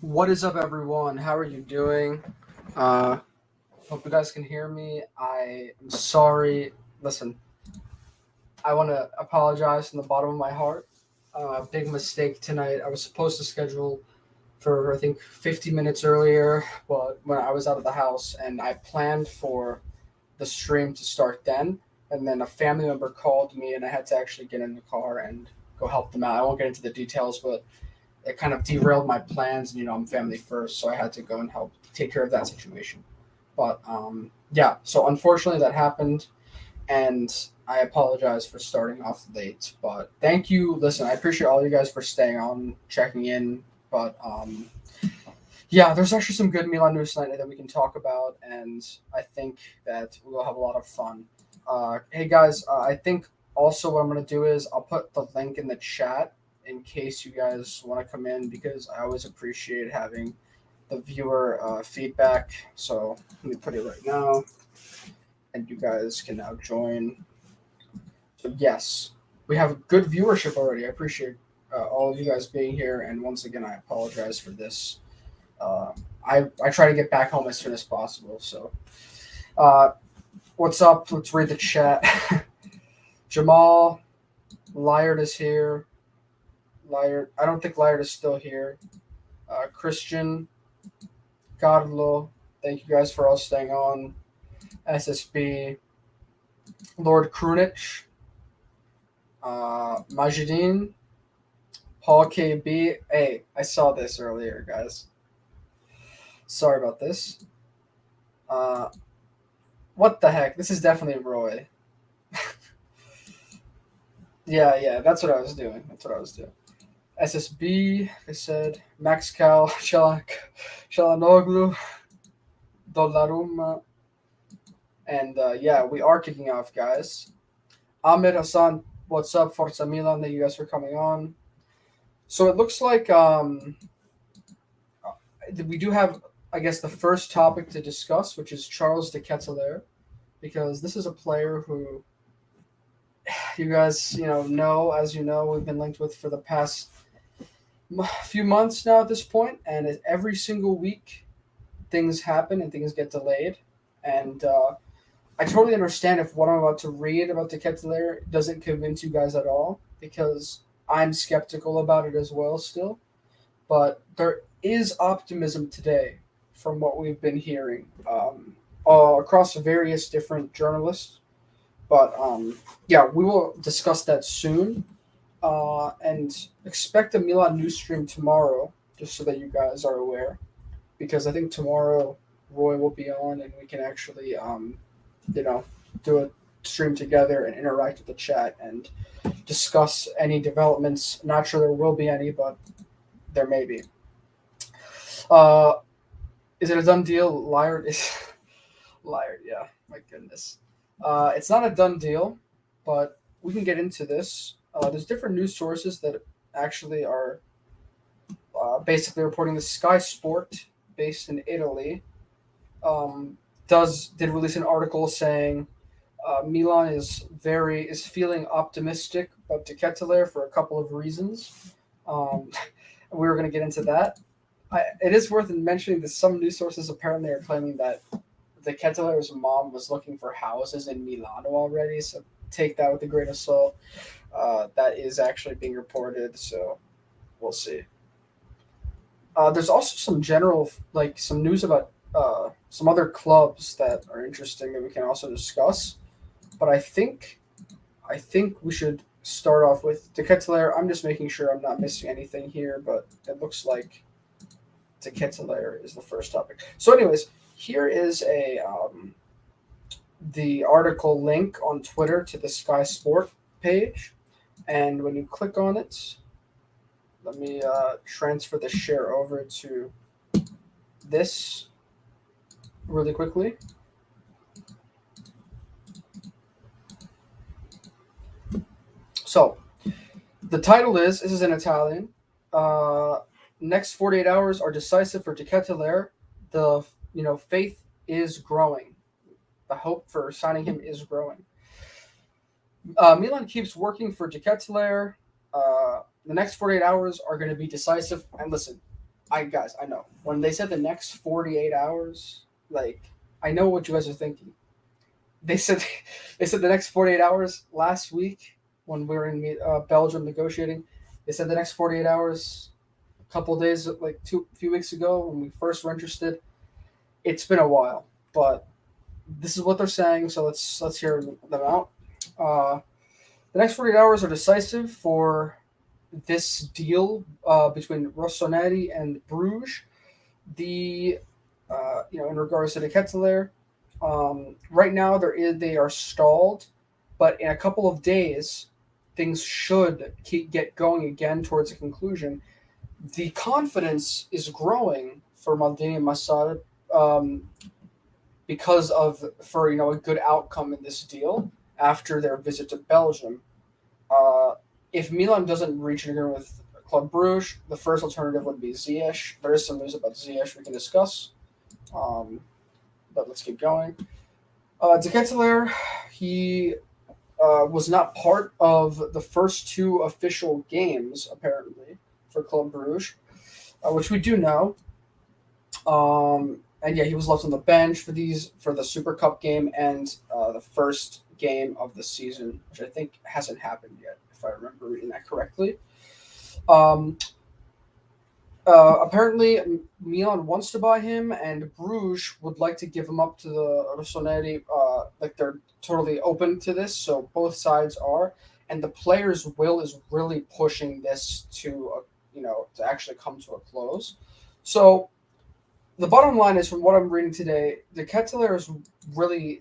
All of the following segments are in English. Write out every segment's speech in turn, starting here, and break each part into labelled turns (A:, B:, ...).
A: What is up, everyone? How are you doing? Hope you guys can hear me. I am sorry. Listen, I want to apologize from the bottom of my heart. Big mistake tonight. I was supposed to schedule for, I think, 50 minutes earlier, but when I was out of the house, and I planned for the stream to start then, and then a family member called me, and I had to actually get in the car and go help them out. I won't get into the details, but it kind of derailed my plans, and I'm family first, so I had to go and help take care of that situation. But yeah, so unfortunately that happened, and I apologize for starting off late. But thank you. Listen, I appreciate all you guys for staying on, checking in. But yeah, there's actually some good Milan news tonight that we can talk about, and I think that we'll have a lot of fun. Hey guys, I think also what I'm gonna do is I'll put the link in the chat in case you guys want to come in, because I always appreciate having the viewer feedback. So let me put it right now, and you guys can now join. Yes, we have good viewership already. I appreciate all of you guys being here, and once again, I apologize for this. I try to get back home as soon as possible. So, uh, what's up? Let's read the chat. Jamal, Liard is here. Liard, I don't think Liard is still here. Christian, Carlo, thank you guys for all staying on. SSB, Lord Krunich, Majidin, Paul KB. Hey, I saw this earlier, guys. Sorry about this. What the heck? This is definitely Roy. Yeah, that's what I was doing. SSB, I said, Max Cal, Shalanoglu, Donnarumma, and yeah, we are kicking off, guys. Ahmed Hassan, what's up? Forza Milan, thank you guys for coming on. So it looks like we do have, I guess, the first topic to discuss, which is Charles de Ketelaere, because this is a player who you guys, as you know, we've been linked with for the past few months now at this point, and every single week things happen and things get delayed, and I totally understand if what I'm about to read about the Ketelaere doesn't convince you guys at all, because I'm skeptical about it as well still, but there is optimism today from what we've been hearing across various different journalists. But yeah, we will discuss that soon. And expect a Milan news stream tomorrow, just so that you guys are aware. Because I think tomorrow Roy will be on and we can actually, do a stream together and interact with the chat and discuss any developments. Not sure there will be any, but there may be. Is it a done deal? Liar is liar. Yeah, my goodness. It's not a done deal, but we can get into this. There's different news sources that actually are basically reporting the Sky Sport, based in Italy, did release an article saying Milan is feeling optimistic about De Ketelaere for a couple of reasons. We were going to get into that. It is worth mentioning that some news sources apparently are claiming that De Ketelaere's mom was looking for houses in Milano already, so take that with a grain of salt. That is actually being reported, so we'll see. There's also some general, some news about some other clubs that are interesting that we can also discuss. But I think we should start off with De Ketelaere. I'm just making sure I'm not missing anything here, but it looks like De Ketelaere is the first topic. So, anyways, here is the article link on Twitter to the Sky Sport page, and when you click on it, let me transfer the share over to this really quickly. So, the title is, this is in Italian, next 48 hours are decisive for De Ketelaere. The faith is growing. The hope for signing him is growing. Milan keeps working for De Ketelaere. The next 48 hours are going to be decisive. And listen, I know. When they said the next 48 hours, I know what you guys are thinking. They said the next 48 hours last week when we were in Belgium negotiating. They said the next 48 hours a couple of days, a few weeks ago when we first were interested. It's been a while, but this is what they're saying, so let's hear them out. The next 48 hours are decisive for this deal between Rossoneri and Bruges. In regards to the Ketelaere, right now they are stalled, but in a couple of days, things should get going again towards a conclusion. The confidence is growing for Maldini and Massad because of a good outcome in this deal after their visit to Belgium. If Milan doesn't reach an agreement with Club Bruges, the first alternative would be Ziyech. There is some news about Ziyech we can discuss, but let's keep going. De Ketelaere, he was not part of the first two official games, apparently, for Club Bruges, which we do know. And yeah, he was left on the bench for the Super Cup game and the first game of the season, which I think hasn't happened yet, if I remember reading that correctly. Um, Apparently, Milan wants to buy him, and Bruges would like to give him up to the RossonARI. Like they're totally open to this, so both sides are, and the players' will is really pushing this to actually come to a close. So the bottom line is, from what I'm reading today, the Ketelaere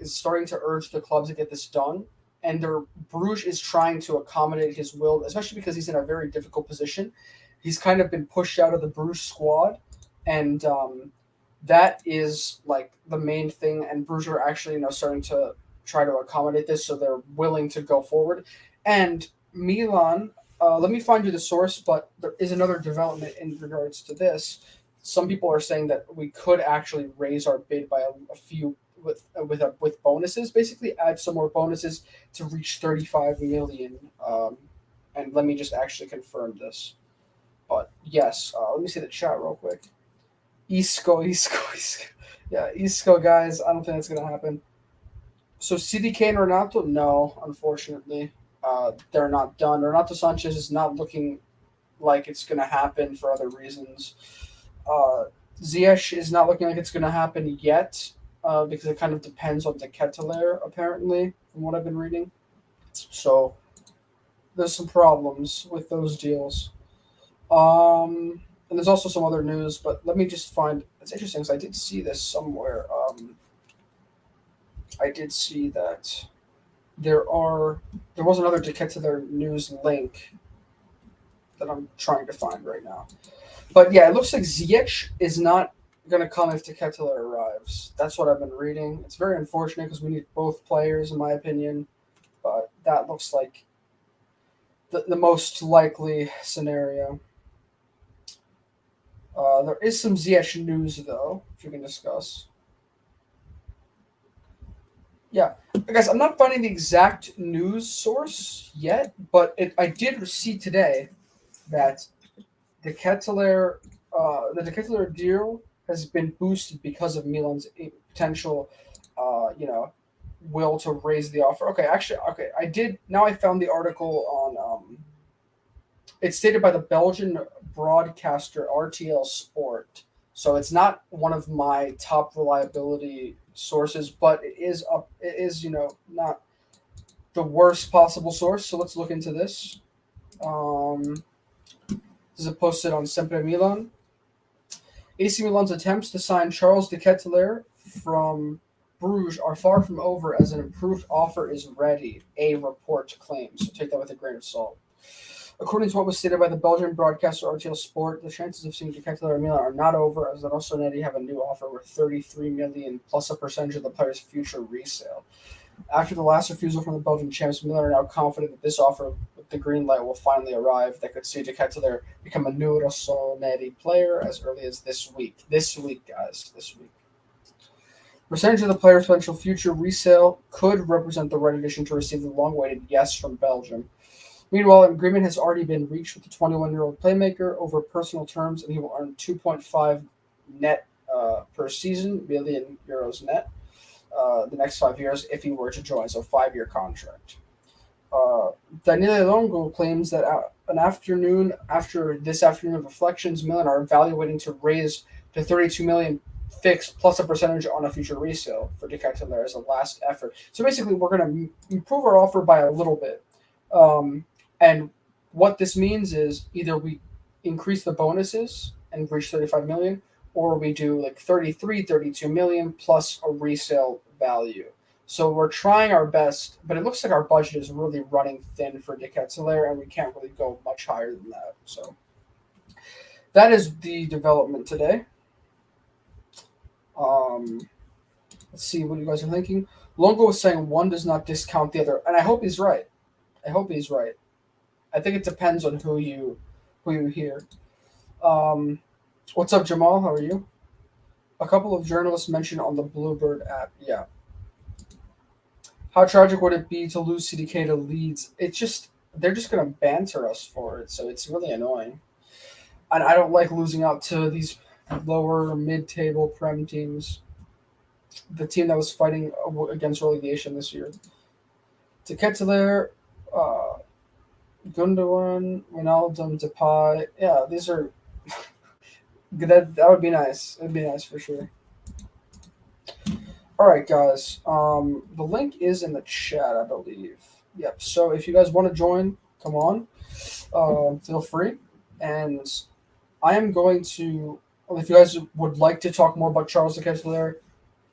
A: is starting to urge the club to get this done, and their Bruges is trying to accommodate his will, especially because he's in a very difficult position. He's kind of been pushed out of the Bruges squad, and that is like the main thing. And Bruges are actually starting to try to accommodate this, so they're willing to go forward. And Milan, let me find you the source, but there is another development in regards to this. Some people are saying that we could actually raise our bid by a few with bonuses, basically add some more bonuses to reach 35 million. And let me just actually confirm this. But yes, let me see the chat real quick. Isco. Yeah, Isco, guys. I don't think that's gonna happen. So CDK and Renato, no, unfortunately, they're not done. Renato Sanchez is not looking like it's gonna happen for other reasons. Uh, Ziyech is not looking like it's going to happen yet because it kind of depends on the Ketelaere, apparently, from what I've been reading. So there's some problems with those deals. And there's also some other news, but let me just find. It's interesting because I did see this somewhere. I did see that there was another De Ketelaere news link that I'm trying to find right now. But yeah, it looks like Ziyech is not going to come if Ketelaere arrives. That's what I've been reading. It's very unfortunate because we need both players, in my opinion. But that looks like the most likely scenario. There is some Ziyech news, though, if you can discuss. Yeah, guys, I'm not finding the exact news source yet, but I did see today that the Ketelaere, the Ketelaere deal has been boosted because of Milan's potential, will to raise the offer. Okay, actually, okay, I did. Now I found the article on. It's stated by the Belgian broadcaster RTL Sport, so it's not one of my top reliability sources, but it is up. It is not the worst possible source. So let's look into this. This is posted on Sempre Milan. AC Milan's attempts to sign Charles de Ketelaere from Bruges are far from over as an improved offer is ready, a report claims. So take that with a grain of salt. According to what was stated by the Belgian broadcaster RTL Sport, the chances of seeing de Ketelaere Milan are not over as the RossonARI have a new offer worth 33 million plus a percentage of the player's future resale. After the last refusal from the Belgian champs, Milan are now confident that this offer with the green light will finally arrive that could see De Ketelaere become a new RossonARI player as early as this week. This week, guys. This week. Percentage of the player's potential future resale could represent the right addition to receive the long-awaited yes from Belgium. Meanwhile, an agreement has already been reached with the 21-year-old playmaker over personal terms, and he will earn 2.5 net per season, million euros net, the next 5 years if he were to join, so 5-year contract. Daniele Longo claims that after this afternoon of reflections, Milan are evaluating to raise to 32 million fixed plus a percentage on a future resale for De Ketelaere as a last effort. So basically, we're going to improve our offer by a little bit. And what this means is either we increase the bonuses and reach 35 million, or we do like 33, 32 million plus a resale value. So we're trying our best, but it looks like our budget is really running thin for De Ketelaere, and we can't really go much higher than that. So that is the development today. Let's see what you guys are thinking. Longo was saying one does not discount the other, and I hope he's right. I think it depends on who you hear. What's up, Jamal? How are you? A couple of journalists mentioned on the Bluebird app. Yeah. How tragic would it be to lose CDK to Leeds? It's just they're just gonna banter us for it, so it's really annoying. And I don't like losing out to these lower mid-table Prem teams. The team that was fighting against relegation this year. To Ketelaere, uh, Gundogan, Ronaldo, Depay. Yeah, these are that would be nice. It'd be nice for sure. All right, guys. The link is in the chat, I believe. Yep. So if you guys want to join, come on. Feel free. And I am going to. If you guys would like to talk more about Charles de Ketelaere,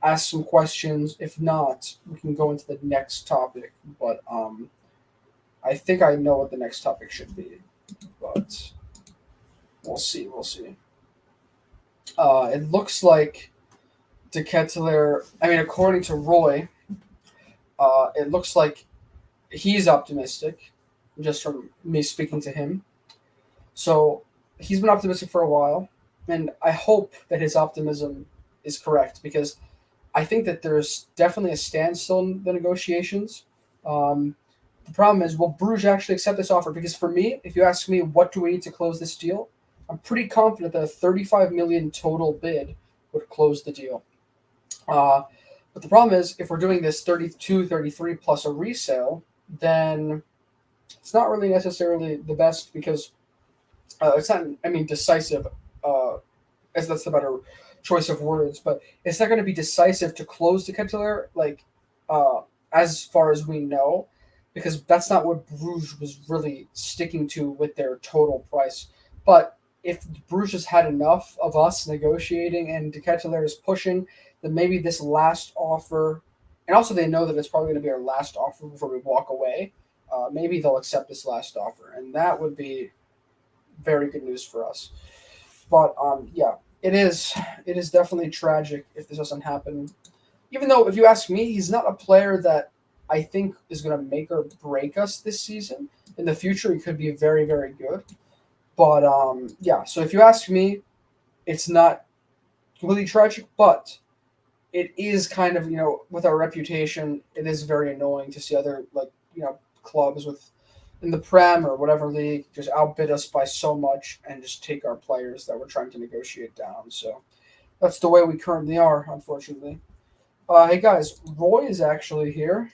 A: ask some questions. If not, we can go into the next topic. But I think I know what the next topic should be. But we'll see. We'll see. It looks like De Ketelaere. I mean, according to Roy, it looks like he's optimistic, just from me speaking to him. So he's been optimistic for a while, and I hope that his optimism is correct because I think that there's definitely a standstill in the negotiations. Um, the problem is, will Bruges actually accept this offer? Because for me, if you ask me, what do we need to close this deal? I'm pretty confident that a 35 million total bid would close the deal. Uh, but the problem is, if we're doing this 32, 33 plus a resale, then it's not really necessarily the best because it's not, I mean, decisive, uh, as that's the better choice of words, but it's not going to be decisive to close the Ketelaere, like, uh, as far as we know, because that's not what Bruges was really sticking to with their total price. But if Bruges has had enough of us negotiating and De Ketelaere is pushing, then maybe this last offer, and also they know that it's probably going to be our last offer before we walk away. Maybe they'll accept this last offer, and that would be very good news for us. But yeah, it is definitely tragic if this doesn't happen. Even though, if you ask me, he's not a player that I think is going to make or break us this season. In the future, he could be very, very good. But yeah, so if you ask me, it's not completely tragic, but it is kind of, with our reputation, it is very annoying to see other, like, clubs with in the Prem or whatever league just outbid us by so much and just take our players that we're trying to negotiate down. So that's the way we currently are, unfortunately. Hey guys, Roy is actually here.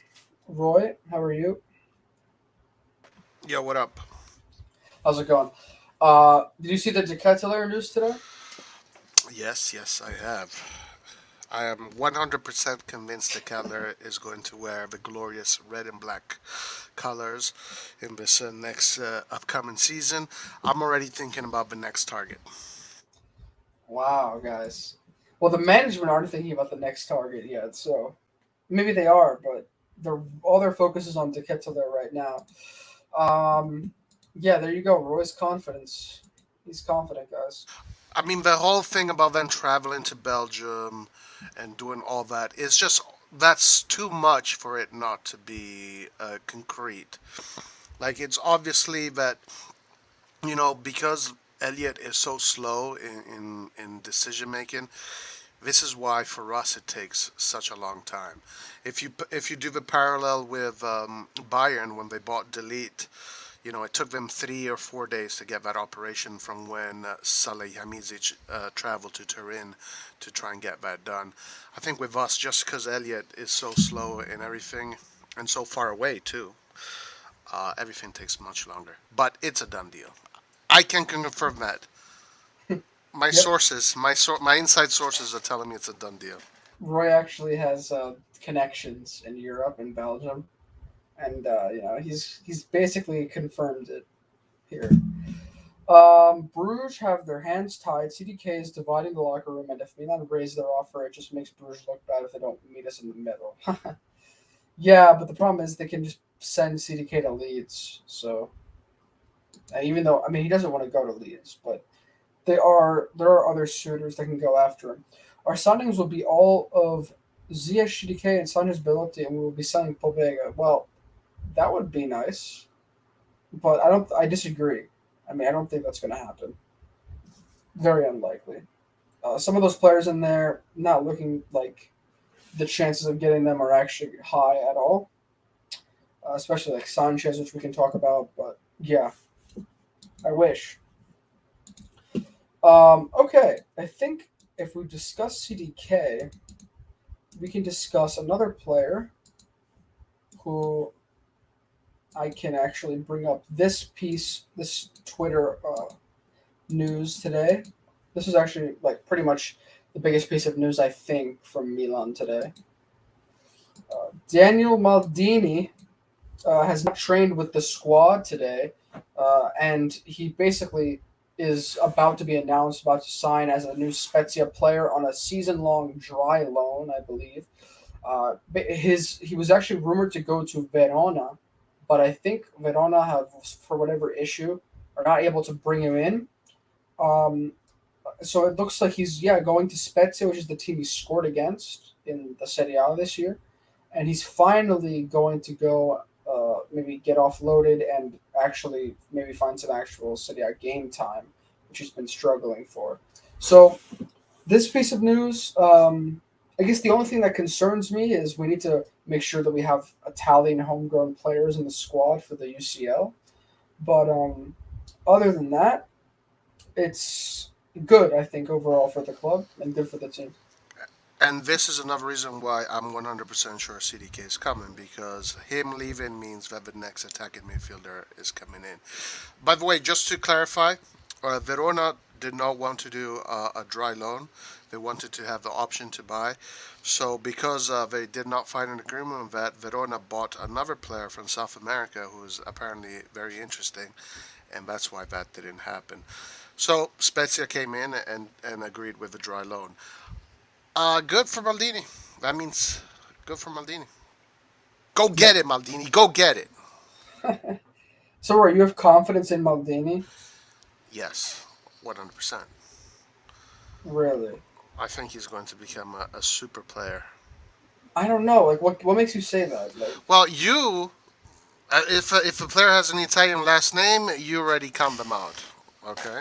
A: Roy, how are you?
B: Yo, what up?
A: How's it going? Did you see the Ketelaere news today?
B: Yes, yes, I have. I am 100% convinced that Ketelaere is going to wear the glorious red and black colors in this next upcoming season. I'm already thinking about the next target.
A: Wow, guys. Well, the management aren't thinking about the next target yet, so maybe they are, but all their focus is on De Ketelaere right now. Um, yeah, there you go. Roy's confidence. He's confident, guys.
B: I mean, the whole thing about them traveling to Belgium and doing all that is just that's too much for it not to be concrete. Like, it's obviously that because Elliot is so slow in decision making. This is why for us it takes such a long time. If you do the parallel with Bayern when they bought Delete, it took them 3 or 4 days to get that operation from when Salihamidzic traveled to Turin to try and get that done. I think with us, just because Elliot is so slow in everything and so far away too, everything takes much longer. But it's a done deal. I can confirm that. My
A: Yep.
B: sources, my inside sources are telling me it's a done deal.
A: Roy actually has connections in Europe and Belgium, and he's basically confirmed it here. Bruges have their hands tied. CDK is dividing the locker room, and if Milan raise their offer, it just makes Bruges look bad if they don't meet us in the middle. Yeah, but the problem is they can just send CDK to Leeds. So, even though I mean he doesn't want to go to Leeds, but there are other suitors that can go after him. Our signings will be all of Ziyech, CDK, and Sandra's ability, and we will be signing Pobega. Well, that would be nice, but I don't. I disagree. I mean, I don't think that's going to happen. Very unlikely. Some of those players in there not looking like the chances of getting them are actually high at all. especially like Sanchez, which we can talk about. But yeah, I wish. Okay, I think if we discuss CDK, we can discuss another player who I can actually bring up this Twitter news today. This is actually like pretty much the biggest piece of news I think from Milan today. Daniel Maldini has not trained with the squad today, and he basically is about to be announced, about to sign as a new Spezia player on a season-long dry loan, I believe. He was actually rumored to go to Verona, but I think Verona have, for whatever issue, are not able to bring him in. Um, so it looks like he's going to Spezia, which is the team he scored against in the Serie A this year, and he's finally going to go maybe get offloaded and actually maybe find some actual Serie A game time, which he's been struggling for. So this piece of news, I guess the only thing that concerns me is we need to make sure that we have Italian homegrown players in the squad for the UCL. But other than that, it's good, I think, overall for the club and good for the team.
B: And this is another reason why I'm 100% sure CDK is coming, because him leaving means that the next attacking midfielder is coming in. By the way, just to clarify, Verona did not want to do a dry loan. They wanted to have the option to buy. So because they did not find an agreement with that, Verona bought another player from South America who is apparently very interesting, and that's why that didn't happen. So Spezia came in and agreed with the dry loan. Good for Maldini. That means good for Maldini. Go get it, Maldini. Go get it.
A: So, you have confidence in Maldini?
B: Yes, 100%.
A: Really?
B: I think he's going to become a super player.
A: I don't know. Like, what makes you say that? Like,
B: Well, if a player has an Italian last name, you already count them out. Okay,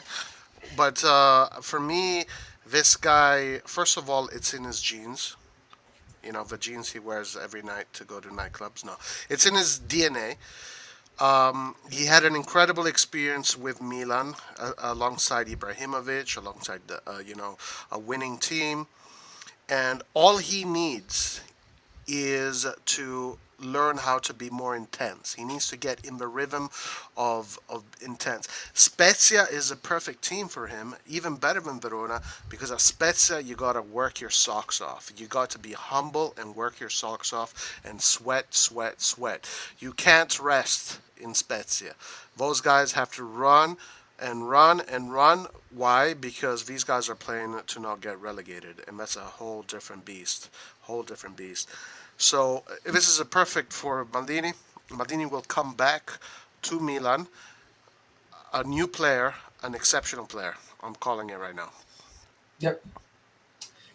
B: but for me, this guy, first of all, it's in his genes. You know, the jeans he wears every night to go to nightclubs. No, it's in his DNA. He had an incredible experience with Milan alongside Ibrahimovic, alongside a winning team, and all he needs is to learn how to be more intense. He needs to get in the rhythm of intense. Spezia is a perfect team for him, even better than Verona, because at Spezia you got to work your socks off. You got to be humble and work your socks off and sweat, sweat, sweat. You can't rest in Spezia. Those guys have to run and run and run. Why? Because these guys are playing to not get relegated, and that's a whole different beast. Whole different beast. So this is a perfect for Maldini. Maldini will come back to Milan, a new player, an exceptional player. I'm calling it right now.
A: yep.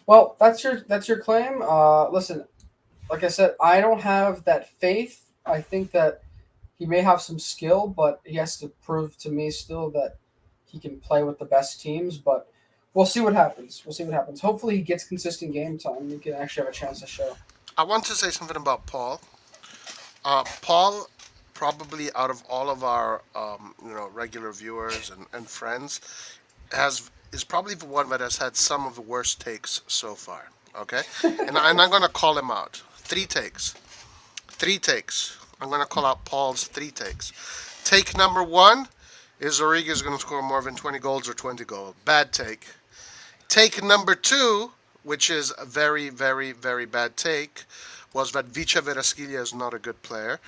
A: Well, that's your claim. Listen, like I said, I don't have that faith. I think that he may have some skill, but he has to prove to me still that he can play with the best teams. But we'll see what happens. We'll see what happens. Hopefully, he gets consistent game time. He can actually have a chance to show.
B: I want to say something about Paul. Paul, probably out of all of our regular viewers and friends, is probably the one that has had some of the worst takes so far. Okay, and I'm gonna call him out. Three takes. Three takes. I'm gonna call out Paul's three takes. Take number one is Origi is gonna score more than 20 goals or 20 goals. Bad take. Take number two, which is a very, very, very bad take, was that Vicha Veraskilya is not a good player.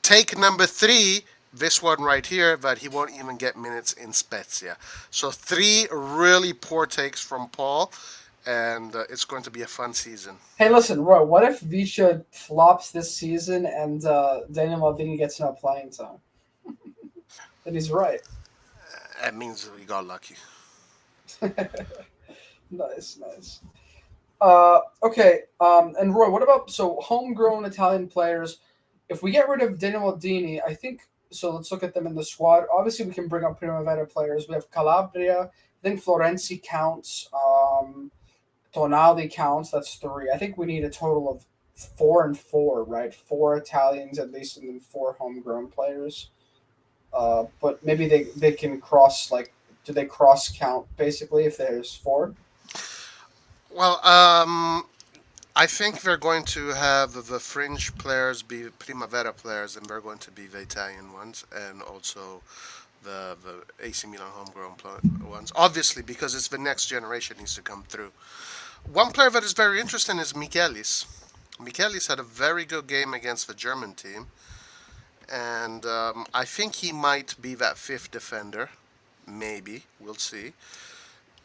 B: Take number three, this one right here, that he won't even get minutes in Spezia. So three really poor takes from Paul, and it's going to be a fun season.
A: Hey, listen, Roy. What if Vicha flops this season and Daniel Maldini gets no playing time? Then he's right.
B: That means we got lucky.
A: Nice, nice. Okay. And Roy, what about homegrown Italian players? If we get rid of Daniel Maldini, I think so. Let's look at them in the squad. Obviously, we can bring up Primavera players. We have Calabria. I think Florenzi counts. Tonali counts. That's three. I think we need a total of 4-4, right? 4 Italians at least, and then 4 homegrown players. But maybe they can cross, like, do they cross count basically if there's four?
B: Well, I think they're going to have the fringe players be Primavera players, and they're going to be the Italian ones, and also the AC Milan ones. Obviously, because it's the next generation needs to come through. One player that is very interesting is Michelis. Michelis had a very good game against the German team, and I think he might be that fifth defender. Maybe we'll see.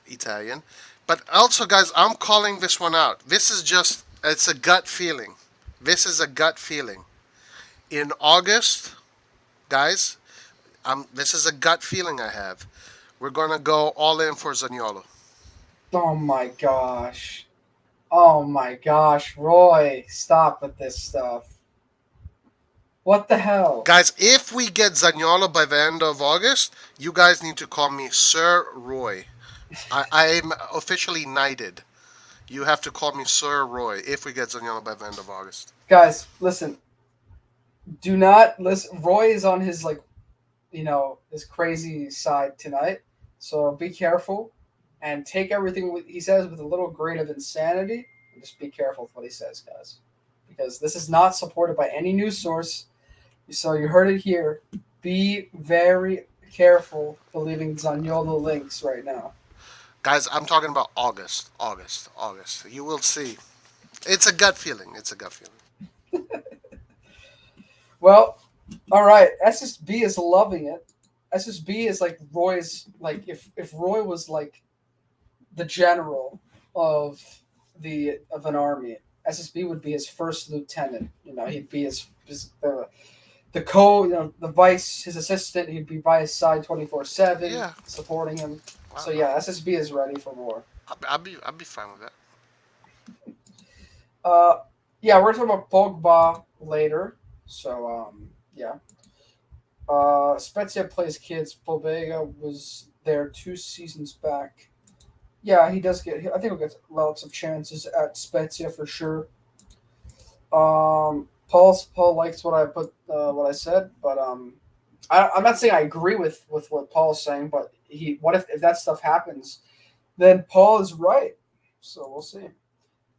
B: Italian. But also, guys, I'm calling this one out. It's a gut feeling. This is a gut feeling. In August, guys, this is a gut feeling I have. We're going to go all in for Zaniolo.
A: Oh my gosh. Oh my gosh, Roy, stop with this stuff. What the hell?
B: Guys, if we get Zaniolo by the end of August, you guys need to call me Sir Roy. I'm officially knighted. You have to call me Sir Roy if we get Zaniolo by the end of August.
A: Guys, listen. Do not listen. Roy is on his, like, his crazy side tonight. So be careful and take everything he says with a little grain of insanity. And just be careful with what he says, guys. Because this is not supported by any news source. So you heard it here. Be very careful believing Zaniolo links right now.
B: Guys, I'm talking about August. You will see. It's a gut feeling.
A: Well, all right. SSB is loving it. SSB is like Roy's, like, if Roy was like the general of an army, SSB would be his first lieutenant. He'd be the the vice, his assistant. He'd be by his side 24/7,
B: Yeah.
A: supporting him. So yeah, SSB is ready for war.
B: I'll be fine with
A: that. Yeah, we're talking about Pogba later. So yeah. Spezia plays kids. Pobega was there 2 seasons back. Yeah, he does get. I think he'll get lots of chances at Spezia for sure. Paul likes what I said, but I'm not saying I agree with what Paul's saying, but what if that stuff happens, then Paul is right. So we'll see.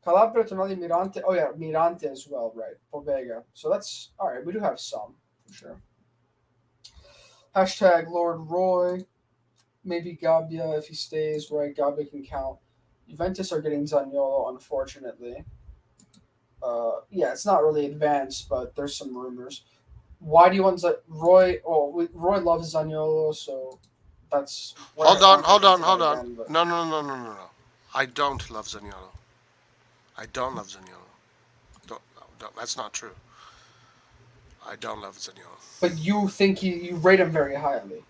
A: Calabria, Tonali, Mirante. Oh yeah, Mirante as well, right? Pobega. So that's all right. We do have some for sure. Hashtag Lord Roy. Maybe Gabbia if he stays, right? Gabbia can count. Juventus are getting Zaniolo, unfortunately. Yeah, it's not really advanced, but there's some rumors. Why do you want Roy? Oh, Roy loves Zaniolo, so that's.
B: Hold on. Again, no. I don't love Zaniolo. Don't, that's not true. I don't love Zaniolo.
A: But you think you rate him very highly?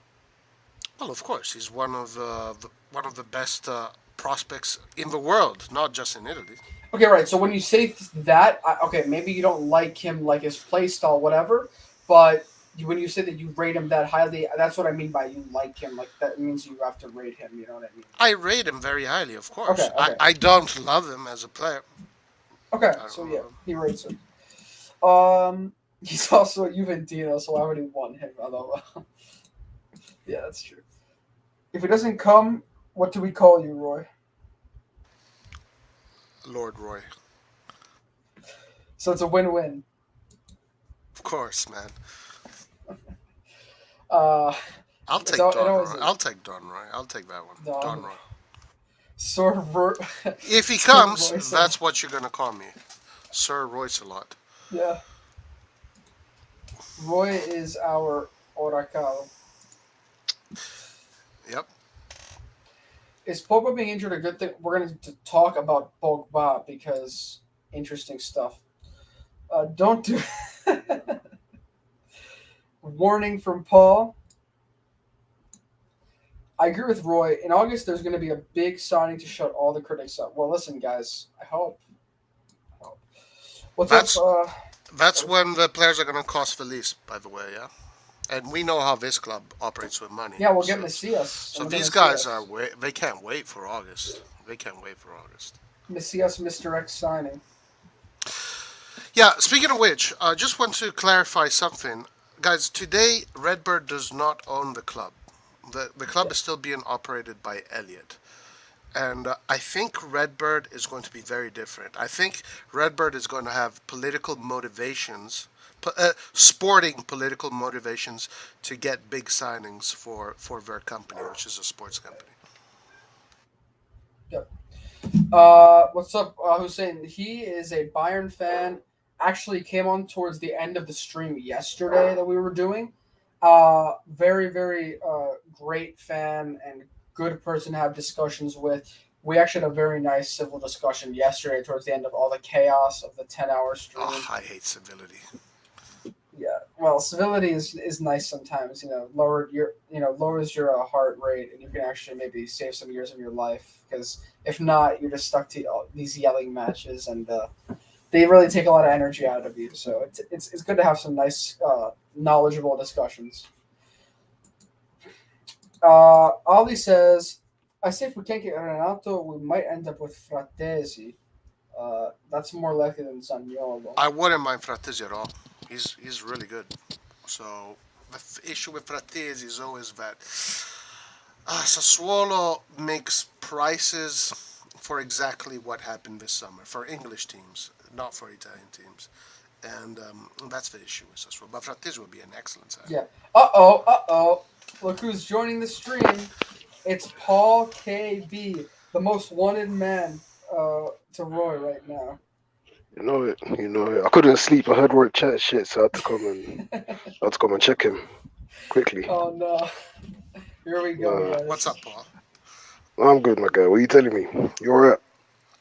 B: Well, of course, he's one of the best prospects in the world, not just in Italy.
A: Okay, right. So when you say that, okay, maybe you don't like him, like his play style, whatever. But when you say that you rate him that highly, that's what I mean by you like him. Like, that means you have to rate him. You know what I mean?
B: I rate him very highly, of course.
A: Okay.
B: I don't love him as a player.
A: Okay, so yeah, he rates him. He's also a Juventino, so why would he want him? Although, yeah, that's true. If he doesn't come, what do we call you, Roy?
B: Lord Roy.
A: So it's a win-win.
B: Of course, man.
A: I'll
B: take Don Roy. I'll take Don Roy. I'll take that one. Don Roy. If he comes, that's what you're going to call me. Sir Royce-a-lot.
A: Yeah. Roy is our Oracle.
B: Yep.
A: Is Pogba being injured a good thing? We're going to talk about Pogba because interesting stuff. Don't do. Warning from Paul. I agree with Roy. In August, there's going to be a big signing to shut all the critics up. Well, listen, guys. I hope.
B: That's when the players are going to cost the least, by the way, yeah? And we know how this club operates with money.
A: Yeah, we'll get Messias.
B: So these guys they can't wait for August.
A: Messias, Mr. X signing.
B: Yeah, speaking of which, I just want to clarify something. Guys, today Redbird does not own the club. The club
A: Yeah.
B: is still being operated by Elliot. And I think Redbird is going to be very different. I think Redbird is going to have political motivations, sporting political motivations to get big signings for their company, which is a sports company.
A: Yep. What's up, Hussein? He is a Bayern fan. Actually, came on towards the end of the stream yesterday that we were doing. Very, very great fan and good person to have discussions with. We actually had a very nice civil discussion yesterday towards the end of all the chaos of the 10-hour
B: Oh,
A: stream.
B: I hate civility.
A: Yeah, well, civility is nice sometimes. Lowers your heart rate, and you can actually maybe save some years of your life. Because if not, you're just stuck to these yelling matches, and they really take a lot of energy out of you. So it's good to have some nice, knowledgeable discussions. Ali says, "I say if we can't get Renato, we might end up with Fratesi. That's more likely than Zaniolo."
B: I wouldn't mind Fratesi at all. He's really good. So the issue with Fratesi is always that Sassuolo makes prices for exactly what happened this summer for English teams, not for Italian teams, and that's the issue with Sassuolo. But Fratesi would be an excellent sign.
A: Yeah. Uh oh. Look who's joining the stream. It's Paul KB, the most wanted man to Roy right now.
C: You know it. You know it. I couldn't sleep. I heard Roy chat shit, so I had to come and check him quickly.
A: Oh no. Here we go,
C: Nah,
B: What's
A: guys.
B: up, Paul?
C: I'm good, my guy. What are you telling me? You alright?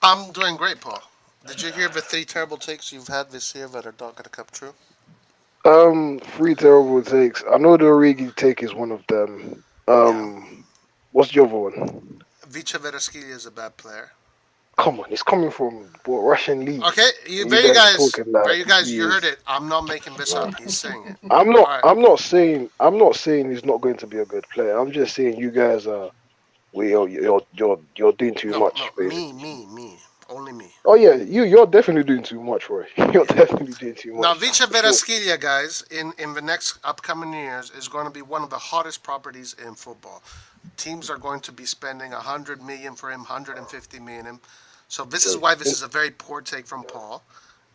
B: I'm doing great, Paul. Did you hear the three terrible takes you've had this year that are not going to come true?
C: Three terrible takes. I know the Origi take is one of them.
B: Yeah.
C: What's the other one?
B: Vice Veraskilya is a bad player.
C: Come on, it's coming from what, Russian league.
B: Okay,
C: And you guys are talking like
B: you guys,
C: he
B: you heard
C: is.
B: it. I'm not making this up. He's saying it.
C: I'm
B: All
C: not.
B: right.
C: I'm not saying he's not going to be a good player. I'm just saying you guys are. You're doing too
B: No,
C: much,
B: no,
C: basically.
B: me, only me.
C: Oh yeah, you're definitely doing too much, Roy. You're
B: Yeah.
C: definitely doing too
B: Now,
C: much.
B: Vice
C: For sure.
B: Veraskilya, guys, in the next upcoming years, is going to be one of the hottest properties in football. Teams are going to be spending 100 million for him, 150 million him. So this is
C: Wait,
B: why this is a very poor take from Paul.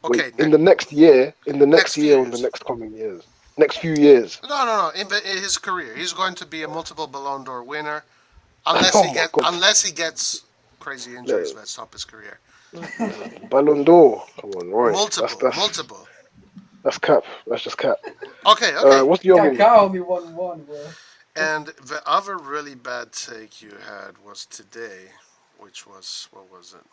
C: wait.
B: Okay,
C: In the next year,
B: next few
C: or in the
B: years.
C: next coming years, next few years.
B: No. In his career, he's going to be a multiple Ballon d'Or winner,
C: Oh my God,
B: unless he gets crazy injuries
C: Le-
B: that stop his career.
C: Ballon d'Or. Come on, Roy. That's
B: Multiple,
C: that's
B: multiple.
C: that's cap. That's just cap.
B: Okay.
C: What's the other one?
A: Kaká only won one, bro.
B: And the other really bad take you had was today, which was what was it?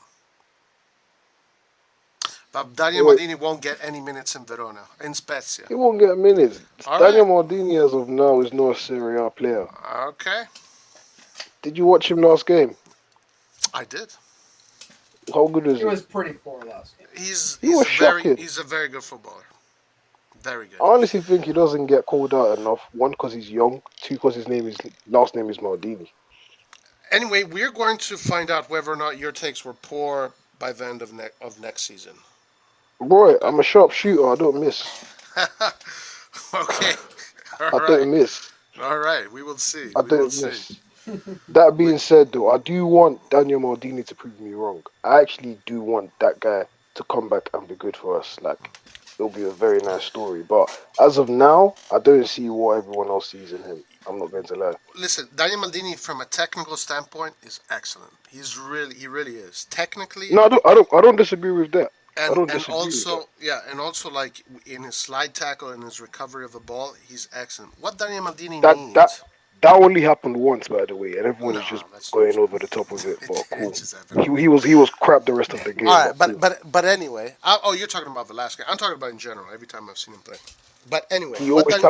B: That Daniel
C: Wait,
B: Maldini won't get any minutes in Verona, in Spezia.
C: he won't get minutes.
B: All
C: Daniel
B: right.
C: Maldini, as of now, is not a Serie A player.
B: Okay.
C: Did you watch him last game?
B: I did.
C: How good is
A: He
C: he?
A: was pretty poor last game.
C: He was shocking.
B: He's a very good footballer. Very good.
C: I honestly think he doesn't get called out enough. One, because he's young. Two, because his last name is Maldini.
B: Anyway, we're going to find out whether or not your takes were poor by the end of next season.
C: Boy,
B: Okay.
C: I'm a sharp shooter. I don't miss.
B: Okay. All
C: I
B: right.
C: don't miss.
B: All right. We will see.
C: I
B: We will
C: don't
B: see.
C: miss. That
B: We,
C: being said, though, I do want Daniel Maldini to prove me wrong. I actually do want that guy to come back and be good for us. Like, it'll be a very nice story. But as of now, I don't see what everyone else sees in him. I'm not going to lie.
B: listen, Daniel Maldini, from a technical standpoint, is excellent. He really is. Technically,
C: No, I don't disagree with that. I don't
B: and
C: disagree with that.
B: also, yeah, and also like in his slide tackle and his recovery of the ball, he's excellent. What Daniel Maldini
C: That that
B: needs?
C: that only happened once, by the way, and everyone is
B: No,
C: just
B: that's not
C: going
B: true.
C: over the top of it. But
B: It
C: cool.
B: just happened
C: He
B: once.
C: was crap the rest of the game,
B: All
C: but
B: right,
C: cool.
B: but anyway, oh, you're talking about the last game. I'm talking about in general. Every time I've seen him play. But anyway,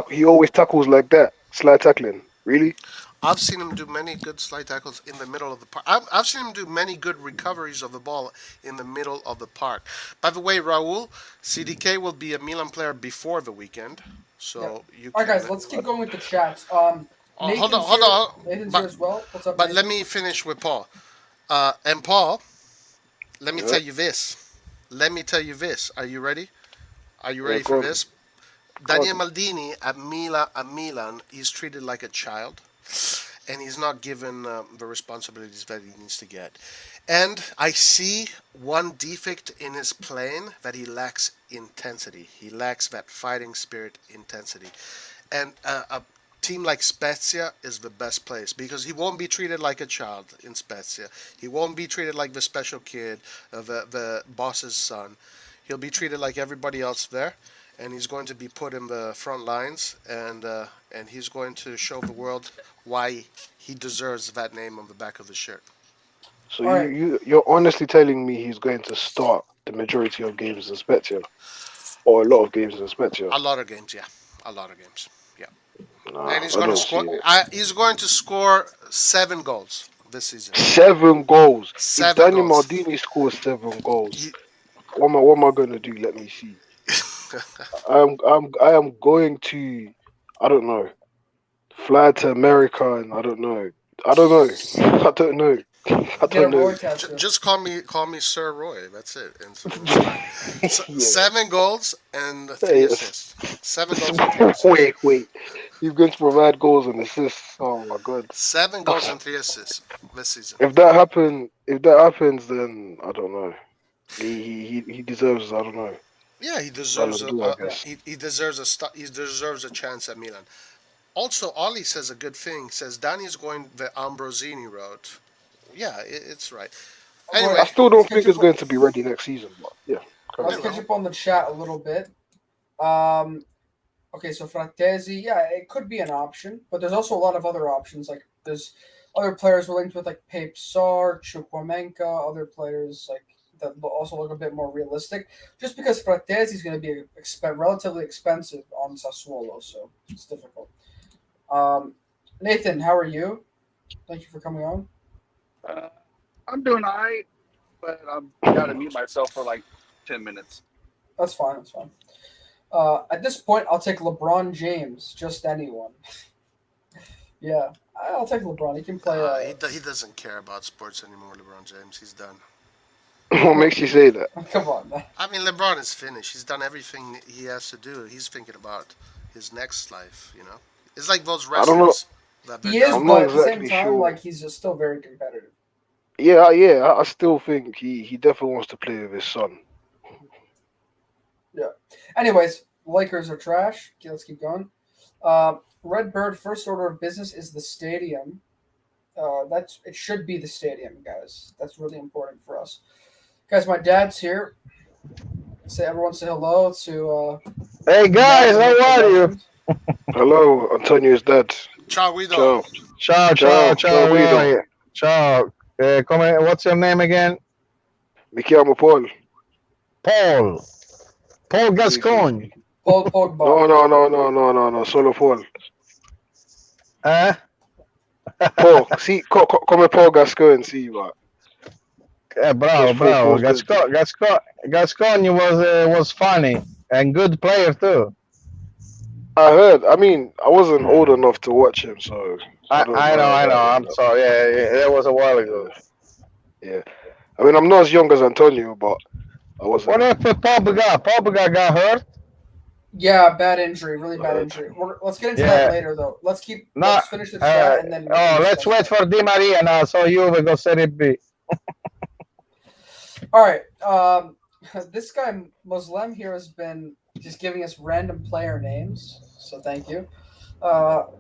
C: He always tackles like that, slide tackling. Really?
B: I've seen him do many good slide tackles in the middle of the park. I've seen him do many good recoveries of the ball in the middle of the park. By the way, Raul, CDK will be a Milan player before the weekend,
A: Yep.
B: so you
A: All right,
B: can.
A: guys, let's keep going with the chats.
B: Oh, hold on,
A: Nathan's
B: hold
A: here.
B: on.
A: Nathan's here
B: But
A: as well. What's up,
B: but let
A: Nathan?
B: me finish with Paul. And Paul, let me
C: Yeah.
B: tell you this. Let me tell you this. Are you ready? Are you
C: Yeah,
B: ready
C: go
B: for
C: on.
B: this?
C: Go
B: Daniel
C: on.
B: Maldini at Milan, he's treated like a child, and he's not given the responsibilities that he needs to get. And I see one defect in his playing, that he lacks intensity. He lacks that fighting spirit intensity. And a team like Spezia is the best place because he won't be treated like a child in Spezia. He won't be treated like the special kid, the boss's son. He'll be treated like everybody else there, and he's going to be put in the front lines, and he's going to show the world why he deserves that name on the back of the shirt.
C: So
A: All right.
C: you're honestly telling me he's going to start the majority of games in Spezia, or a lot of games in Spezia?
B: A lot of games, yeah, a lot of games, yeah. And
C: Nah,
B: he's
C: I
B: going to
C: don't see
B: score.
C: it.
B: He's going to score 7 goals this season.
C: 7 goals. If
B: 7
C: Daniel
B: goals.
C: Maldini scores 7 goals,
B: He,
C: what am I gonna do? Let me see. I am going to, I don't know, fly to America, and I don't know. I don't know. I don't know. I
A: Get a
C: don't know.
A: Roy tattoo.
B: just call me Sir Roy. That's it, and so it's fine.
C: Yeah.
B: 7 goals and three
C: Yes.
B: assists. 7 goals and 3 assists.
C: Wait. He's going to provide goals and assists. Oh my god.
B: 7 goals and 3 assists this season.
C: If that happens, then I don't know. He deserves. I don't know.
B: Yeah, he deserves
C: Ballon
B: a,
C: d'Or,
B: a
C: I guess.
B: he deserves he deserves a chance at Milan. Also, Ollie says a good thing. Says Danny's going the Ambrosini road. Yeah, it's right.
A: All
C: I
B: Anyway,
A: right.
C: still
A: Let's
C: don't
A: catch
C: think
A: up.
C: it's going to be ready next season, but yeah.
A: Let's
C: Carry
B: I
C: on.
A: catch
B: know.
A: up on the chat a little bit. Um, okay, so Fratesi, yeah, it could be an option, but there's also a lot of other options. Like there's other players we're linked with, like Pape Sar, Chukwuemeka, other players like that also look a bit more realistic. Just because Fratesi is going to be relatively expensive on Sassuolo, so it's difficult. Um, Nathan, how are you? Thank you for coming on.
D: Uh, I'm doing all right, but I've got to mute myself for like 10 minutes.
A: That's fine. That's fine. At this point, I'll take LeBron James. Just anyone. Yeah, I'll take LeBron. He can play.
B: He doesn't care about sports anymore. LeBron James, he's done.
C: What makes you say that?
A: Come on, man.
B: I mean, LeBron is finished. He's done everything he has to do. He's thinking about his next life. It's like those
C: I don't know.
B: wrestlers that they're
A: He is,
B: done
C: I'm not
A: but
B: with.
A: at the same
C: exactly
A: time,
C: sure.
A: like he's just still very competitive.
C: Yeah. I still think he definitely wants to play with his son.
A: Yeah. Anyways, Lakers are trash. Okay, let's keep going. Redbird first order of business is the stadium. It should be the stadium, guys. That's really important for us. Guys, my dad's here. Everyone say hello to
E: Hey
A: Matt,
E: guys, how are you?
A: legend.
C: Hello, Antonio's dad.
B: Ciao, Guido.
C: Ciao.
E: Ciao,
C: Ciao.
E: ciao, ciao,
C: Guido.
E: Roy. Ciao. What's your name again?
C: Mi chiamo Paul.
E: Paul. Paul
C: Sì, sì.
E: Gascogne.
A: Paul Pogba.
C: No, solo Paul.
E: Eh?
C: Paul, sì, come Paul Gascoigne, sì, ma
E: Bravo,
C: just Paul,
E: bravo.
C: Paul's good.
E: Gascogne was funny and good player too.
C: I heard. I mean, I wasn't old enough to watch him, so I don't
E: I
C: know
E: know.
C: about
E: I'm
C: it.
E: sorry. Yeah, that was a while ago.
C: Yeah. I mean, I'm not as young as Antonio, but I
E: What
C: wasn't.
E: if Pobega? Pobega got hurt?
A: Yeah, bad injury, really bad injury. Let's get into
E: Yeah.
A: that later, though. Let's
E: No.
A: finish the chat and then.
E: Let's wait for Di Maria now. So you will go Serie B.
A: All right. This guy Muslim here has been just giving us random player names, so thank you.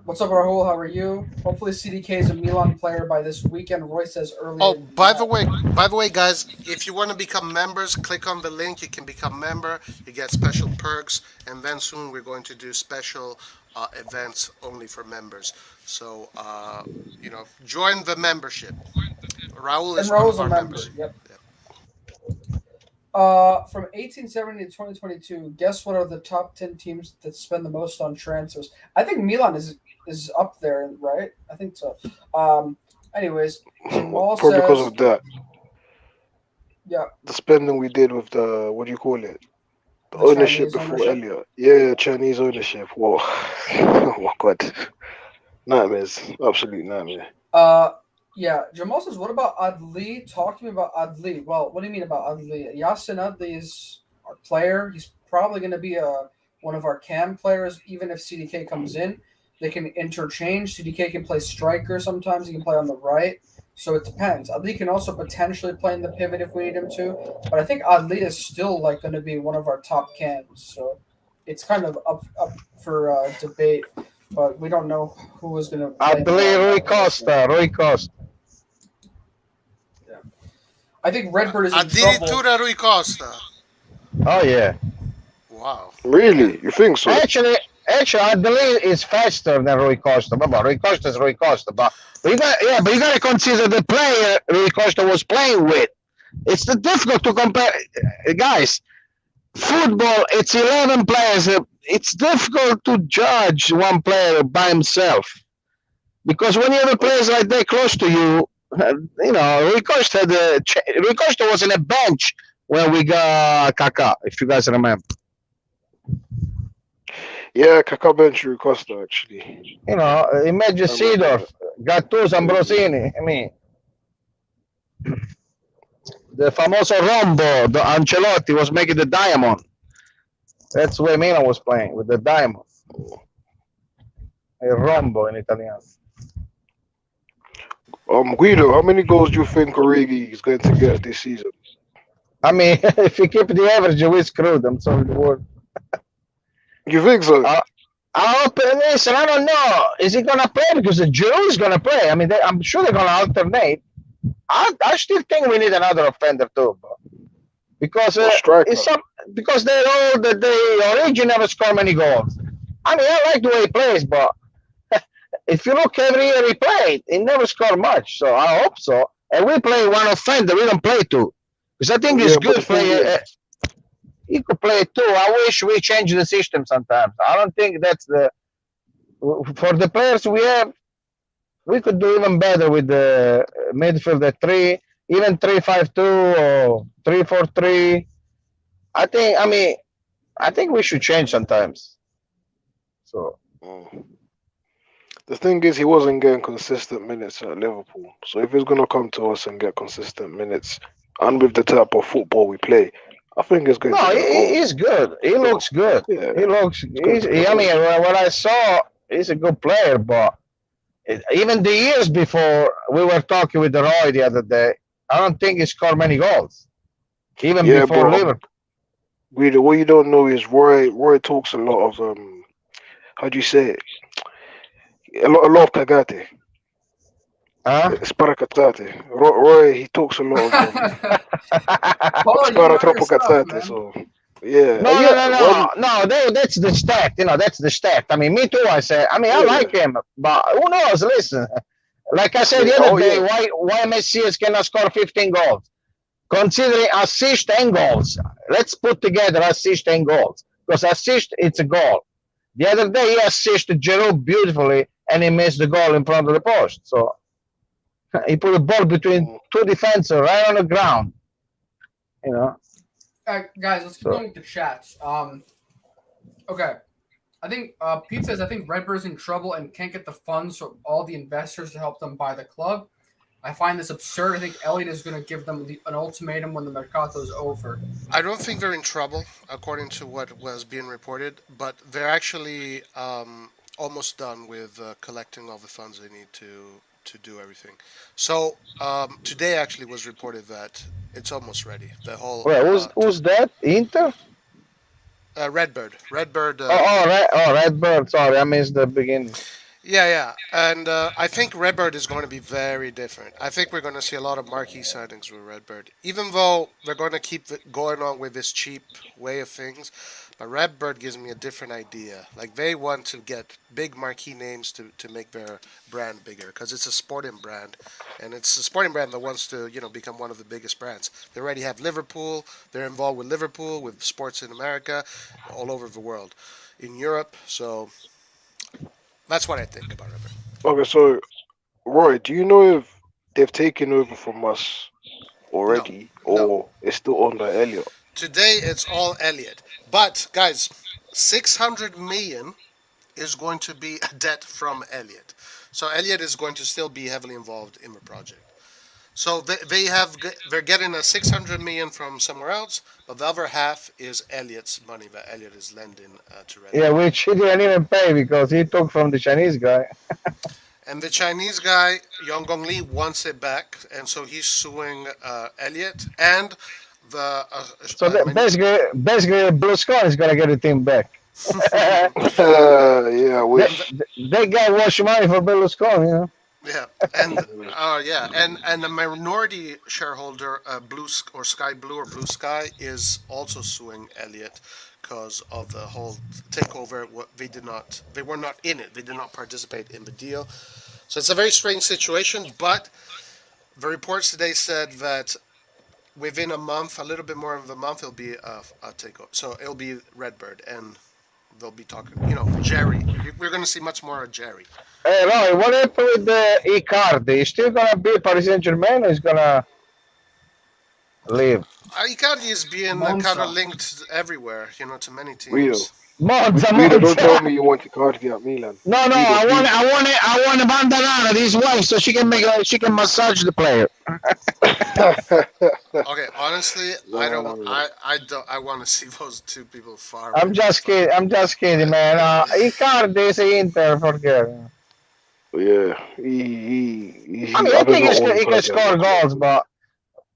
A: What's up, Rahul? How are you? Hopefully, CDK is a Milan player by this weekend. Roy says earlier.
B: Oh, by the way, guys, if you want to become members, click on the link. You can become member. You get special perks, and then soon we're going to do special events only for members. So, join the membership. Raul is one
A: Rahul's
B: of
A: a
B: our
A: member.
B: members.
A: Yep. From 1870 to 2022, guess what are the top 10 teams that spend the most on transfers? I think Milan is up there, right? I think so. Anyways, Jamal
C: Probably because
A: says,
C: of that.
A: yeah,
C: The spending we did with the, what do you call it? The
A: the
C: ownership
A: Chinese
C: before
A: ownership.
C: Elliot. Yeah, Chinese ownership. Whoa. Oh my god. Nightmares. Absolute nightmare.
A: Yeah, Jamal says, what about Adli? Talk to me about Adli. Well, what do you mean about Adli? Yasin Adli is our player. He's probably going to be one of our cam players. Even if CDK comes in, they can interchange. CDK can play striker sometimes. He can play on the right. So it depends. Ali can also potentially play in the pivot if we need him to. But I think Ali is still like going to be one of our top cams. So it's kind of up for debate. But we don't know who is going to
E: I
A: play more
E: believe
A: in
E: Rui
A: that position.
E: Costa. Rui Costa.
A: Yeah. I think Redbird is in trouble.
B: Addirittura Rui Costa.
E: Oh yeah.
B: Wow.
C: Really? You think so?
E: Actually, I believe it's faster than Rui Costa. But Rui Costa is Rui Costa. But you got to consider the player Rui Costa was playing with. It's difficult to compare, guys. Football, it's 11 players. It's difficult to judge one player by himself because when you have players like that close to you, Rui Costa was in a bench when we got Kaká, if you guys remember.
C: Yeah, Kaká bench Rui Costa actually.
E: Imagine Seedorf, Gattuso, Ambrosini. I mean, the famoso Rombo, the Ancelotti was making the diamond. That's where Milan was playing, with the diamond. A rombo in Italian.
C: Guido, how many goals do you think Origi is going to get this season?
E: I mean, if you keep the average, we're screwed. I'm sorry the word.
C: You think so?
E: I hope, listen, I don't know. Is he going to play? Because the Giroud is going to play. I mean, I'm sure they're going to alternate. I still think we need another offender too, bro. Because because they're all the Origi never score many goals. I mean, I like the way he plays, but if you look every year he played, he never scored much. So I hope so. And we play one offender. We don't play two. Because I think he's good player. He could play two. I wish we change the system sometimes. I don't think that's for the players we have. We could do even better with the midfield at 3, even 3-5-2 or 3-4-3. I think we should change sometimes. So
C: the thing is, he wasn't getting consistent minutes at Liverpool. So if he's gonna come to us and get consistent minutes, and with the type of football we play, I think it's going to go.
E: He's good. He looks good.
C: Yeah.
E: He looks. I mean, what I saw, he's a good player. But even the years before, we were talking with the Roy the other day. I don't think he scored many goals, even before Liverpool.
C: Guido, what you don't know is Roy talks a lot of how do you say it? A lot of cagate. Sparacatate. Roy, he talks a lot of spara troppo cazzate. So yeah.
E: No. That's the stat. That's the stat. I mean, me too. I like him, but who knows? Listen, like I said the other day, why Messias cannot score 15 goals? Considering assist and goals, let's put together assist and goals because assist it's a goal. The other day he assisted Giroud beautifully and he missed the goal in front of the post. So he put the ball between two defenders right on the ground.
A: Guys, let's keep going with the chats. Okay. I think Pete says, I think Redbird's in trouble and can't get the funds from all the investors to help them buy the club. I find this absurd. I think Elliot is going to give them an ultimatum when the Mercato is over.
B: I don't think they're in trouble, according to what was being reported, but they're actually almost done with collecting all the funds they need to do everything. So today actually was reported that it's almost ready. The whole.
E: Who's that? Inter?
B: Redbird.
E: Redbird. Sorry, I missed the beginning.
B: Yeah. And I think Redbird is going to be very different. I think we're going to see a lot of marquee signings with Redbird. Even though they're going to keep going on with this cheap way of things, but Redbird gives me a different idea. Like, they want to get big marquee names to make their brand bigger, because it's a sporting brand. And it's a sporting brand that wants to, become one of the biggest brands. They already have Liverpool. They're involved with Liverpool, with sports in America, all over the world. In Europe, so that's what I think about Redbird.
C: Okay, so Roy, do you know if they've taken over from us already, or it's still under Elliot?
B: Today it's all Elliot. But guys, 600 million is going to be a debt from Elliot. So Elliot is going to still be heavily involved in the project. So they're getting a 600 million from somewhere else, but the other half is Elliot's money that Elliot is lending to Red
E: Yeah,
B: Bull.
E: which he didn't even pay because he took from the Chinese guy.
B: And the Chinese guy, Yang Gongli, wants it back, and so he's suing Elliot and the.
E: So
B: I mean,
E: basically, Berlusconi is gonna get the team back.
C: Yeah, I
E: they,
C: wish.
E: they got much money for Berlusconi, you know.
B: yeah, and yeah, and the minority shareholder, or Sky Blue or Blue Sky, is also suing Elliot because of the whole takeover. What they were not in it. They did not participate in the deal. So it's a very strange situation. But the reports today said that within a month, a little bit more of a month, it'll be a takeover. So it'll be Redbird, and they'll be talking. Jerry. We're going to see much more of Jerry.
E: Hey, Roy, what happened with the Icardi? He's still gonna be Paris Saint Germain, or he's gonna leave?
B: Icardi is being kind of linked everywhere, to many
C: Guido,
B: teams.
E: Monza,
C: Guido, don't tell
E: Monza.
C: me you want Icardi at Milan.
E: No,
C: Guido,
E: I want,
C: please.
E: I want Bandanara, his wife, so she can she can massage the player.
B: Okay, honestly, I don't.
C: No.
B: I don't. I want to see those two people far away.
E: I'm just kidding. I'm just kidding, man. Icardi is Inter, forget.
C: Yeah,
E: I mean, I
C: I don't
E: think
C: know all
E: he can
C: Icardi as
E: score
C: a player.
E: goals, but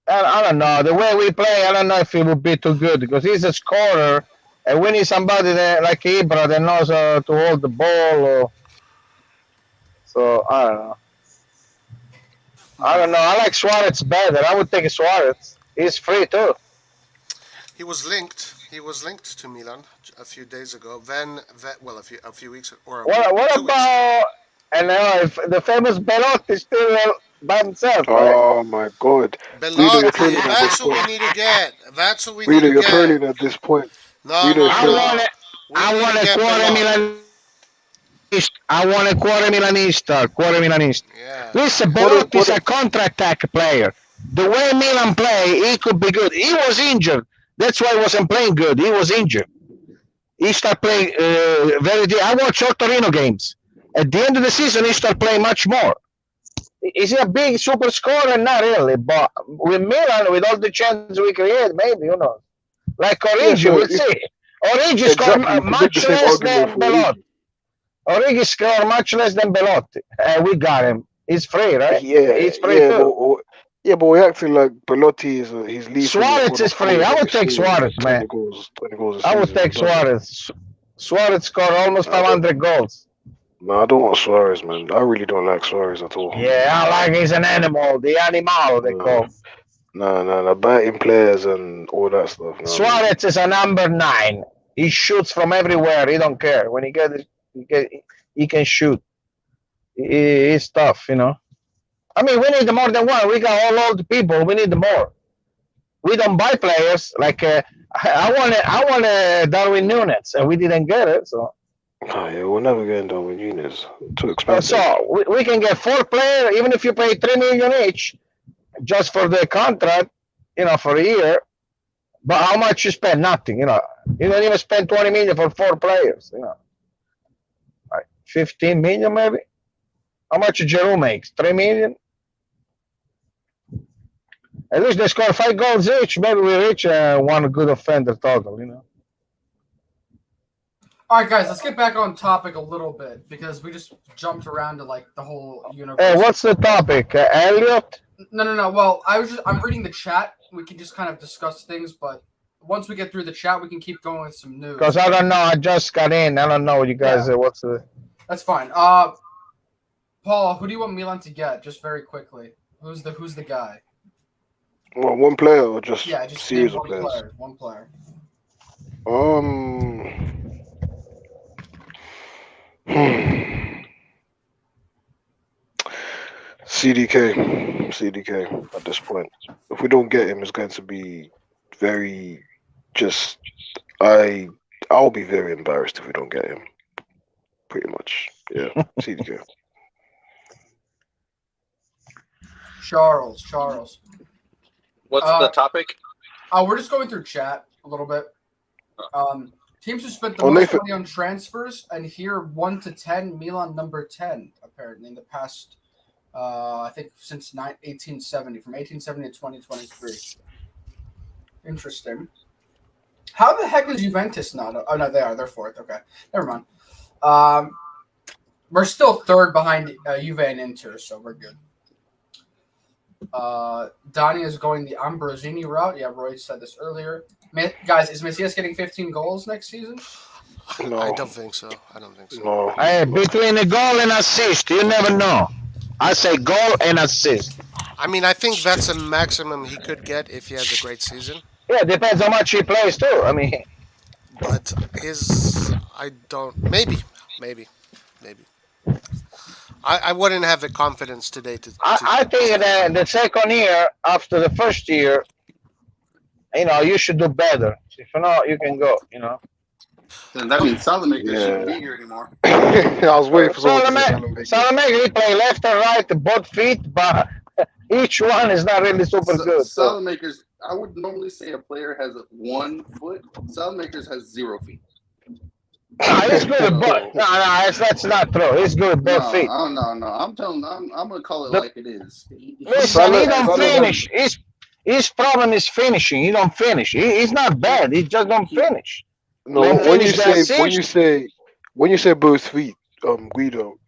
E: I don't know. The way we play, I don't know if he would be too good because he's a scorer. And we need somebody that, like Ibra that knows to hold the ball. So, I don't know. I don't know. I like Suarez better. I would take Suarez. He's free, too.
B: He was linked. He was linked to Milan a few days ago. Then, a few weeks or
E: What
B: 2 weeks.
E: about, and if the famous Belotti still by himself, right?
C: Oh my God, Guido, you're
B: Belotti.
C: trolling at this
B: That's what we
C: point.
B: need to get. That's what we need
C: Guido,
B: to
C: you're
B: get.
C: trolling at this point.
B: No,
C: Guido
B: no,
C: is
B: no,
E: I
C: trolling.
E: want
B: no.
E: it.
B: We
E: I
B: need to
E: want a
B: get
E: cuore
B: Belotti.
E: Milanista. I want a cuore Milanista. Cuore Milanista.
B: Yeah.
E: Listen,
C: What if,
E: Belotti
C: what
E: is
C: if,
E: a counter-attack player. The way Milan play, he could be good. He was injured. That's why he wasn't playing good. He was injured. He started playing I watch all Torino games. At the end of the season, he started playing much more. Is he a big super scorer? Not really. But with Milan, with all the chances we create, maybe, who knows? Like
C: yeah,
E: Origi,
C: so
E: we'll
C: if
E: see. Origi scored
C: exactly, you can make the
E: much
C: same
E: less
C: argument
E: than
C: for
E: Belotti.
C: Origi.
E: Origi scored much less than Belotti. We got him. He's free, right?
C: Yeah,
E: He's free too.
C: but we're acting like Belotti he's lethal and
E: Suarez
C: gonna
E: is
C: come
E: free.
C: in
E: I
C: and
E: would
C: be
E: take
C: scoring
E: Suarez,
C: like
E: man.
C: 20 goals a
E: I would
C: season.
E: take
C: He doesn't.
E: Suarez. Suarez scored almost
C: I don't.
E: 500 goals.
C: No, I don't want Suarez, man. I really don't like Suarez at all.
E: Yeah, I like he's an animal. The animal, they
C: No,
E: call.
C: no, batting players and all that stuff. No,
E: Suarez is a number 9. He shoots from everywhere. He don't care. When he can shoot. He's tough, you know. I mean, we need more than one. We got all old people. We need more. We don't buy players like I want Darwin Nunes, and we didn't get it. So
C: oh, yeah, we're never getting done with units. Too expensive.
E: we can get 4 players, even if you pay 3 million each, just for the contract, for a year. But how much you spend? Nothing, You don't even spend 20 million for 4 players, Like 15 million maybe. How much Giroud makes? 3 million. At least they score 5 goals each. Maybe we reach one good offender total,
A: All right, guys, let's get back on topic a little bit because we just jumped around to like the whole universe.
E: Hey, what's the topic? Elliot?
A: No. Well, I'm reading the chat. We can just kind of discuss things, but once we get through the chat, we can keep going with some news.
E: Because I don't know. I just got in. I don't know what you guys. What's the?
A: That's fine. Paul, who do you want Milan to get? Just very quickly. Who's the guy?
C: Well, one player or just series of
A: one
C: players?
A: player. One player.
C: CDK at this point. If we don't get him, it's going to be very just. I'll be very embarrassed if we don't get him. Pretty much, yeah. CDK.
A: Charles.
D: What's the topic?
A: We're just going through chat a little bit. Teams who spent the
C: Oh,
A: most
C: Nathan-
A: money on transfers, and here 1 to 10, Milan number 10 apparently in the past I think since 1870, from 1870 to 2023. Interesting. How the heck is Juventus not? Oh no, they are. They're fourth. Okay, never mind. We're still third behind Juve and Inter, so we're good. Donnie is going the Ambrosini route. Yeah, Roy said this earlier. Guys, is Messias getting 15 goals next season?
C: No.
B: I don't think so. I don't think so.
C: No.
E: Hey, between a goal and assist, you never know. I say goal and assist.
B: I mean, I think that's a maximum he could get if he has a great season.
E: Yeah, depends how much he plays too. I mean,
B: But I don't. Maybe. I wouldn't have the confidence today to.
E: I think that the second year after the first year, you should do better. If not, you can go.
D: Then that means Salamakers
C: Yeah.
D: shouldn't be here anymore.
C: I was waiting for someone to say
E: Salamakers, he play left and right, both feet, but each one is not really super good. So.
D: Salamakers, I would normally say a player has 1 foot. Salamakers has 0 feet.
E: No, he's good at both. No, that's not true. He's good at both feet.
D: No. I'm gonna call it like it is.
E: Listen, he don't finish. His problem is finishing. He don't finish. He's not bad. He just don't finish.
C: No, when you say both feet, Guido,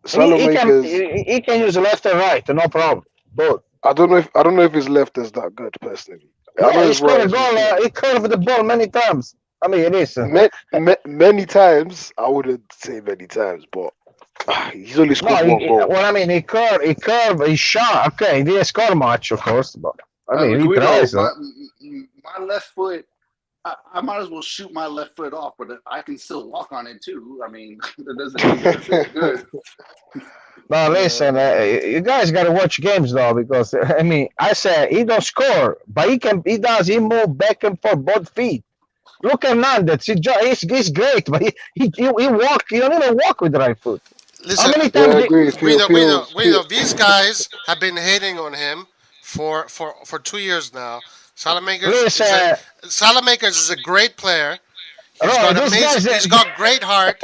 C: Salamakers.
E: He can use left and right, no problem. Both.
C: I don't know if his left is that good personally.
E: Yeah, he scored a goal. He curved the ball many times. I mean, it is.
C: Many times. I wouldn't say many times, but he's only scored one goal.
E: Well, I mean, he curved, he shot. Okay, he didn't score much, of course, but I mean, he tries.
D: My left foot. I might as well shoot my left foot off, but I can still walk on it too. I mean, it doesn't good.
E: No, listen, you guys got to watch games though, because I mean, I say he don't score, but he move back and forth both feet. Look at Hernandez, he's great, but he walk. He don't even walk with the right foot.
B: Listen,
E: how many times?
B: Guido, these guys have been hating on him for 2 years now. Salamakers is a great player. He's got great heart.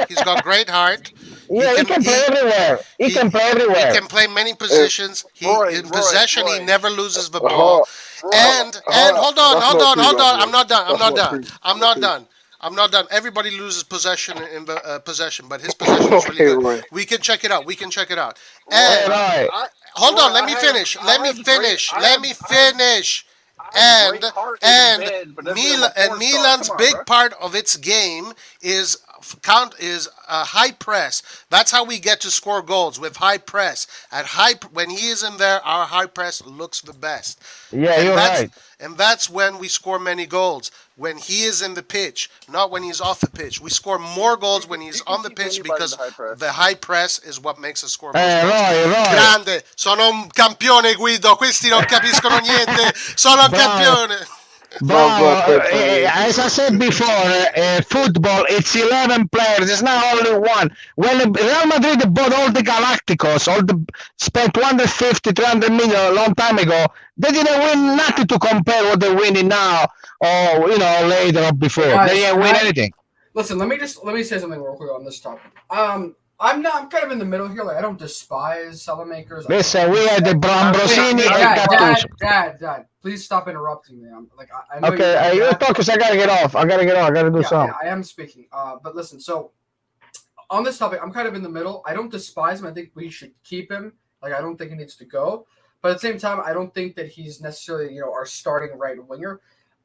E: Yeah, he can play everywhere. He can play everywhere.
B: He can play many positions. In possession, he never loses the ball. And hold on. I'm not done. Everybody loses possession in the possession, but his possession is really good.
C: Right.
B: We can check it out. And hold on. Let me finish. And Milan's big part of its game is high press. That's how we get to score goals, with high press. When he is in there, our high press looks the best.
E: Yeah, you're right.
B: And that's when we score many goals. When he is in the pitch, not when he's off the pitch. We score more goals when he's on the pitch because the high press is what makes us score more goals. Grande, sono un campione, Guido. Questi non capiscono niente. Sono un campione.
E: As I said before, football, it's 11 players. It's not only one. When Real Madrid bought all the Galacticos, spent 250, 300 million a long time ago, they didn't win nothing to compare what they're winning now or later or before.
A: Guys,
E: they didn't win anything.
A: Listen, let me say something real quick on this topic. I'm kind of in the middle here. Like, I don't despise Salamakers.
E: Listen, we had the Brescianini and
A: Dad, please stop interrupting me. I know
E: okay, you talk because I gotta get off. I gotta do something.
A: Yeah, I am speaking. But listen, so on this topic, I'm kind of in the middle. I don't despise him. I think we should keep him. Like, I don't think he needs to go. But at the same time, I don't think that he's necessarily, our starting right winger.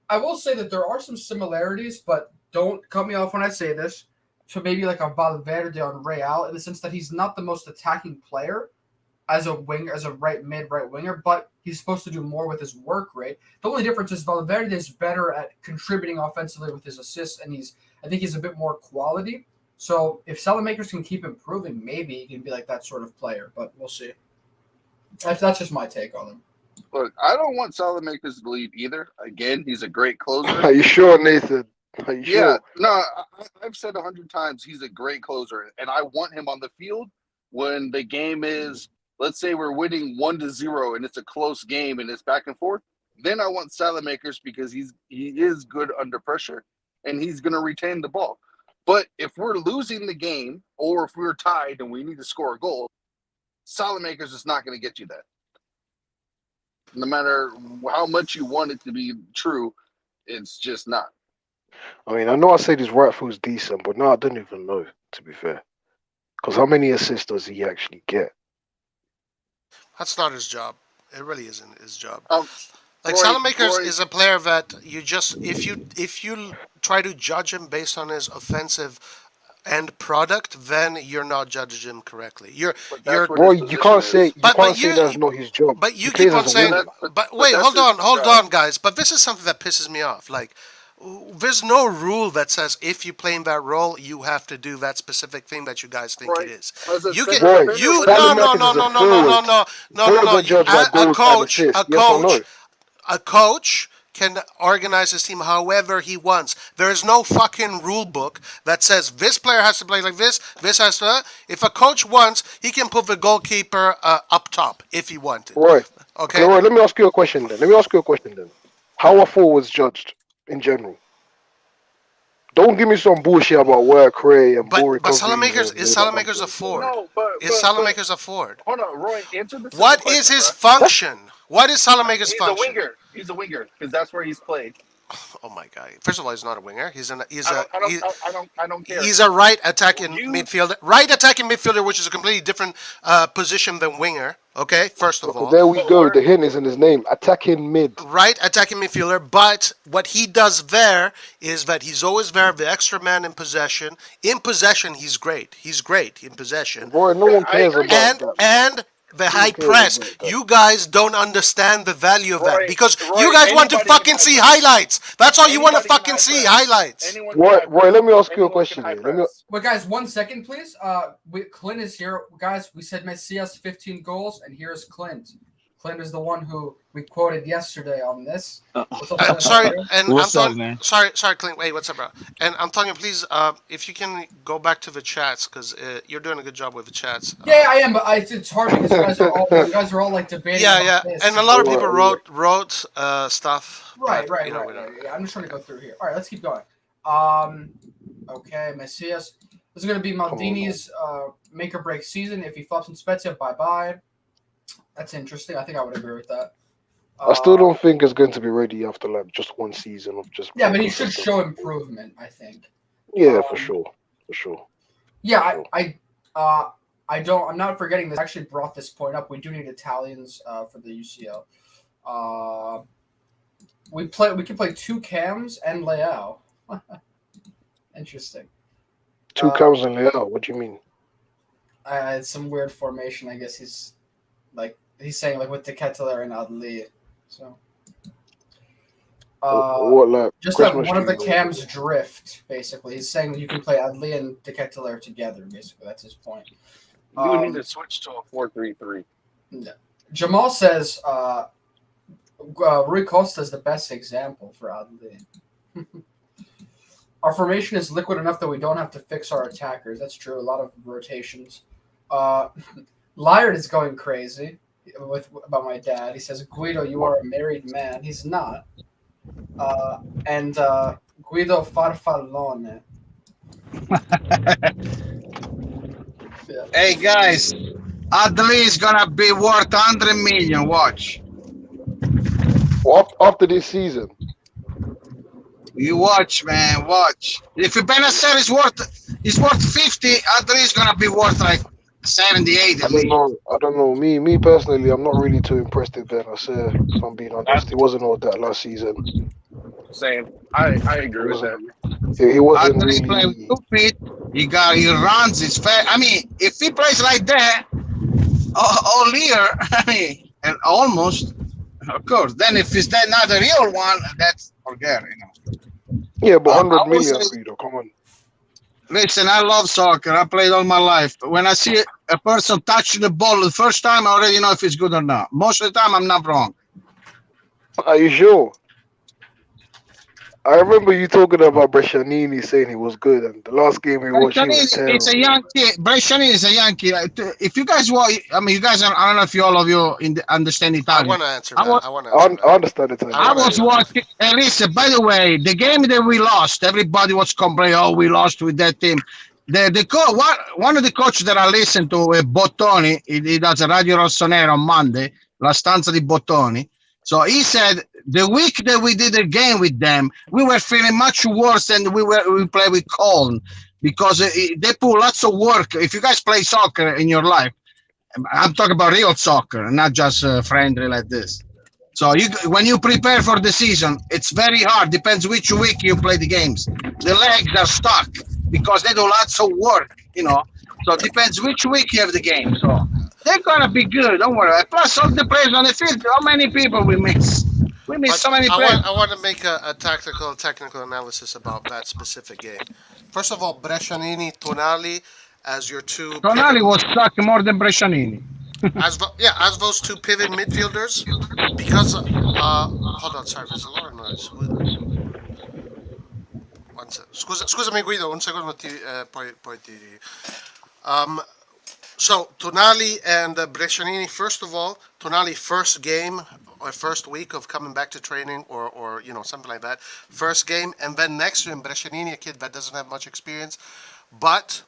A: I will say that there are some similarities, but don't cut me off when I say this. So maybe like a Valverde on Real, in the sense that he's not the most attacking player as a winger, as a right winger, but he's supposed to do more with his work rate. The only difference is Valverde is better at contributing offensively with his assists, and I think he's a bit more quality. So if Salamakers can keep improving, maybe he can be like that sort of player, but we'll see. That's just my take on him.
D: Look, I don't want Salamakers to leave either. Again, he's a great closer.
C: Are you sure, Nathan? Are you sure?
D: No, I've said 100 times he's a great closer, and I want him on the field when the game is, let's say we're winning 1-0 and it's a close game and it's back and forth. Then I want Salamakers because he is good under pressure and he's going to retain the ball. But if we're losing the game or if we're tied and we need to score a goal, Salamakers is not going to get you that. No matter how much you want it to be true, it's just not.
C: I mean, I know I said his right foot's decent, but no, I don't even know, to be fair. Because how many assists does he actually get?
B: That's not his job. It really isn't his job. Like
D: Roy,
B: Salamakers is a player that you just if you try to judge him based on his offensive end product, then you're not judging him correctly.
C: Roy, you can't say that's not his job.
B: But you
C: He
B: keep
C: plays
B: on
C: as a
B: saying.
C: winger.
B: But wait, hold on, guys. But this is something that pisses me off. Like, there's no rule that says if you play in that role, you have to do that specific thing that you guys think it is. You can a coach can organize his team however he wants. There is no fucking rule book that says this player has to play like this. This has to. If a coach wants, he can put the goalkeeper up top if he wanted.
C: Roy,
B: okay.
C: Roy, let me ask you a question then. How are forwards judged in general? Don't give me some bullshit about work rate and ball recovery.
B: But Salamakers a forward?
D: No,
B: is Salamakers a forward?
D: Hold on, Roy. Answer the
B: What
D: question,
B: is his function? What is Salamakers' function?
D: He's a winger because that's where he's played.
B: Oh my god! First of all, he's not a winger.
D: I don't care.
B: He's a right attacking midfielder. Right attacking midfielder, which is a completely different position than winger. Okay, first of all.
C: There we go. The hint is in his name. Attacking mid.
B: Right attacking midfielder. But what he does there is that he's always there, the extra man in possession. In possession, he's great. He's great in possession.
C: Boy, no one cares about that.
B: And the high press. You guys don't understand the value of that because you guys want to fucking see highlights. That's all you want to fucking see, highlights.
C: Roy, let me ask you a question.
A: Wait, guys, 1 second, please. Clint is here. Guys, we said Messi has 15 goals, and here's Clint. Clint is the one who we quoted yesterday on this.
B: Sorry, Clint. Wait, what's up, bro? And I'm talking, please, if you can go back to the chats, because you're doing a good job with the chats.
A: Yeah, I am, but it's hard because you guys are all like debating.
B: Yeah, and a lot of people wrote stuff.
A: Right. I'm just trying to go through here. All right, let's keep going. Okay, Messias. This is going to be Maldini's make or break season. If he flops in Spezia, bye-bye. That's interesting. I think I would agree with that.
C: I still don't think it's going to be ready after like just one season of just.
A: Yeah, but he should show improvement, I think.
C: Yeah, for sure.
A: Yeah, I'm not forgetting this. I actually brought this point up. We do need Italians for the UCL. We can play 2 cams and Leao. Interesting.
C: 2 cams and Leao. What do you mean?
A: It's some weird formation. I guess he's saying like with the Ketelaere and Adli. So just have one of the cams drift, basically. He's saying that you can play Adli and the Ketelaere together, basically. That's his point.
D: You would need to switch to a 4-3-3.
A: Yeah. Jamal says Rui Costa is the best example for Adli. Our formation is liquid enough that we don't have to fix our attackers. That's true. A lot of rotations. Lyard is going crazy about my dad. He says, Guido, you are a married man. He's not. And Guido Farfallone. Yeah.
E: Hey, guys. Adli is going to be worth 100 million. Watch.
C: After this season.
E: You watch, man. Watch. If Benacer is worth 50, Adli is going to be worth like 78.
C: I don't know. Me personally, I'm not really too impressed with Benacer, if I'm being honest. He wasn't all that last season.
D: Same. I agree with that.
C: He wasn't really...
E: playing with 2 feet. He runs. He's fast. I mean, if he plays like that all year, I mean, and almost, of course. Then if it's not a real one, that's forget.
C: Yeah, but 100 million, Guido, come on.
E: Listen, I love soccer. I played all my life. But when I see a person touching the ball the first time, I already know if it's good or not. Most of the time, I'm not wrong.
C: Are you sure? I remember you talking about Brescianini saying he was good, and the last game we watched, he was terrible.
E: It's a young kid. Brescianini is a young kid. If you guys want, I mean, you guys, I don't know if all of you understand Italian.
B: I want to answer that.
C: I understand Italian.
E: I was watching. And listen, by the way, the game that we lost, everybody was complaining, oh, we lost with that team.
F: one of the coach that I listen to, Bottoni, he does a Radio Rossonero on Monday, La Stanza di Bottoni. So he said the week that we did a game with them, we were feeling much worse than we play with Coln, because they put lots of work. If you guys play soccer in your life, I'm talking about real soccer, not just friendly like this. So when you prepare for the season, it's very hard. Depends which week you play the games. The legs are stuck because they do lots of work, you know. So it depends which week you have the game. So they're gonna be good. Don't worry. Plus all the players on the field. How many people we miss? We miss so many players.
B: I want to make a technical analysis about that specific game. First of all, Brescianini, Tonali as your two.
F: Tonali was stuck more than Brescianini.
B: as those two pivot midfielders, because hold on, sorry, there's a lot of noise. Scusami Guido, un secondo poi ti so Tonali and Brescianini, first of all, Tonali first game or first week of coming back to training or you know, something like that, first game, and then next to him Brescianini, a kid that doesn't have much experience, but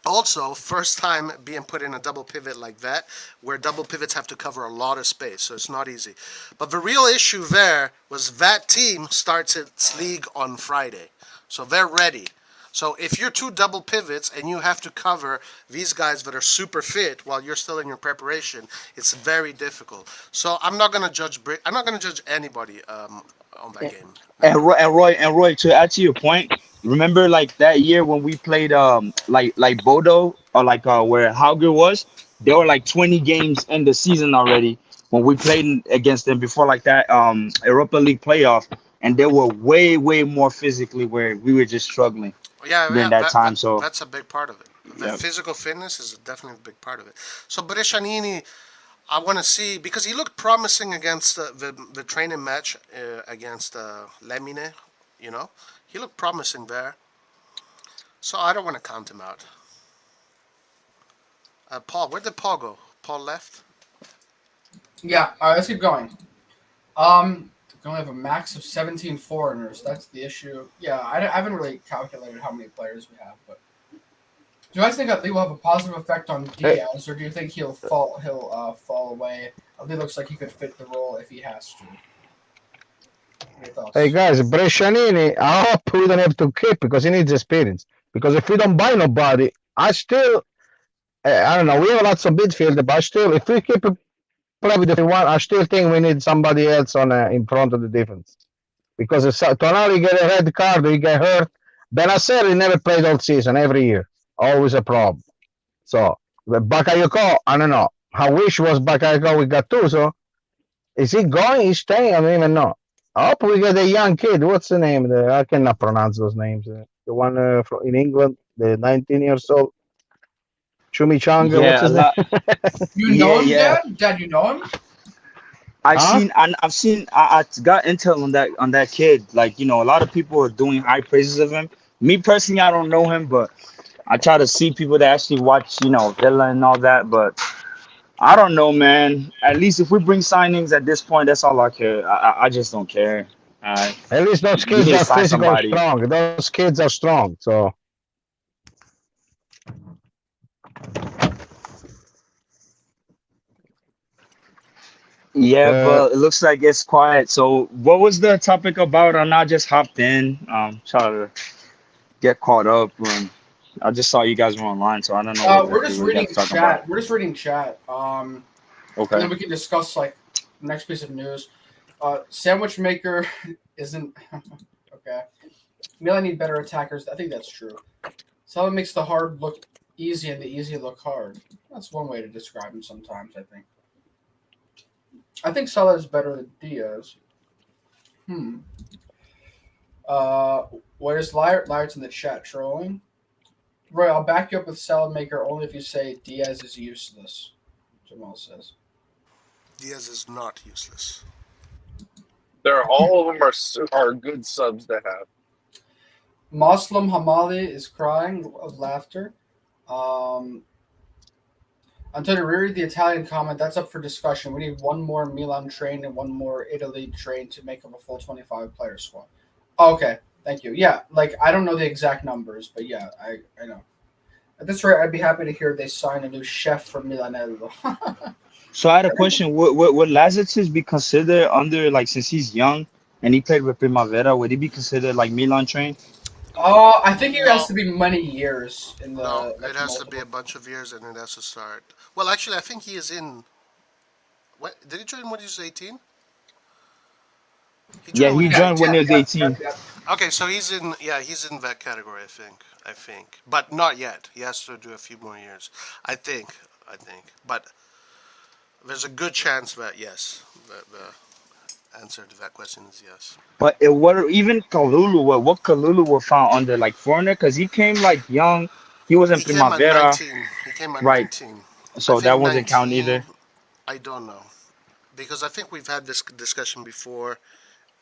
B: also, first time being put in a double pivot like that, where double pivots have to cover a lot of space, so it's not easy. But the real issue there was that team starts its league on Friday, so they're ready. So if you're two double pivots and you have to cover these guys that are super fit while you're still in your preparation, it's very difficult. So I'm not gonna judge anybody on that game.
G: And Roy, to add to your point, remember like that year when we played like Bodo, or like where Hauger was, there were like 20 games in the season already when we played against them before, like that Europa League playoff, and they were way more physically, where we were just struggling during that time. So
B: that's a big part of it. The physical fitness is definitely a big part of it. So Brescianini, I want to see, because he looked promising against the training match against Lemine, you know. He looked promising there. So I don't want to count him out. Paul, where did Paul go? Paul left?
A: Yeah, all right, let's keep going. We only have a max of 17 foreigners. That's the issue. Yeah, I haven't really calculated how many players we have, but do you guys think that Lee will have a positive effect on Diaz, or do you think he'll fall away? Lee looks like he could fit the role if he has to.
E: Hey guys, Brescianini, I hope we don't have to keep, because he needs experience. Because if we don't buy nobody, I don't know, we have lots of midfield, but if we keep play with the one, I still think we need somebody else on in front of the defense. Because if Tonali get a red card, he get hurt. Benacer, he never played all season, every year. Always a problem. So, Bakayoko, I don't know. I wish was Bakayoko we got two, so is he going? He's staying? I don't even know. I hope we get a young kid. What's the name? I cannot pronounce those names. The one in England, the 19 years old. Chimichanga, what's his name?
A: You know him, Dad? Dad, you know him?
G: I've seen I got intel on that kid. Like, you know, a lot of people are doing high praises of him. Me personally, I don't know him, but I try to see people that actually watch, you know, Villa and all that. But I don't know, man. At least if we bring signings at this point, that's all I care. I just don't care.
E: At least those kids are physically strong. Those kids are strong. So.
G: Yeah, but it looks like it's quiet. So what was the topic about? I not just hopped in, try to get caught up. I just saw you guys were online, so I don't know.
A: We're just reading chat. We're just reading chat.
G: Okay.
A: And then we can discuss like next piece of news. Sandwich maker isn't okay. Milan need better attackers. I think that's true. Salah makes the hard look easy and the easy look hard. That's one way to describe him sometimes, I think Salah is better than Diaz. What is Liar? Liar's in the chat trolling. Roy, I'll back you up with Salad Maker only if you say Diaz is useless. Jamal says.
B: Diaz is not useless.
D: All of them are good subs to have.
A: Muslim Hamali is crying of laughter. Antonio, reread the Italian comment. That's up for discussion. We need one more Milan train and one more Italy train to make up a full 25-player squad. Okay. Thank you. Yeah, like I don't know the exact numbers, but yeah, I know. At this rate, I'd be happy to hear they sign a new chef for Milanello.
G: So I had a question. Would Lazic be considered under like since he's young and he played with Primavera? Would he be considered like Milan trained?
A: I think it has
B: No,
A: to be many years in
B: no,
A: the
B: it
A: like
B: has to be
A: multiple.
B: a bunch of years and it has to start. Well, actually, I think he is in. What did he join when he was 18? He
G: Yeah,
B: joined when
G: he
B: he was
A: Yeah,
G: joined when
A: yeah,
G: he
B: 18.
G: was
A: yeah,
G: 18.
A: yeah.
B: Okay, so he's in. Yeah, he's in that category. I think, but not yet. He has to do a few more years. I think. But there's a good chance that yes, the answer to that question is yes.
G: But it what even Kalulu, what Kalulu was found under like foreigner because he came like young. He was in
B: He came at
G: Primavera,
B: 19. He came at
G: right?
B: 19. I
G: So
B: think
G: that wasn't count
B: 19.
G: either.
B: I don't know because I think we've had this discussion before,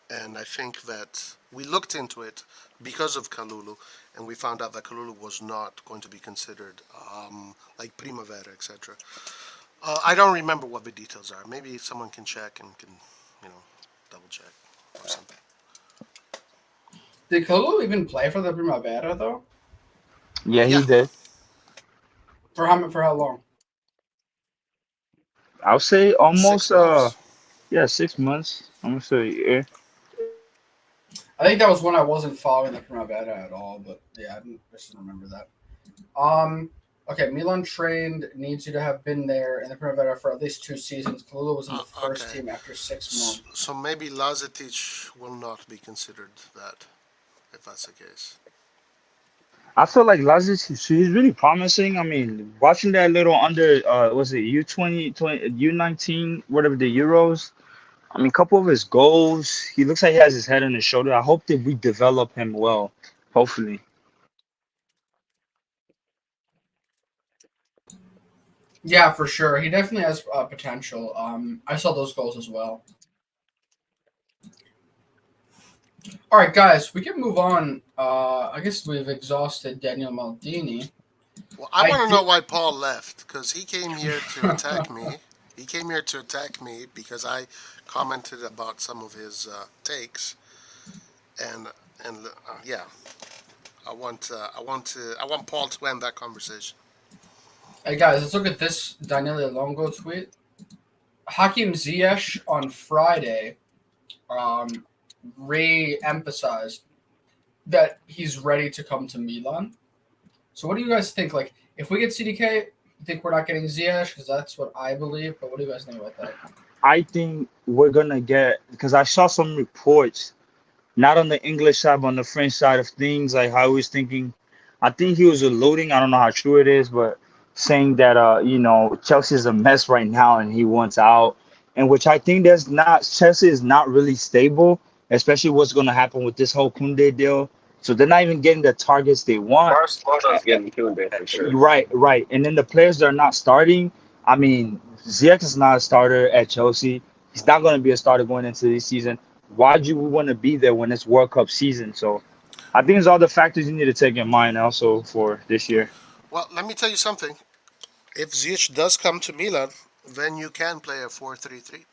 B: and I think that we looked into it because of Kalulu, and we found out that Kalulu was not going to be considered like Primavera, etc. I don't remember what the details are. Maybe someone can check and can, you know, double check or something.
A: Did Kolo even play for the Primavera though?
G: Yeah,
B: Yeah,
G: he did.
A: For how long?
G: I'll say almost
B: 6 months.
G: yeah 6 months. Almost a year.
A: I think that was when I wasn't following the Primavera at all, but yeah, I just didn't remember that. Um, okay, Milan trained needs you to have been there in the Primavera for at least 2 seasons. Kalula was in the first
B: Okay,
A: team after 6 months.
B: so maybe Lazetic will not be considered that if that's the case.
G: I feel like Lazic, he's really promising. I mean, watching that little under, was it U20, U19, whatever the Euros. I mean, couple of his goals, he looks like he has his head on his shoulder. I hope that we develop him well. Hopefully.
A: Yeah, for sure. He definitely has potential. I saw those goals as well. All right, guys, we can move on. I guess we've exhausted Daniel Maldini.
B: Well, I
A: I
B: want to
A: did.
B: know why Paul left because he came here to attack me. He came here to attack me because I commented about some of his takes, and yeah, I want Paul to end that conversation.
A: Hey guys, let's look at this Daniele Longo tweet. Hakim Ziyech on Friday um, re-emphasized that he's ready to come to Milan. So what do you guys think? Like, if we get CDK, you think we're not getting Ziyech? Because that's what I believe. But what do you guys think about that?
G: I think we're gonna get because I saw some reports, not on the English side, but on the French side of things. Like I was thinking, I think he was alluding. I don't know how true it is, but saying that Chelsea's a mess right now and he wants out, and which I think there's not Chelsea is not really stable, especially what's going to happen with this whole Kunde deal. So they're not even getting the targets they want.
D: Barcelona's getting Koundé for sure.
G: Right, right. And then the players that are not starting, I mean, Ziyech is not a starter at Chelsea. He's not going to be a starter going into this season. Why do you want to be there when it's World Cup season? So I think it's all the factors you need to take in mind also for this year.
B: Well, let me tell you something. If Ziyech does come to Milan, then you can play a 4-3-3.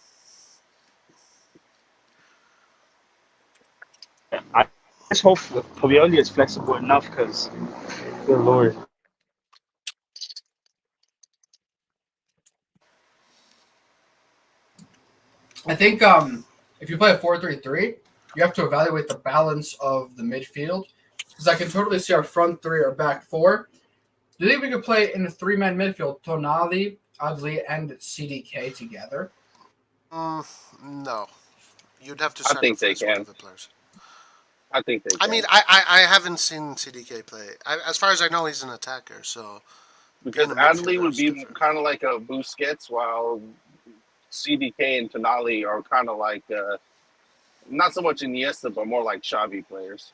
G: I just hope Povioli is flexible enough because, good lord.
A: I think if you play a 4-3-3, you have to evaluate the balance of the midfield. Because I can totally see our front three or back four. Do you think we could play in a three-man midfield, Tonali, Adli, and CDK together?
B: No, you'd have to
D: I think they
B: sacrifice one of
D: can.
B: the players.
D: I think they
B: I mean,
D: can
B: I haven't seen CDK play. As far as I know, he's an attacker. So being
D: because
B: a
D: Adley
B: midfielder
D: would
B: is
D: be
B: different.
D: kind of like a Busquets, while CDK and Tonali are kind of like not so much Iniesta, but more like Xavi players.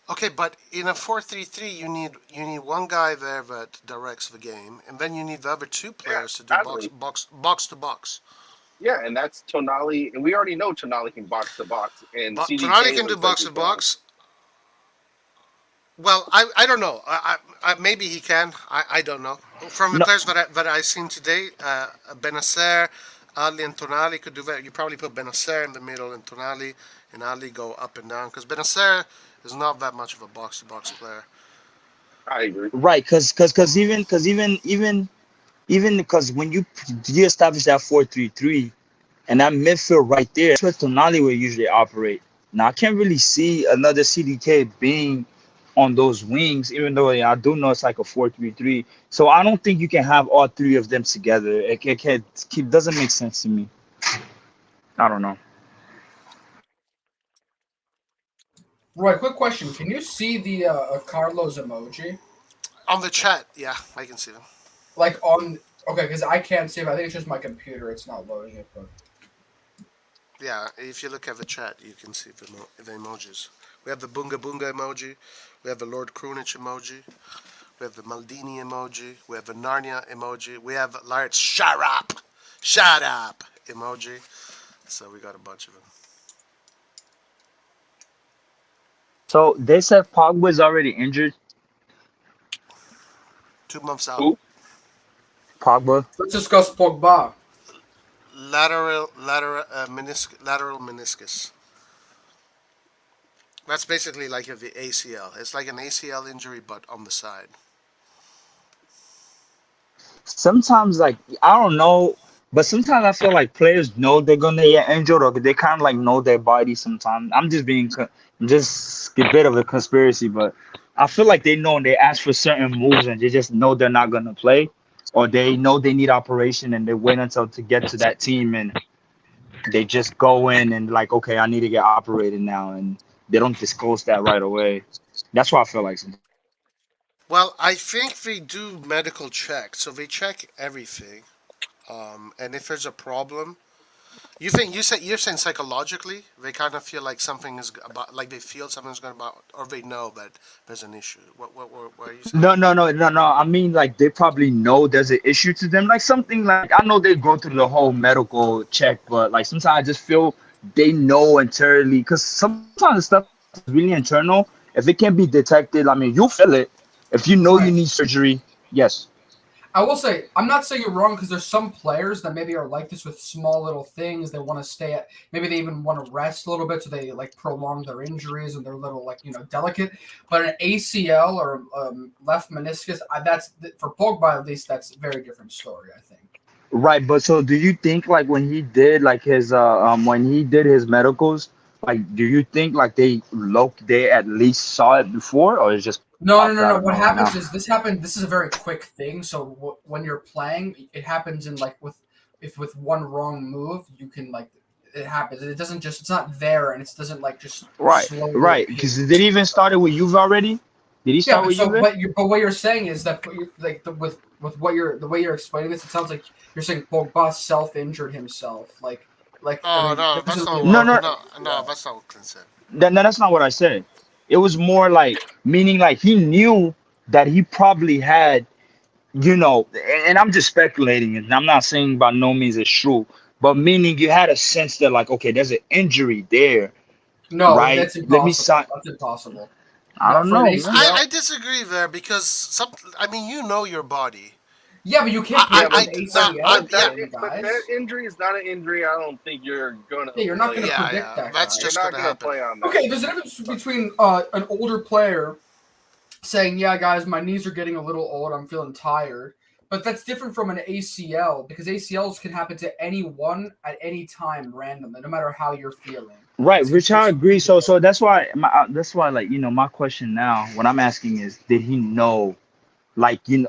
B: Okay, but in a 4-3-3, you need one guy there that directs the game, and then you need the other two
D: Yeah,
B: players to do
D: Adley.
B: box to box.
D: Yeah, and that's Tonali, and we already know Tonali can box to box, and
B: But Tonali
D: CDK
B: can do
D: looks like
B: box
D: he
B: to
D: can.
B: box. Well, I don't know. Maybe he can. I don't know. From the
G: No,
B: players that I seen today, Benacer, Ali and Tonali could do that. You probably put Benacer in the middle and Tonali and Ali go up and down because Benacer is not that much of a box-to-box player.
D: I agree.
G: Right, because even because when you establish that 4-3-3 and that midfield right there, that's where Tonali will usually operate. Now I can't really see another CDK being on those wings, even though I do know it's like a 4-3-3. So I don't think you can have all three of them together. It doesn't make sense to me. I don't know.
A: Roy, quick question. Can you see the Carlos emoji?
B: On the chat, yeah, I can see them.
A: Like on okay, because I can't see it. I think it's just my computer. It's not loading it. But
B: Yeah, if you look at the chat, you can see the emojis. We have the Bunga Bunga emoji. We have the Lord Krunich emoji. We have the Maldini emoji. We have the Narnia emoji. We have Larry's shut up emoji. So we got a bunch of them.
G: So they said Pogba's already injured.
B: 2 months out.
D: Who?
G: Pogba.
A: let's discuss Pogba.
B: Lateral meniscus. That's basically like the ACL. It's like an ACL injury, but on the side.
G: Sometimes, like, I don't know, but sometimes I feel like players know they're gonna get injured, or they kind of like know their body. Sometimes I'm just being just a bit of a conspiracy, but I feel like they know and they ask for certain moves and they just know they're not gonna play, or they know they need operation and they wait until to get to that team and they just go in and like, okay, I need to get operated now, and they don't disclose that right away. That's what I feel like.
B: Well, I think they do medical checks, so they check everything. And if there's a problem, you're saying psychologically they kind of feel like something is about, like they feel something's going about, or they know that there's an issue. What are you saying?
G: No. I mean, like they probably know there's an issue to them, like something like I know they go through the whole medical check, but like sometimes I just feel they know internally because sometimes the stuff is really internal. If it can't be detected, I mean, you feel it. If you know you
A: Right.
G: need surgery, yes,
A: I will say I'm not saying you're wrong because there's some players that maybe are like this with small little things. They want to stay at maybe they even want to rest a little bit so they like prolong their injuries and they're a little like delicate. But an ACL or left meniscus, that's for Pogba at least that's a very different story. I think.
G: right. But so, do you think like when he did like his when he did his medicals, like do you think like they at least saw it before, or it's just
A: No, no,
G: popped
A: no,
G: out
A: no.
G: of
A: What
G: nowhere now?
A: happens is this happened. This is a very quick thing. So when you're playing, it happens in like if with one wrong move, you can like it happens. It doesn't just it's not there, and it doesn't like just
G: Right,
A: slowly
G: right.
A: appear.
G: Because did he even started with Juve already? Did he
A: Yeah,
G: start
A: but
G: with
A: so
G: Juve?
A: but what you're saying is that like with what you're the way you're explaining this, it sounds like you're saying Pogba self injured himself. Like I
B: Oh
A: mean,
B: no,
A: there
B: that's
A: isn't really
B: not
A: a
G: No,
B: what.
A: lot
G: no,
A: of
B: No, no,
A: that.
B: that's not what Clint said.
G: no, that's not what I said. It was more like meaning like he knew that he probably had, and I'm just speculating, and I'm not saying by no means it's true, but meaning you had a sense that like, okay, there's an injury there,
A: No,
G: right?
A: that's
G: Let me
A: impossible.
G: sign.
A: That's impossible.
G: I
A: No,
G: don't
A: for an
G: know, man.
B: I
A: ACL.
B: disagree there because I mean, you know your body.
A: Yeah, but you can't
B: I,
D: Yeah,
A: predict
B: I,
A: an
D: but
B: I no,
D: but
B: I,
A: ACL
D: but
B: yeah,
A: thing,
D: but that
A: guys.
D: injury is not an injury. I don't think you're gonna
A: Yeah, you're not
D: play
A: going to
D: on.
A: predict
B: yeah.
A: that,
B: That's
D: You're
A: guys.
B: just
D: not
B: gonna
D: gonna
B: happen.
D: play on that.
A: Okay, there's a difference between an older player saying, "Yeah, guys, my knees are getting a little old. I'm feeling tired," but that's different from an ACL because ACLs can happen to anyone at any time randomly, no matter how you're feeling.
G: Right,
A: It's
G: which I
A: it's
G: agree.
A: completely
G: So
A: different.
G: that's why like my question now, what I'm asking is, did he know? Like, did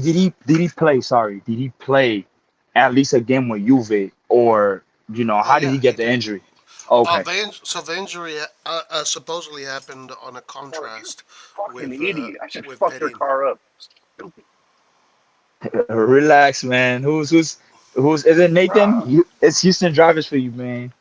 G: he play? Sorry, did he play at least a game with Juve, or
B: Oh
G: how did
B: yeah,
G: he
B: he
G: get the
B: did.
G: injury? Okay,
B: So the injury supposedly happened on a
D: Bro, you
B: contrast
D: fucking
B: with
D: idiot! I should
B: with
D: fuck your
B: Perin.
D: car up.
G: relax, man. Who's is it Nathan?
D: Bruh,
G: It's Houston drivers for you, man.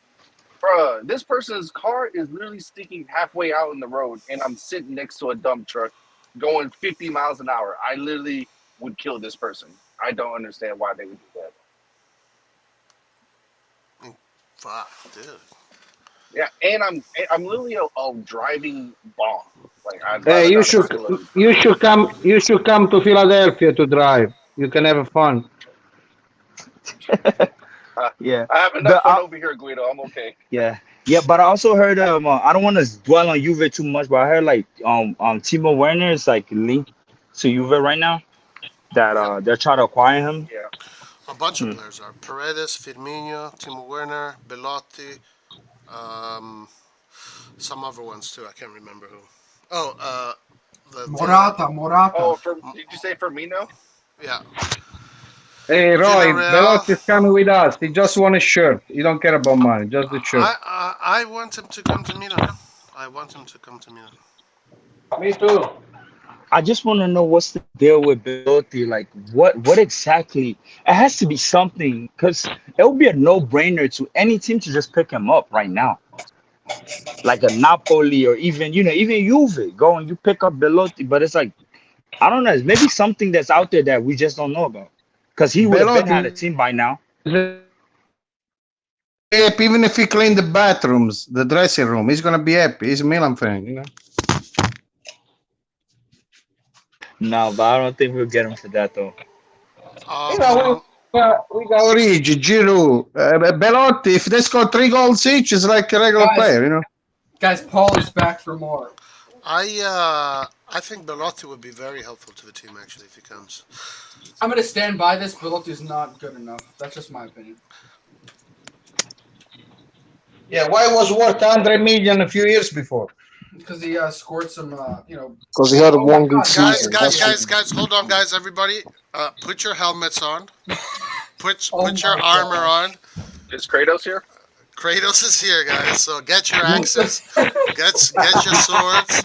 D: bruh, this person's car is literally sticking halfway out in the road, and I'm sitting next to a dump truck going 50 miles an hour. I literally would kill this person. I don't understand why they would do that.
B: Fuck, dude.
D: Yeah, and I'm literally a driving bomb. Like I'd
E: Hey,
D: rather
E: you
D: not
E: should
D: explode.
E: you should come to Philadelphia to drive. You can have fun.
G: Yeah.
D: I have enough fun over here, Guido. I'm okay.
G: Yeah, yeah, but I also heard I don't want to dwell on Juve too much, but I heard like Timo Werner is like linked to Juve right now. That
B: Yep.
G: they're trying to acquire him.
D: Yeah.
B: A bunch of
G: Hmm.
B: players are Paredes, Firmino, Timo Werner, Belotti, um, some other ones too. I can't remember who. Oh, the
A: Morata.
D: Oh, did you say Firmino?
B: yeah.
H: Hey, Roy,
B: Villarreal.
H: Belotti is coming with us. He just won a shirt. He don't care about money, just the shirt.
B: I want him to come to Milan. I want him to come to Milan.
H: Me too.
G: I just want to know what's the deal with Belotti. Like, what exactly? It has to be something because it would be a no-brainer to any team to just pick him up right now. Like a Napoli or even Juve. Go and you pick up Belotti, but it's like I don't know. It's maybe something that's out there that we just don't know about. Because he would have been had a team by now.
H: Even if he clean the bathrooms, the dressing room, he's gonna be happy. He's a Milan fan, you know.
G: No, but I don't think we'll get him for that though.
H: You know, we got Origi, Giroud, Belotti. If they score 3 goals each, it's like a regular player, you know.
A: Guys, Paul is back for more.
B: I think Belotti would be very helpful to the team actually if he comes.
A: I'm gonna stand by this. Belotti is not good enough. That's just my opinion.
H: Yeah, why was worth 100 million a few years before?
A: Because he scored some,
C: Because he had one good season.
B: Guys, hold on, guys, everybody. Put your helmets on. Put your armor on.
D: Is Kratos here?
B: Kratos is here, guys. So get your axes, get your swords.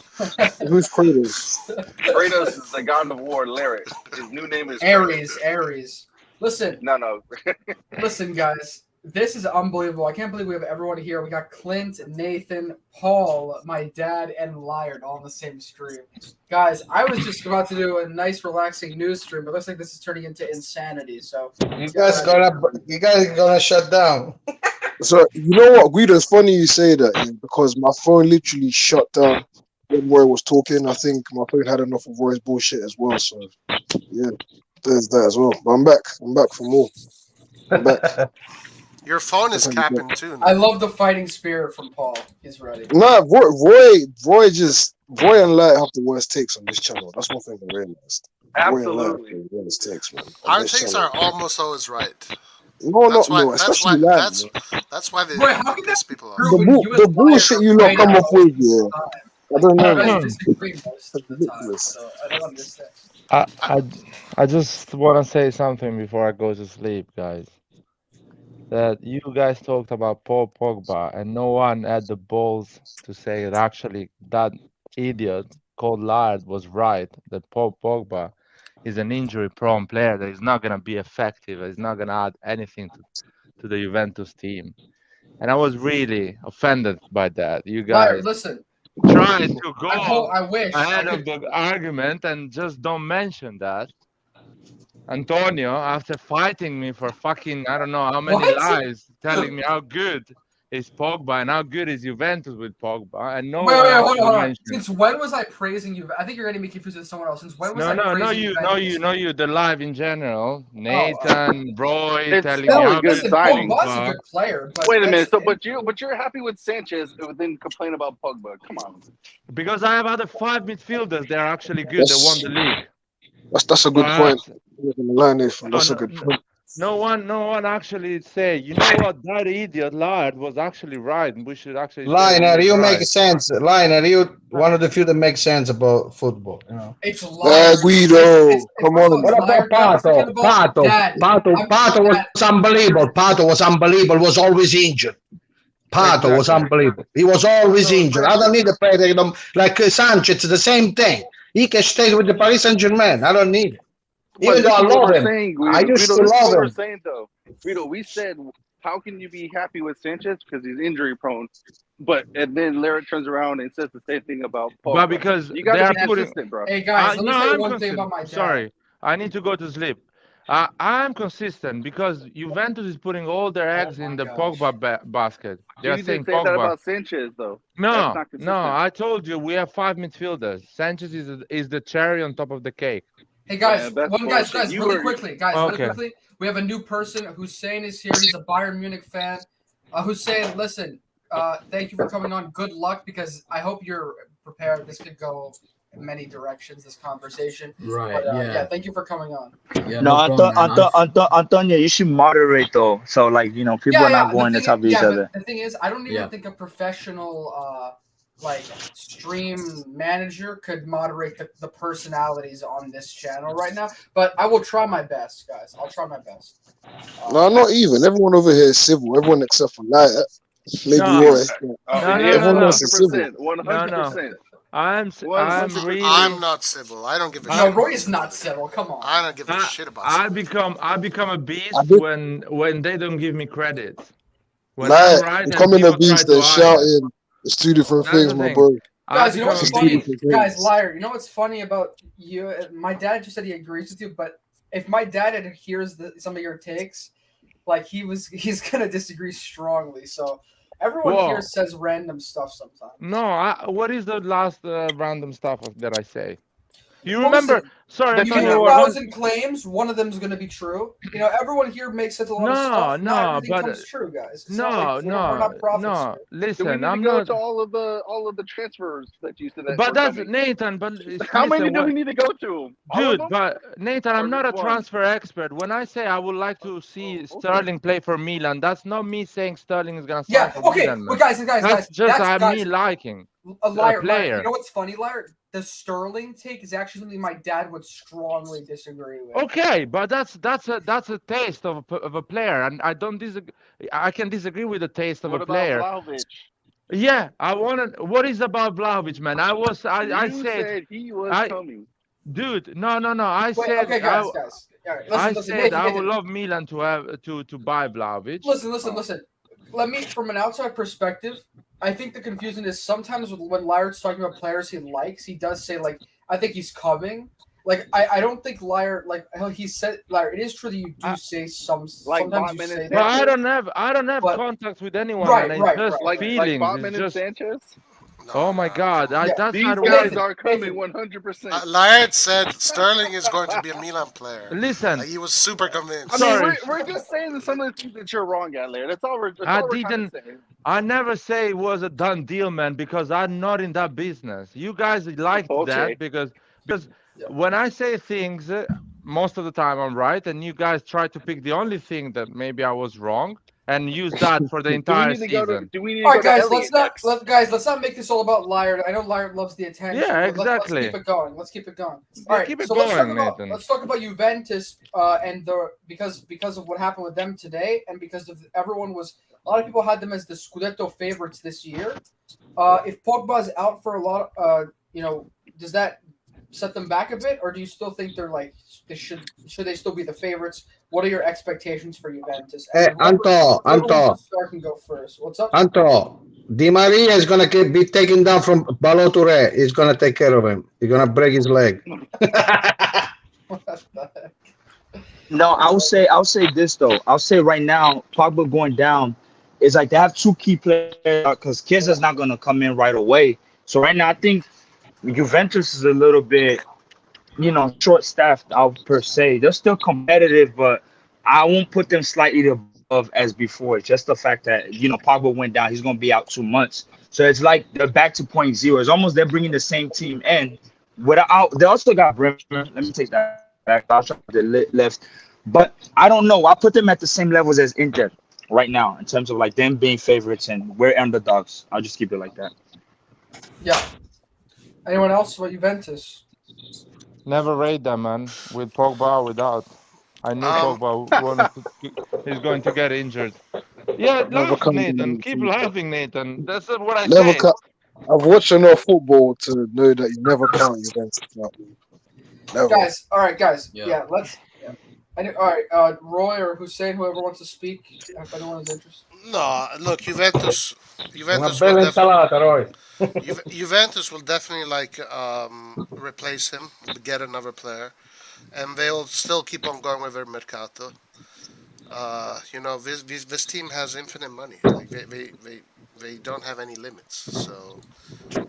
C: Who's Kratos?
D: Kratos is the god of war, Lyric. His new name is
A: Ares. Listen.
D: No.
A: Listen, guys. This is unbelievable. I can't believe we have everyone here. We got Clint, Nathan, Paul, my dad, and Liard all on the same stream. Guys, I was just about to do a nice, relaxing news stream, but it looks like this is turning into insanity. So
H: you guys gonna shut down.
C: So you know what, Guido? It's funny you say that because my phone literally shut down when Roy was talking. I think my phone had enough of Roy's bullshit as well. So yeah, there's that as well. But I'm back. I'm back for more. I'm back.
B: Your phone is capping too.
A: I love the fighting spirit from Paul. He's ready.
C: Nah, Roy and Light have the worst takes on this channel. That's one thing I realized.
D: Absolutely.
C: Roy and Light have the worst takes, man.
B: Our takes are almost always right.
C: No, especially Light.
B: That's why they piss people off.
C: The bullshit you lot come up with, yeah. I don't know.
A: So I don't understand.
I: I just want to say something before I go to sleep, guys. That you guys talked about Paul Pogba, and no one had the balls to say that actually that idiot called Laird was right. That Paul Pogba is an injury-prone player that is not going to be effective. He's not going to add anything to the Juventus team. And I was really offended by that. You guys
A: Liard, listen.
I: Try to go
A: I wish
I: ahead of the argument and just don't mention that. Antonio, after fighting me for fucking, I don't know how many lives, telling me how good is Pogba and how good is Juventus with Pogba, and no
A: wait,
I: one
A: hold on.
I: mentioned.
A: Since when was I praising you? I think you're getting me confused with someone else. Since when was
I: No, you, the live in general. Nathan, Roy,
D: it's
I: telling
D: still
I: me
D: a
I: how
D: good
I: good
D: signing.
A: Pogba's a good player. But
D: wait a minute. So, but you're happy with Sanchez, but then complain about Pogba. Come on.
I: Because I have other 5 midfielders. They're actually good. They won the league.
C: That's a good point. That's a good point.
I: No one actually say, you know what, that idiot Liard was actually right. We should actually.
H: Liner, you make sense. Liner, you one of the few that make sense about football. You know.
A: It's Liard.
C: Guido, come on.
H: What about Pato? Pato was unbelievable. Pato was unbelievable. Was always injured. Pato was unbelievable. He was always injured. I don't need a player like Sanchez. The same thing. He can stay with the Paris Saint-Germain. I don't need it. Even though I love him, I used to love him.
D: We're saying though, Guido, we said, how can you be happy with Sanchez because he's injury prone? And then Larry turns around and says the same thing about Paul.
I: But because
D: you got to be consistent, bro.
A: Hey guys, let me say one thing about my dad.
I: Sorry, I need to go to sleep. I'm consistent because Juventus is putting all their eggs in the Pogba basket.
D: They are saying Pogba. That about Sanchez, though.
I: No, I told you we have 5 midfielders. Sanchez is the cherry on top of the cake.
A: Hey guys,
D: Man, that's
A: guys,
D: bullshit. You
A: really
D: were
A: quickly, really quickly. We have a new person. Hussein is here. He's a Bayern Munich fan. Hussein, listen. Thank you for coming on. Good luck, because I hope you're prepared. This could go in many directions, this conversation.
J: Right.
A: But,
J: yeah.
A: thank you for coming on.
J: Yeah.
G: No,
J: problem, man.
G: Antonio, you should moderate though. So like, you know, people are not going to top of each other.
A: But the thing is, I don't even think a professional like stream manager could moderate the personalities on this channel right now. But I will try my best, guys. I'll try my best.
C: No, not even. Everyone over here is civil. Everyone except for Light. Maybe Roy. Everyone else is civil.
D: 100%.
I: I'm really.
B: I'm not civil. I don't give a shit.
A: No, Roy is not civil. Come on.
B: I don't give a shit about.
I: I become a beast when they don't give me credit. When
C: Light,
I: I'm right,
C: becoming a beast and shouting. It's two different things, my bro.
A: Guys, you know what's funny? Guys, liar. You know what's funny about you? My dad just said he agrees with you, but if my dad hears some of your takes, like he's gonna disagree strongly. So everyone here says random stuff sometimes.
I: No, what is the last random stuff that I say? You remember? Sorry,
A: you make 1,000 claims. One of them is going to be true. You know, everyone here makes it a lot of stuff. Not everything comes true, guys. It's we're not prophets here.
I: Listen,
D: do we need to go to all of the transfers that you said?
I: But that's Nathan. But
D: how many do we need to go to?
I: Dude, but Nathan, I'm not a transfer expert. When I say I would like to see Sterling play for Milan, that's not me saying Sterling is going to sign for Milan.
A: Well, guys,
I: that's just me liking
A: a liar.
I: Player.
A: You know what's funny, liar? The Sterling take is actually something my dad would strongly disagree with.
I: Okay, but that's a taste of a player, and I don't disagree. I can disagree with the taste of a player.
D: What about Vlahovic?
I: Yeah, I wanted. What is about Vlahovic, man? I
D: said he was coming.
I: Dude, no. I said.
A: Okay, guys. All right, listen,
I: I would love Milan to have to buy Vlahovic.
A: Listen. Let me, from an outside perspective, I think the confusion is sometimes when Lyre's talking about players he likes, he does say, like, I think he's coming. Like, I don't think Lyre, like, he said, Lyre, it is true that you do say sometimes you say that.
I: But I don't have contact with anyone.
A: Right.
I: Just feelings.
D: Like Botman and Sanchez?
I: Oh my God! That's
D: these
I: not
D: guys are coming 100%.
B: Laird said Sterling is going to be a Milan player.
I: Listen,
B: he was super convinced.
D: I mean, we're just saying that some of the things that you're wrong at, Laird. That's all we're trying to say.
I: I never say it was a done deal, man, because I'm not in that business. You guys like that because when I say things, most of the time I'm right, and you guys try to pick the only thing that maybe I was wrong. And use that for the entire season.
A: All right, guys, let's not make this all about Lyre. I know Lyre loves the attention.
I: Yeah, exactly.
A: Let's keep it going. All right,
I: keep it going, Nathan.
A: Let's talk about Juventus and because of what happened with them today, and because of a lot of people had them as the Scudetto favorites this year. If Pogba is out for a lot, does that set them back a bit, or do you still think they're like should they still be the favorites? What are your expectations for Juventus?
H: Anto.
A: Can go first. What's up?
H: Anto, Di Maria is going to be taken down from Balotore. He's going to take care of him. He's going to break his leg.
G: No, I'll say this though. I'll say right now, Pogba going down is like they have two key players because Kiesa's not going to come in right away. So right now, I think Juventus is a little bit, short-staffed out per se. They're still competitive, but I won't put them slightly above as before. Just the fact that, Pogba went down. He's going to be out 2 months. So it's like they're back to 0.0. It's almost they're bringing the same team in. They also got Bremer. Let me take that back. I'll try to left. But I don't know. I put them at the same levels as Inter right now in terms of like them being favorites and we're underdogs. I'll just keep it like that.
A: Yeah. Anyone else about Juventus?
I: Never rate them, man. With Pogba, without. I knew Pogba is going to get injured. Yeah, laugh, Nathan. Keep laughing, Nathan. That's what I say.
C: I've watched enough football to know that you never count Juventus out. Never.
A: Guys, all right, guys. Yeah, let's. Yeah. All right, Roy or Hussein, whoever wants to speak, if anyone is interested.
B: No, look, Juventus will definitely replace him, get another player, and they'll still keep on going with their mercato. This team has infinite money. Like they don't have any limits. So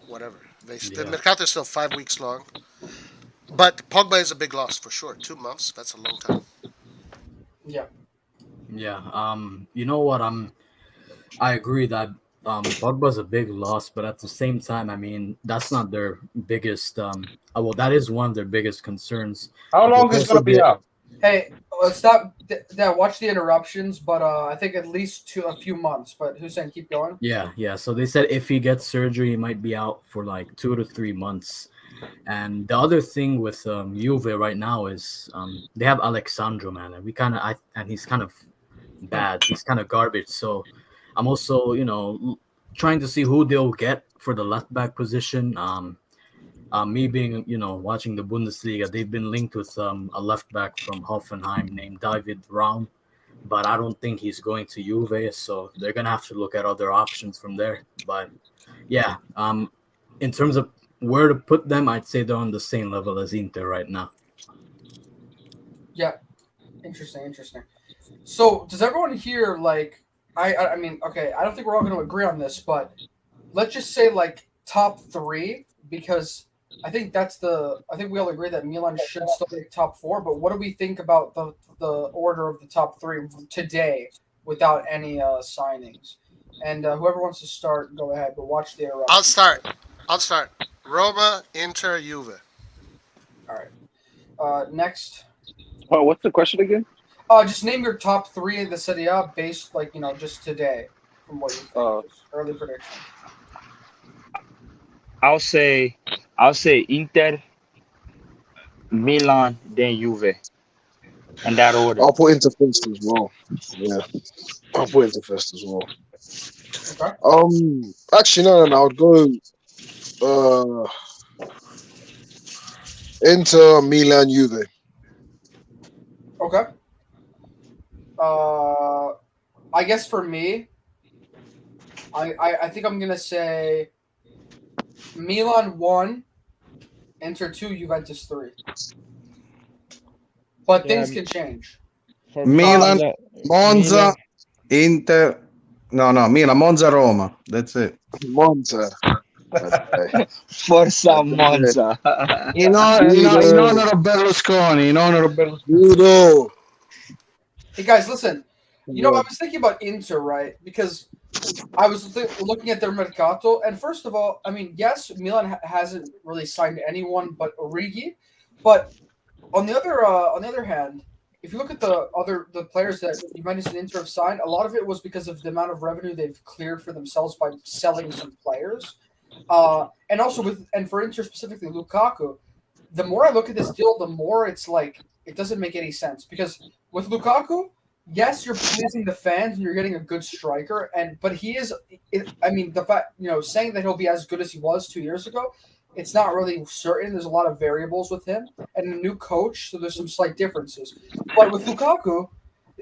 B: whatever. The mercato is still 5 weeks long. But Pogba is a big loss for sure. 2 months, that's a long time.
A: Yeah.
J: Yeah. You know what? I agree that Pogba's a big loss, but at the same time, I mean, that's not their biggest. Well, that is one of their biggest concerns.
H: How long is gonna be out?
A: Hey, let's stop. Watch the interruptions, but I think at least a few months. But Hussein, keep going.
J: Yeah. So they said if he gets surgery, he might be out for like 2 to 3 months. And the other thing with Juve right now is they have Alexandro, man, and and he's kind of bad. He's kind of garbage. So I'm also, trying to see who they'll get for the left back position. Me being, watching the Bundesliga, they've been linked with a left back from Hoffenheim named David Raum, but I don't think he's going to Juve, so they're gonna have to look at other options from there. But yeah, in terms of where to put them, I'd say they're on the same level as Inter right now.
A: Yeah, interesting. So does everyone here like? I mean, okay, I don't think we're all going to agree on this, but let's just say like top 3 because I think we all agree that Milan should still make top 4. But what do we think about the order of the top 3 today without any signings? And whoever wants to start, go ahead. But watch the interruption.
B: I'll start. Roma, Inter, Juve.
A: All right. Next.
D: Oh, what's the question again?
A: Just name your top 3 in the Serie A based, like, just today from what you think. Early prediction.
G: I'll say Inter, Milan, then Juve. In that order.
C: I'll put Inter first as well. Yeah. I'll put Inter first as well.
A: Okay.
C: Actually, no. I would go Inter, Milan, Juve.
A: Okay. I guess for me, I think I'm gonna say Milan 1, Inter 2, Juventus 3. But things can change.
H: Milan, Monza, Inter. No, Milan, Monza, Roma. That's it.
C: Monza.
G: Forza Monza.
H: In honor of Berlusconi.
C: Giroud.
A: Hey guys, listen. I was thinking about Inter, right? Because I was looking at their mercato, and first of all, I mean, yes, Milan hasn't really signed anyone but Origi, but on the other hand, if you look at the players that Juventus and Inter have signed, a lot of it was because of the amount of revenue they've cleared for themselves by selling some players, and also for Inter specifically, Lukaku. The more I look at this deal, the more it's like it doesn't make any sense because with Lukaku, yes, you're pleasing the fans and you're getting a good striker, but he is. I mean, the fact saying that he'll be as good as he was 2 years ago, it's not really certain. There's a lot of variables with him and a new coach, so there's some slight differences. But with Lukaku,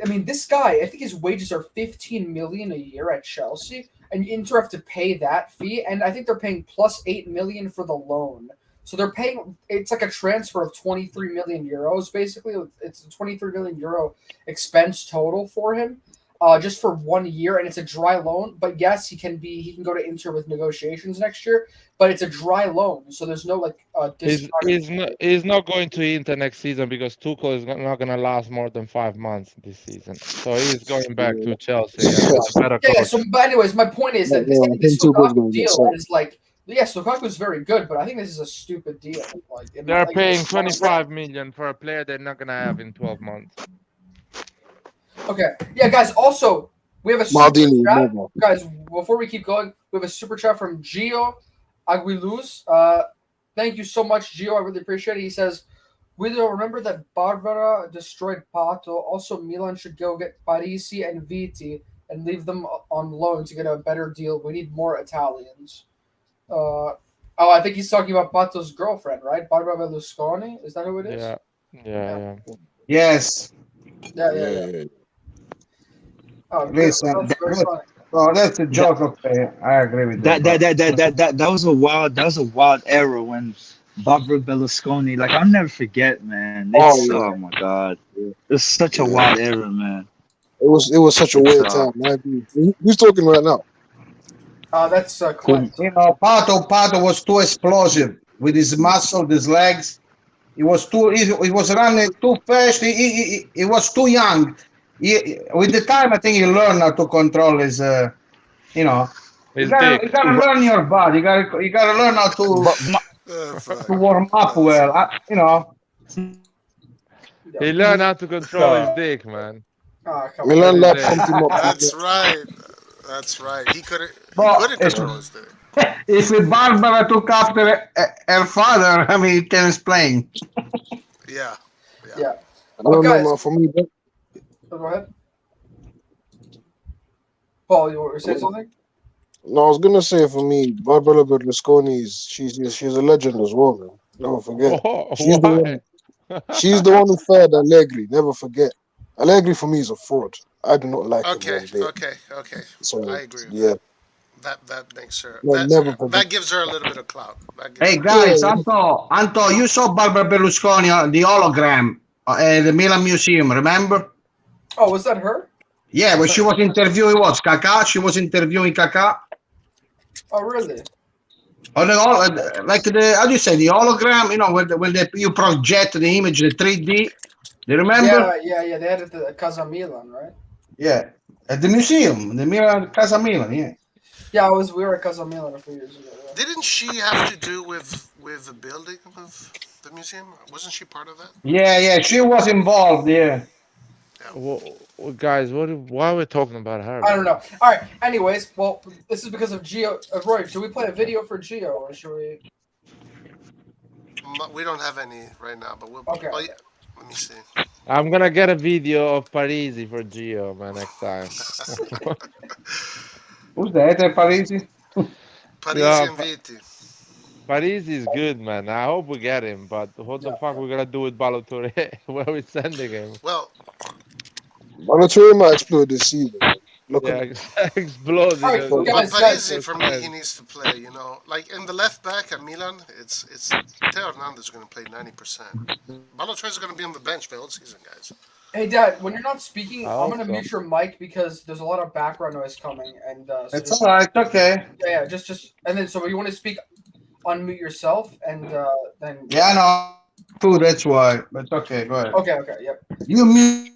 A: I mean, this guy, I think his wages are 15 million a year at Chelsea, and Inter have to pay that fee, and I think they're paying plus 8 million for the loan. So they're paying. It's like a transfer of 23 million euros. Basically, it's a 23 million euro expense total for him, just for 1 year, and it's a dry loan. But yes, he can go to Inter with negotiations next year. But it's a dry loan, so there's no
I: He's not going to Inter next season because Tuchel is not going to last more than 5 months this season. So he's going back to Chelsea.
A: Yeah. So, but anyways, my point is that this Lukaku deal is like. Yes, Lukaku is very good, but I think this is a stupid deal.
I: They're paying 25 million for a player they're not gonna have in 12 months.
A: Okay, yeah, guys. Also, we have a
C: Maldini,
A: super chat. Guys, before we keep going, we have a super chat from Gio Aguiluz. Thank you so much, Gio. I really appreciate it. He says, "Guido, remember that Barbara destroyed Pato. Also, Milan should go get Parisi and Viti and leave them on loan to get a better deal. We need more Italians." I think he's talking about Pato's girlfriend, right? Barbara Berlusconi. Is that who it is?
I: Yeah.
H: Yes.
A: Yeah. Oh,
H: listen, that's a joke. Okay, I agree with
G: that. That was a wild era when Barbara Berlusconi. Like I'll never forget, man. Oh my god, it's such a wild era, man.
C: It was such a weird time, man. Who's talking right now?
A: That's Clint.
H: Pato was too explosive with his muscle, his legs. He was running too fast. He was too young. With the time, I think he learned how to control his. You know,
I: His dick.
H: you gotta learn your body. You gotta learn how to
B: Fuck.
H: warm up well. You know.
I: He learned how to control his dick, man.
A: Ah, come on.
C: Milan lap
I: Every day.
C: pumped him up.
B: That's right. That's right. He couldn't
H: But
B: control his dick.
H: if Barbara took after her father, I mean, it can explain.
B: Yeah.
A: Yeah.
C: I don't
A: guys-
C: know, man. For me,
A: Go ahead. Paul, you were saying something?
C: no, I was gonna say for me, Barbara Berlusconi she's a legend as well, man. Never forget.
I: Oh,
C: She's the
I: why?
C: one. She's the one who fired Allegri. Never forget. Allegri for me is a fraud. I do not like him
B: Okay.
C: one bit.
B: Okay.
C: So
B: I agree with
C: yeah,
B: That makes her.
C: no, never forget.
B: That gives her a little bit of clout.
H: Hey guys, Anto, you saw Barbara Berlusconi on the hologram at the Milan Museum, remember?
A: Oh, was that her?
H: Yeah, when she was interviewing Kaká. She was interviewing Kaká.
A: Oh, really?
H: On the like the how do you say the hologram? You know, when you project the image, the 3D. Do you remember?
A: Yeah. They had it at Casa Milan, right?
H: Yeah, at the museum, the Milan Casa Milan. Yeah.
A: Yeah, we were at Casa Milan a few years ago. Yeah.
B: Didn't she have to do with the building of the museum? Wasn't she part of that?
H: Yeah, she was involved. Yeah.
I: Well, guys, why are we talking about her?
A: I don't know. All right. Anyways, well, this is because of Gio. Roy, should we play a video for Gio, or should we?
B: We don't have any right now, but we'll.
A: Okay.
B: Oh, yeah. Let me see.
I: I'm gonna get a video of Parisi for Gio, man, next time.
H: Who's that? Parisi?
B: Parisi and Viti.
I: Parisi is good, man. I hope we get him, but what the fuck we're gonna do with Balotelli? Where are we sending him?
B: Well,
C: Balotelli might explode this season. Look
I: Yeah,
C: at
I: exploding.
A: All right,
B: but
A: guys,
B: Parisi for me, he needs to play. You know, like in the left back at Milan, it's Theo Hernandez is going to play 90%. Balotelli is going to be on the bench for the whole season, guys.
A: Hey, Dad, when you're not speaking,
I: I
A: I'm
I: hope
A: gonna
I: so.
A: mute your mic because there's a lot of background noise coming, and so
H: It's
A: just,
H: all right. Okay.
A: yeah, just and then so when you want to speak, unmute yourself, and then
H: Yeah, I know. Food. That's why. But okay, go ahead.
A: Okay, yep.
H: You mute.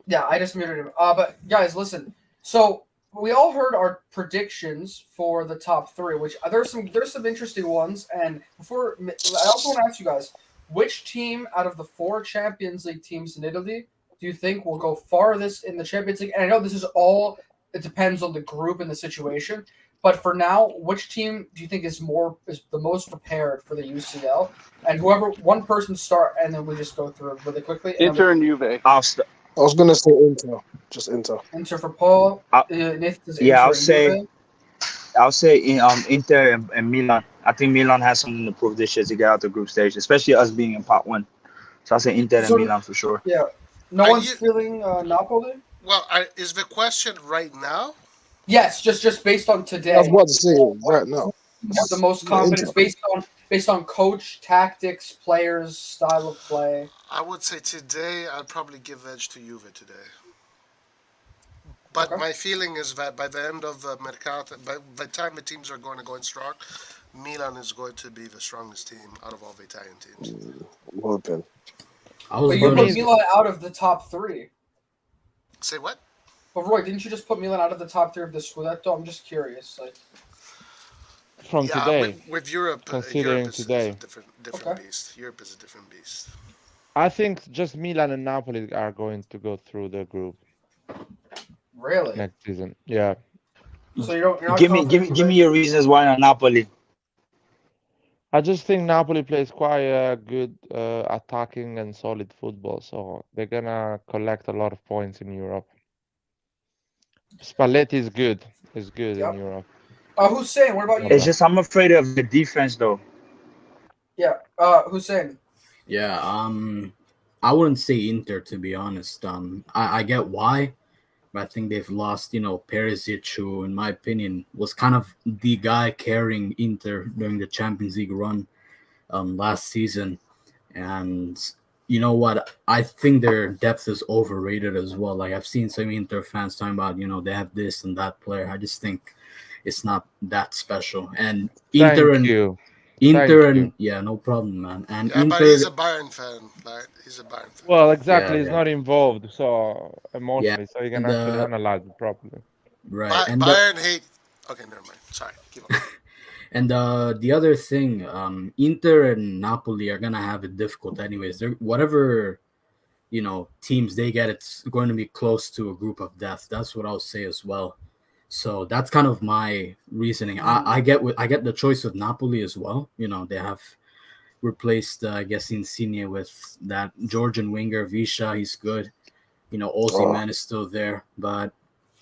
A: Yeah, I just muted him. But guys, listen. So we all heard our predictions for the top three, which there's some interesting ones. And before, I also want to ask you guys, which team out of the 4 Champions League teams in Italy do you think will go farthest in the Champions League? And I know this is all, it depends on the group and the situation. But for now, which team do you think is the most prepared for the UCL? And whoever, one person start, and then we just go through it really quickly.
D: Inter and Juve.
C: I was gonna say Inter, just Inter.
A: Inter for Paul. Nathan's Inter
G: I'll
A: and
G: say
A: Juve.
G: I'll say Inter and Milan. I think Milan has something to prove this year to get out the group stage, especially us being in pot 1. So I'll say Inter and Milan for sure.
A: Yeah. No one's feeling Napoli?
B: Well, is the question right now?
A: Yes, just based on today.
C: I was about to say right now.
A: Have the most confidence based on coach, tactics, players, style of play.
B: I would say today I'd probably give edge to Juve today. But my feeling is that by the end of the Mercato, by the time the teams are going to go in strong, Milan is going to be the strongest team out of all the Italian teams.
C: I'm hoping.
A: But you put Milan out of the top 3.
B: Say what?
A: But Roy, didn't you just put Milan out of the top 3 of the Scudetto? I'm just curious. Like
I: from today.
B: With Europe,
I: considering
B: Europe is
I: today,
B: a different beast. Europe is a different beast.
I: I think just Milan and Napoli are going to go through the group.
A: Really?
I: Next season, yeah.
A: So you're not
G: Give me your reasons why not Napoli.
I: I just think Napoli plays quite good attacking and solid football, so they're gonna collect a lot of points in Europe. Spalletti is good. Is good in Europe.
A: Hussein, what about you?
G: It's just I'm afraid of the defense though.
A: Yeah. Hussein.
J: Yeah. I wouldn't say Inter, to be honest. I get why, but I think they've lost, Perisic, who, in my opinion, was kind of the guy carrying Inter during the Champions League run last season. And you know what? I think their depth is overrated as well. Like, I've seen some Inter fans talking about, they have this and that player. I just think it's not that special. And Inter Inter and yeah, no problem, man. And
B: Yeah, but
J: Inter,
B: he's a Bayern fan. Like, he's a Bayern fan.
I: Well, exactly.
J: yeah,
I: He's
J: yeah,
I: not involved, so
J: yeah.
I: emotionally, so he can
J: And
I: actually analyze it properly.
J: right, and
B: Bayern hate. Okay, never mind. Sorry, keep on.
J: and the other thing, Inter and Napoli are gonna have it difficult anyways. They're whatever teams they get, it's going to be close to a group of death. That's what I'll say as well. So that's kind of my reasoning. I get the choice with Napoli as well. They have replaced I guess Insigne with that Georgian winger Visha. He's good. Osimhen is still there, but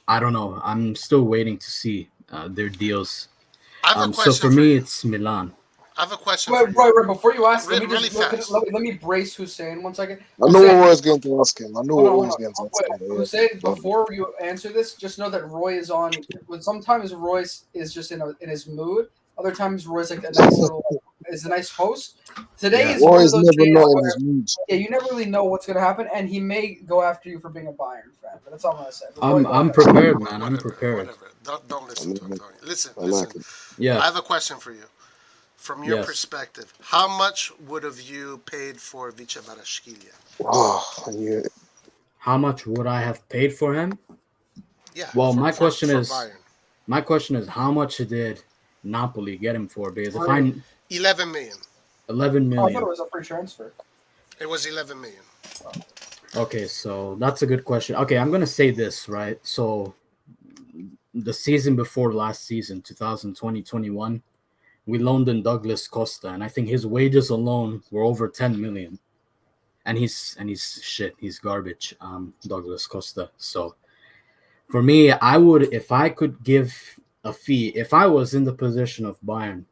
J: I don't know. I'm still waiting to see their deals.
B: I have a
J: So
B: question
J: for me, it's Milan.
B: I have a question.
A: Right. Before you ask, let me
B: Really
A: just
B: fast.
A: let me brace Hussein 1 second.
C: I know what Roy's going to ask him. I know what
A: Hold
C: Roy's
A: on.
C: going to ask him.
A: Hussein, before you answer this, just know that Roy is on. Sometimes Roy is just in his mood. Other times Roy's like a nice host. Today is one of
C: Roy's
A: those
C: never
A: days
C: not in
A: where,
C: his mood.
A: yeah, you never really know what's gonna happen, and he may go after you for being a Bayern fan. But that's all I'm gonna say.
J: I'm prepared, man. I'm prepared.
B: Whatever. Don't listen to him, Tony. Listen.
J: Yeah.
B: I have a question for you. From your perspective, how much would have you paid for Vicha Varashkilia?
C: Oh, I knew it.
J: How much would I have paid for him?
B: Yeah.
J: Well, my question is, how much did Napoli get him for? Because if
B: 11 million.
J: 11 million.
A: I thought it was a free transfer.
B: It was 11 million.
J: Okay, so that's a good question. Okay, I'm gonna say this, right? So the season before last season, 2020-21, we loaned in Douglas Costa, and I think his wages alone were over 10 million. And he's shit. He's garbage, Douglas Costa. So for me, I would, if I could give a fee, if I was in the position of Bayern,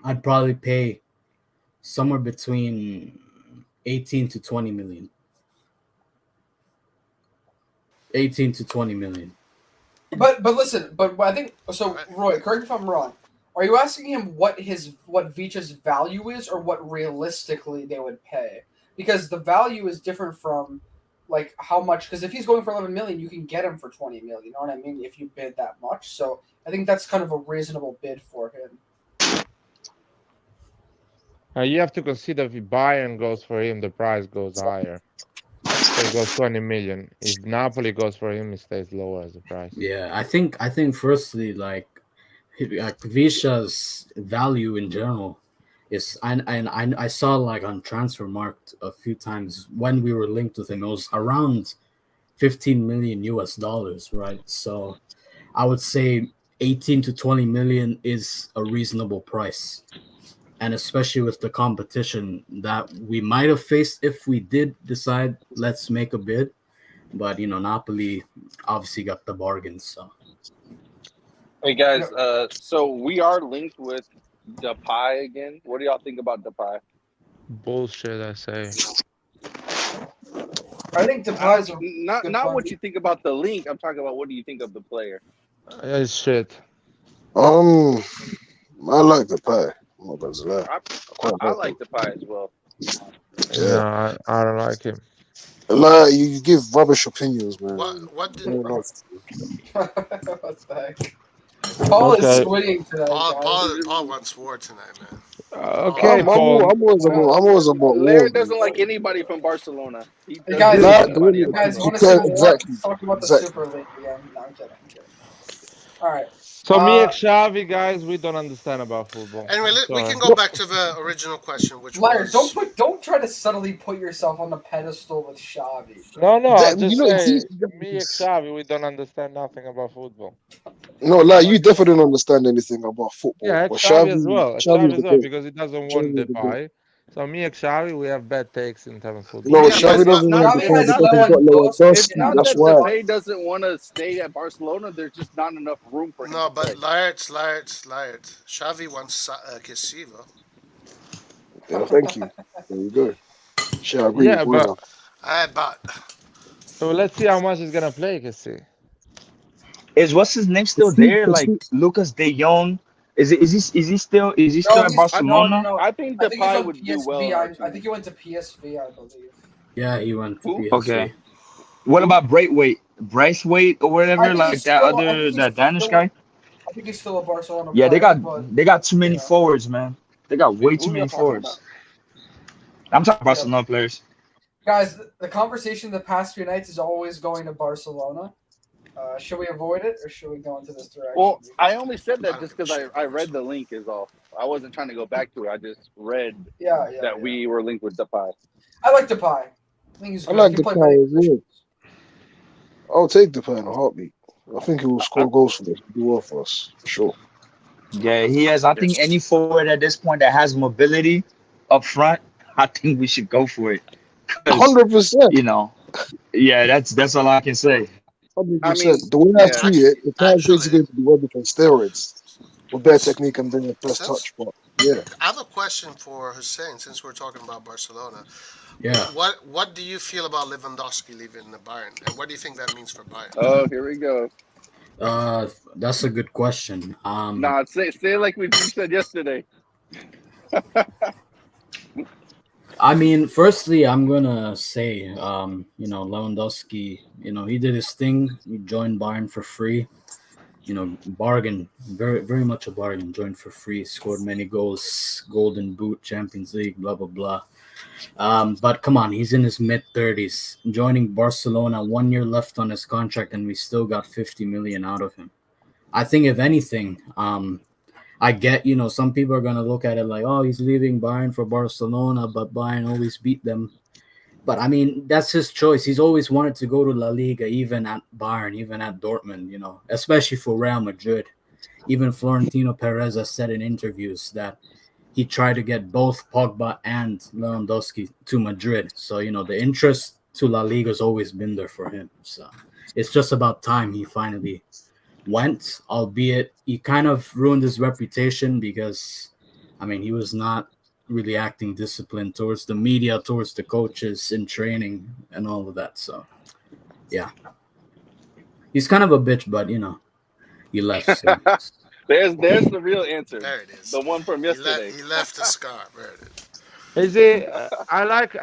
J: I'd probably pay somewhere between 18 to 20 million. 18 to 20 million.
A: But listen, I think so. Roy, correct me if I'm wrong. Are you asking him what Vicha's value is, or what realistically they would pay? Because the value is different from like how much. Because if he's going for 11 million, you can get him for 20 million. You know what I mean? If you bid that much, so I think that's kind of a reasonable bid for him.
I: You have to consider if Bayern goes for him, the price goes higher. So it goes 20 million. If Napoli goes for him, it stays lower as the price.
J: Yeah, I think firstly, like Visha's value in general is, and I saw like on Transfermarkt a few times when we were linked with him, it was around 15 million US dollars, right? So I would say 18 to 20 million is a reasonable price. And especially with the competition that we might have faced if we did decide let's make a bid. But Napoli obviously got the bargain. So
D: hey guys, so we are linked with Depay again. What do y'all think about Depay?
I: Bullshit, I say.
A: I think Depay's
D: not what you think about the link. I'm talking about what do you think of the player?
I: It's shit.
C: I like Depay. I'm not gonna lie.
D: I like Depay as well.
C: Yeah.
I: No, I don't like him.
C: Like, you give rubbish opinions, man.
B: What did
A: What the heck? Paul is swinging today.
B: Paul wants war tonight, man.
I: Okay,
C: I'm always about
D: Larry doesn't like anybody from Barcelona.
A: Guys, want to talk about the
C: Exactly.
A: Super League again? No, I'm kidding. All right.
I: So me and Xavi, guys, we don't understand about football.
B: Anyway, we can go back to the original question, which
A: Larry,
B: was...
A: don't try to subtly put yourself on the pedestal with Xavi.
I: No, I just say me and Xavi, we don't understand nothing about football.
C: No, like you definitely don't understand anything about football.
I: Yeah,
C: But
I: Xavi as well. Xavi as well,
C: goat.
I: because he doesn't want Depay. So me and Xavi, we have bad takes in terms of football.
C: No, Xavi doesn't want Depay because he's got Lewandowski. That's why.
D: Depay doesn't want to stay at Barcelona. There's just not enough room for him.
B: No, but Laird. Xavi wants Kessiva.
C: Yeah, thank you. There you go. Sure, I agree with you.
B: But...
C: So
I: let's see how much he's gonna play, Kessie.
G: Is what's his name still there? Like Lucas De Jong. Is he still at Barcelona?
D: No. I think Depay would do well.
A: I think he went to PSV, I believe.
J: Yeah, he went to PSV.
G: Okay. What about Braithwaite or whatever, like that Danish guy?
A: I think he's still a Barcelona.
G: Yeah, they got too many forwards, man. They got way
D: Who
G: too
D: are
G: many
D: y'all talking about?
G: forwards. I'm talking
A: Yeah.
G: Barcelona players.
A: Guys, the conversation the past few nights is always going to Barcelona. Should we avoid it or should we go into this direction?
D: Well, I only said
B: I
D: that
B: don't
D: just
B: give a
D: because
B: shit
D: I
B: about
D: read the
B: Barcelona.
D: link is all. I wasn't trying to go back to it. I just read
A: Yeah.
D: that we were linked with Depay.
A: I like Depay. I think he's
C: I
A: good.
C: like
A: He can
C: the
A: play many
C: player as well.
A: positions.
C: I'll take the player in a heartbeat. I think he will score goals for us, do well for us, for sure.
G: Yeah, he has. I think any forward at this point that has mobility up front, I think we should go for it. 'Cause,
C: 100%.
G: you know, yeah, that's all I can say.
C: 100%. The way I
D: yeah.
C: see it, the player's
B: Actually,
C: basically going to be working for steroids with better technique and better first
B: since
C: touch. But yeah,
B: I have a question for Hussein, since we're talking about Barcelona.
J: Yeah.
B: What do you feel about Lewandowski leaving the Bayern, and what do you think that means for Bayern?
D: Oh, here we go.
J: That's a good question.
D: Nah, say it like you said yesterday.
J: I mean, firstly, I'm gonna say, Lewandowski, he did his thing. He joined Bayern for free. Bargain, very, very much a bargain. Joined for free, scored many goals, Golden Boot, Champions League, blah blah blah. But come on, he's in his mid-30s, joining Barcelona. 1 year left on his contract, and we still got 50 million out of him. I think, if anything, I get, some people are going to look at it like, oh, he's leaving Bayern for Barcelona, but Bayern always beat them. But, I mean, that's his choice. He's always wanted to go to La Liga, even at Bayern, even at Dortmund, especially for Real Madrid. Even Florentino Perez has said in interviews that he tried to get both Pogba and Lewandowski to Madrid. So, the interest to La Liga has always been there for him. So it's just about time he finally went, albeit he kind of ruined his reputation because, I mean, he was not really acting disciplined towards the media, towards the coaches in training and all of that. So, yeah. He's kind of a bitch, but, he left. So.
D: There's the real answer.
B: There it is.
D: The one from yesterday.
B: He left a scar. There it is.
I: Is it? I like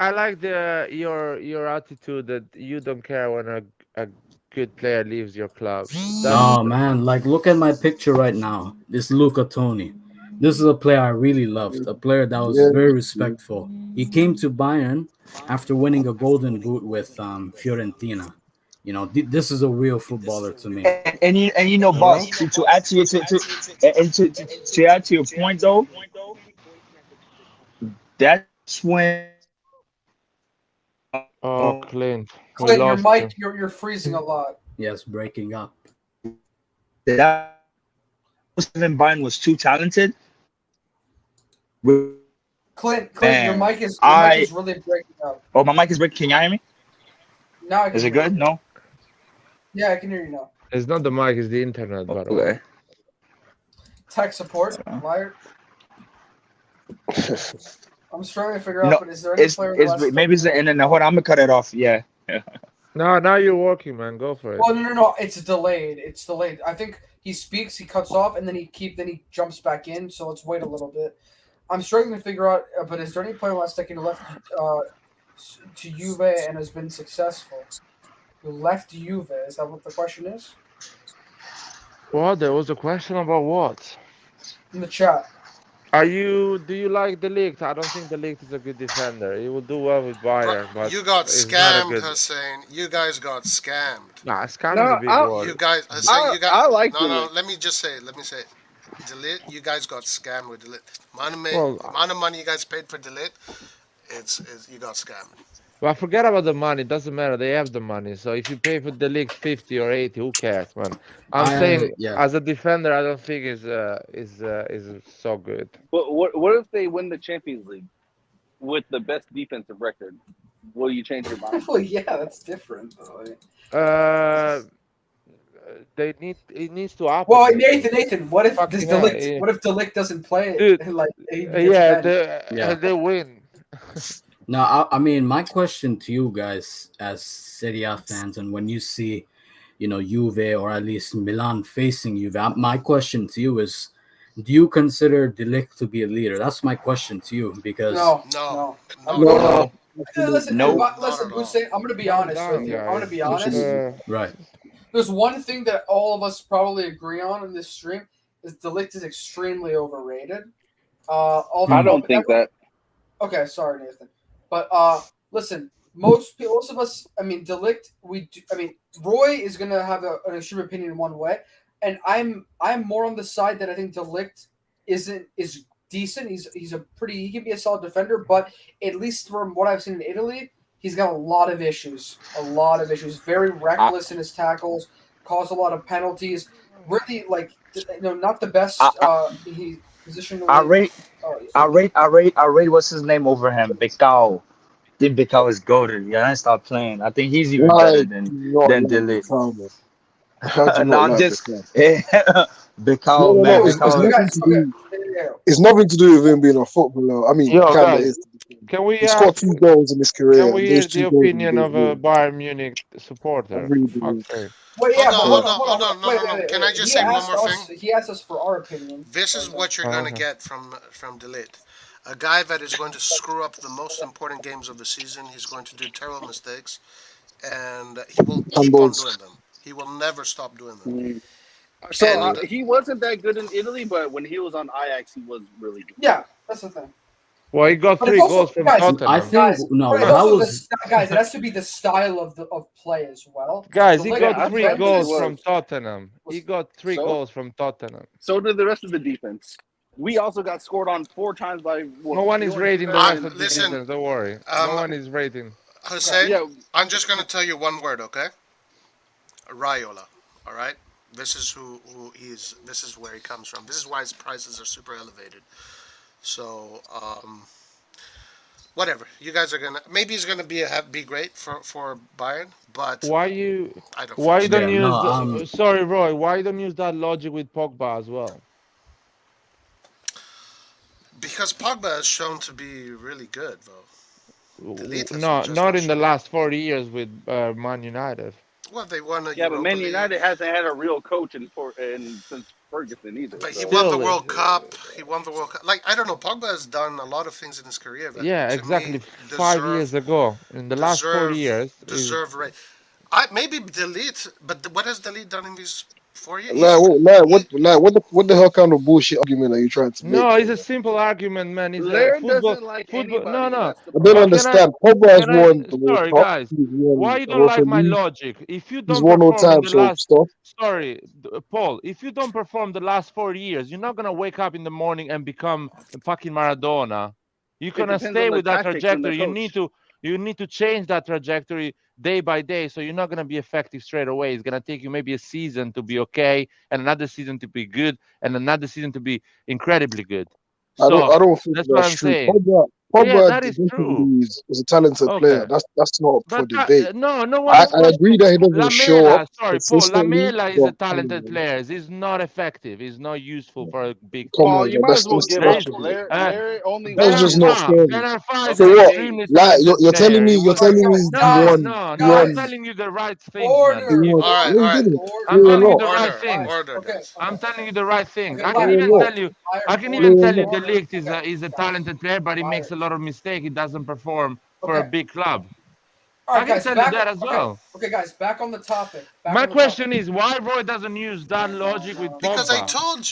I: your attitude that you don't care when a good player leaves your club.
J: No, man. Like, look at my picture right now. This Luca Toni. This is a player I really loved. A player that was very respectful. He came to Bayern after winning a Golden Boot with Fiorentina. This is a real footballer to me.
G: And boss, to add to your point though, that's when.
I: Oh, Clint,
A: your mic, you're freezing a lot.
J: Yes, breaking up.
G: That Bayern was too talented.
A: Clint, your mic is really breaking up.
G: Oh, my mic is breaking. Can you hear me?
A: Now I can
G: Is it good? No.
A: Yeah, I can hear you now.
I: It's not the mic; it's the internet. By the way.
G: Okay.
A: Tech support, liar. I'm struggling to figure out, but is there any player?
G: Maybe it's the internet. Hold on, I'm gonna cut it off. Yeah.
I: No, now you're working, man. Go for it.
A: Well, no. It's delayed. It's delayed. I think he speaks, he cuts off, and then he jumps back in. So let's wait a little bit. I'm struggling to figure out. But is there any player last second left to Juve and has been successful? Who left Juve? Is that what the question is?
I: What? There was a question about what?
A: In the chat.
I: Do you like De Ligt? I don't think De Ligt is a good defender. He will do well with Bayern, but
B: you got
I: it's not a
B: scammed,
I: good...
B: Hussein. You guys got scammed.
I: Nah, scam is a big word.
B: You guys, Hussein, you got.
D: I like
B: No. Let me say it. Delit, you guys got scammed with Delit. The amount of money you guys paid for Delit, it's you got scammed.
I: Well, forget about the money. It doesn't matter. They have the money. So if you pay for the league 50 or 80, who cares, man? I'm saying, as a defender, I don't think is so good.
D: But what if they win the Champions League with the best defensive record? Will you change your mind?
A: Well, yeah, that's different. Though.
I: It needs to happen.
A: Well, Nathan, what if De Ligt doesn't play?
I: Dude, they win.
J: No, I mean, my question to you guys as Serie A fans, and when you see, Juve or at least Milan facing Juve, my question to you is, do you consider De Ligt to be a leader? That's my question to you, because
A: no.
G: Listen,
A: Hussein, I'm going to be honest with you. I'm going to be honest.
J: Right.
A: There's one thing that all of us probably agree on in this stream is De Ligt is extremely overrated. Although
D: I don't think that.
A: Okay, sorry, Nathan. But listen, most of us, I mean, Delict, Roy is gonna have an extreme opinion in one way, and I'm more on the side that I think Delict is decent. He can be a solid defender, but at least from what I've seen in Italy, he's got a lot of issues. Very reckless in his tackles, caused a lot of penalties. Really, not the best. He
G: I
A: positionally.
G: rate,
A: Oh, yeah.
G: I rate. What's his name over him? Becao. I think Becao is goated. Yeah, I stop playing. I think he's even
C: I
G: better
C: do not
G: than
C: like
G: Delete.
C: Beckham, man. I do
G: No,
C: not
G: I'm
C: like
G: just
C: Beckham. No,
G: Becao,
C: no,
G: man.
C: no.
A: Okay,
C: It's
A: okay,
G: Becao.
C: nothing
A: guys.
C: to
A: Okay,
C: do.
A: yeah.
C: It's nothing to do with him being a footballer. I mean,
I: Yo,
C: kinda
I: guys,
C: is.
I: can we
C: He scored 2 goals in his
I: can
C: career,
I: we
C: and
I: hear
C: those
I: the
C: 2 goals were
I: opinion
C: against
I: of a
C: Milan.
I: Bayern Munich
C: I
I: supporter?
C: really
I: For fuck's
C: do.
I: sake.
A: Wait, yeah,
C: Yeah.
B: Hold on. No, no, no. Can I just
A: He
B: say one
A: asked
B: more thing?
A: us. He asked us for our opinion.
B: This is what you're gonna
I: Okay.
B: get from Delete. A guy that is going to screw up the most important games of the season. He's going to do terrible mistakes, and he will keep on
C: Handballs.
B: doing them. He will never stop doing them.
D: Mm. So
B: And
D: he wasn't that good in Italy, but when he was on Ajax, he was really good.
A: Yeah, that's the thing.
I: Well, he got
A: But it's
I: 3
A: also
I: goals from
A: guys.
J: I
I: Tottenham.
J: think
A: Guys,
J: no,
A: but it's
J: that
A: also
J: was
A: guys. It has to be the style of play as well.
I: Guys,
A: The
I: he
A: like
D: Yeah,
I: got
D: that's
I: 3
D: what I think it
I: goals
A: Juventus
I: from
D: was.
I: Tottenham. He
A: was
I: got 3
D: So,
I: goals from Tottenham.
D: so did the rest of the defense. We also got scored on 4 times by
I: No
D: what?
I: one
D: You
I: is
D: know what
I: rating the
D: defense
I: rest
B: I'm
I: of
D: and
I: the
B: listen,
I: defense. Don't worry. No one is rating.
A: okay.
B: Hussein.
D: yeah.
B: I'm just gonna tell you one word, okay? Raiola. All right. This is who he's. This is where he comes from. This is why his prices are super elevated. So whatever. You guys are gonna. Maybe he's gonna be great for Bayern, but
I: Why you
B: I don't
I: why
B: think
I: you
B: so.
I: don't
J: yeah, no,
I: use sorry, Roy, why you don't use that logic with Pogba as well?
B: Because Pogba has shown to be really good, though. Delete has
I: No,
B: just
I: not
B: not
I: in the
B: shown.
I: last 40 years with Man United.
B: Well, they won a
D: Yeah, but
B: Europa
D: Man
B: League,
D: United hasn't had a real coach since Ferguson either.
B: but he
D: So
B: won the
I: Still,
B: World Cup. He won the World Cup. Like I don't know, Pogba has done a lot of things in his career that,
I: yeah,
B: to me,
I: exactly 5 years
B: deserve
I: ago. In the last 40
B: deserve
I: years is
B: deserve rate. I maybe Delete, but what has Delete done in these 4 years? He
C: What the hell kind of bullshit argument are you trying to make,
I: no, it's
C: bro?
I: a simple argument, man. It's a
D: Laird doesn't like
I: football. No,
D: anybody.
I: no.
D: That's the
C: I don't
D: problem.
I: Can I
C: understand. Pogba has
I: can I
C: won the World
I: sorry,
C: Cup.
I: guys.
C: He's
I: Why
C: won
I: you don't
C: Europa
I: like my
C: League.
I: logic? If you
C: He's
I: don't
C: won all
I: perform in the
C: types of
I: last
C: stuff.
I: sorry, Paul, if you don't perform the last 40 years, you're not gonna wake up in the morning and become fucking Maradona. You're
D: It
I: gonna
D: depends
I: stay
D: on the
I: with that
D: tactics and the
I: trajectory.
D: coach.
I: You need to change that trajectory day by day. So you're not gonna be effective straight away. It's gonna take you maybe a season to be okay, and another season to be good, and another season to be incredibly good. So
C: I don't think
I: that's what
C: that's
I: I'm
C: true.
I: saying. Yeah,
C: Pogba
I: that is true.
C: definitely is a talented player.
I: Okay.
C: That's not up for
I: But
C: debate.
I: no one is
C: I agree
I: questioning
C: that he doesn't show up
I: Lamela. Sorry, Paul.
C: consistently,
I: Lamela is a
C: but
I: talented player. He's not effective. He's not useful for a big
C: come
I: team.
D: Paul,
C: on,
D: you
C: man,
D: might as well give
I: There
D: up.
I: is
D: Laird, Laird only
C: that's
D: won
C: just
D: his
C: not fair.
I: Ben Arfa is
C: So
I: an
D: okay
C: what?
D: game.
I: extremely
C: Like
I: talented player.
C: you're
A: All right,
C: telling me
A: guys,
C: he
I: No, I'm
C: won.
A: guys,
I: telling you the right things, man.
A: order,
I: You,
B: all right,
C: No,
B: all
C: he
B: right.
C: didn't.
I: I'm
C: No, you're
I: telling you
C: not.
I: the right
B: Order,
I: things.
A: guys.
B: order,
A: Okay,
B: guys.
I: I'm telling you the right things.
A: okay,
I: I
C: No,
I: can
A: Liar,
C: you're
I: even
C: not.
I: tell you. I can
C: No,
I: even
C: you're
I: tell you
C: not.
I: the
A: order.
I: Ligt is
A: Okay,
I: is a talented player, but he makes
A: liar.
I: a lot of mistakes. He doesn't perform for a
A: Okay,
I: big club.
A: all
I: I
A: right,
I: can
A: guys,
I: tell you
A: back.
I: that as
A: Okay,
I: well.
A: okay, guys, back on the topic. Back
I: My
A: on the topic.
I: question is why Roy doesn't use that logic with
B: Because I
I: Pogba?
B: told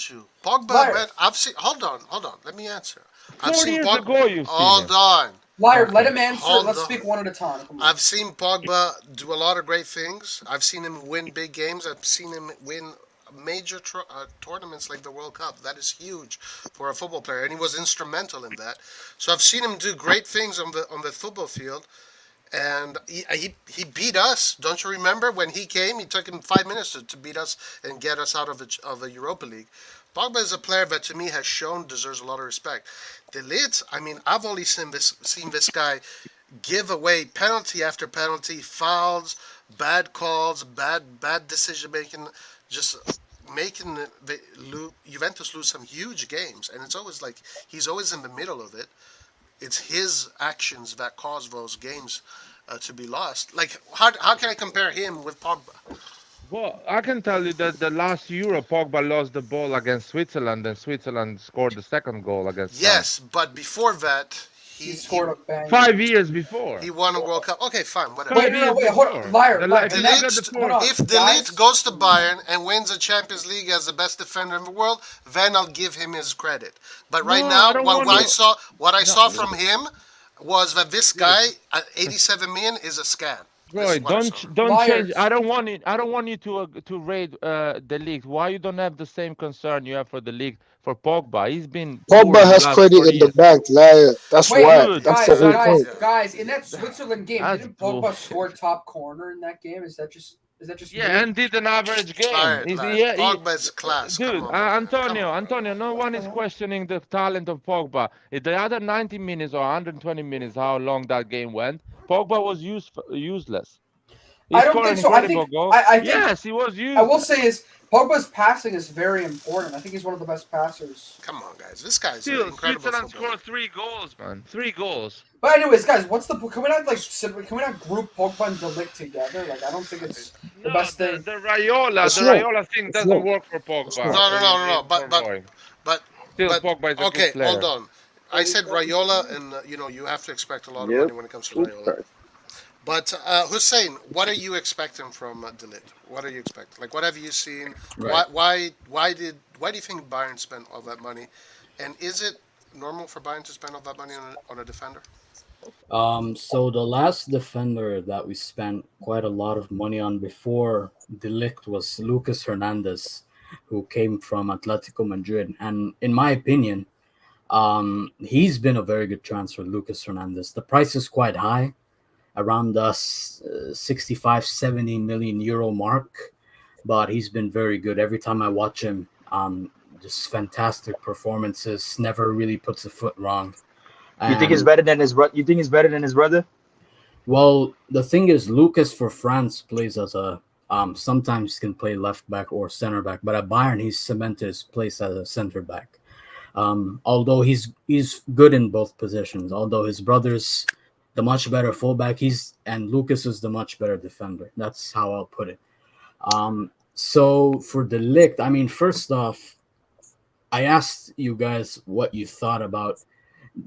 B: you, Pogba,
A: Liar,
B: man. I've seen. Hold on. Let me answer. I've
I: 4
B: seen
I: years
B: Pogba.
I: ago, you've seen
B: Hold
I: him.
B: on,
A: liar. Let
I: Okay.
A: him answer.
B: hold
A: Let's
B: on.
A: speak one at a time. Come on.
B: I've seen Pogba do a lot of great things. I've seen him win big games. I've seen him win major tournaments like the World Cup. That is huge for a football player, and he was instrumental in that. So I've seen him do great things on the football field. And he beat us. Don't you remember when he came? He took him 5 minutes to beat us and get us out of the Europa League. Pogba is a player that to me has shown deserves a lot of respect. The Leeds, I mean, I've only seen this guy give away penalty after penalty, fouls, bad calls, bad decision making, just making Juventus lose some huge games. And it's always like he's always in the middle of it. It's his actions that cause those games to be lost. Like, how can I compare him with Pogba?
I: Well, I can tell you that the last Euro, Pogba lost the ball against Switzerland, and Switzerland scored the second goal against France.
B: Yes, but before that,
A: He scored a bang.
I: 5 years before.
B: He won a World Cup. Okay, fine, whatever.
A: Wait, hold on. Liar.
B: If De Ligt goes to Bayern and wins a Champions League as the best defender in the world, then I'll give him his credit. But right now, what I saw from him was that this guy at 87 million is a scam.
I: Roy, don't change. I don't want it. I don't want you to rate the league. Why you don't have the same concern you have for the league for Pogba? He's been.
C: Pogba has credit in the bank, liar. That's why. That's the whole point.
A: Guys, in that Switzerland game, didn't Pogba score top corner in that game? Is that just?
I: Yeah, and did an average game.
B: Pogba's class.
I: Dude, Antonio, no one is questioning the talent of Pogba. If the other 90 minutes or 120 minutes, how long that game went, Pogba was useless.
A: I don't think so. I think
I: yes, he was useless.
A: I will say Pogba's passing is very important. I think he's one of the best passers.
B: Come on, guys. This guy's incredible.
I: Switzerland scored 3 goals, man. 3 goals.
A: But anyways, guys, what's the can we not group Pogba and De Ligt together? Like, I don't think it's the best thing.
I: The Raiola thing doesn't work for Pogba.
B: No. But
I: Pogba is a
B: okay,
I: good player.
B: hold on. I said Raiola, and you have to expect a lot of money when it comes to Raiola. But Hussein, what are you expecting from De Ligt? What are you expecting? Like, what have you seen?
J: Right.
B: Why do you think Bayern spent all that money? And is it normal for Bayern to spend all that money on a defender?
J: So the last defender that we spent quite a lot of money on before De Ligt was Lucas Hernandez, who came from Atletico Madrid. And in my opinion, he's been a very good transfer, Lucas Hernandez. The price is quite high, around the 65-70 million euro mark, but he's been very good. Every time I watch him, just fantastic performances, never really puts a foot wrong.
G: You think he's better than his brother? You think he's better than his brother?
J: Well, the thing is, Lucas for France plays as a sometimes can play left back or center back, but at Bayern he's cemented his place as a center back. Although he's good in both positions. Although his brother's the much better fullback, and Lucas is the much better defender. That's how I'll put it. So for De Ligt, I mean, first off, I asked you guys what you thought about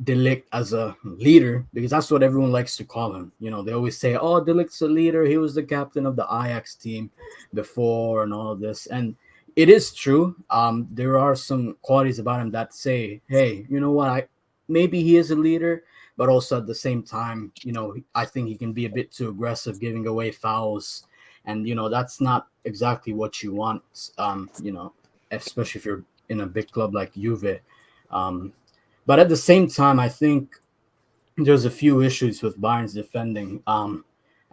J: De Ligt as a leader, because that's what everyone likes to call him. They always say, "Oh, De Ligt's a leader. He was the captain of the Ajax team before," and all of this. And it is true. There are some qualities about him that say, "Hey, you know what? Maybe he is a leader." But also at the same time, I think he can be a bit too aggressive, giving away fouls. And, that's not exactly what you want, especially if you're in a big club like Juve. But at the same time, I think there's a few issues with Bayern's defending. And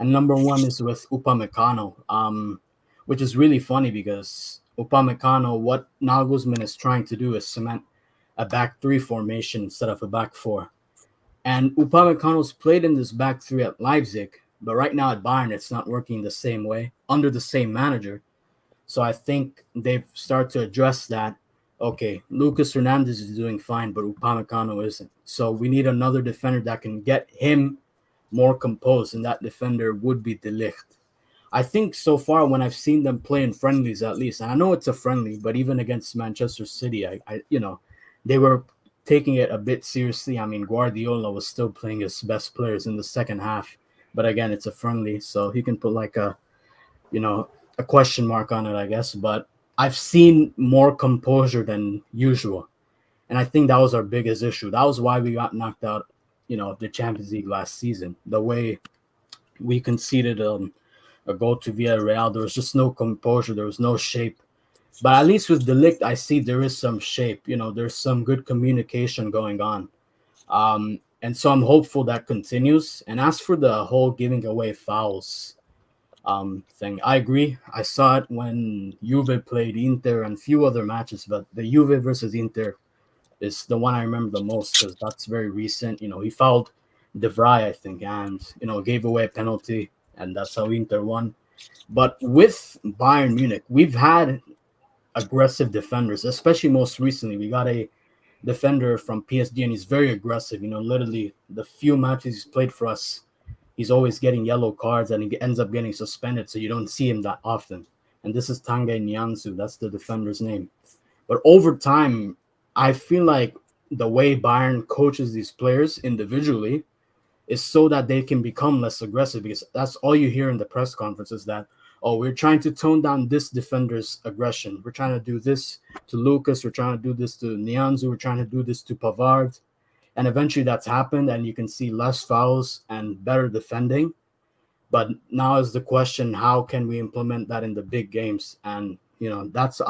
J: number one is with Upamecano, which is really funny because Upamecano, what Nagelsmann is trying to do is cement a back 3 formation instead of a back 4. And Upamecano's played in this back 3 at Leipzig, but right now at Bayern, it's not working the same way under the same manager. So I think they've started to address that. Okay, Lucas Hernandez is doing fine, but Upamecano isn't. So we need another defender that can get him more composed, and that defender would be De Ligt. I think so far when I've seen them play in friendlies, at least, and I know it's a friendly, but even against Manchester City, they were taking it a bit seriously. I mean, Guardiola was still playing his best players in the second half, but again, it's a friendly, so he can put like a question mark on it, I guess. But I've seen more composure than usual, and I think that was our biggest issue. That was why we got knocked out, of the Champions League last season. The way we conceded a goal to Villarreal, there was just no composure. There was no shape. But at least with De Ligt, I see there is some shape. There's some good communication going on. And so I'm hopeful that continues. And as for the whole giving away fouls thing, I agree. I saw it when Juve played Inter and a few other matches, but the Juve versus Inter is the one I remember the most because that's very recent. He fouled De Vrij, I think, and, gave away a penalty, and that's how Inter won. But with Bayern Munich, we've had aggressive defenders, especially most recently. We got a defender from PSG, and he's very aggressive. Literally the few matches he's played for us, he's always getting yellow cards, and he ends up getting suspended, so you don't see him that often. And this is Tanguy Nianzou. That's the defender's name. But over time, I feel like the way Bayern coaches these players individually is so that they can become less aggressive, because that's all you hear in the press conferences, that, oh, we're trying to tone down this defender's aggression. We're trying to do this to Lucas. We're trying to do this to Nianzou. We're trying to do this to Pavard. And eventually that's happened, and you can see less fouls and better defending. But now is the question, how can we implement that in the big games? And, that's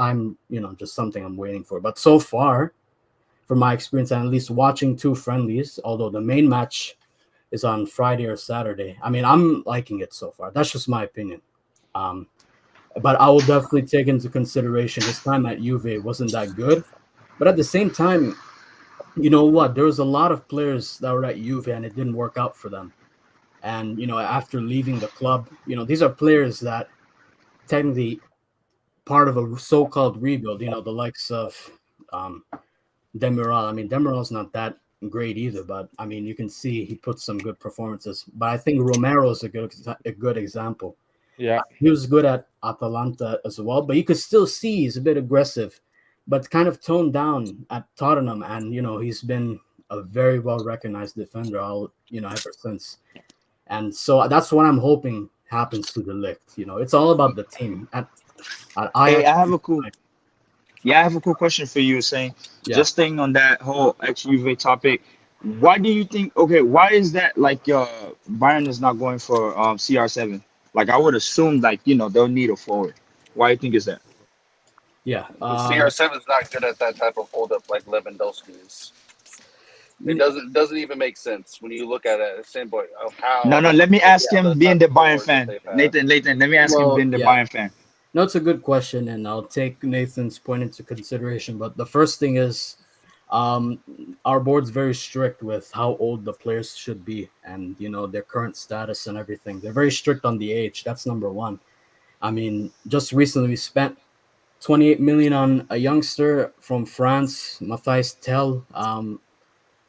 J: just something I'm waiting for. But so far, from my experience, and at least watching 2 friendlies, although the main match is on Friday or Saturday, I mean, I'm liking it so far. That's just my opinion. But I will definitely take into consideration his time at Juve wasn't that good. But at the same time, you know what? There was a lot of players that were at Juve and it didn't work out for them. And, after leaving the club, these are players that technically part of a so-called rebuild, the likes of Demiral. I mean, Demiral's not that great either, but I mean, you can see he put some good performances. But I think Romero is a good example.
I: Yeah,
J: he was good at Atalanta as well, but you could still see he's a bit aggressive, but kind of toned down at Tottenham. And he's been a very well recognized defender ever since. And so that's what I'm hoping happens to De Ligt. It's all about the team. At
G: Hey,
J: Ajax,
G: I have a cool question for you, saying just staying on that whole ex-Juve topic. Why do you think? Okay, why is that? Like, Bayern is not going for CR7. Like, I would assume, like, they'll need a forward. Why do you think is that?
J: Yeah,
D: CR7 is not good at that type of hold up like Lewandowski is. It doesn't even make sense when you look at it. Same point of how.
G: No. Let me ask him, being the Bayern fan, Nathan. Let me ask him, being the Bayern fan.
J: No, it's a good question, and I'll take Nathan's point into consideration. But the first thing is, our board's very strict with how old the players should be, and their current status and everything. They're very strict on the age. That's number one. I mean, just recently we spent 28 million on a youngster from France, Matthias Tell.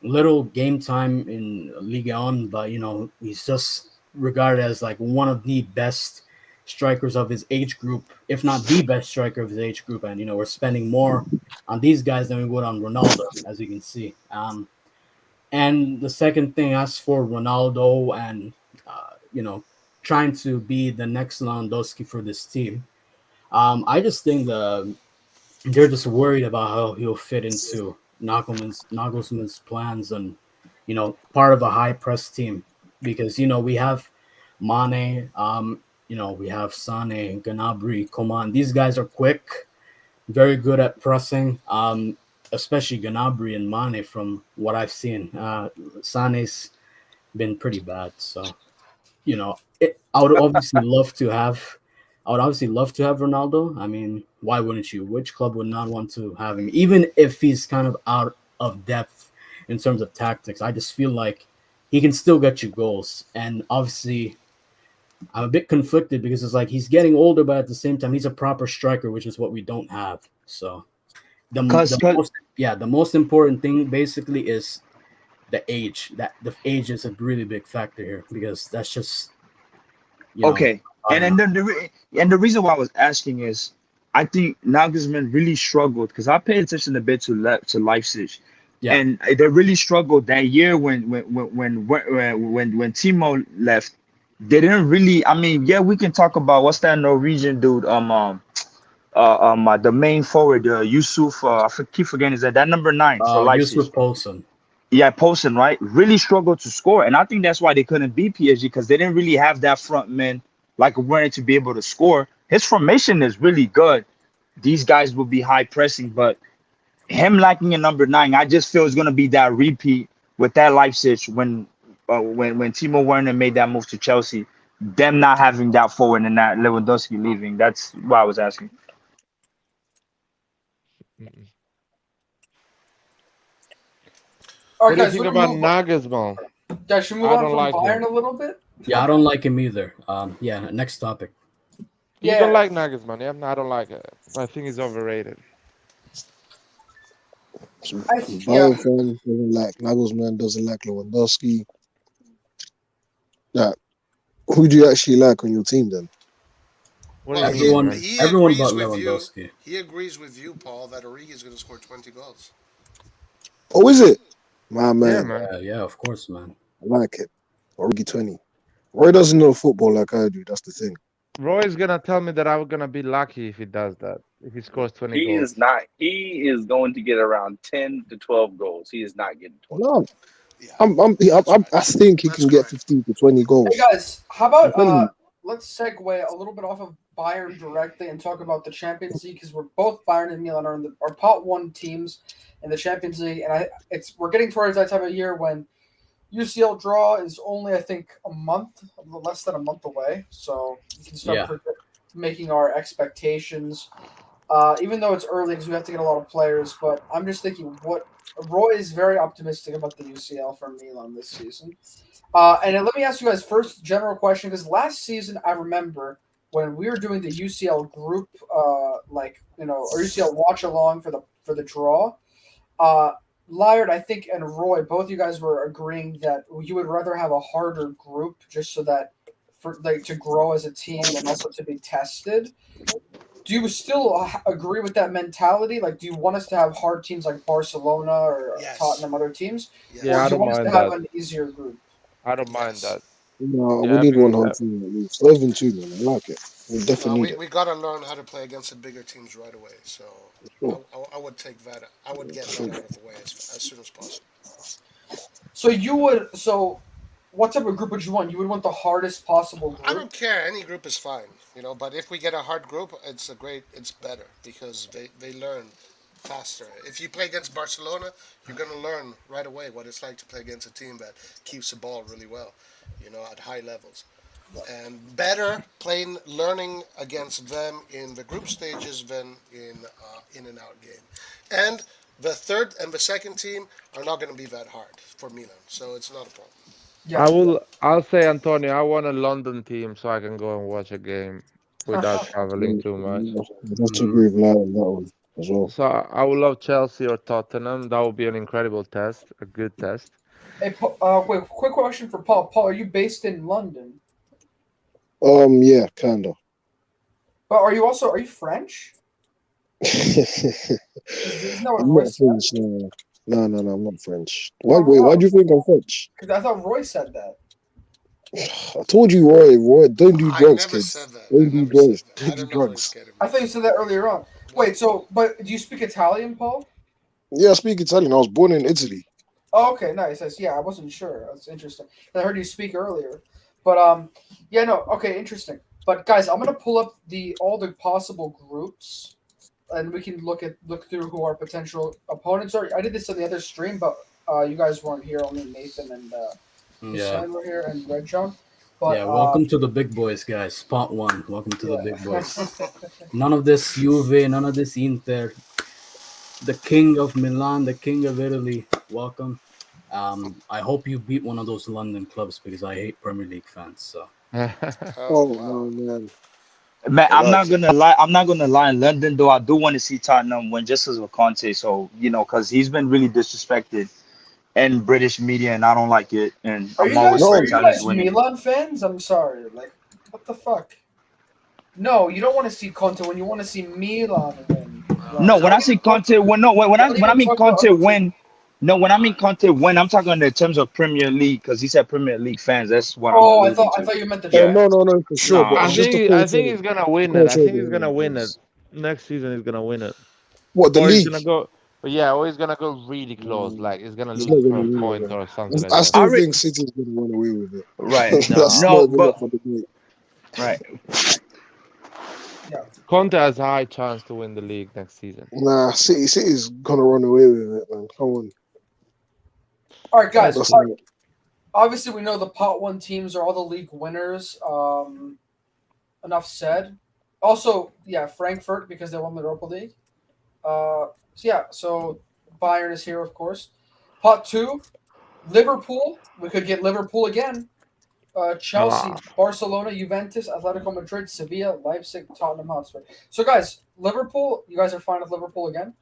J: Little game time in Ligue 1, but he's just regarded as like one of the best strikers of his age group, if not the best striker of his age group. And we're spending more on these guys than we would on Ronaldo, as you can see. And the second thing, as for Ronaldo and trying to be the next Lewandowski for this team, I just think they're just worried about how he'll fit into Nagelsmann's plans, and part of a high press team, because we have Mane, we have Sane, Gnabry, Coman. These guys are quick, very good at pressing, especially Gnabry and Mane from what I've seen. Sane's been pretty bad, so I would obviously love to have Ronaldo. I mean, why wouldn't you? Which club would not want to have him, even if he's kind of out of depth in terms of tactics? I just feel like he can still get you goals. And obviously, I'm a bit conflicted because it's like he's getting older, but at the same time, he's a proper striker, which is what we don't have. So the most important thing basically is the age. That the age is a really big factor here, because that's just
G: okay. And then the reason why I was asking is, I think Nagelsmann really struggled, because I paid attention a bit to Leipzig, and they really struggled that year when Timo left. They didn't really. I mean, we can talk about what's that Norwegian dude, the main forward, Yusuf. I keep forgetting that number 9 for Leipzig.
J: Yusuf Poulsen.
G: Yeah, Poulsen, right? Really struggled to score, and I think that's why they couldn't beat PSG, because they didn't really have that front man like Werner to be able to score. His formation is really good. These guys will be high pressing, but him lacking a number 9, I just feel it's gonna be that repeat with that Leipzig when Timo Werner made that move to Chelsea. Them not having that forward and that Lewandowski leaving. That's why I was asking.
I: What do you think about Nagelsmann?
A: Guys, should we move on from Bayern a little bit?
J: Yeah, I don't like him either. Next topic.
I: You don't like Nagelsmann? Yeah, I don't like it. I think he's overrated.
C: Bayern fan doesn't like Nagelsmann, doesn't like Lewandowski. Who do you actually like on your team then?
J: Everyone but Lewandowski.
B: He agrees with you, Paul, that Origi is going to score 20 goals.
C: Oh, is it? My man,
I: Yeah, man.
J: Yeah, of course, man.
C: I like it. Origi 20. Roy doesn't know football like I do. That's the thing.
I: Roy is gonna tell me that I'm gonna be lucky if he does that. If he scores 20
K: He
I: goals.
K: is not. He is going to get around 10 to 12 goals. He is not getting 20.
C: No,
B: Yeah,
C: I think he
B: That's
C: can get
B: correct.
C: 15 to 20
A: Hey
C: goals.
A: guys, how
C: I'm
A: about
C: telling you.
A: let's segue a little bit off of Bayern directly and talk about the Champions League because we're both Bayern and Milan are pot one teams in the Champions League, and we're getting towards that time of year when UCL draw is only I think less than a month away, so we can start
J: Yeah.
A: making our expectations. Even though it's early because we have to get a lot of players, but I'm just thinking what Roy is very optimistic about the UCL for Milan this season. And then let me ask you guys first general question because last season I remember when we were doing the UCL group, or UCL watch along for the draw. Lyard, I think, and Roy, both you guys were agreeing that you would rather have a harder group just so that to grow as a team and also to be tested. Do you still agree with that mentality? Like, do you want us to have hard teams like Barcelona or
B: Yes.
A: Tottenham, other teams?
B: Yes.
I: Yeah,
A: Or
I: I
A: do you
I: don't
A: want us to
I: mind
A: have
I: that.
A: an easier group?
I: I don't mind
B: Yes.
I: that.
C: No,
I: Yeah,
C: we need
I: happy
C: one
I: with
C: whole
I: that.
C: team at least. Not even two, man. I like it. We
B: No,
C: definitely need
B: we got to learn how to play against the bigger teams right away. So
C: it. Sure.
B: I would take that. I would get
C: Sure.
B: that out of the way as soon as possible.
A: So what type of group would you want? You would want the hardest possible
B: I
A: group?
B: don't care. Any group is fine, But if we get a hard group, it's better because they learn faster. If you play against Barcelona, you're gonna learn right away what it's like to play against a team that keeps the ball really well, at high levels. And better learning against them in the group stages than in and out game. And the third and the second team are not going to be that hard for Milan, so it's not a problem.
A: Yeah.
I: I'll say, Antonio, I want a London team so I can go and watch a game without traveling too much.
C: I have to agree with Larry on that one as well.
I: So I would love Chelsea or Tottenham. That would be an incredible test, a good test.
A: Hey, wait, quick question for Paul. Paul, are you based in London?
C: Yeah, kinda.
A: But are you French? Isn't that what
C: I'm
A: Roy
C: not
A: said?
C: French. No, I'm not French. Why do you think I'm French?
A: Because I thought Roy said that.
C: I told you, Roy, don't do
B: I
C: drugs,
B: never
C: kids.
B: said that.
C: Don't do drugs.
B: I
C: Don't do
B: don't know where he's
C: drugs.
B: getting.
A: I thought you said that earlier on. Wait, but do you speak Italian, Paul?
C: Yeah, I speak Italian. I was born in Italy.
A: Oh, okay, nice. Yeah, I wasn't sure. That's interesting. I heard you speak earlier, but yeah, no, okay, interesting. But guys, I'm gonna pull up all the possible groups, and we can look through who our potential opponents are. I did this on the other stream, but you guys weren't here. Only Nathan and Hussein were here, and Red John. But,
J: yeah, welcome to the big boys, guys. Spot one. Welcome to the
A: yeah.
J: big boys. None of this Juve, none of this Inter. The king of Milan, the king of Italy. Welcome. I hope you beat one of those London clubs because I hate Premier League fans. So.
C: Oh man.
G: Man, I'm not gonna lie. I'm not gonna lie. In London, though, I do want to see Tottenham win just as a Conte. So because he's been really disrespected in British media, and I don't like it. And
A: Are
G: I'm
A: you
G: always for
A: guys
G: Italians winning.
A: Milan fans? I'm sorry. Like, what the fuck? No, you don't want to see Conte when you want to see Milan win.
G: No, when I say Conte win, no, when I mean Conte win, no, when I mean Conte win, I'm talking in terms of Premier League because he said Premier League fans. That's what I'm alluding to.
A: I thought you meant the.
C: Oh no, for sure. But
I: I
C: it's just
I: think he's gonna win it. I think he's gonna win it next season. He's gonna win it.
C: What, the
I: or
C: league?
I: He's gonna go, or he's gonna go really close. Like he's gonna
C: He's
I: lose
C: not gonna
I: 12
C: win
I: points
C: it.
I: or something like
C: I
I: that.
C: still think City's gonna run away with it.
G: Right.
C: That's
G: No,
C: not even
G: but
C: up for debate.
G: right.
A: Yeah.
I: Conte has a high chance to win the league next season.
C: Nah, City's gonna run away with it, man. Come on.
A: All right, guys.
C: That's
A: Obviously, we know the pot one teams are all the league winners. Enough said. Also, yeah, Frankfurt because they won the Europa League. So Bayern is here, of course. Pot two, Liverpool. We could get Liverpool again. Chelsea, Barcelona, Juventus, Atletico Madrid, Sevilla, Leipzig, Tottenham Hotspur. So, guys, Liverpool. You guys are fine with Liverpool again?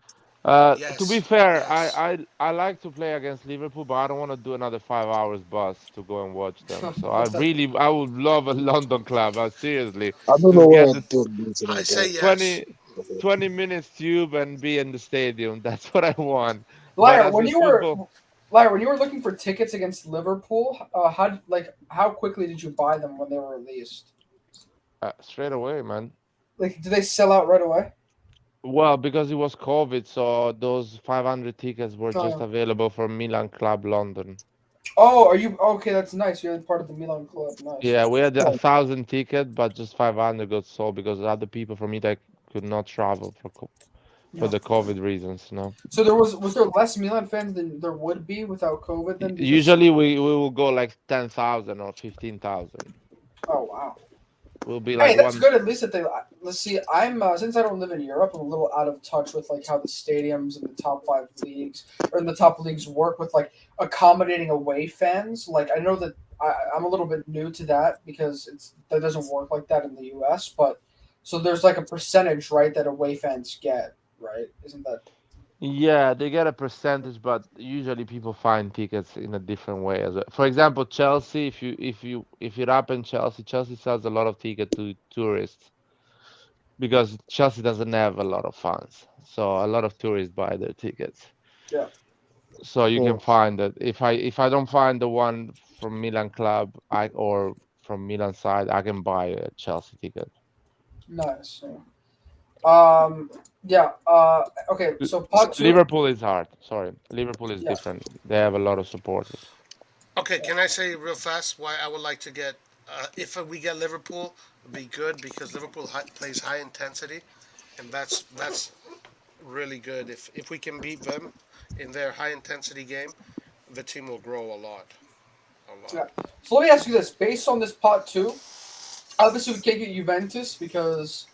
I: To be fair, I like to play against Liverpool, but I don't want to do another 5 hours bus to go and watch them. So I would love a London club. Seriously,
C: I don't know why I did to
B: I
C: that
B: say
C: guy.
B: yes.
I: 20 minutes tube and be in the stadium. That's what I want.
A: Liar,
I: as
A: when
I: with
A: you were
I: football,
A: looking for tickets against Liverpool, how quickly did you buy them when they were released?
I: straight away, man.
A: Like, did they sell out right away?
I: Well, because it was COVID, so those 500 tickets were just
A: Oh,
I: available for Milan Club London.
A: oh, are you okay? That's nice. You're part of the Milan club. Nice.
I: Yeah, we had 1,000 tickets, but just 500 got sold because other people from Italy could not travel for
A: Yeah.
I: the COVID reasons,
A: So was there less Milan fans than there would be without COVID then? Because,
I: Usually we will go like 10,000 or 15,000.
A: oh wow.
I: Will be
A: Hey,
I: like
A: that's
I: one.
A: good at least that they. Let's see. I'm since I don't live in Europe, I'm a little out of touch with like how the stadiums in the top 5 leagues or in the top leagues work with like accommodating away fans. Like I know that I'm a little bit new to that because that doesn't work like that in the U.S. But so there's like a percentage, right, that away fans get, right? Isn't that?
I: Yeah, they get a percentage, but usually people find tickets in a different way as well. For example, Chelsea, if you're up in Chelsea, Chelsea sells a lot of tickets to tourists because Chelsea doesn't have a lot of fans. So a lot of tourists buy their tickets.
A: Yeah.
I: So you
C: Yeah.
I: can find that if I don't find the one from Milan club, or from Milan side, I can buy a Chelsea ticket.
A: Nice. Yeah. Okay. So part 2.
I: Liverpool is hard. Sorry, Liverpool is
A: Yeah.
I: different. They have a lot of supporters.
B: Okay, can I say real fast why I would like to get if we get Liverpool, it'd be good because Liverpool plays high intensity, and that's really good. If we can beat them in their high intensity game, the team will grow a lot.
A: Yeah. So let me ask you this: based on this pot 2, obviously we can't get Juventus because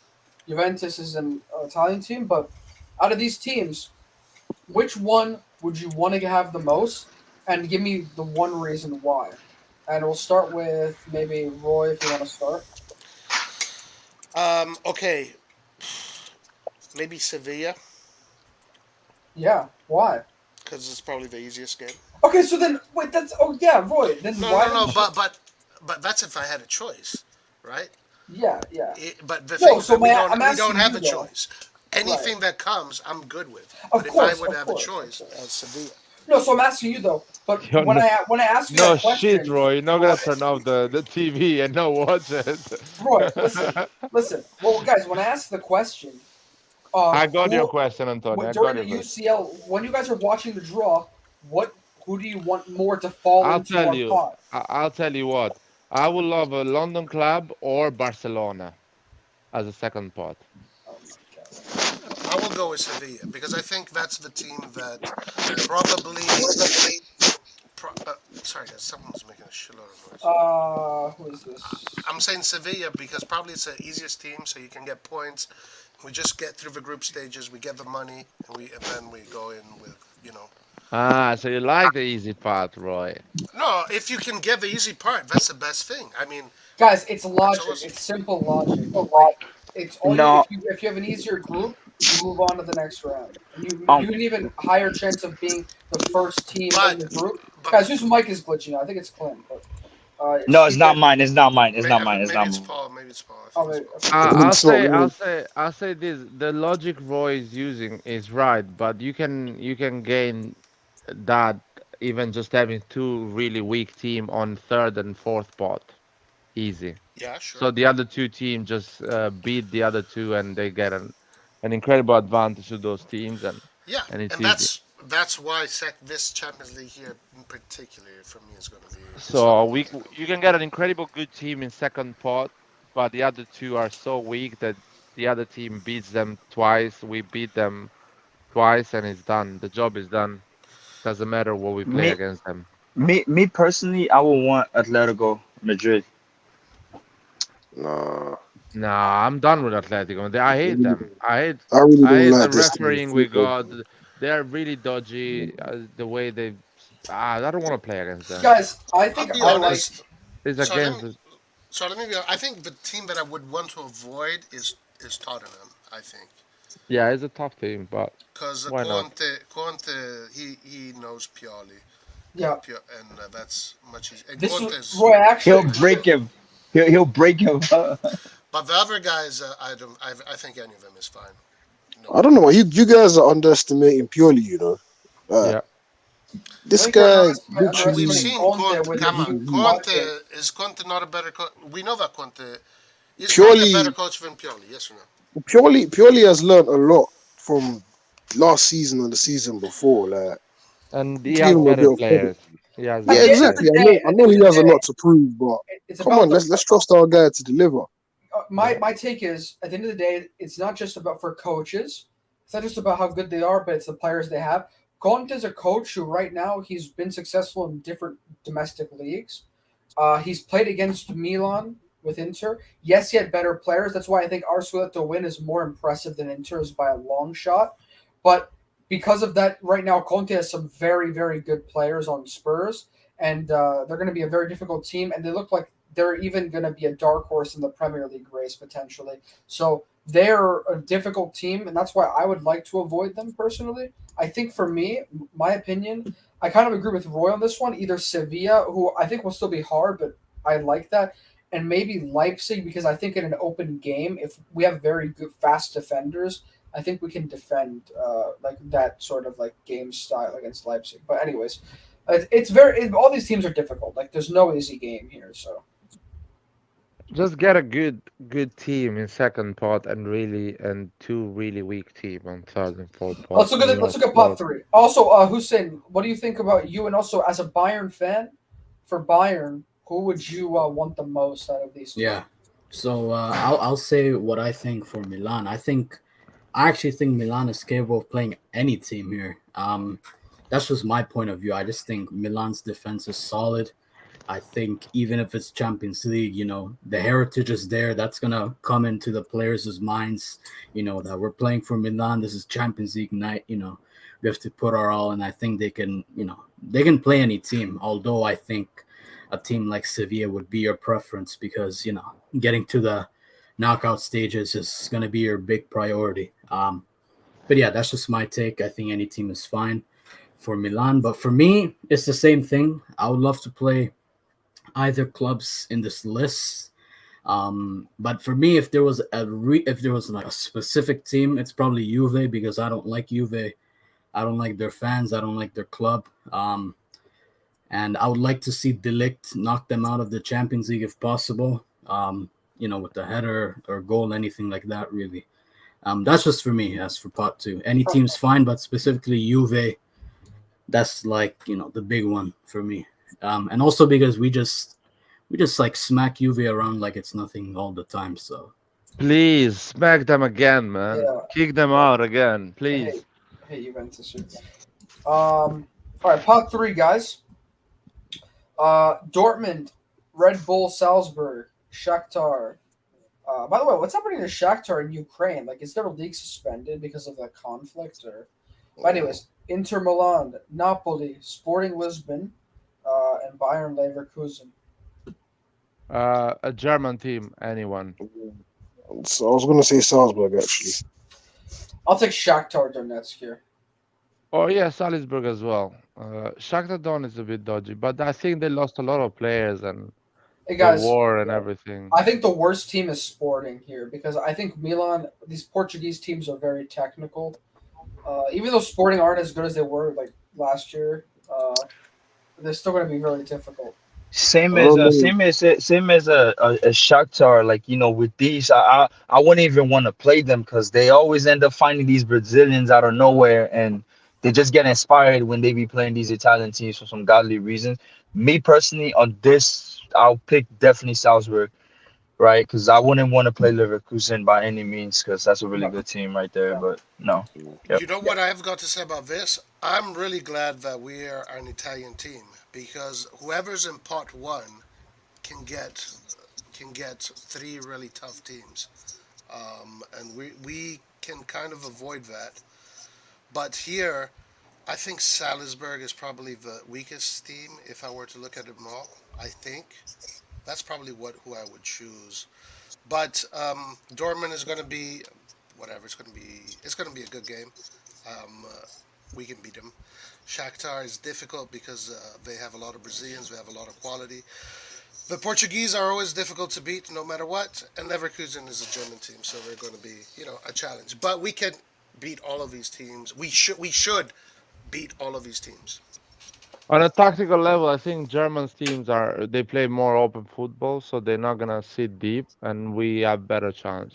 A: Juventus is an Italian team. But out of these teams, which one would you want to have the most? And give me the one reason why. And we'll start with maybe Roy if you want to start.
B: Okay, maybe Sevilla
A: Yeah. Why?
B: because it's probably the easiest game.
A: Okay. So then wait. Roy. Then
B: No,
A: why?
B: no, no. But that's if I had a choice, right?
A: Yeah.
B: But the
A: No,
B: thing is
A: so
B: that we
A: I'm
B: don't
A: asking
B: have
A: you,
B: a
A: though.
B: choice. Anything that comes, I'm good with.
A: Of
B: But
A: course,
B: if I would
A: of
B: have
A: course,
B: a choice,
A: of course.
B: Sevilla.
A: No, so I'm asking you though. But
I: You're
A: when
I: no,
A: I ask you
I: no
A: that
I: shit,
A: question,
I: Roy. You're not gonna
A: Roy,
I: turn off the TV and not watch it.
A: Roy, listen. Well, guys, when I ask the question,
I: I got your
A: who
I: question, Antonio. I
A: during
I: got
A: the
I: your question.
A: UCL, when you guys are watching the draw, who do you want more to fall
I: I'll
A: into
I: tell
A: our
I: you.
A: pot?
I: I'll tell you what. I would love a London club or Barcelona as a second pot.
A: Oh my god.
B: I will go with Sevilla because I think that's the team that probably. Sorry, guys, someone's making a shitload of noise.
A: Who is this?
B: I'm saying Sevilla because probably it's the easiest team, so you can get points. We just get through the group stages, we get the money, and then we go in with
I: So you like the easy part, Roy?
B: No, if you can get the easy part, that's the best thing. I mean,
A: Guys, it's logic.
B: awesome.
A: It's simple logic. Like it's all
G: No.
A: if you have an easier group, you move on to the next round. And you
G: Um,
A: you an even higher chance of being the first team in the group.
B: but
A: Guys, whose mic is glitching? I think it's Clint. But
G: No, it's
A: speak
G: not
A: it.
G: mine. It's not mine. It's not mine. It's
B: maybe
G: not
B: it's
G: mine.
B: Paul. Maybe it's Paul.
A: Oh, maybe, okay.
I: I'll say this. The logic Roy is using is right, but you can gain that even just having two really weak team on third and fourth pot. Easy.
B: Yeah, sure.
I: So the other two teams just beat the other two, and they get an incredible advantage to those teams, and it's easy.
B: That's why this Champions League here in particular for me is going to be.
I: So you can get an incredible good team in second pot, but the other two are so weak that the other team beats them twice. We beat them twice, and it's done. The job is done. Doesn't matter what we play
G: Me,
I: against them.
G: me personally, I would want Atletico Madrid.
C: Nah.
I: Nah, I'm done with Atletico. I hate them. I
C: really don't
I: hate
C: like
I: the
C: this team.
I: refereeing we got. They're really dodgy. The way they. I don't want to play against them.
A: Guys, I think
B: I'll be
A: I
B: honest.
I: It's
B: So
I: against.
B: let me be honest. I think the team that I would want to avoid is Tottenham. I think
I: Yeah, it's a tough team, but
B: because
I: why not?
B: Conte he knows Pioli.
A: Yeah.
B: And that's much easier. And
A: This
B: Conte's,
A: Roy actually.
G: He'll break him. He'll break him.
B: but the other guys, I think any of them is fine. No.
C: I don't know why you guys are underestimating Pioli. You know.
I: Yeah.
C: This
A: I think we're
C: guy
B: We've
A: underestimating
C: literally.
B: seen
A: Conte with
B: Come
A: his
B: on, Conte
A: watching.
B: is Conte not a better coach? We know that Conte is Conte a better
C: Purely,
B: coach than Pioli? Yes or no?
C: purely has learned a lot from last season and the season before. Like,
I: And
C: you
I: he
C: give
I: has
C: him a
I: better
C: bit of credit.
I: players. He has
A: At
C: Yeah,
I: better
A: the end of
I: players.
A: the
C: exactly.
A: day,
C: I know he has a lot to prove, but
A: it's
C: come
A: about
C: on,
A: the
C: let's trust our guy to deliver.
A: my take is at the end of the day, it's not just about for coaches. It's not just about how good they are, but it's the players they have. Conte is a coach who right now he's been successful in different domestic leagues. He's played against Milan with Inter. Yes, he had better players. That's why I think our Scudetto win is more impressive than Inter's by a long shot. But because of that, right now Conte has some very, very good players on Spurs, and they're going to be a very difficult team. And they look like they're even going to be a dark horse in the Premier League race potentially. So they're a difficult team, and that's why I would like to avoid them personally. I think for me, my opinion, I kind of agree with Roy on this one. Either Sevilla, who I think will still be hard, but I like that, and maybe Leipzig because I think in an open game, if we have very good fast defenders, I think we can defend like that sort of like game style against Leipzig. But anyways, it's very all these teams are difficult. Like there's no easy game here. So
I: Just get a good team in second pot and two really weak team on third and fourth pot. And you
A: let's
I: have
A: look at pot
I: close.
A: three. Also, Hussein, what do you think about you? And also as a Bayern fan, for Bayern, who would you want the most out of these two?
J: Yeah. So I'll say what I think for Milan. I actually think Milan is capable of playing any team here. That's just my point of view. I just think Milan's defense is solid. I think even if it's Champions League, the heritage is there. That's gonna come into the players' minds. That we're playing for Milan. This is Champions League night. We have to put our all, and I think they can. They can play any team. Although I think a team like Sevilla would be your preference because getting to the knockout stages is gonna be your big priority. But yeah, that's just my take. I think any team is fine for Milan, but for me, it's the same thing. I would love to play either clubs in this list. But for me, if there was like a specific team, it's probably Juve because I don't like Juve. I don't like their fans. I don't like their club. And I would like to see Delict knock them out of the Champions League if possible. With the header or goal, anything like that, really. That's just for me. As for pot two, any team's fine, but specifically Juve, that's like the big one for me. And also because we just like smack Juve around like it's nothing all the time. So
I: Please smack them again, man.
A: Yeah.
I: Kick them out again, please.
A: Hey, Juventus. All right, pot three, guys. Dortmund, Red Bull Salzburg, Shakhtar. By the way, what's happening to Shakhtar in Ukraine? Like, is their league suspended because of the conflict? Or, but anyways, Inter Milan, Napoli, Sporting Lisbon, and Bayern Leverkusen.
I: A German team, anyone.
C: So I was gonna say Salzburg actually.
A: I'll take Shakhtar Donetsk here.
I: Oh yeah, Salzburg as well. Shakhtar Don is a bit dodgy, but I think they lost a lot of players and
A: Hey guys,
I: the war and everything.
A: I think the worst team is Sporting here because I think Milan, these Portuguese teams are very technical. Even though Sporting aren't as good as they were like last year, they're still going to be very difficult.
G: Same as a Shakhtar. Like with these, I wouldn't even want to play them because they always end up finding these Brazilians out of nowhere, and they just get inspired when they be playing these Italian teams for some godly reasons. Me personally, on this, I'll pick definitely Salzburg, right? Because I wouldn't want to play Leverkusen by any means because that's a really good team right there. But no, yep.
B: You know what I've got to say about this? I'm really glad that we are an Italian team because whoever's in pot one can get three really tough teams, and we can kind of avoid that. But here, I think Salzburg is probably the weakest team if I were to look at them all. I think that's probably who I would choose. But Dortmund is going to be whatever. It's going to be a good game. We can beat them. Shakhtar is difficult because they have a lot of Brazilians. They have a lot of quality. The Portuguese are always difficult to beat, no matter what. And Leverkusen is a German team, so they're going to be, a challenge. But we can beat all of these teams. We should beat all of these teams.
I: On a tactical level, I think German teams they play more open football, so they're not gonna sit deep, and we have better chance.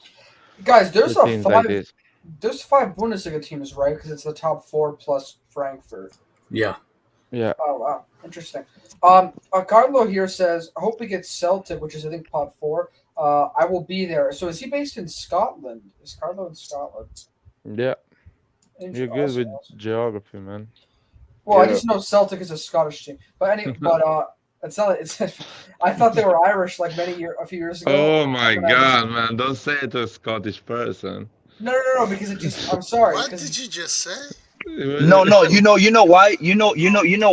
A: Guys,
I: with teams like this.
A: there's 5 Bundesliga teams, right? Because it's the top 4 plus Frankfurt.
J: Yeah.
I: Yeah.
A: Oh wow, interesting. Carlo here says, "I hope we get Celtic, which is I think pot 4. I will be there." So is he based in Scotland? Is Carlo in Scotland?
I: Yeah. You're good with
A: Awesome.
I: geography, man.
A: Well, I just know Celtic is a Scottish team, but it's not. It's. I thought they were Irish like a few years ago.
I: Oh my God, man! Don't say it to a Scottish person.
A: No, because it just. I'm sorry.
B: What did you just say?
G: No, you know why? You know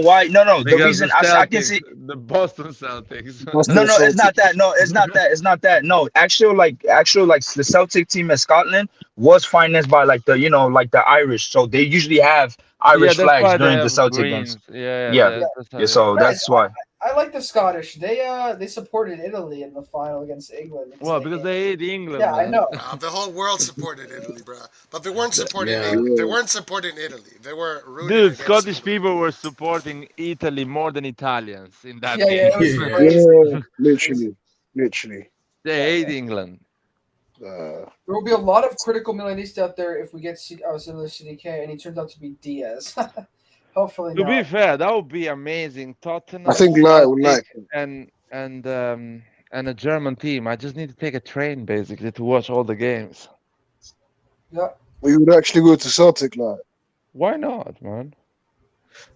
G: why? No. The reason I can see
I: the Boston Celtics.
G: No, it's not that. No, it's not that. It's not that. No, actual like the Celtic team in Scotland was financed by like the Irish. So they usually have Irish flags during the Celtic games.
I: Yeah.
G: So that's why.
A: I like the Scottish. They supported Italy in the final against England.
I: Well, because they hate England.
A: Yeah,
I: man.
A: I know.
B: The whole world supported Italy, bro. But they weren't supporting. They weren't supporting Italy. They were rooting.
I: Dude,
B: against
I: Scottish
B: England.
I: people were supporting Italy more than Italians in that
A: Yeah,
I: game.
A: it was crazy.
C: Literally.
I: They hate England.
A: There will be a lot of critical Milanista out there if we get another CDK, and he turns out to be Diaz. Hopefully
I: To
A: not.
I: be fair, that would be amazing. Tottenham.
C: I think Lai would like it.
I: and a German team. I just need to take a train basically to watch all the games.
A: Yeah.
C: We would actually go to Celtic, like.
I: Why not, man?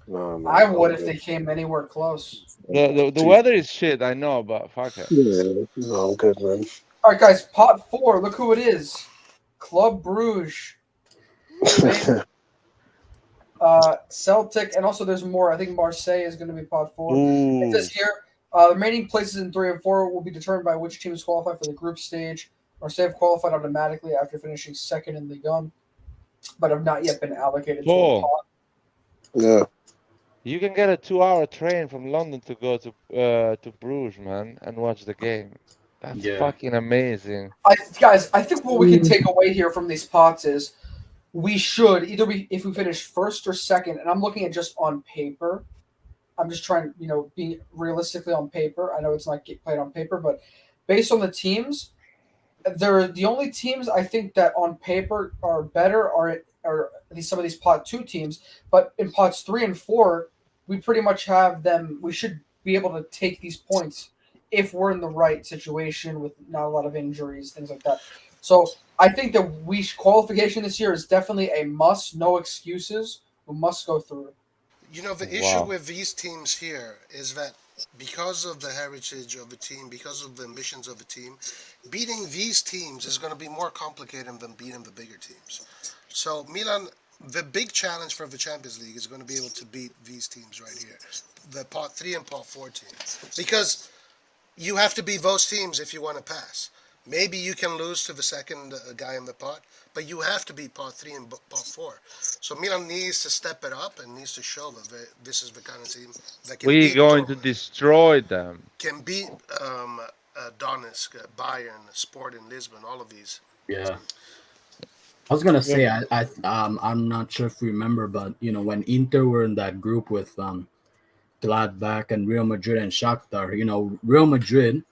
C: No,
A: I would if they came anywhere close.
I: The weather is shit, I know, but fuck it.
C: Yeah, no, I'm good, man.
A: All right, guys, pot 4. Look who it is. Club Bruges. Celtic, and also there's more. I think Marseille is going to be pot 4.
I: Ooh.
A: It says here, the remaining places in 3 and 4 will be determined by which teams qualify for the group stage. Marseille have qualified automatically after finishing second in Ligue 1, but have not yet been allocated to a pot.
C: Yeah.
I: You can get a 2-hour train from London to go to Bruges, man, and watch the game. That's fucking amazing.
A: Guys, I think what we can take away here from these pots is we should if we finish first or second, and I'm looking at just on paper. I'm just trying, be realistically on paper. I know it's not played on paper, but based on the teams, they're the only teams I think that on paper are better are some of these pot 2 teams. But in pots 3 and 4, we pretty much have them. We should be able to take these points if we're in the right situation with not a lot of injuries, things like that. So I think that qualification this year is definitely a must. No excuses. We must go through.
B: The issue with these teams here is that because of the heritage of the team, because of the ambitions of the team, beating these teams is going to be more complicated than beating the bigger teams. So Milan, the big challenge for the Champions League is going to be able to beat these teams right here, the pot 3 and pot 4 teams, because you have to beat those teams if you want to pass. Maybe you can lose to the second guy in the pot, but you have to beat pot 3 and pot 4. So Milan needs to step it up and needs to show that this is the kind of team that can
I: We're going to destroy them.
B: Can beat Donetsk, Bayern, Sporting Lisbon, all of these.
J: Yeah. I was gonna say I'm not sure if you remember, but when Inter were in that group with Gladbach and Real Madrid and Shakhtar, Real Madrid,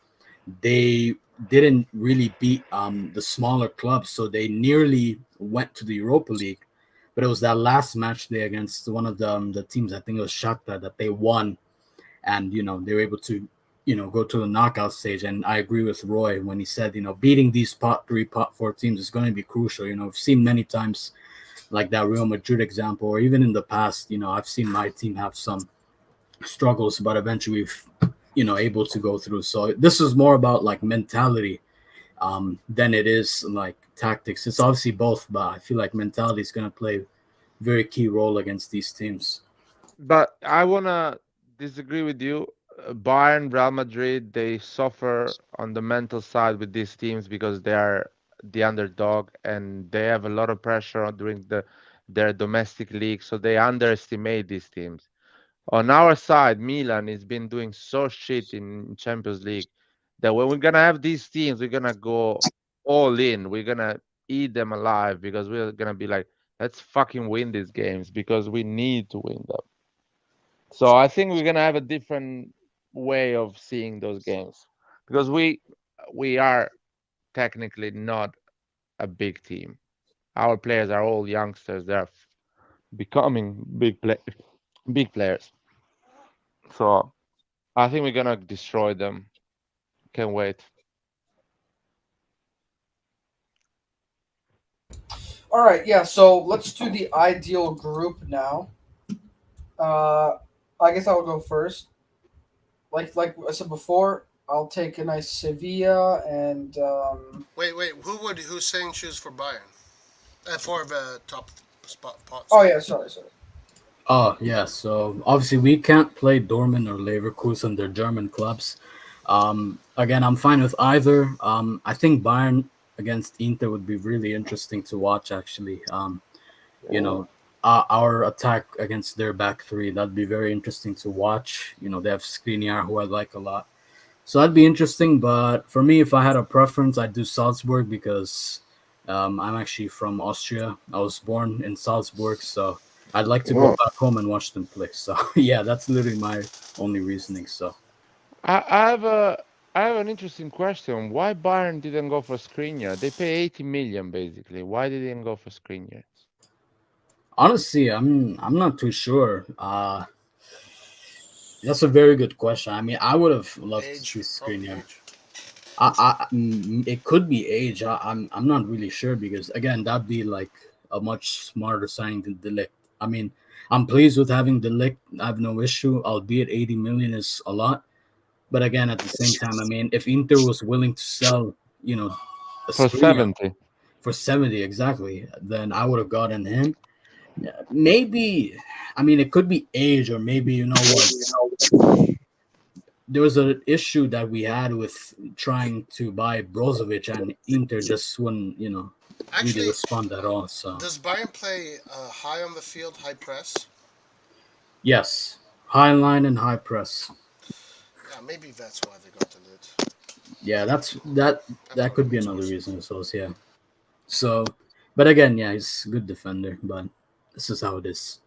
J: they didn't really beat the smaller clubs, so they nearly went to the Europa League, but it was that last match day against one of the teams, I think it was Shakhtar, that they won, and they were able to go to the knockout stage. And I agree with Roy when he said beating these pot 3, pot 4 teams is going to be crucial. I've seen many times like that Real Madrid example, or even in the past, I've seen my team have some struggles, but eventually we've able to go through. So this is more about like mentality than it is like tactics. It's obviously both, but I feel like mentality is going to play a very key role against these teams.
I: But I want to disagree with you. Bayern, Real Madrid, they suffer on the mental side with these teams because they are the underdog and they have a lot of pressure during their domestic league, so they underestimate these teams. On our side, Milan has been doing so shit in Champions League that when we're gonna have these teams, we're gonna go all in. We're gonna eat them alive because we're gonna be like, Let's fucking win these games because we need to win them. So I think we're gonna have a different way of seeing those games because we are technically not a big team. Our players are all youngsters. They're becoming big players. So I think we're gonna destroy them. Can't wait.
A: All right, yeah. So let's do the ideal group now. I guess I'll go first. Like I said before, I'll take a nice Sevilla and.
B: Wait. Who's saying choose for Bayern? For the top spot.
A: Oh yeah, sorry.
J: Oh yeah, so obviously we can't play Dortmund or Leverkusen, they're German clubs. Again, I'm fine with either. I think Bayern against Inter would be really interesting to watch. Actually, you know, our attack against their back three, that'd be very interesting to watch. You know, they have Skriniar, who I like a lot, so that'd be interesting. But for me, if I had a preference, I'd do Salzburg because I'm actually from Austria. I was born in Salzburg, so I'd like to go back home and watch them play. So yeah, that's literally my only reasoning. So
I: I have an interesting question. Why Bayern didn't go for Skriniar? They pay 80 million basically. Why they didn't go for Skriniar?
J: honestly, I'm not too sure. That's a very good question. I mean, I would have loved to see Skriniar. It could be age. I'm not really sure because again, that'd be like a much smarter signing than De Ligt. I mean, I'm pleased with having De Ligt. I have no issue, albeit 80 million is a lot. But again, at the same time, I mean, if Inter was willing to sell, you know, a
I: For
J: Skriniar
I: 70.
J: for 70 exactly, then I would have gotten him. Maybe, I mean, it could be age, or maybe you know what. There was an issue that we had with trying to buy Brozovic, and Inter just wouldn't, you know, really respond at all. So
B: does Bayern play high on the field, high press?
J: yes, high line and high press.
B: Yeah, maybe that's why they got to it.
J: Yeah, that could be another reason. So yeah. So, but again, yeah, he's a good defender, but this is how it is.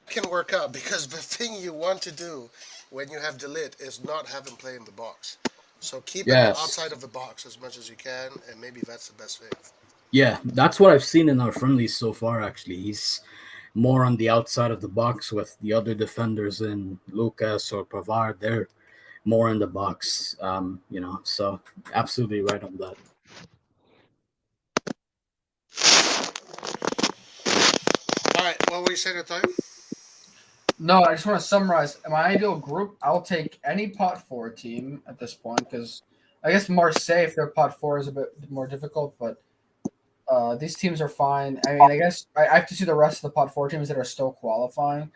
B: Can work out because the thing you want to do when you have De Ligt is not have him play in the box. So keep him outside of the box as much as you can, and maybe that's the best thing.
J: Yeah, that's what I've seen in our friendlies so far. Actually, he's more on the outside of the box with the other defenders in Lucas or Pavard. They're more in the box, you know. So absolutely right on that.
B: All right, what were you saying at the time?
A: No, I just want to summarize. My ideal group, I'll take any pot four team at this point because I guess Marseille, if their pot four is a bit more difficult, but these teams are fine. I mean, I guess I have to see the rest of the pot four teams that are still qualifying.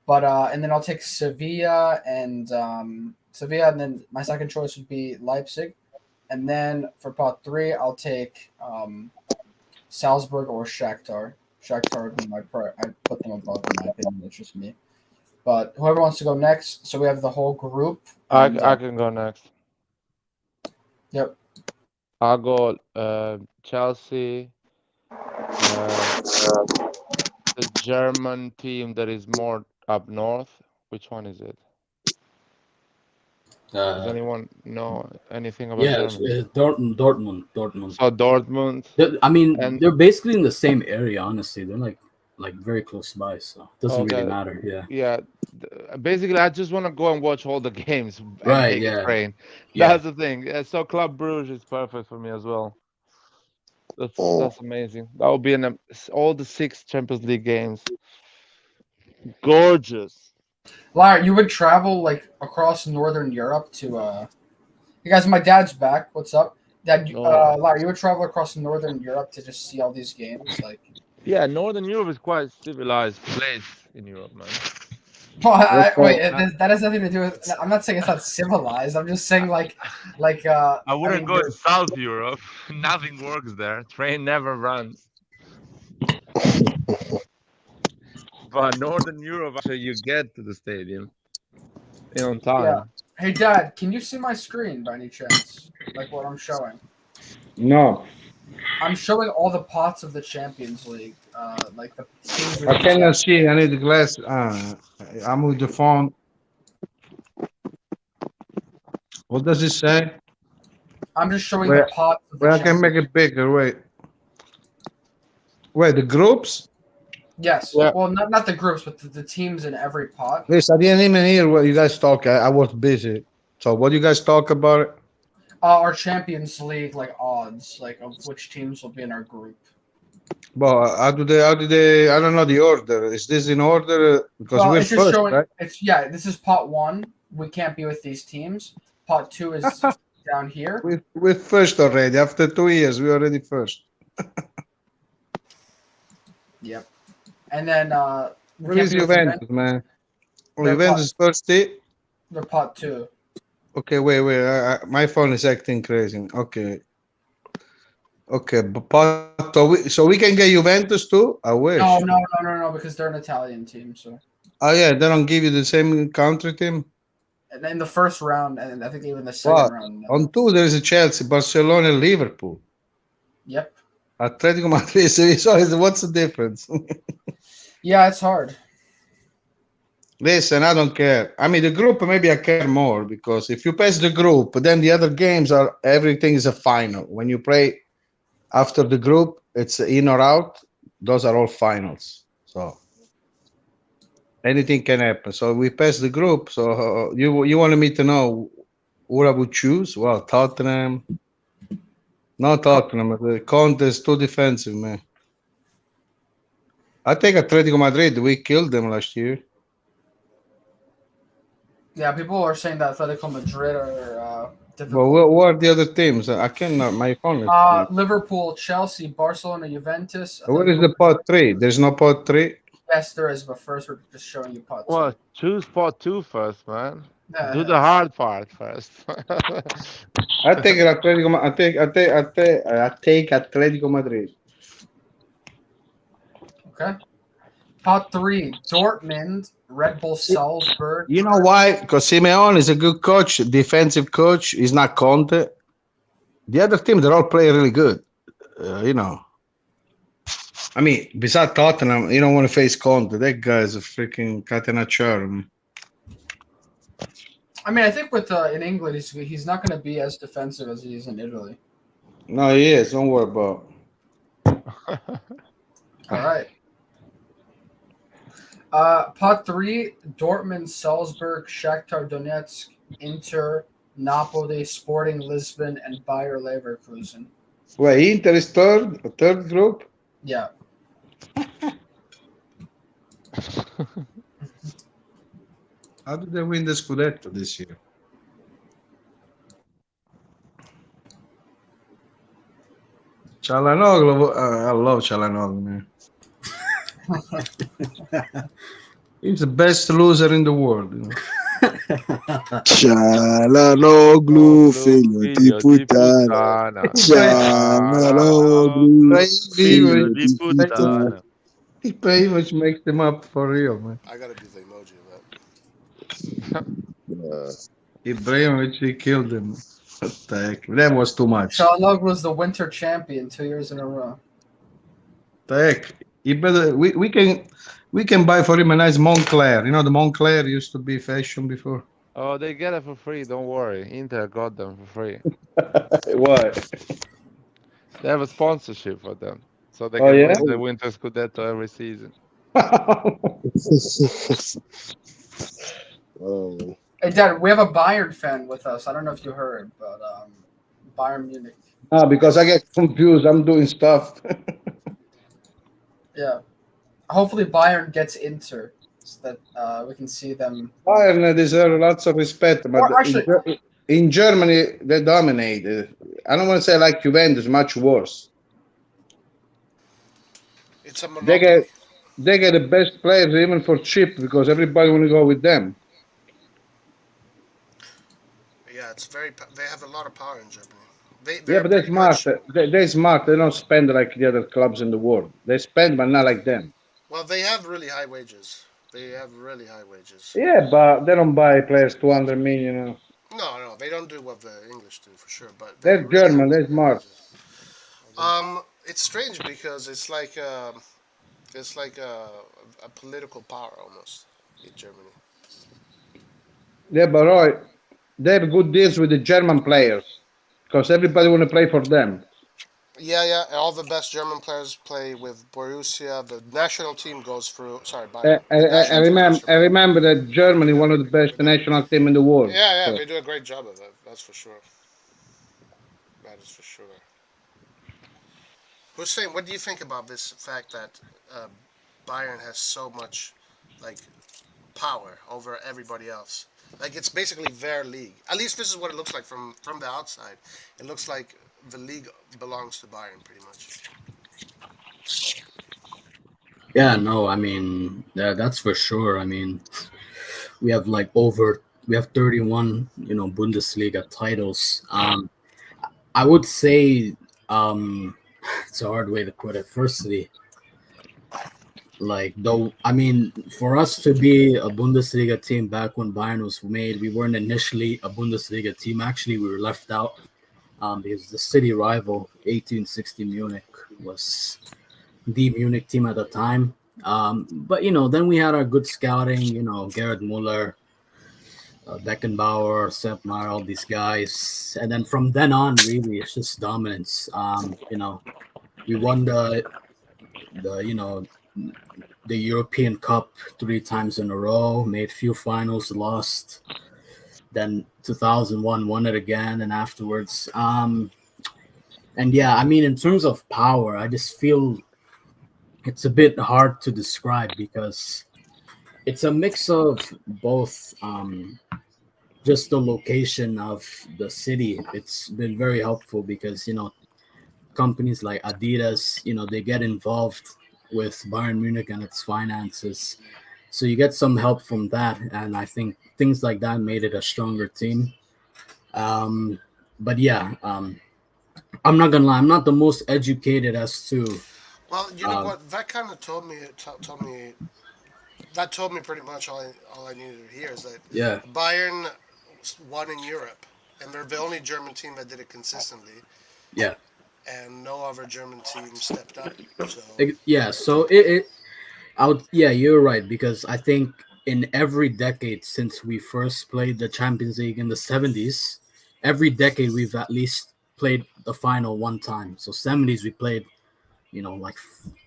A: But and then I'll take Sevilla, and then my second choice would be Leipzig, and then for pot three, I'll take Salzburg or Shakhtar. Shakhtar would be I put them above in my opinion. It's just me. But whoever wants to go next, so we have the whole group. And,
I: I can go next.
A: Yep.
I: I'll go Chelsea, the German team that is more up north. Which one is it? Does anyone know anything about Germany?
J: Dortmund.
I: So Dortmund.
J: I mean, they're basically in the same area. Honestly, they're like very close by, so it doesn't really matter. Yeah.
I: Yeah. Basically, I just want to go and watch all the games and take a train.
J: Yeah.
I: That's the thing. Yeah, so Club Bruges is perfect for me as well. That's amazing. That will be in all the 6 Champions League games. Gorgeous.
A: Lara, you would travel like across Northern Europe to you guys, my dad's back. What's up? Dad, Lara, you would travel across Northern Europe to just see all these games? Like,
I: yeah, Northern Europe is quite a civilized place in Europe, man.
A: Well, wait, that has nothing to do with. I'm not saying it's not civilized. I'm just saying like.
I: I wouldn't go to South Europe. Nothing works there. Train never runs. But Northern Europe, actually, you get to the stadium on time.
A: Yeah. Hey, Dad, can you see my screen by any chance? Like what I'm showing?
G: No.
A: I'm showing all the pots of the Champions League, like the teams.
H: I cannot see. I need the glass. I'm with the phone. What does it say?
A: I'm just showing the pots of the
H: I can make it bigger. Wait, the groups?
A: Yes.
H: Yeah.
A: Well, not the groups, but the teams in every pot.
H: Listen, I didn't even hear what you guys talk. I was busy. So what do you guys talk about?
A: Our Champions League like odds, like of which teams will be in our group.
H: Well, how do they? I don't know the order. Is this in order? Because we're
A: it's just
H: first,
A: showing.
H: right?
A: This is pot 1. We can't be with these teams. Pot 2 is down here.
H: We're first already. After 2 years, we're already first.
A: Yep. And then
H: Where is Juventus, man? Oh, Juventus first team?
A: They're pot 2.
H: Okay, wait. My phone is acting crazy. Okay, but so we can get Juventus too? I wish.
A: No, because they're an Italian team. So.
H: Oh yeah, they don't give you the same country team.
A: And in the first round, and I think even the second round.
H: On 2 there is a Chelsea, Barcelona, and Liverpool.
A: Yep.
H: Atletico Madrid. So what's the difference?
A: Yeah, it's hard.
H: Listen, I don't care. I mean, the group, maybe I care more because if you pass the group, then the other games everything is a final. When you play after the group, it's in or out. Those are all finals. So anything can happen. So we pass the group. So you wanted me to know who I would choose? Well, Tottenham. Not Tottenham. The Conte is too defensive, man. I take Atletico Madrid. We killed them last year.
A: Yeah, people are saying that Atletico Madrid are difficult.
H: Well, what are the other teams? I cannot. My phone is.
A: Liverpool, Chelsea, Barcelona, Juventus.
H: What is the pot 3? There's no pot 3.
A: Yes, there is, but first we're just showing you pot 2.
I: Well, choose pot 2 first, man. Do the hard part first.
H: I take Atletico. I take Atletico Madrid.
A: Okay. Pot 3, Dortmund, Red Bull Salzburg.
H: You know why? Because Simeone is a good coach, defensive coach. He's not Conte. The other team, they're all playing really good. I mean, besides Tottenham, you don't want to face Conte. That guy is a freaking catenacciaro.
A: I mean, I think with in England, he's not going to be as defensive as he is in Italy.
H: No, he is. Don't worry about it.
A: All right. Pot 3, Dortmund, Salzburg, Shakhtar Donetsk, Inter, Napoli, Sporting Lisbon, and Bayer Leverkusen.
H: Wait, Inter is third group?
A: Yeah.
H: How did they win the Scudetto this year? Çalhanoğlu, I love Çalhanoğlu, man. He's the best loser in the world.
C: Çalhanoğlu, figlio di puttana. Çalhanoğlu, figlio di puttana.
H: He pretty much makes them up for real, man.
B: I gotta do the emoji of that.
H: Ibrahimovic, he killed him. What the heck? That was too much.
A: Çalhanoğlu was the winter champion 2 years in a row.
H: The heck? He better. We can buy for him a nice Moncler. You know, the Moncler used to be fashion before.
I: Oh, they get it for free. Don't worry. Inter got them for free.
H: Why?
I: They have a sponsorship for them. So they can win the Winter Scudetto every season.
A: Hey, Dad, we have a Bayern fan with us. I don't know if you heard, but Bayern Munich.
H: Because I get confused. I'm doing stuff.
A: Yeah. Hopefully Bayern gets Inter so that we can see them.
H: Bayern deserve lots of respect, but
A: actually,
H: in Germany, they dominate. I don't want to say like Juventus, much worse.
B: It's a monopoly.
H: They get the best players even for cheap because everybody want to go with them.
B: Yeah, it's very. They have a lot of power in Germany.
H: But they're smart. They're smart. They don't spend like the other clubs in the world. They spend, but not like them.
B: Well, they have really high wages.
H: Yeah, but they don't buy players 200 million.
B: No, they don't do what the English do for sure. But
H: they're German. They're smart.
B: It's strange because it's like a political power almost in Germany.
H: Yeah, but Roy, they have good deals with the German players because everybody want to play for them.
B: Yeah, yeah. All the best German players play with Borussia. The national team goes through. Sorry,
H: I,
B: Bayern. The
H: I, I
B: national team goes
H: remember,
B: through
H: I
B: Bayern.
H: remember that Germany one of the best national team in the world.
B: Yeah, yeah.
H: So.
B: They do a great job of that. That's for sure. That is for sure. Hussein, what do you think about this fact that uh, Bayern has so much like power over everybody else? Like it's basically their league. At least this is what it looks like from the outside. It looks like the league belongs to Bayern pretty much.
J: Yeah, no, I mean that's for sure. I mean, we have we have 31, Bundesliga titles. I would say it's a hard way to put it. Firstly, like though, I mean, for us to be a Bundesliga team back when Bayern was made, we weren't initially a Bundesliga team. Actually, we were left out because the city rival 1860 Munich was the Munich team at the time. But then we had our good scouting. Gerhard Muller, Beckenbauer, Sepp Maier, all these guys, and then from then on, really, it's just dominance. We won the the European Cup 3 times in a row, made few finals, lost. Then 2001 won it again, and afterwards, and yeah, I mean, in terms of power, I just feel it's a bit hard to describe because it's a mix of both. Just the location of the city, it's been very helpful because companies like Adidas, they get involved with Bayern Munich and its finances. So you get some help from that, and I think things like that made it a stronger team. But yeah, I'm not gonna lie, I'm not the most educated as to.
B: Well, you know what? That kind of told me pretty much all I needed to hear is that
J: Yeah,
B: Bayern won in Europe, and they're the only German team that did it consistently,
J: yeah,
B: and no other German team stepped up. So
J: yeah. So yeah, you're right because I think in every decade since we first played the Champions League in the 70s, every decade we've at least played the final one time. So 70s we played like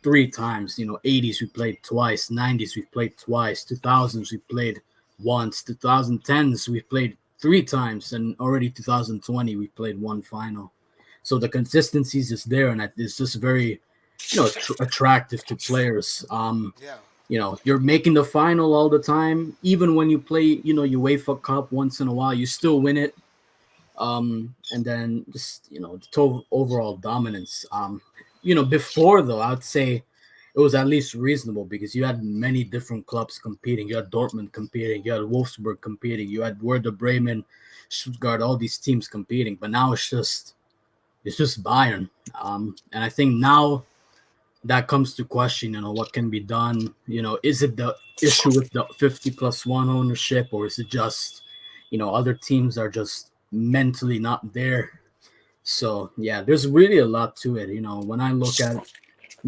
J: 3 times. 80s we played twice, 90s we played twice, 2000s we played once, 2010s we played 3 times, and already 2020 we played one final. So the consistency is just there, and it's just very, attractive to players.
B: yeah,
J: You're making the final all the time, even when you play, UEFA Cup once in a while, you still win it. And then just the overall dominance. Before though, I'd say it was at least reasonable because you had many different clubs competing. You had Dortmund competing, you had Wolfsburg competing, you had Werder Bremen, Stuttgart, all these teams competing. But now it's just Bayern. And I think now that comes to question, what can be done. Is it the issue with the 50+1 ownership, or is it just other teams are just mentally not there? So yeah, there's really a lot to it. When I look at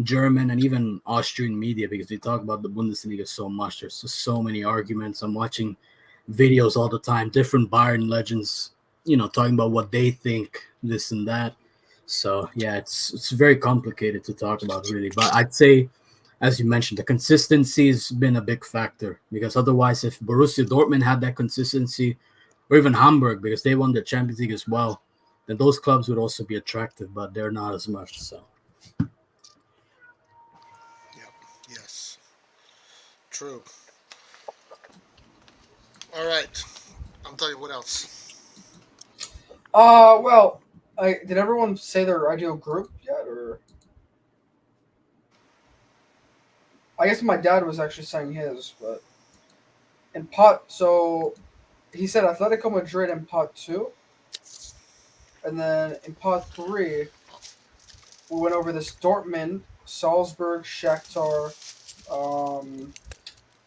J: German and even Austrian media, because we talk about the Bundesliga so much, there's just so many arguments. I'm watching videos all the time, different Bayern legends, talking about what they think, this and that. So yeah, it's very complicated to talk about, really. But I'd say, as you mentioned, the consistency has been a big factor because otherwise, if Borussia Dortmund had that consistency, or even Hamburg, because they won the Champions League as well, then those clubs would also be attractive, but they're not as much. So
B: yep, yes, true. All right, I'm telling you what else.
A: Well, did everyone say their ideal group yet, or? I guess my dad was actually saying his, but so he said Atletico Madrid in pot 2, and then in pot 3, we went over this Dortmund, Salzburg, Shakhtar,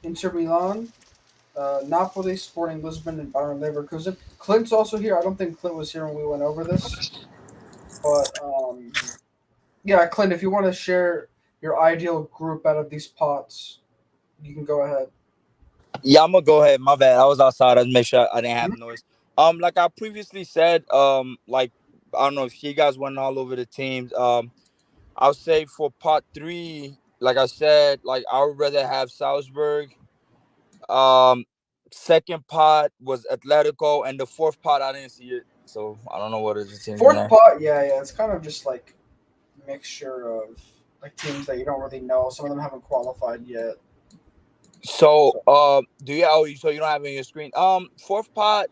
A: Inter Milan, Napoli, Sporting Lisbon, and Bayern Leverkusen. Clint's also here. I don't think Clint was here when we went over this, but Yeah, Clint, if you want to share your ideal group out of these pots, you can go ahead.
G: Yeah, I'm gonna go ahead. My bad. I was outside. I make sure I didn't have
A: Mhm.
G: noise. Like I previously said, like I don't know if you guys went all over the teams. I'll say for pot three, like I said, like I would rather have Salzburg. Um, Second pot was Atletico, and the fourth pot I didn't see it, so I don't know what is the teams in
A: Fourth
G: there.
A: pot, yeah, it's kind of just like mixture of like teams that you don't really know. Some of them haven't qualified yet.
G: So,
A: So
G: do you? Oh, so you don't have it on your screen. Fourth pot.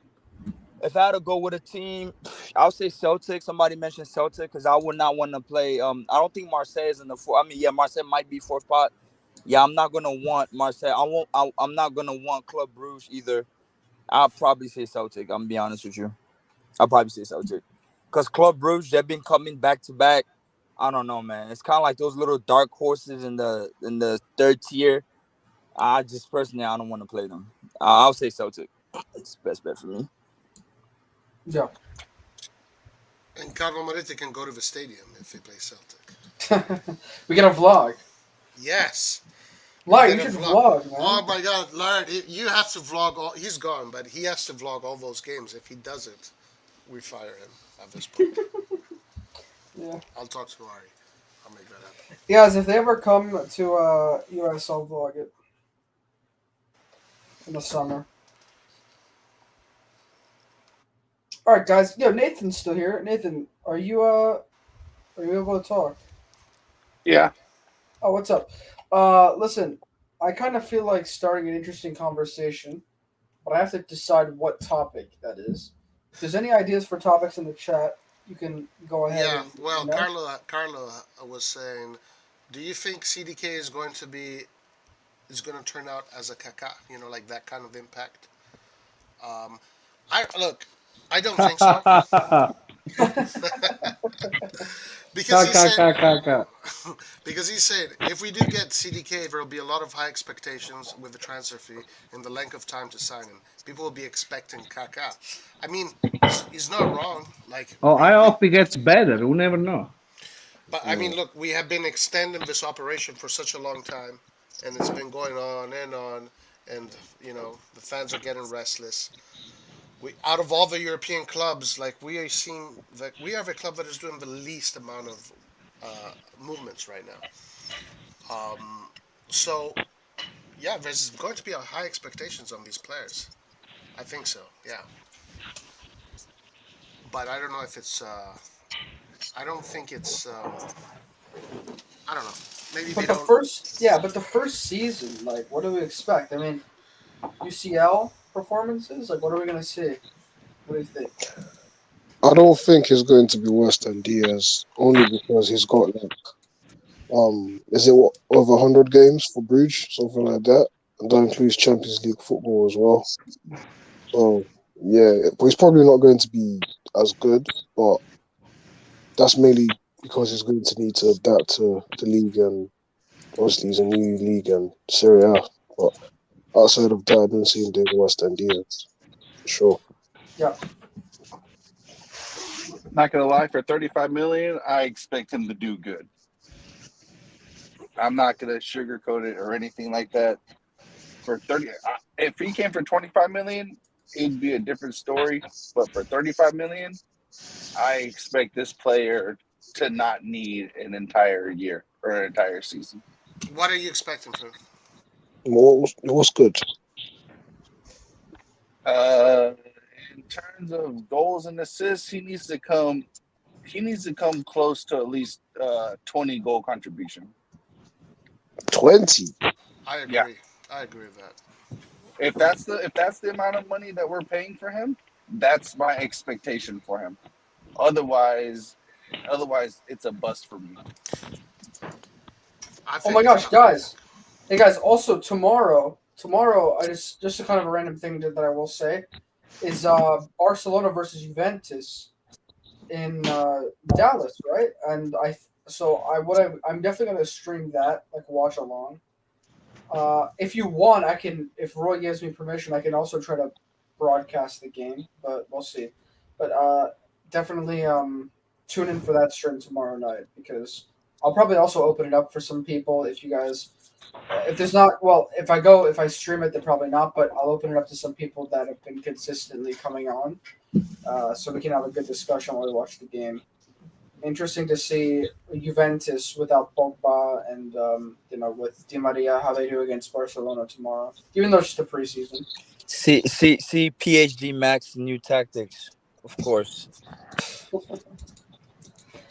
G: If I had to go with a team, I'll say Celtic. Somebody mentioned Celtic because I would not want to play. I don't think Marseille is in the fourth. I mean, yeah, Marseille might be fourth pot. Yeah, I'm not gonna want Marseille. I won't. I'm not gonna want Club Bruges either. I'll probably say Celtic. I'm gonna be honest with you. I'll probably say Celtic because Club Bruges they've been coming back to back. I don't know, man. It's kind of like those little dark horses in the third tier. I just personally I don't want to play them. I'll say Celtic. It's the best bet for me.
A: yeah,
B: And Carlo Moretti can go to the stadium if he plays Celtic.
A: we get a vlog.
B: Yes. We
A: Lard,
B: get
A: you
B: a
A: should
B: vlog.
A: vlog, man.
B: Oh my God, Lard, you have to vlog all. He's gone, but he has to vlog all those games. If he doesn't, we fire him at this point.
A: Yeah.
B: I'll talk to Ari. I'll make that happen.
A: Guys, if they ever come to US, I'll vlog it in the summer. All right, guys. Yo, Nathan's still here. Nathan, are you able to talk?
D: Yeah.
A: Oh, what's up? Listen, I kind of feel like starting an interesting conversation, but I have to decide what topic that is. If there's any ideas for topics in the chat, you can go ahead
B: Yeah,
A: and
B: well, Carlo was saying, do you think CDK is going to turn out as a Kaká? You know, like that kind of impact. I look, I don't think so because he said because he said if we do get CDK, there will be a lot of high expectations with the transfer fee and the length of time to sign him. People will be expecting Kaká. I mean, he's not wrong. Like,
L: I hope he gets better. You never know.
B: but I mean, look, we have been extending this operation for such a long time, and it's been going on, and you know the fans are getting restless. We out of all the European clubs, like we are seeing that we are the club that is doing the least amount of movements right now. So yeah, there's going to be a high expectations on these players. I think so. Yeah, but I don't know if it's. I don't think it's. I don't know. Maybe they
A: But the
B: don't.
A: first, yeah, but the first season, like, what do we expect? I mean, UCL performances, like, what are we gonna see? What do you think?
C: I don't think he's going to be worse than Diaz, only because he's got like is it what, over 100 games for Bruges, something like that, and that includes Champions League football as well. So yeah, but he's probably not going to be as good, but that's mainly because he's going to need to adapt to the league, and obviously it's a new league and Serie A. But outside of that, I don't see him doing worse than Diaz, for sure.
A: Yeah,
D: Not gonna lie, for 35 million, I expect him to do good. I'm not gonna sugarcoat it or anything like that. For 30, if he came for 25 million, it'd be a different story. But for 35 million, I expect this player to not need an entire year or an entire season.
B: What are you expecting from?
C: What's good?
D: In terms of goals and assists, he needs to come close to at least 20 goal contribution.
C: 20.
B: I agree.
D: Yeah.
B: I agree with that.
D: If that's the amount of money that we're paying for him, that's my expectation for him. Otherwise, it's a bust for me.
A: oh my gosh, guys! Hey guys, also tomorrow, I just a kind of a random thing that I will say is Barcelona versus Juventus in Dallas, right? And I'm definitely gonna stream that, like watch along. If you want, I can. If Roy gives me permission, I can also try to broadcast the game, but we'll see. But definitely tune in for that stream tomorrow night because I'll probably also open it up for some people if you guys. If there's not, well, if I stream it, then probably not. But I'll open it up to some people that have been consistently coming on, so we can have a good discussion while we watch the game. Interesting to see Juventus without Pogba and with Di Maria how they do against Barcelona tomorrow, even though it's just a preseason.
M: See, PhD Max new tactics, of course.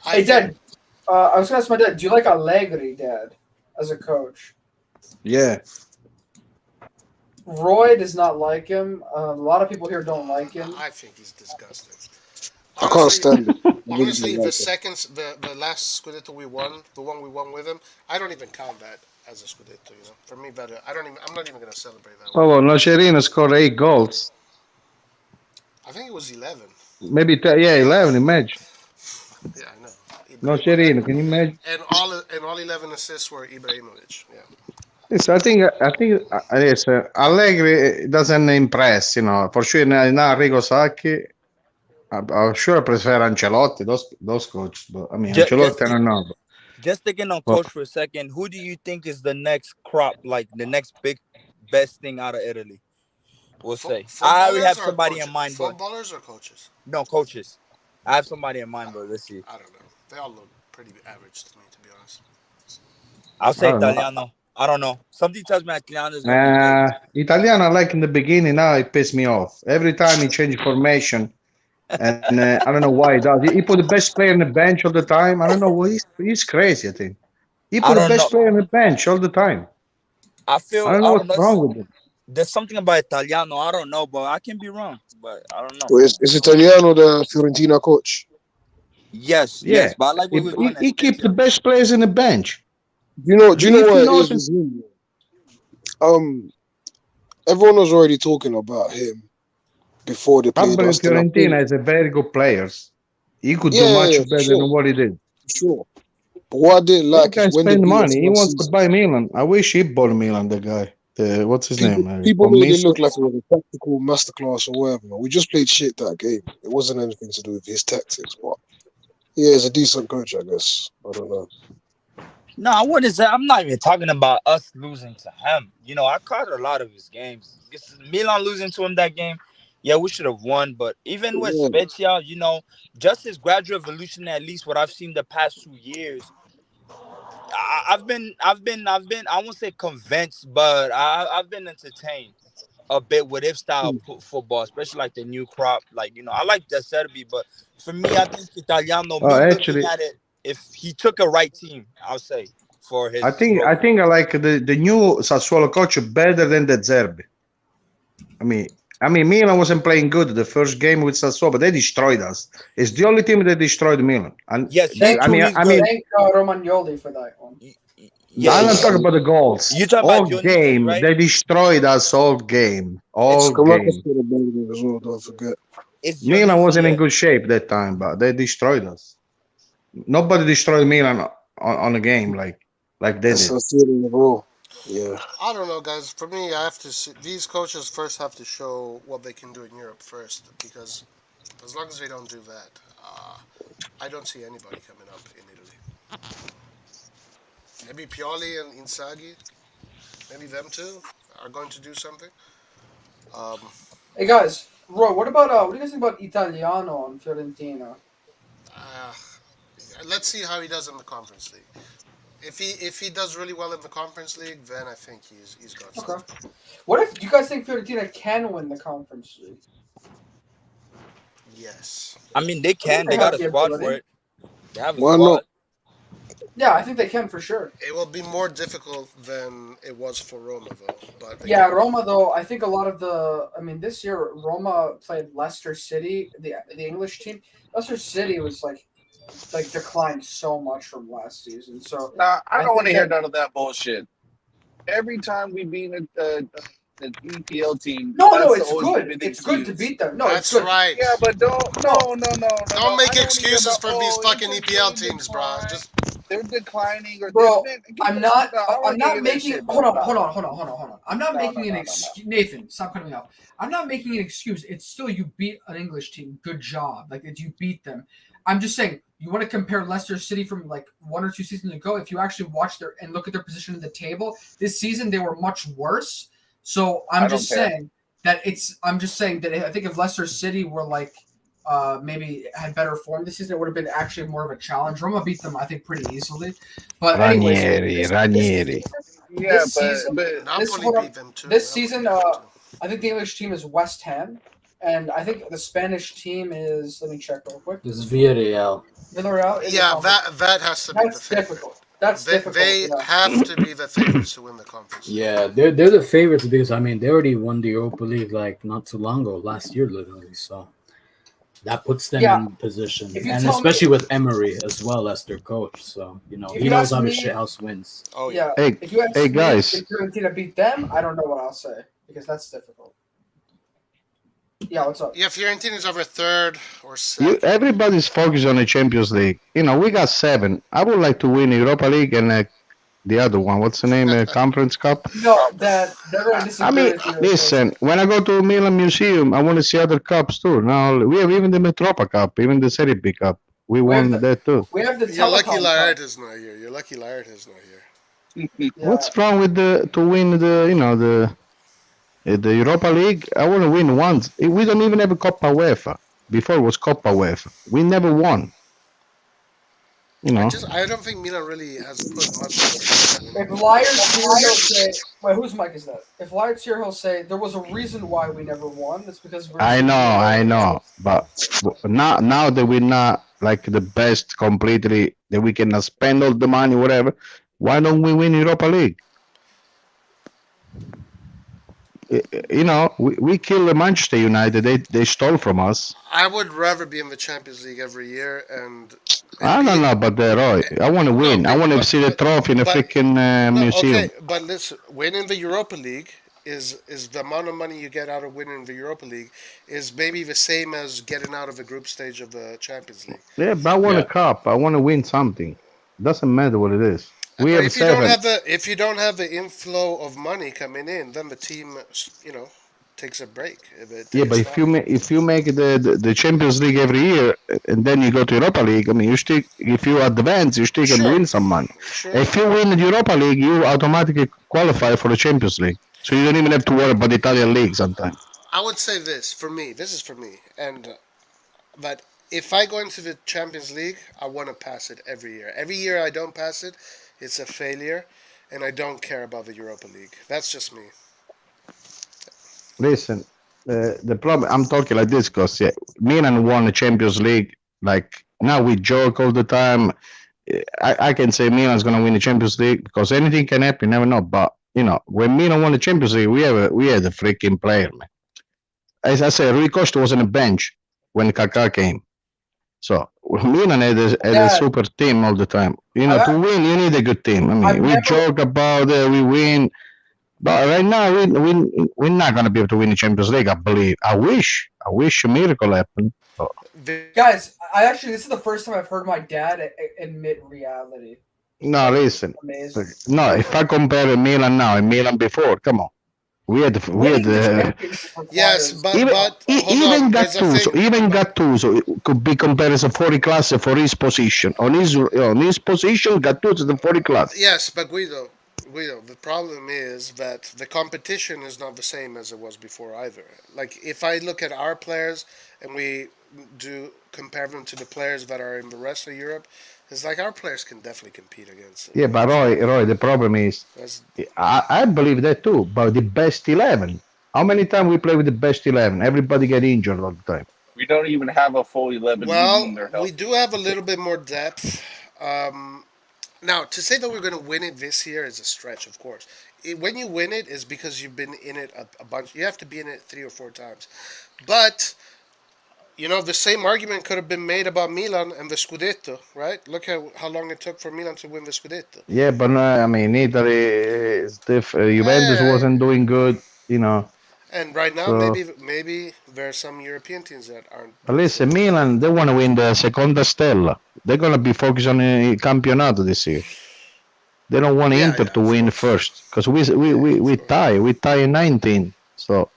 A: Hey, Dad. I was gonna ask my dad. Do you like Allegri, Dad, as a coach?
H: Yeah.
A: Roy does not like him. A lot of people here don't like him.
B: I think he's disgusting.
C: I can't stand it.
B: Honestly, the last Scudetto we won, the one we won with him, I don't even count that as a Scudetto. For me, better. I'm not even gonna celebrate that.
H: Oh, Nocerino scored 8 goals.
B: I think it was 11.
H: Maybe 11. Imagine.
B: Yeah, I know.
H: Nocerino, can you imagine?
B: And all 11 assists were Ibrahimovic. Yeah.
H: Yes, I think yes, Allegri doesn't impress. For sure. Now Arrigo Sacchi. I'm sure I prefer Ancelotti, those coaches, but I mean Ancelotti, I don't know.
M: Just thinking on coach for a second, who do you think is the next crop, like the next best thing out of Italy? We'll say. I already have somebody in mind, but
B: footballers or coaches?
M: No, coaches. I have somebody in mind, but let's see.
B: I don't know. They all look pretty average to me, to be honest.
M: I'll say Italiano. I don't know. Something tells me Italiano is
H: Italiano, I like in the beginning. Now it pisses me off every time he changes formation. And I don't know why he does. He put the best player on the bench all the time. I don't know. He's crazy, I think. He put the best player on the bench all the time.
M: I don't
H: know what's wrong with him.
M: There's something about Italiano. I don't know, but I can be wrong. But I don't know.
C: Well, is Italiano the Fiorentina coach?
M: Yes. But I like what
H: he keeps the best players in the bench.
C: Do you know what it is with him? Everyone was already talking about him before they played us.
H: Fiorentina is a very good players. He could do much better than what he did.
C: Sure. But what I didn't like is when
H: spend money. He wants to buy Milan. I wish he bought Milan, the guy. What's his name?
C: People made it look like it was a tactical masterclass or whatever. We just played shit that game. It wasn't anything to do with his tactics, but yeah, he's a decent coach, I guess. I don't know.
M: No, I wouldn't say. I'm not even talking about us losing to him. I caught a lot of his games. Milan losing to him that game. Yeah, we should have won, but even with Spezia, just his gradual evolution, at least what I've seen the past 2 years, I've been, I won't say convinced, but I've been entertained a bit with his style of football, especially like the new crop. I like De Serbi, but for me, I think Italiano, looking at it, if he took a right team, I'll say for his.
H: I think I like the new Sassuolo coach better than De Zerbi. I mean, Milan wasn't playing good the first game with Sassuolo, but they destroyed us. It's the only team that destroyed Milan. And
A: yes, thank Romagnoli for that one.
H: I'm not talking about the goals.
M: You talking
H: all
M: about
H: game, right? They destroyed us all game. All game.
C: Don't forget.
H: Milan wasn't in good shape that time, but they destroyed us. Nobody destroyed Milan on a game like they did.
C: Yeah.
B: I don't know, guys. For me, I have to see these coaches first have to show what they can do in Europe first, because as long as they don't do that, I don't see anybody coming up in Italy. Maybe Pioli and Inzaghi, maybe them two are going to do something.
A: Hey guys, Roy, what do you guys think about Italiano on Fiorentina?
B: Let's see how he does in the Conference League. If he does really well in the Conference League, then I think he's got something.
A: Okay. What if you guys think Fiorentina can win the Conference League?
B: Yes.
M: I mean, they can. They got a squad for it. They have a
C: squad.
M: Not?
A: Yeah, I think they can for sure.
B: It will be more difficult than it was for Roma, though. But
A: Roma, though, I think a lot of this year Roma played Leicester City, the English team. Leicester City was declined so much from last season. So
D: I don't want to hear none of that bullshit. Every time we beat an EPL team,
A: no, it's good. It's good to beat them. No,
B: that's
A: it's good.
B: right.
D: Yeah, but don't
B: make excuses for these fucking EPL teams, bro. Just
D: they're declining, or
A: bro. I'm not making. Hold on. I'm not making an excuse. Nathan, stop cutting me off. I'm not making an excuse. It's still you beat an English team. Good job. You beat them. I'm just saying, you want to compare Leicester City from like 1 or 2 seasons ago. If you actually watch and look at their position in the table, this season they were much worse. So I'm just saying that I think if Leicester City were like maybe had better form this season, it would have been actually more of a challenge. Roma beat them, I think, pretty easily. But
H: Ranieri.
A: This season,
B: Napoli beat them too.
A: This season, I think the English team is West Ham, and I think the Spanish team is. Let me check real quick.
J: This is Villarreal.
A: Villarreal.
B: Yeah, that has to be the favorite.
A: Difficult. That's difficult.
B: They have to be the favorites to win the conference.
J: Yeah, they're the favorites because I mean they already won the Europa League like not too long ago, last year literally. So that puts them in position, and especially with Emery as well as their coach. So he knows how the shithouse wins.
B: Oh yeah.
A: If you ask me
H: guys.
A: if Fiorentina beat them, I don't know what I'll say because that's difficult. Yeah, what's up?
B: Yeah, Fiorentina's over third or second.
H: Everybody's focused on the Champions League. We got 7. I would like to win Europa League and the other one. What's the name? Conference Cup.
A: No, they're going to disagree.
H: I mean, listen. When I go to Milan Museum, I want to see other cups too. Now we have even the Metropa Cup, even the Serie B Cup. We won that too.
A: We have the.
B: You're lucky Laird is not here. You're lucky Laird is not here.
H: What's wrong with to win the Europa League? I want to win once. We don't even have a Coppa UEFA. Before it was Coppa UEFA. We never won.
B: I don't think Milan really has put much.
A: If Laird here, he'll say, "Wait, whose mic is that?" If Laird's here, he'll say there was a reason why we never won. It's because we're.
H: I know, but now that we're not like the best completely, that we cannot spend all the money, whatever. Why don't we win Europa League? We killed Manchester United. They stole from us.
B: I would rather be in the Champions League every year and.
H: I don't know, but Roy, I want to win. I want to see the trophy in the freaking museum.
B: Okay, but listen, winning the Europa League is the amount of money you get out of winning the Europa League is maybe the same as getting out of the group stage of the Champions League.
H: Yeah, but I want a cup. I want to win something. Doesn't matter what it is. We have
B: if you don't have the inflow of money coming in, then the team, takes a break.
H: But if you make the Champions League every year and then you go to Europa League, I mean, if you advance, you still can win some money.
B: Sure.
H: If you win the Europa League, you automatically qualify for the Champions League, so you don't even have to worry about the Italian league sometimes.
B: I would say this is for me, and that if I go into the Champions League, I want to pass it every year. Every year I don't pass it, it's a failure, and I don't care about the Europa League. That's just me.
H: Listen, the problem, I'm talking like this because Milan won the Champions League. Like now we joke all the time. I can say Milan's going to win the Champions League because anything can happen. You never know. But when Milan won the Champions League, we had a freaking player, man. As I said, Rui Costa was on the bench when Kaká came. So Milan had a super team all the time. To win, you need a good team. I mean, we joke about we win. But right now, we're not going to be able to win the Champions League, I believe. I wish a miracle happened. But.
A: Guys, this is the first time I've heard my dad admit reality.
H: No, listen. No, if I compare Milan now and Milan before, come on. We had
B: yes, but
H: even Gattuso could be compared as a 40 class for his position. On his position, Gattuso is the 40 class.
B: Yes, but Guido, the problem is that the competition is not the same as it was before either. Like, if I look at our players and we do compare them to the players that are in the rest of Europe, it's like our players can definitely compete against.
H: Yeah, but Roy, the problem is, I believe that too, but the best 11. How many times we play with the best 11? Everybody get injured all the time.
K: We don't even have a full 11.
B: Well, we do have a little bit more depth. Now, to say that we're going to win it this year is a stretch, of course. When you win it is because you've been in it a bunch. You have to be in it 3 or 4 times. But, the same argument could have been made about Milan and the Scudetto, right? Look at how long it took for Milan to win the Scudetto.
H: Yeah, but I mean, Italy is different. Juventus wasn't doing good,
B: And right now,
H: so,
B: maybe there are some European teams that aren't.
H: But listen, Milan, they want to win the Seconda Stella. They're going to be focused on the Campionato this year. They don't want Inter to win first because we tie in 19. So.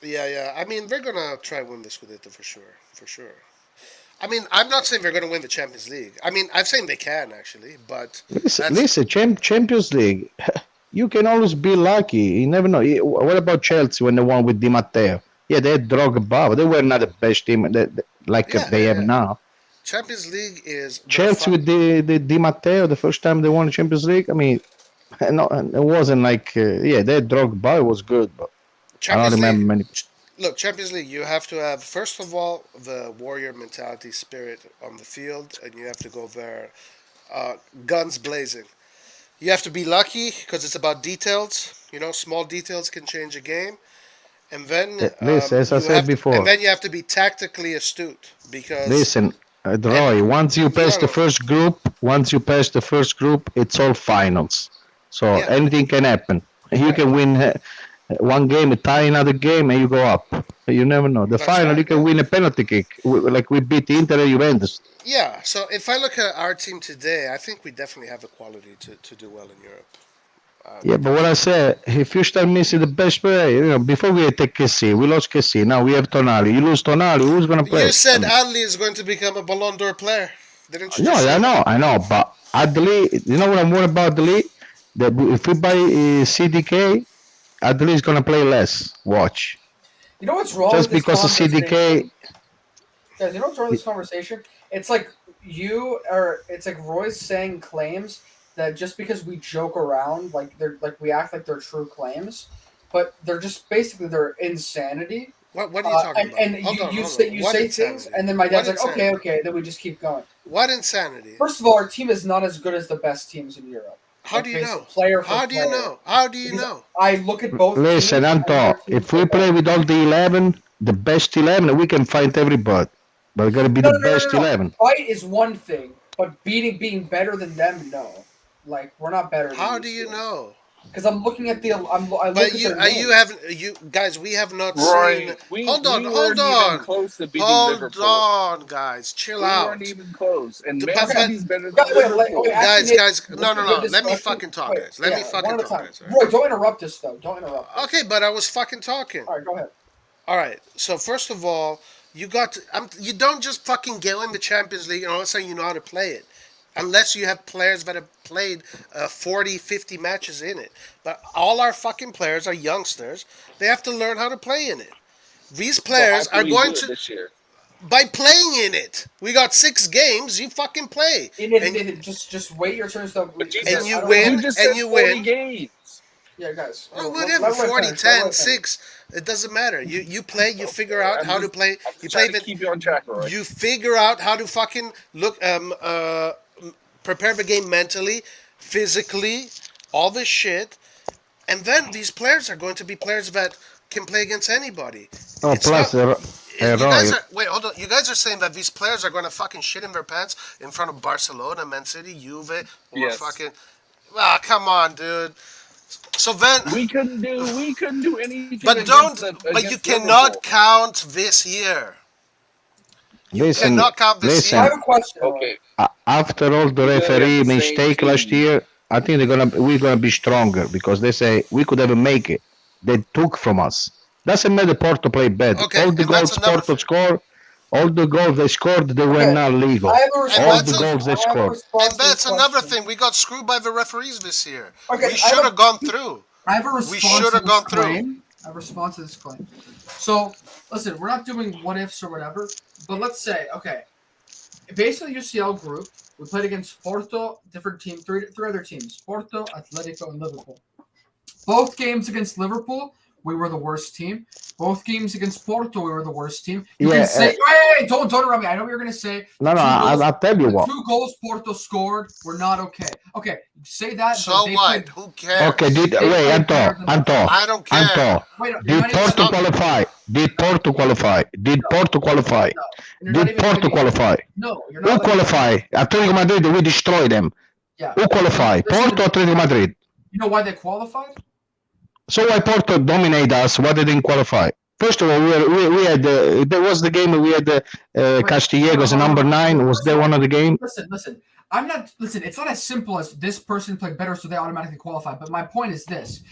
B: Yeah. I mean, they're gonna try and win the Scudetto for sure. I mean, I'm not saying they're going to win the Champions League. I mean, I'm saying they can actually, but
H: listen, Champions League. You can always be lucky. You never know. What about Chelsea when they won with Di Matteo? Yeah, they had Drogba, but they were not the best team they have now.
B: Champions League is
H: Chelsea with the Di Matteo the first time they won the Champions League. I mean, no, it wasn't like they had Drogba. It was good, but I don't remember many.
B: Look, Champions League, you have to have, first of all, the warrior mentality spirit on the field, and you have to go there guns blazing. You have to be lucky because it's about details. You know, small details can change a game. And then,
H: listen, as I said before,
B: and then you have to be tactically astute because.
H: Listen, Roy, once you pass the first group, it's all finals. So anything can happen. You can win one game, tie another game, and you go up. You never know. The final, you can win a penalty kick, like we beat Inter and Juventus.
B: Yeah, so if I look at our team today, I think we definitely have the quality to do well in Europe.
H: Yeah, but what I said, if you start missing the best player, before we take Kessie, we lost Kessie, now we have Tonali. You lose Tonali, who's going to play?
B: You said Adli is going to become a Ballon d'Or player, didn't you?
H: No, I know, but Adli, you know what I'm worried about Adli? That if we buy CDK, Adli is going to play less. Watch.
A: You know what's wrong
H: just
A: with this
H: because of CDK.
A: Guys, you know what's wrong with this conversation? It's like it's like Roy's saying claims that just because we joke around, we act like they're true claims, but they're just basically their insanity.
B: What are you talking about?
A: And you say things, and then my dad's like, okay, then we just keep going.
B: What insanity?
A: First of all, our team is not as good as the best teams in Europe.
B: How do you know?
A: How do you know?
B: How do you know?
A: I look at both.
H: Listen, Anto, if we play with all the 11, the best 11, we can fight everybody. But it's got to be the best 11.
A: Fight is one thing, but being better than them, no. Like, we're not better.
B: How do you know?
A: Because I'm looking at the.
B: Guys, we have not
K: Roy,
B: seen. Hold on.
K: Close to beating
B: Hold
K: Liverpool.
B: on, guys. Chill out.
K: We weren't even close. And Man City's better than
B: Guys, no. Let me
A: fucking
B: talk, guys. Let me fucking talk, guys.
A: Roy, don't interrupt us, though. Don't interrupt.
B: Okay, but I was fucking talking.
A: All right, go ahead.
B: All right. So first of all, you don't just fucking get in the Champions League and all of a sudden you know how to play it. Unless you have players that have played 40, 50 matches in it. But all our fucking players are youngsters. They have to learn how to play in it. These players are going to...
K: This year?
B: By playing in it. We got 6 games. You fucking play.
A: Just wait your turn.
B: And you win. And you win.
K: Games.
A: Yeah, guys.
B: Whatever, 40, 10, 6. It doesn't matter. You play. You figure out how to play. You play.
K: Keep you on track, Roy.
B: You figure out how to fucking prepare the game mentally, physically, all this shit, and then these players are going to be players that can play against anybody.
H: Oh, plus,
B: wait, hold on. You guys are saying that these players are going to fucking shit in their pants in front of Barcelona, Man City, Juve, or fucking... Ah, come on, dude. So then
K: we couldn't do anything.
B: But you cannot count this year.
H: Listen,
A: I have a question.
K: Okay.
H: After all the referee mistake last year, I think we're gonna be stronger because they say we could ever make it. They took from us. Doesn't matter Porto play bad.
B: Okay,
H: all the goals Porto scored, all the goals they scored, they were not legal. All the goals they scored.
B: And that's another thing. We got screwed by the referees this year. Okay, we should have gone through.
A: I have a response.
B: We should have gone through.
A: I have a response to this claim. So, listen, we're not doing what ifs or whatever, but let's say, okay, based on the UCL group, we played against Porto, different team, three other teams, Porto, Atletico, and Liverpool. Both games against Liverpool, we were the worst team. Both games against Porto, we were the worst team. You can say, hey, don't interrupt me. I know what you're going to say.
H: No, I'll tell you what.
A: 2 goals Porto scored were not okay. Okay, say that.
B: So what? Who cares?
H: Okay, Anto.
B: I don't care.
H: Anto, did Porto qualify? Did Porto qualify? Did Porto qualify? Did Porto qualify?
A: No, you're not.
H: Who qualify? Atletico Madrid, we destroy them.
A: Yeah.
H: Who qualify? Porto, Atletico Madrid.
A: You know why they qualified?
H: So why Porto dominate us? Why they didn't qualify? First of all, we had there was the game we had Castillejo's number 9. Was there one of the game?
A: Listen. I'm not. Listen, it's not as simple as this person played better, so they automatically qualify. But my point is this: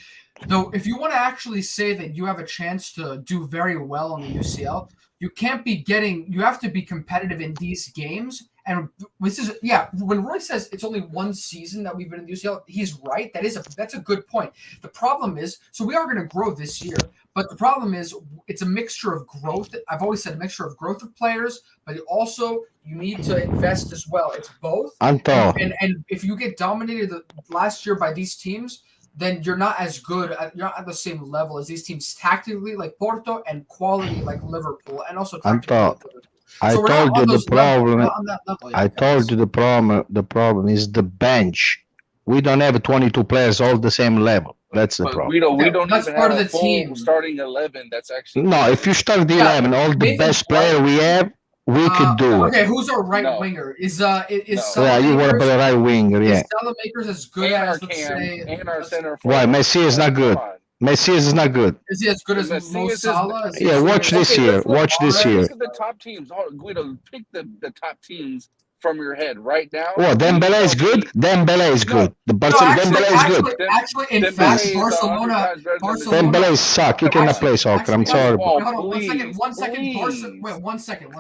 A: though, if you want to actually say that you have a chance to do very well on the UCL, you can't be you have to be competitive in these games. And this is, when Roy says it's only one season that we've been in the UCL, he's right. That's a good point. The problem is, so we are going to grow this year, but the problem is it's a mixture of growth. I've always said a mixture of growth of players, but also you need to invest as well. It's both.
H: Anto.
A: And if you get dominated last year by these teams, then you're not as good. You're not at the same level as these teams tactically, like Porto, and quality like Liverpool, and also tactically
H: Anto,
A: like Liverpool.
H: I
A: So we're
H: told
A: not
H: you
A: on
H: the
A: those levels. We're
H: problem.
A: not on that level yet,
H: I
A: guys.
H: told you the problem is the bench. We don't have 22 players all the same level. That's the
D: But
H: problem.
D: we don't
A: that's
D: even
A: part
D: have
A: of
D: a
A: the
D: full
A: team.
D: starting 11. That's actually
H: No, if you start the 11, all the
A: Nathan's
H: best
A: right.
H: player we have, we could do it.
A: Okay, who's our right
D: No.
A: winger? Is
H: Yeah, you were
A: Salamakers?
H: the right winger, yeah.
A: Is Salamakers as good
D: and our
A: as, let's
D: cam
A: say,
D: and our center
H: Why?
D: forward.
H: Messi is not good.
D: Come on.
H: Messi is not good.
A: is he as good as
D: Messi
A: Mo
D: is
A: Salah? Is he
H: Yeah,
A: as good
H: watch
A: as-
H: this year. Watch this
D: Let's
H: year.
D: look at the top teams. Guido, pick the top teams from your head right now.
H: What? Dembele is good. Dembele is good. The Dembele is good.
A: Actually, in
D: Dembele
A: fact,
D: is 100
A: Barcelona.
D: times better than
H: Dembele suck. He cannot play soccer. I'm sorry.
A: Hold on,
D: please,
A: one second.
D: please.
A: Wait, one second.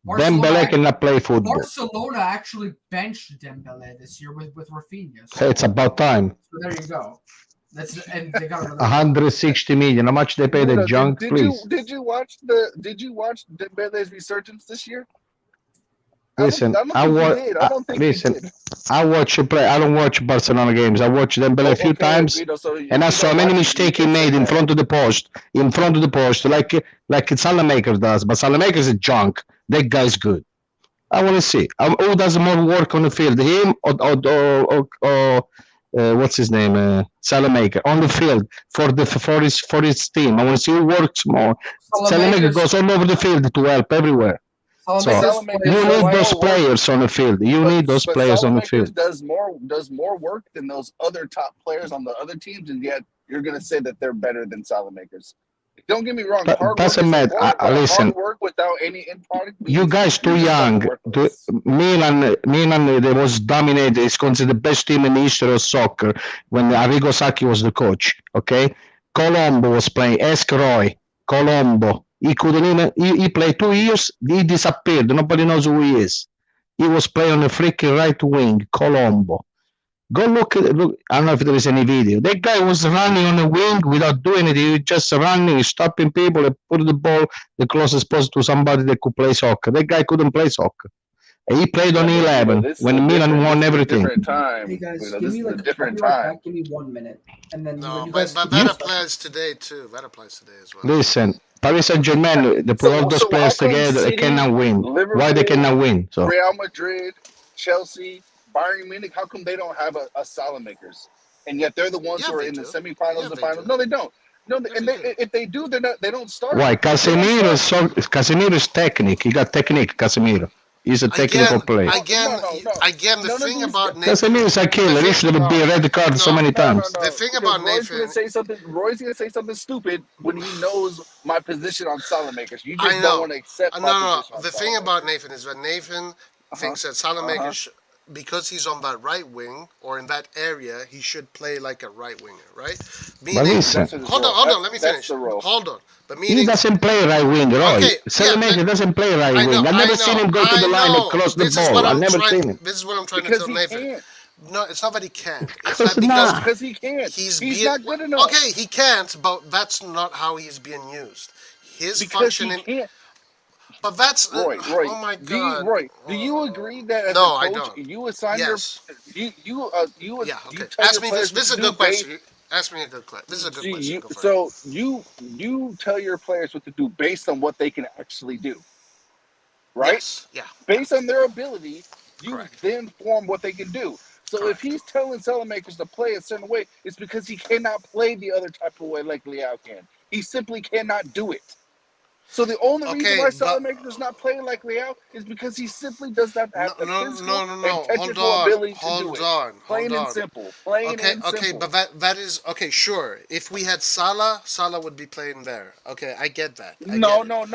H: Dembele cannot play football.
A: Barcelona actually benched Dembele this year with Rafinha. So,
H: It's about time.
A: so there you go. And they got another
H: 160 million. How much they pay the
D: Guido,
H: junk,
D: did
H: please?
D: you watch Dembele's resurgence this year?
H: Listen,
D: I don't think you did.
H: I watch you play. I don't watch Barcelona games. I watch Dembele a few times,
D: Guido, so
H: and I saw many mistakes he made in front of the post, like Salamakers does. But Salamakers is junk. That guy's good. I want to see who does more work on the field, him or what's his name, Salamaker on the field for his team. I want to see who works more. Salamaker goes all over the field to help everywhere. So you need those players on the field. You need those players on the field.
D: Does more work than those other top players on the other teams, and yet you're going to say that they're better than Salamakers. Don't get me wrong.
H: Doesn't matter. Listen,
D: hard work without any end product.
H: You guys too young. Milan, they was dominated. It's considered the best team in the history of soccer when Arrigo Sacchi was the coach. Okay, Colombo was playing. Ask Roy. Colombo. He couldn't even. He played 2 years. He disappeared. Nobody knows who he is. He was playing on the freaking right wing. Colombo. Go look. I don't know if there is any video. That guy was running on the wing without doing it. He was just running, stopping people, and put the ball the closest post to somebody that could play soccer. That guy couldn't play soccer. And he played on 11 when Milan won everything.
A: Hey guys, give me like
D: different
A: time. Give me 1 minute, and then
B: No,
A: when you guys
B: but that applies today too. That applies today as well.
H: Listen, Paris Saint-Germain, they put all those players together, they cannot win. Why they cannot win? So
D: Real Madrid, Chelsea, Bayern Munich, how come they don't have a Salamakers? And yet they're the ones who are in the semifinals, the finals. No, they don't. No, if they do, they don't start.
H: why? Casemiro is technique. He got technique, Casemiro. He's a technical player.
B: Again, the thing about Nathan.
H: Casemiro is a killer. He should be a red card so many times.
B: The thing about
D: Roy's
B: Nathan.
D: Roy's gonna say something stupid when he knows my position on Salamakers. You just don't want to accept my position.
B: The thing about Nathan is that Nathan thinks that Salamakers, because he's on that right wing or in that area, he should play like a right winger, right? Meaning, hold on, let me finish. Hold on. But meaning,
H: he doesn't play right wing, Roy.
B: Okay,
H: Salamakers doesn't play right wing. I've never seen him go to the line and cross the ball. I've never seen him.
B: This is what I'm trying to tell Nathan. No, it's not that he can't. It's
H: Because
B: that
D: because he can't.
B: He's
D: not good enough.
B: Okay, he can't, but that's not how he's being used. His functioning. But that's
D: Roy.
B: oh my God,
D: do you agree that as
B: no,
D: a coach,
B: I don't.
D: you assign
B: Yes.
D: you
B: Yeah, okay. Ask me this. This is a good question. Ask me a good question. This is a good question.
D: So you tell your players what to do based on what they can actually do, right?
B: Yes. Yeah.
D: Based on their ability, you then form what they can do. So if he's telling Salamakers to play a certain way, it's because he cannot play the other type of way like Leao can. He simply cannot do it. So the only reason why Salamakers does not play like Leao is because he simply does not have the physical and technical ability to do it. Plain and simple.
B: Okay, but that is okay. Sure, if we had Salah would be playing there. Okay, I get that.
D: No, not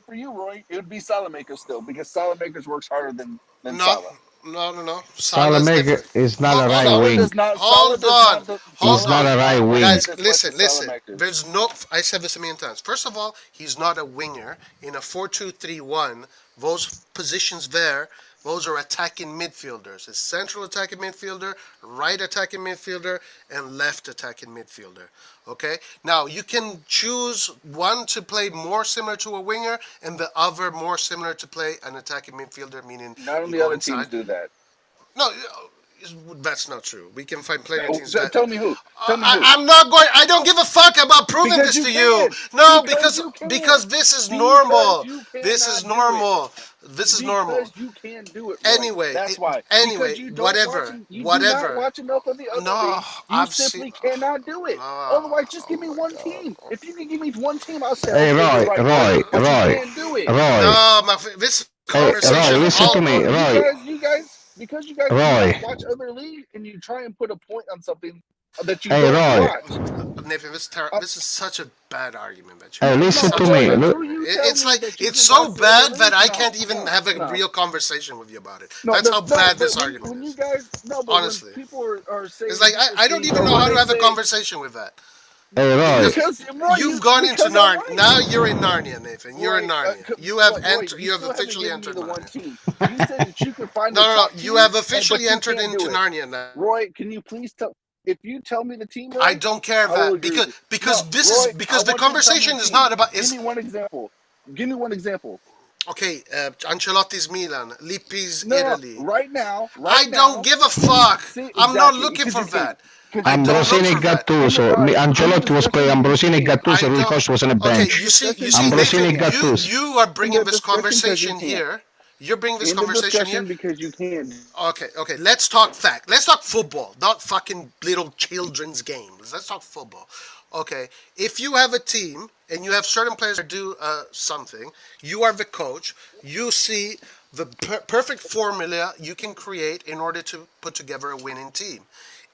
D: for you, Roy. It would be Salamakers still because Salamakers works harder than Salah.
B: No. Salah's
H: Salamaker
B: different.
H: is not a right
D: Salah
H: wing.
D: does not.
B: Hold on.
H: He's not a right wing.
B: Guys,
D: as much
B: listen.
D: as Salamaker.
B: There's no. I said this a million times. First of all, he's not a winger. In a 4-2-3-1, those positions there, those are attacking midfielders. It's central attacking midfielder, right attacking midfielder, and left attacking midfielder. Okay? Now, you can choose one to play more similar to a winger and the other more similar to play an attacking midfielder, meaning
D: None of
B: you
D: the
B: go
D: other
B: inside.
D: teams do that.
B: No, that's not true. We can find plenty of teams that.
D: Tell me who. Tell me who.
B: I'm not going. I don't give a fuck about proving
D: Because
B: this
D: you
B: to you.
D: can.
B: No,
D: Because you can.
B: because this is
D: Because
B: normal.
D: you
B: This is
D: cannot do it.
B: normal. This is normal.
D: Because you can't do it. Roy.
B: Anyway,
D: that's why.
B: Anyway,
D: Because you don't
B: whatever,
D: watch, you
B: whatever.
D: do not watch enough of the other
B: No,
D: leagues. You
B: I've
D: simply
B: seen.
D: cannot do it. Otherwise, just give me one team. If you can give me one team, I'll say.
H: Hey,
D: okay,
H: Roy,
D: you're right,
H: Roy,
D: but
H: Roy,
D: you can't do it.
H: Roy.
B: No, this conversation.
H: Roy, listen to me, Roy.
D: Because you guys do
H: Roy.
D: not watch other leagues and you try and put a point on something that you
H: Hey,
D: don't
H: Roy.
D: watch.
B: Nathan, this is such a bad argument that you.
H: Hey, listen to me.
B: It's like it's so bad that I can't even have a real conversation with you about it. That's how bad this argument
D: when
B: is.
D: you guys,
B: Honestly,
D: when people are saying,
B: it's like I don't even know how to have a conversation with that.
H: Hey, Roy.
B: You've gone into Narnia. Now you're in Narnia, Nathan. You're in Narnia. You have entered. You have officially entered Narnia.
D: You said that you could find
B: No. You have officially entered into Narnia now.
D: Roy, can you please tell? If you tell me the team, Roy,
B: I don't care that because the conversation is not about.
D: Give me one example. Give me one example.
B: Okay, Ancelotti's Milan, Lippi's
D: No,
B: Italy.
D: Right now,
B: I don't give a fuck. I'm not looking for that.
H: Ambrosini Gattuso. Ancelotti was playing Ambrosini Gattuso. Rui Costa was on the bench.
B: Okay, you see,
H: Ambrosini
B: Nathan,
H: Gattuso.
B: you are bringing this conversation here. You're bringing this conversation here
D: because you can.
B: Okay. Let's talk fact. Let's talk football, not fucking little children's games. Let's talk football. Okay, if you have a team and you have certain players that do something, you are the coach. You see the perfect formula you can create in order to put together a winning team.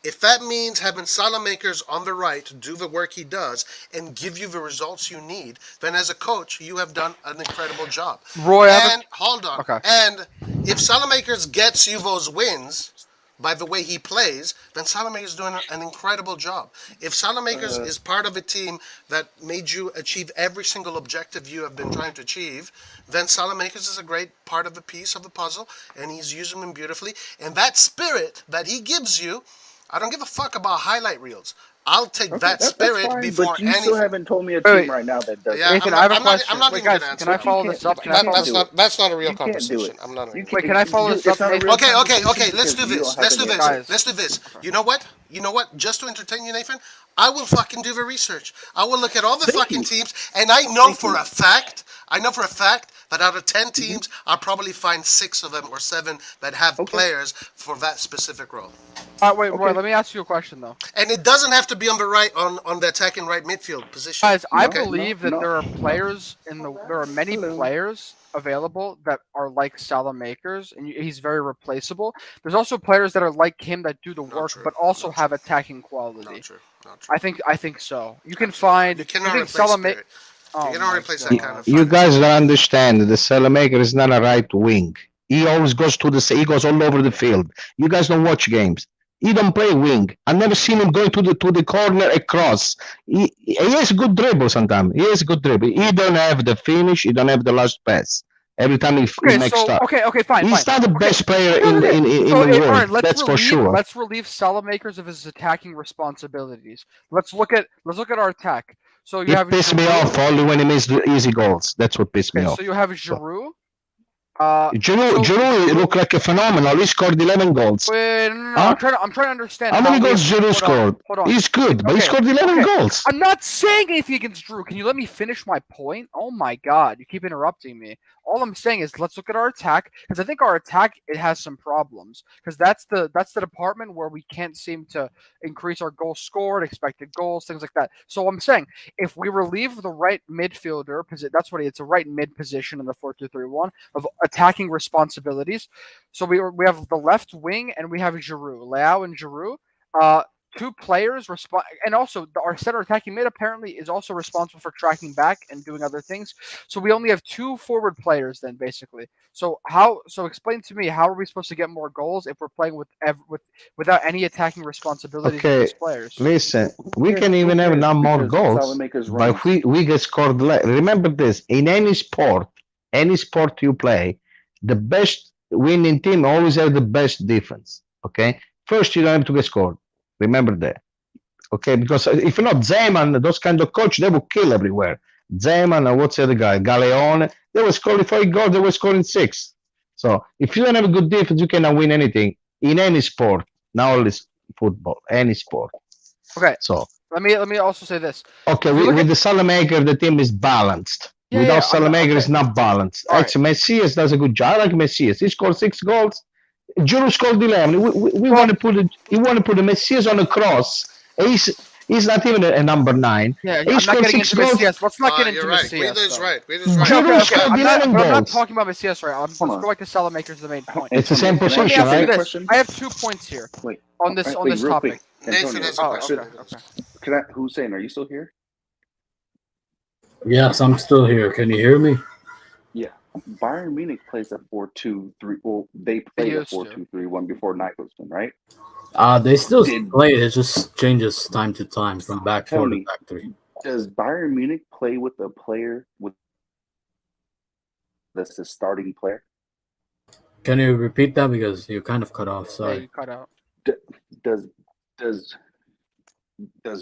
B: If that means having Salamakers on the right to do the work he does and give you the results you need, then as a coach, you have done an incredible job.
A: Roy,
B: hold on.
A: Okay.
B: And if Salamakers gets you those wins by the way he plays, then Salamakers is doing an incredible job. If Salamakers is part of a team that made you achieve every single objective you have been trying to achieve, then Salamakers is a great part of the piece of the puzzle, and he's using them beautifully. And that spirit that he gives you, I don't give a fuck about highlight reels. I'll take that spirit
D: fine,
B: before
D: but you
B: anything.
D: still haven't told me a team right now that does.
B: Yeah,
A: Nathan, I have a question.
B: I'm not
A: Wait,
B: even
A: guys,
B: gonna answer
A: can I
B: that.
A: follow this up? Can I follow this up?
B: That's not a real
D: You can't do
B: conversation.
D: it.
B: I'm not.
A: Wait, can I follow this up? Nathan?
B: Okay. Let's do this. Let's do this.
A: Guys.
B: Let's do this. You know what? Just to entertain you, Nathan, I will fucking do the research. I will look at all the fucking teams, and I know for a fact that out of 10 teams, I'll probably find 6 of them or 7 that have players for that specific role.
A: Wait, Roy, let me ask you a question, though.
B: And it doesn't have to be on the right, on the attacking right midfield position.
A: Guys, I believe that there are players there are many players available that are like Salamakers, and he's very replaceable. There's also players that are like him that do the work, but also have attacking quality.
B: Not true.
A: I think so. You can find.
B: You cannot replace
A: Salamakers.
B: You cannot replace that kind of.
H: You guys don't understand. The Salamaker is not a right wing. He always goes he goes all over the field. You guys don't watch games. He don't play wing. I've never seen him going to the corner across. He has good dribble sometimes. He has good dribble. He don't have the finish. He don't have the last pass. Every time he makes stuff.
A: Okay, fine.
H: He's not the best player in the world. That's for sure.
A: Let's relieve Salamakers of his attacking responsibilities. Let's look at our attack. So you have
H: pissed me off only when he missed the easy goals. That's what pissed me off.
A: So you have Giroud.
H: Giroud looked like a phenomenal. He scored 11 goals.
A: Wait, no. I'm trying to understand.
H: How many goals Giroud scored?
A: Hold on.
H: He's good, but he scored 11 goals.
A: I'm not saying anything against Giroud. Can you let me finish my point? Oh my God, you keep interrupting me. All I'm saying is let's look at our attack, because I think our attack, it has some problems, because that's the department where we can't seem to increase our goals scored, expected goals, things like that. So I'm saying if we relieve the right midfielder, that's what it's a right mid position in the 4-2-3-1 of attacking responsibilities. So we have the left wing and we have Giroud, Leao and Giroud. two players and also our center attacking mid apparently is also responsible for tracking back and doing other things. So we only have two forward players then, basically. So explain to me, how are we supposed to get more goals if we're playing without any attacking responsibilities of these players?
H: Listen, we can even have now more goals, but if we get scored less. Remember this: in any sport you play, the best winning team always have the best defense. Okay, first you don't have to get scored. Remember that. Okay, because if not Zeman, those kind of coach, they will kill everywhere. Zeman, what's the other guy? Galeone, they were scoring 5 goals, they were scoring 6. So if you don't have a good defense, you cannot win anything in any sport. Not only football, any sport.
A: Okay.
H: So
A: let me also say this.
H: Okay, with the Salamaker, the team is balanced. Without Salamaker, it's not balanced. Actually, Messias does a good job. I like Messias. He scored 6 goals. Giroud scored 11. We want to put the Messias on a cross. He's not even a number 9.
A: Yeah, I'm not getting into Messias. Let's not get into Messias.
B: Reader's right.
H: Giroud scored 11 goals.
A: I'm not talking about Messias right. Let's go back to Salamaker's the main point.
H: It's the same position, right?
A: I have 2 points here on this topic.
B: Nathan has a question.
D: Okay. Hussein, are you still here?
J: Yes, I'm still here. Can you hear me?
D: Yeah. Bayern Munich plays a 4-2-3. Well, they played a 4-2-3-1 before Nagelsmann, right?
J: They still play it. It just changes time to time from back 4 to back 3.
D: Does Bayern Munich play with a player that's the starting player?
J: Can you repeat that, because you kind of cut off? Sorry.
A: Yeah, you cut out.
D: Does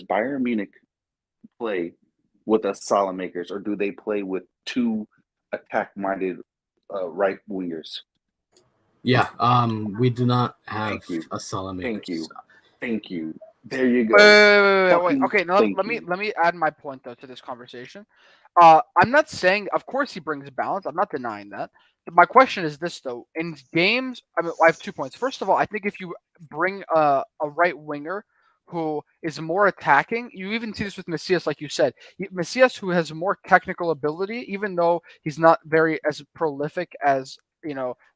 D: Bayern Munich play with a Salamakers, or do they play with 2 attack-minded right wingers?
J: Yeah, we do not have a Salamakers.
D: Thank you. There you go.
A: Wait. Okay, now let me add my point though to this conversation. I'm not saying, of course, he brings balance. I'm not denying that. But my question is this though: in games, I have 2 points. First of all, I think if you bring a right winger who is more attacking, you even see this with Messias, like you said. Messias, who has more technical ability, even though he's not very as prolific as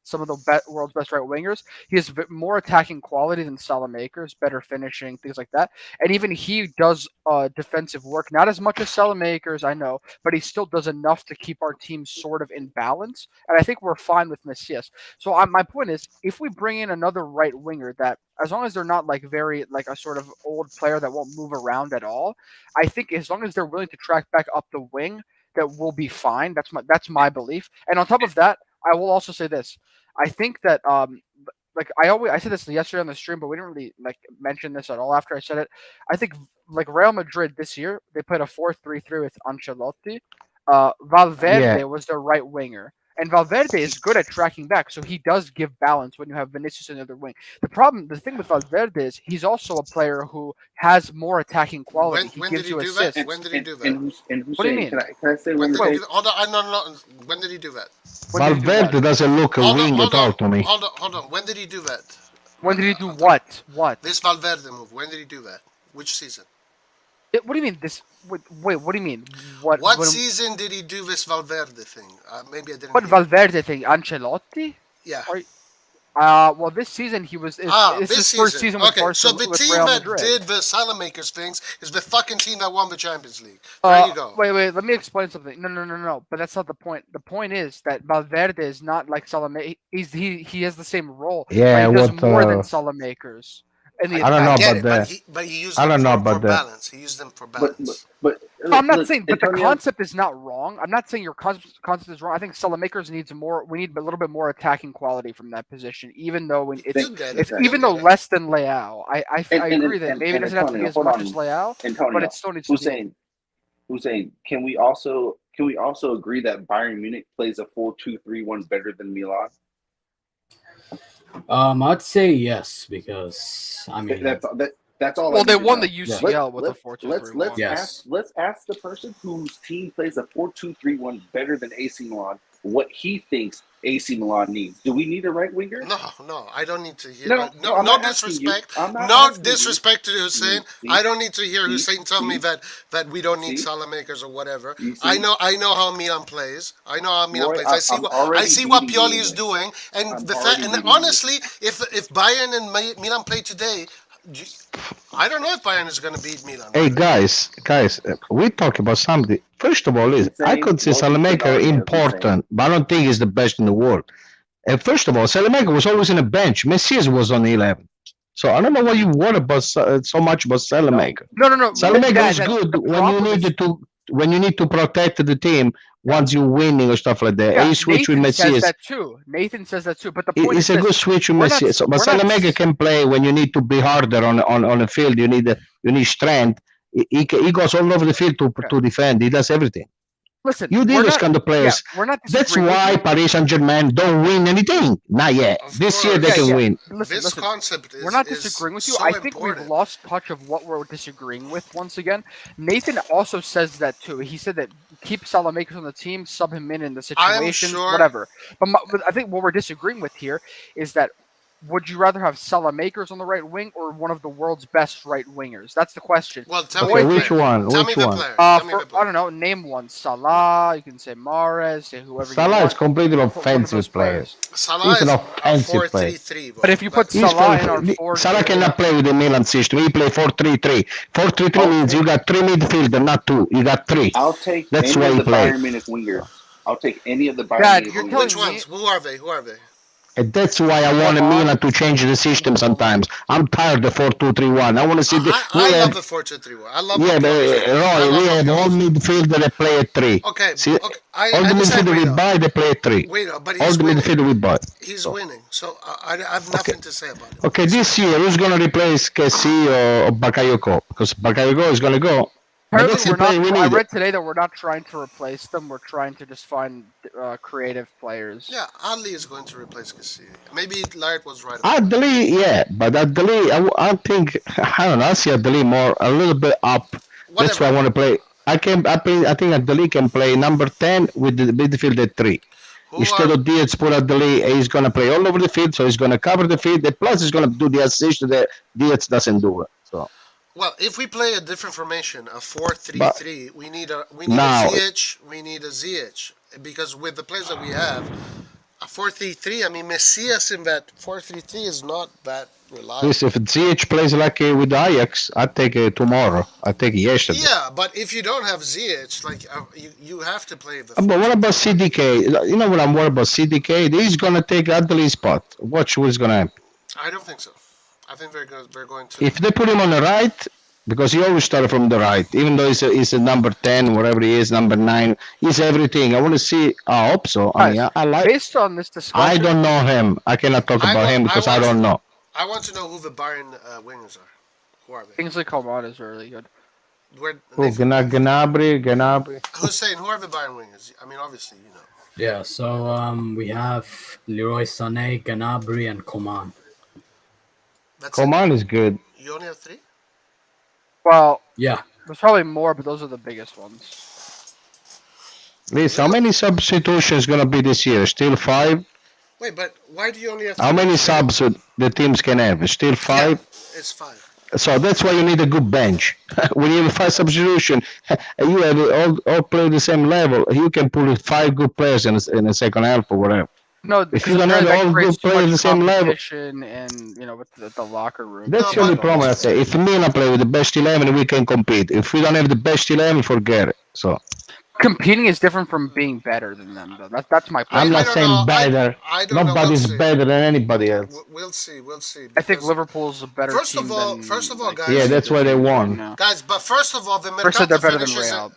A: some of the world's best right wingers, he has more attacking quality than Salamakers, better finishing, things like that. And even he does defensive work, not as much as Salamakers, I know, but he still does enough to keep our team sort of in balance. And I think we're fine with Messias. So my point is, if we bring in another right winger that, as long as they're not very a sort of old player that won't move around at all, I think as long as they're willing to track back up the wing, that we'll be fine. That's my belief. And on top of that, I will also say this. I think that I said this yesterday on the stream, but we didn't really mention this at all after I said it. I think Real Madrid this year, they played a 4-3-3 with Ancelotti. Valverde was their right winger. And Valverde is good at tracking back, so he does give balance when you have Vinicius in the other wing. The thing with Valverde is he's also a player who has more attacking quality.
B: When did he do that? When did he do that?
A: What do you mean?
D: Can I say one thing?
B: Hold on, no. When did he do that?
H: Valverde doesn't look a wing at all to me.
B: Hold on. When did he do that?
A: When did he do what? What?
B: This Valverde move. When did he do that? Which season?
A: What do you mean this? Wait, what do you mean?
B: What season did he do this Valverde thing? Maybe I didn't.
A: What Valverde thing? Ancelotti?
B: Yeah.
A: Well, this season he was. This is his first season with Barcelona.
B: So the team that did the Salamakers things is the fucking team that won the Champions League. There you go.
A: Wait. Let me explain something. No. But that's not the point. The point is that Valverde is not like Salamakers. He has the same role.
H: Yeah,
A: but he does more than Salamakers.
H: I don't know about that.
B: But he used them for balance. He used them for balance.
D: But
A: I'm not saying, but the concept is not wrong. I'm not saying your concept is wrong. I think Salamakers needs more. We need a little bit more attacking quality from that position, even though even though less than Leao. I agree that maybe it doesn't have to be as much as Leao, but it still needs to be.
D: Hussein, can we also agree that Bayern Munich plays a 4-2-3-1 better than Milan?
J: I'd say yes, because I mean
D: that's all.
A: Well, they won the UCL with a 4-2-3-1.
D: Let's ask the person whose team plays a 4-2-3-1 better than AC Milan what he thinks AC Milan needs. Do we need a right winger?
B: No, I don't need to hear.
D: No
B: disrespect. No disrespect to Hussein. I don't need to hear Hussein tell me that we don't need Salamakers or whatever. I know how Milan plays. I see what Pioli is doing, and honestly, if Bayern and Milan play today, I don't know if Bayern is going to beat Milan.
H: Hey guys, we talk about something. First of all, I could say Salamaker important, but I don't think he's the best in the world. And first of all, Salamaker was always in a bench. Messias was on the 11. So I don't know why you worry about so much about Salamaker.
A: No.
H: Salamaker is good when you need to protect the team once you're winning or stuff like that.
A: Yeah,
H: He switch with
A: Nathan says
H: Messias.
A: that too. Nathan says that too. But the point
H: It's
A: is
H: a good switch with
A: we're not-
H: Messias. But
A: we're not-
H: Salamaker can play when you need to be harder on the field. You need strength. He goes all over the field to defend. He does everything.
A: Listen,
H: You
A: we're
H: need those
A: not-
H: kind of players.
A: yeah, we're not
H: That's
A: disagreeing with
H: why
A: you.
H: Paris Saint-Germain don't win anything. Not yet. This year they can win.
B: This concept is
A: We're not
B: is
A: disagreeing with you.
B: so
A: I think
B: important.
A: we've lost touch of what we're disagreeing with once again. Nathan also says that too. He said that keep Salamakers on the team, sub him in the situation,
B: sure-
A: whatever. But I think what we're disagreeing with here is that would you rather have Salamakers on the right wing or one of the world's best right wingers? That's the question.
B: Well, tell
H: Okay,
B: me the
H: which
B: player.
H: one?
B: Tell
H: Which
B: me the
H: one?
B: player.
A: I don't know. Name one. Salah. You can say Mahrez. Say whoever.
H: Salah
A: you
H: is
A: want.
H: completely
A: One of those
H: offensive player.
A: players.
B: Salah
H: He's
B: is
H: an
B: a
H: offensive player.
B: 4-3-3.
A: But if you put
H: He's
A: Salah in our four,
H: Salah cannot play with the Milan system. He play 4-3-3. 4-3-3 means you got 3 midfielder, not 2. You got 3.
K: I'll take
H: That's
K: any
H: why
K: of
H: he
K: the
H: play.
K: Bayern Munich wingers. I'll take any of the Bayern
A: Dad,
K: Munich
A: you're
K: wingers.
A: telling
B: Which ones? Who are they? Who are they?
H: And that's why I want Milan to change the system sometimes. I'm tired of 4-2-3-1. I want to see the.
B: I love the 4-2-3-1. I love
H: Yeah, but Roy, we have all midfielder that play at 3.
B: Okay,
H: See,
B: okay.
H: all
B: I
H: the midfielder we
B: disagree, though.
H: buy, they play at 3.
B: Wait, but
H: All
B: he's
H: the
B: winning.
H: midfielder we buy.
B: He's winning. So I have nothing to say about it.
H: Okay, this year, who's going to replace Kessie or Bakayoko? Because Bakayoko is going to go. But that's
A: Apparently,
H: the player we
A: I
H: need.
A: read today that we're not trying to replace them. We're trying to just find creative players.
B: Yeah, Ali is going to replace Kessie. Maybe Laird was right about
H: Adli, yeah, but Adli, I think, I don't know, I see Adli more, a little bit up. That's why I want to play. I think Adli can play number 10 with the midfield at 3. Instead of Diaz put Adli, he's going to play all over the field, so he's going to cover the field, plus he's going to do the assist that Diaz doesn't do it. So.
B: Well, if we play a different formation, a 4-3-3, we need a Ziyech, because with the players that we have, a 4-3-3. I mean, Messias in that 4-3-3 is not that reliable.
H: If Ziyech plays like with Ajax, I'd take it tomorrow. I'd take it yesterday.
B: Yeah, but if you don't have Ziyech, like you have to play the.
H: But what about CDK? You know what I'm worried about CDK? He's gonna take Adli's spot. Watch what's gonna happen.
B: I don't think so. I think they're going to.
H: If they put him on the right, because he always started from the right, even though he's a number 10, whatever he is, number 9, he's everything. I want to see. I hope so. I mean, I like.
A: Based on this discussion,
H: I don't know him. I cannot talk about him because I don't know.
B: I want to know who the Bayern wingers are. Who are they?
A: Kingsley Coman is really good.
H: Gnabry.
B: Hussein, who are the Bayern wingers? I mean, obviously, you know.
J: Yeah, so we have Leroy Sané, Gnabry, and Coman.
H: Coman is good.
B: You only have 3?
A: Well,
J: yeah.
A: There's probably more, but those are the biggest ones.
H: Liz, how many substitutions gonna be this year? Still 5?
B: Wait, but why do you only have 3?
H: How many subs the teams can have? Still 5?
B: Yeah, it's 5.
H: So that's why you need a good bench. When you have 5 substitution, and you have all play the same level, you can put 5 good players in the second half or whatever.
A: No,
H: if you don't have all good players at the same level,
A: and with the locker room.
H: that's the only problem I say. If Milan play with the best 11, we can compete. If we don't have the best 11, forget it. So
A: competing is different from being better than them, though. That's my point.
H: I'm not saying better. Nobody's better than anybody else.
B: We'll see.
A: I think Liverpool's a better team.
B: First of all, guys.
H: Yeah, that's why they won.
B: Guys, but first of all, the
A: Mercato
B: they're
A: better than Real.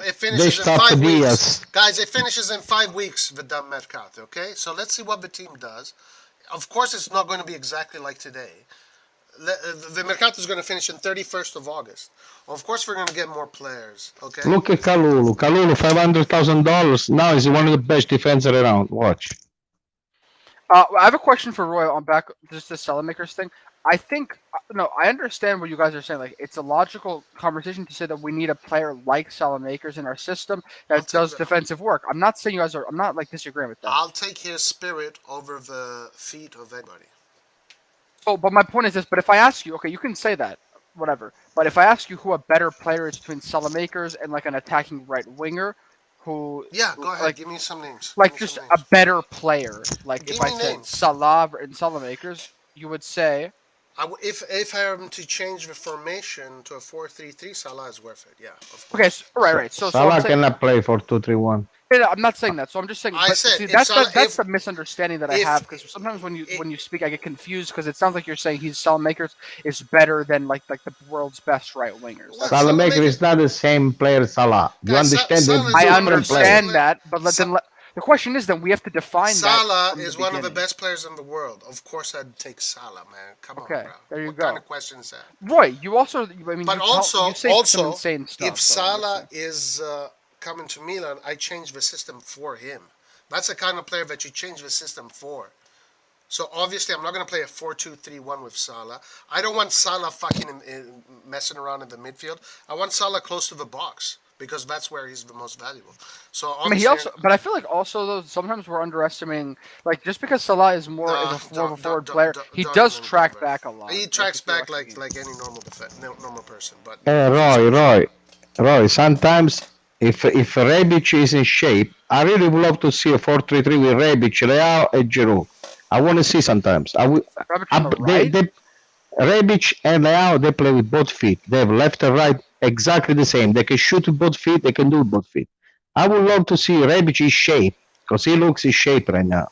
B: It finishes
H: in 5
B: weeks. Guys, it finishes in 5 weeks, the dumb Mercato, okay? So let's see what the team does. Of course, it's not going to be exactly like today. The Mercato is going to finish in 31st of August. Of course, we're going to get more players, okay?
H: Look at Kalulu. Kalulu, $500,000. Now he's one of the best defenders around. Watch.
A: I have a question for Roy on back just the Salamakers thing. I think I understand what you guys are saying. Like, it's a logical conversation to say that we need a player like Salamakers in our system that does defensive work. I'm not saying you guys are. I'm not disagreeing with that.
B: I'll take his spirit over the feet of anybody.
A: Oh, but my point is this. But if I ask you, okay, you can say that, whatever. But if I ask you who a better player is between Salamakers and an attacking right winger, who?
B: Yeah, go ahead. Give me some names.
A: Just a better player. Like if I said Salah and Salamakers, you would say.
B: If I am to change the formation to a 4-3-3, Salah is worth it. Yeah, of course.
A: Okay, right. So
H: Salah
A: I'm saying,
H: cannot play for 2-3-1.
A: I'm not saying that. So I'm just saying.
B: I
A: But
B: said
A: see,
B: if
A: that's
B: Salah,
A: that's the misunderstanding that I
B: if-
A: have, because sometimes when you speak, I get confused because it sounds like you're saying Salamakers is better than like the world's best right wingers.
H: Salamaker is not the same player as Salah. You understand that?
A: I understand that, but the question is, then we have to define
B: Salah
A: that.
B: is one of the best players in the world. Of course, I'd take Salah, man. Come on, bro.
A: There you
B: what
A: go.
B: kind of question is that?
A: Roy, you also,
B: But
A: you say some insane stuff.
B: If Salah is coming to Milan, I change the system for him. That's the kind of player that you change the system for. So obviously, I'm not going to play a 4-2-3-1 with Salah. I don't want Salah fucking messing around in the midfield. I want Salah close to the box, because that's where he's the most valuable. So
A: but I feel like also though sometimes we're underestimating, like, just because Salah is more of a forward player, he does track back a lot.
B: He tracks back like any normal person. But
H: Roy. Sometimes if Rebic is in shape, I really would love to see a 4-3-3 with Rebic, Leao, and Giroud. I want to see sometimes. Rebic and Leao, they play with both feet. They have left and right exactly the same. They can shoot with both feet. They can do both feet. I would love to see Rebic in shape, because he looks in shape right now.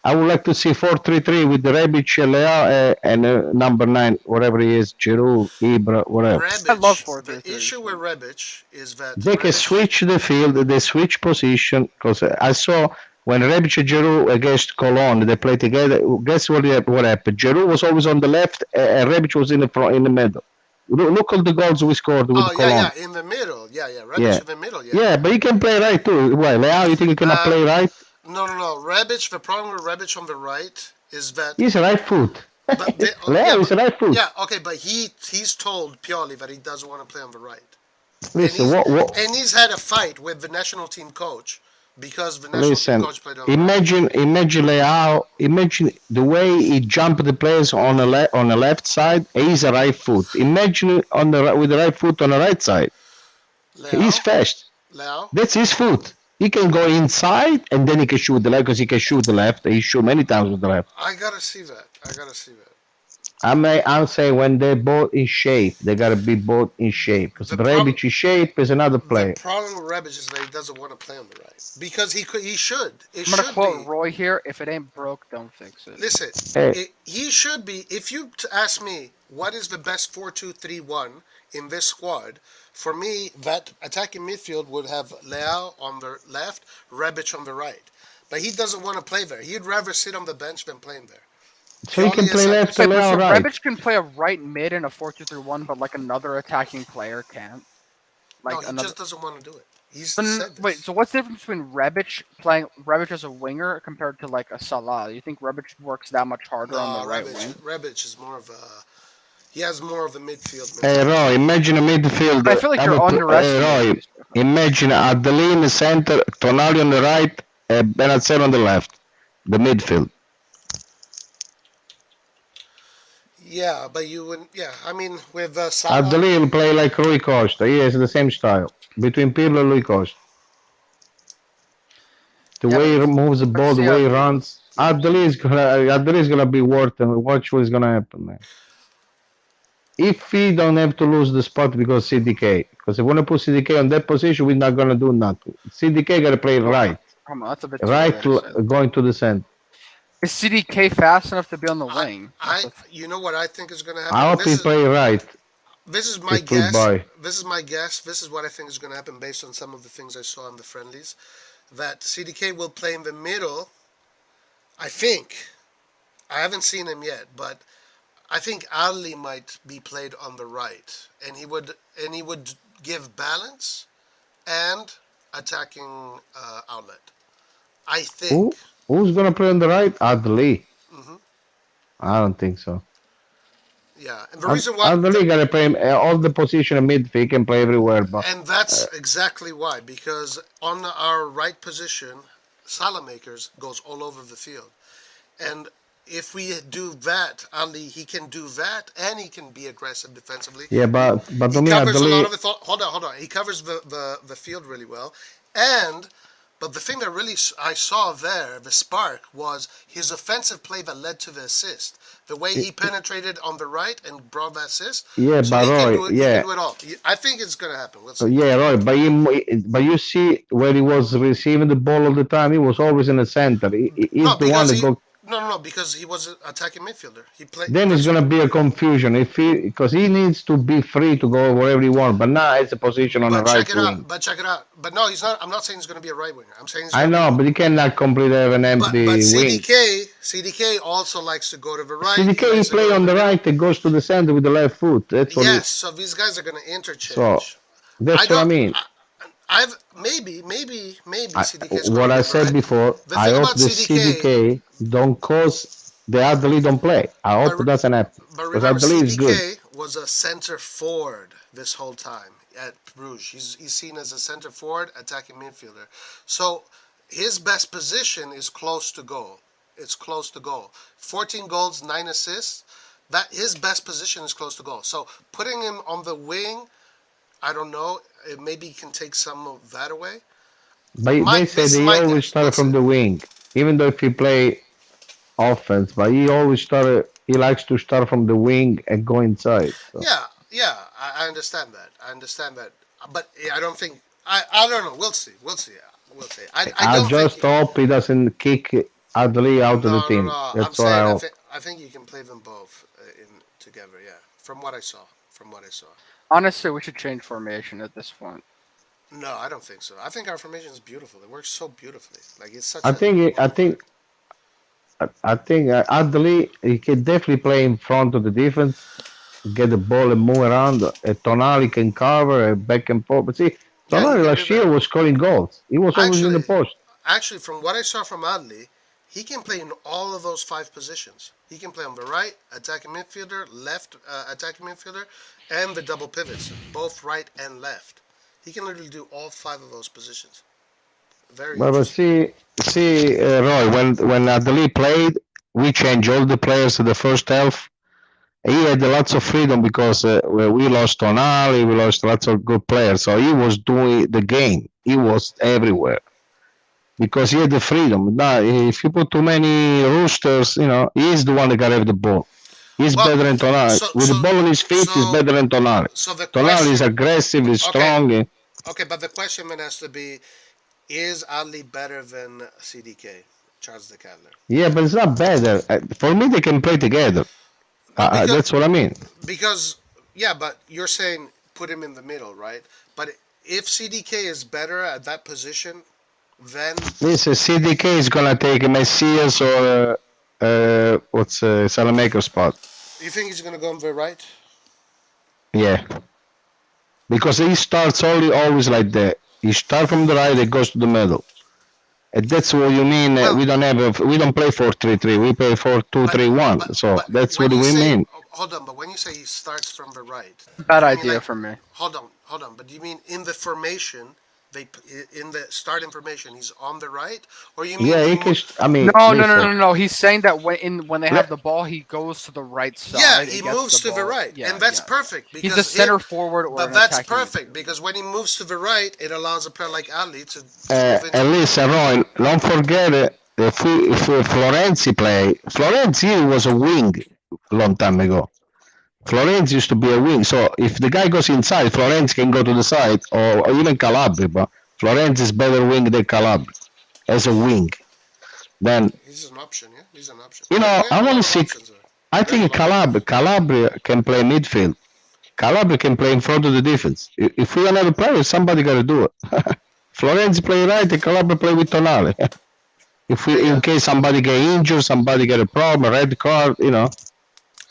H: I would like to see 4-3-3 with the Rebic, Leao, and number 9, whatever he is, Giroud, Ibra, whatever.
B: Rebic, I love 4-3-3. The issue with Rebic is that
H: they can switch the field, they switch position, because I saw when Rebic and Giroud against Cologne, they played together. Guess what happened? Giroud was always on the left, and Rebic was in the middle. Look at the goals we scored with Cologne.
B: In the middle. Rebic in the middle,
H: Yeah, but he can play right too. Why, Leao, you think he cannot play right?
B: No. Rebic, the problem with Rebic on the right is that
H: he's a right foot. Leao is a right foot.
B: Yeah, okay, but he's told purely that he doesn't want to play on the right.
H: Listen,
B: and he's had a fight with the national team coach because the national team coach played on the
H: right. Imagine Leao. Imagine the way he jumped the players on the left side. He's a right foot. Imagine with the right foot on the right side. Leao? He's fast.
B: Leao?
H: That's his foot. He can go inside and then he can shoot the left, because he can shoot the left. He shoot many times with the left.
B: I gotta see that.
H: I'm saying when they're both in shape, they gotta be both in shape. Because Rebic in shape is another player.
B: The problem with Rebic is that he doesn't want to play on the right, because he should.
A: I'm gonna quote Roy here: "If it ain't broke, don't fix it."
B: Listen, he should be. If you ask me, what is the best 4-2-3-1 in this squad? For me, that attacking midfield would have Leao on the left, Rebic on the right. But he doesn't want to play there. He'd rather sit on the bench than playing there.
H: So he can play left and Leao right.
A: Rebic can play a right mid in a 4-2-3-1, but like another attacking player can't.
B: Like no, he just doesn't want to do it.
A: Wait, so what's the difference between Rebic as a winger compared to like a Salah? Do you think Rebic works that much harder on the right wing?
B: Rebic is more of a... He has more of the midfield.
H: Hey, Roy, imagine a midfield.
A: I feel like you're underestimating.
H: Roy, imagine Adeli in the center, Tonali on the right, Benacer on the left. The midfield.
B: Yeah, but you wouldn't... Yeah, I mean, with Salah...
H: Adeli will play like Rui Costa. He has the same style. Between Pirlo and Rui Costa. The way he moves the ball, the way he runs. Adeli is gonna be worth it. Watch what's gonna happen, man. If we don't have to lose the spot because CDK, because if we want to put CDK on that position, we're not gonna do nothing. CDK gotta play right.
A: Come on, that's a bit
H: going to the center.
A: Is CDK fast enough to be on the wing?
B: You know what I think is gonna happen?
H: I hope he play right.
B: This is my guess. This is my guess. This is what I think is gonna happen based on some of the things I saw in the friendlies. That CDK will play in the middle. I think. I haven't seen him yet, but I think Ali might be played on the right, and he would give balance and attacking outlet. I think.
H: Who's gonna play on the right? Adli. I don't think so.
B: Yeah, and the reason why
H: Adli gotta play all the position in midfield. He can play everywhere, but
B: and that's exactly why, because on our right position, Salamakers goes all over the field, and if we do that, Ali, he can do that, and he can be aggressive defensively.
H: Yeah, but
B: he covers a lot of it. Hold on. He covers the field really well, But the thing that really I saw there, the spark, was his offensive play that led to the assist. The way he penetrated on the right and brought the assist.
H: Yeah,
B: So
H: but
B: he can
H: Roy,
B: do it. He can do it all. I think it's gonna happen. We'll see.
H: yeah, Roy, but you see where he was receiving the ball all the time. He was always in the center. He's the one that go.
B: No, because he was an attacking midfielder. He played.
H: Then it's gonna be a confusion because he needs to be free to go wherever he wants. But now it's a position on the right wing.
B: Check it out. But no, he's not. I'm not saying he's gonna be a right winger. I'm saying.
H: I know, but he cannot completely have an empty
B: but
H: wing.
B: CDK also likes to go to the right.
H: CDK he play on the right and goes to the center with the left foot. That's what.
B: Yes, so these guys are gonna interchange.
H: So that's what I mean.
B: I've maybe CDK.
H: What I said before, I hope the CDK don't cause the Adli don't play. I hope it doesn't happen.
B: But
H: Because
B: remember,
H: Adli is good.
B: CDK was a center forward this whole time at Bruges. He's seen as a center forward, attacking midfielder. So his best position is close to goal. It's close to goal. 14 goals, 9 assists. That his best position is close to goal. So putting him on the wing, I don't know. Maybe he can take some of that away.
H: But they say he always start from the wing, even though if he play offense. But he always started. He likes to start from the wing and go inside. So.
B: Yeah, I understand that. But I don't think. I don't know. We'll see.
H: I just hope he doesn't kick Adli out of the team.
B: No.
H: That's what I hope.
B: I think you can play them both together. Yeah, from what I saw.
A: Honestly, we should change formation at this point.
B: No, I don't think so. I think our formation is beautiful. It works so beautifully. Like it's such.
H: I think Adli he can definitely play in front of the defense, get the ball and move around. Tonali can cover back and forth. But see, Tonali last year was scoring goals. He was always in the post.
B: Actually, from what I saw from Adli, he can play in all of those 5 positions. He can play on the right, attacking midfielder, left, attacking midfielder, and the double pivots, both right and left. He can literally do all 5 of those positions.
H: But see, Roy, when Adli played, we changed all the players to the first half. He had lots of freedom because we lost Tonali, we lost lots of good players. So he was doing the game. He was everywhere. Because he had the freedom. Now, if you put too many roosters, he's the one that got to have the ball. He's better than Tonali. With the ball on his feet, he's better than Tonali. Tonali is aggressive, he's strong.
B: Okay, but the question then has to be, is Adli better than CDK, Charles de Ketelaere?
H: Yeah, but it's not better. For me, they can play together. That's what I mean.
B: Because, but you're saying put him in the middle, right? But if CDK is better at that position, then
H: listen, CDK is gonna take a Messias or Salamaker spot.
B: You think he's gonna go on the right?
H: Yeah, because he starts always like that. He starts from the right, it goes to the middle, and that's what you mean. We don't play 4-3-3. We play 4-2-3-1. So that's what we mean.
B: Hold on, but when you say he starts from the right,
A: bad idea for me.
B: Hold on. But do you mean in the formation? In the starting formation, he's on the right, or you mean?
H: Yeah, he can. I mean,
A: no. He's saying that when they have the ball, he goes to the right side.
B: Yeah, he moves to the right, and that's perfect. Because
A: he's a center forward,
B: but that's perfect because when he moves to the right, it allows a player like Ali to.
H: And listen, Roy, don't forget if Florenzi play. Florenzi was a wing a long time ago. Florenzi used to be a wing, so if the guy goes inside, Florenzi can go to the side, or even Calabria, but Florenzi is better wing than Calabria as a wing. Then
B: he's an option, yeah. He's an option.
H: I want to see. I think Calabria can play midfield. Calabria can play in front of the defense. If we don't have a player, somebody got to do it. Florenzi play right, and Calabria play with Tonali. In case somebody get injured, somebody get a problem, a red card,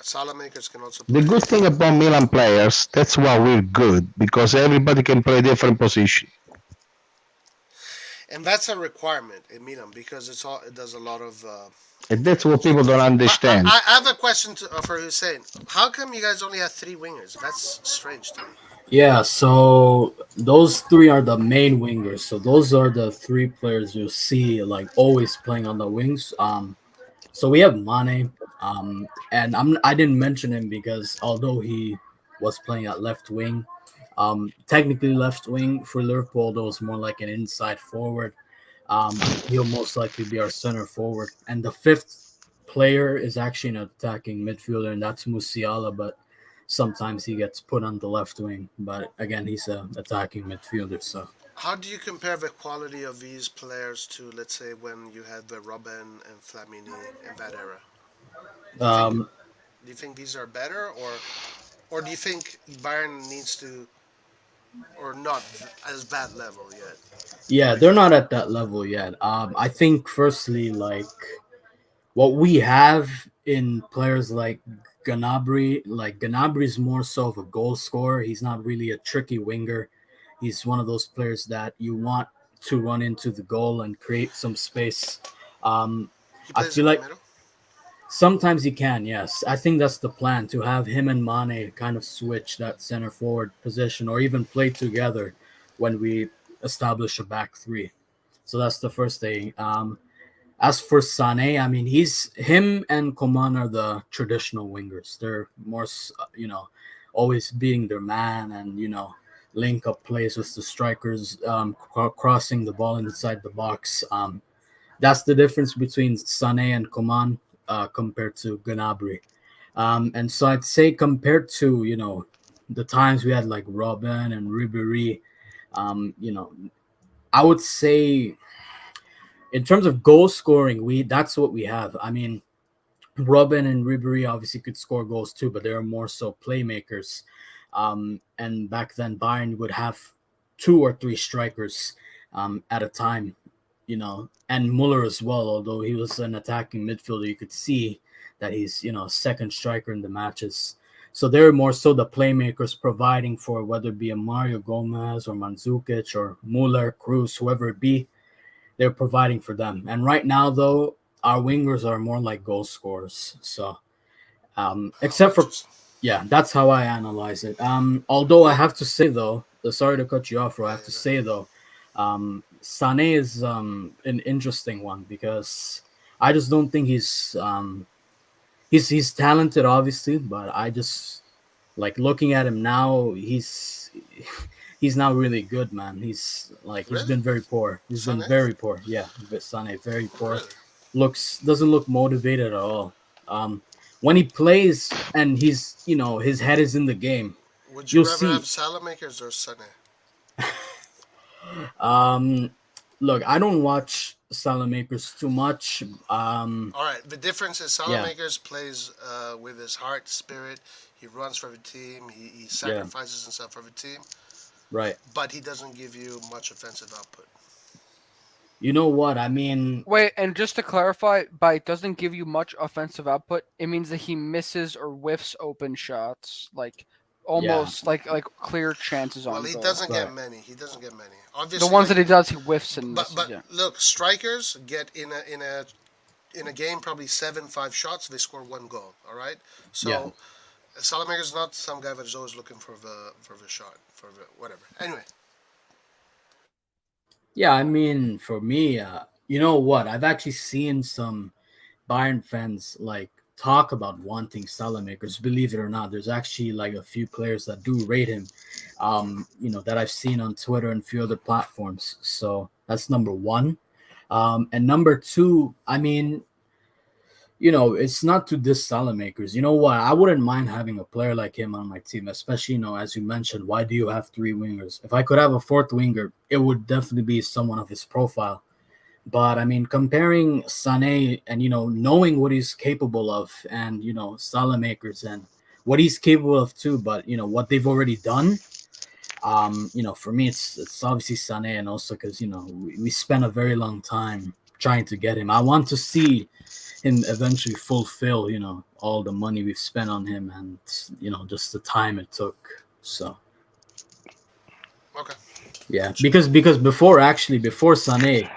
B: Salamakers can also play.
H: The good thing about Milan players, that's why we're good, because everybody can play different position.
B: And that's a requirement in Milan because it does a lot of.
H: And that's what people don't understand.
B: I have a question for Hussein. How come you guys only have 3 wingers? That's strange to me.
J: Yeah, so those 3 are the main wingers. So those are the 3 players you'll see like always playing on the wings. So we have Mane, and I didn't mention him because although he was playing at left wing, technically left wing for Liverpool, though it's more like an inside forward. He'll most likely be our center forward. And the fifth player is actually an attacking midfielder, and that's Musiala, but sometimes he gets put on the left wing. But again, he's an attacking midfielder. So
B: How do you compare the quality of these players to, let's say, when you had the Robben and Flamini in that era? Do you think
J: um,
B: do you think these are better, or do you think Bayern needs to, or not as that level yet?
J: yeah,
B: Like,
J: they're not at that level yet. I think firstly, like what we have in players like Gnabry is more so of a goal scorer. He's not really a tricky winger. He's one of those players that you want to run into the goal and create some space. Um,
B: he
J: I
B: plays
J: feel
B: in the
J: like
B: middle.
J: sometimes he can, yes. I think that's the plan, to have him and Mane kind of switch that center forward position or even play together when we establish a back three. So that's the first thing. As for Sane, I mean, him and Coman are the traditional wingers. They're more, always beating their man and link up plays with the strikers, crossing the ball inside the box. That's the difference between Sane and Coman compared to Gnabry. And so I'd say compared to the times we had like Robin and Ribéry, I would say in terms of goal scoring, that's what we have. I mean, Robin and Ribery obviously could score goals too, but they are more so playmakers. And back then, Bayern would have 2 or 3 strikers at a time, and Muller as well. Although he was an attacking midfielder, you could see that he's a second striker in the matches. So they're more so the playmakers providing for whether it be a Mario Gomez or Mandzukic or Muller, Cruz, whoever it be, they're providing for them. And right now, though, our wingers are more like goal scorers. So, except for, yeah, that's how I analyze it. Although I have to say, though, sorry to cut you off, Ro, I have to say, though, Sane is an interesting one because I just don't think he's talented, obviously, but I just like looking at him now. He's not really good, man. He's
B: Really?
J: been very poor. He's been
B: Sané?
J: very poor. Yeah, Sane very poor.
B: Really?
J: Doesn't look motivated at all. When he plays and he's his head is in the game,
B: Would you
J: you'll
B: rather have
J: see.
B: Salamakers or Sané?
J: Look, I don't watch Salamakers too much.
B: All right. The difference is
J: Yeah,
B: Salamakers plays with his heart, spirit. He runs for the team. He
J: yeah,
B: sacrifices himself for the team,
J: right.
B: but he doesn't give you much offensive output.
J: You know what? I mean,
A: Wait, and just to clarify, by doesn't give you much offensive output, it means that he misses or whiffs open shots, like
J: yeah,
A: almost like clear chances
B: Well,
A: on
B: he
A: goal.
B: doesn't
J: right.
B: get many. He doesn't get many.
A: The
B: Obviously,
A: ones that he does, he whiffs and
B: but
A: misses.
B: but
A: Yeah.
B: look, strikers get in a game probably 7-5 shots. They score 1 goal. All right.
J: Yeah.
B: So Salamaker's not some guy that's always looking for the shot for the whatever. Anyway,
J: Yeah, I mean, for me, you know what? I've actually seen some Bayern fans like talk about wanting Salamakers. Believe it or not, there's actually like a few players that do rate him, that I've seen on Twitter and a few other platforms. So that's number one. And number two, I mean, it's not to diss Salamakers. You know what? I wouldn't mind having a player like him on my team, especially, as you mentioned, why do you have 3 wingers? If I could have a fourth winger, it would definitely be someone of his profile. But I mean, comparing Sané and knowing what he's capable of, and Salamakers and what he's capable of too, but what they've already done. For me, it's obviously Sané, and also because we spent a very long time trying to get him. I want to see him eventually fulfill all the money we've spent on him, and just the time it took. So
B: okay.
J: yeah, because before Sané.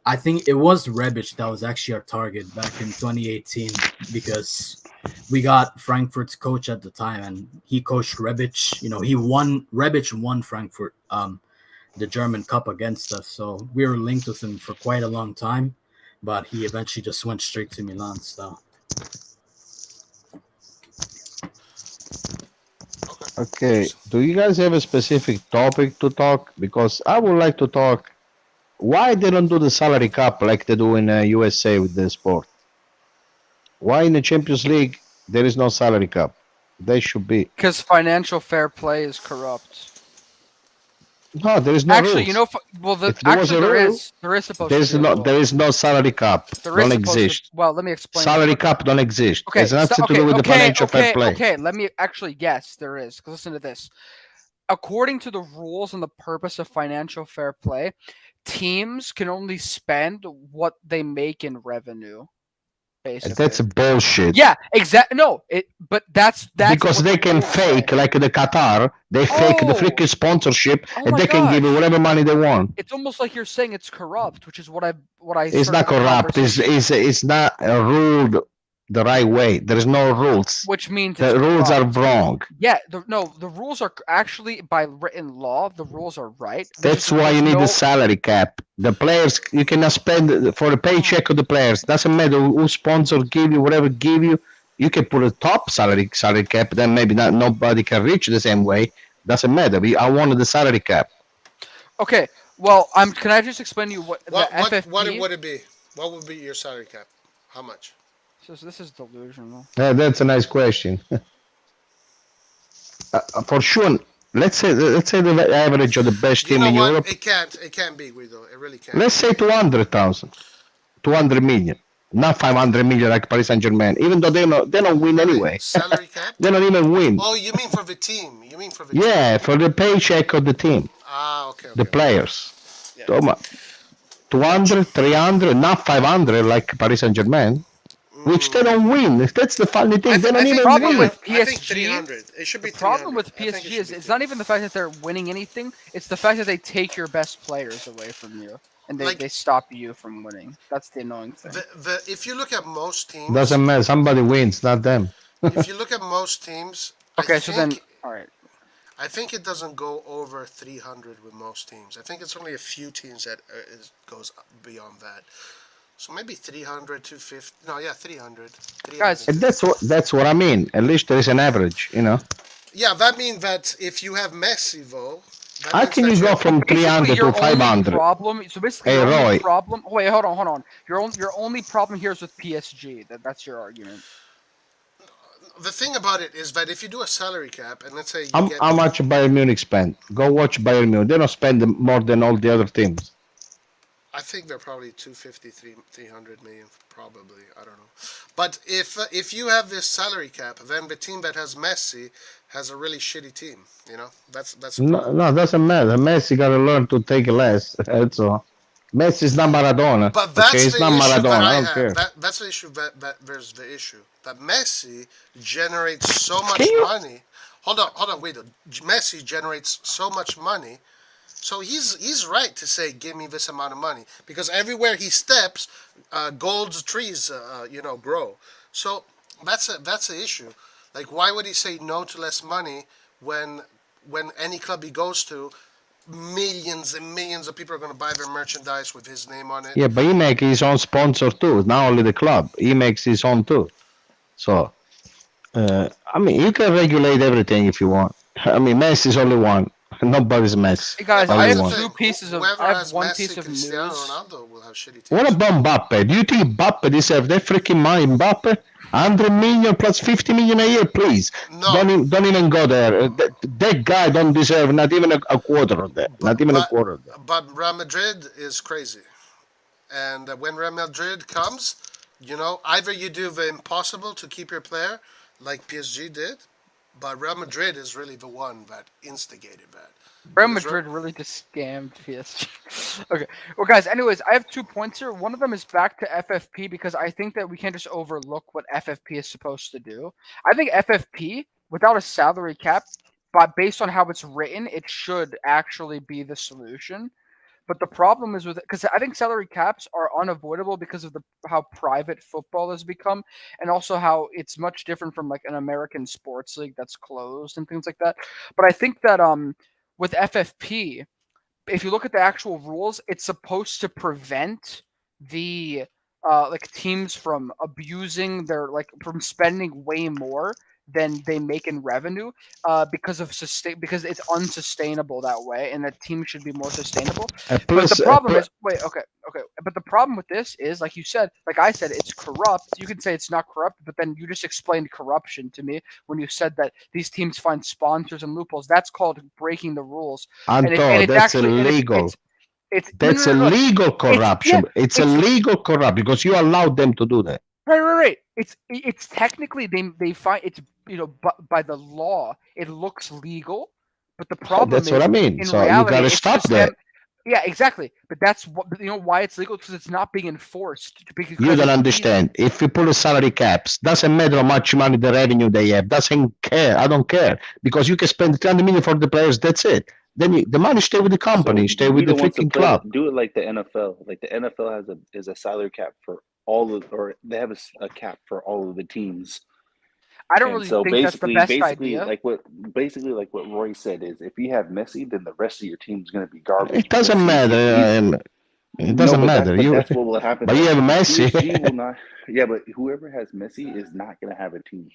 J: I think it was Rebic that was actually our target back in 2018 because we got Frankfurt's coach at the time and he coached Rebic. Rebic won Frankfurt, the German Cup against us. So we were linked with him for quite a long time, but he eventually just went straight to Milan. So.
H: Okay, do you guys have a specific topic to talk? Because I would like to talk why they don't do the salary cap like they do in USA with the sport? Why in the Champions League there is no salary cap? They should be.
A: Because financial fair play is corrupt.
H: No, there is no
A: Actually,
H: rules.
A: you know, well,
H: If there was
A: actually
H: a
A: there
H: rule,
A: is. There is supposed
H: There's
A: to be a rule.
H: there is no salary cap.
A: There is
H: Don't
A: supposed to-
H: exist.
A: well, let me explain.
H: Salary
A: But-
H: cap don't exist.
A: Okay,
H: It's nothing to do with the financial fair play.
A: Okay, let me actually, yes, there is. 'Cause listen to this. According to the rules and the purpose of financial fair play, teams can only spend what they make in revenue. Basically.
H: That's bullshit.
A: Yeah, exactly. No, but that's
H: Because
A: what
H: they
A: the
H: can
A: rules say.
H: fake like the Qatar. They fake the freaking sponsorship,
A: Oh
H: and
A: my
H: they can give you
A: gosh.
H: whatever money they want.
A: It's almost like you're saying it's corrupt, which is what I
H: It's
A: started
H: not
A: the
H: corrupt.
A: conversation.
H: It's not ruled the right way. There is no rules.
A: Which means
H: The
A: it's
H: rules are
A: corrupt.
H: wrong.
A: Yeah, the rules are actually by written law. The rules are right.
H: That's why you need the salary cap. The players, you cannot spend for the paycheck of the players. Doesn't matter who sponsor give you, whatever give you. You can put a top salary cap. Then maybe not nobody can reach the same way. Doesn't matter. I wanted the salary cap.
A: Okay. Well, can I just explain to you what the FFP?
B: What would it be? What would be your salary cap? How much?
A: This is delusional.
H: Yeah, that's a nice question. For sure, let's say the average of the best team in Europe.
B: It can't be, Guido. It really can't.
H: Let's say 200,000, 200 million, not 500 million like Paris Saint-Germain. Even though they don't win anyway.
B: Salary cap?
H: They don't even win.
B: Oh, you mean for the team?
H: Yeah, for the paycheck of the team.
B: Ah, okay.
H: The players. Yeah. 200, 300, not 500 like Paris Saint-Germain. Which they don't win. That's the funny thing. They don't even win.
A: With
B: I think
A: PSG,
B: 300. It should be
A: the problem
B: 300.
A: with PSG is it's not even the fact that they're winning anything. It's the fact that they take your best players away from you and they stop you from winning. That's the annoying thing.
B: If you look at most teams,
H: Doesn't matter. Somebody wins, not them.
B: if you look at most teams,
A: okay, so then all right.
B: I think it doesn't go over 300 with most teams. I think it's only a few teams that goes beyond that. So maybe 300, 250. No, yeah, 300.
A: Guys,
H: and that's what I mean. At least there is an average, you know.
B: Yeah, that means that if you have Messi, though.
H: How can you go from 300 to 500?
A: So basically,
H: hey,
A: your only
H: Roy.
A: problem. Oh, wait, hold on. Your only problem here is with PSG. That's your argument.
B: The thing about it is that if you do a salary cap, and let's say you get...
H: How much Bayern Munich spend? Go watch Bayern Munich. They don't spend more than all the other teams.
B: I think they're probably 250, 300 million, probably. I don't know. But if you have this salary cap, then the team that has Messi has a really shitty team. You know, that's.
H: No, doesn't matter. Messi got to learn to take less. That's all. Messi's not Maradona.
B: But that's
H: okay? It's not
B: issue
H: Maradona.
B: that
H: I don't care.
B: That's the issue. That there's the issue that Messi generates so much money. Hold on, wait. Messi generates so much money. So he's right to say, give me this amount of money, because everywhere he steps, gold trees, grow. So that's the issue. Like, why would he say no to less money when any club he goes to, millions and millions of people are going to buy their merchandise with his name on it?
H: Yeah, but he makes his own sponsor too. Not only the club, he makes his own too. So, I mean, you can regulate everything if you want. I mean, Messi is only one. Nobody's Messi.
A: Hey guys,
H: only
A: I have
H: one.
A: two pieces of.
B: Whoever
A: I have
B: has
A: one
B: Messi,
A: piece of
B: Cristiano
A: news.
B: Ronaldo will have shitty teams.
H: What about Mbappe? Do you think Mbappe deserves that freaking money? Mbappe, 100 million plus 50 million a year, please.
B: No.
H: Don't even go there. That guy don't deserve not even a quarter of that. Not even a quarter of that.
B: But Real Madrid is crazy, and when Real Madrid comes, either you do the impossible to keep your player, like PSG did, but Real Madrid is really the one that instigated that.
A: Real Madrid really just scammed PSG. Okay. Well, guys, anyways, I have 2 points here. One of them is back to FFP, because I think that we can't just overlook what FFP is supposed to do. I think FFP, without a salary cap, but based on how it's written, it should actually be the solution. But the problem is because I think salary caps are unavoidable because of how private football has become, and also how it's much different from like an American sports league that's closed and things like that. But I think that with FFP, if you look at the actual rules, it's supposed to prevent the teams from abusing from spending way more than they make in revenue because it's unsustainable that way, and the team should be more sustainable. But the problem is, okay. But the problem with this is, like you said, like I said, it's corrupt. You can say it's not corrupt, but then you just explained corruption to me when you said that these teams find sponsors and loopholes. That's called breaking the rules.
H: Anto, that's illegal. That's illegal corruption. It's illegal corrupt because you allowed them to do that.
A: Right. It's technically they find it's by the law it looks legal, but the problem
H: that's
A: is
H: what I mean.
A: In
H: so
A: reality,
H: you gotta stop that.
A: Yeah, exactly. But that's why it's legal, because it's not being enforced.
H: You don't understand. If you pull a salary caps, doesn't matter how much money the revenue they have. Doesn't care. I don't care, because you can spend 300 million for the players. That's it. Then the money stay with the company, stay with the freaking club.
K: Do it like the NFL. Like the NFL has a salary cap for or they have a cap for all of the teams.
A: I don't really think that's the best idea.
K: Like what Roy said is, if you have Messi, then the rest of your team is going to be garbage.
H: It doesn't matter. It doesn't matter.
K: That's what will happen.
H: But you have Messi.
K: PSG will not. Yeah, but whoever has Messi is not going to have a team.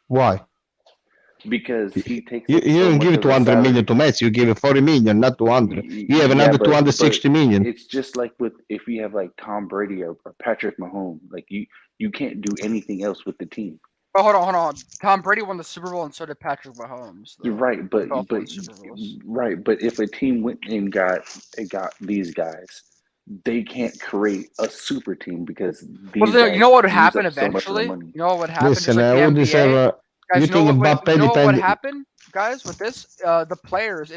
H: Why?
K: Because he takes.
H: You don't give 200 million to Messi. You give 40 million, not 200. You have another 260 million.
K: It's just like if you have like Tom Brady or Patrick Mahomes. Like you can't do anything else with the team.
A: Oh, hold on. Tom Brady won the Super Bowl, and so did Patrick Mahomes.
K: You're right, but if a team went and got these guys, they can't create a super team because these guys
A: you know what would happen
K: use up so much of the
A: eventually?
K: money.
A: You know what would happen?
H: Listen,
A: Just like
H: I
A: the
H: wouldn't
A: NBA?
H: say.
A: Guys,
H: You think
A: what would happen, guys, with this? The players,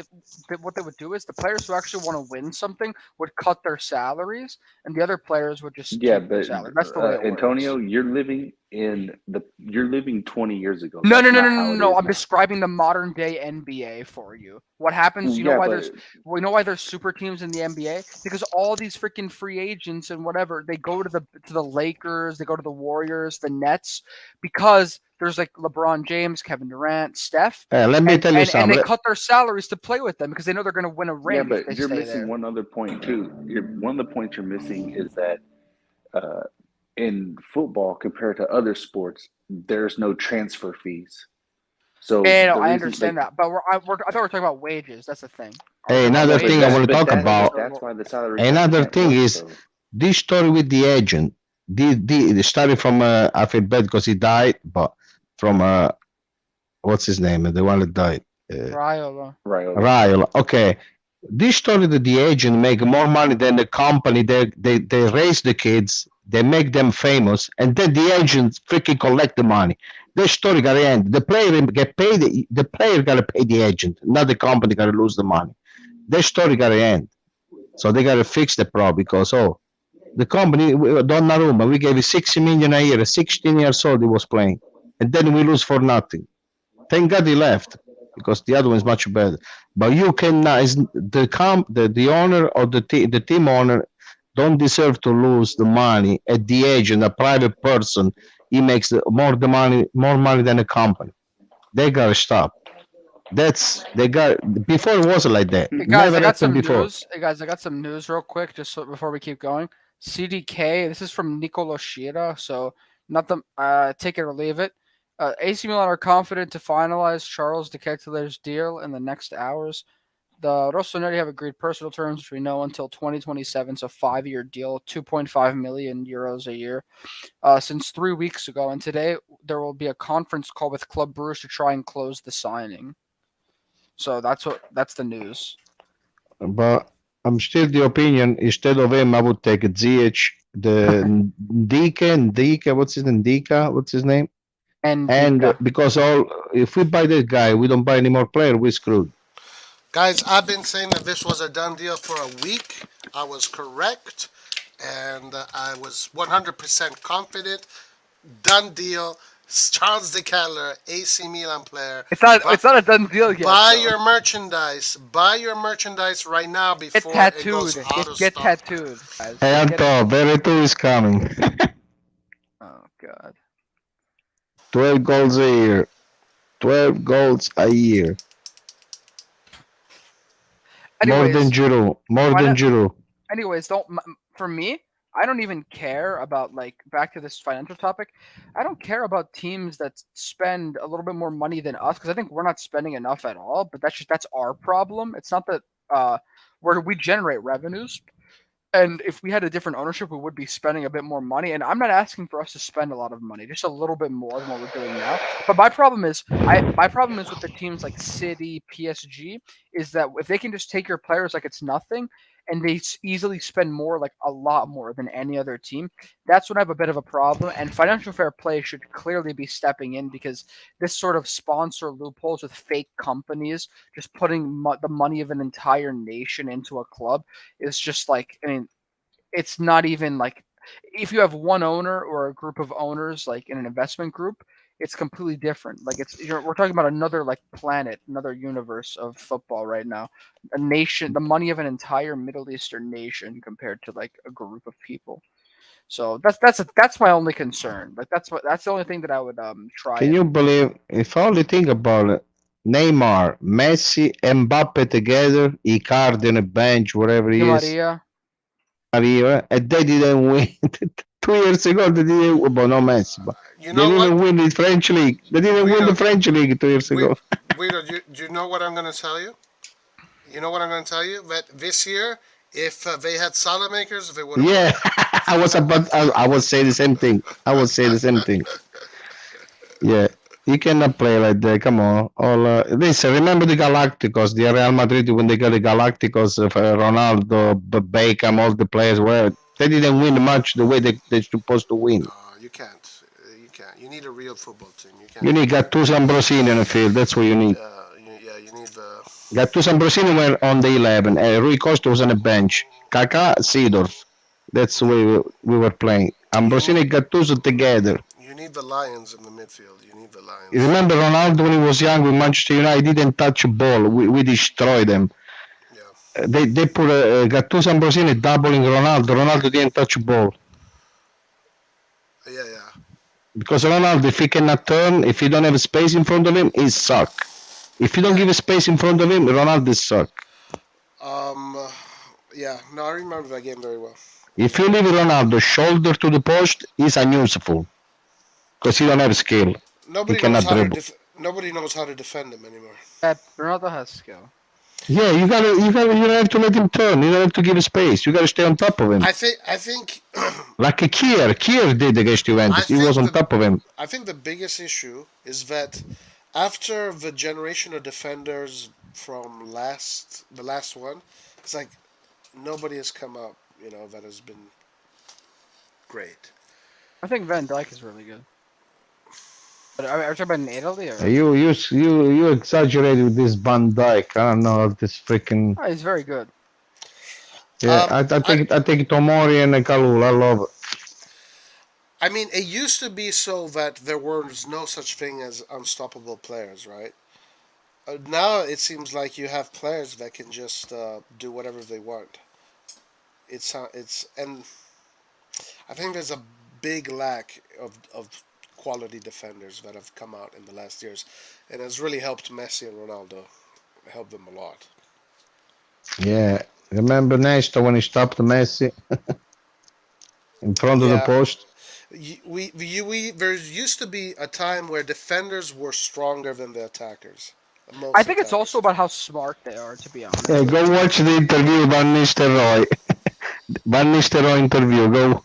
A: what they would do is the players who actually want to win something would cut their salaries, and the other players would just keep their salary. That's the way it
K: Antonio,
A: works.
K: you're living 20 years ago.
A: No. I'm describing the modern day NBA for you. What happens? You know why there's super teams in the NBA? Because all these freaking free agents and whatever, they go to the Lakers, they go to the Warriors, the Nets, because there's like LeBron James, Kevin Durant, Steph.
H: Let me tell you something.
A: And they cut their salaries to play with them because they know they're going to win a ring.
K: Yeah, but
A: if they
K: you're
A: stay
K: missing
A: there.
K: one other point too. One of the points you're missing is that in football, compared to other sports, there's no transfer fees. So
A: I understand that, but I thought we were talking about wages. That's the thing.
H: Hey, another thing I want to talk about.
K: That's why the salary.
H: Another thing is this story with the agent. The story from I feel bad because he died, but from what's his name? The one that died. Raiola. Okay. This story that the agent make more money than the company. They raise the kids, they make them famous, and then the agent freaking collect the money. This story gotta end. The player get paid. The player gotta pay the agent, not the company gotta lose the money. This story gotta end. So they gotta fix the problem because the company Donnarumma, we gave him 60 million a year. 16 years old he was playing, and then we lose for nothing. Thank God he left, because the other one is much better. But you cannot. The owner or the team owner don't deserve to lose the money at the agent. A private person, he makes more money than a company. They gotta stop. Before it wasn't like that.
A: Hey guys,
H: Never
A: I got some
H: before.
A: news. Hey guys, I got some news real quick, before we keep going. CDK. This is from Nicolo Shira. So take it or leave it. AC Milan are confident to finalize Charles de Ketelaere's deal in the next hours. The RossonARI have agreed personal terms, which we know until 2027, so 5-year deal, 2.5 million euros a year, since 3 weeks ago. And today there will be a conference call with Club Bruges to try and close the signing. So that's the news.
H: But I'm still the opinion. Instead of him, I would take Ziyech, the Ndika. What's his name? Ndika. What's his name? And because if we buy this guy, we don't buy any more player. We're screwed.
B: Guys, I've been saying that this was a done deal for a week. I was correct, and I was 100% confident. Done deal. Charles de Ketelaere, AC Milan player.
A: It's not a done deal yet.
B: Buy your merchandise. Buy your merchandise right now before it goes out of
A: Get
B: stock.
A: tattooed, guys.
H: Hey, Anto, Veretout is coming.
A: Oh God.
H: 12 goals a year. 12 goals a year.
A: Anyways,
H: More than Giroud.
A: Anyways, for me, I don't even care about, like, back to this financial topic. I don't care about teams that spend a little bit more money than us because I think we're not spending enough at all. But that's our problem. It's not that where we generate revenues. And if we had a different ownership, we would be spending a bit more money. And I'm not asking for us to spend a lot of money, just a little bit more than what we're doing now. But my problem is with the teams like City, PSG, is that if they can just take your players like it's nothing, and they easily spend more, like a lot more than any other team, that's when I have a bit of a problem. And financial fair play should clearly be stepping in because this sort of sponsor loopholes with fake companies just putting the money of an entire nation into a club is just like, I mean, it's not even like if you have one owner or a group of owners like in an investment group, it's completely different. Like we're talking about another like planet, another universe of football right now. A nation, the money of an entire Middle Eastern nation compared to like a group of people. So that's my only concern. Like that's the only thing that I would try.
H: Can you believe if only think about it? Neymar, Messi, Mbappe together, Icardi on a bench, whatever he is. Maria, and they didn't win 2 years ago. They didn't. Well, no Messi, but they didn't win the French league. They didn't win the French league 2 years ago.
B: Guido, do you know what I'm going to tell you? You know what I'm going to tell you? That this year, if they had salad makers, they would have.
H: Yeah, I would say the same thing. I would say the same thing. Yeah, you cannot play like that. Come on. Listen, remember the Galacticos, the Real Madrid when they got the Galacticos, Ronaldo, Beckham, all the players were. They didn't win much the way they're supposed to win.
B: You can't. You can't. You need a real football team.
H: You need Gattuso and Ambrosini on the field. That's what you need.
B: Yeah, you need the.
H: Gattuso and Ambrosini were on the 11. Rui Costa was on the bench. Kaká, Seedorf. That's the way we were playing. Ambrosini and Gattuso together.
B: You need the Lions in the midfield. You need the Lions.
H: You remember Ronaldo when he was young with Manchester United? He didn't touch a ball. We destroyed them. Yeah. They put Gattuso and Ambrosini doubling Ronaldo. Ronaldo didn't touch a ball.
B: Yeah.
H: Because Ronaldo, if he cannot turn, if he don't have space in front of him, he suck. If you don't give a space in front of him, Ronaldo suck.
B: Yeah. No, I remember that game very well.
H: If you leave Ronaldo shoulder to the post, he's unuseful. Because he don't have skill.
B: Nobody knows how to defend him anymore.
A: Ronaldo has skill.
H: Yeah, you don't have to let him turn. You don't have to give space. You gotta stay on top of him.
B: I think
H: like a Kier did against Juventus. He was on top of him.
B: I think the biggest issue is that after the generation of defenders from the last one, it's like nobody has come up, that has been great.
A: I think Van Dijk is really good. But are you talking about in Italy? Or?
H: You exaggerated with this Van Dijk. I don't know this freaking.
A: Oh, he's very good.
H: Yeah, I take Tomori and Kalul. I love it.
B: I mean, it used to be so that there was no such thing as unstoppable players, right? Now it seems like you have players that can just do whatever they want. And I think there's a big lack of quality defenders that have come out in the last years, and has really helped Messi and Ronaldo. Helped them a lot.
H: Yeah, remember Nesta when he stopped Messi in front of the post?
B: There used to be a time where defenders were stronger than the attackers.
A: I think it's also about how smart they are, to be honest.
H: Yeah, go watch the interview about Mr. Roy. Van Nistelrooy interview. Go.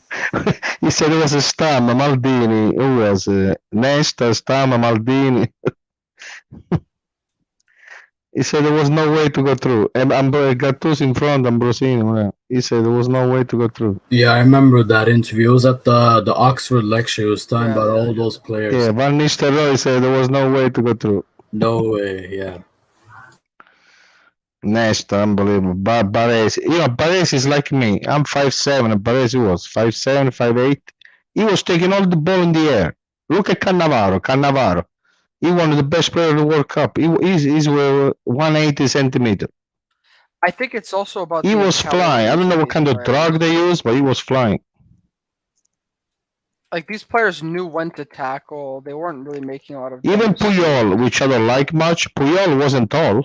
H: He said it was a Stam, Maldini. Who was Nesta, Stam, Maldini. He said there was no way to go through. And Gattuso in front, Ambrosini. He said there was no way to go through.
J: Yeah, I remember that interview. It was at the Oxford lecture. He was talking about all those players.
H: Yeah, Van Nistelrooy said there was no way to go through.
J: No way, yeah.
H: Nesta, unbelievable. Baresi, Baresi is like me. I'm 5'7", and Baresi was 5'7", 5'8". He was taking all the ball in the air. Look at Cannavaro. He won the best player of the World Cup. He's 180 centimeters.
A: I think it's also about.
H: He was flying. I don't know what kind of drug they used, but he was flying.
A: Like these players knew when to tackle. They weren't really making a lot of.
H: Even Puyol, which I don't like much. Puyol wasn't tall.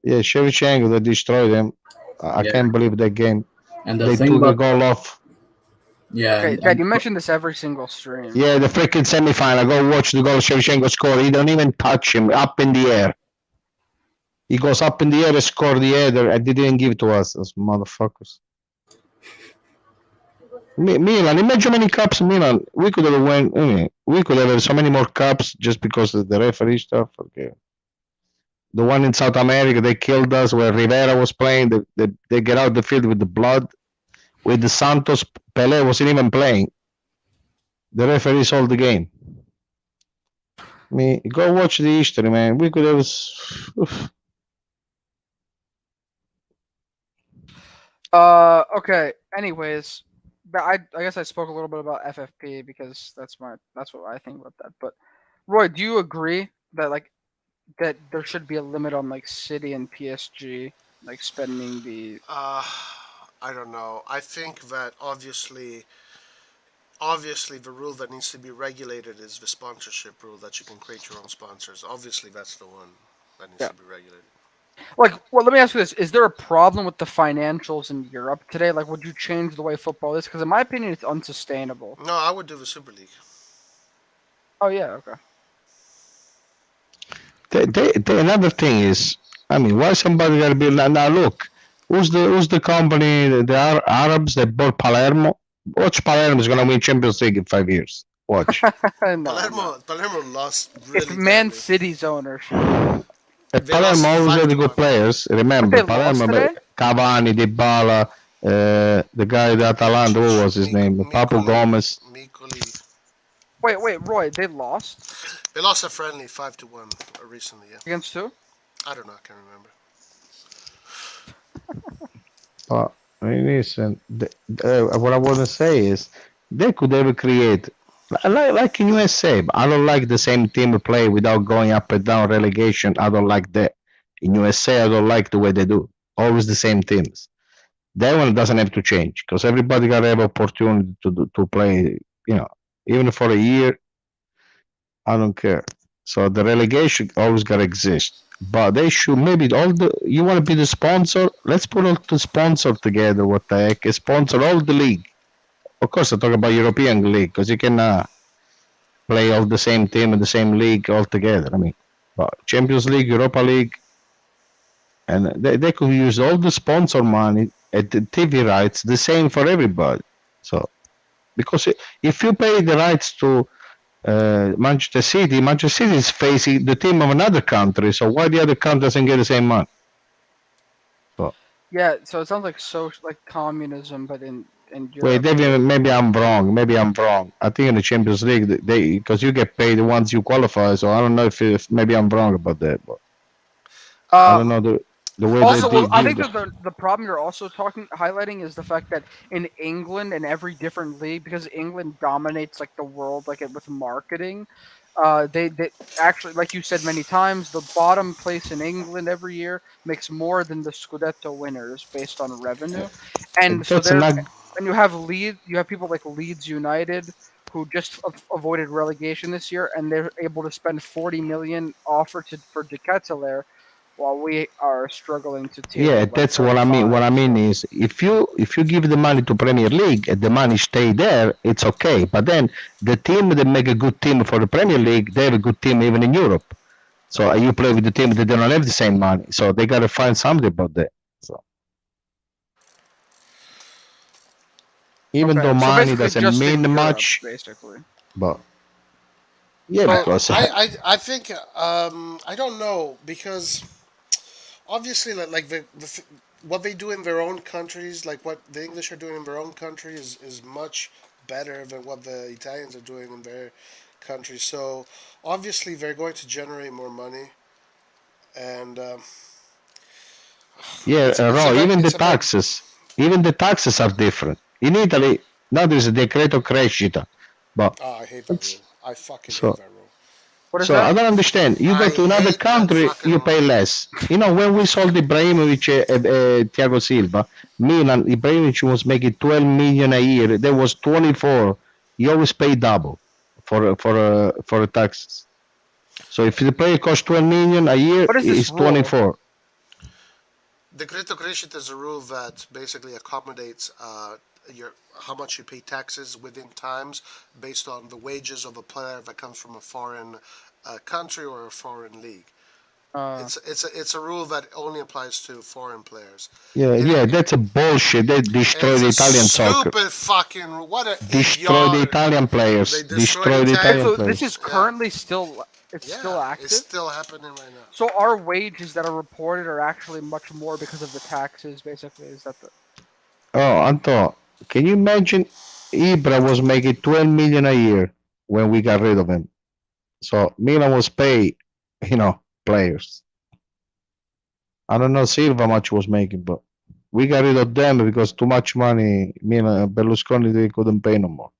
H: Yeah, Shevchenko that destroyed him. I can't believe that game.
J: And the
H: They
J: thing
H: took a
J: about
H: goal off.
J: Yeah.
A: Okay, Dad, you mentioned this every single stream.
H: Yeah, the freaking semifinal. Go watch the goal Shevchenko score. He don't even touch him. Up in the air. He goes up in the air and score the header, and they didn't give it to us, those motherfuckers. Milan, imagine how many cups Milan. We could have won. We could have so many more cups just because of the referee stuff. Okay. The one in South America, they killed us where Rivera was playing. They get out the field with the blood. With the Santos, Pelé wasn't even playing. The referee sold the game. Go watch the history, man. We could have. Oof.
A: Okay. Anyways, I guess I spoke a little bit about FFP because that's what I think about that. But Roy, do you agree that that there should be a limit on City and PSG spending the?
B: I don't know. I think that obviously the rule that needs to be regulated is the sponsorship rule, that you can create your own sponsors. Obviously, that's the one that needs to be regulated.
A: Well, let me ask you this: is there a problem with the financials in Europe today? Would you change the way football is? Because in my opinion, it's unsustainable.
B: No, I would do the Super League.
A: Oh yeah, okay.
H: Another thing is, why somebody gotta be now? Look, who's the company? The Arabs that bought Palermo. Watch, Palermo is gonna win Champions League in 5 years. Watch.
B: Palermo lost really.
A: It's Man City's ownership.
H: Palermo always had good players. Remember, Palermo, Cavani, Dybala, the guy at Atalanta. What was his name? Papu Gomez.
A: Wait, Roy, they lost?
B: They lost a friendly 5-1 recently, yeah.
A: Against who?
B: I don't know, I can't remember.
H: But listen, what I want to say is they could ever create, like in USA. But I don't like the same team play without going up and down relegation. I don't like that. In USA, I don't like the way they do. Always the same teams. That one doesn't have to change because everybody got to have opportunity to play. Even for a year. I don't care. So the relegation always got to exist. But they should maybe you want to be the sponsor? Let's put all the sponsor together. What the heck? Sponsor all the league. Of course, I talk about European league because you can play all the same team in the same league all together. But Champions League, Europa League, and they could use all the sponsor money at the TV rights the same for everybody. So because if you pay the rights to Manchester City is facing the team of another country, so why the other country doesn't get the same money?
A: Yeah, so it sounds like communism, but in Europe.
H: Wait, David, maybe I'm wrong. I think in the Champions League, because you get paid once you qualify, so I don't know if maybe I'm wrong about that. But I don't know the way
A: also,
H: they
A: I think that the problem you're also highlighting is the fact that in England and every different league, because England dominates the world with marketing, they actually, like you said many times, the bottom place in England every year makes more than the Scudetto winners based on revenue, and so and you have people like Leeds United who just avoided relegation this year, and they're able to spend 40 million offered for Ketelaere, while we are struggling to take.
H: Yeah, that's what I mean. What I mean is, if you give the money to Premier League and the money stay there, it's okay. But then the team that make a good team for the Premier League, they have a good team even in Europe. So you play with the team that they don't have the same money. So they got to find something about that. So even though money doesn't mean much,
A: basically.
H: But yeah, because
B: I think I don't know, because obviously what they do in their own countries, like what the English are doing in their own country is much better than what the Italians are doing in their country. So obviously they're going to generate more money, and
H: even the taxes are different. In Italy, now there's a decreto crescita, but
B: I hate that rule. I fucking hate that rule.
H: I don't understand. You go to another country, you pay less. When we sold Ibrahimovic, Thiago Silva, Milan, Ibrahimovic was making 12 million a year. There was 24. You always pay double for taxes. So if the player costs 12 million a year, it's 24.
B: decreto crescita is a rule that basically accommodates your how much you pay taxes within times based on the wages of a player that comes from a foreign country or a foreign league. It's a rule that only applies to foreign players.
H: Yeah, that's a bullshit. They destroy the Italian soccer.
B: Stupid fucking what a
H: Destroy the Italian players.
B: They
H: Destroy the Italian
A: So
H: players.
A: this is currently still still active.
B: It's still happening right now.
A: So our wages that are reported are actually much more because of the taxes. Basically, is that the?
H: Oh, Anto, can you imagine? Ibra was making 12 million a year when we got rid of him. So Milan was pay, players. I don't know Silva how much was making, but we got rid of them because too much money. Milan, Berlusconi, they couldn't pay no more.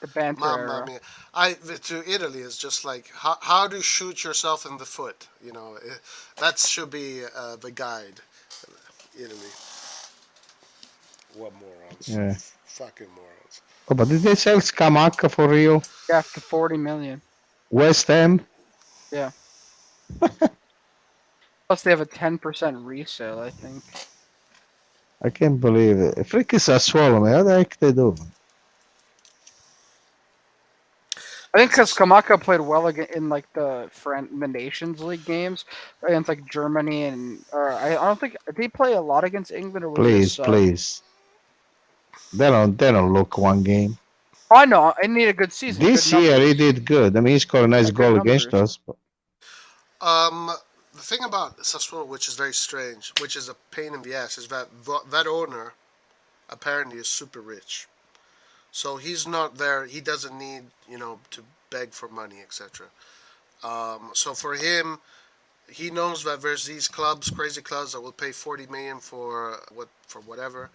A: The banter
B: Mamma mia! To Italy is just like how to shoot yourself in the foot. That should be the guide. Italy. What morons?
H: Yeah.
B: Fucking morons.
H: Oh, but did they sell Scamacca for Rio?
A: Yeah, for 40 million.
H: West Ham?
A: Yeah. Plus, they have a 10% resale, I think.
H: I can't believe it. Freaking Sassuolo, man. How the heck they do?
A: I think because Kamaka played well in like the Nations League games against like Germany I don't think they play a lot against England or was
H: Please. They don't look one game.
A: I know. I need a good season.
H: This year he did good. I mean, he scored a nice goal against us. But...
B: The thing about Sassuolo, which is very strange, which is a pain in the ass, is that that owner apparently is super rich. So he's not there. He doesn't need, to beg for money, etc. So for him, he knows that there's these clubs, crazy clubs, that will pay 40 million for whatever.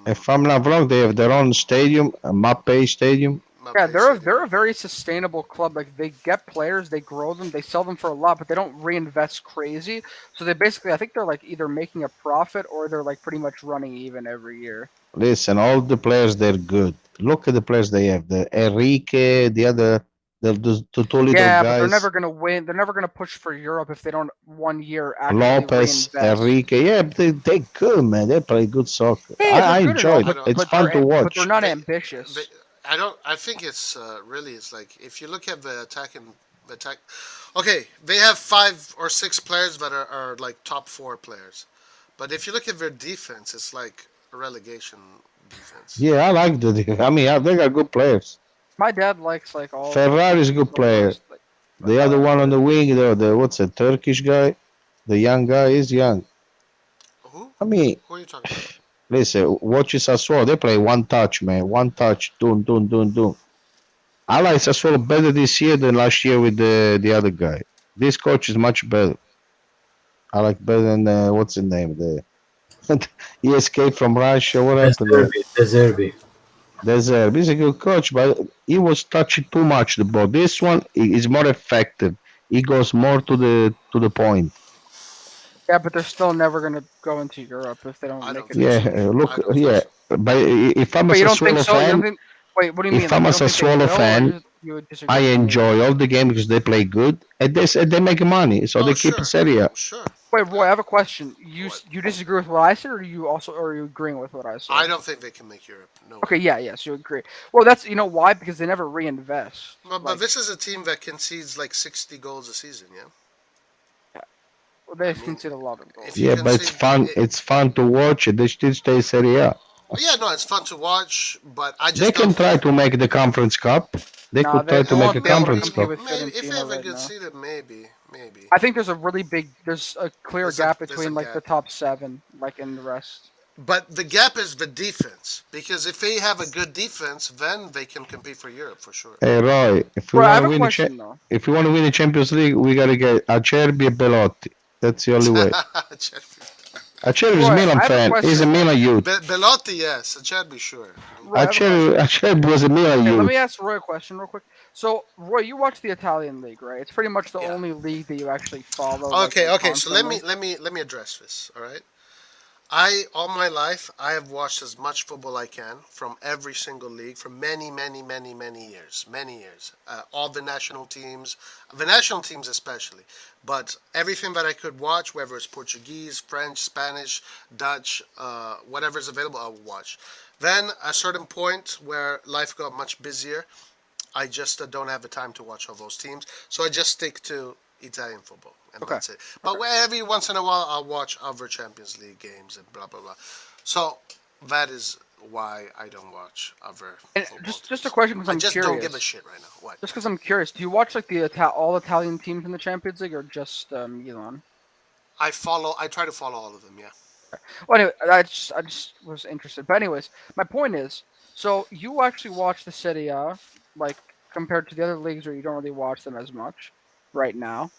H: If I'm not wrong, they have their own stadium, a Mappe Stadium.
A: Yeah, they're a very sustainable club. Like they get players, they grow them, they sell them for a lot, but they don't reinvest crazy. So they basically, I think they're like either making a profit or they're like pretty much running even every year.
H: Listen, all the players, they're good. Look at the players they have. The Enrique, the other, the two little guys.
A: Yeah, but they're never gonna win. They're never gonna push for Europe if they don't 1 year actually
H: Lopez,
A: reinvest.
H: Enrique, yeah, they're good, man. They play good soccer.
A: Yeah,
H: I
A: they're good
H: enjoy
A: and all,
H: it. It's fun to
A: But
H: watch.
A: they're not ambitious.
B: I think it's really, it's like if you look at the attack. Okay, they have 5 or 6 players that are like top 4 players, but if you look at their defense, it's like a relegation defense.
H: Yeah, I like I mean, they got good players.
A: My dad likes like all.
H: Ferrari's a good player. The other one on the wing, the what's a Turkish guy? The young guy is young.
B: Who?
H: I mean,
B: who are you talking about?
H: Listen, watch Sassuolo. They play one touch, man. One touch. Doom. I like Sassuolo better this year than last year with the other guy. This coach is much better. I like better than what's his name? He escaped from Russia. What happened?
J: De
H: Zerbi. He's a good coach, but he was touching too much the ball. This one is more effective. He goes more to the point.
A: Yeah, but they're still never gonna go into Europe if they don't make it.
H: Yeah, look, yeah. But if I'm a
A: you don't think
H: Sassuolo
A: so? You don't
H: fan,
A: think, wait, what do you mean?
H: if I'm a
A: You don't think they
H: Sassuolo
A: will, or
H: fan,
A: you would disagree
H: I
A: with me?
H: enjoy all the game because they play good and they make money, so they keep Serie A.
B: Sure.
A: Wait, Roy, I have a question. You disagree with what I said, or are you agreeing with what I said?
B: I don't think they can make Europe. No.
A: Okay, yes, you agree. Well, that's why, because they never reinvest.
B: But this is a team that concedes like 60 goals a season, yeah.
A: Well, they concede a lot of goals.
H: Yeah, but it's fun. It's fun to watch it. They still stay Serie A.
B: Yeah, no, it's fun to watch, but I just
H: They can try to make the Conference Cup. They could try to make a Conference Cup.
B: Maybe, if they have a good season, maybe.
A: I think there's a clear gap between like the top 7, like in the rest.
B: But the gap is the defense, because if they have a good defense, then they can compete for Europe for sure.
H: Hey Roy, if we want to win the Champions League, we gotta get Acerbi and Belotti. That's the only way. Acerbi is a Milan fan. He's a Milan youth.
B: Belotti, yes. Acerbi, sure.
H: Acerbi was a Milan youth.
A: Let me ask Roy a question real quick. So, Roy, you watch the Italian league, right? It's pretty much the only league that you actually follow.
B: Okay. So let me address this. All right. All my life, I have watched as much football I can from every single league for many, many, many, many years. Many years. All the national teams especially. But everything that I could watch, whether it's Portuguese, French, Spanish, Dutch, whatever's available, I'll watch. Then, a certain point where life got much busier, I just don't have the time to watch all those teams. So I just stick to Italian football, and that's it. But every once in a while, I'll watch other Champions League games and blah blah blah. So that is why I don't watch other.
A: And just a question because I'm
B: just
A: curious.
B: don't give a shit right now. What?
A: Just because I'm curious, do you watch like the all Italian teams in the Champions League or just Milan?
B: I try to follow all of them. Yeah.
A: Well, anyway, I just was interested. But anyways, my point is, so you actually watch the Serie A, like compared to the other leagues where you don't really watch them as much right now.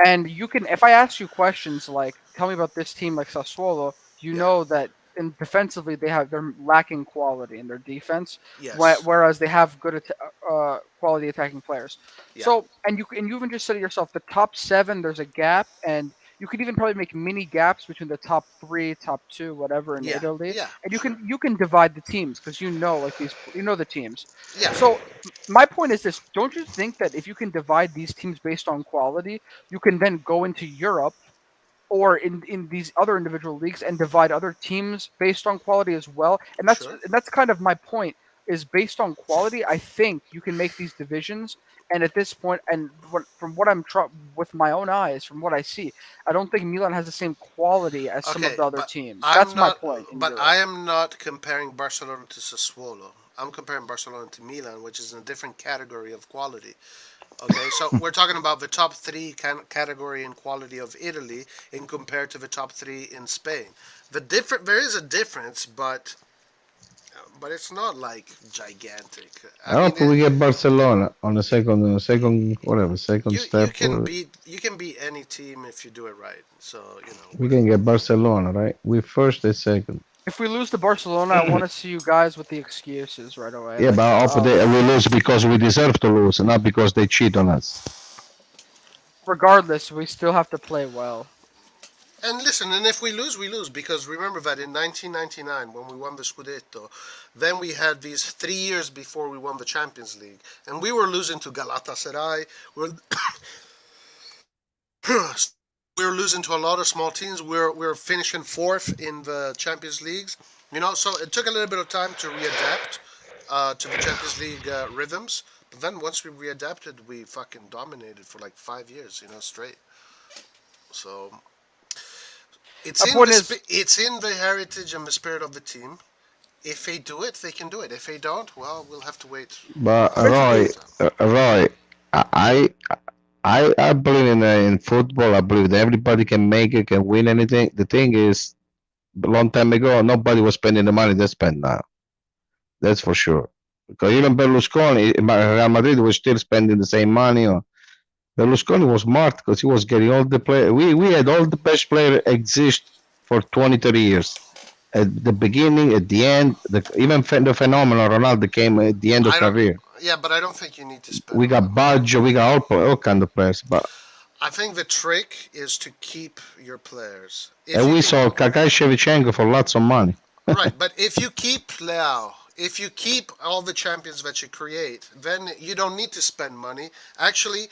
A: And you can, if I ask you questions like, tell me about this team like Sassuolo, you know that defensively they're lacking quality in their defense,
B: Yes.
A: whereas they have good quality attacking players.
B: Yeah.
A: So, and you even just said it yourself, the top 7 there's a gap, and you could even probably make mini gaps between the top 3, top 2, whatever in Italy.
B: Yeah.
A: And you can divide the teams because the teams.
B: Yeah.
A: So my point is this: don't you think that if you can divide these teams based on quality, you can then go into Europe or in these other individual leagues and divide other teams based on quality as well? And that's kind of my point. Is based on quality. I think you can make these divisions, and at this point, and from what I'm with my own eyes, from what I see, I don't think Milan has the same quality as some of the other teams. That's my point.
B: But I am not comparing Barcelona to Sassuolo. I'm comparing Barcelona to Milan, which is in a different category of quality. Okay, so we're talking about the top 3 category in quality of Italy in compared to the top 3 in Spain. There is a difference, but it's not like gigantic.
H: I hope we get Barcelona on the second step.
B: You can beat any team if you do it right. So
H: we can get Barcelona, right? We first and second.
A: If we lose to Barcelona, I want to see you guys with the excuses right away.
H: Yeah, but I hope we lose because we deserve to lose, not because they cheat on us.
A: Regardless, we still have to play well.
B: And listen, and if we lose, we lose. Because remember that in 1999, when we won the Scudetto, then we had these 3 years before we won the Champions League. And we were losing to Galatasaray. We were losing to a lot of small teams. We were finishing 4th in the Champions Leagues. So it took a little bit of time to readapt to the Champions League rhythms. But then once we readapted, we fucking dominated for like 5 years, straight. So it's in the heritage and the spirit of the team. If they do it, they can do it. If they don't, well, we'll have to wait.
H: But Roy, I believe in football. I believe that everybody can make it, can win anything. The thing is, a long time ago, nobody was spending the money they spend now. That's for sure. Because even Berlusconi, Real Madrid was still spending the same money. Berlusconi was smart because he was getting all the players. We had all the best players exist for 20, 30 years. At the beginning, at the end, even the phenomenal Ronaldo came at the end of career.
B: Yeah, but I don't think you need to spend.
H: We got Baggio, we got all kind of players, but
B: I think the trick is to keep your players.
H: And we saw Kaká Shevchenko for lots of money.
B: Right, but if you keep Leao, if you keep all the champions that you create, then you don't need to spend money. Actually,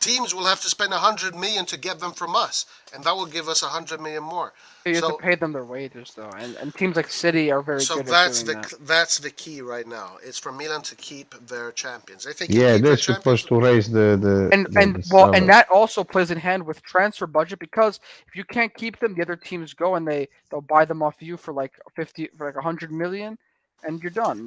B: teams will have to spend 100 million to get them from us, and that will give us 100 million more.
A: You have to pay them their wages, though, and teams like City are very good at doing that.
B: That's the key right now. It's for Milan to keep their champions. If they
H: they're supposed to raise the
A: and that also plays in hand with transfer budget, because if you can't keep them, the other teams go and they'll buy them off you for like 100 million. And you're done,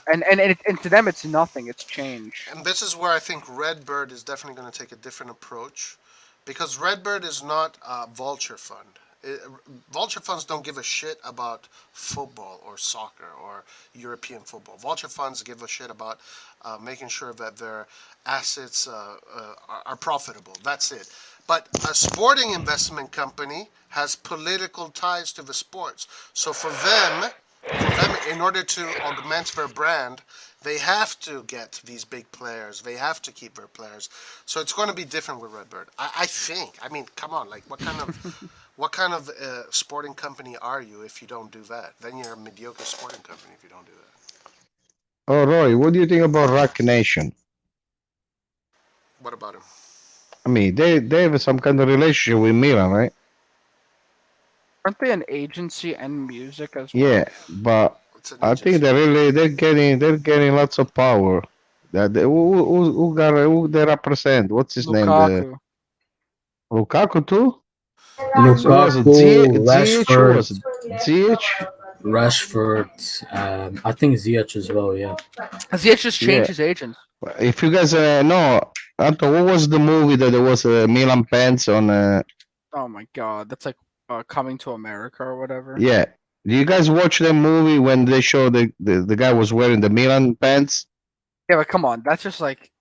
A: and to them it's nothing. It's change.
B: And this is where I think Redbird is definitely going to take a different approach, because Redbird is not a vulture fund. Vulture funds don't give a shit about football or soccer or European football. Vulture funds give a shit about making sure that their assets are profitable. That's it. But a sporting investment company has political ties to the sports. So for them, in order to augment their brand, they have to get these big players. They have to keep their players. So it's going to be different with Redbird. I think. I mean, come on. Like, what kind of What kind of sporting company are you if you don't do that? Then you're a mediocre sporting company if you don't do that.
H: Oh, Roy, what do you think about Rock Nation?
B: What about him?
H: I mean, they have some kind of relationship with Milan, right?
A: Aren't they an agency and music as well?
H: Yeah, but I think they're getting lots of power. That who they represent? What's his name?
A: Lukaku.
H: Lukaku too. So was it
J: Lukaku,
H: Ziyech? Who
J: Rashford,
H: was it? Ziyech?
J: Rashford. I think Ziyech as well. Yeah.
A: Ziyech just changed
H: Yeah.
A: his agents.
H: If you guys know, Anto, what was the movie that there was Milan pants on?
A: Oh my god, that's like Coming to America or whatever.
H: Yeah. Do you guys watch the movie when they show the guy was wearing the Milan pants?
A: Yeah, but come on, that's just like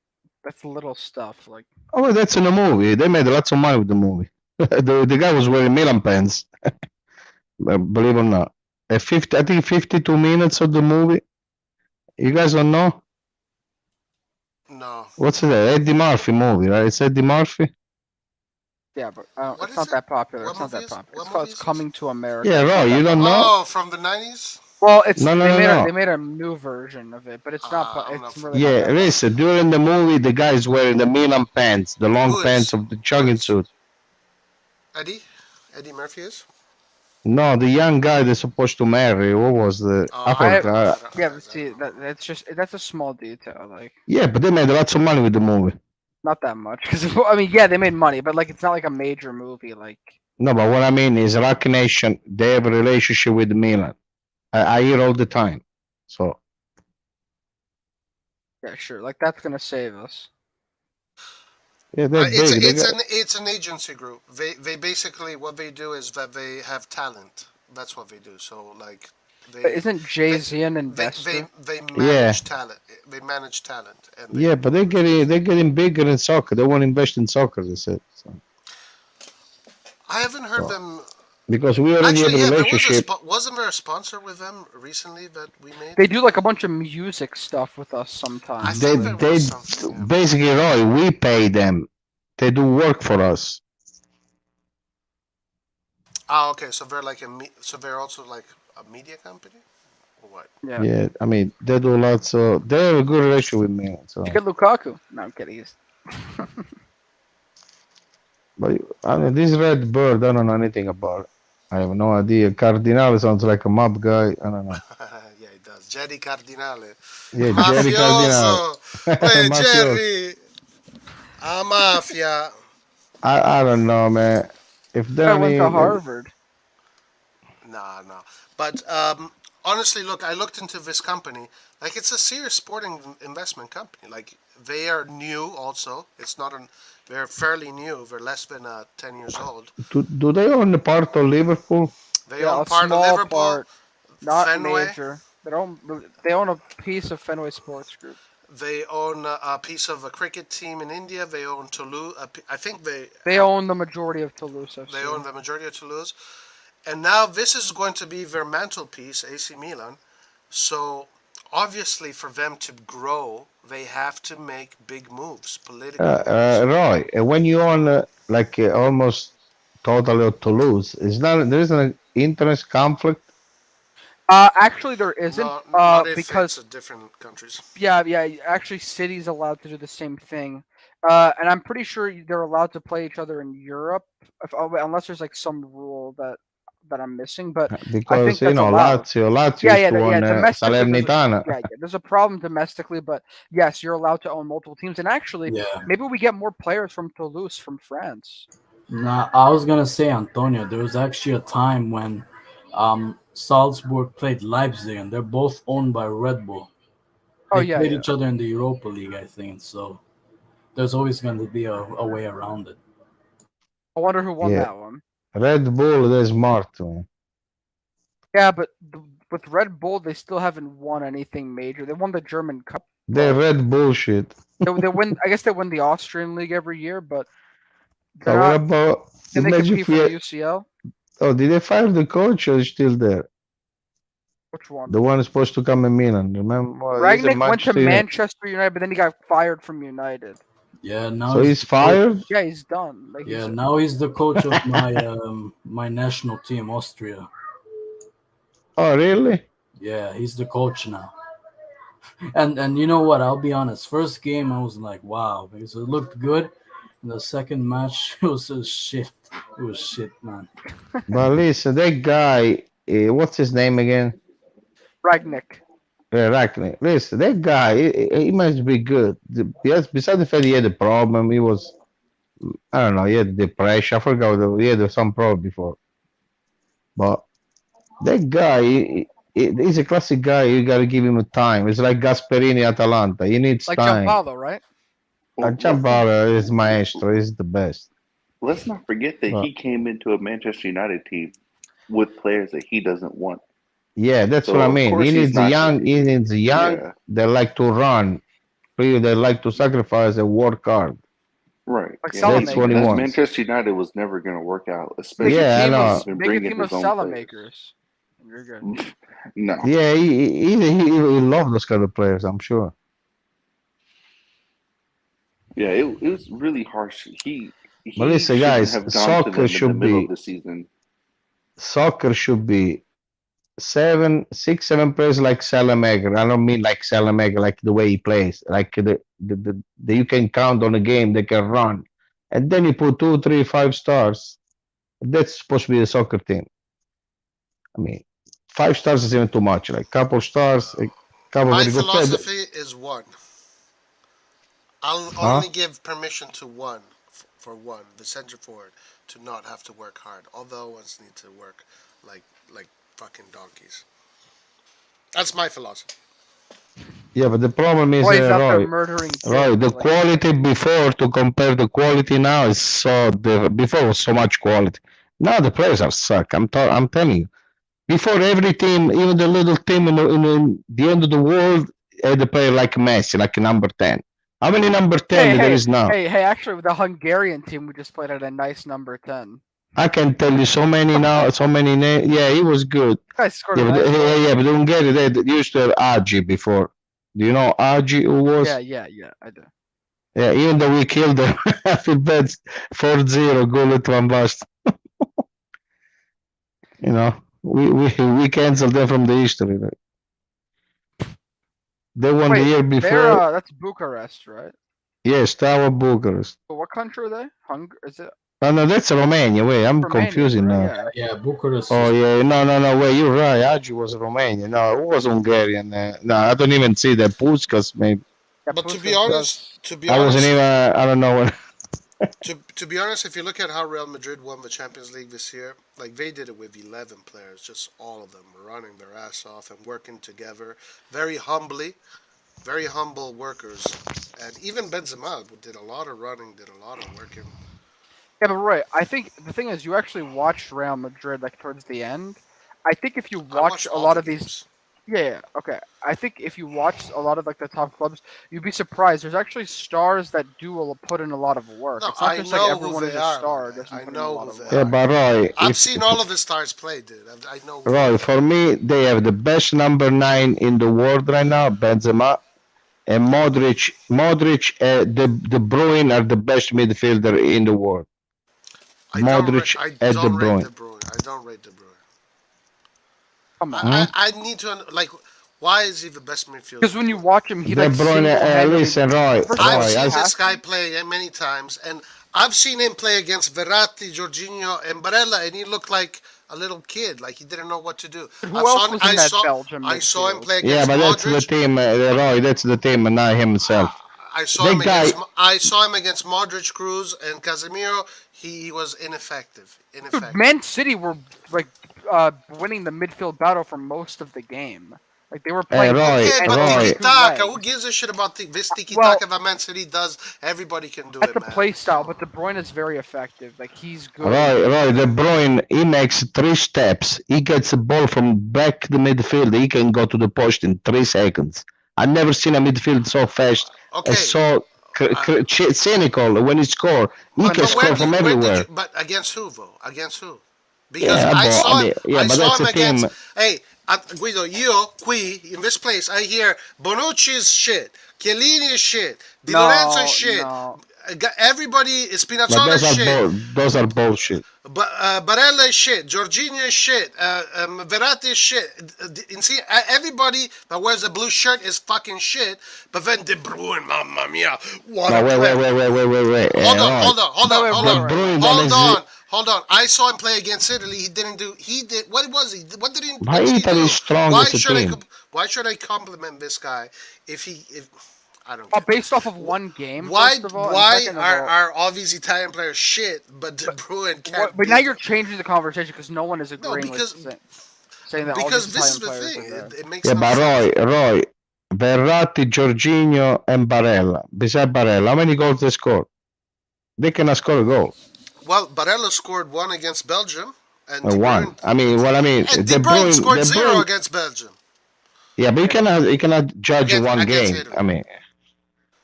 A: that's little stuff. Like,
H: Oh, well, that's in the movie. They made lots of money with the movie. the guy was wearing Milan pants. Believe it or not. I think 52 minutes of the movie. You guys don't know?
B: No.
H: What's it? Eddie Murphy movie, right? It's Eddie Murphy.
A: yeah, but it's not that popular. It's not that popular. It's Coming to America.
H: Yeah,
A: It's not
H: right.
A: that
H: You don't
A: popular.
H: know?
B: Oh, from the 90s?
A: Well, it's
H: No,
A: they made a new version of it, but it's not. It's really not
H: Yeah,
A: that
H: listen. During the movie, the guy is wearing the Milan pants, the long
B: Who
H: pants
B: is?
H: of the jogging suit.
B: Eddie? Eddie Murphy is?
H: No, the young guy they're supposed to marry. What was the? I forgot.
A: Yeah, but see, that's a small detail. Like,
H: Yeah, but they made lots of money with the movie.
A: not that much, because I mean, yeah, they made money, but like, it's not like a major movie. Like,
H: No, but what I mean is Rock Nation, they have a relationship with Milan. I hear all the time. So
A: yeah, sure, like that's gonna save us.
H: yeah, they're big.
B: It's an agency group. They basically what they do is that they have talent. That's what they do. So like they
A: But isn't Jay-Z an investor?
B: They manage talent. They manage talent. And
H: Yeah, but they're getting bigger in soccer. They want to invest in soccer. They said. So.
B: I haven't heard them.
H: Because we already have a relationship.
B: Wasn't there a sponsor with them recently that we made?
A: They do like a bunch of music stuff with us sometimes.
H: They basically, Roy, we pay them. They do work for us.
B: Ah, okay. So they're like so they're also like a media company, or what?
A: Yeah.
H: Yeah, I mean they do lots of. They have a good relationship with me. So.
A: You get Lukaku. No, I'm kidding.
H: But I mean, this red bird, I don't know anything about it. I have no idea. Cardinale sounds like a mob guy. I don't know.
B: Yeah, it does. Jerry Cardinale.
H: Yeah, Jerry Cardinale.
B: Hey, Jerry. A mafia.
H: I don't know, man. If
A: I went to Harvard.
B: Nah. But honestly, look, I looked into this company. Like, it's a serious sporting investment company. Like, they are new also. It's not an... They're fairly new. They're less than 10 years old.
H: Do they own the part of Liverpool?
B: They own part of Liverpool.
A: Part, not
B: Fenway.
A: major. They own a piece of Fenway Sports Group.
B: They own a piece of a cricket team in India. They own Toulouse. I think
A: they own the majority of Toulouse.
B: They own the majority of Toulouse. And now this is going to be their mantelpiece, AC Milan. So obviously for them to grow, they have to make big moves, political moves.
H: Roy, when you own almost totally of Toulouse, there isn't an interest conflict?
A: Actually, there isn't.
B: Not if
A: because
B: it's different countries.
A: Yeah. Actually, cities allowed to do the same thing, and I'm pretty sure they're allowed to play each other in Europe, unless there's like some rule that I'm missing. But
H: because
A: I think that's allowed.
H: Lazio
A: Salernitana. There's a problem domestically, but yes, you're allowed to own multiple teams. And actually, maybe we get more players from Toulouse, from France.
J: Nah, I was gonna say, Antonio, there was actually a time when Salzburg played Leipzig, and they're both owned by Red Bull. They played each other in the Europa League, I think. So there's always going to be a way around it.
A: I wonder who won that one.
H: Red Bull, they're smart, man.
A: Yeah, but with Red Bull, they still haven't won anything major. They won the German Cup.
H: They're Red Bullshit.
A: they win. I guess they win the Austrian League every year, but
H: what about?
A: Can they compete for the UCL?
H: Oh, did they fire the coach or is still there?
A: Which one?
H: The one who's supposed to come in Milan. Remember?
A: Rangnick went to Manchester United, but then he got fired from United.
J: Yeah, now
E: So he's
J: the coach.
E: fired.
A: Yeah, he's done. Like,
J: Yeah, now he's the coach of my national team, Austria.
E: Oh, really?
J: Yeah, he's the coach now. And you know what? I'll be honest. First game, I was like, wow, because it looked good. And the second match, it was so shit. It was shit, man.
E: But listen, that guy, what's his name again?
A: Ragnick.
E: Ragnick. Listen, that guy, he must be good. Yes, besides the fact he had a problem, he was, I don't know, he had depression. I forgot, he had some problem before. But that guy, he's a classic guy. You got to give him time. It's like Gasperini Atalanta. He needs
A: Like
E: time.
A: Gianpaolo, right?
E: Gianpaolo is maestro. He's the best.
K: Let's not forget that he came into a Manchester United team with players that he doesn't want.
E: Yeah, that's
K: So,
E: what I
K: of
E: mean.
K: course
E: He
K: he's
E: needs a
K: not-
E: young. He needs a young.
K: Yeah.
E: They like to run. They like to sacrifice and work hard.
K: Right.
A: Like
K: Yeah,
E: That's what he
K: that
E: wants.
K: Manchester United was never going to work out, especially
E: Yeah, I
K: since
E: know.
K: he's been
A: Make a
K: bringing
A: team of
K: his own
A: salad
K: players.
A: makers. You're good.
K: No.
E: Yeah, he loves those kind of players. I'm sure.
K: Yeah, it was really harsh. He
E: But listen,
K: shouldn't
E: guys,
K: have gone to
E: soccer
K: them in the
E: should
K: middle
E: be
K: of the season.
E: soccer should be 6, 7 players like Salamaker. I don't mean like Salamaker, like the way he plays, like the you can count on a game. They can run, and then you put 2, 3, 5 stars. That's supposed to be a soccer team. I mean, 5 stars is even too much. Like couple stars, a couple
B: My
E: very good players.
B: philosophy is one. I'll
E: Huh?
B: only give permission to one, for one, the center forward, to not have to work hard. Although ones need to work like fucking donkeys. That's my philosophy.
E: Yeah, but the problem is,
A: Boy, he's out there
E: Roy,
A: murdering
E: Roy,
A: kids.
E: the
A: Like,
E: quality before to compare the quality now is so before was so much quality. Now the players are suck. I'm telling you. Before every team, even the little team in the end of the world, had a player like Messi, like number 10. How many number 10 there is now?
A: Hey, actually, the Hungarian team we just played had a nice number 10.
E: I can tell you so many now, so many names. Yeah, he was good.
A: Guy scored
E: Yeah,
A: a
E: but,
A: nice goal.
E: yeah, but don't get it. They used to have Agi before. Do you know Agi who was?
A: Yeah, I do.
E: Yeah, even though we killed them, I feel bad. 4-0, goal at Van Basten. You know, we canceled them from the history. Right? They won the year before.
A: That's Bucharest, right?
E: Yes, Tower Bucharest.
A: But what country are they? Is it?
E: Oh, no, that's Romania. Wait, I'm
A: Romania,
E: confusing
A: right?
E: now.
J: Yeah, Bucharest.
E: Oh, yeah, no, wait, you're right. Agi was Romania. No, it was Hungarian. No, I don't even see that. Puskas, maybe.
A: Yeah,
B: But to
A: Puskas
B: be honest,
E: I wasn't even, I don't know what.
B: to be honest, if you look at how Real Madrid won the Champions League this year, like they did it with 11 players, just all of them running their ass off and working together, very humble workers, and even Benzema did a lot of running, did a lot of working.
A: Yeah, but Roy, I think the thing is, you actually watched Real Madrid like towards the end. I think if you watch a lot of these, okay. I think if you watch a lot of like the top clubs, you'd be surprised. There's actually stars that put in a lot of work.
B: No,
A: it's not
B: I
A: just
B: know
A: like
B: who
A: everyone is
B: they
A: a
B: are,
A: star.
B: man.
A: Doesn't
B: I
A: put
B: know
A: in a lot
B: who
A: of
B: they
A: work.
E: Yeah, but Roy,
B: I've seen all of the stars play, dude. I know.
E: Roy, for me, they have the best number 9 in the world right now, Benzema, and Modric, De Bruyne are the best midfielder in the world. Modric and De Bruyne.
B: I don't rate De Bruyne.
A: Come on.
B: I need to like. Why is he the best midfielder?
A: Because when you watch him, he
E: De
A: like
E: Bruyne, listen, Roy.
B: I've seen this guy play many times, and I've seen him play against Verratti, Jorginho, and Barella, and he looked like a little kid, like he didn't know what to do.
A: Who else was in that Belgium
B: I saw him
A: midfield?
B: play
E: Yeah,
B: against
E: but that's
B: Modric.
E: the team, Roy. That's the team, and not himself.
B: I saw him against Modric, Cruz, and Casemiro. He was ineffective.
A: Dude, Man City were like winning the midfield battle for most of the game. Like they were playing.
B: Tiki-taka. Who gives a shit about this tiki-taka that Man City does? Everybody can do
A: That's
B: it,
A: the
B: man.
A: play style, but De Bruyne is very effective. Like he's good.
E: Roy, De Bruyne, he makes 3 steps. He gets a ball from back the midfield. He can go to the post in 3 seconds. I've never seen a midfield so fast and so cynical when he score. He can score from everywhere.
B: But against who, though? Against who? Because I saw him against. Hey, Guido, qui in this place, I hear Bonucci's shit, Chiellini's shit, Di Lorenzo's shit, Everybody,
H: But
B: Spinazzola is shit.
H: those are bullshit.
B: Barella is shit. Jorginho is shit. Verratti is shit. And see, everybody that wears a blue shirt is fucking shit. But then De Bruyne, mamma mia, what a player.
H: Wait.
B: Hold on. I saw him play against Italy. He did. What was he? What did he
H: Italy
B: do?
H: is strong as a team.
B: Why should I compliment this guy if I don't
A: care. Based off of one game,
B: why
A: first of all,
B: are all these Italian players shit, but De Bruyne can't?
A: But now you're changing the conversation because no one is agreeing with saying that.
B: Because this is the thing. It makes
H: but
B: sense.
H: Roy, Verratti, Jorginho, and Barella. Besides Barella, how many goals they scored? They cannot score a goal.
B: Well, Barella scored one against Belgium, and
H: one. And
B: De Bruyne scored 0 against Belgium.
H: Yeah, but you cannot judge one game.
B: Italy.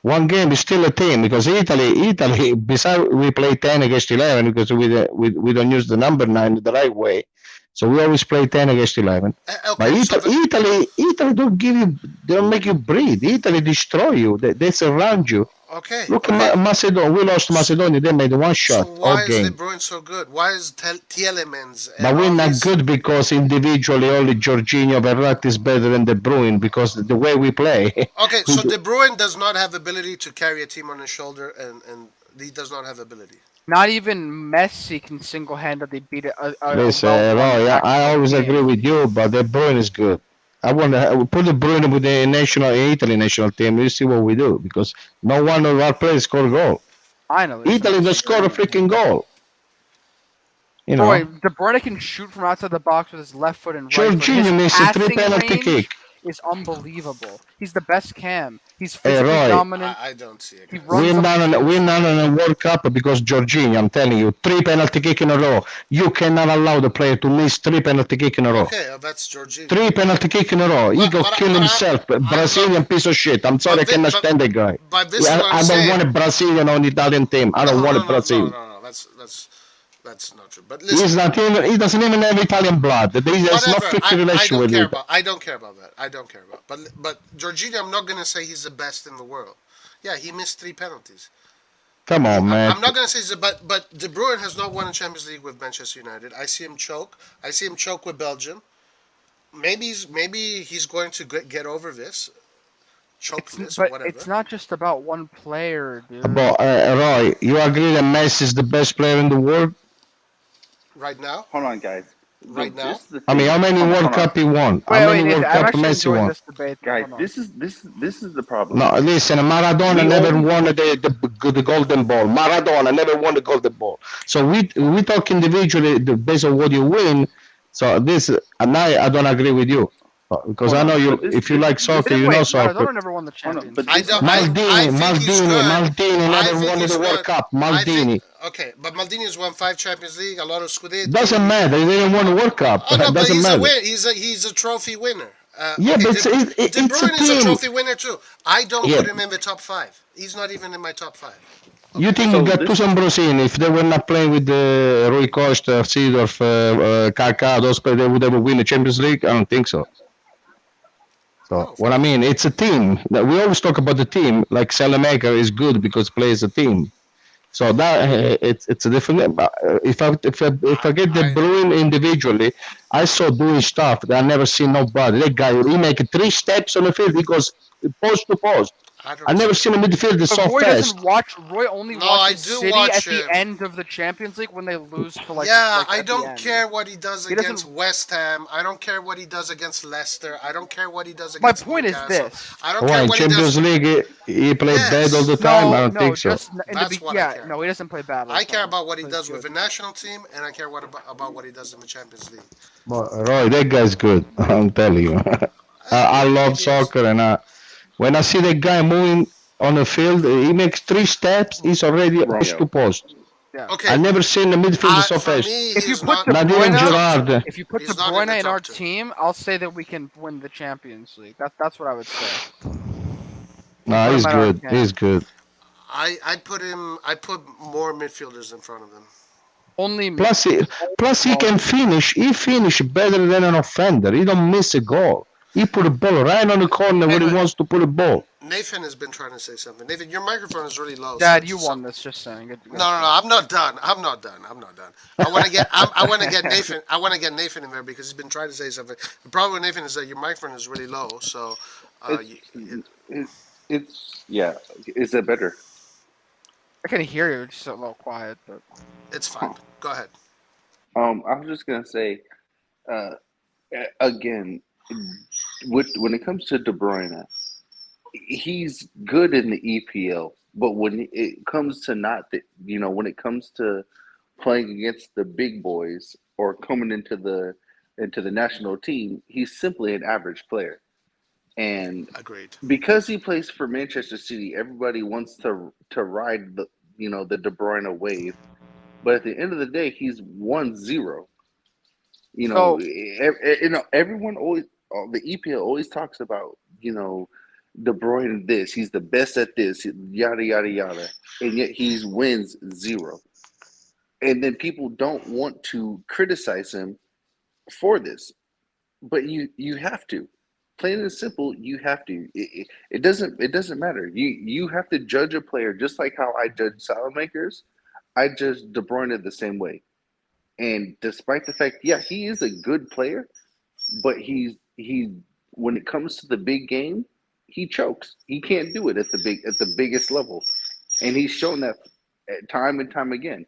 H: One game is still a team because Italy. Besides, we play 10 against 11 because we don't use the number 9 the right way, so we always play 10 against 11. But Italy don't give you, they don't make you breathe. Italy destroy you. They surround you.
B: Okay.
H: Look at Macedonia. We lost Macedonia. They made one shot.
B: So why
H: is
B: De Bruyne so good? Why is Tielemans?
H: But we're not good because individually only Jorginho, Verratti is better than De Bruyne because the way we play.
B: Okay, so De Bruyne does not have ability to carry a team on his shoulder, and he does not have ability.
A: Not even Messi can single-handedly beat
H: Listen, Roy, I always agree with you, but De Bruyne is good. I want to put De Bruyne with the Italy national team. You see what we do because no one of our players score a goal.
A: Finally,
H: Italy don't score a freaking goal. You know,
A: Boy, De Bruyne can shoot from outside the box with his left foot and right foot.
H: Jorginho makes a 3 penalty kick.
A: Is unbelievable. He's the best cam. He's physically dominant.
B: I don't see it.
H: We're not on a World Cup because Jorginho, I'm telling you, 3 penalty kick in a row. You cannot allow the player to miss 3 penalty kick in a row.
B: Okay, that's Jorginho.
H: 3 penalty kick in a row. He go kill himself. Brazilian piece of shit. I'm sorry, I cannot stand that guy. I don't want a Brazilian on the Italian team. I don't want a Brazilian.
B: No, that's not true. But listen,
H: he doesn't even have Italian blood. There's no freaking relation with it.
B: I don't care about that. But Jorginho, I'm not gonna say he's the best in the world. Yeah, he missed 3 penalties.
H: Come on, man.
B: I'm not gonna say but De Bruyne has not won a Champions League with Manchester United. I see him choke. I see him choke with Belgium. Maybe he's going to get over this.
A: But it's not just about one player, dude.
H: But Roy, you agree that Messi is the best player in the world?
B: Right now?
K: Hold on, guys.
B: Right now?
H: I mean, how many World Cup he won? How many World Cup Messi won?
K: Guys, this is the problem.
H: No, listen, Maradona never won the golden ball. Maradona never won the golden ball. So we talk individually based on what you win. So I don't agree with you. Because I know you. If you like soccer, you know soccer.
A: Maradona never won the Champions.
H: Maldini never won the World Cup. Maldini.
B: Okay, but Maldini has won 5 Champions League, a lot of Scudetti.
H: Doesn't matter. He didn't win the World Cup.
B: Oh no, but
H: doesn't matter.
B: He's a trophy winner.
H: Yeah,
B: okay,
H: but
B: De Bruyne is a trophy winner too. I don't put him in the top 5. He's not even in my top 5.
H: Okay. You think Gattuso and Ambrosini, if they were not playing with Rui Costa, Seedorf, Kaká, those players, they would ever win the Champions League? I don't think so. So what I mean, it's a team. We always talk about the team. Like Salamaker is good because plays a team. So that it's a different. If I get De Bruyne individually, I saw doing stuff that I never seen nobody. That guy, he make 3 steps on the field. He goes post to post. I never seen a midfielder so
A: Roy
H: fast.
A: Roy only watches City at the end of the Champions League when they lose to
B: I don't care what he does against West Ham. I don't care what he does against Leicester. I don't care what he does against
A: Newcastle.
B: My point is this.
A: I
B: don't care what
H: Champions
B: he does.
H: League, he played bad all the time. I don't think so.
B: That's what I care.
A: No, he doesn't play bad.
B: I care about what he does with the national team, and I care about what he does in the Champions League.
H: But Roy, that guy's good. I'm telling you. I love soccer, and when I see that guy moving on the field, he makes 3 steps. He's already post to post.
A: Yeah.
B: Okay.
H: I've never seen a midfielder so fast.
A: If you put De Bruyne in our team, I'll say that we can win the Champions League. That's what I would say.
H: No, he's good. He's good.
B: I put more midfielders in front of him.
H: Plus he can finish. He finished better than an offender. He don't miss a goal. He put a ball right on the corner where he wants to put a ball.
B: Nathan has been trying to say something. Nathan, your microphone is really low.
A: Dad, you won this. Just saying.
B: No, I'm not done. I'm not done. I want to get. I want to get Nathan. I want to get Nathan in there because he's been trying to say something. The problem with Nathan is that your microphone is really low. So,
K: it's yeah. Is it better?
A: I can hear you. It's just a little quiet, but
B: it's fine. Go ahead.
K: I was just gonna say, again, when it comes to De Bruyne, he's good in the EPL, but when it comes to when it comes to playing against the big boys or coming into the national team, he's simply an average player. And
B: agreed.
K: Because he plays for Manchester City, everybody wants to ride the De Bruyne wave. But at the end of the day, he's 1-0. Everyone always, the EPL always talks about, De Bruyne this, he's the best at this, yada, yada, yada. And yet he wins 0. And then people don't want to criticize him for this. But you have to. Plain and simple, you have to. It doesn't matter. You have to judge a player just like how I judge salad makers. I judge De Bruyne the same way. And despite the fact, yeah, he is a good player, but he when it comes to the big game, he chokes. He can't do it at the biggest level. And he's shown that time and time again.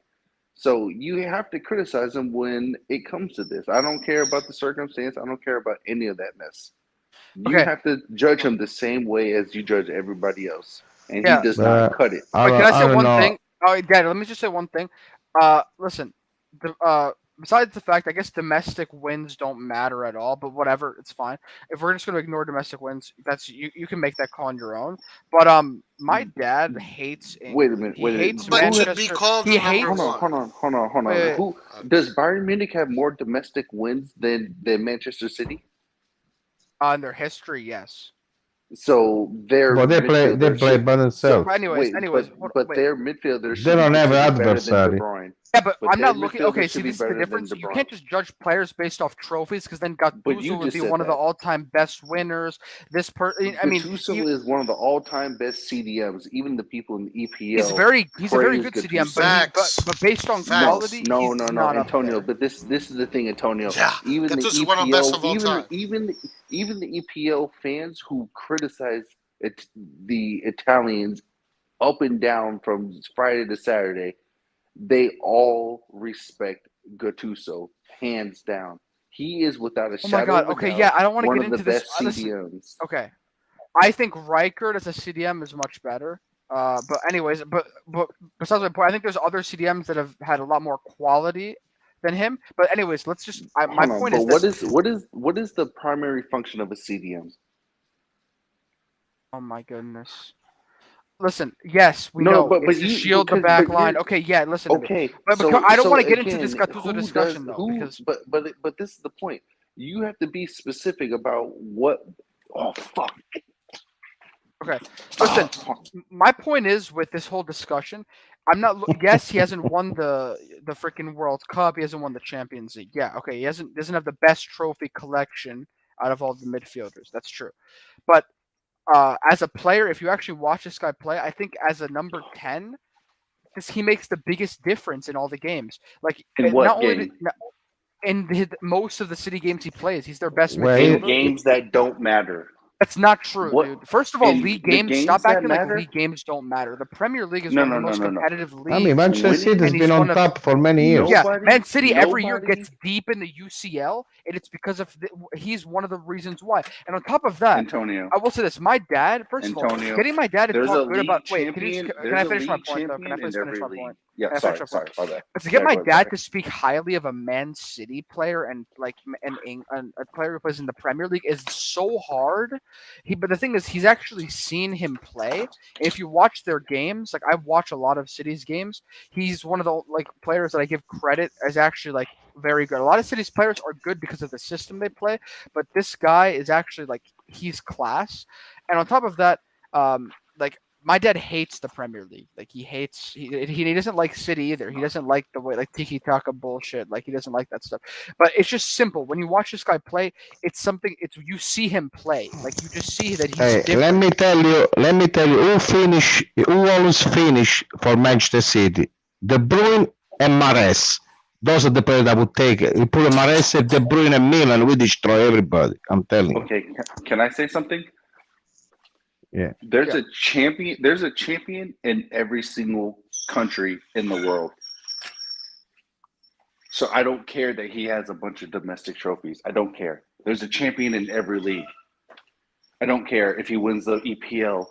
K: So you have to criticize him when it comes to this. I don't care about the circumstance. I don't care about any of that mess. You have to judge him the same way as you judge everybody else. And he does not cut it.
A: Wait, can I say one thing? Oh, Dad, let me just say one thing. Listen, besides the fact, I guess domestic wins don't matter at all, but whatever, it's fine. If we're just going to ignore domestic wins, that's you can make that call on your own. But my dad hates England.
K: Wait a minute.
A: Hates
K: But
A: Manchester.
K: to be called
A: He hates.
K: Hold on.
A: Wait.
K: Who does Bayern Munich have more domestic wins than Manchester City?
A: In their history, yes.
K: So
H: they play by themselves.
A: So, anyways,
K: but their midfielders
H: they don't have an
K: better than
H: adversary.
K: De Bruyne.
A: Yeah, but I'm
K: their
A: not looking.
K: midfielders
A: Okay,
K: should
A: see,
K: be
A: this is the
K: better than
A: difference.
K: De
A: You
K: Bruyne.
A: can't just judge players based off trophies, because then
K: But
A: Gattuso
K: you
A: would
K: just
A: be
K: said
A: one of the
K: that.
A: all-time best winners. I mean,
K: Gattuso is one of the all-time best CDMs. Even the people in the EPL.
A: he's a very good
K: praise
A: CDM,
K: Gattuso.
A: but based on quality,
K: No,
A: he's not up
K: Antonio.
A: there.
K: But this is the thing, Antonio.
B: Yeah,
K: even the
B: Gattuso's one of the best of all time.
K: even the EPL fans who criticize the Italians up and down from Friday to Saturday, they all respect Gattuso, hands down. He is without a shadow of a
A: Okay,
K: doubt,
A: yeah, I don't want to
K: one
A: get
K: of
A: into
K: the
A: this.
K: best CDMs.
A: Okay, I think Rijkaard as a CDM is much better. But anyways, but besides my point, I think there's other CDMs that have had a lot more quality than him. But anyways, let's just. My point is this.
K: What is the primary function of a CDM?
A: Oh my goodness. Listen, yes, we know it's to shield the back line. Okay, yeah, listen.
K: Okay,
A: but I don't want to get into this Gattuso discussion though, because
K: but this is the point. You have to be specific about what. Oh fuck.
A: Okay, listen. My point is with this whole discussion, I'm not. Yes, he hasn't won the freaking World Cup. He hasn't won the Champions League. Yeah, okay, he doesn't have the best trophy collection out of all the midfielders. That's true, but. As a player, if you actually watch this guy play, I think as a number 10, he makes the biggest difference in all the games. Like
K: in what game?
A: In most of the City games he plays, he's their best
K: midfielder. In
A: midfielder.
K: Games that don't matter.
A: That's not true, dude. First of all, league games, stop acting like
K: matter?
A: League games don't matter. The Premier League is one of the most competitive leagues.
H: I mean, Manchester City has been on top for many years.
A: Yeah, Man City every year gets deep in the UCL, and it's because of he's one of the reasons why. And on top of that,
K: Antonio,
A: I will say this: my dad, first of all, getting my dad to talk good about. Wait, can I finish my point though? Can I finish my point?
K: Yeah, sorry.
A: But to get my dad to speak highly of a Man City player and a player who plays in the Premier League is so hard. But the thing is, he's actually seen him play. And if you watch their games, like I watch a lot of City's games, he's one of the players that I give credit as actually very good. A lot of City's players are good because of the system they play, but this guy is actually he's class. And on top of that, my dad hates the Premier League. Like he doesn't like City either. He doesn't like the way like tiki taka bullshit. Like he doesn't like that stuff. But it's just simple. When you watch this guy play, it's something. It's you see him play. Like you just see that he's
H: Hey,
A: different.
H: let me tell you who always finish for Manchester City. De Bruyne and Mahrez. Those are the players that would take it. You put Mahrez, De Bruyne, and Milan, we destroy everybody. I'm telling you.
K: Okay, can I say something?
H: Yeah.
K: There's a champion. There's a champion in every single country in the world. So I don't care that he has a bunch of domestic trophies. I don't care. There's a champion in every league. I don't care if he wins the EPL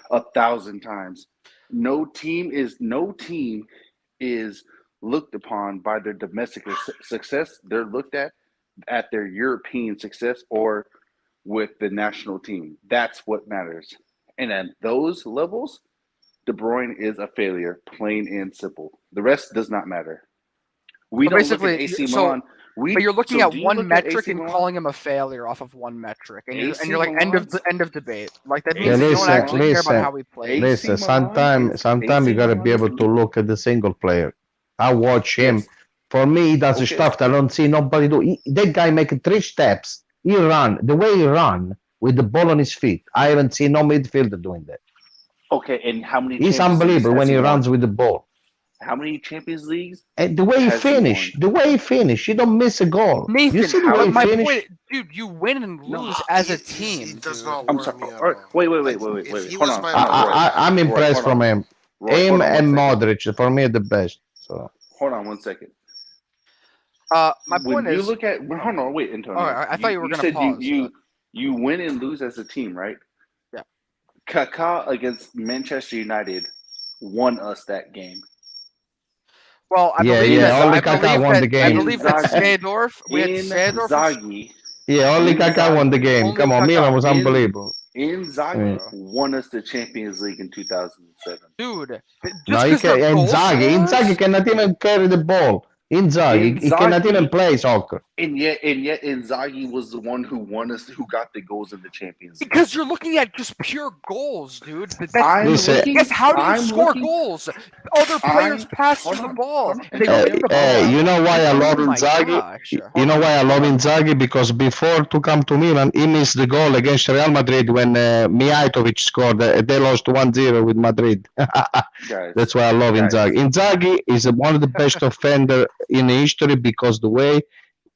K: 1,000 times. No team is looked upon by their domestic success. They're looked at their European success or with the national team. That's what matters. And at those levels, De Bruyne is a failure, plain and simple. The rest does not matter. We don't look at AC Milan.
A: But you're looking at one metric and calling him a failure off of one metric, and you're like end of debate. Like that means you don't actually care about how we play.
H: Listen, sometimes you gotta be able to look at the single player. I watch him. For me, he does stuff that I don't see nobody do. That guy make 3 steps. He run the way he run with the ball on his feet. I haven't seen no midfielder doing that.
K: Okay, and how many?
H: He's unbelievable when he runs with the ball.
K: How many Champions Leagues?
H: And the way he finish, he don't miss a goal.
A: Nathan,
H: you see the way he finish?
A: Point, dude, you win and lose as a team. He
B: does not
K: I'm sorry. Wait. Hold on.
H: I'm impressed from him. Him and Modric, for me, are the best. So
K: hold on 1 second.
A: My point
K: when
A: is,
K: you look at hold on, wait, Antonio.
A: I thought you were going to pause.
K: You win and lose as a team, right?
A: Yeah.
K: Kaká against Manchester United won us that game.
A: Well, I believe that Seedorf, we had Seedorf.
K: Inzaghi.
H: Yeah, only Kaká won the game. Come on, Milan was unbelievable.
K: Inzaghi won us the Champions League in 2007.
A: Dude,
H: Inzaghi cannot even carry the ball. Inzaghi, he cannot even play soccer.
K: And yet Inzaghi was the one who won us, who got the goals in the Champions League.
A: Because you're looking at just pure goals, dude.
H: How do
A: you score goals? Other players pass you the ball.
H: You know why I love Inzaghi? You know why I love Inzaghi? Because before to come to Milan, he missed the goal against Real Madrid when Mijatovic scored. They lost 1-0 with Madrid. That's why I love Inzaghi. Inzaghi is one of the best offenders in history because the way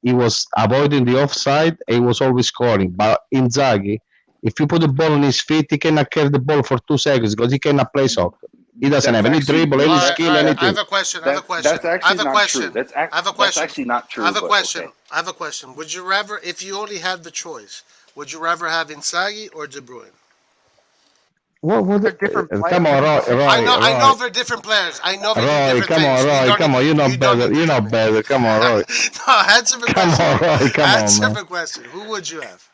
H: he was avoiding the offside, he was always scoring. But Inzaghi, if you put the ball on his feet, he cannot carry the ball for 2 seconds because he cannot play soccer. He doesn't have any dribble, any skill, anything.
B: I have a question.
K: That's actually not true. That's actually not true.
B: I have a question. Would you rather, if you only had the choice, would you rather have Inzaghi or De Bruyne?
H: What
A: they're different players.
H: Come on, Roy.
B: I know they're different players. I know they're different things.
H: Roy, come on. You know better. You know better. Come on, Roy.
B: No, answer the question.
H: Come on, Roy.
B: Answer the question. Who would you have?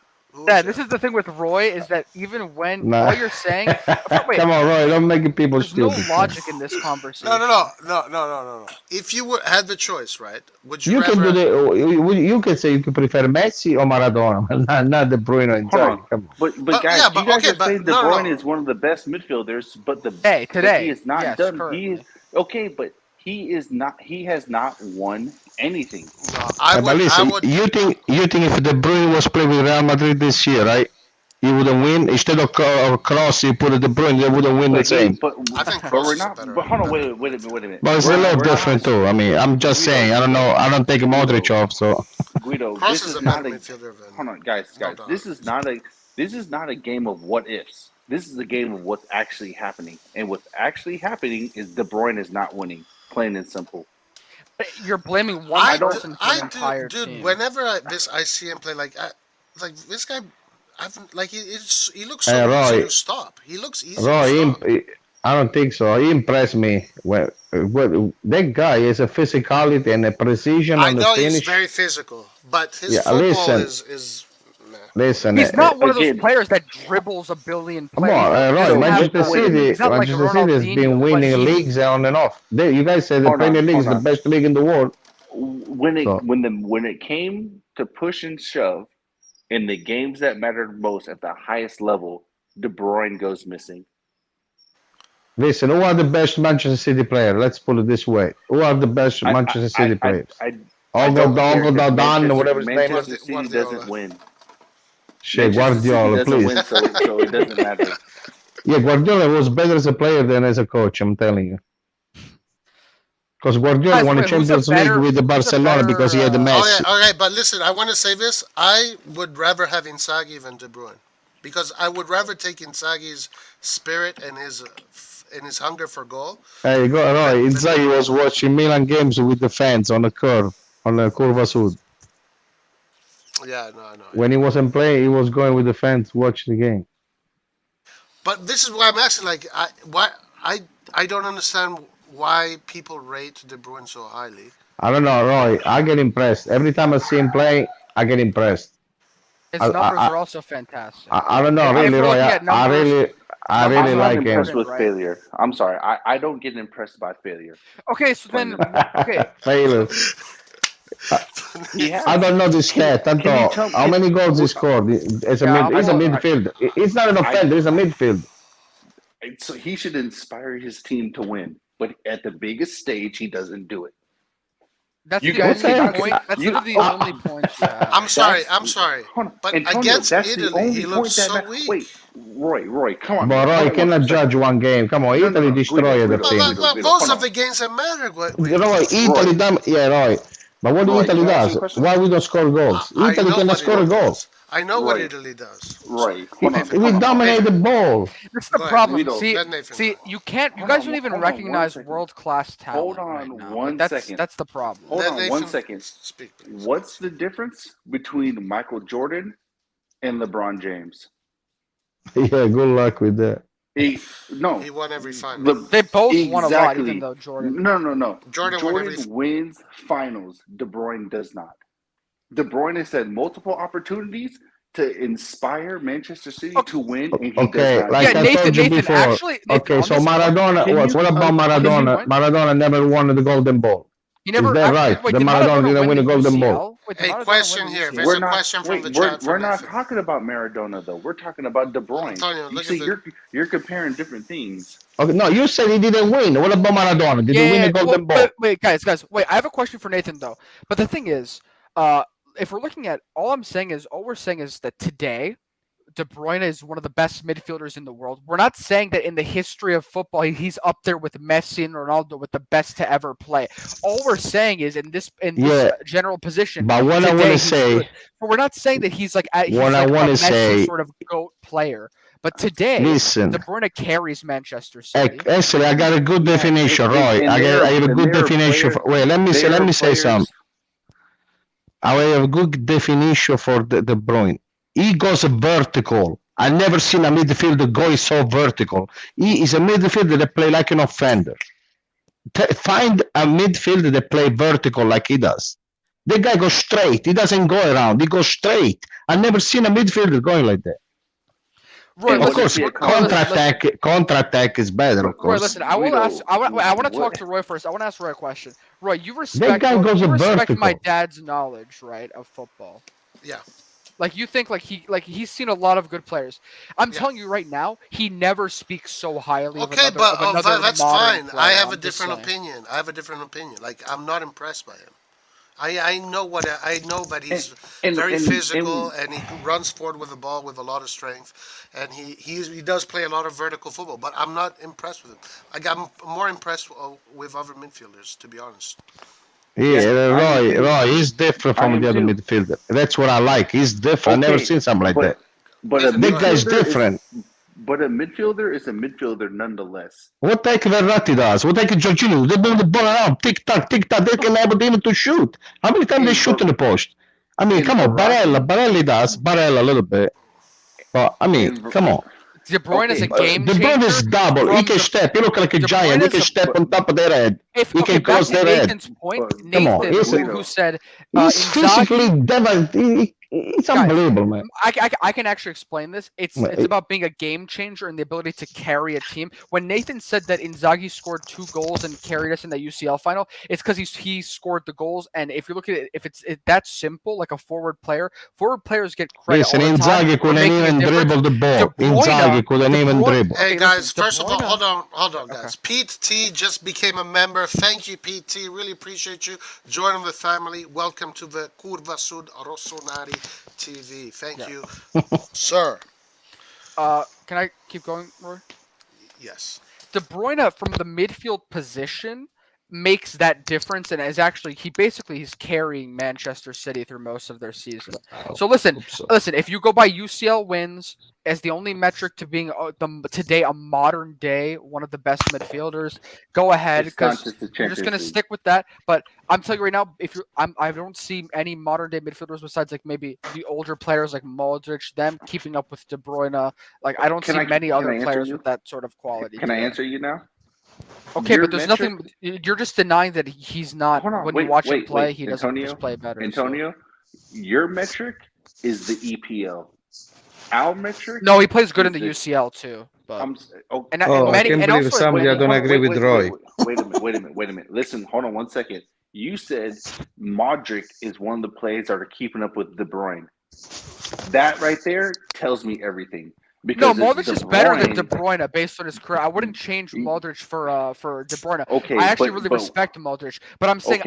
A: Yeah, this is the thing with Roy is that even when all you're saying,
H: come on, Roy, don't make people stupid.
A: There's no logic in this conversation.
B: No. If you had the choice, right? Would you?
H: You can say you can prefer Messi or Maradona, not De Bruyne or Inzaghi. Come on.
K: But guys, you guys are saying De Bruyne is one of the best midfielders, but
A: today
K: he is not done. But he is not. He has not won anything.
H: You think if De Bruyne was playing with Real Madrid this year, right? He wouldn't win. Instead of Kroos, you put De Bruyne, they wouldn't win the same.
K: But we're not. But hold on, wait a minute.
H: But it's a little different too. I mean, I'm just saying. I don't know. I don't take Modric off. So
K: Guido, this is not a. Hold on, guys. This is not a game of what ifs. This is a game of what's actually happening, and what's actually happening is De Bruyne is not winning. Plain and simple.
A: You're blaming one person for the entire team.
B: Dude, whenever I see him play, like this guy, he looks so easy to stop. He looks easy to stop.
H: I don't think so. He impressed me. That guy has a physicality and a precision on the finish.
B: I know he's very physical, but his football is.
H: Listen,
A: he's not one of those players that dribbles a billion players.
H: Come on, right? Manchester City has been winning leagues on and off. You guys said the Premier League is the best league in the world.
K: When it came to push and shove in the games that mattered most at the highest level, De Bruyne goes missing.
H: Listen, who are the best Manchester City players? Let's put it this way. Who are the best Manchester City players?
K: Don,
H: whatever his name is.
K: Manchester City doesn't win.
H: Shit,
K: Manchester City
H: Guardiola,
K: doesn't
H: please.
K: win, so it doesn't matter.
H: Yeah, Guardiola was better as a player than as a coach, I'm telling you. Because Guardiola won a Champions League with the Barcelona because he had the Messi.
B: Okay, but listen, I want to say this. I would rather have Inzaghi than De Bruyne. Because I would rather take Inzaghi's spirit and his hunger for goal.
H: Hey, you go, Roy. Inzaghi was watching Milan games with the fans on the curve, on the Curva Sud.
B: Yeah, no.
H: When he wasn't playing, he was going with the fans to watch the game.
B: But this is why I'm asking. Like, I don't understand why people rate De Bruyne so highly.
H: I don't know, Roy. I get impressed every time I see him play. I get impressed.
A: His numbers are also fantastic.
H: I don't know, really, Roy. I really like him.
K: Impressed with failure. I'm sorry. I don't get impressed by failure.
A: Okay, so then
H: Failure. I don't know the stat. How many goals he scored? He's a midfielder. It's not an offender. He's a midfield.
K: So he should inspire his team to win, but at the biggest stage, he doesn't do it.
A: That's the only point. That's literally the only point you have.
B: I'm sorry. But
K: Antonio,
B: against
K: that's the
B: Italy,
K: only
B: he
K: point
B: looks
K: that
B: so weak.
K: Wait, Roy, come on.
H: But Roy cannot judge one game. Come on, Italy destroyed the team.
B: Well, most of the games that matter.
H: Roy, Italy done. Yeah, Roy. But what do Italy does? Why we don't score goals? Italy cannot score goals.
B: I know what Italy does.
K: Right.
H: We dominate the ball.
A: That's the problem. See, you can't. You guys don't even recognize world-class talent.
K: Hold on
A: right now.
K: one
A: that's,
K: second.
A: That's the problem.
K: Hold on 1 second.
B: Speak,
K: What's the difference between Michael Jordan and LeBron James?
H: Yeah, good luck with that.
B: He won every final.
A: They both won a lot, even though Jordan.
K: No.
B: Jordan
K: wins finals. De Bruyne does not. De Bruyne has had multiple opportunities to inspire Manchester City to win, and he does not.
H: Like I told you before.
K: Actually,
H: okay, so Maradona. What about Maradona? Maradona never won the Golden Ball.
A: He never.
H: Is that right?
A: Wait,
H: the Maradona didn't win the Golden Ball.
B: Hey, question here. There's a question from the chat.
K: We're not talking about Maradona though. We're talking about De Bruyne.
B: Antonio,
K: You see, you're comparing different things.
H: Okay, no, you said he didn't win. What about Maradona? Did he win the Golden Ball?
A: Wait, guys, wait. I have a question for Nathan though. But the thing is, if we're looking at all we're saying is that today, De Bruyne is one of the best midfielders in the world. We're not saying that in the history of football he's up there with Messi and Ronaldo with the best to ever play. All we're saying is in this general position.
H: But what I want to say,
A: but we're not saying that he's like a
H: Messi
A: sort of GOAT player. But today,
H: listen,
A: De Bruyne carries Manchester City.
H: Actually, I got a good definition, Roy. I have a good definition. Wait, let me say something. I have a good definition for De Bruyne. He goes vertical. I've never seen a midfielder go so vertical. He is a midfielder that play like an offender. Find a midfielder that play vertical like he does. The guy goes straight. He doesn't go around. He goes straight. I've never seen a midfielder going like that.
A: Roy,
H: of course, counter-attack is better, of course.
A: Roy, listen, I want to talk to Roy first. I want to ask Roy a question. Roy, you respect my dad's knowledge, right, of football.
B: Yeah.
A: Like you think he's seen a lot of good players. I'm telling you right now, he never speaks so highly of another
B: that's
A: modern
B: fine.
A: player.
B: I have a different opinion. Like I'm not impressed by him. I know that he's very physical and he runs forward with the ball with a lot of strength, and he does play a lot of vertical football. But I'm not impressed with him. I'm more impressed with other midfielders, to be honest.
H: Yeah, Roy, he's different from the other midfielder. That's what I like. He's different. I've never seen something like that.
K: But
H: big guy's different.
K: But a midfielder is a midfielder nonetheless.
H: What like Verratti does? What like Jorginho? They move the ball around, tick tock. They can able even to shoot. How many times they shoot in the post? I mean, come on, Barella does. Barella a little bit. But I mean, come on.
A: De Bruyne is a game changer.
H: De Bruyne is double. He can step. He look like a giant. He can step on top of their head. He can cross their head.
A: Nathan, who said
H: he's physically It's
A: Guys,
H: unbelievable, man.
A: I can actually explain this. It's about being a game changer and the ability to carry a team. When Nathan said that Inzaghi scored 2 goals and carried us in the UCL final, it's because he scored the goals. And if you look at it, if it's that simple, like a forward players get credit
H: Listen,
A: all the time
H: Inzaghi
A: for
H: couldn't
A: making a
H: even
A: difference.
H: dribble the ball.
A: De Bruyne-
H: Inzaghi couldn't
A: De
H: even
A: Bruyne-
H: dribble.
B: Hey
A: Okay,
B: guys,
A: listen,
B: first of all,
A: De
B: hold on, guys. Pete T just became a member. Thank you, Pete T. Really appreciate you joining the family. Welcome to the Curva Sud RossonARI TV. Thank you, sir.
A: Can I keep going, Roy?
B: Yes.
A: De Bruyne from the midfield position makes that difference, and is actually he's carrying Manchester City through most of their season. So listen, if you go by UCL wins as the only metric to being today a modern day one of the best midfielders, go ahead, because you're just gonna stick with that. But I'm telling you right now, I don't see any modern day midfielders besides like maybe the older players like Modric, them keeping up with De Bruyne. Like I don't see many other players with that sort of quality.
K: Can I answer you now?
A: Okay,
K: Your
A: but there's
K: metric-
A: nothing. You're just denying that he's not.
K: Hold on,
A: When
K: wait,
A: you watch him
K: wait,
A: play,
K: wait.
A: he doesn't
K: Antonio,
A: just play better.
K: Antonio, your metric is the EPL. Our metric.
A: No, he plays good in the UCL too. But
K: and
H: I
K: many,
H: can't
K: and
H: believe
K: also,
H: somebody I don't agree with Roy.
K: Wait a minute. Listen, hold on 1 second. You said Modric is one of the players that are keeping up with De Bruyne. That right there tells me everything. Because
A: no, Modric is better than De Bruyne based on his career. I wouldn't change Modric for De Bruyne.
K: Okay,
A: I actually really respect Modric, but I'm saying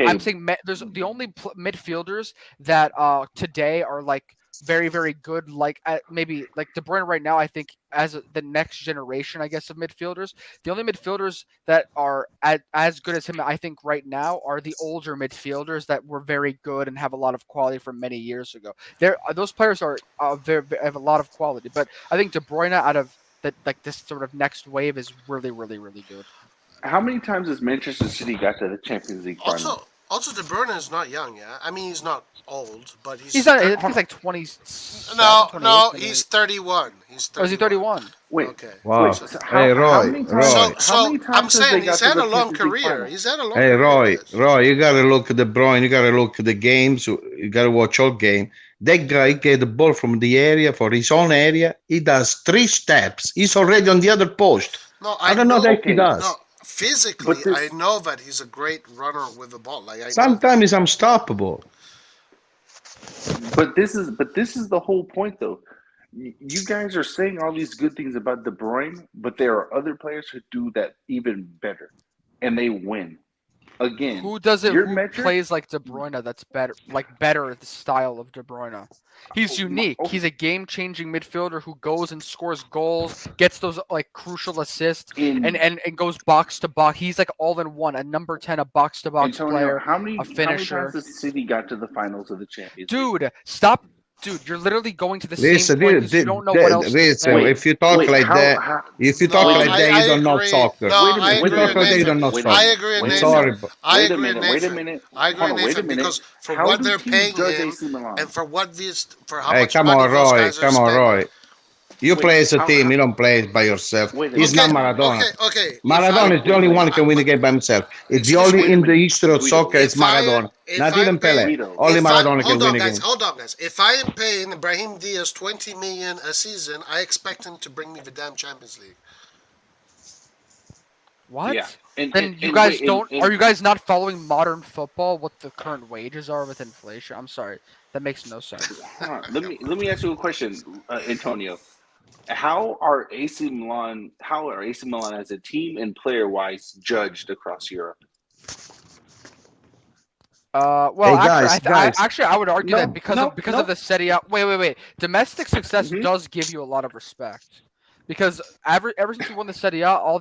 A: there's the only midfielders that today are like very, very good. Like maybe like De Bruyne right now, I think as the next generation, I guess, of midfielders. The only midfielders that are as good as him, I think, right now are the older midfielders that were very good and have a lot of quality from many years ago. Those players are have a lot of quality, but I think De Bruyne out of this sort of next wave is really, really, really good.
K: How many times has Manchester City got to the Champions League final?
B: Also, De Bruyne is not young, yeah. I mean, he's not old, but he's
A: not. I think he's like 20.
B: No, he's 31. He's 31.
A: Oh, is he 31?
K: Wait.
B: Okay.
H: Wow. Hey, Roy.
B: So I'm saying he's had a long career. He's had a long
H: Hey,
B: career.
H: Roy, you gotta look at De Bruyne. You gotta look at the games. You gotta watch all game. That guy get the ball from the area for his own area. He does 3 steps. He's already on the other post.
B: No,
H: I don't know that he does.
B: No, physically, I know that he's a great runner with the ball.
H: Sometimes he's unstoppable.
K: But this is the whole point, though. You guys are saying all these good things about De Bruyne, but there are other players who do that even better, and they win. Again,
A: who plays like De Bruyne? That's better, better the style of De Bruyne. He's unique. He's a game-changing midfielder who goes and scores goals, gets those like crucial assists, and goes box to box. He's like all in one, a number 10, a box to box player, a finisher.
K: How many times has City got to the finals of the Champions League?
A: Dude, stop. Dude, you're literally going to the same point. You don't know what else to say.
H: If you talk like that, you don't know soccer.
B: I
H: agree with Nathan.
B: I agree with Nathan because for what they're paying him and for how much money those guys are spending.
H: Roy. You play as a team. You don't play by yourself. He's not Maradona.
B: Okay.
H: Maradona is the only one who can win the game by himself. It's the only in the history of soccer. It's Maradona. Not even Pele. Only Maradona can win a game.
B: Hold on, guys. If I am paying Brahim Diaz 20 million a season, I expect him to bring me the damn Champions League.
A: What?
K: Yeah.
A: Then you guys don't. Are you guys not following modern football? What the current wages are with inflation? I'm sorry, that makes no sense.
K: Let me ask you a question, Antonio. How are AC Milan as a team and player wise judged across Europe?
A: Well,
H: hey, guys.
A: I would argue that because of the Serie A. Wait. Domestic success does give you a lot of respect. Because ever since we won the Serie A,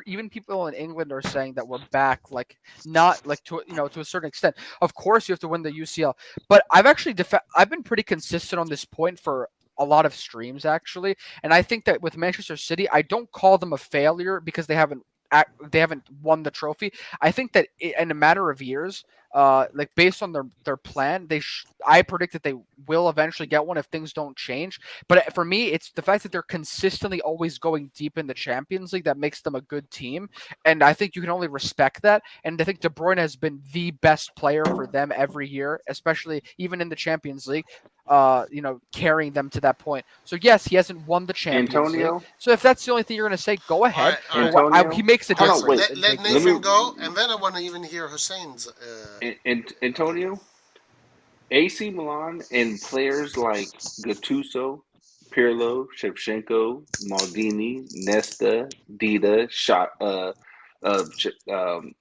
A: even people in England are saying that we're back, not to a certain extent. Of course, you have to win the UCL, but I've been pretty consistent on this point for a lot of streams actually, and I think that with Manchester City, I don't call them a failure because they haven't won the trophy. I think that in a matter of years,
N: like based on their plan, I predict that they will eventually get one if things don't change. But for me, it's the fact that they're consistently always going deep in the Champions League that makes them a good team, and I think you can only respect that. And I think De Bruyne has been the best player for them every year, especially even in the Champions League. Carrying them to that point. So yes, he hasn't won the Champions League. So if that's the only thing you're going to say, go ahead.
K: Antonio,
N: he makes a difference.
B: Let Nathan go, and then I want to even hear Hussein's.
K: Antonio, AC Milan and players like Gattuso, Pirlo, Shevchenko, Maldini, Nesta, Dida,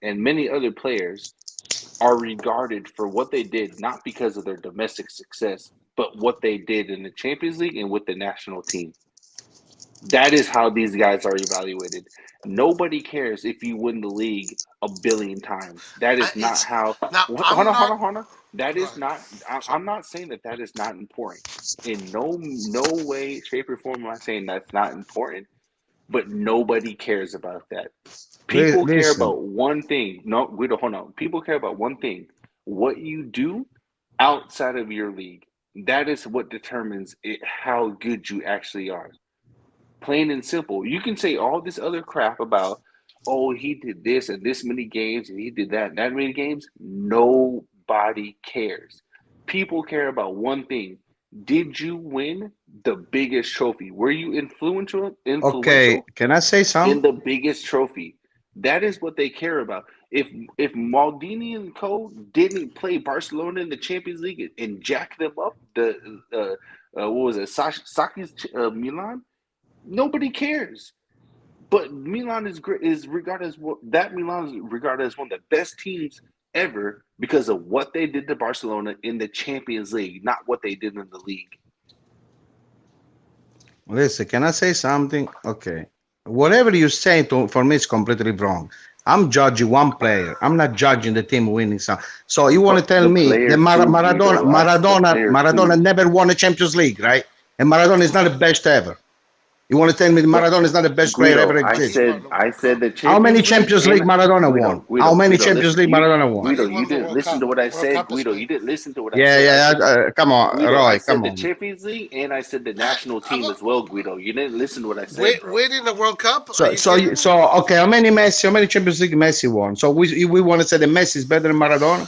K: and many other players are regarded for what they did, not because of their domestic success, but what they did in the Champions League and with the national team. That is how these guys are evaluated. Nobody cares if you win the league a billion times. That is not how. Hold on. That is not. I'm not saying that is not important. In no way, shape, or form am I saying that's not important. But nobody cares about that. People care about one thing. No, Guido, hold on. People care about one thing. What you do outside of your league. That is what determines how good you actually are. Plain and simple. You can say all this other crap about, oh, he did this and this many games and he did that and that many games. Nobody cares. People care about one thing. Did you win the biggest trophy? Were you influential?
H: Okay, can I say something?
K: In the biggest trophy. That is what they care about. If Maldini and co didn't play Barcelona in the Champions League and jack them up, what was it, Saki's Milan? Nobody cares. But Milan is regarded as Milan is regarded as one of the best teams ever because of what they did to Barcelona in the Champions League, not what they did in the league.
H: Listen, can I say something? Okay. Whatever you say for me is completely wrong. I'm judging one player. I'm not judging the team winning some. So you want to tell me that Maradona never won a Champions League, right? And Maradona is not the best ever. You want to tell me Maradona is not the best player ever existed?
K: I said that.
H: How many Champions League Maradona won? How many Champions League Maradona won?
K: Guido, you didn't listen to what I said. Guido, you didn't listen to what I
H: said. Yeah. Come on,
K: Guido,
H: Roy.
K: I said
H: Come
K: the
H: on.
K: Champions League, and I said the national team as well. Guido, you didn't listen to what I said.
B: Winning the World Cup.
H: So okay. How many Champions League Messi won? So we want to say that Messi is better than Maradona.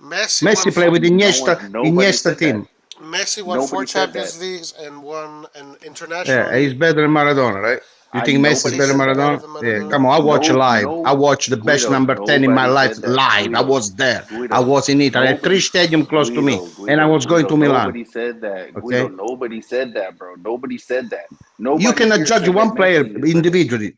H: Messi played with Iniesta team.
B: Messi won 4 Champions Leagues and won an international.
H: Yeah, he's better than Maradona, right? You think Messi is better than Maradona? Yeah, come on. I watch live. I watched the best number 10 in my life live. I was there. I was in Italy. I had 3 stadiums close to me, and I was going to Milan.
K: Nobody said that. Okay? Nobody said that, bro. Nobody said that.
H: You cannot judge one player individually.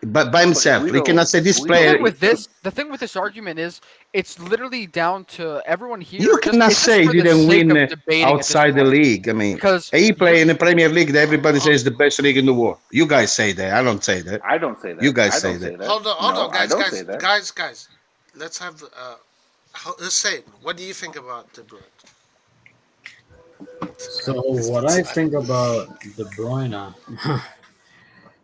H: But by himself, we cannot say this player.
N: The thing with this argument is, it's literally down to everyone here.
H: You cannot say he didn't win outside the league. I mean, because he played in the Premier League that everybody says is the best league in the world. You guys say that. I don't say that.
K: I don't say that.
H: You guys say that.
B: Hold on, guys. Let's have Hussein. What do you think about De Bruyne?
J: So what I think about De Bruyne,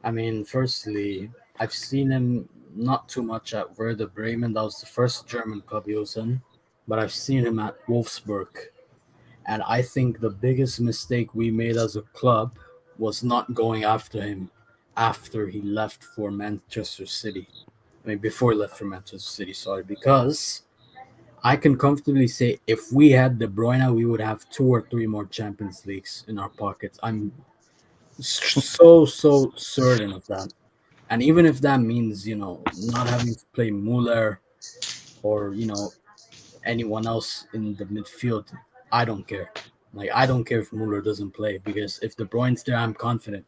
J: I mean, firstly, I've seen him not too much at Werder Bremen. That was the first German club he was in. But I've seen him at Wolfsburg. And I think the biggest mistake we made as a club was not going after him after he left for Manchester City. I mean, before he left for Manchester City, sorry. Because I can comfortably say if we had De Bruyne, we would have 2 or 3 more Champions Leagues in our pockets. I'm so certain of that. And even if that means, not having to play Muller or, anyone else in the midfield, I don't care. Like, I don't care if Muller doesn't play, because if De Bruyne's there, I'm confident.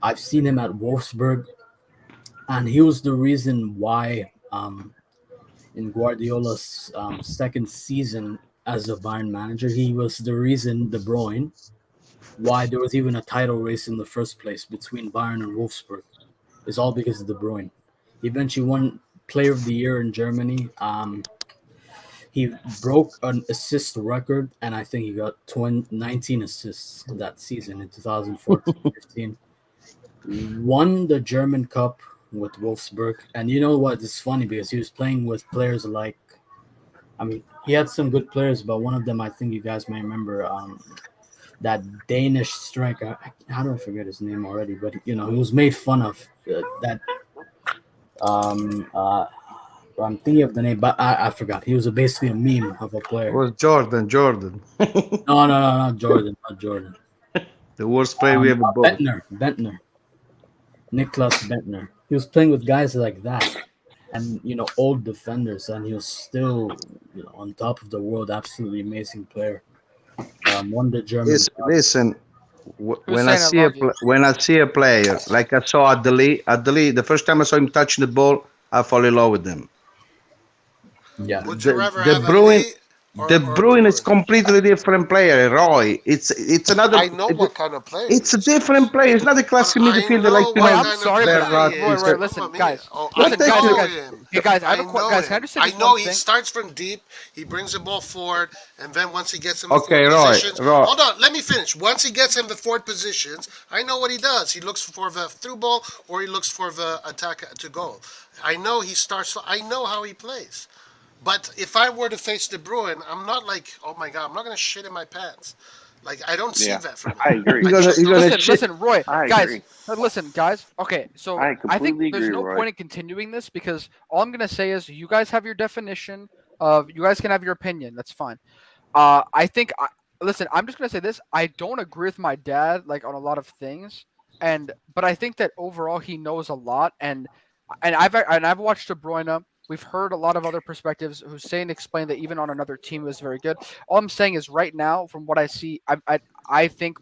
J: I've seen him at Wolfsburg, and he was the reason why in Guardiola's second season as a Bayern manager, he was the reason, De Bruyne, why there was even a title race in the first place between Bayern and Wolfsburg. It's all because of De Bruyne. He eventually won Player of the Year in Germany. He broke an assist record, and I think he got 19 assists that season in 2014-15. Won the German Cup with Wolfsburg. And you know what? It's funny because he was playing with players like I mean, he had some good players, but one of them I think you guys might remember. That Danish striker, I don't forget his name already, but he was made fun of. I'm thinking of the name, but I forgot. He was basically a meme of a player.
H: It was Jordan.
J: No, not Jordan.
H: The worst player we ever bought.
J: Bentner. Niklas Bentner. He was playing with guys like that, and old defenders, and he was still on top of the world. Absolutely amazing player. Won the German.
H: Listen, when I see a player like I saw Adeli, the first time I saw him touching the ball, I fall in love with him.
J: Yeah.
B: Would you rather
H: De
B: have
H: Bruyne,
B: or
H: De Bruyne is completely different player. Roy, it's another.
B: I know what kind of player.
H: It's a different player. It's not a classic midfielder like
N: I'm sorry, but Roy, listen, guys. Hey guys, I have a question. Guys, can I just say this
B: I know
N: one
B: he
N: thing?
B: starts from deep. He brings the ball forward, and then once he gets in
H: Okay,
B: the
H: Roy,
B: positions,
H: Roy.
B: hold on, let me finish. Once he gets in the forward positions, I know what he does. He looks for the through ball, or he looks for the attack to goal. I know he starts. I know how he plays. But if I were to face De Bruyne, I'm not like, oh my God, I'm not going to shit in my pants. Like, I don't see that from him.
K: I agree.
N: Listen, Roy,
K: I
N: guys,
K: agree.
N: listen, guys. Okay, so
K: I
N: I think
K: completely
N: there's
K: agree,
N: no
K: Roy.
N: point in continuing this because all I'm going to say is you guys have your definition of, you guys can have your opinion. That's fine. I think, listen, I'm just going to say this. I don't agree with my dad, like, on a lot of things. But I think that overall he knows a lot. And I've watched De Bruyne. We've heard a lot of other perspectives. Hussein explained that even on another team was very good. All I'm saying is right now, from what I see, I think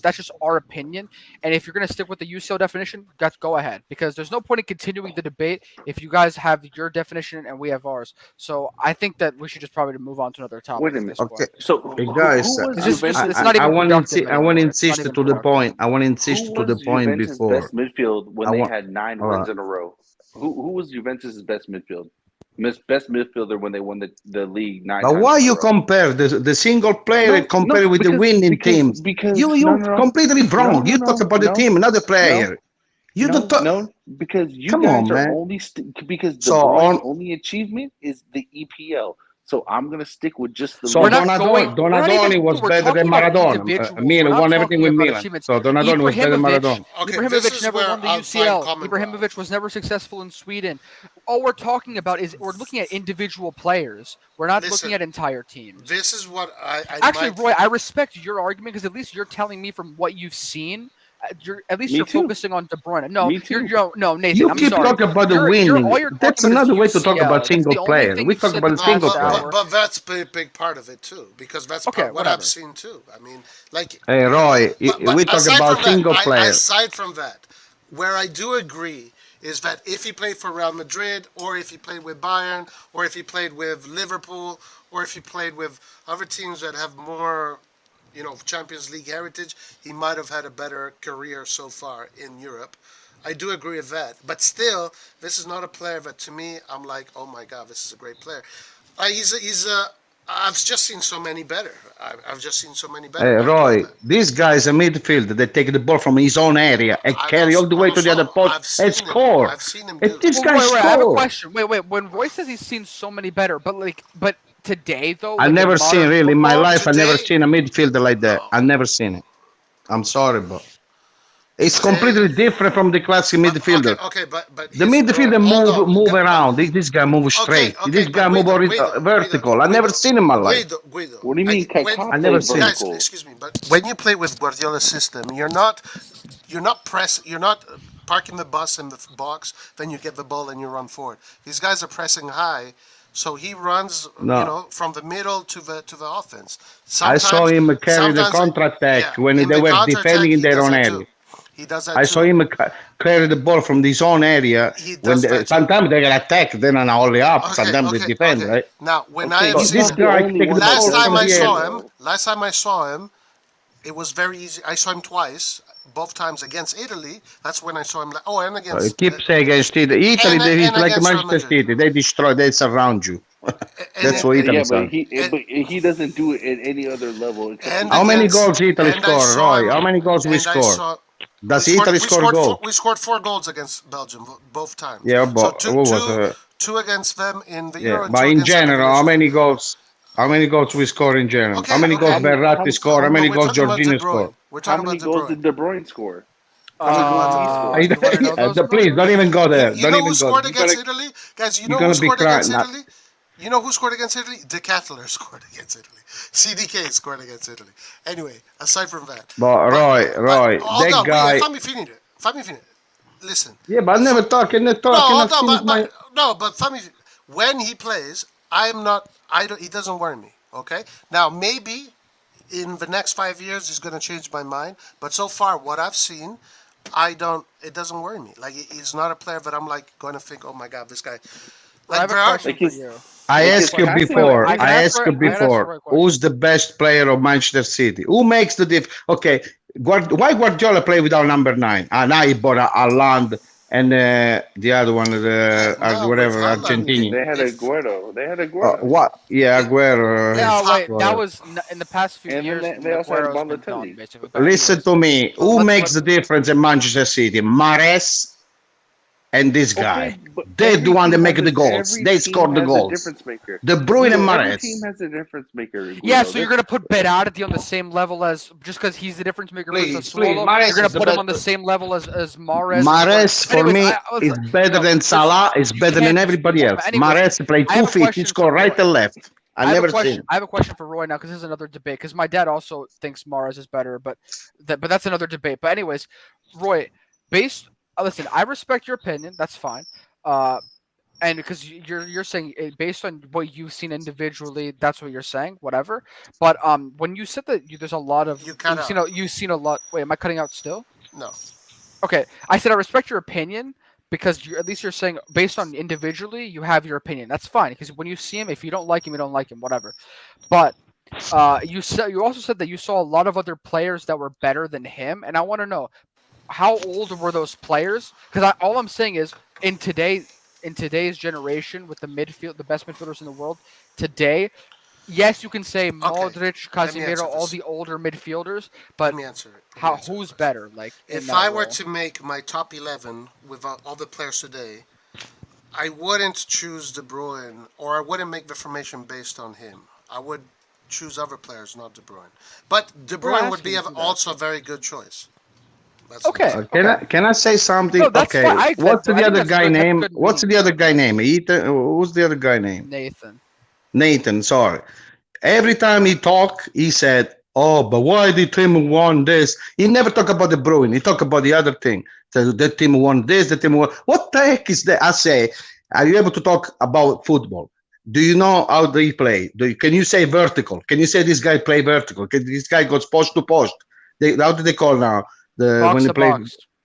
N: that's just our opinion. And if you're going to stick with the UCL definition, go ahead. Because there's no point in continuing the debate if you guys have your definition and we have ours. So I think that we should just probably move on to another topic.
K: Wait a minute.
H: Okay,
K: So,
H: guys,
N: it's not even
H: I want
N: productive
H: to
N: anymore.
H: insist
N: It's not
H: to
N: even
H: the
N: productive.
H: point. I want to insist
K: who
H: to the
K: was
H: point
K: Juventus'
H: before.
K: best midfield when they had 9
H: all
K: wins
H: right.
K: in a row? Who was Juventus' best midfield? Best midfielder when they won the league 9
H: But
K: times
H: why
K: in a
H: you
K: row?
H: compare the single player compare with the winning teams? You completely wrong. You talk about the team, not the player. You don't talk.
K: No, because you
H: Come
K: guys
H: on,
K: are
H: man.
K: only because De
H: So
K: Bruyne's
H: on.
K: only achievement is the EPL. So I'm gonna stick with just the.
H: So Donadoni was better than Maradona. Milan won everything with Milan. So Donadoni was better than Maradona.
N: Ibrahimovic never won the UCL. Ibrahimovic was never successful in Sweden. All we're talking about is we're looking at individual players. We're not looking at entire teams.
B: This is what I
N: actually, Roy, I respect your argument because at least you're telling me from what you've seen. You're focusing on De Bruyne. No, no, Nathan.
H: You
N: I'm
H: keep
N: sorry.
H: talking about the winning. That's another way to talk about single player. We talk about the single player.
B: But that's a big part of it too, because that's what I've seen too. I mean, like.
H: Hey, Roy, we talk about single player.
B: Aside from that, where I do agree is that if he played for Real Madrid, or if he played with Bayern, or if he played with Liverpool, or if he played with other teams that have more, Champions League heritage, he might have had a better career so far in Europe. I do agree with that. But still, this is not a player that to me, I'm like, oh my God, this is a great player. I've just seen so many better. I've just seen so many better.
H: Hey, Roy, this guy is a midfielder that take the ball from his own area and carry all the way to the other post and score.
B: I've seen him do
H: this guy
N: I have a question. Wait. When Roy says he's seen so many better, but today though,
H: I've never seen really in my life. I've never seen a midfielder like that. I've never seen it. I'm sorry, but it's completely different from the classic midfielder.
B: Okay, but
H: the midfielder move around. This guy moves straight. This guy move vertical. I've never seen in my life.
B: Guido.
K: What do you mean?
H: I never seen
B: guys, excuse me, but when you play with Guardiola's system, you're not parking the bus in the box, then you get the ball and you run forward. These guys are pressing high. So he runs, from the middle to the offense.
H: Sometimes, I saw him carry the counter-attack when they were defending in their own area.
B: He does that
H: I saw him carry the ball from his own area. Sometimes they get attacked, then only up. Sometimes they defend, right?
B: Now,
H: last
B: time I saw him, it was very easy. I saw him twice. Both times against Italy, that's when I saw him. And against.
H: Keep saying against Italy. Italy, he's like Manchester City. They destroy. They surround you. That's what Italy does.
K: But he doesn't do it at any other level.
H: How many goals Italy score, Roy? How many goals we score? Does Italy score goals?
B: We scored 4 goals against Belgium both times.
H: Yeah, but
B: 2 against them in the
H: Yeah,
B: Euro. And
H: but
B: 2
H: in
B: against other
H: general, how
B: nations.
H: many goals? How many goals we score in general?
B: Okay,
H: How many goals
B: okay.
H: Verratti score? How
B: But
H: many
B: we're
H: goals
B: talking about De
H: Jorginho score?
B: Bruyne. We're
K: How
B: talking
K: many
B: about De
K: goals
B: Bruyne.
K: did De Bruyne score?
B: We're talking about De
K: He
B: Bruyne.
K: scored?
B: You want to know those
H: Please
B: numbers?
H: don't even go there.
B: You
H: Don't
B: know
H: even
B: who
H: go
B: scored
H: there.
B: against Italy? Guys, you
H: You're
B: know who
H: gonna be
B: scored
H: crying.
B: against Italy? You know who scored against Italy? The Ketelaere scored against Italy. CDK scored against Italy. Anyway, aside from that.
H: But Roy,
B: Hold
H: that
B: on,
H: guy.
B: wait, fammi finire. Listen.
H: Yeah, but I never talk. Can I talk?
B: No,
H: Can I
B: hold on,
H: finish my?
B: but fammi, when he plays, I don't, he doesn't worry me, okay? Now, maybe in the next 5 years, he's going to change my mind. But so far, what I've seen, it doesn't worry me. Like, he's not a player that I'm like going to think, oh my God, this guy.
N: I have a question for you.
H: I asked you before. I asked you before. Who's the best player of Manchester City? Who makes the diff? Okay, why Guardiola play without number 9? Now he bought Haaland and the other one, whatever, Argentinian.
K: They had Aguero.
H: What? Yeah, Aguero.
N: No, wait. That
H: whatever.
N: was in the past few
K: And
N: years.
K: then they also had
N: Aguero's been done,
K: Balotelli.
N: basically. But
H: Listen to me. Who makes the difference in Manchester City? Mahrez and this guy. They're the one that make the goals. They score the goals.
K: Difference maker.
H: De Bruyne and
K: Every
H: Mahrez.
K: team has a difference maker.
N: yeah, so you're gonna put Berardi on the same level as just because he's the difference maker for Sassuolo.
H: Mahrez
N: You're gonna
H: is the
N: put him
H: best.
N: on the same level as Mahrez.
H: Mahrez for me is better than Salah. Is better than everybody else. Mahrez played 2 feet. He scored right and left. I never seen.
N: I have a question for Roy now because this is another debate. Because my dad also thinks Mahrez is better, but that's another debate. But anyways, Roy, listen, I respect your opinion. That's fine. And because you're saying based on what you've seen individually, that's what you're saying. Whatever. But when you said that there's a lot of you've seen a lot. Wait, am I cutting out still?
B: No.
N: Okay, I said I respect your opinion because at least you're saying based on individually you have your opinion. That's fine because when you see him, if you don't like him, you don't like him. Whatever. But you also said that you saw a lot of other players that were better than him, and I want to know how old were those players? Because all I'm saying is in today's generation with the best midfielders in the world today, yes, you can say Modric, Casemiro, all the older midfielders, but who's better? Like,
B: if I were to make my top 11 with all the players today, I wouldn't choose De Bruyne, or I wouldn't make the formation based on him. I would choose other players, not De Bruyne. But De Bruyne would be also a very good choice.
H: Can I say something?
N: No, that's
H: okay.
N: fine.
H: What's the other guy name?
N: What's
H: the other guy name? Ethan. Who's the other guy name?
N: Nathan.
H: Sorry. Every time he talk, he said, "Oh, but why the team won this?" He never talk about De Bruyne. He talk about the other thing. So the team won this. The team won. What the heck is that? I say, are you able to talk about football? Do you know how they play? Can you say vertical? Can you say this guy play vertical? This guy goes post to post? How do they call now? When they play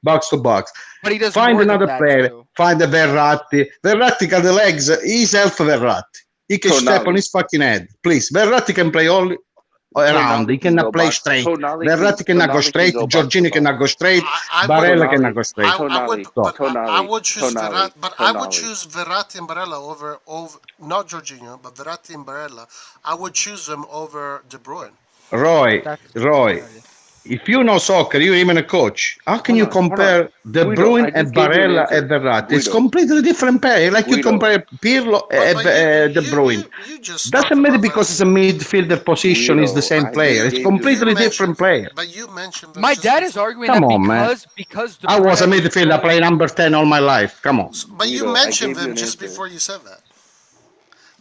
H: box to box.
N: But he does
H: find another player.
N: Too.
H: Find a Verratti. Verratti got the legs. He's half Verratti. He can step on his fucking head. Please, Verratti can play all around. He cannot play straight. Verratti cannot go straight. Jorginho cannot go straight. Barella cannot go straight.
B: I would choose Verratti, but I would choose Verratti and Barella over not Jorginho, but Verratti and Barella. I would choose them over De Bruyne.
H: Roy. If you know soccer, you're even a coach. How can you compare De Bruyne and Barella and Verratti? It's completely different pair. Like you compare Pirlo and De Bruyne. Doesn't matter because it's a midfielder position. Is the same player. It's completely different player.
B: But you mentioned
N: my dad is arguing
H: Come
N: that
H: on,
N: because
H: I was a midfielder. I played number 10 all my life. Come on.
B: But you mentioned them just before you said that.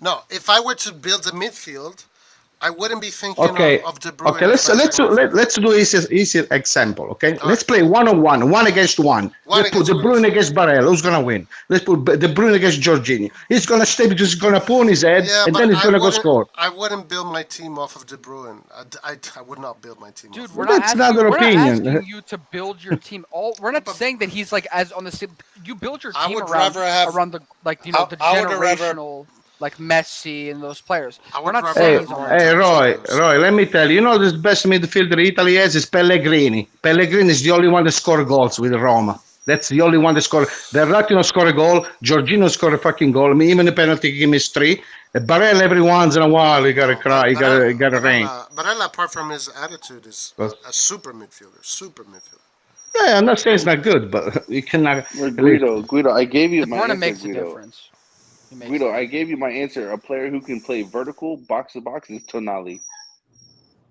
B: No, if I were to build a midfield, I wouldn't be thinking of De Bruyne.
H: Okay, let's do easy example. Okay, let's play 1-on-1, 1 against 1. Let's put De Bruyne against Barella. Who's gonna win? Let's put De Bruyne against Jorginho. He's gonna stay because he's gonna pull on his head, and then he's gonna go score.
B: I wouldn't build my team off of De Bruyne. I would not build my team.
N: Dude,
B: off
N: we're
H: That's
N: not
H: another opinion.
N: asking you to build your team. We're not saying that he's like as on the same. You build your team around the the generational. Like Messi and those players. We're not saying he's on
H: Roy, let me tell you, you know the best midfielder Italy has is Pellegrini. Pellegrini is the only one that scored goals with Roma. That's the only one that scored. Verratti scored a goal. Jorginho scored a fucking goal. I mean, even the penalty game is 3. Barella every once in a while, you gotta cry, you gotta rain.
B: Barella, apart from his attitude, is a super midfielder.
H: Yeah, I'm not saying it's not good, but you cannot.
K: Guido, I gave you my answer,
N: makes
K: Guido.
N: a difference. He makes
K: Guido,
N: them.
K: I gave you my answer. A player who can play vertical box to box is Tonali.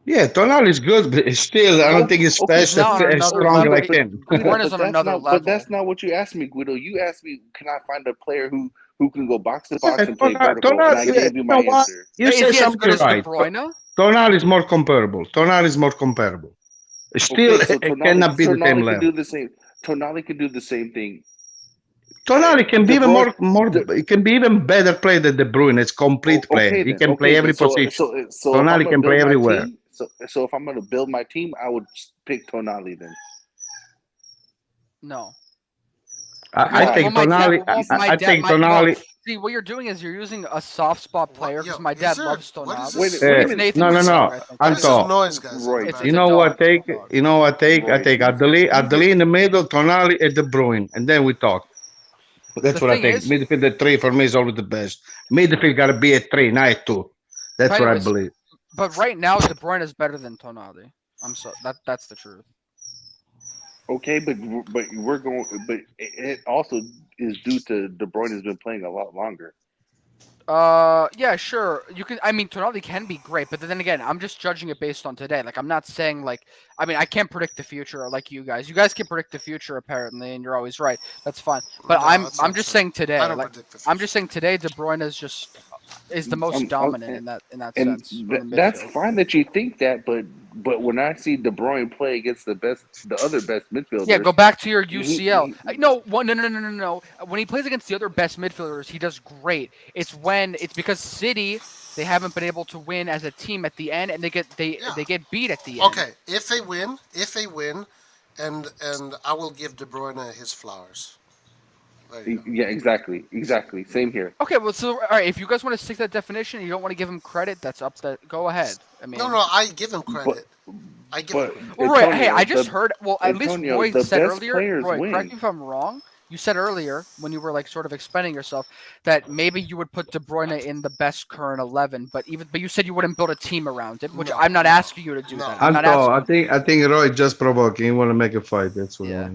H: Yeah, Tonali is good, but still, I don't think he's
K: Okay,
N: He's
H: fast,
N: not on another
H: strong
N: level.
H: like
K: but
H: him.
N: De
K: Guido,
N: Bruyne is
K: but
N: on another level.
K: that's not what you asked me, Guido. You asked me, can I find a player who can go box to box
H: Yeah,
K: and play vertical? And I
H: Tonali,
K: gave you
H: you
K: my
H: know what?
K: answer.
H: You
N: Is
H: say
N: he as good
H: something
N: as De
H: right.
N: Bruyne?
H: Tonali is more comparable. Tonali is more comparable. Still,
K: Okay, so
H: it cannot be the same
K: Tonali can
H: level.
K: do the same. Tonali can do the same thing.
H: Tonali can be
K: De
H: even
K: Bruyne,
H: he can be even better player than De Bruyne. It's complete player.
K: okay
H: He
K: then,
H: can play every position.
K: so if I'm
H: Tonali
K: gonna
H: can play
K: build my
H: everywhere.
K: team, so if I'm gonna build my team, I would pick Tonali then.
N: No.
H: I think Tonali. I think Tonali.
N: See, what you're doing is you're using a soft spot player because my dad loves Tonali.
K: Wait a
N: It's
K: minute.
N: Nathan.
H: No.
N: Anto.
K: Roy.
H: You know what? You know what? I take Adeli in the middle, Tonali at De Bruyne, and then we talk. That's what I think. Midfield at 3 for me is always the best. Midfield got to be at 3, not at 2. That's what I believe.
N: But right now, De Bruyne is better than Tonali. That's the truth.
K: Okay, but it also is due to De Bruyne has been playing a lot longer.
N: Yeah, sure. You can. I mean, Tonali can be great, but then again, I'm just judging it based on today. Like, I'm not saying like. I mean, I can't predict the future like you guys. You guys can predict the future apparently, and you're always right. That's fine. But
B: No,
N: I'm just saying today.
B: I don't
N: Like,
B: predict the
N: I'm just saying today, De Bruyne is the most dominant in that sense.
K: That's fine that you think that, but when I see De Bruyne play against the other best midfielders,
N: Yeah, go back to your UCL. No. When he plays against the other best midfielders, he does great. It's because City, they haven't been able to win as a team at the end, and they get beat at the end.
B: Okay, if they win, and I will give De Bruyne his flowers.
K: Yeah, exactly. Same here.
N: Okay, well, so all right, if you guys want to stick to that definition, and you don't want to give him credit. That's up to go ahead. I mean,
B: No, I give him credit. I give him.
N: Well, Roy, hey, I just heard. Well, at least Roy said earlier. Roy,
K: win.
N: correct me if I'm wrong. You said earlier when you were like sort of explaining yourself that maybe you would put De Bruyne in the best current 11, but you said you wouldn't build a team around it, which I'm not asking you to do that. I'm not asking.
H: I think Roy just provoking. He want to make a fight. That's what. Yeah.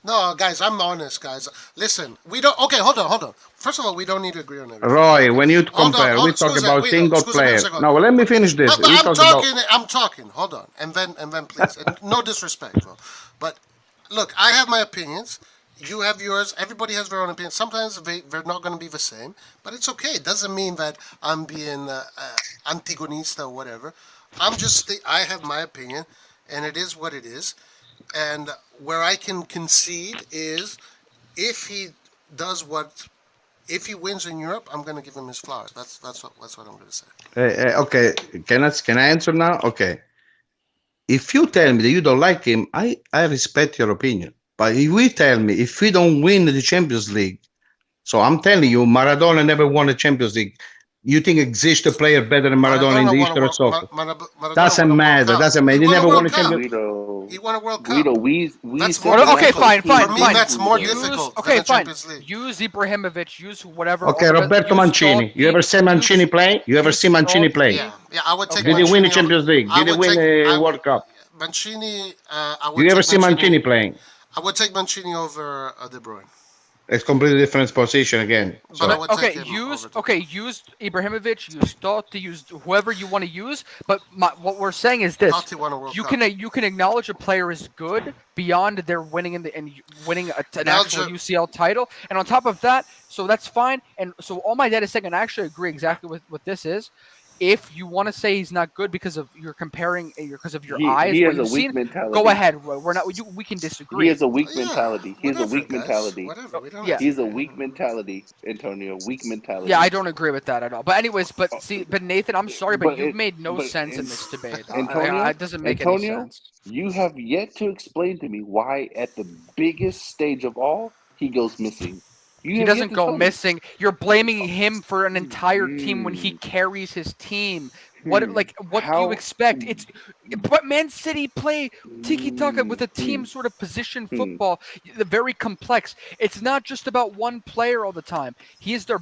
B: No, guys, I'm honest, guys. Listen, we don't. Okay, hold on. First of all, we don't need to agree on everything.
H: Roy, when you compare, we talk about single players. No, let me finish this.
B: But I'm talking. Hold on, and then please, and no disrespect, bro. But look, I have my opinions. You have yours. Everybody has their own opinions. Sometimes they're not going to be the same, but it's okay. It doesn't mean that I'm being antagonista or whatever. I have my opinion, and it is what it is. And where I can concede is if he wins in Europe, I'm going to give him his flowers. That's what I'm going to say.
H: Okay, can I answer now? Okay. If you tell me that you don't like him, I respect your opinion. But if we don't win the Champions League, so I'm telling you, Maradona never won the Champions League. You think exists a player better than Maradona in the history of soccer? Doesn't matter. He never won a Champions League.
B: He won a World Cup.
K: Guido,
N: okay, fine.
B: For me, that's more difficult.
N: Okay,
B: than the
N: fine.
B: Champions League.
N: Use Ibrahimovic. Use whatever.
H: Okay, Roberto Mancini. You ever see Mancini play?
B: Yeah, I would take.
H: Did he win the Champions League? Did he win a World Cup?
B: Mancini.
H: You ever see Mancini playing?
B: I would take Mancini over De Bruyne.
H: It's completely different position again.
B: So.
N: Use Ibrahimovic, use Totti, use whoever you want to use. But what we're saying is this: you can acknowledge a player is good beyond their winning an actual UCL title, and on top of that, so that's fine. And so all my dad is saying, and I actually agree exactly with what this is. If you want to say he's not good because of you're comparing because of your eyes,
K: he has a weak mentality.
N: Go ahead. We're not. We can disagree.
K: He has a weak mentality. He has a weak mentality.
N: Yeah.
K: He's a weak mentality, Antonio. Weak mentality.
N: Yeah, I don't agree with that at all. But anyways, but Nathan, I'm sorry, but you've made no sense in this debate.
K: Antonio,
N: it doesn't make any sense.
K: You have yet to explain to me why, at the biggest stage of all, he goes missing.
N: He doesn't go missing. You're blaming him for an entire team when he carries his team. What do you expect? But Man City play tiki-taka with a team sort of position football. Very complex. It's not just about one player all the time. He is their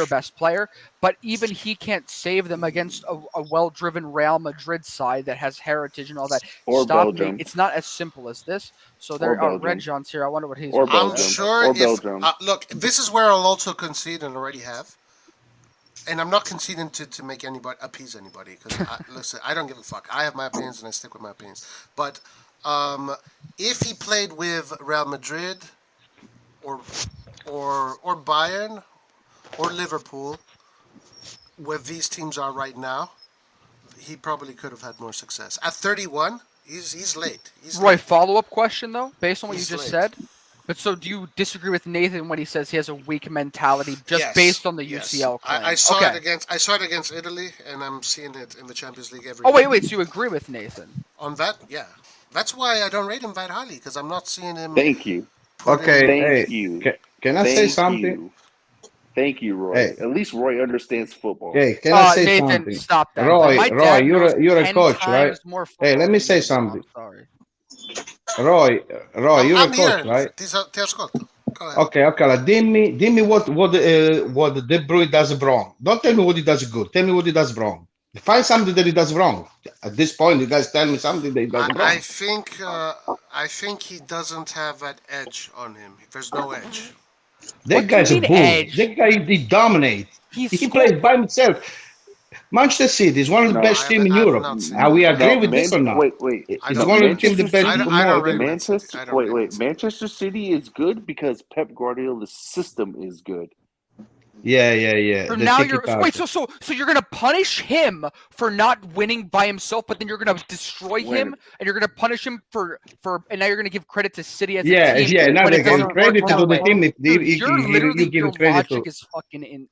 N: best player, but even he can't save them against a well-driven Real Madrid side that has heritage and all that.
K: Or Belgium.
N: It's not as simple as this. So there are Red John's here. I wonder what he's.
K: Or Belgium.
B: I'm sure. Look, this is where I'll also concede and already have. and I'm not conceding to make anybody appease anybody because listen, I don't give a fuck. I have my opinions and I stick with my opinions. But if he played with Real Madrid or Bayern or Liverpool, where these teams are right now, he probably could have had more success. At 31, he's late.
N: Roy, follow-up question though, based on what
B: He's
N: you just
B: late.
N: said. But so, do you disagree with Nathan when he says he has a weak mentality just based on the UCL claim?
B: I saw it against Italy, and I'm seeing it in the Champions League every.
N: Oh wait, so you agree with Nathan?
B: On that, yeah. That's why I don't rate him that highly because I'm not seeing him.
K: Thank you.
H: Okay,
K: Thank you.
H: Can I say something?
K: You. Thank you, Roy.
H: Hey.
K: At least Roy understands football.
H: Hey, can I say
N: Nathan,
H: something?
N: Stop that.
H: Roy, you're a coach, right? Hey, let me say
N: I'm
H: something.
N: sorry.
H: Roy, you're
B: I'm
H: a
B: here.
H: coach, right?
B: Ti ascolto. Go ahead.
H: Okay, allora, dimmi what De Bruyne does wrong. Don't tell me what he does good. Tell me what he does wrong. Find something that he does wrong. At this point, you guys tell me something that he does wrong.
B: I think he doesn't have that edge on him. There's no edge.
H: That guy's a bull. That guy, he dominates. He plays by himself. Manchester City is one of the best teams in Europe. We agree with this or not?
K: Wait.
H: It's one of the teams the best.
K: Manchester City is good because Pep Guardiola's system is good.
H: Yeah.
N: So now so you're gonna punish him for not winning by himself, but then you're gonna destroy him, and you're gonna punish him for, and now you're gonna give credit to City as a team.
H: Yeah. Now they give credit to the team.
N: Your logic is fucking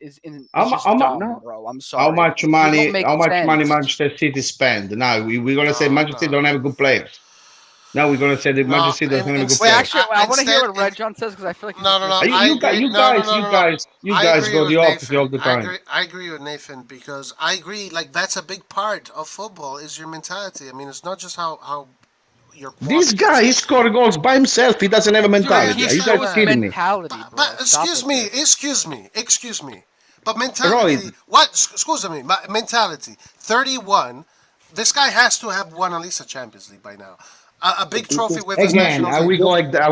N: dumb, bro. I'm sorry.
H: How much money Manchester City spend? Now we're gonna say Manchester City don't have good players. Now we're gonna say that Manchester City doesn't have a good player.
N: Actually, I want to hear what Red John says because I feel like
H: you guys go the opposite all the time.
B: I agree with Nathan because I agree. Like that's a big part of football is your mentality. I mean, it's not just how your.
H: This guy, he scored goals by himself. He doesn't have a mentality.
N: Dude,
H: you guys kidding me?
B: But excuse me. But mentality. What? Excuse me. Mentality. 31. This guy has to have won at least a Champions League by now. A big trophy with his national team.
H: Are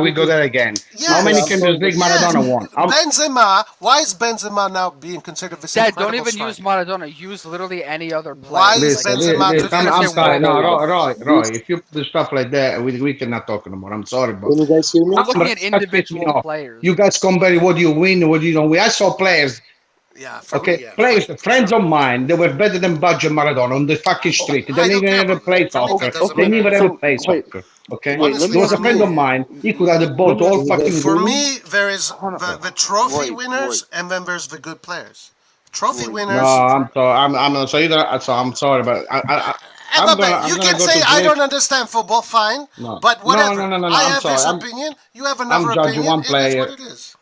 H: we go there again? Yes. How many Champions League Maradona won?
B: Benzema. Why is Benzema now being considered this incredible
N: don't even
B: striker?
N: use Maradona. Use literally any other player.
B: Why is Benzema?
H: I'm sorry. No, Roy. If you do stuff like that, we cannot talk anymore. I'm sorry, but
N: I'm looking at individual players.
H: You guys compare what you win, what you don't win. I saw players.
B: Yeah.
H: Players, friends of mine, they were better than Baggio Maradona on the fucking street. They didn't even play soccer. They never ever play soccer. Okay, there was a friend of mine. He could have the ball to all fucking.
B: For me, there is the trophy winners, and then there's the good players. Trophy winners.
H: No, I'm sorry. I'm sorry, but
B: you can say I don't understand football. Fine, but whatever.
H: No.
B: I have this opinion. You have another opinion.
H: I'm judging one player.
B: It is what it is.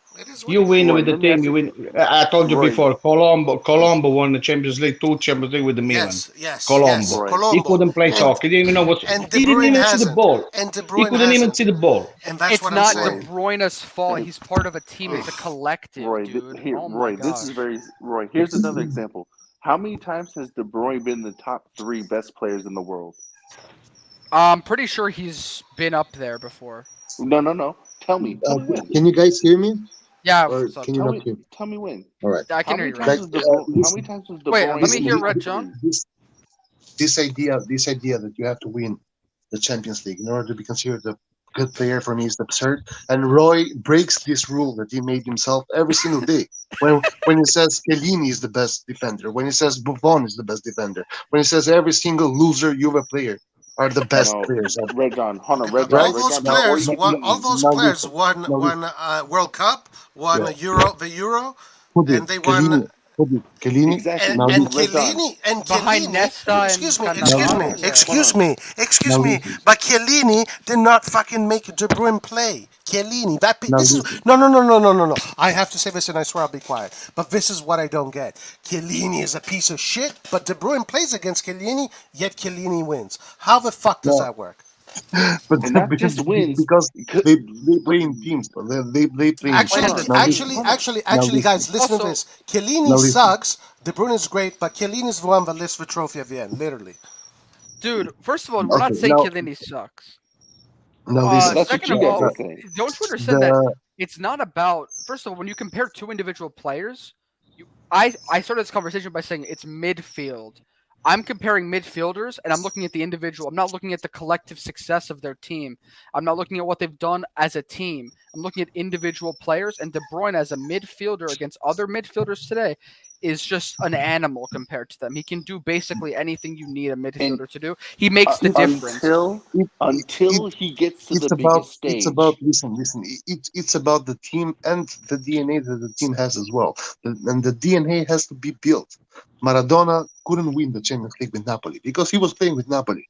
H: You win with the team. You win. I told you before. Colombo won the Champions League, 2 Champions League with the Milan.
B: Yes.
H: Colombo. He couldn't play soccer. He didn't even know what. He didn't even see the ball. He couldn't even see the ball.
B: And that's
N: it's
B: what
N: not
B: I'm saying.
N: De Bruyne's fault. He's part of a team. It's a collective, dude.
K: This is very Roy. Here's another example. How many times has De Bruyne been the top 3 best players in the world?
N: I'm pretty sure he's been up there before.
K: No. Tell me.
O: Can you guys hear me?
N: Yeah.
O: Can you not hear me?
K: Tell me when.
O: All right.
N: I can hear you.
K: How many times was De Bruyne?
N: Wait, let me hear Red John.
O: This idea that you have to win the Champions League in order to be considered a good player for me is absurd. And Roy breaks this rule that he made himself every single day. When he says Chiellini is the best defender, when he says Buffon is the best defender, when he says every single loser Juve player are the best players.
K: Red John,
B: all those players won World Cup, won the Euro, and they won.
O: Chiellini,
K: exactly.
B: And Chiellini,
N: behind Nesta.
B: Excuse me, but Chiellini did not fucking make De Bruyne play. Chiellini, no. I have to say this, and I swear I'll be quiet. But this is what I don't get. Chiellini is a piece of shit, but De Bruyne plays against Chiellini, yet Chiellini wins. How the fuck does that work?
O: But because they play in teams, but they play in
B: Actually, guys, listen to this. Chiellini sucks. De Bruyne is great, but Chiellini is the one that lifts the trophy at the end, literally.
N: Dude, first of all, we're not saying Chiellini sucks. Second of all, don't you understand that it's not about. First of all, when you compare 2 individual players, I started this conversation by saying it's midfield. I'm comparing midfielders, and I'm looking at the individual. I'm not looking at the collective success of their team. I'm not looking at what they've done as a team. I'm looking at individual players, and De Bruyne as a midfielder against other midfielders today is just an animal compared to them. He can do basically anything you need a midfielder to do. He makes the difference.
K: Until he gets to the biggest stage.
O: It's about listen. It's about the team and the DNA that the team has as well, and the DNA has to be built. Maradona couldn't win the Champions League with Napoli because he was playing with Napoli.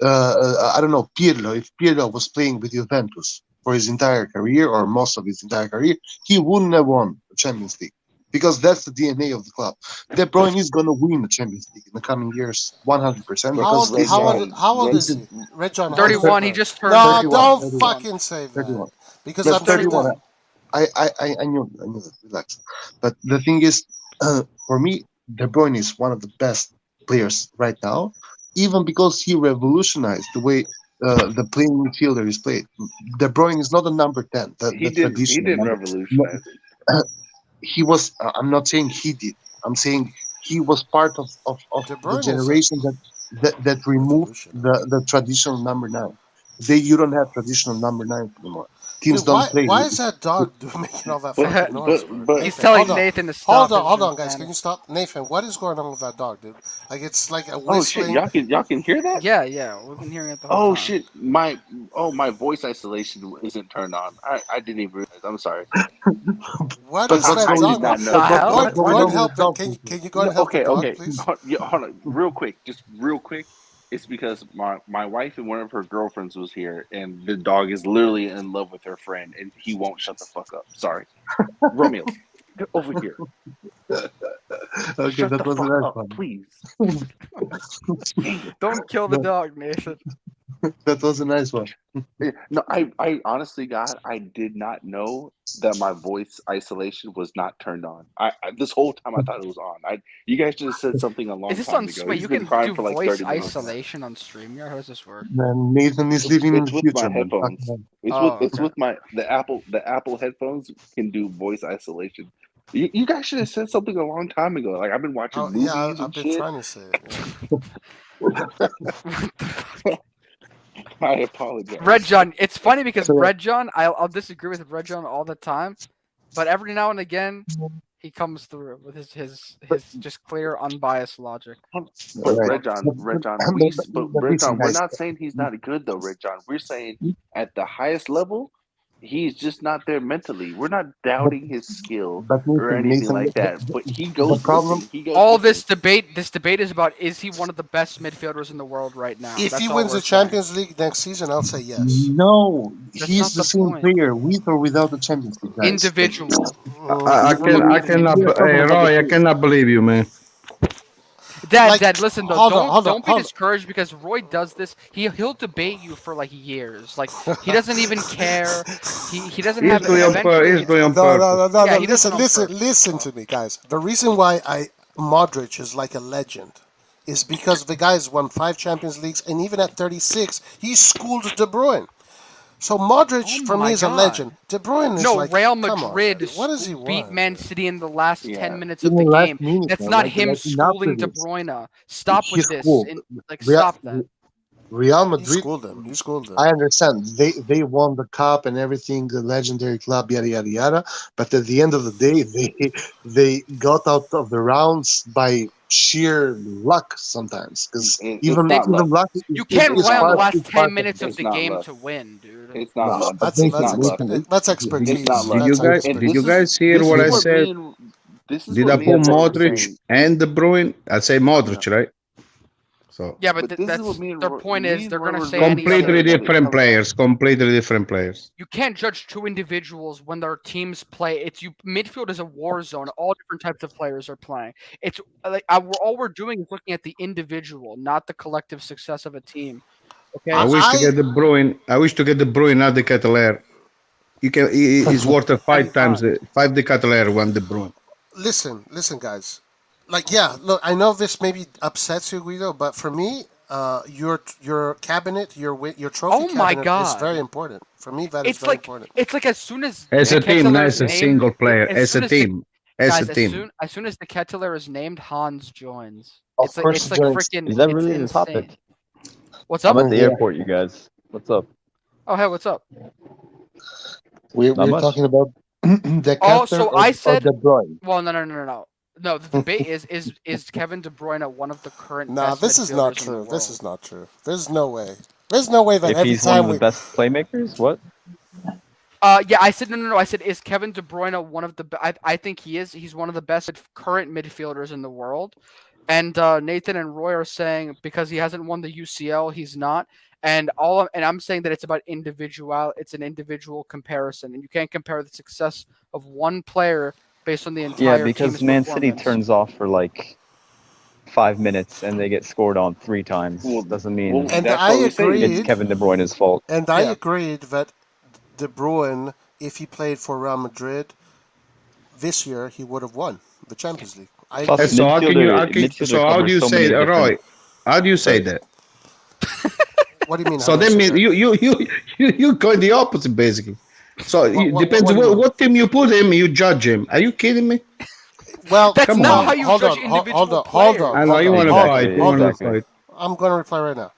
O: I don't know Pirlo. If Pirlo was playing with Juventus for his entire career or most of his entire career, he wouldn't have won the Champions League. Because that's the DNA of the club. De Bruyne is going to win the Champions League in the coming years, 100%.
P: How old is he? Red John.
N: 31. He just turned.
P: No,
N: 31.
P: don't
O: 31.
P: fucking say that.
O: 31.
P: Because
O: That's
P: I'm 31.
O: I knew that. Relax. But the thing is, for me, De Bruyne is one of the best players right now, even because he revolutionized the way the playing midfielder is played. De Bruyne is not a number 10.
K: He didn't revolutionize it.
O: He was. I'm not saying he did. I'm saying he was part of the generation that removed the traditional number 9. You don't have traditional number 9 anymore. Teams don't play.
P: Why is that dog making all that fucking noise?
N: But he's telling Nathan to stop.
P: Hold on, guys. Can you stop? Nathan, what is going on with that dog, dude? Like, it's like a whistling.
K: Oh shit! Y'all can hear that?
N: Yeah. We've been hearing it the whole time.
K: Shit! My voice isolation isn't turned on. I didn't even realize. I'm sorry.
P: What is that dog? Go and help him. Can you go and help the dog, please?
K: Hold on, real quick. It's because my wife and one of her girlfriends was here, and the dog is literally in love with her friend, and he won't shut the fuck up. Sorry, Romeo, get over here.
O: Okay,
K: Shut
O: that
K: the
O: was a
K: fuck
O: nice
K: up,
O: one.
K: please.
N: Don't kill the dog, Nathan.
O: That was a nice one.
K: No, I honestly, God, I did not know that my voice isolation was not turned on. I this whole time I thought it was on. You guys just said something a long
N: Is this
K: time
N: on?
K: ago.
N: Wait,
K: He's
N: you
K: been
N: can
K: crying
N: do
K: for like
N: voice
K: 30 minutes.
N: isolation on StreamYard? How does this work?
O: Man, Nathan is living in
K: It's
O: the
K: with
O: future.
K: my
O: Man.
K: headphones. It's with my the Apple headphones can do voice isolation. You guys should have said something a long time ago. Like I've been watching movies
P: Yeah,
K: and
P: I've been
K: shit.
P: trying to say it.
K: I apologize.
N: Red John, it's funny because Red John, I'll disagree with Red John all the time, but every now and again he comes through with his just clear, unbiased logic.
K: But Red John, we're not saying he's not good though, Red John. We're saying at the highest level, he's just not there mentally. We're not doubting his skill or anything like that. But he goes missing.
N: All this debate is about, is he one of the best midfielders in the world right now?
P: If
N: That's
P: he
N: all
P: wins
N: we're
P: the
N: saying.
P: Champions League next season, I'll say yes.
O: No,
N: That's
O: he's
N: not
O: the
N: the
O: same
N: point.
O: player with or without the Champions League. Guys.
N: Individual.
H: I cannot. Hey, Roy, I cannot believe you, man.
N: Dad, listen though. Don't be
P: hold on.
N: discouraged because Roy does this. He'll debate you for like years. Like he doesn't even care. He doesn't have.
H: He's doing on purpose.
P: No.
N: Yeah, he does it on
P: Listen to me, guys. The reason why Modric is like a legend is because the guy's won 5 Champions Leagues, and even at 36, he schooled De Bruyne. So Modric for me is a legend. De Bruyne is like,
N: Real
P: come on,
N: Madrid
P: man. What does he
N: beat
P: want?
N: Man City in the last 10 minutes
O: In
N: of
O: the
N: the
O: last
N: game.
O: minute,
N: That's
O: man,
N: not
O: like-
N: him
O: like
N: schooling De
O: Napoli.
N: Bruyne. Stop
O: He
N: with this.
O: schooled.
N: Stop that.
O: Real
P: He
O: Madrid.
P: schooled him. He schooled him.
O: I understand they won the cup and everything, the legendary club, yada yada yada. But at the end of the day, they got out of the rounds by sheer luck sometimes. Because even luck,
N: You can't
O: is
N: rely on the
O: part-
N: last
O: is
N: 10
O: part
N: minutes of
K: It's
N: the
K: not
N: game
K: luck.
N: to win, dude.
K: It's not luck.
P: That's
K: It's not luck.
P: that's expertise.
K: It's not luck.
H: Did you guys?
K: And
H: Did you
K: this
H: guys hear
K: this
H: what
K: is
H: I
K: what
H: said?
K: me and- This is
H: Did
K: what
H: I
K: me
H: put
K: and Roy were
H: Modric
K: saying.
H: and De Bruyne? I'd say Modric, right? So
N: Yeah, but
K: But this is
N: that's
K: what me and
N: their
K: Roy-
N: point
K: me
N: is
K: and
N: they're
K: Roy
N: going to
K: were
N: say
K: saying
N: any
H: completely
N: other.
H: different players. Completely different players.
N: You can't judge two individuals when their teams play. Midfield is a war zone. All different types of players are playing. It's like all we're doing is looking at the individual, not the collective success of a team. Okay.
H: I wish to get De Bruyne. I wish to get De Bruyne, not the Ketelaere. He's worth it 5 times. 5 the Ketelaere, 1 De Bruyne.
P: Listen, guys. Like, yeah, look, I know this maybe upsets you, Guido, but for me, your cabinet, your trophy
N: Oh my
P: cabinet is
N: God.
P: very important. For me, that is
N: It's
P: very
N: like
P: important.
N: as soon as
H: As a team, not as a
N: Ketelaere's
H: single player.
N: as
H: As
N: soon
H: a
N: as the-
H: team. as
N: Guys,
H: a team.
N: as soon as the Ketelaere is named, Hans joins.
Q: Of
N: It's like
Q: course
N: it's
Q: he
N: like
Q: joins.
N: freaking.
Q: Is that
N: It's
Q: really the
N: insane.
Q: topic?
N: What's
Q: I'm
N: up?
Q: at the airport, you guys. What's up?
N: Oh, hey, what's up?
Q: Not
O: We're
Q: much.
O: talking about the
N: Oh,
O: captain
N: so
O: or,
N: I
O: or
N: said.
O: De Bruyne.
N: Well, no. No, the debate is Kevin De Bruyne one of the current
P: Nah,
N: best
P: this is not
N: midfielders in the
P: true.
N: world?
P: This is not true. There's no way. There's no way that
Q: If
P: every
Q: he's one
P: time
Q: of the
P: we.
Q: best playmakers, what?
N: Yeah, I said no. I said is Kevin De Bruyne one of the? I think he is. He's one of the best current midfielders in the world. And Nathan and Roy are saying because he hasn't won the UCL, he's not. And I'm saying that it's about individual. It's an individual comparison, and you can't compare the success of one player based on the entire
Q: Yeah, because
N: team's
Q: Man City
N: performance.
Q: turns off for like 5 minutes and they get scored on 3 times.
K: Well,
Q: Doesn't mean
P: And
K: that's
P: I
K: what we say.
P: agreed.
Q: it's Kevin De Bruyne's fault.
P: And I
N: Yeah.
P: agreed that De Bruyne, if he played for Real Madrid this year, he would have won the Champions League.
Q: Plus,
H: So how can you?
Q: midfielder
H: So how do
Q: covers
H: you
Q: so
H: say,
Q: many
H: Roy?
Q: different-
H: How do you say
Q: Sorry.
H: that?
P: What do you mean?
H: So
P: how do I
H: that
P: say
H: means
P: that?
H: you going the opposite basically. So it
P: what
H: depends
P: do you mean?
H: what team you put him, you judge him. Are you kidding me?
P: Well,
N: That's
H: Come
N: not
H: on.
N: how you
P: hold
N: judge
P: on,
N: individual
P: hold
N: players.
P: on.
H: I know you want to
Q: Exactly,
H: fight. You want to
Q: exactly.
H: fight.
P: I'm going to reply right now.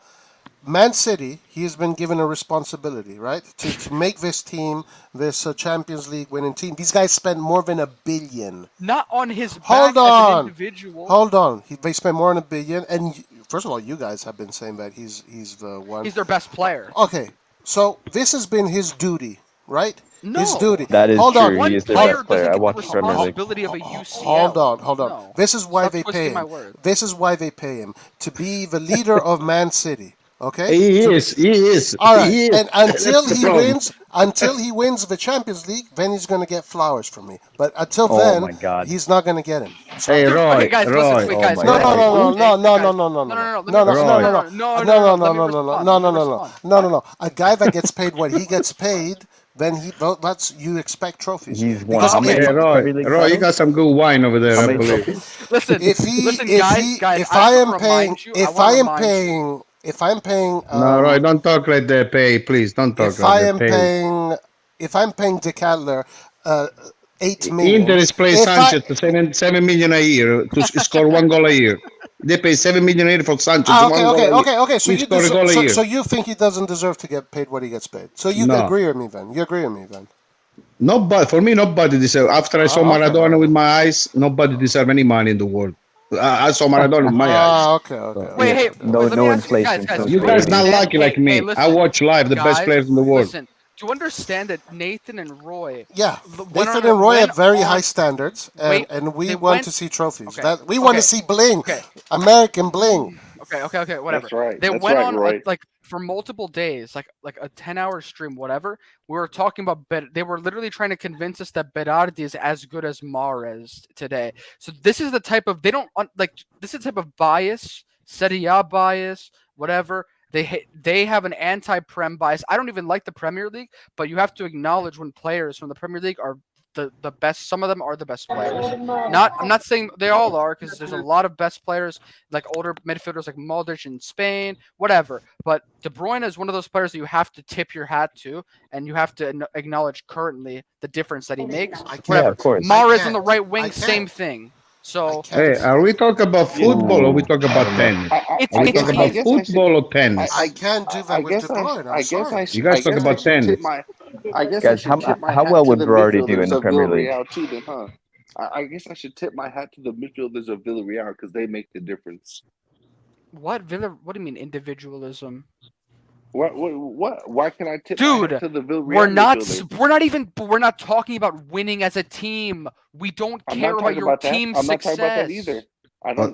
P: Man City, he has been given a responsibility, right, to make this team, this Champions League winning team. These guys spent more than $1 billion.
N: Not on his back
P: Hold
N: as an
P: on,
N: individual.
P: hold on. They spent more than $1 billion, and first of all, you guys have been saying that he's the one.
N: He's their best player.
P: Okay, so this has been his duty, right?
N: No.
P: His duty.
Q: That is
P: Hold
Q: true.
P: on.
N: One
Q: He is their
N: player
Q: best player. I
N: doesn't get the
Q: watched Premier League.
N: responsibility of a UCL.
P: Hold on.
N: No.
P: This is why
N: Stop
P: they pay
N: twisting my
P: him.
N: words.
P: This is why they pay him to be the leader of Man City. Okay.
H: He is.
P: All right,
H: He is.
P: and until
H: That's the
P: he
H: problem.
P: wins the Champions League, then he's going to get flowers from me. But until
Q: Oh
P: then,
Q: my God.
P: he's not going to get him.
H: Hey Roy,
N: Okay, guys,
H: Roy.
N: listen. Wait, guys.
Q: my
P: No,
N: guys,
Q: God.
P: A guy that gets paid what he gets paid, then that's you expect trophies.
Q: He's won
P: Because
Q: how many
H: Hey Roy,
Q: Premier League
H: Roy, you
Q: titles?
H: got some good wine over there,
Q: How
H: I
Q: many
H: believe.
Q: trophies?
N: Listen, guys,
P: if
N: I
P: I am
N: wanna
P: paying,
N: remind you-
P: if
N: I
P: I
N: wanna
P: am
N: remind you-
P: paying, if I'm paying,
H: No, Roy, don't talk like that. Pay, please, don't talk
P: if I
H: like
P: am
H: that. Pay.
P: paying, if I'm paying De Ketelaere, $8 million.
H: Inter is playing
P: If I-
H: Sanchez to 7 million a year to score 1 goal a year. They pay 7 million a year for Sanchez.
P: Ah,
H: 1 goal a year.
P: okay. So
H: He
P: you
H: score a goal a year.
P: so you think he doesn't deserve to get paid what he gets paid? So you
H: No.
P: agree with me then? You agree with me then?
H: Nobody, for me, nobody deserves. After I saw
P: okay.
H: Maradona with my eyes, nobody deserves any money in the world. I saw Maradona with my eyes.
P: Okay.
N: Wait, hey,
Q: No,
N: wait, let
Q: no
N: me ask you
Q: inflation.
N: guys,
Q: no
H: You guys not
Q: inflation.
H: lucky like me.
N: Hey,
H: I
N: listen,
H: watch live the best
N: guys,
H: players in the world.
N: Listen, to understand that Nathan and Roy,
P: Yeah,
N: when
P: Nathan
N: are-
P: and Roy
N: when
P: have very
N: are-
P: high standards,
N: Wait,
P: and we
N: they
P: want
N: went-
P: to see trophies.
N: Okay,
P: That we want to
N: okay,
P: see bling,
N: okay.
P: American bling.
N: Okay, whatever.
K: That's right.
N: They
K: That's
N: went
K: right,
N: on
K: Roy.
N: like for multiple days, like a 10-hour stream, whatever. We were talking about they were literally trying to convince us that Berardi is as good as Mahrez today. So this is the type of this is the type of bias, Serie A bias, whatever. They have an anti-Prem bias. I don't even like the Premier League, but you have to acknowledge when players from the Premier League are the best. Some of them are the best players. I'm not saying they all are, because there's a lot of best players, like older midfielders like Modric in Spain, whatever. But De Bruyne is one of those players that you have to tip your hat to, and you have to acknowledge currently the difference that he makes.
Q: Yeah, of course.
N: Mahrez on the right
P: I
N: wing,
P: can't.
N: same thing. So
H: Hey, are we talking about football or we talking about tennis?
N: It's-
H: Are we
N: it's-
H: talking
K: I
H: about
K: guess I should-
H: football or tennis?
P: I can't do that with De Bruyne. I'm sorry.
H: You guys talk about tennis.
K: I guess
Q: Guys,
K: I should tip my
Q: how
K: hat
Q: well
K: to
Q: would
K: the
Q: Berardi do in
K: midfielders
Q: the
K: of
Q: Premier League?
K: Villarreal too, then, huh? I guess I should tip my hat to the midfielders of Villarreal because they make the difference.
N: what do you mean individualism?
K: What? Why can I tip my
N: Dude,
K: hat to the Villarreal midfielders?
N: we're not talking about winning as a team. We don't
K: I'm
N: care
K: not
N: about
K: talking
N: your
K: about that.
N: team's
K: I'm not
N: success.
K: talking about that either.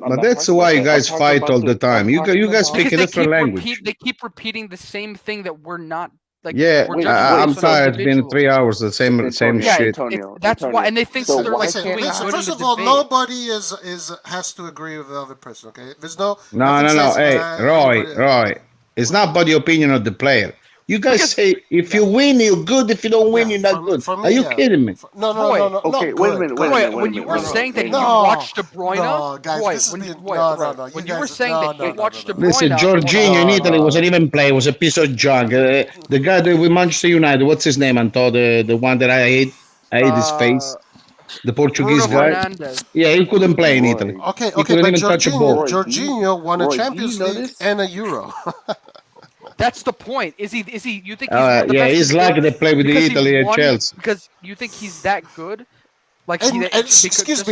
H: But that's why you guys fight all the time. You guys speak a
N: Because
H: different language.
N: they keep repeating the same thing that we're not like.
H: Yeah,
N: we're judging
H: I'm
N: based on
H: tired. It's been
N: individuals.
H: 3 hours. The same
N: Yeah,
H: shit.
N: that's why, and they think
K: So
N: that they're
K: why
N: like
K: can't
N: doing
K: I-
N: good in
P: First
N: the
P: of all,
N: debate.
P: nobody has to agree with the other person. Okay, there's no.
H: No.
P: nothing says,
H: Hey,
P: everybody-
H: Roy. It's not about the opinion of the player. You guys say if you win, you're good. If you don't win, you're not good.
P: for me,
H: Are you
P: yeah.
H: kidding me?
P: No,
N: Roy,
P: not
K: Okay,
P: good.
K: wait a minute, wait a
N: Roy,
K: minute,
N: when you were
K: wait a
N: saying that
K: minute.
N: you watched De Bruyne,
P: No, guys,
N: Roy,
P: this is
N: when,
P: being-
N: Roy,
P: no,
N: Roy,
P: no, you
N: when you
P: guys-
N: were saying
P: no,
N: that
P: no,
N: you
P: no,
N: watched
P: no,
N: De
P: no.
N: Bruyne,
H: Listen, Jorginho in Italy wasn't even play. Was a piece of junk. The guy that with Manchester United, what's his name? Anto, the one that I hate. I hate his face. The Portuguese
N: Bruno
H: guy.
N: Fernandes.
H: Yeah, he couldn't play in Italy.
P: Okay,
H: He
P: okay,
H: couldn't
P: but
H: even touch a ball.
P: Jorginho won a
K: Roy, do
P: Champions
K: you
P: League
K: notice?
P: and a Euro.
N: That's the point. Is he? You think he's one of the
H: Yeah,
N: best?
H: he's lucky they play with
N: because
H: Italy
N: he
H: and
N: won,
H: Chelsea.
N: Because you think he's that good? Like
P: And,
N: he,
P: and
N: because-
P: excuse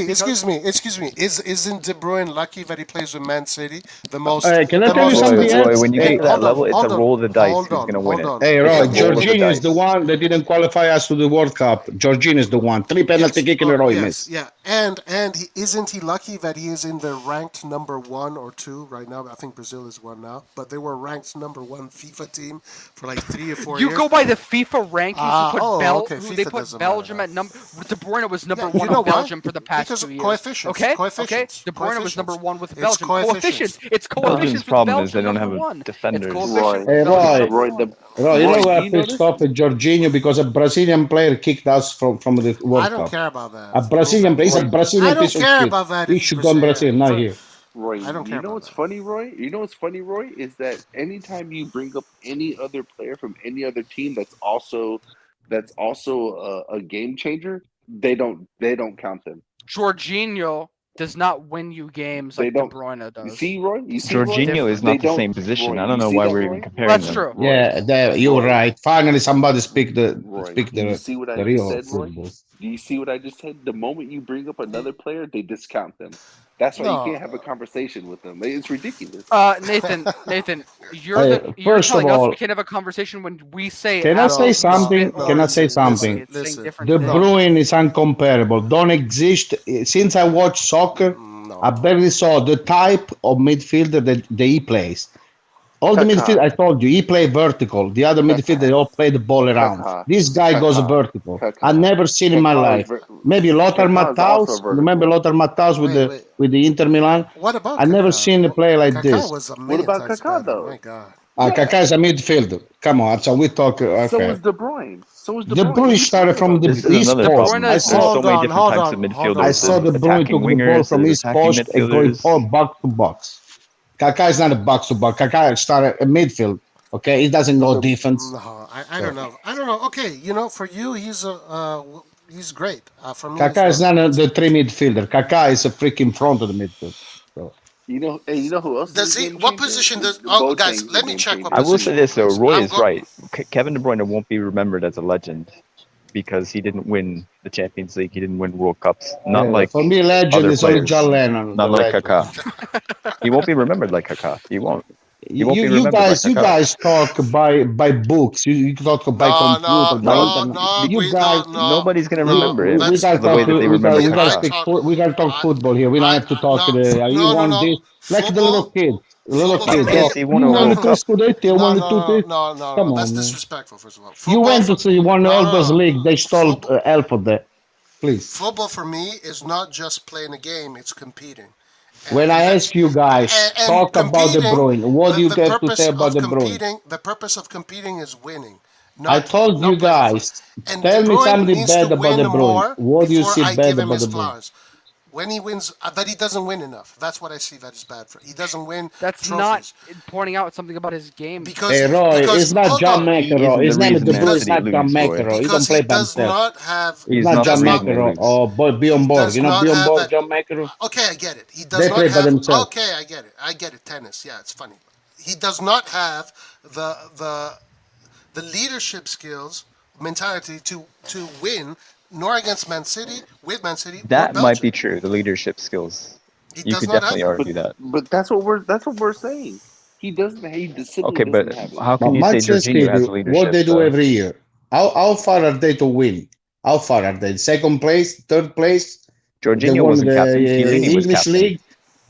P: me. Isn't De Bruyne lucky that he plays with Man City? The most.
H: Can I
P: the
H: tell you
P: most
H: something
P: expensive-
H: else?
Q: Roy, when you
H: Hey,
Q: get to that
P: hold on,
Q: level, it's a
P: hold on,
Q: roll of the dice
P: hold
Q: who's
P: on,
Q: going to
P: hold
Q: win it.
P: on.
H: Hey,
Q: It's a
H: Roy,
Q: roll of the
H: Jorginho is
Q: dice.
H: the one that didn't qualify us to the World Cup. Jorginho is the one. 3 penalty kick in a row he missed.
P: Yeah, and isn't he lucky that he is in the ranked number 1 or 2 right now? I think Brazil is 1 now, but they were ranked number 1 FIFA team for like 3 or 4
N: You
P: years.
N: go by the FIFA rankings. Who put
P: okay,
N: they
P: FIFA
N: put
P: doesn't
N: Belgium at number. De Bruyne was number
P: Yeah,
N: one
P: you know
N: in
P: why?
N: Belgium for the past
P: Because
N: 2 years.
P: coefficients,
N: Okay,
P: coefficients,
N: De Bruyne was number 1 with
P: It's
N: Belgium.
P: coefficients.
N: It's
Q: Belgium's
N: coefficients with
Q: problem is they
N: Belgium
Q: don't have
N: number
Q: a
N: 1. It's
Q: defenders.
N: coefficients
H: Hey,
N: with Belgium
H: Roy,
N: number
K: Roy,
N: 1.
H: Roy, you know
K: Roy,
H: what
K: do
H: I
K: you
H: pissed
K: notice?
H: off at Jorginho because a Brazilian player kicked us from the World
P: I don't
H: Cup.
P: care about that.
H: A Brazilian player, he's a
K: Roy,
H: Brazilian
P: I don't
H: piece of
P: care
H: shit.
P: about that
H: He
P: if he's
H: should go in Brazil,
P: Brazilian.
H: not
P: For-
H: here.
K: Roy,
P: I don't care
K: you know
P: about
K: what's
P: that.
K: funny, Roy? You know what's funny, Roy? Is that anytime you bring up any other player from any other team that's also a game changer, they don't count them.
N: Jorginho does not win you games
K: They
N: like De
K: don't.
N: Bruyne
K: You
N: does.
K: see, Roy? You see, Roy?
Q: Jorginho is
K: They
Q: not the
K: don't.
Q: same position.
K: Roy,
Q: I don't
K: you
Q: know
K: see
Q: why
K: that,
Q: we're
K: Roy?
Q: even comparing
N: That's
Q: them.
N: true.
K: Roy,
H: Yeah, you're
K: Roy,
H: right. Finally, somebody speak
K: Roy, do you see what I
H: the
K: just
H: real
K: said, Roy?
H: football.
K: Do you see what I just said? The moment you bring up another player, they discount them. That's why you can't have a conversation with them. It's ridiculous.
N: Nathan, you're
H: Hey,
N: you're
H: first of
N: telling us
H: all,
N: we can't have a conversation when we say
H: can I say
N: absolutely
H: something?
N: spit
H: Can I say
N: Listen,
H: something?
N: it's saying different
H: De
N: things.
H: Bruyne is uncomparable. Don't exist. Since I watch soccer, I barely saw the type of midfielder that he plays. All the midfield, I told you, he play vertical. The other midfield, they all play the ball around. This guy goes vertical. I never seen in my life. Maybe Lothar Matthaus. Remember Lothar Matthaus with the Inter Milan?
P: What about
H: I never seen a player like
P: Kaká
H: this.
P: was a
K: What
P: million
K: about
P: times
K: Kaká
P: better.
K: though?
P: My God.
H: Kaká is a midfielder. Come on, so we talk.
K: So
H: Okay.
K: is De Bruyne. So is De
H: De
K: Bruyne. What are
H: Bruyne
K: you
H: started
K: talking
H: from
K: about?
H: the
Q: This is
H: east
Q: another
H: post.
Q: problem.
H: I
Q: There's
H: saw.
Q: so many different types of midfielders.
H: I saw De
Q: There's
H: Bruyne
Q: attacking
H: took the ball
Q: wingers,
H: from
Q: there's
H: his
Q: attacking
H: post and going
Q: midfielders.
H: all box to box. Kaká is not a box to box. Kaká started a midfield. Okay, he doesn't know defense.
P: No, I don't know. I don't know. Okay, for you, he's great. For me,
H: Kaká
P: he's
H: is not the three midfielder. Kaká is a freaking front of the midfield. So.
K: You know who else
P: Does
K: is a
P: he?
K: game
P: What
K: changer?
P: position does? Oh, guys,
K: Boateng's a
P: let me
K: game
P: check what
Q: I will
P: position
Q: say
P: he
Q: this though,
P: plays.
Q: Roy
P: I'm
Q: is
P: go-
Q: right. Kevin De Bruyne won't be remembered as a legend because he didn't win the Champions League. He didn't win World Cups. Not like
H: for me, legend
Q: other
H: is only
Q: players.
H: John Lennon.
Q: Not
H: the
Q: like
H: legend.
Q: Kaká. He won't be remembered like Kaká. He won't. He won't be
H: You
Q: remembered like
H: guys
Q: Kaká.
H: talk by books. You talk by computer, by internet. You guys,
Q: Nobody's gonna remember him
H: we gotta
Q: the way
H: talk.
Q: that they remember
H: We gotta
Q: Kaká.
H: speak. We gotta talk football here. We don't have to talk. You want this like the little kids. Little
P: Football
H: kids.
P: for me-
Q: Yes, he won
H: You
Q: a
H: won the
Q: World
H: two
Q: Cup.
H: Scudetti. I won the two. Come
P: That's
H: on, man.
P: disrespectful. First of all,
H: You went to see one Elvis League. They stole help of that. Please.
P: Football for me is not just playing a game; it's competing.
H: When I ask you guys, talk about De Bruyne. What do you have to say about De Bruyne?
P: The purpose of competing is winning.
H: I told you guys. Tell me something bad about De Bruyne. What do you see bad about De Bruyne?
P: When he wins, that he doesn't win enough. That's what I see that is bad for. He doesn't win.
N: That's
P: trophies.
N: not pointing out something about his game.
P: Because
H: Hey Roy, it's not John McEnroe. His name is De Bruyne. It's not John McEnroe. He don't play by himself.
P: He's
H: not John
Q: the reason they
H: McEnroe
Q: lose.
H: or Bjorn Borg. You know
P: not
H: Bjorn
P: have
H: Borg,
P: that-
H: John McEnroe?
P: Okay, I get it. He does
H: They
P: not
H: play by
P: have.
H: themselves.
P: Okay, I get it. Tennis. Yeah, it's funny. He does not have the leadership skills, mentality to win, nor against Man City, with Man City.
Q: That
P: or
Q: might be
P: Belgium.
Q: true. The leadership skills. You
P: does
Q: could
P: not
Q: definitely
P: have
Q: argue that.
K: But that's what we're saying. He doesn't. He simply
Q: Okay, but
K: doesn't have it.
Q: how can you say
H: Manchester
Q: Jorginho has
H: City,
Q: leadership?
H: what they do
Q: though?
H: every year? How far are they to win? How far are they? Second place, third place? They
Q: Jorginho
H: won
Q: wasn't
H: the
Q: captain. Chiellini was
H: English
Q: captain.
H: League.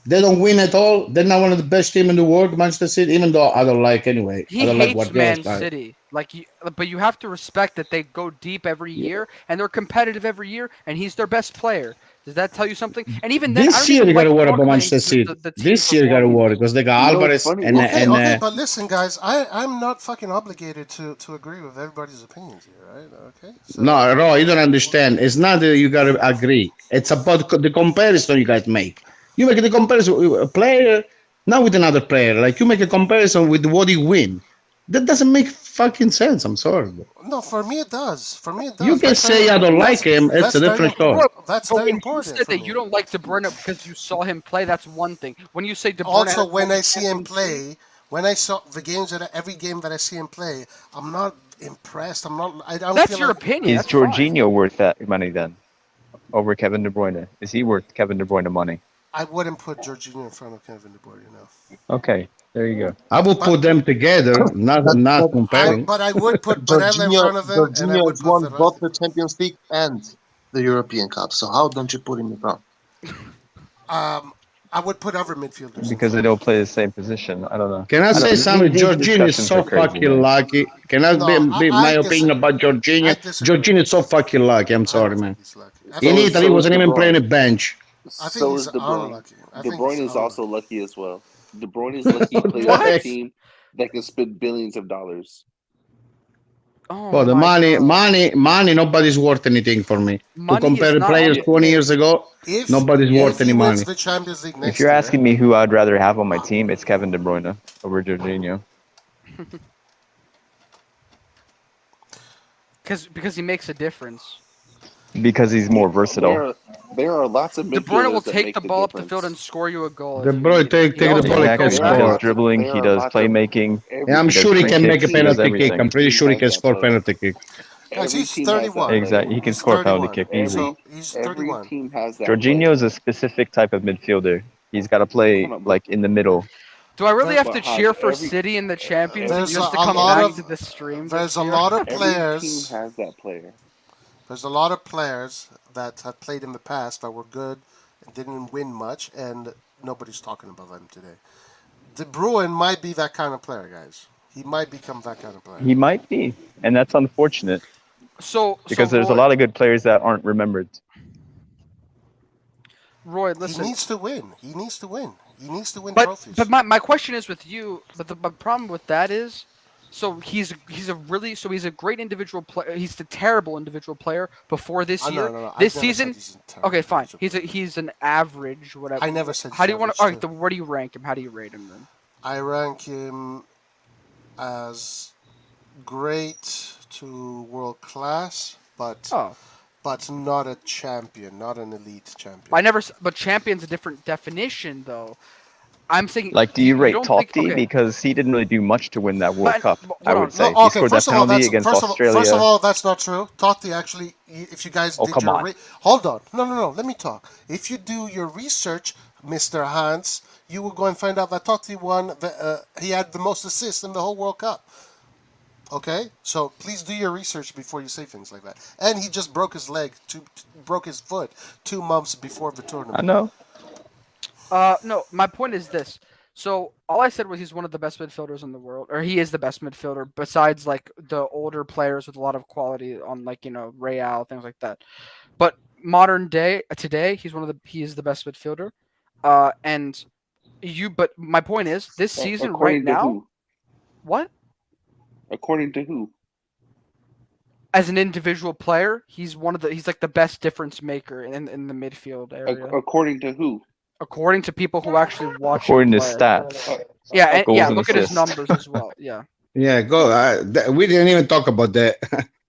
H: They don't win at all. They're not one of the best team in the world, Manchester City. Even though I don't like anyway.
N: He
H: I don't like
N: hates
H: Guardiola's
N: Man
H: style.
N: City. But you have to respect that they go deep every year and they're competitive every year, and he's their best player. Does that tell you something? And even then, I
H: This
N: don't
H: year
N: even
H: you got to
N: like
H: worry about
N: talking
H: Manchester City.
N: the team
H: This year you got to worry because they got
K: You know what's
H: Alvarez
K: funny?
H: and
P: Okay, but listen, guys, I'm not fucking obligated to agree with everybody's opinions here, right? Okay. So,
H: no, Roy, you don't understand. It's not that you got to agree. It's about the comparison you guys make. You make the comparison with a player, not with another player. Like you make a comparison with what he win.
O: That doesn't make fucking sense. I'm sorry.
P: No, for me it does. For me it does.
O: You can say I don't like him. It's a different story.
P: That's
N: But
P: very
N: when you
P: important
N: said
P: for
N: that
P: me.
N: you don't like De Bruyne because you saw him play, that's one thing. When you say De Bruyne,
P: Also,
N: has
P: when
N: won
P: I see him
N: Champions League-
P: play, when I saw the games every game that I see him play, I'm not impressed. I don't
N: That's
P: feel
N: your
P: like,
N: opinion.
Q: Is
N: That's fine.
Q: Jorginho worth that money then? Over Kevin De Bruyne? Is he worth Kevin De Bruyne money?
P: I wouldn't put Jorginho in front of Kevin De Bruyne.
Q: Okay, there you go.
O: I would put them together, not comparing.
P: But I would put Barella in front of him, and I
O: Jorginho
P: would
O: has
P: put
O: won
P: Verratti.
O: both the Champions League and the European Cup. So how don't you put him in front?
P: I would put other midfielders.
Q: Because they don't play the same position. I don't know.
O: Can I say something? Jorginho is so fucking lucky. Can I be my opinion about Jorginho? Jorginho is so fucking lucky. I'm sorry, man. In Italy, he wasn't even playing a bench.
K: So is De Bruyne. De Bruyne is also lucky as well. De Bruyne is lucky he plays on a team that can spend billions of dollars.
O: Well, the money, nobody's worth anything for me. To compare the players 20 years ago, nobody's worth any money.
P: The Champions League
Q: If you're asking me who I'd rather have on my team, it's Kevin De Bruyne over Jorginho.
N: Because he makes a difference.
Q: Because he's more versatile.
K: There are lots of
N: De Bruyne will
K: midfielders that
N: take
K: make
N: the
K: the
N: ball up the
K: difference.
N: field and score you a goal.
O: De Bruyne take the ball and can
Q: He
O: score.
Q: does dribbling, he does playmaking.
O: Yeah, I'm sure he can make a
Q: he does
O: penalty kick.
Q: everything.
O: I'm pretty sure he can score penalty kick.
P: Guys, he's 31.
Q: Exactly, he can score a penalty kick easily.
P: He's
K: Every
P: 31.
K: team has that.
Q: Jorginho is a specific type of midfielder. He's got to play like in the middle.
N: Do I really have to
K: But
N: cheer for
K: every-
N: City in the Champions League
P: There's
N: just to
P: a
N: come
P: lot
N: back
P: of-
N: to the stream?
P: There's
N: this
P: a
N: year?
P: lot of
K: Every
P: players.
K: team has that player.
P: There's a lot of players that have played in the past that were good and didn't win much, and nobody's talking about them today. De Bruyne might be that kind of player, guys. He might become that kind of player.
Q: He might be, and that's unfortunate. Because there's a
N: Roy,
Q: lot of good players that aren't remembered.
N: Roy,
P: He
N: listen.
P: needs to win. He needs to win. He needs to win
N: But
P: trophies.
N: but my question is with you. But the problem with that is, so he's a great individual player. He's a terrible individual player before this
P: No,
N: year.
P: no, I
N: This
P: never said
N: season,
P: he's a terrible
N: okay, fine. He's an average, whatever.
P: I never said
N: How do you
P: he's
N: want to?
P: average,
N: All right, then where do you rank him? How do you rate him then?
P: I rank him as great to world class, but not a champion, not an elite champion.
N: But champion's a different definition, though. I'm saying.
Q: Like, do you rate
N: don't think-
Q: Totti?
N: okay.
Q: Because he didn't really do much to win that World
N: But-
Q: Cup,
N: but
Q: I
N: hold
Q: would
N: on.
Q: say.
P: No,
Q: He
P: okay,
Q: scored that
P: first of all,
Q: penalty against Australia.
P: First of all, that's not true. Totti actually, if you guys did
Q: come
P: your
Q: on.
P: hold on, no, let me talk. If you do your research, Mr. Hans, you will go and find out that Totti won. He had the most assists in the whole World Cup. Okay, so please do your research before you say things like that. And he just broke his foot 2 months before the tournament.
Q: I know.
N: No, my point is this. So all I said was he's one of the best midfielders in the world, or he is the best midfielder besides like the older players with a lot of quality on Real, things like that. But modern day today, he is the best midfielder. But my point is this season
K: According
N: right
K: to
N: now,
K: who?
N: what?
K: According to who?
N: As an individual player, he's like the best difference maker in the midfield area.
K: According to who?
N: According to people who actually watch.
Q: According to
N: him play.
Q: stats.
N: Yeah,
Q: Goals and
N: look at his
Q: assists.
N: numbers as well. Yeah.
O: Yeah, go. We didn't even talk about that.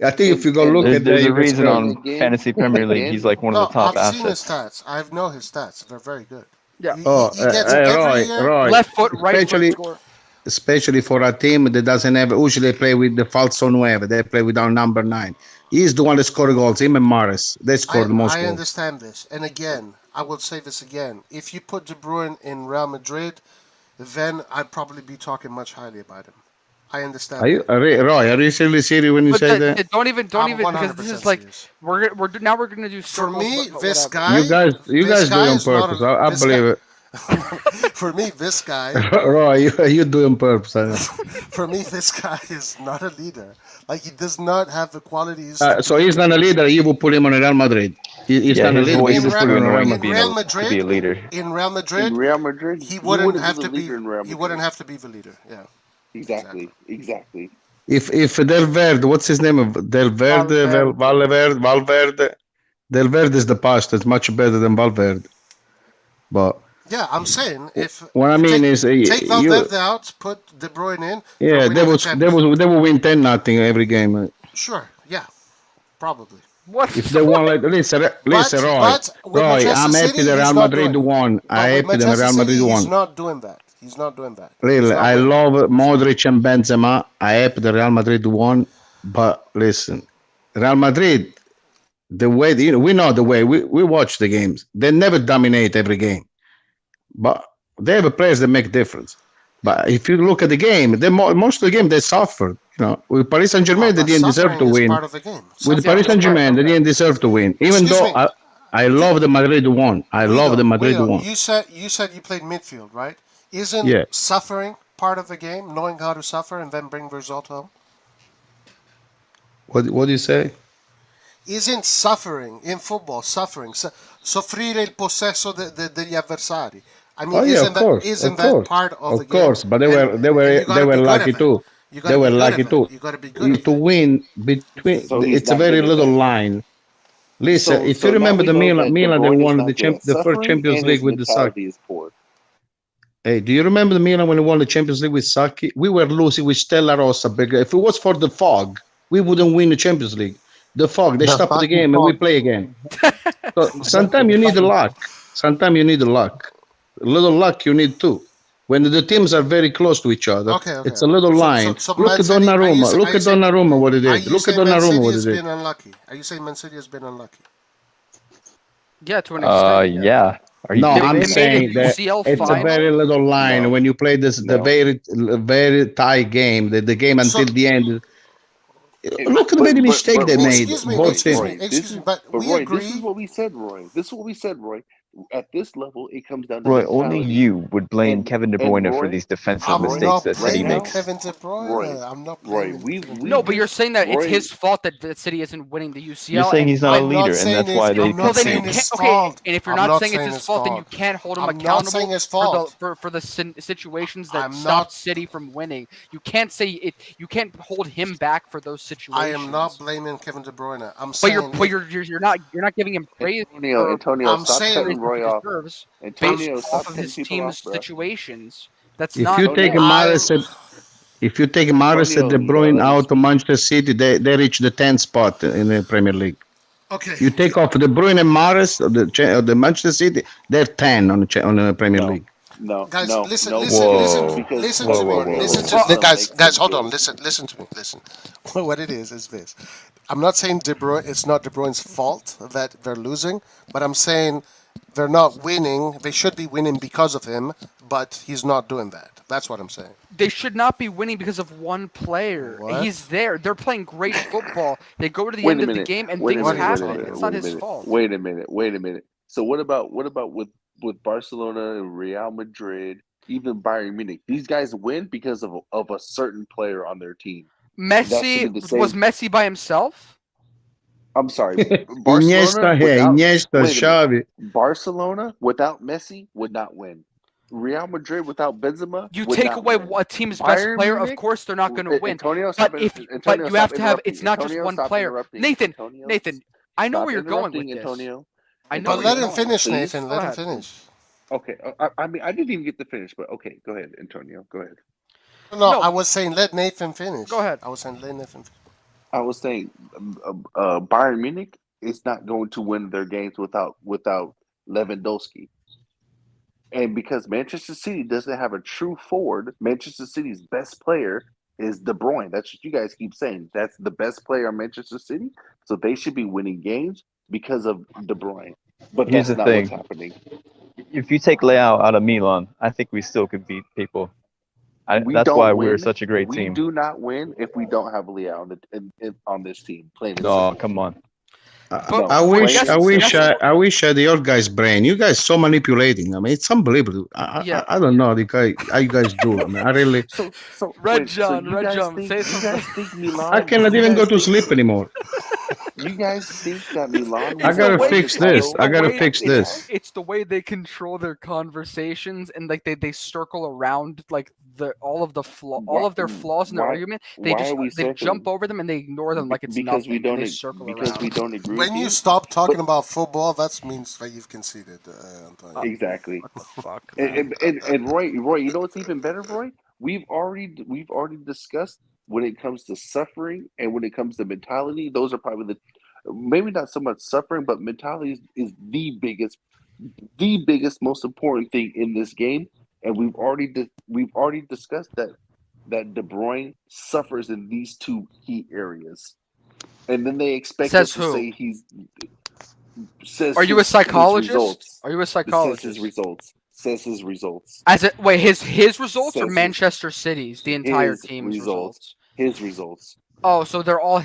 O: I think if you go look at
Q: There's
O: the
Q: a reason on Fantasy Premier League he's like one of the top
P: I've seen his
Q: assets.
P: stats. I know his stats. They're very good.
N: Yeah.
P: He gets it every year.
O: Roy,
N: Left foot, right foot score.
O: Especially for a team that doesn't have, usually they play with the falso nueve, they play with our number 9. He's the one that scored goals, him and Maris. They scored the most
P: I
O: goals.
P: understand this. And again, I will say this again. If you put De Bruyne in Real Madrid, then I'd probably be talking much highly about him. I understand.
O: Roy, are you really serious when you say that?
N: Don't even
P: I'm
N: because this is like
P: serious.
N: we're gonna do
P: For
N: circles,
P: me,
N: but
P: this
N: whatever.
P: guy.
O: You guys do it on
P: is not
O: purpose. I
P: this
O: believe it.
P: For me, this guy.
O: Roy, you do it on purpose. I know.
P: For me, this guy is not a leader. Like, he does not have the qualities.
O: So he's not a leader. You will put him on Real Madrid. He's not a
Q: his
O: leader.
Q: voice
O: He's
Q: is
O: just
Q: too
O: on Real
Q: annoying
O: Madrid.
Q: to be a leader.
P: In Real Madrid,
K: In Real Madrid,
P: he wouldn't have
K: be
P: to
K: the
P: be.
K: leader in Real
P: He
K: Madrid.
P: wouldn't have to be the leader. Yeah.
K: Exactly.
O: If Del Verde, what's his name? Del Verde, Valverde. Del Verde is the past. It's much better than Valverde. But
P: Yeah, I'm saying if
H: What I
P: you
H: mean
P: take
H: is,
P: Valverde out, put De Bruyne in, they're
H: yeah,
P: winning the Champions League.
H: they will win 10-0 every game.
P: Sure, yeah, probably.
N: What?
H: If they won, like, listen,
P: But with
H: Roy,
P: Manchester
H: I'm happy
P: City,
H: that
P: he's
H: Real
P: not
H: Madrid
P: doing it.
H: won. I'm
P: But with
H: happy that
P: Manchester
H: Real
P: City,
H: Madrid
P: he's
H: won.
P: not doing that. He's not doing that.
H: Really,
P: not
H: I
P: winning.
H: love Modric and Benzema. I happy that Real Madrid won. But listen, Real Madrid, the way we know the way we watch the games. They never dominate every game, but they have players that make difference. But if you look at the game, most of the game they suffered. With Paris Saint Germain, they
P: But
H: didn't deserve
P: suffering
H: to
P: is
H: win.
P: part of the game.
H: With
P: Suffering
H: Paris
P: is part
H: Saint Germain, they didn't deserve to win. Even
P: Excuse
H: though
P: me.
H: I love the Madrid won. I love the Madrid
P: Guido,
H: won.
P: you said you played midfield, right? Isn't
H: Yeah.
P: suffering part of the game? Knowing how to suffer and then bring the result home?
H: What do you say?
P: Isn't suffering in football suffering? Soffrire il possesso degli avversari. I mean,
H: Oh yeah,
P: isn't
H: of course,
P: that part of the game?
H: of course. But they
P: And you
H: they
P: gotta
H: were
P: be good
H: lucky
P: at it.
H: too.
P: You
H: They
P: gotta
H: were
P: be good
H: lucky
P: at it.
H: too.
P: You gotta be good at
H: To
P: it.
H: win between,
K: So he's
H: it's a
K: not
H: very
K: good at
H: little
K: that.
H: line. Listen, if you
K: So now
H: remember
K: we
H: the
K: know that De
H: Milan, they
K: Bruyne is
H: won
K: not good at
H: the first
K: suffering,
H: Champions
K: and his
H: League with the Saki.
K: mentality is poor.
H: Hey, do you remember the Milan when they won the Champions League with Saki? We were losing with Stella Rossa. Because if it was for the fog, we wouldn't win the Champions League. The fog, they
O: The
H: stopped the
O: fucking
H: game and we
O: fog.
H: play again. So
O: Exactly,
H: sometimes
O: the
H: you need the
O: fucking
H: luck. Sometimes you need the luck. A little luck you need too. When the teams are very close to each other,
P: Okay.
H: it's a little line.
P: So
H: Look
P: Man
H: at
P: City.
H: Donnarumma. Look at Donnarumma what he
P: Are
H: did.
P: you
H: Look at
P: saying Man
H: Donnarumma
P: City
H: what he
P: has
H: did.
P: been unlucky? Are you saying Man City has been unlucky?
N: Yeah, to an extent.
Q: Yeah. Are you
H: No,
N: They-
H: I'm
N: they made a
H: saying that
N: UCL
H: it's a
N: final.
H: very little line
K: No.
H: when you play the
K: No.
H: very tight game, the game until the end. Look at the many mistakes they made. Both teams.
P: Excuse me, but we
K: Roy,
P: agree.
K: this is what we said, Roy. This is what we said, Roy. At this level, it comes down to
Q: Roy,
K: mentality.
Q: only you would blame
K: And-
Q: Kevin De
K: and
Q: Bruyne for
K: Roy-
Q: these defensive
P: I'm
Q: mistakes
P: not
Q: that City
P: blaming
Q: makes.
P: Kevin De Bruyne.
K: Roy,
P: I'm not
K: Roy,
P: blaming.
N: No, but you're saying that it's
K: Roy-
N: his fault that City isn't winning the UCL.
Q: You're saying
N: and
Q: he's not a
P: I'm
Q: leader, and
P: saying
Q: that's why they
P: I'm not saying
Q: concede.
P: his
N: Okay,
P: fault.
N: and if you're
P: I'm
N: not saying
P: saying
N: it's his fault, then you can't hold him
P: I'm not
N: accountable
P: saying his
N: for
P: fault.
N: the situations that
P: I'm
N: stopped
P: not-
N: City from winning. You can't say it. You can't hold him back for those situations.
P: I am not blaming Kevin De Bruyne. I'm
N: But
P: saying.
N: you're not giving him praise.
K: Antonio,
P: I'm
K: stop
P: saying-
K: cutting Roy off.
N: Deserves
K: Antonio,
N: based
K: stop
N: off of
K: cutting
N: his
K: people
N: team's
K: off, bro.
N: situations. That's
H: If
N: not.
H: you take Mahrez and De Bruyne out of Manchester City, they reach the 10th spot in the Premier League.
P: Okay.
H: You take off De Bruyne and Mahrez of the Manchester City, they're 10 on the Premier League.
K: No,
P: Guys,
K: no,
P: listen,
K: no,
P: listen,
K: because-
P: listen,
K: because
P: listen
K: whoa,
P: to me.
K: whoa, whoa,
P: Listen
K: whoa.
P: to
K: Doesn't
P: guys.
K: make
P: Hold
K: sense.
P: on. Listen to me. Listen. What it is this. I'm not saying De Bruyne. It's not De Bruyne's fault that they're losing, but I'm saying they're not winning. They should be winning because of him, but he's not doing that. That's what I'm saying.
N: They should not be winning because of one player.
P: What?
N: He's there. They're playing great football. They go to the
K: Wait
N: end
K: a
N: of the
K: minute.
N: game and
K: Wait a
N: things
K: minute,
N: happen.
K: wait a minute,
N: It's not
K: wait a
N: his
K: minute.
N: fault.
K: Wait a minute. So what about with Barcelona and Real Madrid, even Bayern Munich? These guys win because of a certain player on their team. That should be the same.
N: Was Messi by himself?
K: I'm sorry.
H: Iniesta,
K: Barcelona without
H: Iniesta,
K: wait a minute.
H: Xavi.
K: Barcelona without Messi would not win. Real Madrid without Benzema.
N: You
K: would
N: take
K: not
N: away
K: win.
N: a team's best
K: Bayern
N: player, of
K: Munich-
N: course they're not going to win.
K: Antonio,
N: But
K: stop
N: if
K: it.
N: but
K: Antonio,
N: you
K: stop
N: have to have
K: interrupting.
N: it's not just
K: Antonio,
N: one
K: stop
N: player.
K: interrupting.
N: Nathan,
K: Antonio,
N: Nathan, I know
K: stop
N: where you're going
K: interrupting,
N: with this.
K: Antonio.
N: I know
P: But
N: where
P: let
N: you're
P: him
N: going.
P: finish,
K: Please?
P: Nathan.
N: Go
P: Let him
N: ahead.
P: finish.
K: Okay. I mean, I didn't even get to finish, but okay, go ahead, Antonio. Go ahead.
P: No, I was saying let Nathan finish.
N: Go ahead.
P: I was saying let Nathan finish.
K: I was saying, Bayern Munich is not going to win their games without Lewandowski. And because Manchester City doesn't have a true forward, Manchester City's best player is De Bruyne. That's what you guys keep saying. That's the best player on Manchester City. So they should be winning games because of De Bruyne. But
Q: Here's
K: that's
Q: the
K: not what's
Q: thing.
K: happening.
Q: If you take Leao out of Milan, I think we still could beat people. That's why we're such a great team.
K: We do not win if we don't have Leo on this team. Plain and
Q: Oh,
K: simple.
Q: come on.
H: I wish I had your guys' brain. You guys so manipulating. I mean, it's unbelievable. I don't know how you guys do. I mean, I really.
N: Red John, say something.
K: Think Milan?
H: I cannot even go to sleep anymore.
K: You guys think that Milan?
H: I gotta fix this. I gotta fix this.
N: It's the way they control their conversations and like they circle around like all of their flaws in their argument. They jump over them and they ignore them like it's
K: because
N: nothing. And they circle
K: because
N: around.
K: we don't agree.
P: When
K: with
P: you stop talking about football, that means that you've conceded, Antonio.
K: Exactly.
N: What the fuck,
K: and Roy, you know what's even better, Roy? We've already discussed when it comes to suffering and when it comes to mentality. Those are probably maybe not so much suffering, but mentality is the biggest, most important thing in this game. And we've already discussed that De Bruyne suffers in these two key areas, and then they expect us to say he's.
N: Are you a psychologist? Are you a psychologist?
K: Says his results.
N: His results or Manchester City's, the entire team's results?
K: His results.
N: Oh, so they're all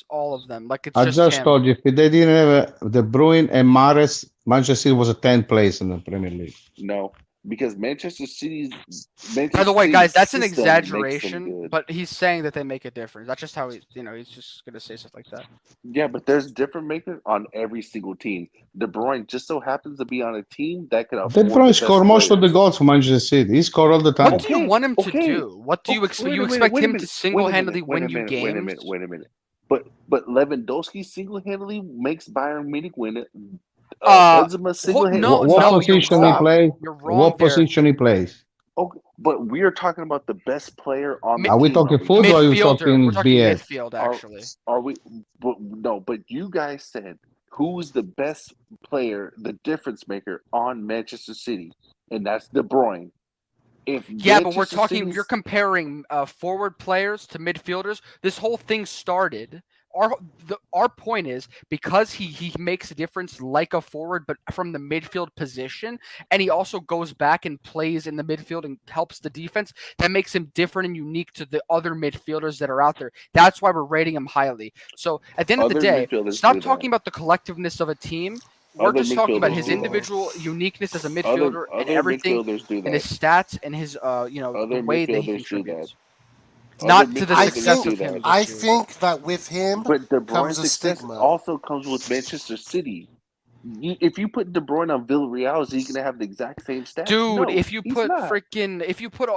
N: all of them. Like it's
F: I just
N: him.
F: told you, if they didn't have De Bruyne and Mahrez, Manchester City was a 10th place in the Premier League.
K: No, because Manchester City's.
N: By the way, guys, that's an exaggeration, but he's saying that they make a difference. That's just how he's just gonna say stuff like that.
K: Yeah, but there's different makers on every single team. De Bruyne just so happens to be on a team that can afford
F: De Bruyne scored most of the goals for Manchester City. He scored all the time.
N: What do you want him to do? What do you expect? You expect him to single-handedly win you games?
K: Wait a minute. But Lewandowski single-handedly makes Bayern Munich win it. Benzema single-handedly.
F: What position he plays?
N: You're wrong
F: What position he plays?
K: Okay, but we are talking about the best player on the
F: Are we
K: team.
F: talking football or are you talking
N: We're talking
F: BS?
N: midfield, actually.
K: Are we? But you guys said who's the best player, the difference maker on Manchester City, and that's De Bruyne.
N: But we're talking. You're comparing forward players to midfielders. This whole thing started. Our point is because he makes a difference like a forward, but from the midfield position, and he also goes back and plays in the midfield and helps the defense. That makes him different and unique to the other midfielders that are out there. That's why we're rating him highly. So at the end of the day, stop talking about the collectiveness of a team. We're just talking about his individual uniqueness as a midfielder and everything, and his stats and his the way that he contributes. Not to the success of him.
P: I think that with him
K: but De
P: comes
K: Bruyne's
P: a
K: success
P: stigma.
K: also comes with Manchester City. If you put De Bruyne on Villarreal, is he going to have the exact same stats?
N: Dude,
K: No,
N: if you put Lewandowski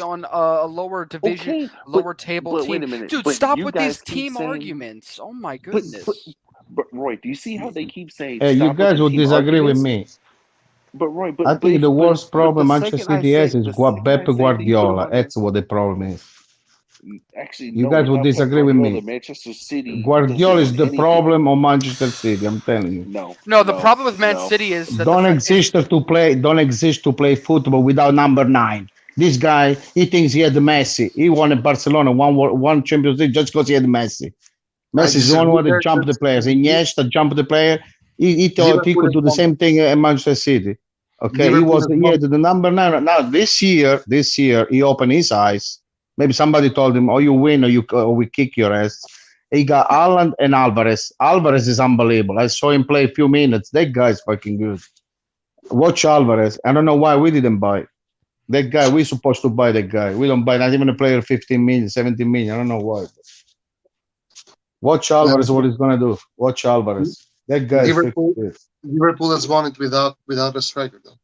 N: on a lower division, lower table team,
K: wait a minute.
N: dude,
K: But
N: stop
K: you
N: with
K: guys
N: these
K: keep
N: team
K: saying-
N: arguments. Oh my goodness.
K: But Roy, do you see how they keep saying?
F: Hey, you
K: stop with
F: guys
K: the
F: would
K: team
F: disagree with
K: arguments?
F: me.
K: But Roy,
F: I think the worst problem
K: the
F: Manchester
K: second I
F: City has
K: say-
F: is
K: the second I
F: Pep
K: say they put him
F: Guardiola.
K: on-
F: That's what the problem is.
K: Actually,
F: You
K: no,
F: guys would
K: without Pep
F: disagree with
K: Guardiola,
F: me.
K: Manchester City
F: Guardiola is
K: doesn't
F: the
K: win anything.
F: problem on Manchester City. I'm telling you.
N: No, the problem with Man City is that
F: Don't exist to play football without number 9. This guy, he thinks he had Messi. He won at Barcelona, one Champions League just because he had Messi. Messi is the only one that jumped the players. Iniesta jumped the player. He thought he could do the same thing at Manchester City. Okay, he had the number 9. Now this year, he opened his eyes. Maybe somebody told him, "Oh, you win, or we kick your ass." He got Haaland and Alvarez. Alvarez is unbelievable. I saw him play a few minutes. That guy's fucking good. Watch Alvarez. I don't know why we didn't buy that guy. We're supposed to buy that guy. We don't buy not even a player 15 million, 17 million. I don't know why. Watch Alvarez, what he's gonna do. Watch Alvarez. That guy is
O: Liverpool,
F: good.
O: Liverpool has won it without a striker, though.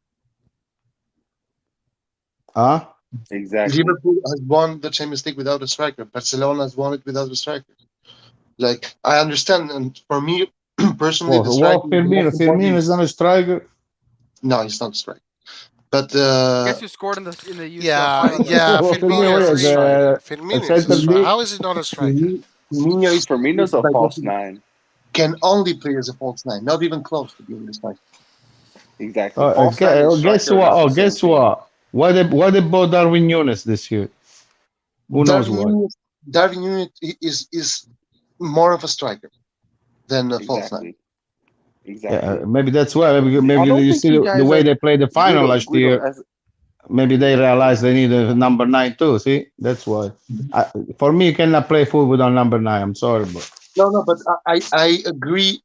F: Huh?
K: Exactly.
O: Liverpool has won the Champions League without a striker. Barcelona has won it without a striker. Like, I understand, and for me personally, the striker.
F: Firmino is not a striker.
O: No, he's not a striker. But
N: guess who scored in the UCL final?
P: Firmino is a striker. Firmino is a striker. How is he not a striker?
K: Firmino's a false 9.
O: Can only play as a false 9, not even close to being a striker.
K: Exactly.
F: Guess what? Guess what? Why they bought Darwin Núñez this year? Who knows why?
O: Darwin Núñez is more of a striker than a false 9.
K: Exactly.
F: Yeah, maybe that's why. Maybe you see the way they played the final last year. Maybe they realized they need a number 9 too. See, that's why. For me, you cannot play football without number 9. I'm sorry, but
O: no. But I agree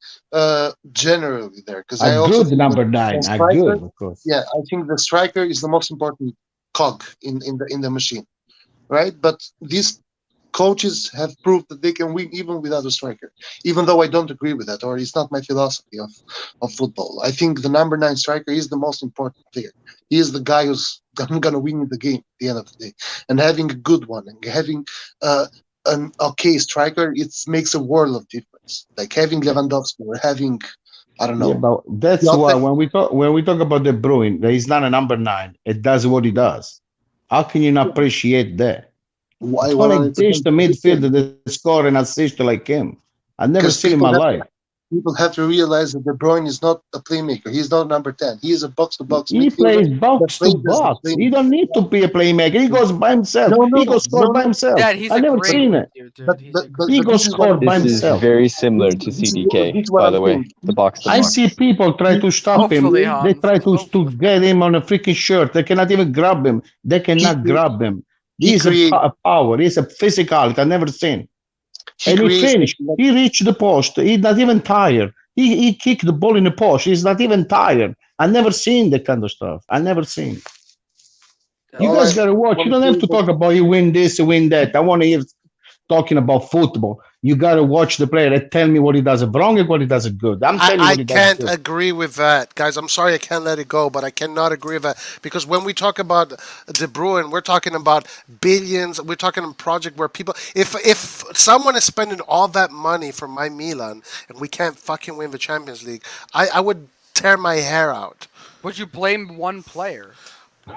O: generally there because I
F: a
O: also
F: good number 9. A good, of course.
O: Yeah, I think the striker is the most important cog in the machine, right? But these coaches have proved that they can win even without a striker, even though I don't agree with that, or it's not my philosophy of football. I think the number 9 striker is the most important player. He is the guy who's I'm gonna win the game at the end of the day. And having a good one and having an okay striker, it makes a world of difference. Like having Lewandowski or having, I don't know.
H: Yeah, but that's why when we talk about De Bruyne, that he's not a number 9. It does what he does. How can you not appreciate that?
O: Why?
H: Don't
O: Well,
H: exist a midfielder that score an assist like him. I've never seen in my life.
O: People have to realize that De Bruyne is not a playmaker. He's not number 10. He is a box-to-box
H: He
O: midfielder.
H: plays box to box. He don't need to be a playmaker. He goes by himself. He goes score by himself. I've never seen it. He goes score by
Q: This is
H: himself.
Q: very similar to CDK, by the way. The box to
H: I
Q: box.
H: see people try to stop him. They try to get him on a freaking shirt. They cannot even grab him. They cannot grab him. He's a power. He's a physicality I've never seen. And he finished. He reached the post. He's not even tired. He kicked the ball in the post. He's not even tired. I've never seen that kind of stuff. I've never seen. You guys gotta watch. You don't have to talk about you win this, you win that. I want to hear talking about football. You gotta watch the player and tell me what he does wrong and what he does good. I'm telling you what he does
B: can't
H: good.
B: agree with that, guys. I'm sorry I can't let it go, but I cannot agree with that because when we talk about De Bruyne, we're talking about billions. We're talking a project where people, if someone is spending all that money for my Milan and we can't fucking win the Champions League, I would tear my hair out.
N: Would you blame one player?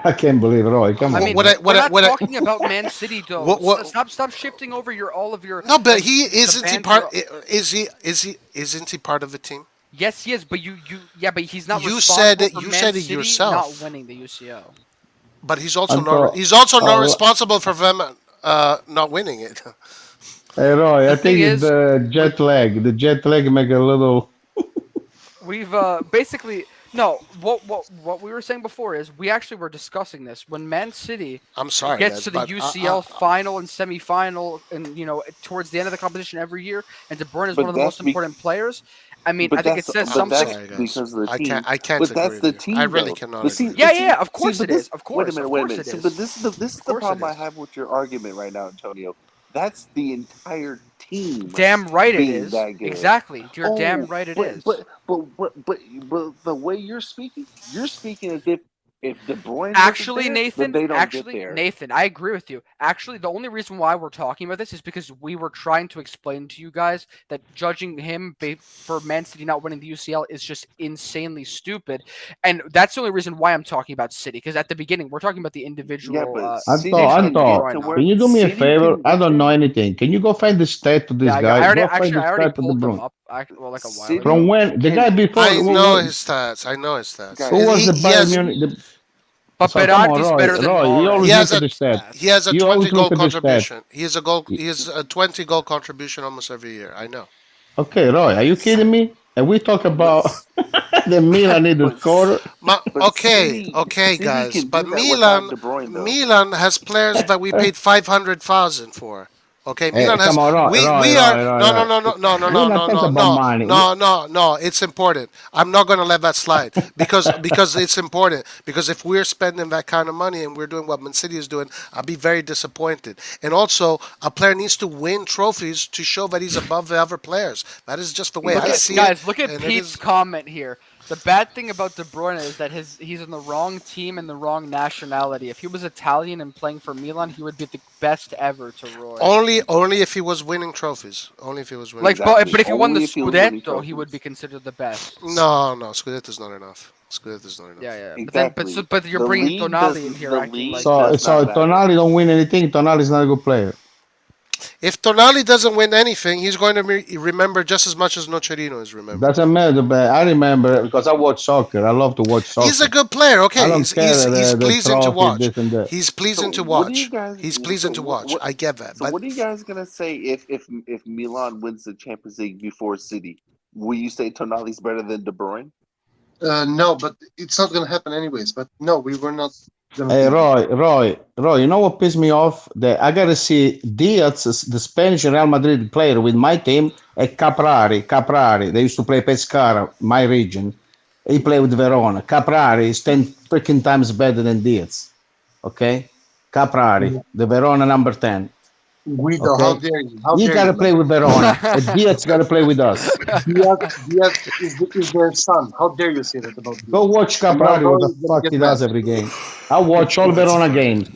H: I can't believe it, Roy. Come on.
N: I mean, we're not talking about Man City, though. Stop shifting over all of your.
B: No, but he isn't he part? Isn't he part of the team?
N: Yes, he is. But but he's not.
B: You said it.
N: For
B: You
N: Man
B: said it
N: City
B: yourself.
N: Not winning the UCL.
B: But he's also not responsible for them not winning it.
H: Hey, Roy, I think it's the jet lag. The jet lag make a little.
N: We've basically. No, what we were saying before is we actually were discussing this when Man City gets to the UCL final and semi-final and towards the end of the competition every year, and De Bruyne is one of the most important players. I mean, I think it says something.
K: Because of the team.
B: I can't
K: but
B: agree
K: that's the
B: with
K: team.
B: you. I really
K: though.
B: cannot.
K: But see,
B: agree.
N: Yeah, of course it is. Of course.
K: Wait a minute.
N: It is.
K: But this is the problem I have with your argument right now, Antonio. That's the entire team.
N: Damn right it is.
K: That good.
N: Exactly. You're damn right it is.
K: But the way you're speaking as if De Bruyne
N: actually,
K: there,
N: Nathan,
K: then they don't get there.
N: Nathan, I agree with you. Actually, the only reason why we're talking about this is because we were trying to explain to you guys that judging him for Man City not winning the UCL is just insanely stupid, and that's the only reason why I'm talking about City. Because at the beginning, we're talking about the individual.
H: Anto, can you do me a favor? I don't know anything. Can you go find the stat to this guy?
N: I already pulled them up. Like a while ago.
H: From when the guy before?
B: I know his stats.
H: Who was the Bayern Munich?
N: But Berardi's better than Mara.
B: He has a 20-goal contribution. He has a 20-goal contribution almost every year. I know.
H: Okay, Roy, are you kidding me? And we talk about the Milan need to score.
B: Okay, guys. But Milan has players that we paid 500,000 for. Okay, Milan has. No. It's important. I'm not going to let that slide because it's important. Because if we're spending that kind of money and we're doing what Man City is doing, I'll be very disappointed. And also, a player needs to win trophies to show that he's above the other players. That is just the way I see it.
N: Guys, look at Pete's comment here. The bad thing about De Bruyne is that he's in the wrong team and the wrong nationality. If he was Italian and playing for Milan, he would be the best ever to Roy.
B: Only if he was winning trophies. Only if he was winning.
N: But if he won the Scudetto, he would be considered the best.
B: No, Scudetto's not enough. Scudetto's not enough.
N: Yeah. Exactly. But you're bringing Tonali in here.
H: So Tonali don't win anything. Tonali's not a good player.
B: If Tonali doesn't win anything, he's going to be remembered just as much as Nocerino is remembered.
H: Doesn't matter, but I remember because I watch soccer. I love to watch soccer.
B: He's a good player. Okay, he's pleasing to watch.
H: He's
B: pleasing to watch. He's pleasing to watch. I get that.
K: So what are you guys gonna say if Milan wins the Champions League before City? Will you say Tonali's better than De Bruyne?
O: No, but it's not gonna happen anyways. But no, we were not.
H: Hey, Roy, you know what pissed me off? That I gotta see Diaz, the Spanish Real Madrid player with my team, and Caprari. They used to play Pescara, my region. He played with Verona. Caprari is 10 freaking times better than Diaz. Okay? Caprari, the Verona number 10.
O: Guido, how dare you?
H: You gotta play with Verona. Diaz gotta play with us.
O: Diaz is their son. How dare you say that about Diaz?
H: Go watch Caprari, what the fuck he does every game. I watch all
B: That's
H: Verona
B: funny.
H: games.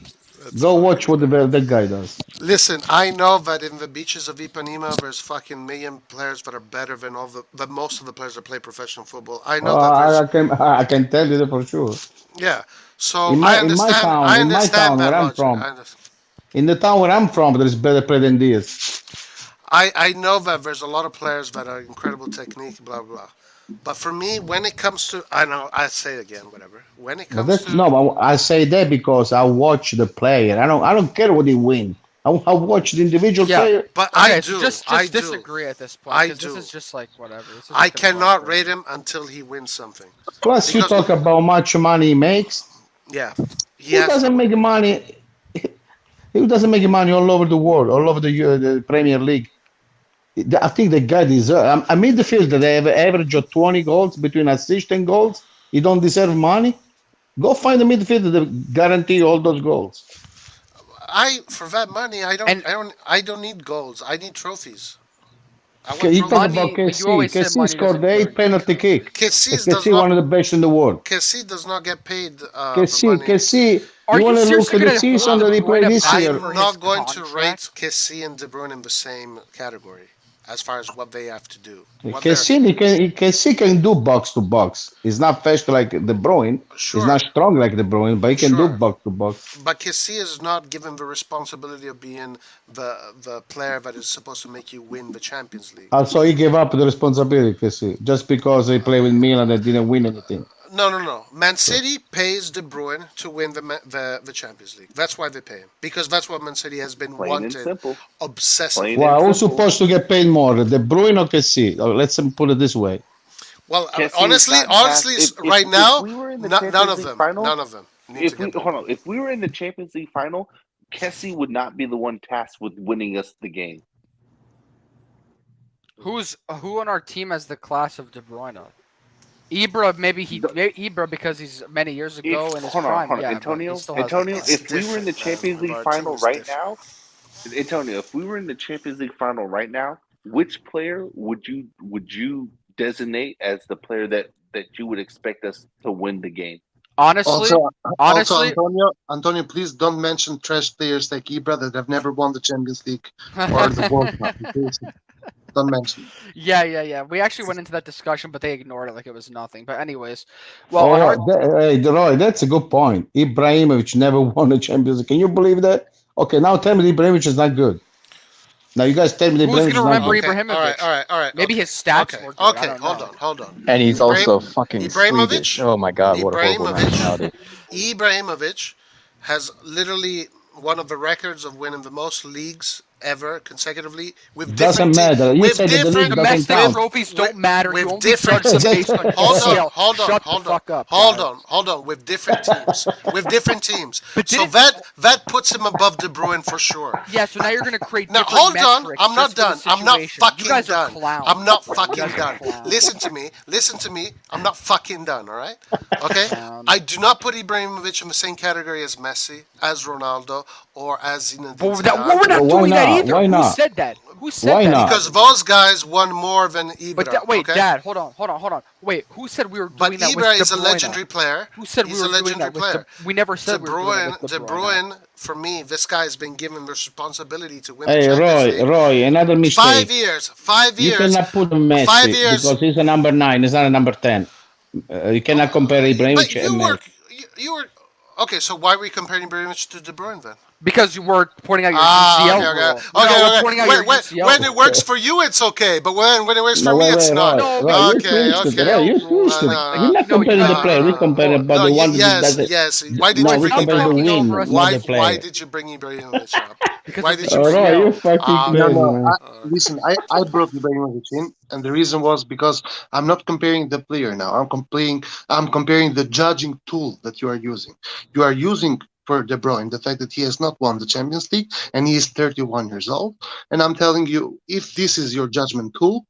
B: That's
H: Go
B: funny.
H: watch what that guy does.
B: Listen, I know that in the beaches of Ipanema, there's fucking million players that are better than most of the players that play professional football. I know that there's,
H: I can tell you that for sure.
B: yeah. So
H: In
B: I
H: my
B: understand.
H: town,
B: I understand
H: where
B: that
H: I'm
B: logic.
H: from, in the town where I'm from, there is better play than this.
B: I know that there's a lot of players that are incredible technique, blah blah. But for me, when it comes to, I know I say it again, whatever. When it
H: But
B: comes
H: that's
B: to,
H: no. But I say that because I watch the player. I don't care what he win. I watch the individual player.
B: but
N: Okay,
B: I
N: so
B: do.
N: just
B: I do.
N: disagree at this point
B: I
N: because this
B: do.
N: is just like whatever. This is
B: I
N: just gonna go on
B: cannot
N: forever.
B: rate him until he wins something.
H: Plus, you
B: Because
H: talk about how much money he makes.
B: yeah, he
H: Who
B: has
H: doesn't
B: to.
H: make money? Who doesn't make money all over the world, all over the Premier League? I think the guy deserves. A midfielder they have average of 20 goals between assists and goals. He don't deserve money. Go find a midfielder that guarantee all those goals.
B: For that money, I don't need goals. I need trophies. I want
H: Okay, you talk
B: trophies.
H: about
N: Money, you
H: KC.
N: always say
H: KC
N: money
H: scored
N: doesn't
H: the
N: do
H: 8 penalty kick.
B: KC does
H: KC
B: not.
H: one of the best in the world.
B: KC does not get paid for
H: KC,
B: money.
H: KC.
N: Are
H: You
N: you
H: want to look
N: seriously
H: at the
N: gonna hold
H: season
N: De
H: that he played
N: Bruyne
H: this
N: back
H: year?
N: for
B: I'm
N: his
B: not going to rate
N: contract?
B: KC and De Bruyne in the same category as far as what they have to do. What they're
H: KC can do box to box. He's not fast like De Bruyne. He's
B: sure,
H: not strong like De Bruyne, but he can do
B: sure.
H: box to box.
B: But KC is not given the responsibility of being the player that is supposed to make you win the Champions League.
H: Also, he gave up the responsibility, KC, just because he played with Milan and didn't win anything.
B: No. Man
H: So,
B: City pays De Bruyne to win the Champions League. That's why they pay him because that's what Man City has been
K: Plain and
B: wanted
K: simple.
B: obsessively.
K: Plain and
H: well, who's
K: simple.
H: supposed to get paid more, De Bruyne or KC? Let's put it this way.
B: Well,
K: Kessie is
B: honestly,
K: not half.
B: right
K: If
B: now,
K: we were in the
B: none
K: Champions
B: of
K: League
B: them,
K: final,
B: none of them need to get paid.
K: hold on, if we were in the Champions League final, Kessie would not be the one tasked with winning us the game.
N: Who on our team has the class of De Bruyne? Ibra, maybe Ibra because he's many years ago in his prime.
K: Hold on,
N: Yeah,
K: Antonio.
N: but he still has the
K: Antonio,
N: class.
K: if we were in the Champions League
B: Our team
K: final
B: is
K: right
B: different.
K: now, Antonio, if we were in the Champions League final right now, which player would you designate as the player that you would expect us to win the game?
N: Honestly,
O: Also, Antonio, please don't mention trash players like Ibra that have never won the Champions League or the World Cup. Please don't mention.
N: yeah. We actually went into that discussion, but they ignored it like it was nothing. But anyways, well, on our
H: Hey, Roy, that's a good point. Ibrahimovic never won a Champions League. Can you believe that? Okay, now tell me Ibrahimovic is not good. Now you guys tell me
N: who's
H: Ibrahimovic is
N: gonna
H: not
N: remember
H: good.
N: Ibrahimovic?
B: All right.
N: Maybe
B: Okay.
N: his stats
B: Okay.
N: were good. I
B: Okay.
N: don't know.
B: Hold on.
Q: And he's
B: Ibrahim,
Q: also fucking Swedish.
B: Ibrahimovic,
Q: Oh my god, what a horrible nationality.
B: Ibrahimovic has literally one of the records of winning the most leagues ever consecutively with
H: Doesn't
B: different
H: matter. You
B: with
H: said that the league
B: different
H: doesn't
N: Domestic
H: count.
N: trophies don't matter. You
B: with
N: only
B: different
N: judge them based on UCL.
B: hold on
N: Shut the fuck up.
B: hold on with different teams
N: But
B: so that puts him above De Bruyne for sure.
N: Yeah, so now you're gonna create
B: Now
N: different
B: hold on,
N: metrics
B: I'm not
N: just for the
B: done. I'm not
N: situation.
B: fucking
N: You guys are
B: done.
N: clowns.
B: I'm not
N: You
B: fucking
N: guys are
B: done.
N: clowns.
B: Listen to me. I'm not fucking done. All right? Okay. I do not put Ibrahimovic in the same category as Messi, as Ronaldo, or as Zinedine
N: But
B: Zidane.
N: we're not
H: Why
N: doing that
H: not?
N: either.
H: Why
N: Who
H: not?
N: said that? Who said
H: Why
N: that?
H: not?
B: Because those guys won more than Ibra.
N: But wait,
B: okay?
N: Dad, hold on. Wait, who said we were
B: But
N: doing that with
B: Ibra
N: De
B: is a
N: Bruyne?
B: legendary player.
N: Who said
B: He's
N: we
B: a
N: were doing
B: legendary
N: that with
B: player.
N: We never said we were doing it with
B: De
N: De Bruyne.
B: Bruyne, for me, this guy has been given the responsibility to win
H: Hey,
B: the Champions League.
H: Roy, another mistake.
B: 5 years. 5
H: You
B: years.
H: cannot put
B: 5
H: Messi
B: years.
H: because he's a number 9. He's not a number 10. You cannot compare
B: But
H: Ibrahimovic and Messi.
B: you were okay. So why were you comparing Ibrahimovic to De Bruyne then?
N: Because you were pointing out your UCL rule.
B: Okay.
N: Pointing out your UCL
B: When it
N: rule.
B: works for you, it's okay. But when it works for
H: No,
B: me,
H: wait,
B: it's not.
H: Roy, you switched it. Roy, you switched it. We're not comparing the player. We compare about the one that does it.
B: Yes. Why did
H: No,
B: you
H: we
B: bring
H: compare the
B: Ibrahimovic?
H: win, not the
B: Why
H: player.
B: did you bring Ibrahimovic up?
N: Because
B: Why
N: of
B: did
N: the
B: you bring
H: Roy,
B: him?
H: you fucking
O: No,
H: crazy,
O: no.
H: man.
O: Listen, I brought Ibrahimovic in, and the reason was because I'm not comparing the player now. I'm comparing the judging tool that you are using. You are using for De Bruyne the fact that he has not won the Champions League and he is 31 years old. And I'm telling you, if this is your judgment tool,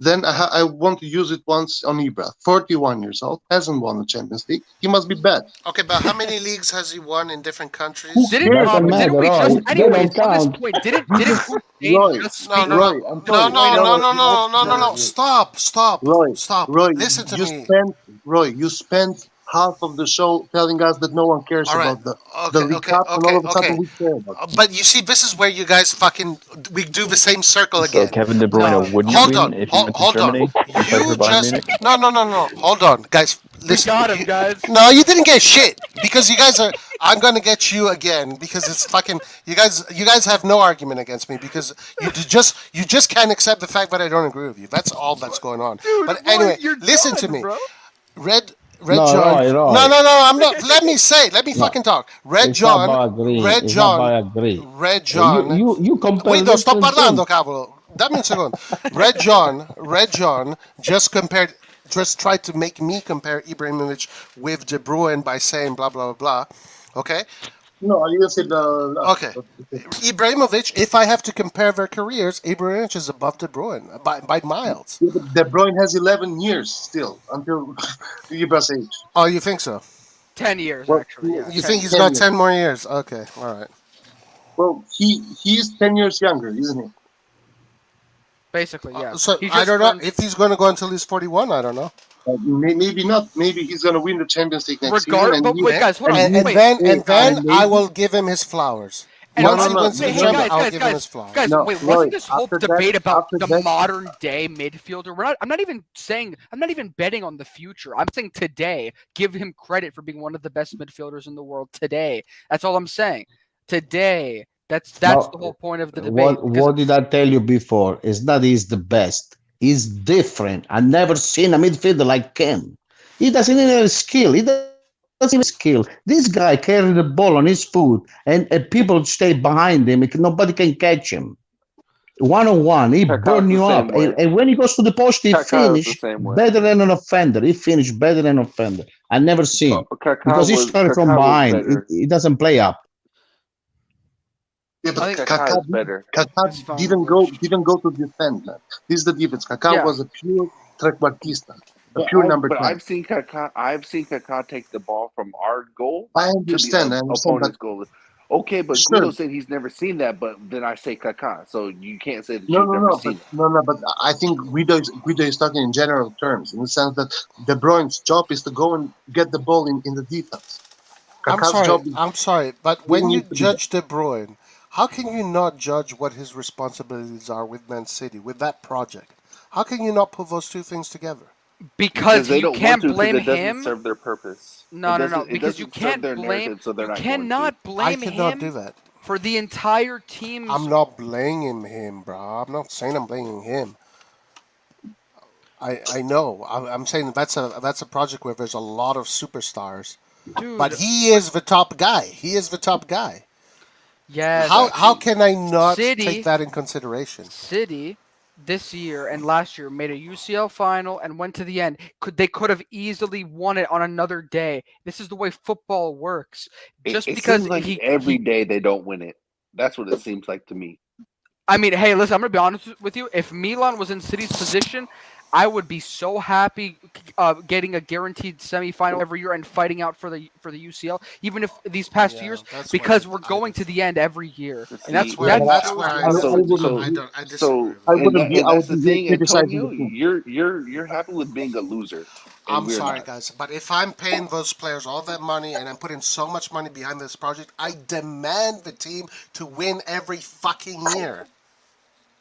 O: then I want to use it once on Ibra. 41 years old, hasn't won the Champions League. He must be bad.
B: Okay, but how many leagues has he won in different countries?
N: Didn't we just anyways on this point? Didn't
O: Roy,
N: just speak
B: No.
O: Roy, I'm sorry.
B: No. Stop.
O: Roy,
B: Stop.
O: Roy,
B: Listen to
O: you
B: me.
O: spent half of the show telling us that no one cares
B: All right.
O: about the
B: Okay.
O: League
B: Okay.
O: Cup, and all
B: Okay.
O: of a sudden
B: Okay.
O: we care about it.
B: But you see, this is where you guys we do the same circle
Q: So
B: again.
Q: Kevin De Bruyne
N: No,
Q: wouldn't
B: Hold
Q: win
B: on.
Q: if he went to
B: Hold on.
Q: Germany and played for
B: You
Q: Bayern
B: just
Q: Munich.
B: no. Hold on, guys.
N: we
B: Listen.
N: got him, guys.
B: No, you didn't get shit because you guys are. I'm gonna get you again because it's fucking. You guys have no argument against me because you just can't accept the fact that I don't agree with you. That's all that's going on.
N: Dude,
B: But
N: Roy,
B: anyway,
N: you're
B: listen
N: done,
B: to me.
N: bro.
B: Red
H: No,
B: John.
H: Roy.
B: No. I'm not. Let me say. Let me
H: No,
B: fucking talk. Red
H: it's not
B: John.
H: about agreeing.
B: Red
H: It's not
B: John.
H: about agreeing.
B: Red John.
H: You compare
B: Guido, sto
H: different
B: parlando,
H: things.
B: cavolo. Dammi un secondo. Red John just tried to make me compare Ibrahimovic with De Bruyne by saying blah, blah, blah, blah. Okay?
O: No, I didn't say the.
B: Okay. Ibrahimovic, if I have to compare their careers, Ibrahimovic is above De Bruyne by miles.
O: De Bruyne has 11 years still until Ibra's age.
B: Oh, you think so?
N: 10 years,
O: Well,
N: actually. Yeah,
B: You
N: 10
B: think he's
N: years.
B: got 10 more years? Okay, all right.
O: Well, he's 10 years younger, isn't he?
N: Basically, yeah.
B: So
N: He
B: I
N: just
B: don't know
N: turned-
B: if he's going to go until he's 41. I don't know.
O: Maybe not. Maybe he's gonna win the Champions League next season.
N: But wait, guys, hold on.
B: And
N: Wait.
B: then I will give him his flowers.
N: And
B: Once
N: also,
B: he wins the
N: hey,
B: Champions, I'll give him his
N: guys,
B: flowers.
N: guys,
O: No,
N: wait,
O: Roy,
N: wasn't this whole
O: after that-
N: debate about
O: after
N: the
O: that-
N: modern day midfielder? I'm not even betting on the future. I'm saying today, give him credit for being one of the best midfielders in the world today. That's all I'm saying. Today, that's
H: No,
N: the whole point of the debate.
H: What did I tell you before? It's not he's the best. He's different. I never seen a midfielder like him. He doesn't even have skill. He doesn't even have skill. This guy carried the ball on his foot, and people stay behind him. Nobody can catch him. 1-on-1, he
K: Kaká's
H: burn
K: the
H: you
K: same
H: up.
K: way.
H: And when he goes to the post, he
K: Kaká is the
H: finish
K: same way.
H: better than an offender. He finished better than an offender. I never seen because he started from
K: Kaká was
H: behind.
K: better.
H: He doesn't play up.
O: Yeah, but
K: Kaká is better.
O: Kaká didn't go to defend, man. This is the difference. Kaká was a pure trequartista, a pure number 10.
K: I've seen Kaká take the ball from our goal
O: I
K: to
O: understand,
K: the opponent's goal. Okay, but
O: Sure.
K: Guido said he's never seen that, but then I say Kaká, so you can't say that
O: No,
K: you've never
O: no,
K: seen
O: but I think Guido is talking in general terms, in the sense that De Bruyne's job is to go and get the ball in the defense.
B: I'm sorry, but when you
O: needs to be
B: judge De Bruyne, how can you not judge what his responsibilities are with Man City, with that project? How can you not put those two things together?
N: Because
K: they
N: you
K: don't
N: can't
K: want to,
N: blame
K: it doesn't
N: him.
K: serve their purpose.
N: No.
K: It
N: Because you
K: doesn't serve
N: can't
K: their
N: blame.
K: narrative, so they're
N: You
K: not going
N: cannot
K: to.
N: blame
B: I cannot
N: him
B: do that.
N: for the entire team's.
B: I'm not blaming him, bro. I'm not saying I'm blaming him. I know. I'm saying that's a project where there's a lot of superstars.
N: Dude.
B: But he is the top guy. He is the top guy.
N: Yes.
B: How can I not
N: City-
B: take that in consideration?
N: City this year and last year made a UCL final and went to the end. They could have easily won it on another day. This is the way football works. Just
K: It
N: because
K: seems like every day they don't win it. That's what it seems like to me.
N: I mean, hey, listen, I'm gonna be honest with you. If Milan was in City's position, I would be so happy getting a guaranteed semifinal every year and fighting out for the UCL, even if these past 2 years, because we're going to the end every year, and that's where
K: that's the thing, Antonio. You're happy with being a loser. and
B: I'm
K: we're
B: sorry,
K: not.
B: guys, but if I'm paying those players all that money and I'm putting so much money behind this project, I demand the team to win every fucking year.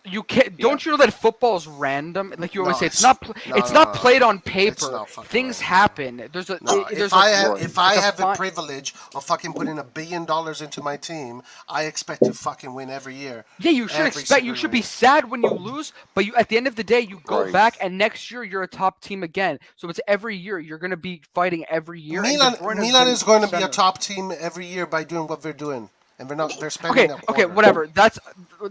N: You can't. Don't you know that football is random? Like you always
B: No,
N: say, it's not. It's not played on paper.
B: not fucking
N: Things happen. There's a.
B: No,
N: there's
B: if I have the
N: fine-
B: privilege of fucking putting $1 billion into my team, I expect to fucking win every year.
N: Yeah, you should
B: Every
N: expect. You
B: single
N: should
B: year.
N: be sad when you lose, but you at the end of the day, you go
B: Right.
N: back, and next year you're a top team again. So it's every year you're going to be fighting every year. and De
B: Milan,
N: Bruyne has
B: Milan
N: been
B: is going to be a
N: center.
B: top team every year by doing what they're doing, and they're not. They're spending.
N: Okay,
B: their
N: okay,
B: quarter.
N: whatever. That's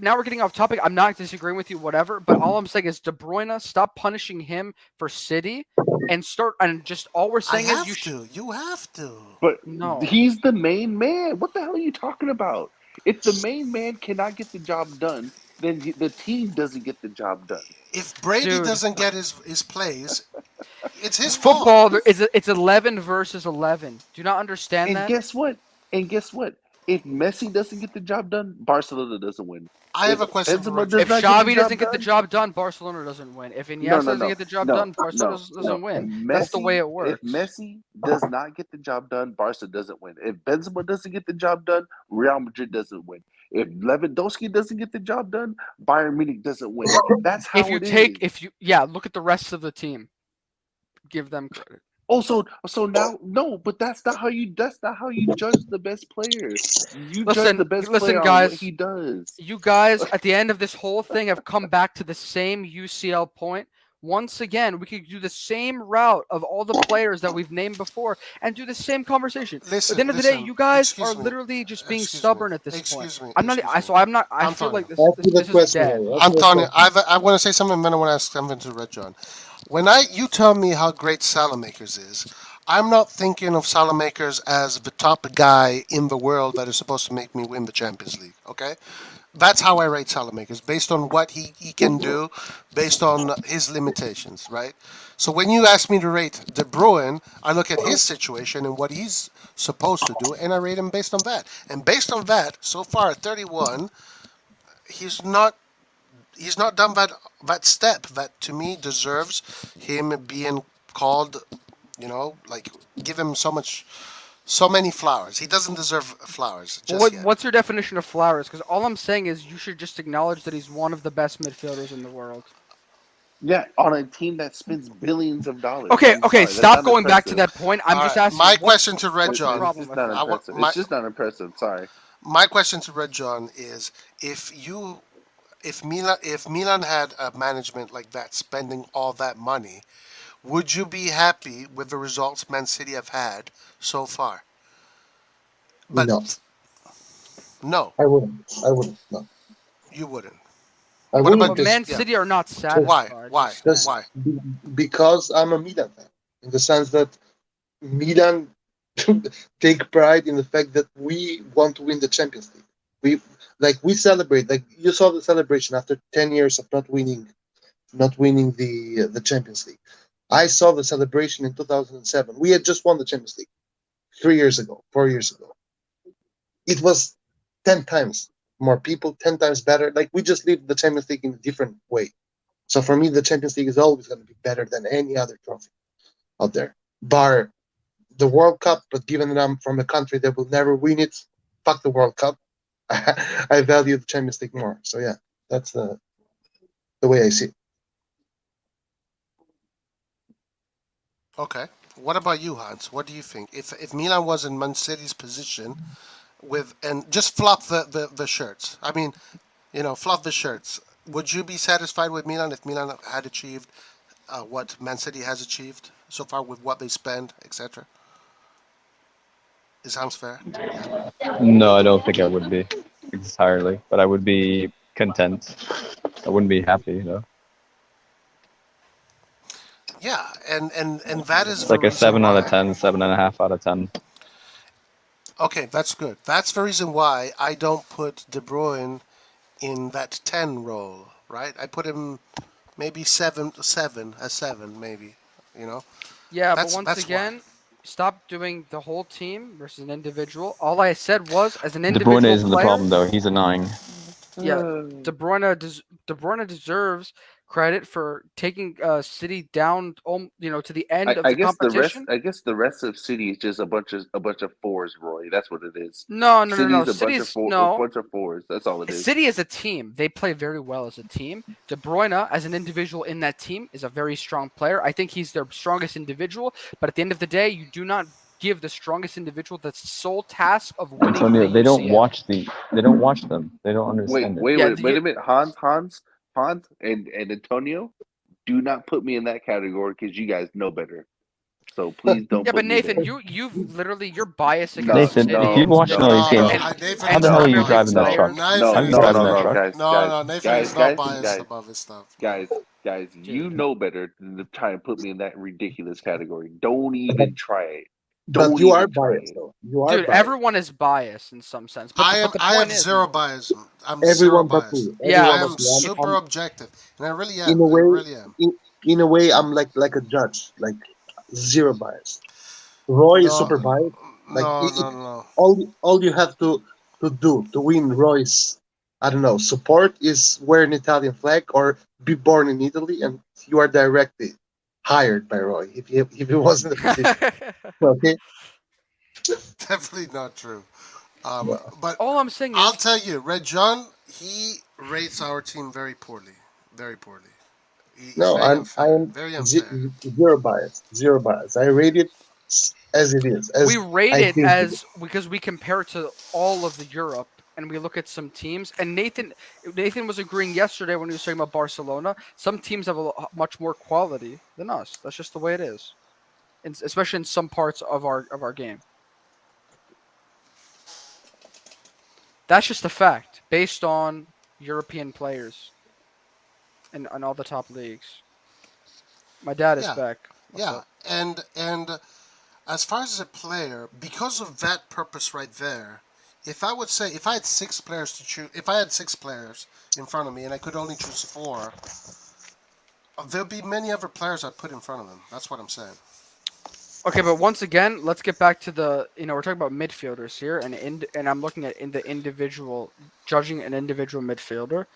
N: now we're getting off topic. I'm not disagreeing with you, whatever. But all I'm saying is De Bruyne, stop punishing him for City, and start. And just all we're saying is you should.
B: You have to.
K: But
N: No.
K: he's the main man. What the hell are you talking about? If the main man cannot get the job done, then the team doesn't get the job done.
B: If Brady
N: Dude.
B: doesn't get his plays, it's his fault.
N: Football, it's 11 versus 11. Do you not understand
K: And
N: that?
K: guess what? And guess what? If Messi doesn't get the job done, Barcelona doesn't win.
P: I have a question for
K: Benzema
P: Richard.
N: If Xavi doesn't get the job done, Barcelona doesn't win. If Iniesta doesn't get the job done, Barcelona doesn't win. That's the way it works.
K: If Messi does not get the job done, Barca doesn't win. If Benzema doesn't get the job done, Real Madrid doesn't win. If Lewandowski doesn't get the job done, Bayern Munich doesn't win. That's how
N: look at the rest of the team. Give them credit.
K: So now no, but that's not how you judge the best player. You judge the best player
N: guys,
K: on what he does.
N: You guys at the end of this whole thing have come back to the same UCL point. Once again, we could do the same route of all the players that we've named before and do the same conversation. At the end of the day, you guys are literally just being stubborn at this point. I feel like this is dead.
P: Antonio, I want to say something, then I want to ask something to Red John. When you tell me how great Salamakers is, I'm not thinking of Salamakers as the top guy in the world that is supposed to make me win the Champions League, okay? That's how I rate Salamakers, based on what he can do, based on his limitations, right? So when you ask me to rate De Bruyne, I look at his situation and what he's supposed to do, and I rate him based on that. And based on that, so far at 31, he's not done that step that to me deserves him being called, give him so many flowers. He doesn't deserve flowers.
N: What's your definition of flowers? Because all I'm saying is you should just acknowledge that he's one of the best midfielders in the world.
K: Yeah, on a team that spends billions of dollars.
N: Okay, stop going back to that point. I'm just asking.
P: My question to Red John.
K: It's just not impressive. Sorry.
P: My question to Red John is if Milan had a management like that spending all that money, would you be happy with the results Man City have had so far? But no.
O: I wouldn't. No.
P: You wouldn't.
N: Man City are not satisfied.
P: Why?
O: Because I'm a Milan fan, in the sense that Milan take pride in the fact that we want to win the Champions League. We celebrate. Like you saw the celebration after 10 years of not winning the Champions League. I saw the celebration in 2007. We had just won the Champions League 4 years ago. It was 10 times more people, 10 times better. Like we just lived the Champions League in a different way. So for me, the Champions League is always going to be better than any other trophy out there, bar the World Cup. But given that I'm from a country that will never win it, fuck the World Cup. I value the Champions League more. So yeah, that's the way I see it.
P: Okay. What about you, Hans? What do you think? If Milan was in Man City's position and just flop the shirts. I mean, flop the shirts. Would you be satisfied with Milan if Milan had achieved what Man City has achieved so far with what they spend, etc.? Is Hans fair? Yeah.
Q: No, I don't think I would be entirely, but I would be content. I wouldn't be happy,
P: Yeah, and that is
Q: it's like a 7 out of 10, 7.5 out of 10.
P: Okay, that's good. That's the reason why I don't put De Bruyne in that 10 role, right? I put him maybe 7 maybe,
N: Yeah, but once again, stop doing the whole team versus an individual. All I said was, as an individual
Q: De Bruyne isn't
N: player,
Q: the problem, though. He's annoying.
N: Yeah, De Bruyne deserves credit for taking City down, to the end of the competition.
K: I guess the rest of City is just a bunch of fours, Roy. That's what it is.
N: No.
K: City's a bunch of fours. That's all it is.
N: City as a team, they play very well as a team. De Bruyne, as an individual in that team, is a very strong player. I think he's their strongest individual. But at the end of the day, you do not give the strongest individual the sole task of winning.
Q: Antonio, they don't watch them. They don't understand
K: Wait a minute. Hans and Antonio, do not put me in that category because you guys know better. So please don't.
N: Yeah, but Nathan, you've literally you're biased against
Q: Nathan, if you watch all these games, how the hell are you driving that truck?
K: No,
P: Nathan is not biased above his stuff.
K: Guys, you know better than to try and put me in that ridiculous category. Don't even try it.
O: But you are biased, though. You are
N: Dude,
O: biased.
N: everyone is biased in some sense. But
P: I have zero bias. I'm
O: Everyone
P: zero
O: but
P: biased.
O: me.
N: Yeah,
P: I am super objective, and I really am.
O: In a way, I'm like a judge, like zero bias. Roy is super biased. Like
P: No.
O: all you have to do to win Roy's, I don't know, support is wear an Italian flag or be born in Italy, and you are directly hired by Roy if he wasn't a position. Okay.
P: Definitely not true.
O: Well,
P: But
N: All I'm saying
P: I'll
N: is,
P: tell you, Red John, he rates our team very poorly. Very poorly. He's
O: no,
P: very
O: I
P: unfair.
O: am
P: Very unfair.
O: zero bias. Zero bias. I rate it as it is,
N: we
O: as
N: rate
O: I
N: it
O: think it is.
N: as because we compare it to all of the Europe and we look at some teams. And Nathan was agreeing yesterday when he was talking about Barcelona. Some teams have much more quality than us. That's just the way it is, especially in some parts of our game. That's just a fact based on European players and all the top leagues. My dad is
P: Yeah.
N: back. What's
P: Yeah.
N: up?
P: And as far as a player, because of that purpose right there, if I had 6 players to choose, if I had 6 players in front of me and I could only choose 4, there'll be many other players I'd put in front of them. That's what I'm saying.
N: Okay, but once again, let's get back to we're talking about midfielders here, and I'm looking at judging an individual midfielder.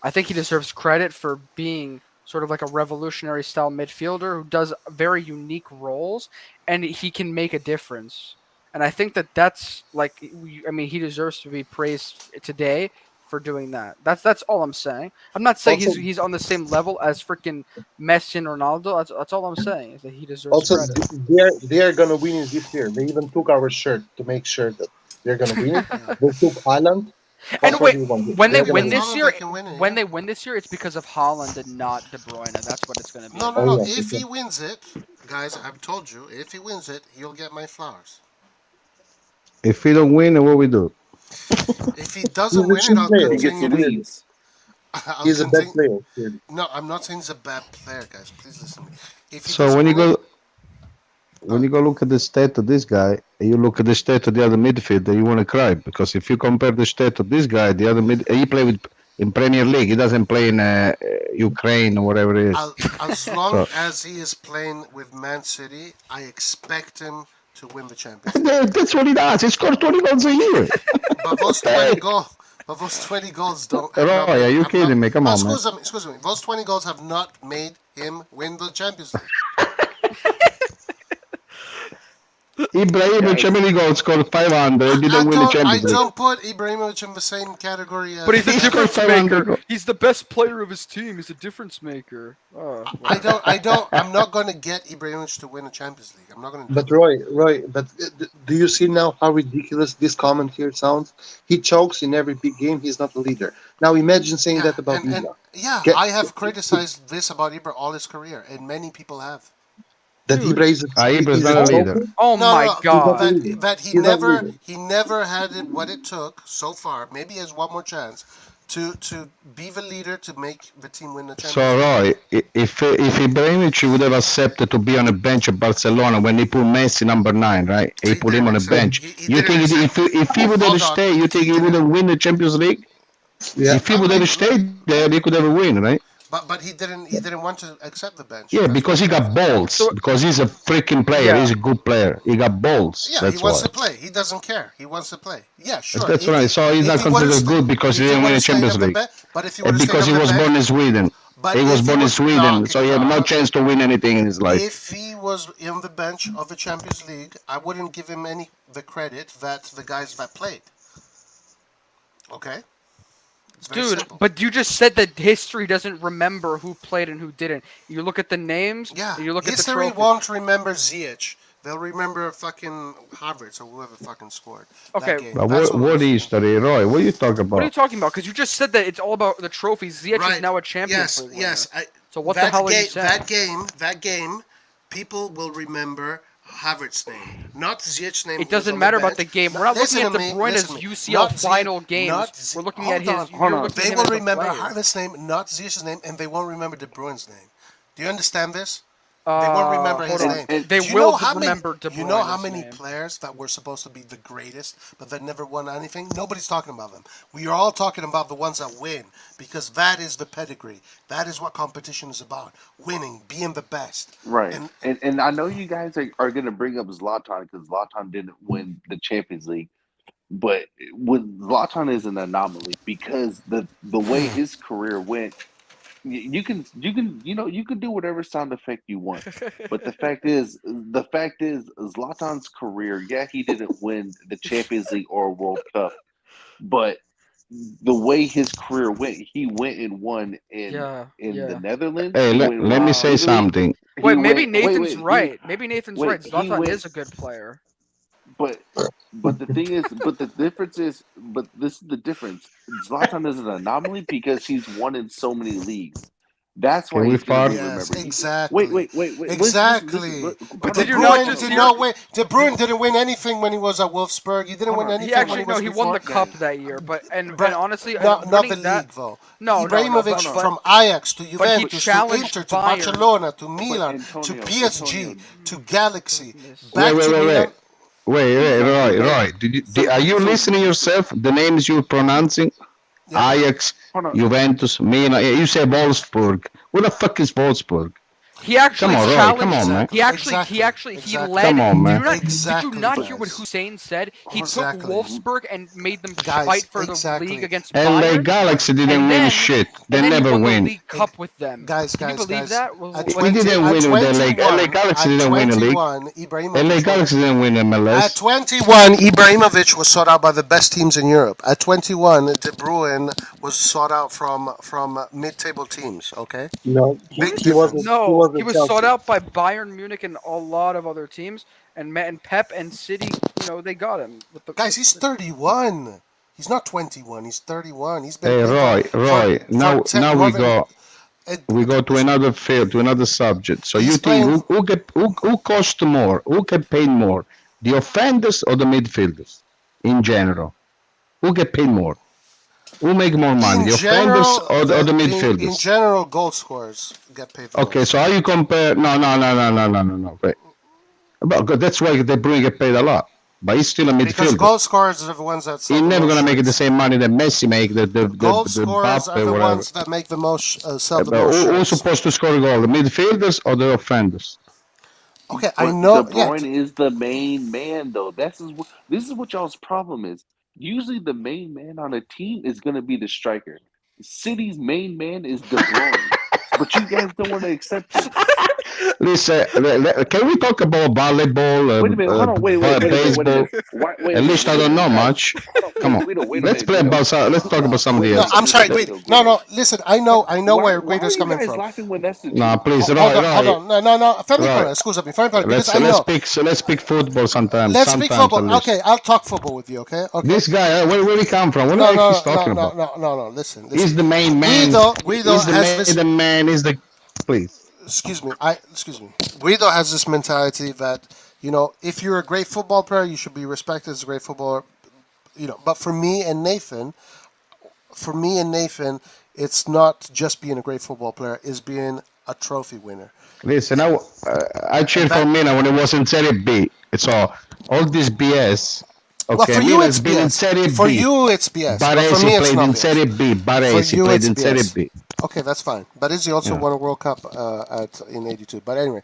N: I think he deserves credit for being sort of like a revolutionary style midfielder who does very unique roles, and he can make a difference. And I think that's like, he deserves to be praised today for doing that. That's all I'm saying. I'm not saying
O: Also,
N: he's on the same level as freaking Messi and Ronaldo. That's all I'm saying is that he deserves
O: also
N: credit.
O: they're gonna win it this year. They even took our shirt to make sure that they're gonna win it.
P: Yeah.
O: They took Haaland.
N: And
O: That's what
N: wait,
O: we want.
N: when they
O: They're gonna
N: win this
P: They
N: year,
P: can win it,
N: when
P: yeah.
N: they win this year, it's because of Haaland and not De Bruyne. That's what it's going to be.
P: No.
O: Oh, yeah,
P: If
O: for
P: he
O: sure.
P: wins it, guys, I've told you, if he wins it, he'll get my flowers.
H: If we don't win, what we do?
P: If he
O: He's
P: doesn't
O: a
P: win it,
O: cheap
P: I'll
O: player.
K: He gets the
P: continue to.
K: weeds.
P: I'll
O: He's a bad
P: continue.
O: player. Clearly.
P: No, I'm not saying he's a bad player, guys. Please listen to me. If he
H: So
P: doesn't
H: when you
P: win it,
H: go look at the state of this guy, and you look at the state of the other midfielder, you want to cry because if you compare the state of this guy, the other he play in Premier League. He doesn't play in Ukraine or whatever it is.
P: as long
H: So
P: as he is playing with Man City, I expect him to win the Champions League.
H: that's what he does. He scores 20 goals a year.
P: But those 20 goals don't have not
H: Roy,
P: made,
H: are you
P: have
H: kidding
P: not,
H: me? Come on, man.
P: excuse me. Those 20 goals have not made him win the Champions League.
H: Ibrahimovic, how many goals scored? 500. Didn't win the
P: I
H: Champions League.
P: don't put Ibrahimovic in the same category as.
N: But he's a
H: He's
N: difference
H: got 500
N: maker.
H: goals.
N: He's the best player of his team. He's a difference maker. Oh, well.
P: I'm not going to get Ibrahimovic to win a Champions League. I'm not going to.
O: But Roy, but do you see now how ridiculous this comment here sounds? He chokes in every big game. He's not a leader. Now imagine saying that about
P: and
O: Milan.
P: I have criticized this about Ibra all his career, and many people have.
O: That Ibra is
H: Ibra's not a leader.
N: Oh my God!
P: That he
O: He's not
P: never
O: leader.
P: he never had it what it took so far. Maybe he has one more chance to be the leader to make the team win the Champions
H: So
P: League.
H: Roy, if Ibrahimovic would have accepted to be on a bench at Barcelona when he put Messi number 9, right? He put him on a bench. You think if he would have stayed, you think he would have win the Champions League?
O: Yeah.
H: If he would have stayed there, he could have win, right?
P: But he didn't want to accept the bench.
H: Yeah, because he got balls. Because he's a freaking player.
N: Yeah.
H: He's a good player. He got balls.
P: Yeah,
H: That's
P: he wants
H: why.
P: to play. He doesn't care. He wants to play. Yeah, sure.
H: That's right. So he's not considered good because he didn't win the Champions League.
P: But if he
H: And because he was born in Sweden.
P: But
H: He was
P: if
H: born in
P: was-
H: Sweden,
P: no,
H: so he had no chance to win anything in his life.
P: If he was in the bench of the Champions League, I wouldn't give him the credit that the guys that played. Okay? It's very
N: Dude,
P: simple.
N: but you just said that history doesn't remember who played and who didn't. You look at the names.
P: Yeah,
N: and you look at the
P: history
N: trophies.
P: won't remember Ziyech. They'll remember fucking Havertz or whoever fucking scored.
N: Okay.
P: That game.
H: But
P: That's
H: what history, Roy? What are you talking
N: What are you
H: about?
N: talking about? Because you just said that it's all about the trophies. Ziyech is now a Champions League winner.
P: Yes.
N: So what the hell are you saying?
P: That game, people will remember Havertz's name, not Ziyech's name.
N: It doesn't matter about the game. We're not looking at De Bruyne's
P: listen to me.
N: UCL
P: Not
N: final
P: Ziyech-
N: games.
P: not
N: We're looking
P: hold
N: at his.
P: on,
N: you're
P: hold on.
N: looking at
P: They
N: him
P: will
N: as a
P: remember
N: player.
P: Havertz's name, not Ziyech's name, and they won't remember De Bruyne's name. Do you understand this? They won't remember his
N: Hold on.
P: name.
N: They
P: Do you
N: will
P: know how
N: remember De
P: many? You know how
N: Bruyne's
P: many
N: name.
P: players that were supposed to be the greatest, but that never won anything? Nobody's talking about them. We are all talking about the ones that win, because that is the pedigree. That is what competition is about: winning, being the best.
K: Right.
P: And
K: And I know you guys are going to bring up Zlatan because Zlatan didn't win the Champions League, but with Zlatan is an anomaly because the way his career went, you can do whatever sound effect you want, but the fact is Zlatan's career, yeah, he didn't win the Champions League or World Cup, but the way his career went, he went and won in the Netherlands.
F: Hey,
K: He
F: let,
K: went
F: let me
K: with
F: say
K: Italy.
F: something.
N: Wait,
K: He
N: maybe
K: went. Wait,
N: Nathan's
K: wait.
N: right. Maybe Nathan's right.
K: He
N: Zlatan
K: went.
N: is a good player.
K: But the thing is, but the difference is, but this is the difference. Zlatan is an anomaly because he's won in so many leagues. That's
F: Can
K: why
F: we
K: he's going to
F: fart?
K: be
P: yes,
K: remembered.
P: exactly.
K: Wait.
P: Exactly. But
K: Hold
P: De
N: did
K: on,
N: you not
P: Bruyne
N: just
P: did
N: hear?
P: not win. De Bruyne didn't win anything when he was at Wolfsburg. He didn't
K: hold
P: win
K: on.
N: He
P: anything when
N: actually
P: he was
N: he won
P: before.
N: the cup that year, but and
P: But
N: honestly,
P: not the
N: winning that
P: league though.
N: no,
P: Ibrahimovic
K: Hold on.
P: from Ajax to
N: but he
P: Juventus to
N: challenged
P: Inter to
N: Bayern.
P: Barcelona to
K: But
P: Milan to
K: Antonio,
P: PSG to Galaxy
N: Goodness.
F: Wait,
P: back
F: wait,
P: to
F: wait,
P: Milan.
F: wait. Wait,
K: exactly.
F: Roy. Are you
K: So
F: listening yourself? The names you're pronouncing?
P: Yeah.
F: Ajax,
K: hold on.
F: Juventus, Milan. You say Wolfsburg. What the fuck is Wolfsburg?
N: He actually
F: Come on, Roy. Come
N: challenged.
F: on, man.
P: Exactly.
N: He
P: Exactly.
N: led.
F: Come on,
N: Did you
F: man.
N: not?
P: Exactly,
N: Did you not hear what
P: guys.
N: Hussein said? He
K: Hold
N: took
P: Exactly.
N: Wolfsburg and made them
P: Guys,
N: fight for the league
P: exactly.
N: against
F: LA
N: Bayern,
F: Galaxy didn't
N: and
F: win
N: then
F: shit. They
N: and then he
F: never
N: won the
F: win.
N: League Cup with them.
P: Guys,
N: Can you
P: guys,
N: believe
P: guys.
N: that?
P: At
F: He
P: 20,
F: didn't
P: at
F: win with LA. LA
P: 21,
F: Galaxy
P: at
F: didn't win the league.
P: 21,
F: LA
P: Ibrahimovic
F: Galaxy didn't win
P: At
F: MLS.
P: 21, Ibrahimovic was sought out by the best teams in Europe. At 21, De Bruyne was sought out from mid-table teams. Okay,
O: No,
P: big
O: he wasn't.
P: difference.
O: He
N: No, he
O: wasn't
N: was sought
O: Chelsea.
N: out by Bayern Munich and a lot of other teams, and Pep and City. They got him with the.
P: Guys, he's 31. He's not 21. He's 31. He's been
F: Hey,
P: playing
F: Roy.
P: for
F: Now
P: more
F: we
P: than.
F: go. We go to
P: Listen,
F: another field, to another subject. So you
P: he's
F: think
P: playing.
F: who cost more? Who get paid more? The offenders or the midfielders in general? Who get paid more? Who make more money?
P: In
F: The offenders
P: general,
F: or the
P: in
F: midfielders?
P: general, goal scorers get paid the
F: Okay,
P: most.
F: so how you compare? No. Wait. But that's why De Bruyne get paid a lot, but he's still a
P: Because
F: midfielder.
P: goal scorers are the ones that sell
F: He's
P: the
F: never
P: most
F: gonna make the
P: shirts.
F: same money that Messi make,
P: Goal
F: the
P: scorers are
F: Mbappe,
P: the
F: whatever.
P: ones that make the most, sell the
F: But
P: most
F: who's
P: shirts.
F: supposed to score a goal? The midfielders or the offenders?
P: Okay, I
K: But De
P: know. Yeah,
K: Bruyne is the main man, though. This is what y'all's problem is. Usually, the main man on a team is going to be the striker. City's main man is De Bruyne, but you guys don't want to accept it.
F: Listen, can we talk about volleyball,
K: Wait a minute. Hold on. Wait a
F: baseball?
K: minute. Wait
F: At
K: a
F: least I don't
K: minute,
F: know
K: guys.
F: much.
K: Hold on.
F: Come on,
K: Wait a
F: let's
K: minute,
F: play
K: Guido.
F: about. Let's talk about somebody
P: no,
F: else.
P: I'm sorry, Guido. No. Listen, I know where
K: Why
P: Guido's
K: are you
P: coming
K: guys
P: from.
K: laughing when that's the
F: No,
K: truth?
F: please,
P: Hold on,
F: Roy.
P: No. Fammi
F: Roy.
P: parole, scusami, fammi parlare, because I know.
F: Let's speak football sometimes.
P: Let's speak
F: Sometimes at
P: football.
F: least.
P: Okay, I'll talk football with you. Okay.
F: This guy, where he come from? What the
P: No,
F: heck he's
P: no,
F: talking about?
P: no. Listen.
F: He's the main man.
P: Guido
F: He's the
P: has this.
F: main man. He's the please.
P: Excuse me. Guido has this mentality that if you're a great football player, you should be respected as a great footballer. But for me and Nathan, it's not just being a great football player; it's being a trophy winner.
F: Listen, I cheered for Milan when it was in Serie B. So all this BS.
P: Well,
F: Okay,
P: for you
F: Milan's
P: it's
F: been in Serie
P: BS. For
F: B.
P: you it's BS. But for
F: Baresi
P: me it's
F: played
P: not
F: in
P: BS.
F: Serie B.
P: For
F: Baresi
P: you
F: played
P: it's
F: in Serie
P: BS.
F: B.
P: Okay, that's fine. Baresi also
F: Yeah.
P: won a World Cup in '82. But anyway,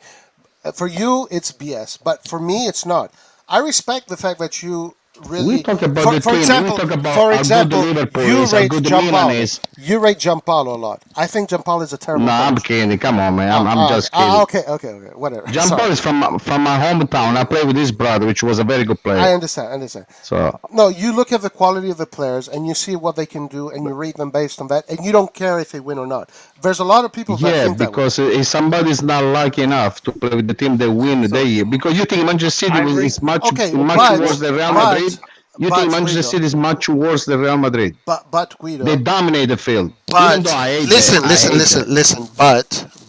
P: for you it's BS. But for me it's not. I respect the fact that you really.
F: We talk about the
P: For
F: team.
P: example,
F: We talk about how good the Liverpool
P: you
F: is, how
P: rate
F: good the Milan
P: Giampaolo.
F: is.
P: You rate Giampaolo a lot. I think Giampaolo is a terrible
F: No, I'm
P: coach.
F: kidding. Come on, man. I'm just kidding.
P: Okay, whatever.
F: John
P: Sorry.
F: Paul is from my hometown. I played with his brother, which was a very good player.
P: I understand.
F: So
P: No, you look at the quality of the players and you see what they can do and you rate them based on that, and you don't care if they win or not. There's a lot of people that
F: yeah,
P: think that way.
F: because if somebody's not lucky enough to play with the team that win the year, because you think Manchester City is much worse than Real Madrid. You think Manchester City is much worse than Real Madrid?
P: But Guido,
F: They dominate the field.
P: But
F: Even though I hate
P: listen.
F: that.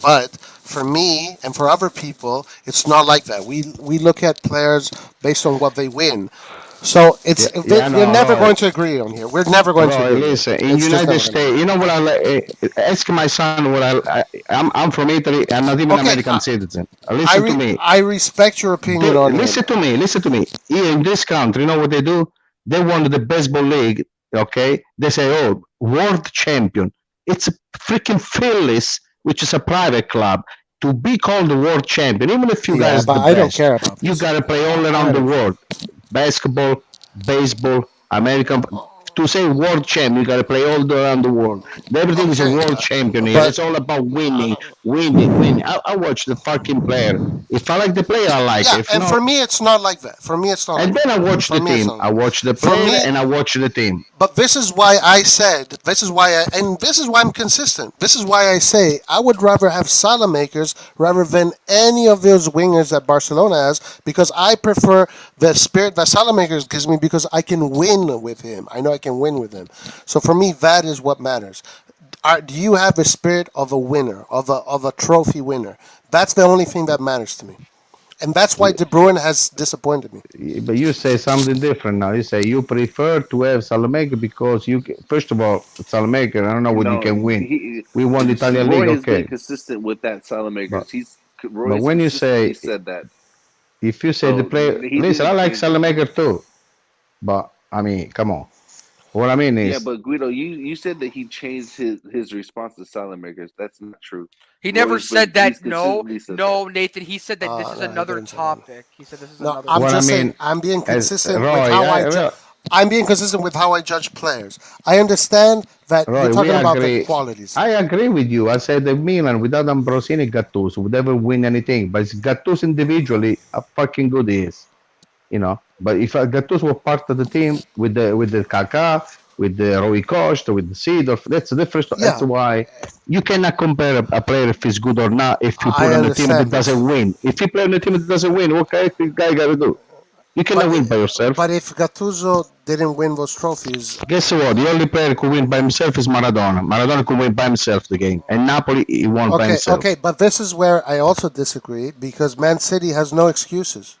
P: But for me and for other people, it's not like that. We look at players based on what they win. So it's we're
H: no,
P: never going
H: Roy.
P: to agree on here. We're never going to
H: Roy,
P: agree.
H: listen. In
P: It's just
H: United
P: never going to
H: States,
P: happen.
H: you know what ask my son what I'm from Italy. I'm not even
P: Okay,
H: American citizen. Listen to me.
P: I respect your opinion on him.
H: Listen to me. Listen to me. Here in this country, you know what they do? They won the baseball league. Okay, they say, "Oh, world champion." It's a freaking Phillies, which is a private club. To be called the world champion, even if you
P: Yeah,
H: guys
P: but
H: the
P: I don't
H: best,
P: care about
H: you
P: this.
H: gotta play all
P: I
H: around the
P: don't care.
H: world. Basketball, baseball, American. To say world champion, you gotta play all around the world. Everything is a
P: Okay,
H: world champion here.
P: but
H: It's all about winning, winning, winning. I watch the fucking player. If I like the player, I like
P: yeah,
H: it. If
P: and
H: not,
P: for me, it's not like that. For me, it's not like
H: and then I
P: that.
H: watch
P: For
H: the
P: me, it's
H: team.
P: not
H: I
P: like that.
H: watch the
P: For
H: player
P: me,
H: and I watch the team.
P: but this is why I said, this is why I'm consistent. This is why I say I would rather have Salah makers rather than any of those wingers that Barcelona has, because I prefer the spirit that Salah makers gives me, because I can win with him. I know I can win with him. So for me, that is what matters. Do you have the spirit of a winner, of a trophy winner? That's the only thing that matters to me, and that's why De Bruyne has disappointed me.
H: But you say something different now. You say you prefer to have Salamaker because first of all, Salamaker, I don't know what you
K: No,
H: can win. We won the Italian league,
K: Roy has been
H: okay.
K: consistent with that
H: But
K: Salamakers.
H: but
K: Roy's
H: when you
K: consistently
H: say
K: said that.
H: if you say the
K: So
H: player,
K: he
H: listen, I
K: didn't
H: like
K: change it.
H: Salamaker too. But I mean, come on. What I mean
K: Yeah,
H: is
K: but Guido, you said that he changed his response to Salamakers. That's not true.
N: He never said that.
K: He's
N: No,
K: consistently said that.
N: no, Nathan. He said that this is
P: No, he
N: another
P: didn't say that.
N: topic. He said this is
P: No,
N: another
P: I'm
H: what I
P: just
N: topic.
P: saying
H: mean
P: I'm being
H: as
P: consistent with
H: Roy,
P: how I'm being consistent with how I judge players. I understand that you're
H: Roy, we
P: talking about the
H: agree.
P: qualities.
H: I agree with you. I said that Milan without Ambrosini Gattuso would never win anything. But it's Gattuso individually, a fucking good he is. But if Gattuso was part of the team with the Kaká, with the Rui Costa, with the Seedorf, that's a different. That's
P: Yeah,
H: why you cannot compare a player if he's good or not if you put
P: I
H: on a team that
P: understand
H: doesn't
P: this.
H: win. If you play on a team that doesn't win, what can this guy got to do? You
P: But
H: cannot win by yourself.
P: but if Gattuso didn't win those trophies,
H: Guess what? The only player who could win by himself is Maradona. Maradona could win by himself the game, and Napoli he won by
P: okay,
H: himself.
P: okay, but this is where I also disagree, because Man City has no excuses.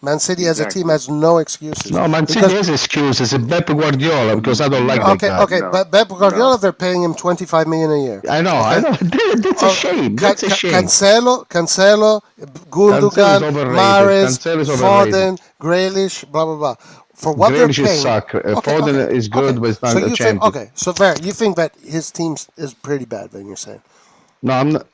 P: Man City as a team
K: Exactly.
P: has no excuses
H: No, Man City
P: because
H: has excuses. It's Pep Guardiola because I don't like that
P: okay,
H: guy.
P: okay, but Pep
K: No.
P: Guardiola, they're paying him 25 million a year.
H: I know, I
P: Okay,
H: know. That's a shame. That's a shame.
P: Cancelo,
H: Cancelo is
P: Gundogan,
H: overrated.
P: Mahrez,
H: Cancelo is overrated.
P: Foden, Grealish, blah blah blah. For what they're
H: Grealish is
P: paying.
H: suck.
P: Okay, okay,
H: Foden is
P: okay.
H: good, but it's
P: So
H: not a
P: you think
H: champion.
P: okay? So there, you think that his team is pretty bad? Then you're saying.
H: No, I'm not.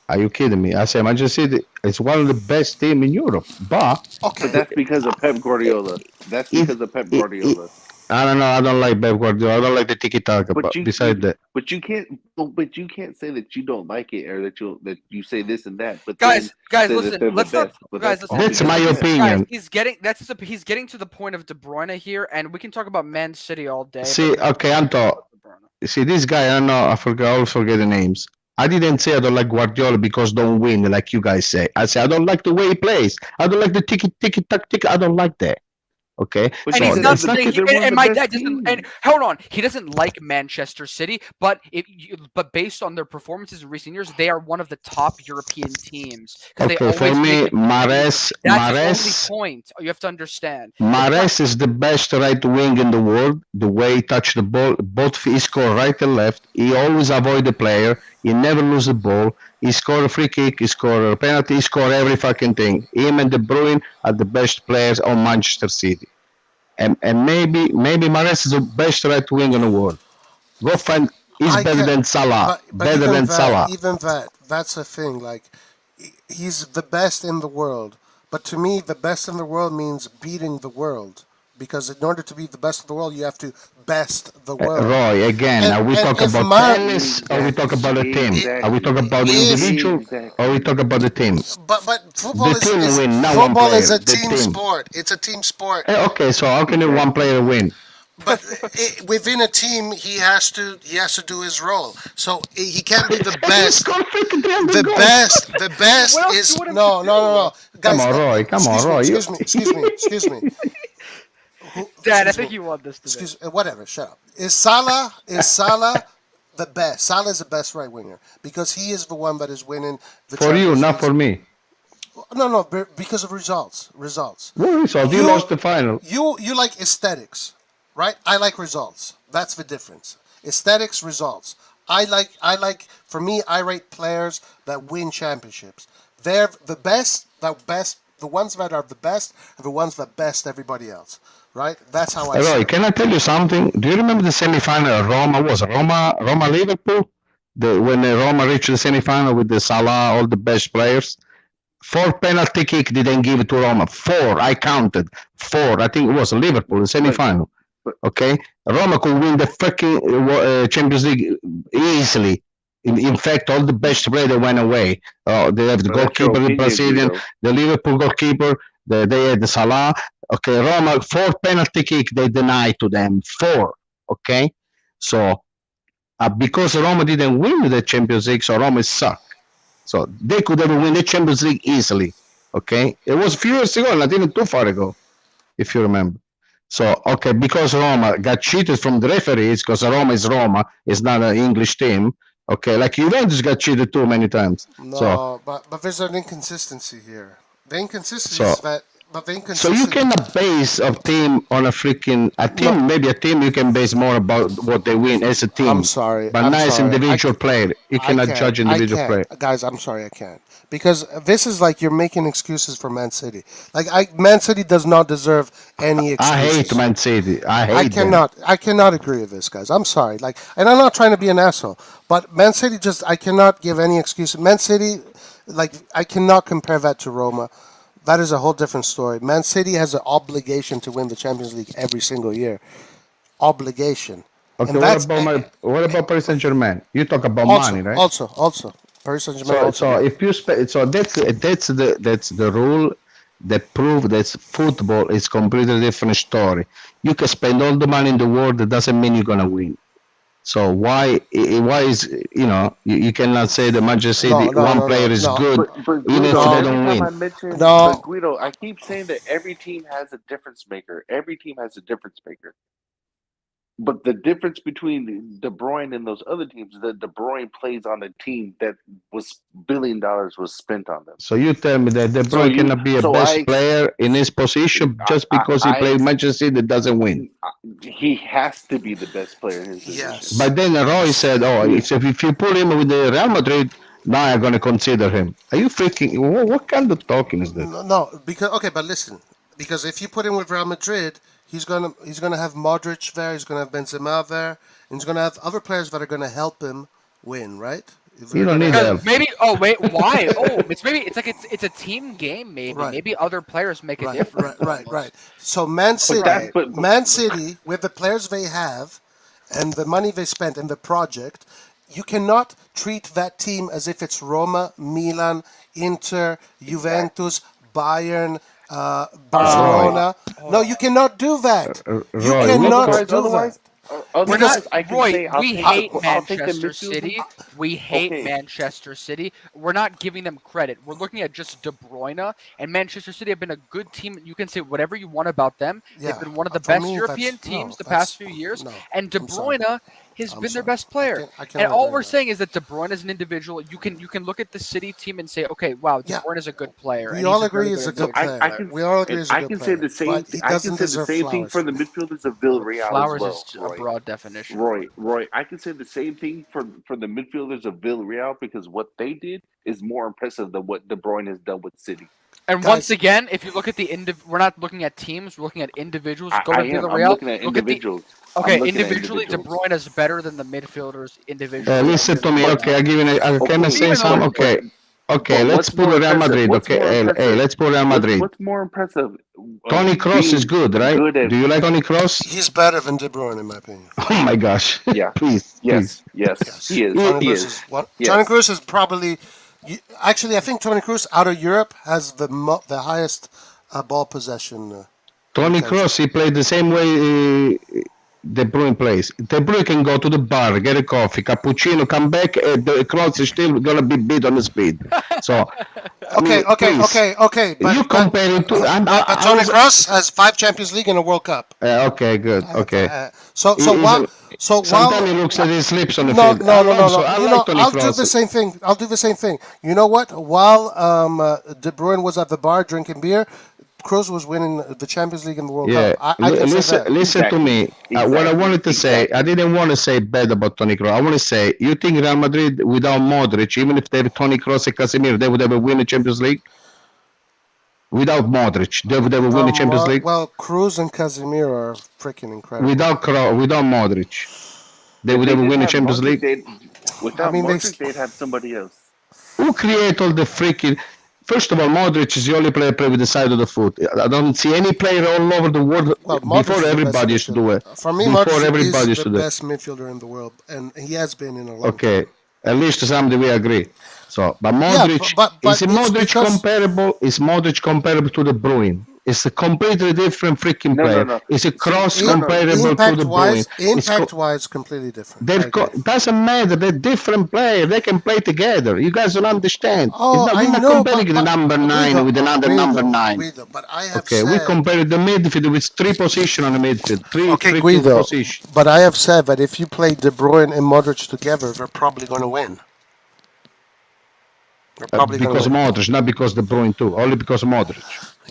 H: Are you kidding me? I say Manchester City is one of the best team in Europe, but
K: But
P: Okay,
K: that's because of Pep Guardiola. That's
H: it,
K: because of Pep
H: it,
K: Guardiola.
H: I don't know. I don't like Pep Guardiola. I don't like the tiki taka.
K: But
H: But beside that,
K: you can't but you can't say that you don't like it, or that you say this and that, but then
N: Guys,
K: say that
N: listen.
K: they're the
N: Let's not.
K: best. But
N: Guys,
K: that's
N: listen.
K: all
H: that's
K: because
H: my
K: of Pep.
N: Guys,
H: opinion.
N: he's getting to the point of De Bruyne here, and we can talk about Man City all day.
H: See,
N: But
H: okay, Anto. See, this guy, I don't know. I always forget the names. I didn't say I don't like Guardiola because don't win like you guys say. I say I don't like the way he plays. I don't like the tiki tack tick. I don't like that. Okay,
K: But
N: and
K: you
H: so
N: he's
K: said
N: not
H: it's
K: they're
H: not.
N: saying.
K: they're one of
N: And
K: the
N: my
K: best
N: dad doesn't. And
K: teams.
N: hold on, he doesn't like Manchester City, but but based on their performances in recent years, they are one of the top European teams because they
H: Okay, for
N: always make
H: me,
N: it. That's his only
H: Mares,
N: point. You have to understand. It's not.
H: Mares is the best right wing in the world. The way he touch the ball, both he score right and left. He always avoid the player. He never lose the ball. He score a free kick. He score a penalty. He score every fucking thing. Him and De Bruyne are the best players on Manchester City. And maybe Mares is the best right wing in the world. Go find. He's
P: I
H: better
P: can,
H: than Salah.
P: but
H: Better than Salah.
P: that's the thing. Like, he's the best in the world. But to me, the best in the world means beating the world. Because in order to be the best of the world, you have to best the world.
H: Roy, again, are we
P: And
H: talk
P: if
H: about tennis or we talk about a team? Are we talk about the
P: if
H: individual or we talk about the team?
P: but
H: The team win, not one
P: football
H: player.
P: is a
H: The
P: team
H: team.
P: sport. It's a team sport.
H: Okay, so how can one player win?
P: But within a team, he has to do his role. So he can't be the best. The best
N: What else do
P: is
N: you want him
P: no,
N: to
P: no, no, no,
N: do?
P: guys.
H: Come on, Roy. Come on, Roy.
P: Excuse me.
N: Dad, I
P: Excuse
N: think
P: me.
N: you want this debate.
P: Whatever. Shut up. Is Salah the best? Salah is the best right winger because he is the one that is winning the
H: For you,
P: Champions
H: not
P: Leagues.
H: for me.
P: No, because of results. Results.
H: What result? You lost the final.
P: You like aesthetics, right? I like results. That's the difference. Aesthetics, results. I like. For me, I rate players that win championships. They're the best. The ones that are the best are the ones that best everybody else. Right? That's how I see
H: Roy,
P: it.
H: can I tell you something? Do you remember the semifinal of Roma? Was it Roma Liverpool? When Roma reached the semifinal with the Salah, all the best players. 4 penalty kick didn't give it to Roma. 4, I counted. 4. I think it was Liverpool in semifinal. Okay, Roma could win the fucking Champions League easily. In fact, all the best players went away. They have the goalkeeper, the Brazilian, the Liverpool goalkeeper. They had the Salah. Okay, Roma 4 penalty kick they denied to them. 4. Okay, so because Roma didn't win the Champions League, so Roma suck. So they could have win the Champions League easily. Okay, it was a few years ago, not even too far ago, if you remember. So okay, because Roma got cheated from the referees, because Roma is Roma, it's not an English team. Okay, like Juventus got cheated too many times.
P: No, but there's an inconsistency here. The inconsistency
H: So-
P: is that. But the
H: So
P: inconsistency.
H: you cannot base a team on a freaking team. Maybe a team you can base more about what they win as a team.
P: I'm sorry.
H: But
P: I'm
H: nice
P: sorry.
H: individual player. You
P: I
H: cannot
P: can't.
H: judge
P: I
H: individual
P: can't.
H: player.
P: Guys, I'm sorry, I can't. Because this is like you're making excuses for Man City. Man City does not deserve any excuses.
H: I hate Man City. I hate them.
P: I cannot agree with this, guys. I'm sorry. And I'm not trying to be an asshole, but Man City I cannot give any excuse. Man City, I cannot compare that to Roma. That is a whole different story. Man City has an obligation to win the Champions League every single year. Obligation.
H: Okay,
P: And that's
H: what about Paris Saint Germain? You talk about
P: also,
H: money, right?
P: Also, Paris Saint Germain.
H: So if you that's the rule that prove that football is completely different story. You can spend all the money in the world, that doesn't mean you're gonna win. So why is you cannot say that Manchester City player is good
K: But
H: even if
K: Guido,
H: they
K: every
H: don't
K: time
H: win.
K: I mention, but Guido, I keep saying that every team has a difference maker. Every team has a difference maker. But the difference between De Bruyne and those other teams is that De Bruyne plays on a team that was $1 billion was spent on them.
H: So you tell me that De
K: So
H: Bruyne
K: you-
H: cannot be a
K: so
H: best
K: I-
H: player in his position just because he played Manchester City that doesn't win.
K: He has to be the best player in his position.
H: But then Roy said, if you put him with the Real Madrid, now I'm going to consider him. Are you freaking, what kind of talking is that?
P: No, because but listen, because if you put him with Real Madrid, he's gonna have Modric there, he's gonna have Benzema there, and he's gonna have other players that are gonna help him win, right?
H: You don't need help.
N: Maybe. Oh wait, why? It's a team game. Maybe other players make a difference.
P: Right. So Man City, Man City, with the players they have, and the money they spent and the project, you cannot treat that team as if it's Roma, Milan, Inter, Juventus, Bayern, Barcelona. No, you cannot do that. You
H: Roy,
P: cannot do that.
N: We're not,
K: I can
N: Roy,
K: say I'll
N: we
K: take
N: hate
K: the- I'll take the
N: Manchester
K: midfield-
N: City. We hate
K: Okay.
N: Manchester City. We're not giving them credit. We're looking at just De Bruyne, and Manchester City have been a good team. You can say whatever you want about them.
P: Yeah,
N: They've been one of the
P: for
N: best
P: me,
N: European
P: that's-
N: teams
P: no,
N: the
P: that's-
N: past few years,
P: no,
N: and De
P: I'm sorry.
N: Bruyne has been their best player.
P: I
N: And
P: cannot
N: all
P: agree
N: we're
P: with
N: saying is that De Bruyne is an individual. You can look at the City team and say, okay, wow, De Bruyne is a good player.
P: We
N: and
P: all
N: he's
P: agree
N: very
P: he's a good
N: individual.
P: player. We all agree
K: and
P: he's a
K: I
P: good
K: can
P: player.
K: say the same.
P: But he
K: I
P: doesn't
K: can say the
P: deserve
K: same thing
P: flowers.
K: for the midfielders of Villarreal
N: Flowers
K: as
N: is
K: well.
N: a broad definition.
K: Roy, I can say the same thing for the midfielders of Villarreal because what they did is more impressive than what De Bruyne has done with City.
N: And once again, if you look at we're not looking at teams, we're looking at individuals. Go to
K: I am. I'm
N: Villarreal.
K: looking at
N: Look at the
K: individuals. I'm
N: okay,
K: looking at
N: individually, De
K: individuals.
N: Bruyne is better than the midfielders individually.
H: Listen to me, okay, I give you, can I say something? Okay, let's put Real Madrid, okay? Hey, let's put Real Madrid.
K: What's more impressive?
H: Tony Kroos is good, right? Do you like Tony Kroos?
P: He's better than De Bruyne, in my opinion.
H: Oh my gosh.
K: Yeah.
H: Please.
K: Yes. He is.
P: Tony
K: He
P: Kroos
K: is.
P: is one.
K: Yes.
P: Tony Kroos is probably. Actually, I think Tony Kroos out of Europe has the highest ball possession.
H: Tony Kroos, he played the same way De Bruyne plays. De Bruyne can go to the bar, get a coffee, cappuccino, come back, and the Kroos is still gonna be beat on the speed. So
P: Okay.
H: You comparing to.
P: But Toni Kroos has 5 Champions League and a World Cup.
H: Okay, good. Okay.
P: So while
H: sometimes he looks at his lips on the
P: no,
H: field.
P: no, no, no,
H: Also,
P: no.
H: I
P: You
H: like
P: know,
H: Toni
P: I'll do
H: Kroos.
P: the same thing. I'll do the same thing. You know what? While De Bruyne was at the bar drinking beer, Kroos was winning the Champions League and the World
H: Yeah,
P: Cup. I can say that.
H: listen to me. What I wanted to say, I didn't want to say bad about Toni Kroos. I want to say, you think Real Madrid without Modric, even if they have Toni Kroos and Casemiro, they would ever win the Champions League? Without Modric, they would ever win the Champions League?
P: Well, Kroos and Casemiro are freaking incredible.
H: Without Modric, they would ever win the Champions League?
K: Without
P: mean,
K: Modric, they'd have somebody else.
H: Who create all the freaking... First of all, Modric is the only player play with the side of the foot. I don't see any player all over the world before everybody used to do it.
P: For me,
H: Before
P: Modric
H: everybody
P: is
H: used to
P: the
H: do it.
P: best midfielder in the world, and he has been in a long time.
H: Okay, at least to somebody we agree. So, but
P: Yeah,
H: Modric
P: but
H: is
P: it's
H: Modric
P: because-
H: comparable? Is Modric comparable to De Bruyne? It's a completely different freaking player.
K: No.
H: Is a cross comparable to De Bruyne?
P: Impact-wise, completely different.
H: Doesn't matter. They're different players. They can play together. You guys don't understand.
P: Oh,
H: We're not comparing the number 9 with another number 9.
P: But I have
H: Okay, we compare the midfield with 3 positions on the midfield. 3 freaking
P: Guido,
H: positions.
P: but I have said that if you play De Bruyne and Modric together, they're probably going to win. They're probably going
H: Because
P: to win.
H: Modric, not because De Bruyne too. Only because Modric.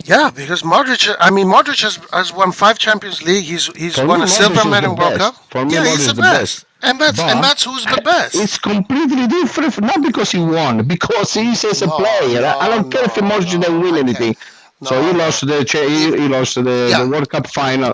P: Yeah, because Modric. I mean, Modric has won 5 Champions League. He's
H: For
P: won
H: me,
P: a
H: Modric
P: silver
H: is the
P: medal World
H: best.
P: Cup.
H: For me,
P: Yeah,
H: Modric
P: he's
H: is
P: the
H: the
P: best.
H: best.
P: And that's who's the best.
H: It's completely different, not because he won, because he's as a player. I don't care if Modric didn't win anything. So he lost the World Cup final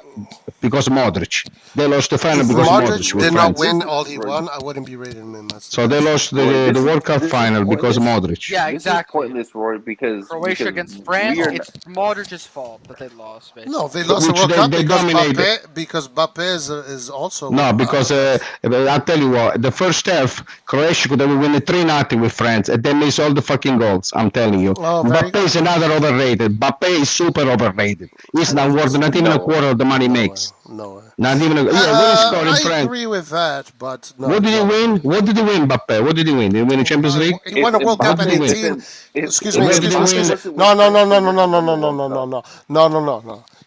H: because of Modric. They lost the final
P: If
H: because
P: Modric
H: Modric with
P: did not
H: France.
P: win all he won, I wouldn't be rating him as.
H: So they lost the World Cup final because of Modric.
N: Yeah,
K: This
N: exactly.
K: is pointless, Roy, because
N: Croatia against France,
K: we are
N: it's Modric's fault that they lost. Basically.
P: No, they lost the
H: Which
P: World Cup
H: they dominated.
P: because Mbappe is also.
H: No, because I'll tell you what, the first half, Croatia could have won 3-0 with France, and they missed all the fucking goals. I'm telling you. Mbappe is another overrated. Mbappe is super overrated. He's not worth not even a quarter of the money he makes.
P: No way.
H: Not even a. Yeah, when he scored in
P: I
H: France.
P: agree with that, but no.
H: What did he win? What did he win, Mbappe? What did he win? Did he win the Champions League?
P: He won a World Cup at 18. Excuse me. No.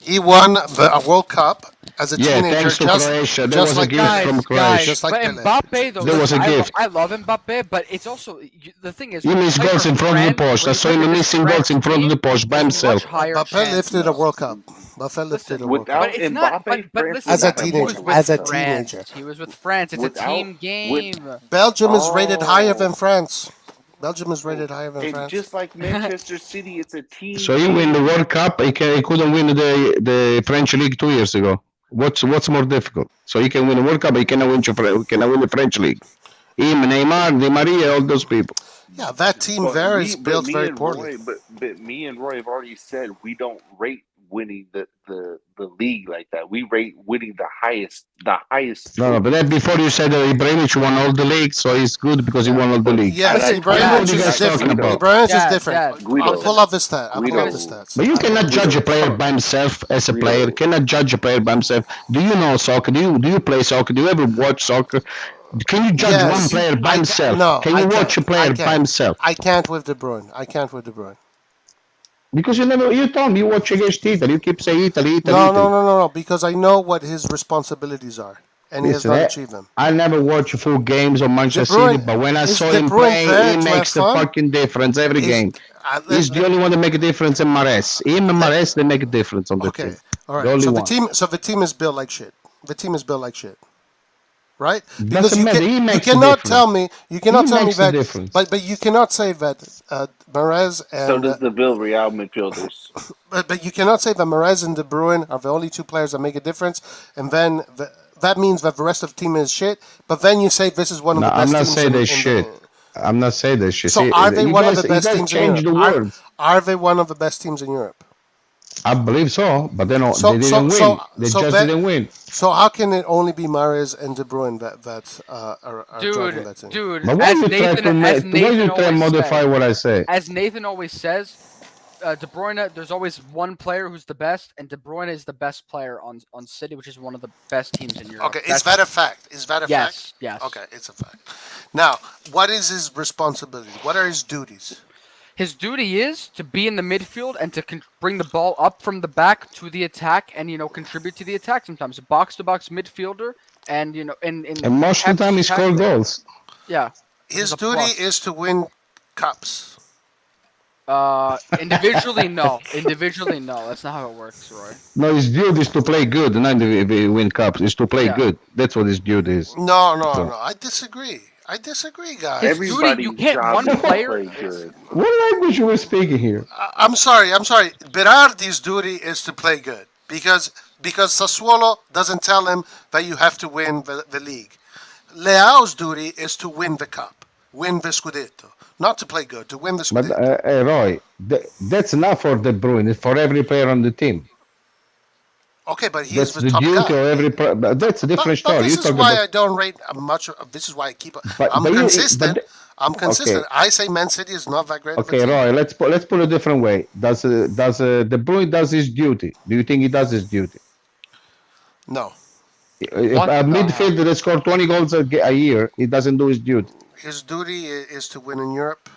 P: He won a World Cup as a teenager.
H: Thanks to Croatia. There was a gift from Croatia.
N: Guys,
P: Just like
N: but
P: Pele.
N: Mbappe, though,
H: There was a gift.
N: I love Mbappe, but it's also the thing is
H: He missed
N: when you
H: goals
N: play
H: in
N: for
H: front of the
N: France,
H: post. I
N: when
H: saw
N: you
H: him
N: play for
H: missing
N: this
H: goals in
N: France
H: front of the
N: team,
H: post by
N: there's
H: himself.
N: much higher
P: Mbappe
N: chance.
P: lifted a World Cup. Mbappe lifted a World Cup.
K: Without
N: But it's not.
K: Mbappe,
N: But
K: France
N: listen,
P: As a
N: he was
P: teenager.
N: with
P: As a
N: France.
P: teenager.
N: He was with France. It's a team game.
P: Belgium is rated higher than France. Belgium is rated higher than
K: And
P: France.
K: just like Manchester City, it's a team.
H: So he win the World Cup. He couldn't win the French league 2 years ago. What's more difficult? So he can win the World Cup, but he cannot win the French league. Him, Neymar, Di Maria, all those people.
P: Yeah, that team there is built very poorly.
K: But me and Roy have already said we don't rate winning the league like that. We rate winning the highest.
H: No, but then before you said that Ibrahimovic won all the leagues, so he's good because he won all the leagues.
P: Yes, Ibrahimovic is different. Ibrahimovic is different. I'll pull up the stats.
H: But you cannot judge a player by himself as a player. Cannot judge a player by himself. Do you know soccer? Do you play soccer? Do you ever watch soccer? Can you judge one player by himself?
P: No,
H: Can you watch a player by himself?
P: I can't with De Bruyne.
H: Because you told me you watch against Italy. You keep saying Italy.
P: No. Because I know what his responsibilities are, and he has not achieved them.
H: I never watch full games of Manchester City, but when I saw him play, he makes the fucking difference every game. He's the only one that make a difference in Mahrez. Him and Mahrez, they make a difference on the team.
P: All right. So the team is built like shit. Right? Because you cannot tell me that. But you cannot say that Mahrez and.
K: So does the Villarreal midfielders.
P: But you cannot say that Mahrez and De Bruyne are the only 2 players that make a difference, and then that means that the rest of the team is shit. But then you say this is one of the best teams.
H: I'm not saying they're shit. I'm not saying they're shit.
P: So are they one of the best teams in Europe?
H: Are
P: they one of the best teams in Europe?
H: I believe so, but they didn't win. They just didn't win.
P: So how can it only be Mahrez and De Bruyne that are driving that team?
N: Dude,
H: but why you try to modify what I say?
N: As Nathan always says, De Bruyne, there's always one player who's the best, and De Bruyne is the best player on City, which is one of the best teams in Europe.
P: Okay, is that a fact?
N: Yes, yes.
P: Okay, it's a fact. Now, what is his responsibility? What are his duties?
N: His duty is to be in the midfield and to bring the ball up from the back to the attack, and contribute to the attack. Sometimes a box-to-box midfielder, and in
H: And most of the time he scored goals.
N: Yeah.
B: His duty is to win cups.
N: Individually, no. Individually, no. That's not how it works, Roy.
H: No, his duty is to play good, not to win cups. It's to play good. That's what his duty is.
B: No. I disagree. guys.
K: Everybody
N: you can't
K: job
N: one
K: is to
N: player.
K: play good.
H: What language are we speaking here?
B: I'm sorry. Berardi's duty is to play good because Sassuolo doesn't tell him that you have to win the league. Leao's duty is to win the cup, win the Scudetto, not to play good, to win the Scudetto.
H: But Roy, that's not for De Bruyne. It's for every player on the team.
B: Okay, but he's
H: That's
B: the
H: the
B: top
H: duty
B: guy.
H: of every. That's a different story.
B: But this
H: You
B: is
H: talk
B: why
H: about-
B: I don't rate much. This is why I keep.
H: But-
B: I'm
H: but you-
B: consistent.
H: but-
B: I'm consistent.
H: Okay.
B: I say Man City is not that great.
H: Okay,
B: of a team.
H: Roy. Let's put it a different way. Does De Bruyne does his duty? Do you think he does his duty?
B: No.
H: If a midfielder that scored 20 goals a year, he doesn't do his duty.
B: His duty is to win in Europe.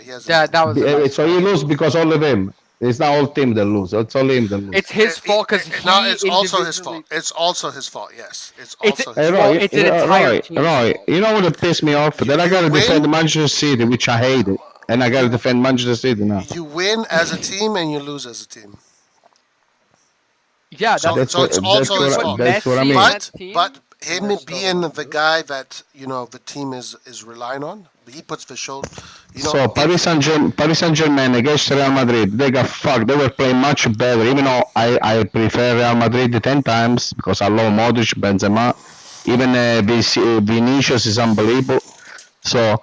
B: He has.
N: That was. a nice
H: So he loses because all of him. It's not all team that lose. It's only him that loses.
N: It's his fault because
B: No, it's also his fault. It's also his fault. Yes, it's also his
H: Hey,
B: fault.
H: Roy,
N: it's an entire team's
H: Roy, you know what pissed me off? That I gotta
B: win.
H: defend Manchester City, which I hate it, and I gotta defend Manchester City now.
B: You win as a team and you lose as a team.
N: Yeah,
B: So
N: that's
B: it's also his fault.
H: That's what I mean.
B: But him being the guy that the team is relying on, he puts the shoulder.
H: So Paris Saint-Germain against Real Madrid, they got fucked. They were playing much better, even though I prefer Real Madrid 10 times because I love Modric, Benzema, even Vinicius is unbelievable. So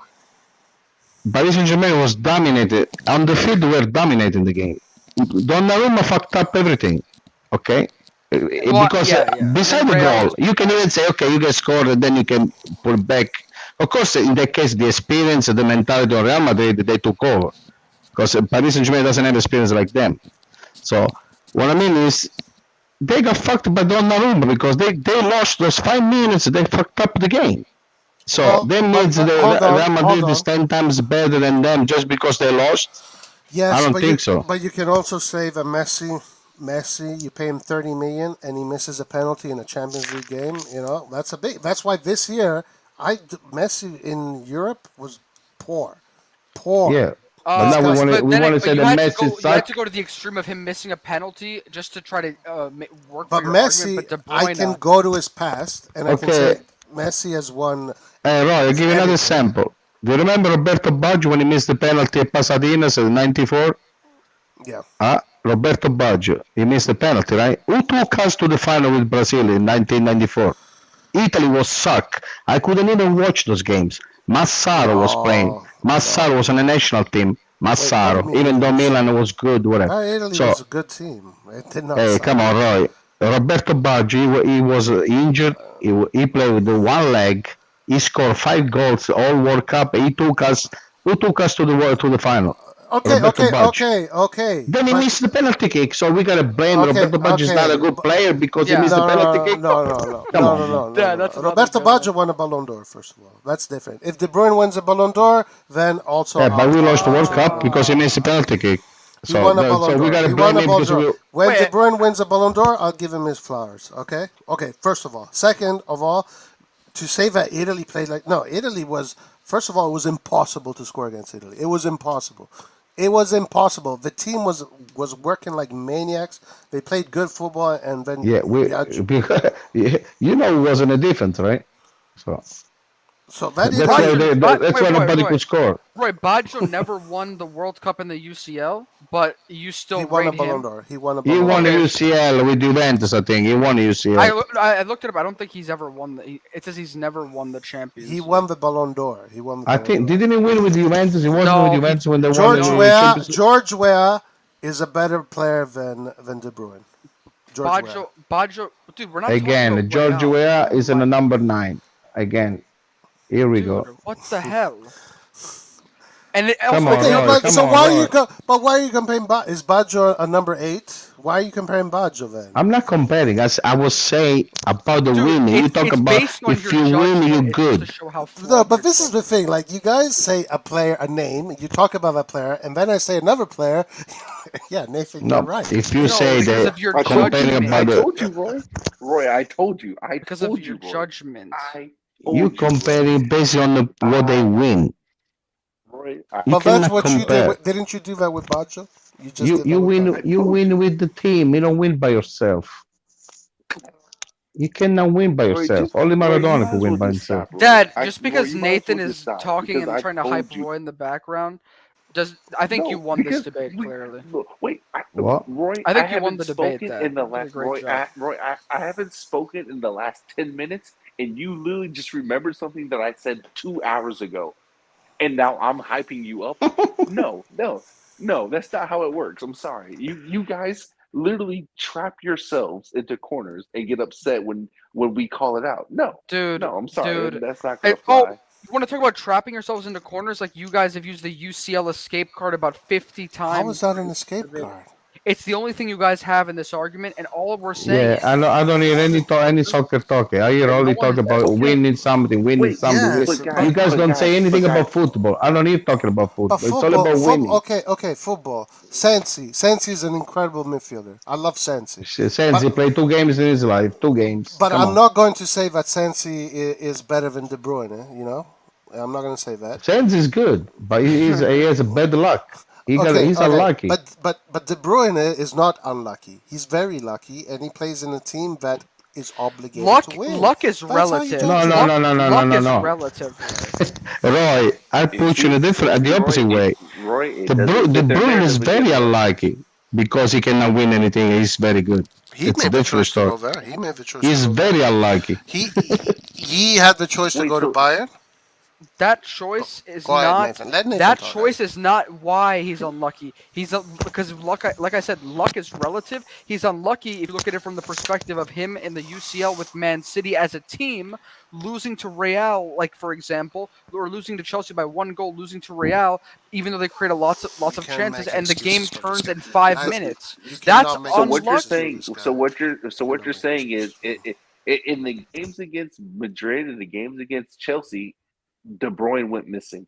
H: Paris Saint-Germain was dominated. On the field, they were dominating the game. Donnarumma fucked up everything, okay? Because beside the goal, you can even say, okay, you guys scored, and then you can pull back. Of course, in that case, the experience, the mentality of Real Madrid, they took over. Because Paris Saint-Germain doesn't have experience like them. So, what I mean is, they got fucked by Donnarumma because they lost those 5 minutes, they fucked up the game. So, that means Real Madrid is 10 times better than them just because they lost?
P: Yes,
H: I don't think so.
P: But you can also say that Messi, you pay him 30 million and he misses a penalty in a Champions League game. That's why this year Messi in Europe was poor.
H: Yeah. But now we want to say that Messi
N: You had
H: sucked.
N: to go to the extreme of him missing a penalty just to try to work.
P: But
N: for your
P: Messi,
N: argument, but De
P: I
N: Bruyne,
P: can go to his past and I can
H: Okay.
P: say Messi has won.
H: Roy, I'll give you another example. Do you remember Roberto Baggio when he missed the penalty at Pasadena in '94?
P: Yeah.
H: Roberto Baggio, he missed the penalty, right? Who took us to the final with Brazil in 1994? Italy was suck. I couldn't even watch those games. Massaro was playing. Massaro was on the national team. Massaro, even though Milan was good, whatever.
P: Italy was a good team. It did not.
H: Hey,
P: suck.
H: come on, Roy. Roberto Baggio, he was injured. He played with the one leg. He scored 5 goals, all World Cup. He took us. Who took us to the final? Roberto Baggio.
P: Okay.
H: Then he missed the penalty kick, so we gotta blame Roberto Baggio is not a good player because he missed the penalty kick.
P: No.
H: Come on.
P: Roberto Baggio won a Ballon d'Or, first of all. That's different. If De Bruyne wins a Ballon d'Or, then also.
H: Yeah, but we lost the World Cup because he missed the penalty kick.
P: He won a Ballon
H: So
P: d'Or.
H: we gotta
P: He
H: blame
P: won a
H: him
P: Ballon
H: because
P: d'Or.
H: we.
P: When De Bruyne wins a Ballon d'Or, I'll give him his flowers. Okay. First of all, second of all, to say that Italy played Italy was first of all, it was impossible to score against Italy. It was impossible. The team was working like maniacs. They played good football, and then
H: Yeah, it wasn't a defense, right? So
P: that
H: that's why nobody could score.
N: Roy, Baggio never won the World Cup in the UCL, but you still
P: he won a
N: rate
P: Ballon
N: him.
P: d'Or. He won a
H: He
P: Ballon
H: won the
P: d'Or.
H: UCL with Juventus, I think. He won the UCL.
N: I looked it up. I don't think he's ever won. It says he's never won the Champions.
P: He won the Ballon d'Or.
H: I think didn't he win with Juventus? He wasn't with Juventus when they won the Champions League.
P: George Weah is a better player than De Bruyne.
N: Baggio, dude, we're not
H: Again,
N: talking about
H: George
N: Weah.
H: Weah is in the number 9. Again, here we go.
N: What the hell? And
H: Come on, Roy,
P: But why are you comparing? Is Baggio a number 8? Why are you comparing Baggio then?
H: I'm not comparing. As I was saying about the
N: Dude,
H: winning. You talk
N: it's
H: about
N: based on
H: if
N: your
H: you win,
N: judgment.
H: you're
N: It's just to
H: good.
N: show how
P: No,
N: flawed
P: but
N: your
P: this is the thing. Like, you guys say a name, you talk about that player, and then I say another player. Yeah, Nathan, you're
H: No,
P: right.
H: if you
N: No,
H: say
N: because
H: that
N: of your
K: I told
H: comparing
K: you.
N: judgment.
K: I
H: about the
K: told you, Roy. Roy, I told you. I
N: Because of
K: told
N: your
K: you, Roy.
N: judgment.
K: I
H: you
K: told you, Roy.
H: comparing based on what they win.
K: Roy,
H: You
P: Well, that's
H: cannot
P: what you did.
H: compare.
P: Didn't you do that with Baggio? You just did that
H: You
P: with
H: win
P: Baggio.
H: you win with the team. You don't win by yourself. You cannot win by
K: Roy,
H: yourself. Only
K: Roy, you
H: Maradona
K: might
H: could
K: as
H: win
K: well
H: by
K: just
H: himself.
K: stop, Roy.
N: Dad, just
K: Roy,
N: because
K: you might as well
N: Nathan
K: just
N: is
K: stop
N: talking
K: because
N: and
K: I've
N: trying to hype
K: told you.
N: Roy in the background, I think you
K: No,
N: won this
K: because
N: debate clearly.
K: wait,
H: What?
K: Roy,
N: I
K: I
N: think you won
K: haven't
N: the debate,
K: spoken
N: Dad.
K: in the
N: You did a
K: last
N: great job.
K: Roy, I haven't spoken in the last 10 minutes, and you literally just remembered something that I said 2 hours ago, and now I'm hyping you up. No, that's not how it works. I'm sorry. You guys literally trap yourselves into corners and get upset when we call it out.
N: Dude,
K: I'm sorry.
N: dude.
K: That's not
N: Hey,
K: gonna fly.
N: you want to talk about trapping yourselves into corners? Like, you guys have used the UCL escape card about 50 times.
P: How is that an escape card?
N: It's the only thing you guys have in this argument, and all we're saying
H: Yeah,
N: is
H: I don't hear any soccer talk. I hear only talk about winning something, winning
K: Wait,
H: something.
P: Yes,
H: You guys don't say anything
K: but
H: about
K: guys,
H: football. I don't hear talking about
P: but
H: football. It's all about
P: football.
H: winning.
P: Okay, football. Sensi is an incredible midfielder. I love Sensi.
H: Sensi played 2 games in his life. 2 games.
P: But
H: Come
P: I'm
H: on.
P: not going to say that Sensi is better than De Bruyne. You know, I'm not going to say that.
H: Sensi is good, but he has a bad luck. He's
P: Okay,
H: unlucky.
P: but De Bruyne is not unlucky. He's very lucky, and he plays in a team that is obligated to win.
N: luck is
P: That's how you
N: relative.
P: judge
H: No,
P: it.
N: Luck is
H: no.
N: relative.
H: Roy, I put you in the
K: Roy,
H: opposite way.
K: Roy, it
H: The
K: doesn't fit their
H: Bruin is
K: narrative again,
H: very
K: Roy.
H: unlucky because he cannot win anything. He's very good.
B: He
H: It's a
B: made the
H: different
B: choice to
H: story.
B: go there. He made the choice
H: He's
B: to go there.
H: very unlucky.
P: He had the choice to
K: Wait,
P: go to
K: so
B: Bayern?
N: That choice is
B: Go ahead,
N: not.
B: Nathan. Let Nathan
N: That
B: talk.
N: choice is not why he's unlucky. Because luck, like I said, luck is relative. He's unlucky if you look at it from the perspective of him in the UCL with Man City as a team, losing to Real, like for example, or losing to Chelsea by 1 goal, losing to Real, even though they created lots of
B: can't
N: chances,
B: make
N: and the game
B: excuses for this
N: turns
B: guy.
N: in 5
B: Guys,
N: minutes.
B: you
N: That's
B: cannot make
K: So what you're
B: excuses for
K: saying?
B: this guy.
K: So what you're
B: Cannot make
K: saying is
B: excuses for him.
K: in the games against Madrid and the games against Chelsea, De Bruyne went missing.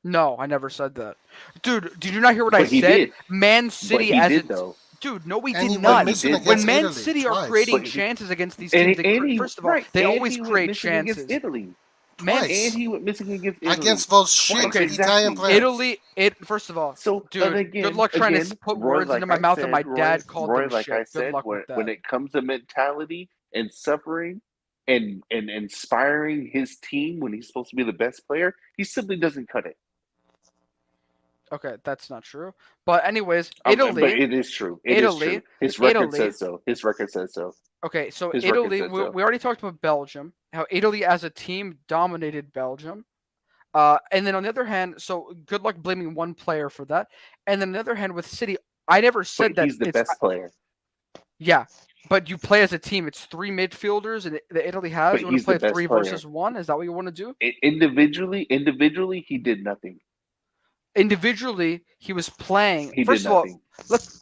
N: No, I never said that. Dude, did you not hear what I
K: But he
N: said?
K: did.
N: Man
K: But
N: City
K: he
N: as
K: did
N: a
K: though.
N: dude, no, we
P: And
N: did
P: he
K: But
P: went
N: not.
K: he
P: missing
K: did
N: When
P: against
K: though.
N: Man
P: Italy
N: City are
P: twice.
N: creating
K: But
N: chances against these
K: and
N: teams,
K: he
N: first of all,
K: right
N: they
K: and
N: always
K: he went
N: create
K: missing against
N: chances.
K: Italy.
N: Man,
P: Twice.
K: And he went missing against Italy.
P: Against those shit
K: Twice,
N: okay,
P: Italian
K: exactly.
P: players.
N: First of all,
K: So
N: dude,
K: and
N: good luck trying to put
K: Roy,
N: words into
K: like
N: my
K: I
N: mouth, and
K: said,
N: my dad called them
K: Like I
N: shit. Good
K: said,
N: luck with
K: when
N: that.
K: it comes to mentality and suffering and inspiring his team when he's supposed to be the best player, he simply doesn't cut it.
N: Okay, that's not true. But anyways,
K: But
N: Italy,
K: it is true. It is true. His record says so. His record says so.
N: Okay, so
K: His record
N: Italy,
K: says so.
N: we already talked about Belgium, how Italy as a team dominated Belgium. And then on the other hand, so good luck blaming one player for that. And then on the other hand, with City, I never said
K: But
N: that
K: he's the
N: it's
K: best player.
N: yeah, but you play as a team. It's 3 midfielders that Italy has.
K: But
N: You want to
K: he's the
N: play
K: best
N: 3
K: player.
N: versus 1? Is that what you want to do?
K: Individually, he did nothing.
N: Individually, he was playing.
K: He
N: First
K: did
N: of all,
K: nothing.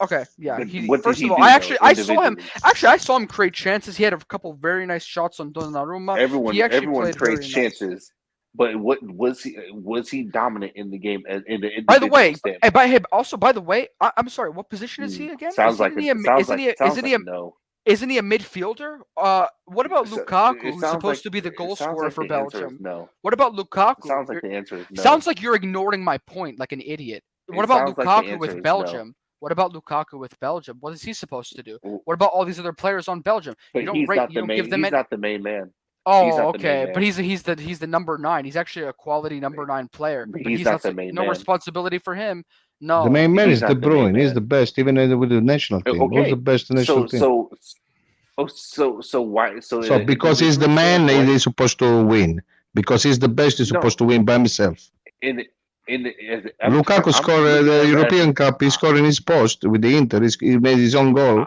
N: okay, yeah.
K: But
N: He
K: what did
N: first
K: he
N: of all,
K: do,
N: I
K: though,
N: actually I saw him.
K: individually?
N: Actually, I saw him create chances. He had a couple very nice shots on Donnarumma. He actually
K: Everyone
N: played
K: creates
N: very nice.
K: chances, but what was he dominant in the game in the
N: By the
K: individual
N: way,
K: standpoint?
N: also by the way, I'm sorry. What position is he again?
K: Sounds like no.
N: Isn't he a midfielder? What about
K: So,
N: Lukaku,
K: it
N: who's
K: sounds
N: supposed
K: like
N: to be the goal
K: it sounds
N: scorer
K: like
N: for
K: the answer is
N: Belgium?
K: no.
N: What about Lukaku?
K: It sounds like the answer is no.
N: Sounds like you're ignoring my point, like an idiot. What
K: It
N: about
K: sounds like the
N: Lukaku
K: answer
N: with
K: is no.
N: Belgium? What about Lukaku with Belgium? What is he supposed to do? What about all these other players on Belgium?
K: But
N: You don't
K: he's
N: rate.
K: not
N: You
K: the
N: don't
K: main.
N: give them
K: He's
N: any.
K: not the main man. He's
N: Oh,
K: not the main
N: okay,
K: man.
N: but he's the number 9. He's actually a quality number 9 player.
K: But
N: But
K: he's not the main
N: no
K: man.
N: responsibility for him.
H: The
N: No.
H: main man
K: He's
H: is De
K: not the main
H: Bruyne. He's
K: man.
H: the best, even with the national team. Who's the
K: Okay,
H: best national team?
K: so why? So
H: So because he's the man, he's supposed to win. Because he's the best, he's supposed to win by himself.
K: in
H: Lukaku scored the European Cup. He scored in his post with the Inter. He made his own goal.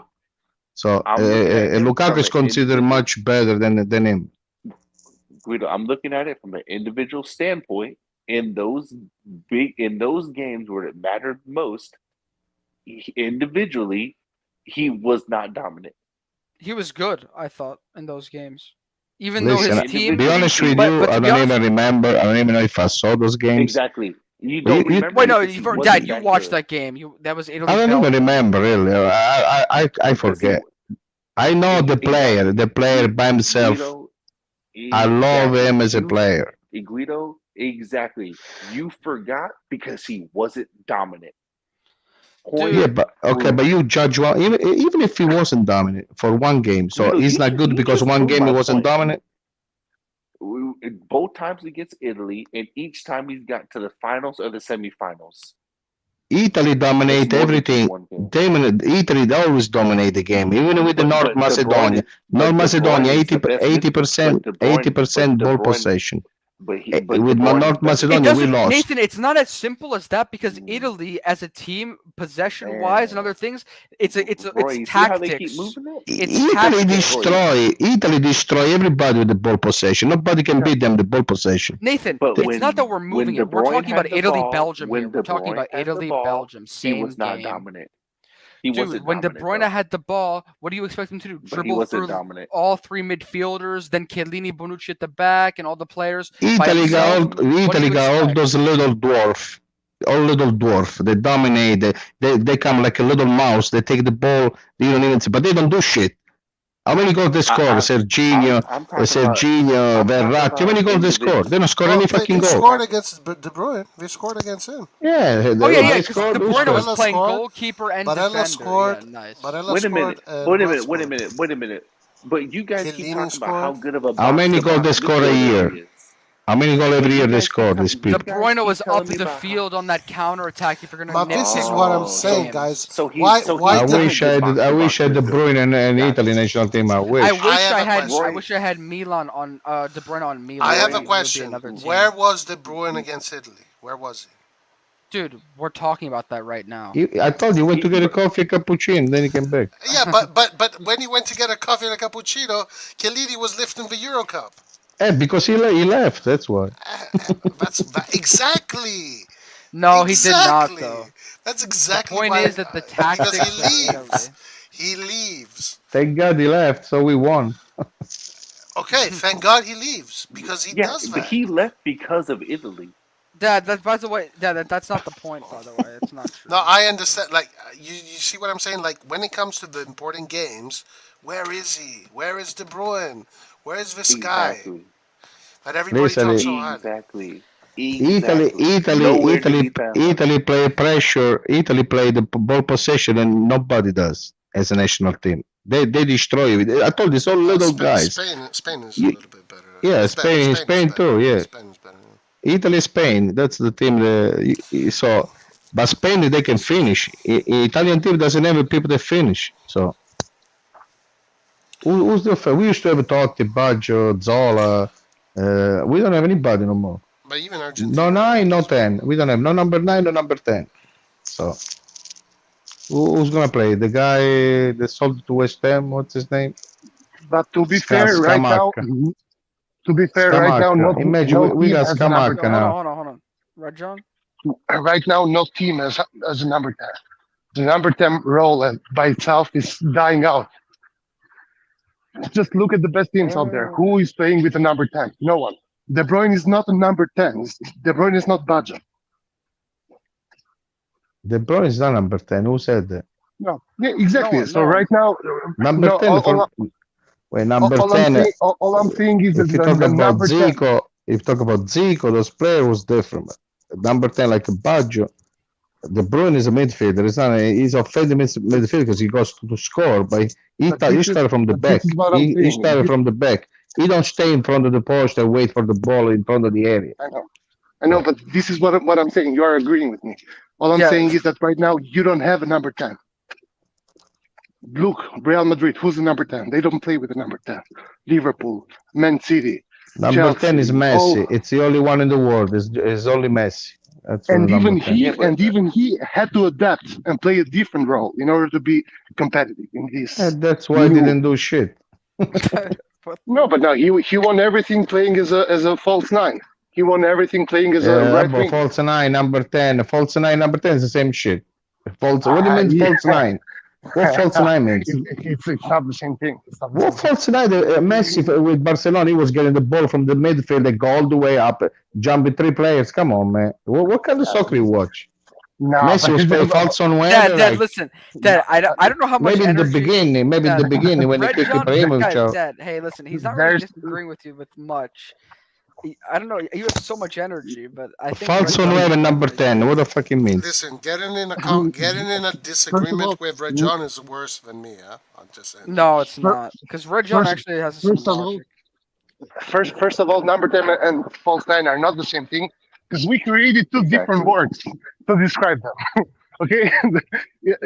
H: So
K: I'm looking at him
H: Lukaku
K: from
H: is considered much better than him.
K: Guido, I'm looking at it from an individual standpoint. In those games where it mattered most, individually, he was not dominant.
N: He was good, I thought, in those games. Even
H: Listen,
N: though his team.
H: be honest with you, I don't even remember. I don't even know if I saw those games.
K: Exactly. You don't remember?
N: Wait, no,
K: because
N: Dad, you watched that game. That was Italy.
H: I don't even
N: Belgium.
H: remember really. I forget. I know the player by himself.
K: Guido,
H: I love him as a player.
K: Guido, exactly. You forgot because he wasn't dominant.
H: Yeah, but okay, but you judge one even if he wasn't dominant for one game. So
K: Guido,
H: he's not good because one game he wasn't dominant.
K: Both times against Italy, and each time he's got to the finals or the semifinals.
H: Italy dominate everything. Italy always dominate the game, even with the North Macedonia. North Macedonia, 80% ball possession. With North Macedonia, we lost.
N: Nathan, it's not as simple as that because Italy, as a team, possession-wise and other things, it's tactics.
H: Italy destroy everybody with the ball possession. Nobody can beat them the ball possession.
N: Nathan, it's not that we're moving it. We're talking about Italy-Belgium here. We're talking about Italy-Belgium. Same
K: he was not
N: game.
K: dominant.
N: Dude, when De Bruyne had the ball, what do you expect him to do? Dribble through all three midfielders, then Chiellini, Bonucci at the back, and all the players.
H: Italy got all those little dwarf. They dominate. They come like a little mouse. They take the ball. You don't even see, but they don't do shit. How many goals they score? Serginho, Verratti. How many goals they score? They don't score any fucking goal.
P: They scored against De Bruyne. They scored against him.
H: Yeah.
N: Because De Bruyne was playing goalkeeper and defender.
P: Scored.
N: Yeah, nice.
K: Wait a minute. But you guys keep talking about how good of a.
H: How many goals they score a year? How many goals every year they score? These people.
N: De Bruyne was up the field on that counter attack. If you're gonna.
P: This is what I'm saying, guys.
H: I wish I had De Bruyne and Italy national team. I wish.
N: I wish I had Milan on De Bruyne on Milan.
P: I have a question. Where was De Bruyne against Italy? Where was he?
N: Dude, we're talking about that right now.
H: I told you, went to get a coffee, a cappuccino, then he came back.
P: Yeah, but when he went to get a coffee and a cappuccino, Chiellini was lifting the Euro Cup.
H: Because he left, that's why.
P: That's exactly.
N: No, he did not, though.
P: That's exactly
N: the point is that the tactics.
P: Because he leaves.
H: Thank God he left, so we won.
P: Okay, thank God he leaves because he does that.
K: But he left because of Italy.
N: Dad, by the way, that's not the point. By the way, it's not true.
P: No, I understand. Like you see what I'm saying. Like when it comes to the important games, where is he? Where is De Bruyne? Where is this guy? But everybody talks so hard.
K: Exactly.
H: Italy play pressure. Italy play the ball possession, and nobody does as a national team. They destroy it. I told you, it's all little guys.
P: Spain is a little bit better.
H: Yeah, Spain too. Yeah.
P: Spain is better.
H: Italy, Spain. That's the team. So, but Spain they can finish. Italian team doesn't have people that finish. So, who's the? We used to have Totti, Baggio, Zola. We don't have anybody no more.
P: But even Argentina.
H: No 9, no 10. We don't have no number 9, no number 10. So, who's gonna play? The guy that sold to West Ham. What's his name?
R: But to be fair, right now.
H: Imagine we got Scamacca now.
N: Hold on. Right, John?
R: Right now, no team as a number 10. The number 10 role by itself is dying out. Just look at the best teams out there. Who is playing with the number 10? No one. De Bruyne is not a number 10. De Bruyne is not budget.
H: De Bruyne is not number 10. Who said that?
R: No. Yeah, exactly. So right now,
H: number 10. Number 10.
R: All I'm saying is
H: if you
R: that
H: talk about
R: number
H: Zico, if you talk about Zico, those players was different. Number 10, like Baggio, De Bruyne is a midfielder. He's a offensive midfielder because he goes to score. But he started from the back. He started from the back. He don't stay in front of the post and wait for the ball in front of the area.
R: I know, but this is what I'm saying. You are agreeing with me. All I'm saying is that right now you don't have a number 10. Look, Real Madrid, who's the number 10? They don't play with the number 10. Liverpool, Man City.
H: Number
R: Chelsea,
H: 10 is Messi. It's the only one in the world. It's only Messi.
R: And even he had to adapt and play a different role in order to be competitive in this.
H: And that's why he didn't do shit.
R: No, but now he won everything playing as a false 9. He won everything playing as a right wing.
H: False 9, number 10. False 9, number 10 is the same shit. What do you mean false 9? What false nine means?
R: It's not the same thing. It's not the
H: What
R: same thing.
H: false nine? Messi with Barcelona, he was getting the ball from the midfield, they go all the way up, jumping 3 players. Come on, man. What kind of soccer you watch?
R: No,
H: Messi was playing false on
N: Dad,
H: where?
N: Dad,
H: Like,
N: listen, Dad. I don't know how much
H: maybe in the
N: energy.
H: beginning, maybe in
N: Dad,
H: the beginning when he
N: Red
H: kicked
N: John,
H: Ibrahimovic
N: guys,
H: out.
N: Dad. Hey, listen. He's not really
R: There's
N: disagreeing with you with much. I don't know. You have so much energy, but I think
H: False
N: Red
H: on
N: John.
H: where number 10. What the fuck it means?
B: Listen, getting in a
R: all,
B: disagreement with Rajon is worse than me. Huh? I'm just saying.
N: No, it's
R: fir-
N: not because Red John
R: first,
N: actually has some
R: first of all,
N: logic.
R: first of all, number 10 and false nine are not the same thing because we created two different words to describe them. Okay,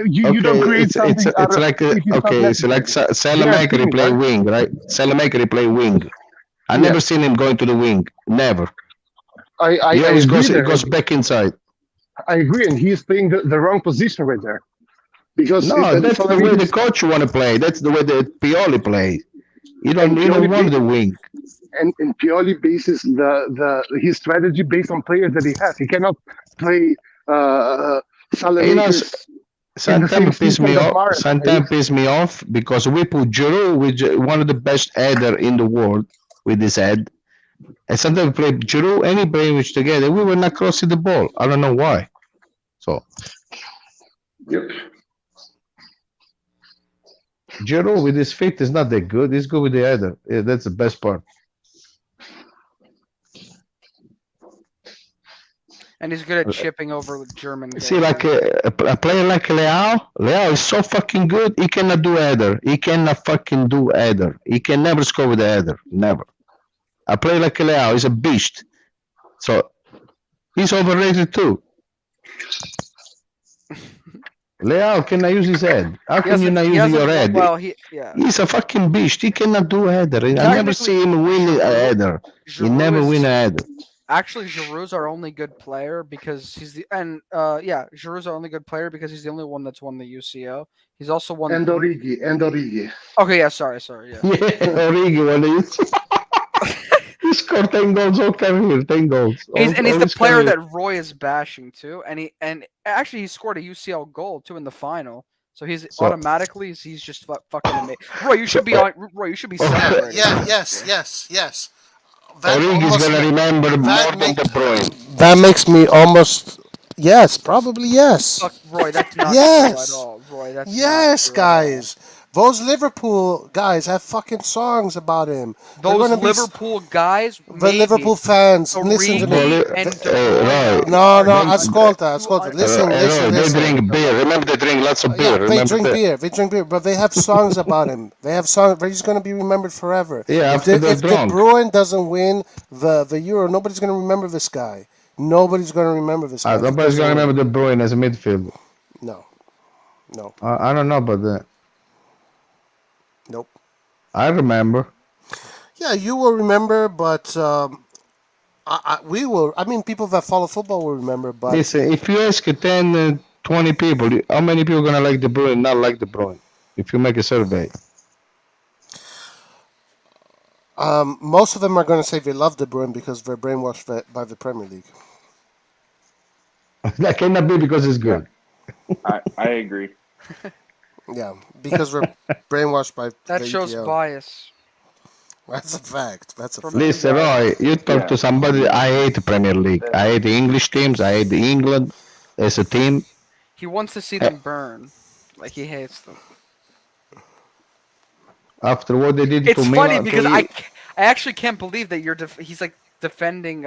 R: you don't
H: Okay,
R: create something out
H: it's
R: of
H: like
R: if it's not
H: okay, it's like
R: necessary. They are
H: Salamaker he play
R: similar.
H: wing, right? Salamaker he play wing. I never
R: Yes,
H: seen him going to the wing. Never.
R: I
H: He always
R: agree
H: he
R: there.
H: goes back inside.
R: I agree, and he is playing the wrong position right there because
H: No, that's the way the
R: Salamaker's
H: coach want to play. That's the way the Pioli plays. You
R: and
H: don't want the wing.
R: And Pioli bases his strategy based on players that he has. He cannot play Salamakers in the same
H: Sometimes piss
R: system
H: me
R: that
H: off.
R: Mahrez
H: Sometimes
R: plays.
H: piss me off because we put Giroud, which one of the best header in the world with his head, and sometimes we play Giroud and Ibrahimovic together. We were not crossing the ball. I don't know why. So
R: Yep.
H: Giroud with his feet is not that good. He's good with the header. Yeah, that's the best part.
N: And he's good at chipping over German.
H: See, like a player like Leao is so fucking good. He cannot do header. He cannot fucking do header. He can never score with the header. Never. A player like Leao is a beast. So he's overrated too. Leao cannot use his head. How can you not use your head?
N: Well,
H: He's a fucking beast. He cannot do a header. I never see him win a header. He never win a header.
N: Actually, Giroud's our only good player because he's the Giroud's our only good player because he's the only one that's won the UCO. He's also won.
R: And Origi.
N: Okay, yeah, sorry, yeah.
H: Yeah, Origi won the UCO. He scored 10 goals all career, 10 goals.
N: He's the player that Roy is bashing too, and actually he scored a UCL goal too in the final. So he's automatically he's just fucking amazing. Roy, you should be celebrating.
B: Yes.
H: Origi's gonna remember more than De Bruyne.
P: That makes me almost probably yes.
N: Fuck, Roy, that's not
P: yes.
N: true at all. Roy, that's
P: yes,
N: not true
P: guys. Those Liverpool guys have fucking songs about him.
N: Those Liverpool guys,
P: the Liverpool fans, listen to me. No, ascolta. Listen.
H: They drink beer. Remember, they drink lots of beer.
P: They drink beer, but they have songs about him. They have songs, but he's going to be remembered forever.
H: Yeah,
P: if De Bruyne doesn't win the Euro, nobody's going to remember this guy. Nobody's going to remember this guy.
H: Nobody's going to remember De Bruyne as a midfielder.
P: No.
H: I don't know about that.
P: Nope.
H: I remember.
P: Yeah, you will remember, but we will. I mean, people that follow football will remember. But
H: listen, if you ask 10, 20 people, how many people are gonna like De Bruyne, not like De Bruyne? If you make a survey,
P: most of them are going to say they love De Bruyne because they're brainwashed by the Premier League.
H: That cannot be because it's good.
G: I agree.
P: Yeah, because we're brainwashed by
N: that shows
P: EPL.
N: bias.
P: That's a fact.
H: Listen, Roy, you talk to somebody. I hate the Premier League. I hate the English teams. I hate the England as a team.
N: He wants to see them burn, like he hates them.
H: After what they did
N: it's
H: for
N: funny
H: Milan,
N: because I actually can't believe that he's like defending.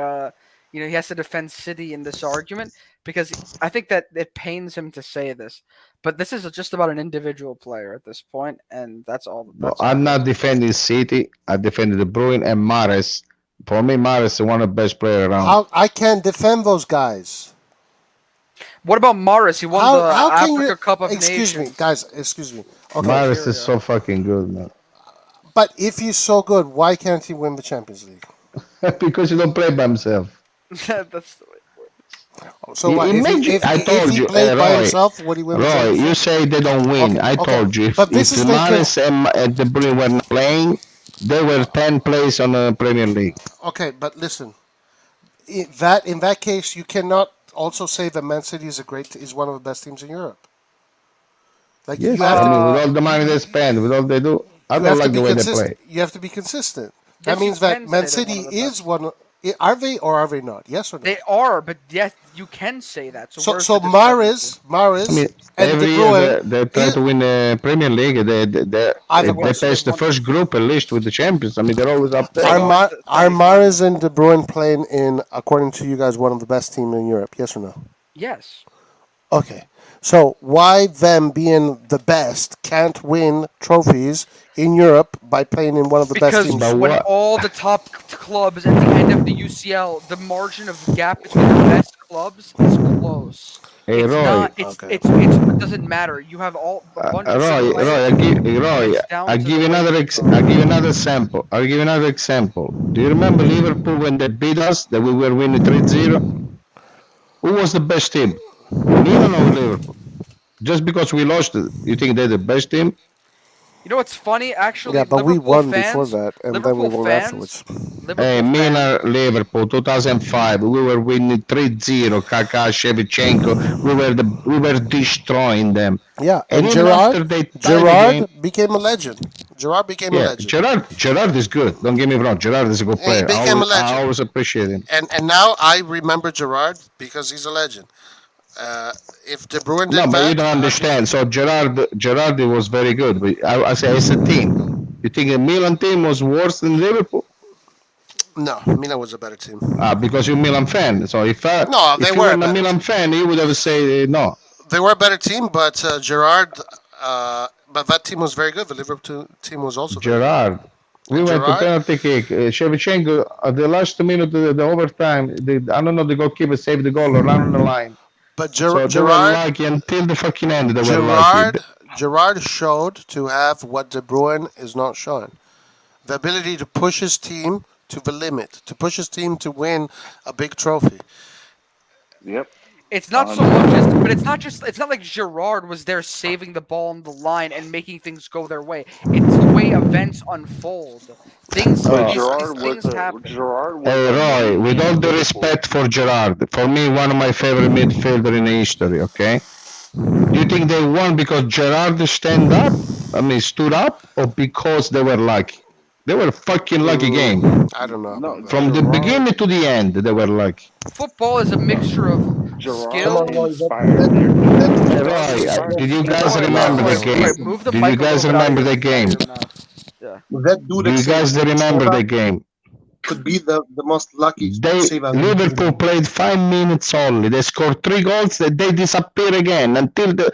N: He has to defend City in this argument because I think that it pains him to say this. But this is just about an individual player at this point, and that's all.
H: I'm not defending City. I defended De Bruyne and Mahrez. For me, Mahrez is one of the best players around.
P: I can't defend those guys.
N: What about Mahrez? He won the Africa Cup of Nations.
P: Excuse me, guys. Excuse me.
H: Okay, Mahrez is so fucking good, man.
P: But if he's so good, why can't he win the Champions League?
H: Because he don't play by himself.
N: That's the way it
P: works. So if he played by himself, would he win the Champions League?
H: You say they don't win. I told you. If Mahrez and De Bruyne were not playing, they were 10 plays on the Premier League.
P: Okay, but listen. In that case, you cannot also say that Man City is one of the best teams in Europe. Like
H: Yes,
P: you have
H: I
P: to.
H: mean, with all the money they spend, with all they do, I
P: You
H: don't
P: have to
H: like
P: be
H: the way they
P: consistent.
H: play.
P: You have to be consistent. That
N: Yes, you
P: means that
N: can
P: Man
N: say they're one
P: City
N: of the
P: is
N: best.
P: one. Are they or are they not? Yes or no?
N: They are, but yes, you can say that. So
P: So
N: where's
P: so
N: the discrepancy?
H: I
P: Mahrez
H: mean,
P: and De
H: every year
P: Bruyne
H: they try
P: is
H: to win the Premier League.
P: either
H: They
P: way.
N: So
H: face
N: they've
H: the
N: won.
H: first group at least with the champions. I mean, they're always up
N: They
H: there.
N: go into
P: Are
N: semifinals.
P: Mahrez and De Bruyne playing in, according to you guys, one of the best teams in Europe? Yes or no?
N: Yes.
P: Okay. So why them being the best can't win trophies in Europe by playing in one of the best
N: Because
P: teams?
H: But
N: when
H: what?
N: all the top clubs at the end of the UCL, the margin of gap between the best clubs is close.
H: Hey,
N: It's
H: Roy,
N: not. It's. It doesn't matter. You have a bunch of good
H: Roy,
N: players, and
H: Roy,
N: it's down to the way you
H: I
N: coach.
H: give you another example. I'll give you another example. Do you remember Liverpool when they beat us, that we were winning 3-0? Who was the best team? Milan or Liverpool? Just because we lost, you think they're the best team?
N: You know what's funny?
P: Yeah,
N: Actually,
P: but we won before that, and then we won afterwards.
H: Hey,
N: Liverpool fans.
H: Milan, Liverpool, 2005. We were winning 3-0. Kaká, Shevchenko. We were destroying them.
P: Yeah,
H: And
P: and
H: even after they tied the game,
P: Became a legend. Gerard became a
H: yeah,
P: legend.
H: Gerard is good. Don't get me wrong. Gerard is a good
P: And he
H: player.
P: became a
H: I
P: legend.
H: always appreciate him.
P: And now I remember Gerard because he's a legend. If De Bruyne
H: No,
P: did
H: but you
P: that,
H: don't
P: I'd be.
H: understand. So Gerard was very good. But I say as a team, you think the Milan team was worse than Liverpool?
P: No, Milan was a better team.
H: Because you're a Milan fan. So
P: No, they
H: if you
P: were
H: were
P: a
H: a
P: better
H: Milan
P: team.
H: fan, you would have said no.
P: They were a better team, but Gerard. But that team was very good. The Liverpool team was also very good.
H: Gerard. We
P: And
H: went to
P: Gerard,
H: penalty kick. Shevchenko, at the last minute, the overtime, I don't know, the goalkeeper saved the goal or ran on the line.
P: but
H: So they were lucky until the fucking end. They were lucky.
P: Gerard showed to have what De Bruyne is not showing: the ability to push his team to the limit, to push his team to win a big trophy.
K: Yep.
N: It's not so much as, but it's not just. It's not like Giroud was there saving the ball on the line and making things go their way. It's the way events unfold. Things happen.
H: Hey Roy, with all the respect for Gerard, for me one of my favorite midfielder in history. Okay, do you think they won because Gerard stood up, or because they were lucky? They were fucking lucky game.
P: I don't know.
K: No,
H: From the beginning to the end, they were lucky.
N: Football is a mixture of skill.
H: Hey Roy, did you guys remember the game?
N: Move the
H: Did
N: mic
H: you guys
N: a little bit out of
H: remember
N: your,
H: the game?
N: Yeah.
O: That dude
H: Do
O: that
H: you guys
O: saved
H: remember
O: Minnesota
H: the game?
O: could be the most lucky save I've ever
H: Liverpool
O: seen.
H: played 5 minutes only. They scored 3 goals. They disappear again until the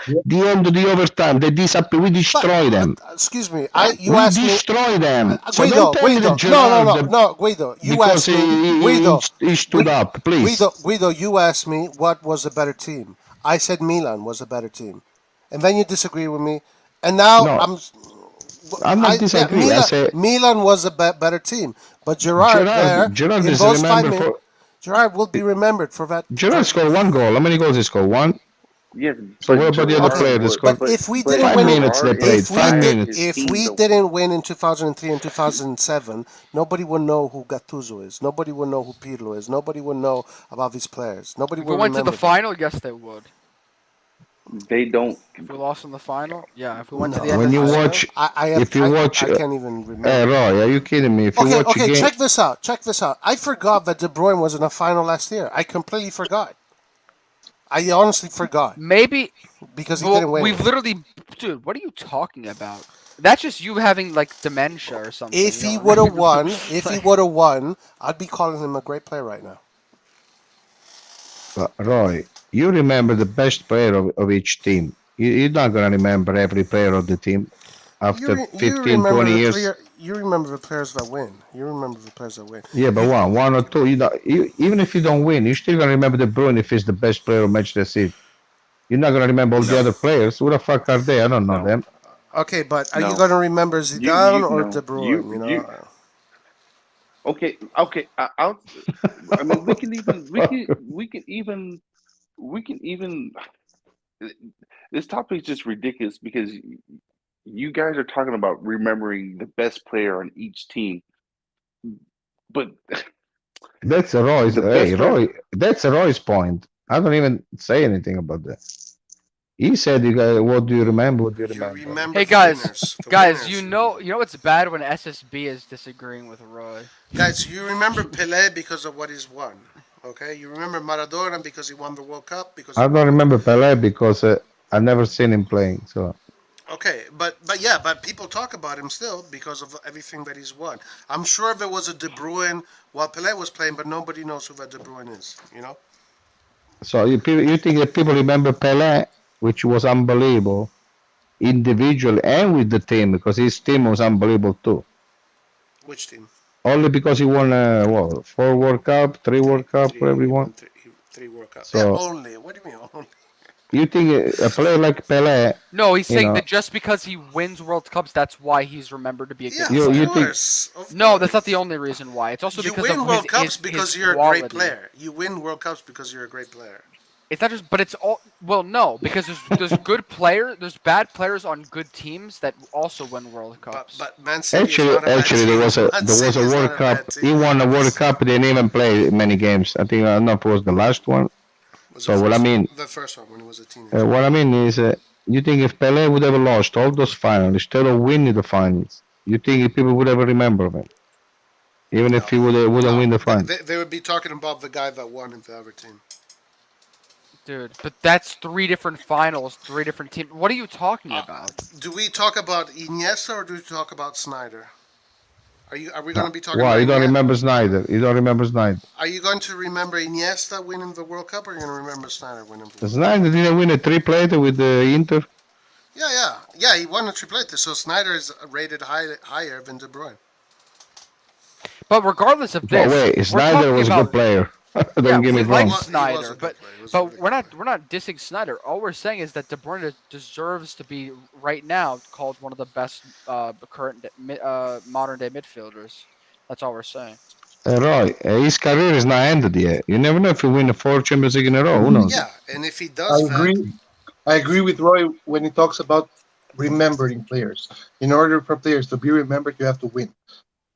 H: end of the overtime. They disappear. We destroy them.
P: Excuse me.
H: We destroy them. So
P: Guido,
H: don't tell me
P: Guido.
H: that Gerard,
P: No, Guido. You
H: because
P: asked me. Guido,
H: he stood up. Please.
P: Guido, you asked me what was a better team. I said Milan was a better team, and then you disagree with me, and now
H: No, I'm not disagreeing. I say
P: Milan was a better team, but Gerard there
H: Gerard
P: in
H: is
P: those 5
H: remembered
P: minutes,
H: for.
P: Gerard will be remembered for that.
H: Gerard scored 1 goal. How many goals he scored? 1.
K: Yes,
H: So
K: but
H: what about the other
K: Gerard
H: player that
K: was,
H: scored?
P: But if we
K: but
P: didn't
H: 5
P: win,
H: minutes they played. 5 minutes.
P: if we
K: though.
P: didn't win in 2003 and 2007, nobody would know who Gattuso is. Nobody would know who Pirlo is. Nobody would know about these players. Nobody
N: If
P: would
N: we went to
P: remember
N: the
P: them.
N: final, yes, they would.
K: They don't.
N: If we lost in the final, yeah. If we went to the
P: No.
N: end
H: When
N: of
H: you
N: the
H: watch, if you watch,
P: I can't even remember.
H: hey Roy, are you kidding me? If you watch a
P: Okay,
H: game,
P: check this out. Check this out. I forgot that De Bruyne was in a final last year. I completely forgot. I honestly forgot.
N: Maybe
P: because he didn't win.
N: We've literally, dude. What are you talking about? That's just you having like dementia or something.
P: If he would have won, I'd be calling him a great player right now.
H: Roy, you remember the best player of each team. You're not gonna remember every player of the team after 15, 20 years.
P: You remember the players that win. You remember the players that win.
H: Yeah, but one or two. Even if you don't win, you're still gonna remember De Bruyne if he's the best player of Manchester City. You're not gonna remember all the other players. Who the fuck are they? I don't know them.
P: Okay, but are you gonna remember Zidane or De Bruyne?
K: Okay. I mean, we can even. This topic is just ridiculous because you guys are talking about remembering the best player on each team, but
H: that's Roy's. Hey, Roy, that's Roy's point. I don't even say anything about that. He said, "What do you remember? What do you remember?"
B: Remember
N: Hey
B: the
N: guys,
B: winners. The
N: guys,
B: winners.
N: you know it's bad when SSB is disagreeing with Roy.
B: Guys, you remember Pelé because of what he's won. Okay, you remember Maradona because he won the World Cup because he
H: I
B: won
H: don't
B: the
H: remember Pelé because I never seen him playing. So
B: Okay, but people talk about him still because of everything that he's won. I'm sure there was a De Bruyne while Pelé was playing, but nobody knows who that De Bruyne is. You know?
H: you think that people remember Pelé, which was unbelievable, individually and with the team, because his team was unbelievable too.
B: Which team?
H: Only because he won 4 World Cup, 3 World Cup, whatever he
B: He
H: won.
B: won three World Cups. Yeah,
H: So
B: only. What do you mean only?
H: you think a player like Pelé?
N: No, he's
H: you
N: saying
H: know,
N: that just because he wins World Cups, that's why he's remembered to be a good
B: Yeah,
N: player.
H: you
B: of
H: think
B: course.
N: No, that's not the only reason why. It's also
B: You
N: because
B: win
N: of
B: World Cups
N: his
B: because you're a
N: quality.
B: great player. You win World Cups because you're a great player.
N: It's not just, but it's all. Well, no, because there's good there's bad players on good teams that also win World Cups.
B: But Man City is not a bad
H: actually,
B: team.
H: there was a
B: Man
H: World
B: is not a
H: Cup.
B: bad team.
H: He won a World Cup. They didn't even play many games. I think I don't know if it was the last one.
B: Was
H: So what I mean,
B: the first one when he was a teenager.
H: what I mean is, you think if Pelé would have lost all those finals instead of winning the finals, you think people would ever remember him, even if he wouldn't win the final?
B: They would be talking about the guy that won in the other team.
N: Dude, but that's 3 different finals, 3 different teams. What are you talking about?
B: Do we talk about Iniesta or do we talk about Snyder? Are we going to be talking
H: Why
B: about
H: you don't
B: Iniesta?
H: remember Snyder? You don't remember Snyder?
B: Are you going to remember Iniesta winning the World Cup or are you going to remember Snyder winning the World Cup?
H: Snyder didn't win a triplete with the Inter.
B: Yeah, he won a triplete, so Snyder is rated higher than De Bruyne.
N: But regardless of this,
H: wait, Snyder was a good player. Don't get me
N: we
H: wrong.
N: like Snyder, but we're not dissing Snyder. All we're saying is that De Bruyne deserves to be right now called one of the best current modern day midfielders. That's all we're saying.
H: Roy, his career is not ended yet. You never know if he win 4 Champions League in a row. Who knows?
B: Yeah, and if he does
O: I agree with Roy when he talks about remembering players. In order for players to be remembered, you have to win.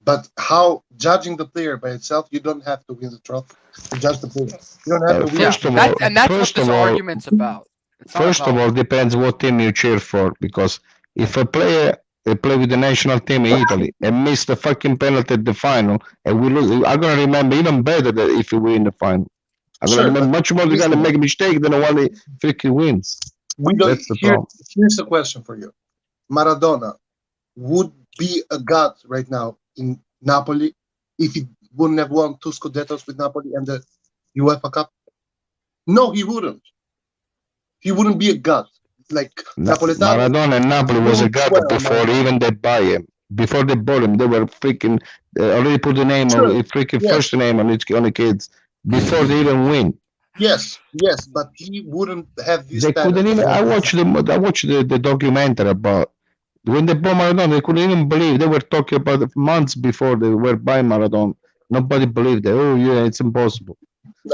O: But how judging the player by itself, you don't have to win the trophy to judge the player. You don't have to win.
H: First of all,
N: and that's what this argument's about.
H: First of all, depends what team you cheer for. Because if a player play with the national team in Italy and miss the fucking penalty at the final, and we lose, I'm gonna remember even better that if we win the final. I'm gonna remember much more. They're gonna make a mistake than the one that freaking wins. That's the problem.
O: Here's a question for you: Maradona would be a god right now in Napoli if he wouldn't have won 2 Scudettos with Napoli and the UEFA Cup? No, he wouldn't. He wouldn't be a god. Like Napolitano.
H: Maradona and Napoli was a god before even they buy him. Before they bought him, they were freaking already put the name on freaking first name on the kids before they even win.
O: Yes, but he wouldn't have this.
H: They couldn't even. I watched the documentary about when they bought Maradona. They couldn't even believe they were talking about it months before they were buying Maradona. Nobody believed it. Oh yeah, it's impossible.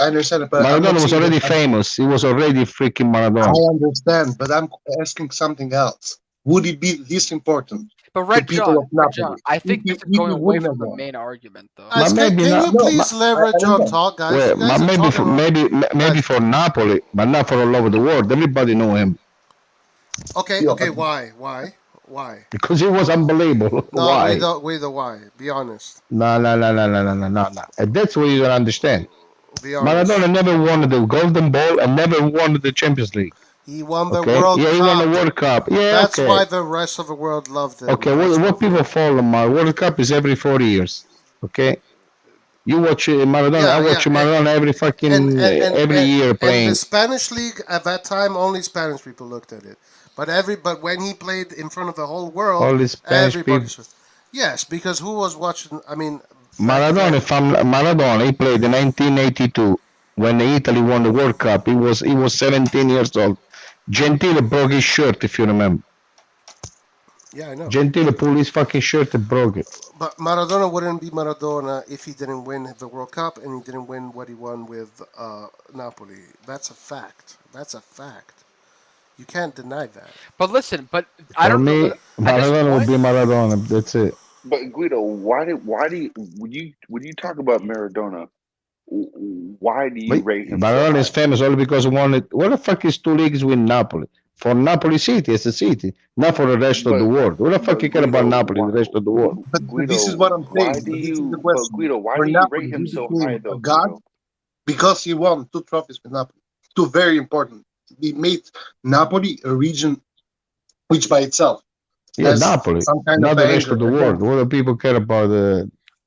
O: I understand, but
H: Maradona was already famous. He was already freaking Maradona.
O: I understand, but I'm asking something else. Would it be this important?
N: But Red John, I think this is going away from the main argument, though.
P: Guys, can you please let Red John talk, guys?
H: Maybe for Napoli, but not for all over the world. Everybody know him.
P: Okay, why?
H: Because he was unbelievable.
P: No,
H: why?
P: wait, the why. Be honest.
H: No. And that's what you don't understand.
P: Be honest.
H: Maradona never won the Golden Ball and never won the Champions League.
P: He won the World Cup.
H: Yeah, he won the World Cup. Yeah,
P: that's why the rest of the world loved him.
H: Okay, what people follow World Cup is every 4 years. Okay, you watch Maradona. I watch Maradona every fucking every year playing.
P: And the Spanish league at that time, only Spanish people looked at it. But when he played in front of the whole world,
H: all the Spanish people.
P: Yes, because who was watching? I mean,
H: Maradona. He played in 1982 when Italy won the World Cup. He was 17 years old. Gentile broke his shirt, if you remember.
P: Yeah, I know.
H: Gentile pulled his fucking shirt and broke it.
P: But Maradona wouldn't be Maradona if he didn't win the World Cup and he didn't win what he won with Napoli. That's a fact. You can't deny that.
N: But listen, I don't know.
H: Maradona would be Maradona. That's it.
K: But Guido, when you talk about Maradona, Why do you rate him so
H: Maradona is
K: high?
H: famous only because he won it. What the fuck is 2 leagues with Napoli? For Napoli City as a city, not for the rest of the world. What the fuck you care about Napoli, the rest of the world?
O: But this is what I'm saying. But this is the question.
K: Why
O: For
K: do you rate
O: Napoli,
K: him
O: he
K: so
O: became
K: high
O: a
K: though,
O: god
K: Guido?
O: because he won 2 trophies with Napoli. 2 very important. He made Napoli a region which by itself
H: Yeah,
O: has
H: Napoli,
O: some kind
H: not
O: of
H: the rest
O: anger
H: of the world.
O: advantage.
H: What do people care about?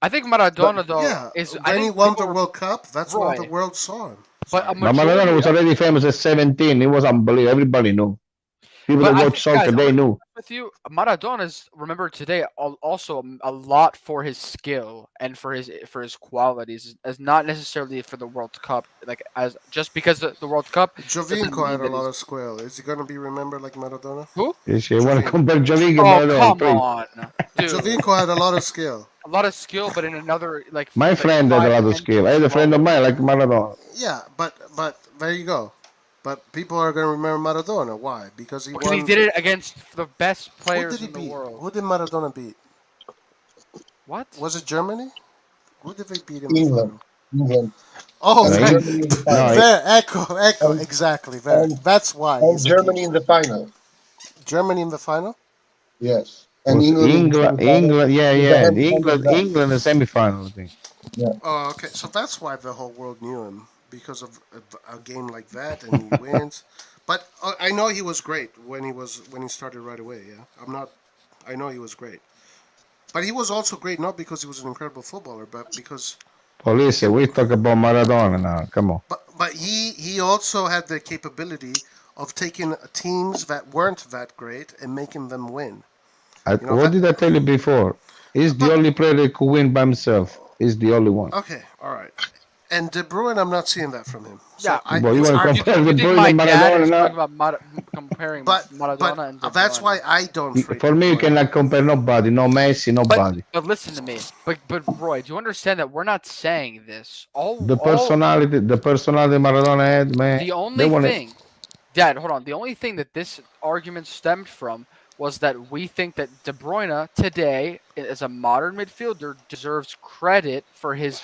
N: I think Maradona though
P: Yeah,
N: is. I
P: when he
N: think
P: won
N: people
P: the World Cup, that's when the
N: Roy,
P: world saw him.
N: but a
H: But Maradona
N: majority
H: was
N: of
H: already famous at 17. He was unbelievable. Everybody knew. People that
N: But I
H: watch
N: think,
H: soccer,
N: guys, I'm
H: they
N: gonna be
H: knew.
N: honest with you. Maradona's remembered today also a lot for his skill and for his qualities, as not necessarily for the World Cup. Like as just because the World Cup doesn't
P: Jovinko
N: mean
P: had a
N: that
P: lot
N: he's
P: of skill. Is he going to be remembered like Maradona?
N: who.
H: Yes, you want to
P: Jovinko.
H: compare Giroud and
N: Oh
H: Maradona,
N: come
H: please.
N: on, dude!
P: Jovinko had a lot of skill.
N: A lot of skill, but in another
H: My friend had a lot of skill. I had a friend of mine like Maradona.
P: Yeah, but there you go. But people are going to remember Maradona. Why? Because he
N: because
P: won.
N: he did it against the best
P: Who
N: players
P: did he
N: in the
P: beat?
N: world.
P: Who did Maradona beat?
N: What?
P: Was it Germany? Who did they beat in the
O: England.
P: final?
O: England.
P: Oh,
O: And
H: No,
P: there,
O: Germany in the
H: no,
O: final.
P: there, echo,
O: And,
P: exactly, there.
O: and,
P: That's why
O: and
P: he's a king.
O: Germany in the final.
P: Germany in the final?
O: Yes. And
H: was
O: England in the semifinal
H: England, yeah,
O: with the
H: yeah.
O: hand
H: England,
O: grab.
H: England in semifinal, I think.
O: Yeah.
P: Oh, okay. So that's why the whole world knew him because of a game like that, and he wins. But I know he was great when he started right away. Yeah, I'm not. I know he was great, but he was also great not because he was an incredible footballer, but because
H: Police, we talk about Maradona now. Come on.
P: but he also had the capability of taking teams that weren't that great and making them win. You know
H: What
P: that.
H: did I tell you before? He's the only player that could win by himself. He's the only one.
P: Okay, all right. And De Bruyne, I'm not seeing that from him. So
N: Yeah,
H: Well, you
P: it's
H: want to
P: hard.
H: compare
N: you
H: the
N: think
H: Bruyne
N: my
H: and
N: dad
H: Maradona
N: is
H: now?
N: talking about comparing
P: But
N: Maradona and De
P: that's
N: Bruyne?
P: why I don't rate
H: For
P: De
H: me, you
P: Bruyne.
H: cannot compare nobody. No Messi, nobody.
N: But listen to me. But Roy, do you understand that we're not saying this?
H: The personality Maradona had, man.
N: The
H: They
N: only
H: want to.
N: thing, Dad, hold on. The only thing that this argument stemmed from was that we think that De Bruyne today, as a modern midfielder, deserves credit for his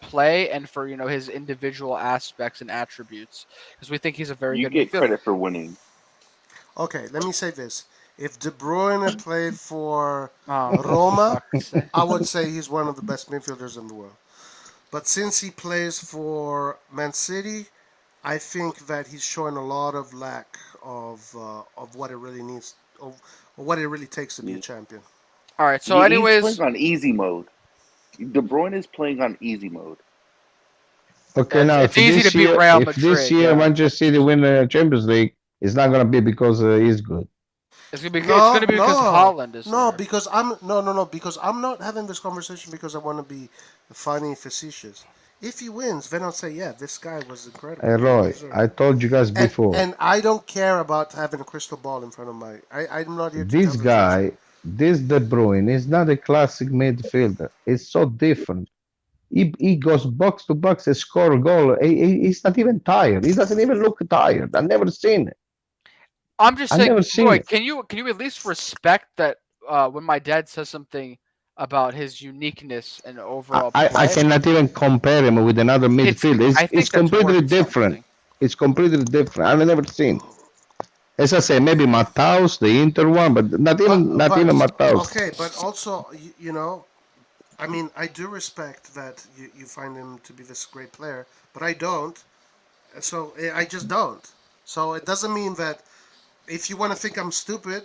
N: play and for his individual aspects and attributes, because we think he's a very
K: You
N: good
K: get
N: midfielder.
K: credit for winning.
P: Okay, let me say this: if De Bruyne played for
N: Oh,
P: Roma,
N: fuck's sake.
P: I would say he's one of the best midfielders in the world. But since he plays for Man City, I think that he's showing a lot of lack of what it really needs, of what it really takes to be a champion.
N: All right. So,
K: He's
N: anyways,
K: playing on easy mode. De Bruyne is playing on easy mode.
H: Okay, now
N: it's easy to beat Real Madrid. Yeah.
H: Manchester City win the Champions League, it's not gonna be because he's good.
N: It's gonna be because of Holland.
P: No, because no, because I'm not having this conversation because I want to be funny, facetious. If he wins, then I'll say, yeah, this guy was incredible.
H: Hey Roy, I told you guys before.
P: And I don't care about having a crystal ball in front of my. I'm not here to
H: This
P: tell the
H: guy, this De Bruyne, is not a classic midfielder. It's so different. He goes box to box and score a goal. He's not even tired. He doesn't even look tired. I've never seen it.
N: I'm just
H: I've
N: saying,
H: never seen
N: Roy,
H: it.
N: can you at least respect that when my dad says something about his uniqueness and overall play?
H: I cannot even compare him with another midfielder. It's completely different. It's completely different. I've never seen. As I say, maybe Matthaus, the Inter one, but not even Matthaus.
P: Okay, but also, I mean, I do respect that you find him to be this great player, but I don't. So I just don't. So it doesn't mean that if you want to think I'm stupid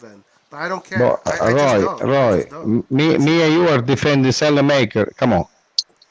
P: then. But I don't care.
H: But
P: I just don't.
H: Roy, me and you are defending Salamaker. Come on.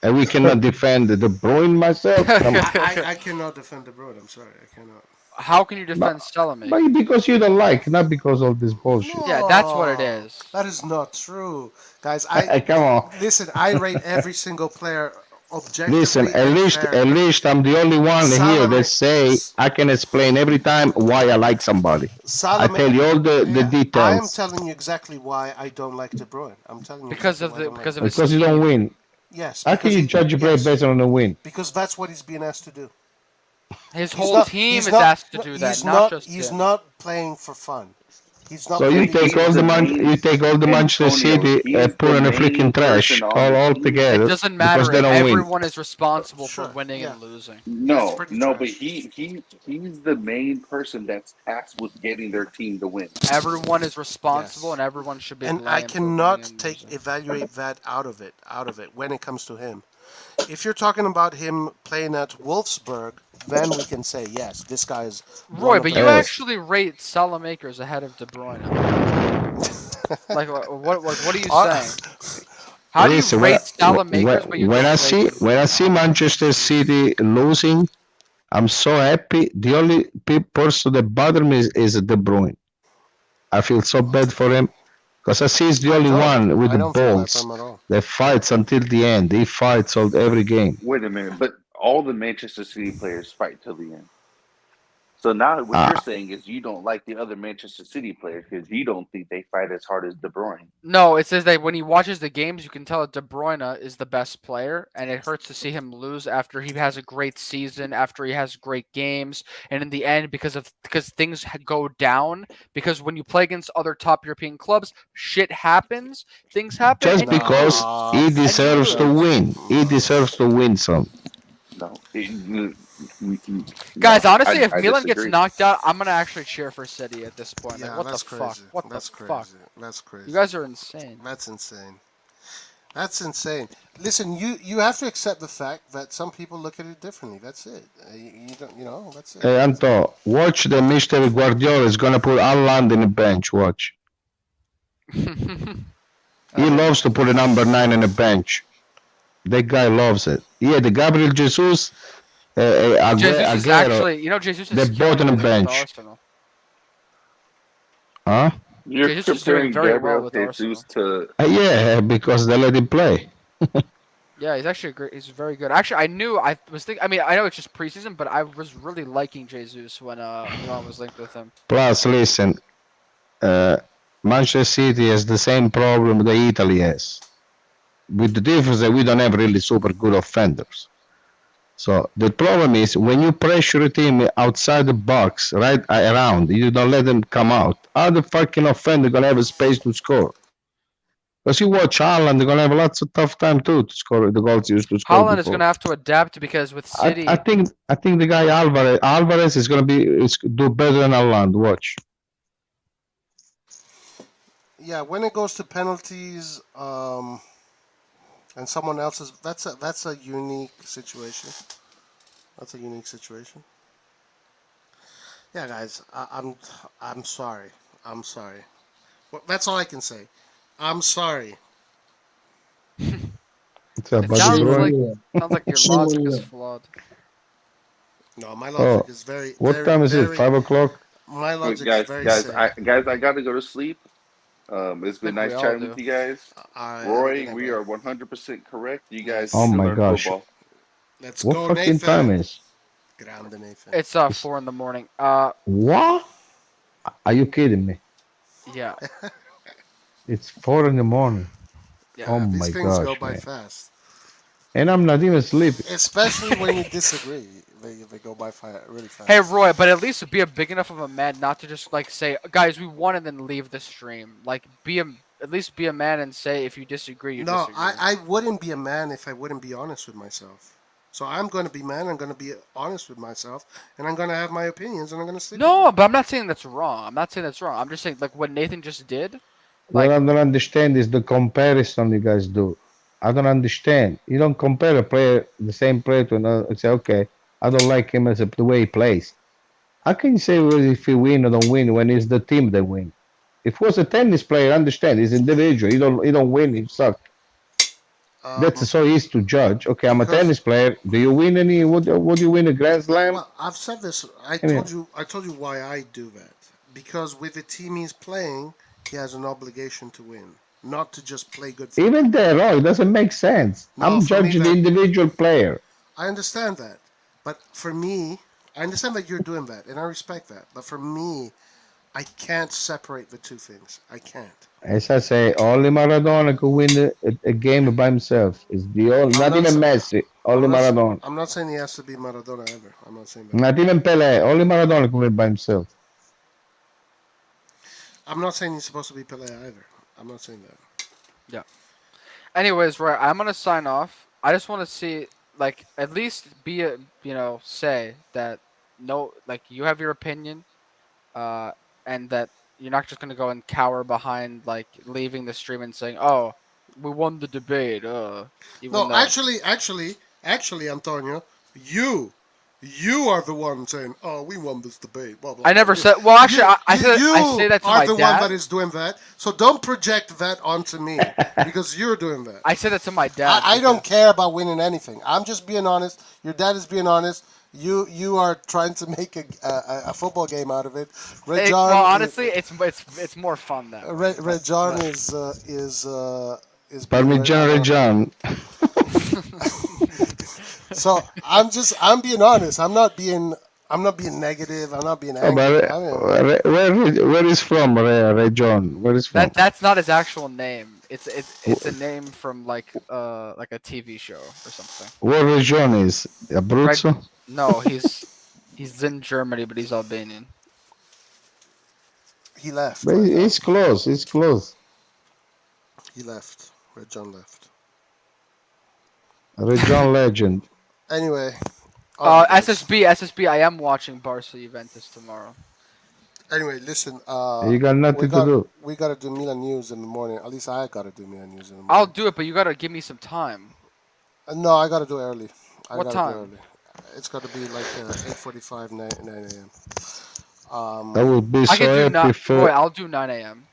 H: And we cannot defend De Bruyne myself. Come on.
P: I cannot defend De Bruyne. I'm sorry, I cannot.
N: How can you defend Salamaker?
H: But because you don't like, not because of this bullshit.
N: Yeah, that's what it is.
P: That is not true, guys.
H: Come on.
P: Listen, I rate every single player objectively.
H: Listen, at
P: and
H: least
P: fairly.
H: I'm the only one here that say I can explain every time why I like somebody. I tell you all the
P: I am
H: details.
P: telling you exactly why I don't like De Bruyne. I'm telling you
N: because
P: exactly
N: of
P: why I don't
N: because
P: like
N: of his
H: Because you don't win.
P: Yes.
H: How can you judge a player based on the win?
P: Because that's what he's being asked to do.
N: His whole team is asked to do that,
P: He's
N: not just
P: He's
N: him.
P: not playing for fun. He's not
H: So you
P: going to be
H: take all the Manchester City, put in a freaking trash, all together,
N: It doesn't
H: because
N: matter.
H: they don't win.
N: Everyone is responsible for
P: Sure,
N: winning
P: yeah.
N: and losing.
K: No, no, but he's the main person that's tasked with getting their team to win.
N: Everyone is responsible,
P: Yes.
N: and everyone should be
P: And
N: blamed
P: I
N: for
P: cannot
N: winning and losing.
P: evaluate that out of it when it comes to him. If you're talking about him playing at Wolfsburg, then we can say yes, this guy is
N: Roy, but you actually rate Salamakers ahead of De Bruyne. Like, what are you saying? How do you
H: Listen,
N: rate Salamakers, but you
H: when
N: don't
H: I
N: rate
H: see when I see Manchester City losing, I'm so happy. The only person that bother me is De Bruyne. I feel so bad for him because I see he's the only one with
P: I
H: the
P: don't feel bad for
H: balls
P: him at all.
H: that fights until the end. He fights every game.
K: Wait a minute, but all the Manchester City players fight till the end. So now what you're saying is you don't like the other Manchester City players because you don't think they fight as hard as De Bruyne.
N: No, it says that when he watches the games, you can tell that De Bruyne is the best player, and it hurts to see him lose after he has a great season, after he has great games, and in the end, because things go down. Because when you play against other top European clubs, shit happens, things happen,
H: Just
N: and you
H: because
N: lose.
H: he deserves to win. He deserves to win some.
K: No.
N: Guys,
K: No,
N: honestly, if
K: I
N: Milan gets
K: disagree.
N: knocked out, I'm gonna actually cheer for City at this point.
P: Yeah,
N: Like, what the
P: that's
N: fuck?
P: crazy.
N: What
P: That's
N: the
P: crazy.
N: fuck?
P: That's crazy.
N: You guys are insane.
P: That's insane. That's insane. Listen, you have to accept the fact that some people look at it differently. That's it. You don't, that's it.
H: Hey, Anto, watch the Mr. Guardiola is gonna put Haaland in the bench. Watch. He loves to put a number 9 in the bench. That guy loves it. Yeah, the Gabriel Jesus,
N: Jesus is
H: Aguero,
N: actually, Jesus is
H: they both on the
N: killing it with
H: bench.
N: Arsenal.
H: Huh?
K: You're
N: Jesus is doing
K: comparing
N: very well
K: Gabriel
N: with
K: Jesus
N: Arsenal.
K: to
H: Yeah, because they let him play.
N: Yeah, he's actually great. He's very good. Actually, I was thinking. I mean, I know it's just preseason, but I was really liking Jesus when Milan was linked with him.
H: Plus, listen, Manchester City has the same problem that Italy has, with the difference that we don't have really super good offenders. So the problem is when you pressure a team outside the box, right around, you don't let them come out. How the fucking offender gonna have a space to score? Because you watch Haaland, they're gonna have lots of tough time too to score the goals he used to score
N: Haaland
H: before.
N: is going to have to adapt because with City,
H: I think the guy Alvarez is gonna do better than Haaland. Watch.
P: Yeah, when it goes to penalties, and someone else's, that's a unique situation. That's a unique situation. Yeah, guys, I'm sorry. I'm sorry. Well, that's all I can say. I'm sorry.
N: it sounds like your logic is flawed.
P: No, my logic is very.
H: What
P: very,
H: time is
P: very,
H: it? 5 o'clock.
P: My logic
K: guys,
P: is very
K: guys,
P: sane.
K: I gotta go to sleep. It's been nice chatting with you guys. Roy, we are 100% correct. You guys
H: Oh
K: need to
H: my
K: learn
H: gosh.
K: football.
P: Let's
H: What
P: go,
H: fucking
P: Nathan.
H: time is?
P: Grande Nathan.
N: It's 4 a.m.
H: What? Are you kidding me?
N: Yeah.
H: It's 4 in the morning.
N: Yeah,
H: oh
P: These
H: my
P: things
H: gosh,
P: go by
H: man.
P: fast.
H: And I'm not even sleeping.
P: Especially when you disagree, they go by really fast.
N: Hey Roy, but at least be a big enough of a man not to just like say, guys, we won, and then leave the stream. Like, at least be a man and say if you disagree, you
P: No,
N: disagree.
P: I wouldn't be a man if I wouldn't be honest with myself. So I'm going to be man. I'm going to be honest with myself, and I'm going to have my opinions, and I'm going to stick.
N: No, but I'm not saying that's wrong. I'm not saying that's wrong. I'm just saying like what Nathan just did.
H: What I don't understand is the comparison you guys do. I don't understand. You don't compare the same player to another and say, okay, I don't like him as the way he plays. How can you say if he win or don't win when it's the team that win? If it was a tennis player, I understand. He's individual. You don't win, you suck. That's so easy to judge. Okay, I'm a tennis player. Do you win any? Would you win a Grand Slam?
P: Well, I've said this. I told you why I do that. Because with the team he's playing, he has an obligation to win, not to just play good.
H: Even there, it doesn't make sense.
P: No,
H: I'm
P: for me
H: judging the individual player.
P: I understand that, but for me, I understand that you're doing that, and I respect that. But for me, I can't separate the two things. I can't.
H: As I say, only Maradona could win a game by himself. It's the only, not even Messi, only Maradona.
P: I'm not saying he has to be Maradona ever. I'm not saying that.
H: Not even Pelé, only Maradona could win by himself.
P: I'm not saying he's supposed to be Pele either. I'm not saying that.
N: Yeah. Anyways, right, I'm gonna sign off. I just want to see, like, at least be a, say that no, like, you have your opinion, and that you're not just gonna go and cower behind, like, leaving the stream and saying, "Oh, we won the debate," even
P: No,
N: though
P: actually, Antonio, you are the one saying, "Oh, we won this debate." Blah blah.
N: I
P: blah.
N: never said. Well, actually, I said
P: You
N: I say that to
P: are
N: my
P: the
N: dad.
P: one that is doing that. So don't project that onto me because you're doing that.
N: I said that to my dad.
P: I don't care about winning anything. I'm just being honest. Your dad is being honest. You are trying to make a football game out of it. Red John.
N: Well, honestly, it's more fun that.
P: Red John is
H: Parmigiano Reggiano.
P: So I'm being honest. I'm not being negative. I'm not being angry.
H: Where is from Ray John? Where is from?
N: That's not his actual name. It's a name from like a TV show or something.
H: What region is Abruzzo?
N: No, he's in Germany, but he's Albanian.
P: He left.
H: But it's close. It's close.
P: He left. Red John left.
H: Red John legend.
P: Anyway.
N: SSB. I am watching Barca Juventus tomorrow.
P: Anyway, listen.
H: You got nothing to do.
P: We gotta do Milan news in the morning. At least I gotta do Milan news in the morning.
N: I'll do it, but you gotta give me some time.
P: No, I gotta do it early.
N: What time?
P: It's gotta be like 8:45, 9 a.m.
H: I would be so happy for.
N: I'll do 9 a.m.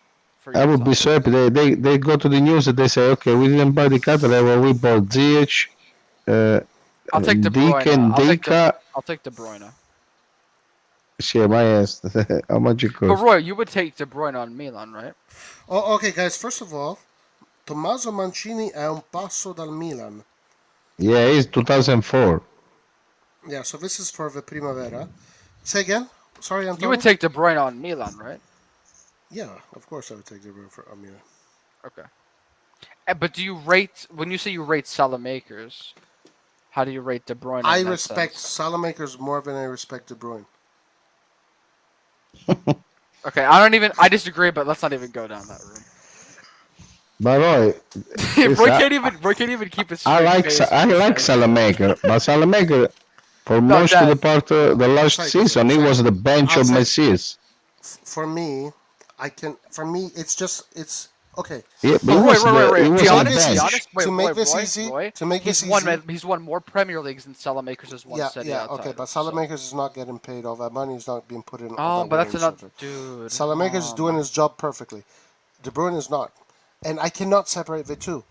H: I would be so happy. They go to the news and they say, okay, we didn't buy the Ketelaere, we bought Ziyech,
N: I'll take De Bruyne. I'll take De Bruyne.
H: Shit, my ass. How much it cost?
N: But Roy, you would take De Bruyne on Milan, right?
P: Oh, okay, guys. First of all, Tommaso Mancini è un passo dal Milan.
H: Yeah, it's 2004.
P: Yeah, so this is for the Primavera. Say again? Sorry, Antonio?
N: You would take De Bruyne on Milan, right?
P: Yeah, of course I would take De Bruyne on Milan.
N: Okay. But do you rate, when you say you rate Salamakers, how do you rate De Bruyne?
P: I respect Salamakers more than I respect De Bruyne.
N: Okay, I disagree, but let's not even go down that room.
H: But Roy,
N: Roy can't even keep his straight
H: I like
N: face.
H: Salamaker, but Salamaker for most of the part of the last season he was the bench of Messias.
P: For me, it's okay.
H: Yeah,
N: But Roy, be honest.
P: To make this easy,
N: he's won more Premier Leagues than Salamakers has won.
P: Okay, but Salamakers is not getting paid all that money. He's not being put in.
N: Oh, but that's another dude.
P: Salamakers is doing his job perfectly. De Bruyne is not, and I cannot separate the two.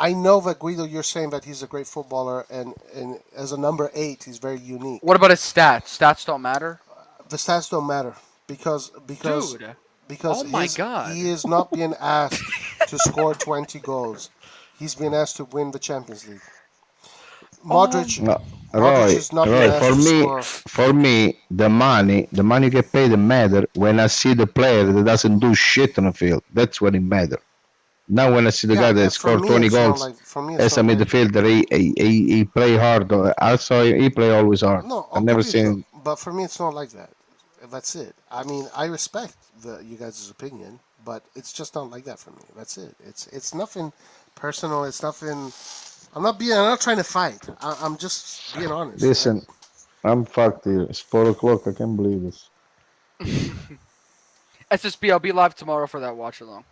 P: I know that Guido, you're saying that he's a great footballer, and as a number 8, he's very unique.
N: What about his stats? Stats don't matter.
P: The stats don't matter because
N: Dude.
P: because
N: Oh my God.
P: he is not being asked to score 20 goals. He's being asked to win the Champions League. Modric, Modric is not being asked to score.
H: For me, the money you get paid matter when I see the player that doesn't do shit on the field. That's when it matters. Now when I see the guy that scored 20 goals as a midfielder, he play hard. I saw he play always hard.
P: No,
H: I've never seen.
P: But for me, it's not like that. That's it. I mean, I respect you guys' opinion, but it's just not like that for me. That's it. It's nothing personal. It's nothing. I'm not trying to fight. I'm just being honest.
H: Listen, I'm fucked here. It's 4 o'clock. I can't believe this.
N: SSB, I'll be live tomorrow for that watch along.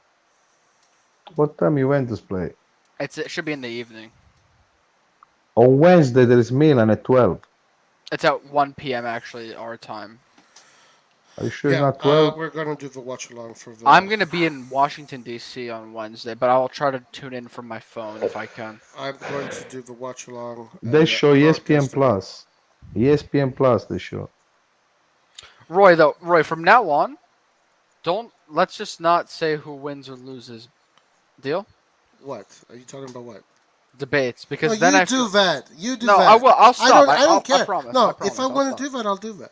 H: What time Juventus play?
N: It should be in the evening.
H: On Wednesday there is Milan at 12.
N: It's at 1 p.m. actually, our time.
H: Are you sure it's not 12?
P: We're gonna do the watch along for the.
N: I'm gonna be in Washington D.C. on Wednesday, but I'll try to tune in from my phone if I can.
P: I'm going to do the watch along.
H: They show ESPN Plus. ESPN Plus they show.
N: Roy, from now on, let's just not say who wins or loses. Deal?
P: What? Are you talking about what?
N: Debates, because
P: no,
N: then
P: you do that. You do
N: no,
P: that.
N: I will. I'll stop.
P: I don't care.
N: I promise.
P: No,
N: I promise,
P: if I want to do that, I'll do that.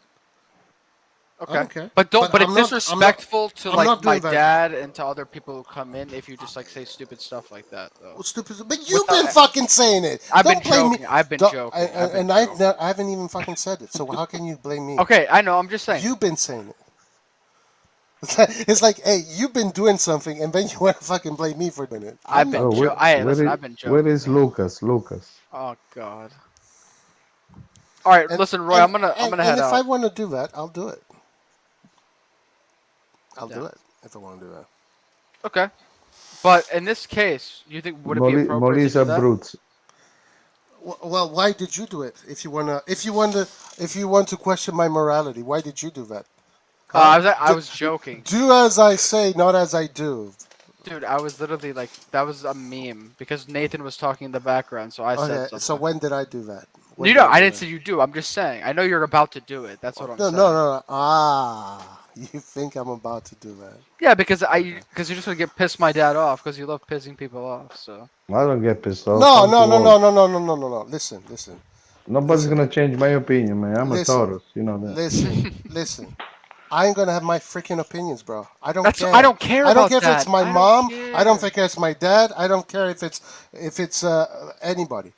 N: Okay.
P: Okay.
N: But
P: But
N: it's
P: I'm not-
N: disrespectful to
P: I'm
N: like
P: not
N: my
P: doing that.
N: dad and to other people who come in if you just like say stupid stuff like that. Though.
P: Well, stupid. But you've been fucking saying it.
N: I've been
P: Don't blame
N: joking.
P: me.
N: I've been
P: Don't-
N: joking.
P: And I haven't even fucking said it. So how can you blame me?
N: Okay, I know. I'm just saying.
P: You've been saying it. It's like, hey, you've been doing something, and then you want to fucking blame me for doing it.
N: I've been
H: where,
N: listen, I've been
H: where
N: joking.
H: is Lucas? Lucas.
N: Oh God. All right, listen, Roy. I'm gonna
P: And
N: head
P: if
N: out.
P: I want to do that, I'll do it. I'll do
N: Yeah.
P: it if I want to do that.
N: Okay. But in this case, you think would it be appropriate to
H: Molisa
N: do that?
H: Brutes.
P: Well, why did you do it? If you want to question my morality, why did you do that?
N: I was joking.
P: Do as I say, not as I do.
N: Dude, I was literally like, that was a meme because Nathan was talking in the background, so I said
P: Okay,
N: something.
P: so when did I do that?
N: You know, I didn't say you do. I'm just saying. I know you're about to do it. That's what I'm
P: No,
N: saying.
P: no. Ah, you think I'm about to do that?
N: Yeah, because you're just gonna get pissed my dad off because you love pissing people off. So.
H: I don't get pissed off.
P: No,
H: I'm
P: no,
H: too
P: no,
H: old.
P: no, no, no, no, no, no, no. Listen.
H: Nobody's
P: Listen.
H: gonna change my opinion, man. I'm a
P: Listen.
H: Taurus, you know that.
P: Listen. I ain't gonna have my freaking opinions, bro. I don't care.
N: I don't care
P: I don't
N: about
P: care if it's
N: that.
P: my
N: I don't
P: mom.
N: care.
P: I don't care if it's my dad. I don't care if it's anybody.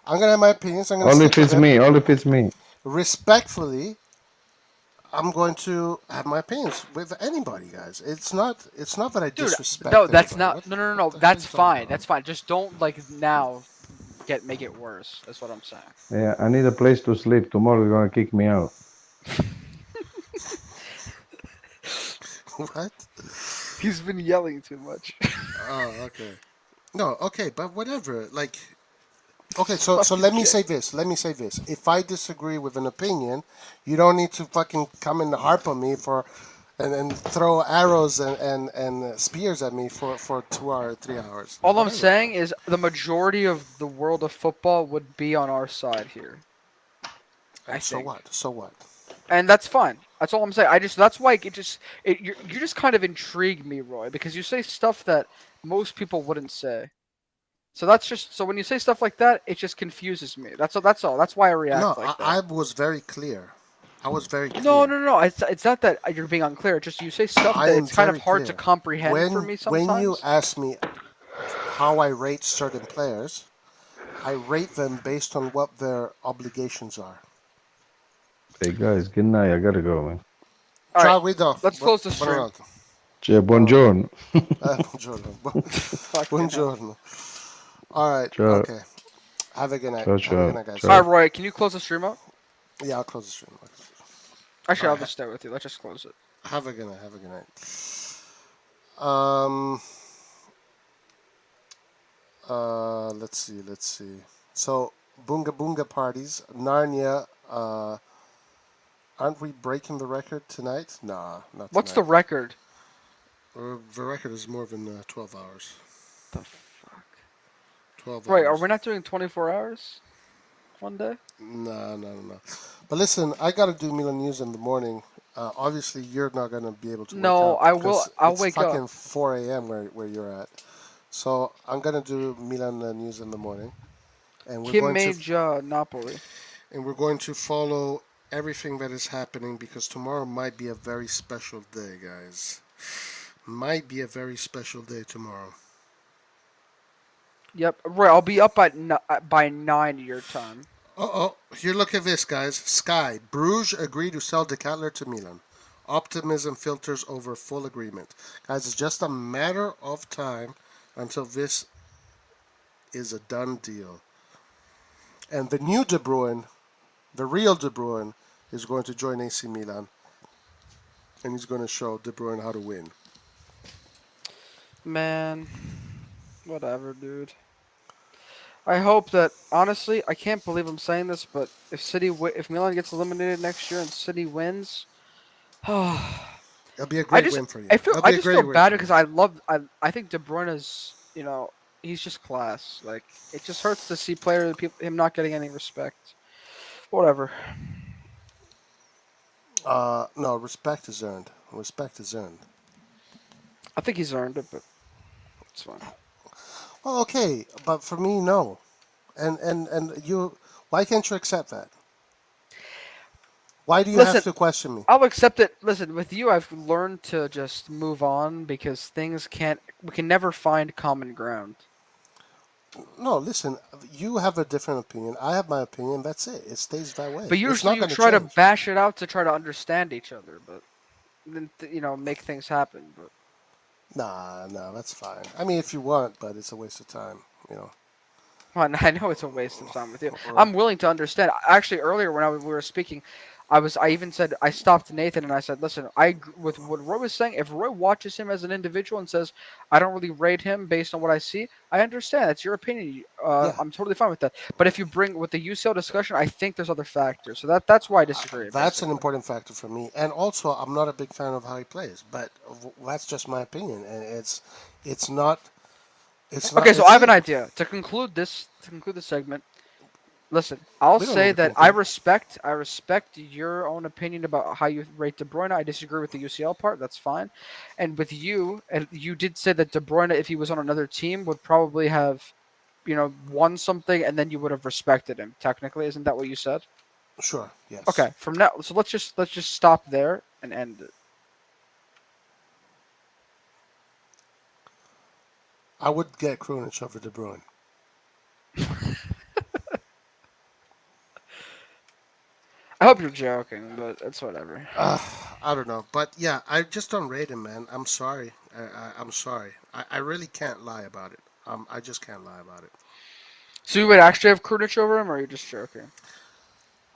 P: I'm gonna have my opinions. I'm gonna
H: Only
P: stick
H: if
P: with
H: it's
P: them.
H: me. Only if it's me.
P: Respectfully, I'm going to have my opinions with anybody, guys. It's not that I
N: Dude,
P: disrespect.
N: no, that's
P: anybody.
N: not. No. That's fine. That's fine. Just don't like now make it worse. That's what I'm saying.
H: Yeah, I need a place to sleep. Tomorrow they're gonna kick me out.
P: What?
N: He's been yelling too much.
P: Oh, okay. No, okay, but whatever. Like, okay, so let me say this. Let me say this. If I disagree with an opinion, you don't need to fucking come and harp on me and throw arrows and spears at me for 2 hours, 3 hours.
N: All I'm
P: Whatever.
N: saying is the majority of the world of football would be on our side here. I
P: So
N: think.
P: what? So what?
N: And that's fine. That's all I'm saying. That's why you just kind of intrigue me, Roy, because you say stuff that most people wouldn't say. So that's just so when you say stuff like that, it just confuses me. That's all. That's why I react
P: No,
N: like that.
P: I was very clear. I was very clear.
N: No. It's not that you're being unclear. It's just you say stuff
P: I
N: that
P: am
N: it's kind of
P: very
N: hard to
P: clear.
N: comprehend for me sometimes.
P: When you ask me how I rate certain players, I rate them based on what their obligations are.
H: Hey guys, good night. I gotta go, man.
P: Ciao, Guido.
N: Let's close the stream.
H: Buongiorno.
P: Buongiorno. Buongiorno. All right.
H: Ciao.
P: Okay. Have a good night.
H: Ciao,
P: Have a
H: ciao.
P: good night, guys.
H: Ciao.
N: All right, Roy, can you close the stream up?
P: Yeah, I'll close the stream.
N: Actually,
P: All
N: I'll
P: right.
N: just stay with you. Let's just close it.
P: Have a good night. Have a good night. Let's see. So, Boonga Boonga parties, Narnia. Aren't we breaking the record tonight? Nah, not
N: What's
P: tonight.
N: the record?
P: The record is more than 12 hours.
N: The fuck?
P: 12
N: Roy,
P: hours.
N: are we not doing 24 hours one day?
P: No. But listen, I got to do Milan news in the morning. Obviously, you're not going to be able to
N: No,
P: wake up.
N: I will.
P: because
N: I'll
P: it's
N: wake
P: fucking
N: up.
P: 4 a.m. where you're at. So I'm going to do Milan news in the morning. And we're
N: Kim
P: going to
N: Meja, Napoli.
P: and we're going to follow everything that is happening because tomorrow might be a very special day, guys. Might be a very special day tomorrow.
N: Yep, Roy, I'll be up by 9 your time.
P: Here, look at this, guys. Sky. Bruges agreed to sell Ketelaere to Milan. Optimism filters over full agreement. Guys, it's just a matter of time until this is a done deal. And the new De Bruyne, the real De Bruyne, is going to join AC Milan. And he's going to show De Bruyne how to win.
N: Man, whatever, dude. I hope that honestly, I can't believe I'm saying this, but if Milan gets eliminated next year and City wins,
P: it'll be a great win for you.
N: I just feel bad because I think De Bruyne is, he's just class. Like it just hurts to see him not getting any respect. Whatever.
P: No, respect is earned. Respect is earned.
N: I think he's earned it, but it's fine.
P: Well, okay, but for me, no. And you, why can't you accept that? Why do you have to question me?
N: I'll accept it. Listen, with you, I've learned to just move on because we can never find common ground.
P: No, listen, you have a different opinion. I have my opinion. That's it. It stays that way.
N: But usually you try to bash it out to try to understand each other, but... make things happen. But
P: Nah, that's fine. I mean, if you want, but it's a waste of time.
N: well, I know it's a waste of time with you.
P: Right.
N: I'm willing to understand. Actually, earlier when we were speaking, I even said I stopped Nathan and I said, listen, with what Roy was saying. If Roy watches him as an individual and says I don't really rate him based on what I see, I understand. That's your opinion.
P: Yeah.
N: I'm totally fine with that. But if you bring with the UCL discussion, I think there's other factors. So that's why I disagree.
P: That's an important factor for me. And also, I'm not a big fan of how he plays, but that's just my opinion. And it's not.
N: Okay, so I have an idea to conclude this segment. Listen, I'll
P: We don't
N: say
P: need to
N: that
P: conclude.
N: I respect your own opinion about how you rate De Bruyne. I disagree with the UCL part. That's fine. And with you, and you did say that De Bruyne, if he was on another team, would probably have, won something, and then you would have respected him. Technically, isn't that what you said?
P: Sure. Yes.
N: Okay. From now, so let's just stop there and end it.
P: I would get Krunic over De Bruyne.
N: I hope you're joking, but it's whatever.
P: I don't know, but yeah, I just don't rate him, man. I'm sorry. I'm sorry. I really can't lie about it. I just can't lie about it.
N: So you would actually have Krunic over him, or are you just joking?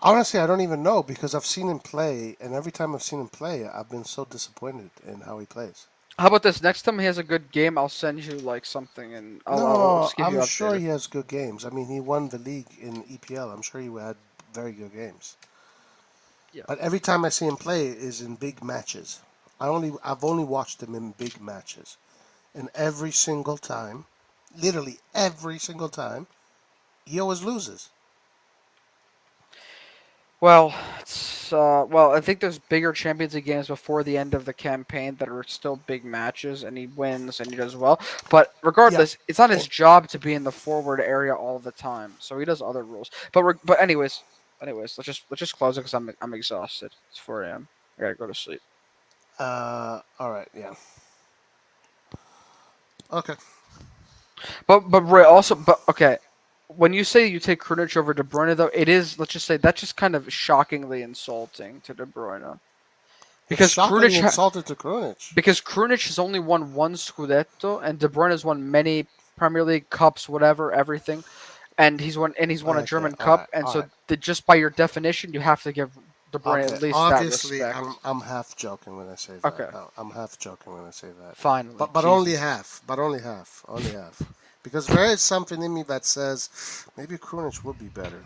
P: Honestly, I don't even know because I've seen him play, and every time I've seen him play, I've been so disappointed in how he plays.
N: How about this? Next time he has a good game, I'll send you like something, and I'll
P: No,
N: just give you
P: I'm
N: updated.
P: sure he has good games. I mean, he won the league in EPL. I'm sure he had very good games.
N: Yeah.
P: But every time I see him play is in big matches. I've only watched him in big matches, and every single time, literally every single time, he always loses.
N: Well, I think there's bigger Champions League games before the end of the campaign that are still big matches, and he wins and he does well. But regardless, it's not his job to be in the forward area all the time, so he does other rules. But anyways, let's just close it because I'm exhausted. It's 4 a.m. I gotta go to sleep.
P: All right, yeah. Okay.
N: But Roy also okay. When you say you take Krunic over De Bruyne, though, it is, let's just say, that's just kind of shockingly insulting to De Bruyne. Because
P: shockingly insulted to Krunic.
N: Because Krunic has only won one Scudetto, and De Bruyne has won many Premier League cups, whatever, everything, and he's won a German cup, and so just by your definition, you have to give De Bruyne at least
P: obviously,
N: that respect.
P: I'm half joking when I say that.
N: Okay.
P: I'm half joking when I say that.
N: Finally,
P: but only half. But only half. Only half. Because there is something in me that says maybe Krunic would be better.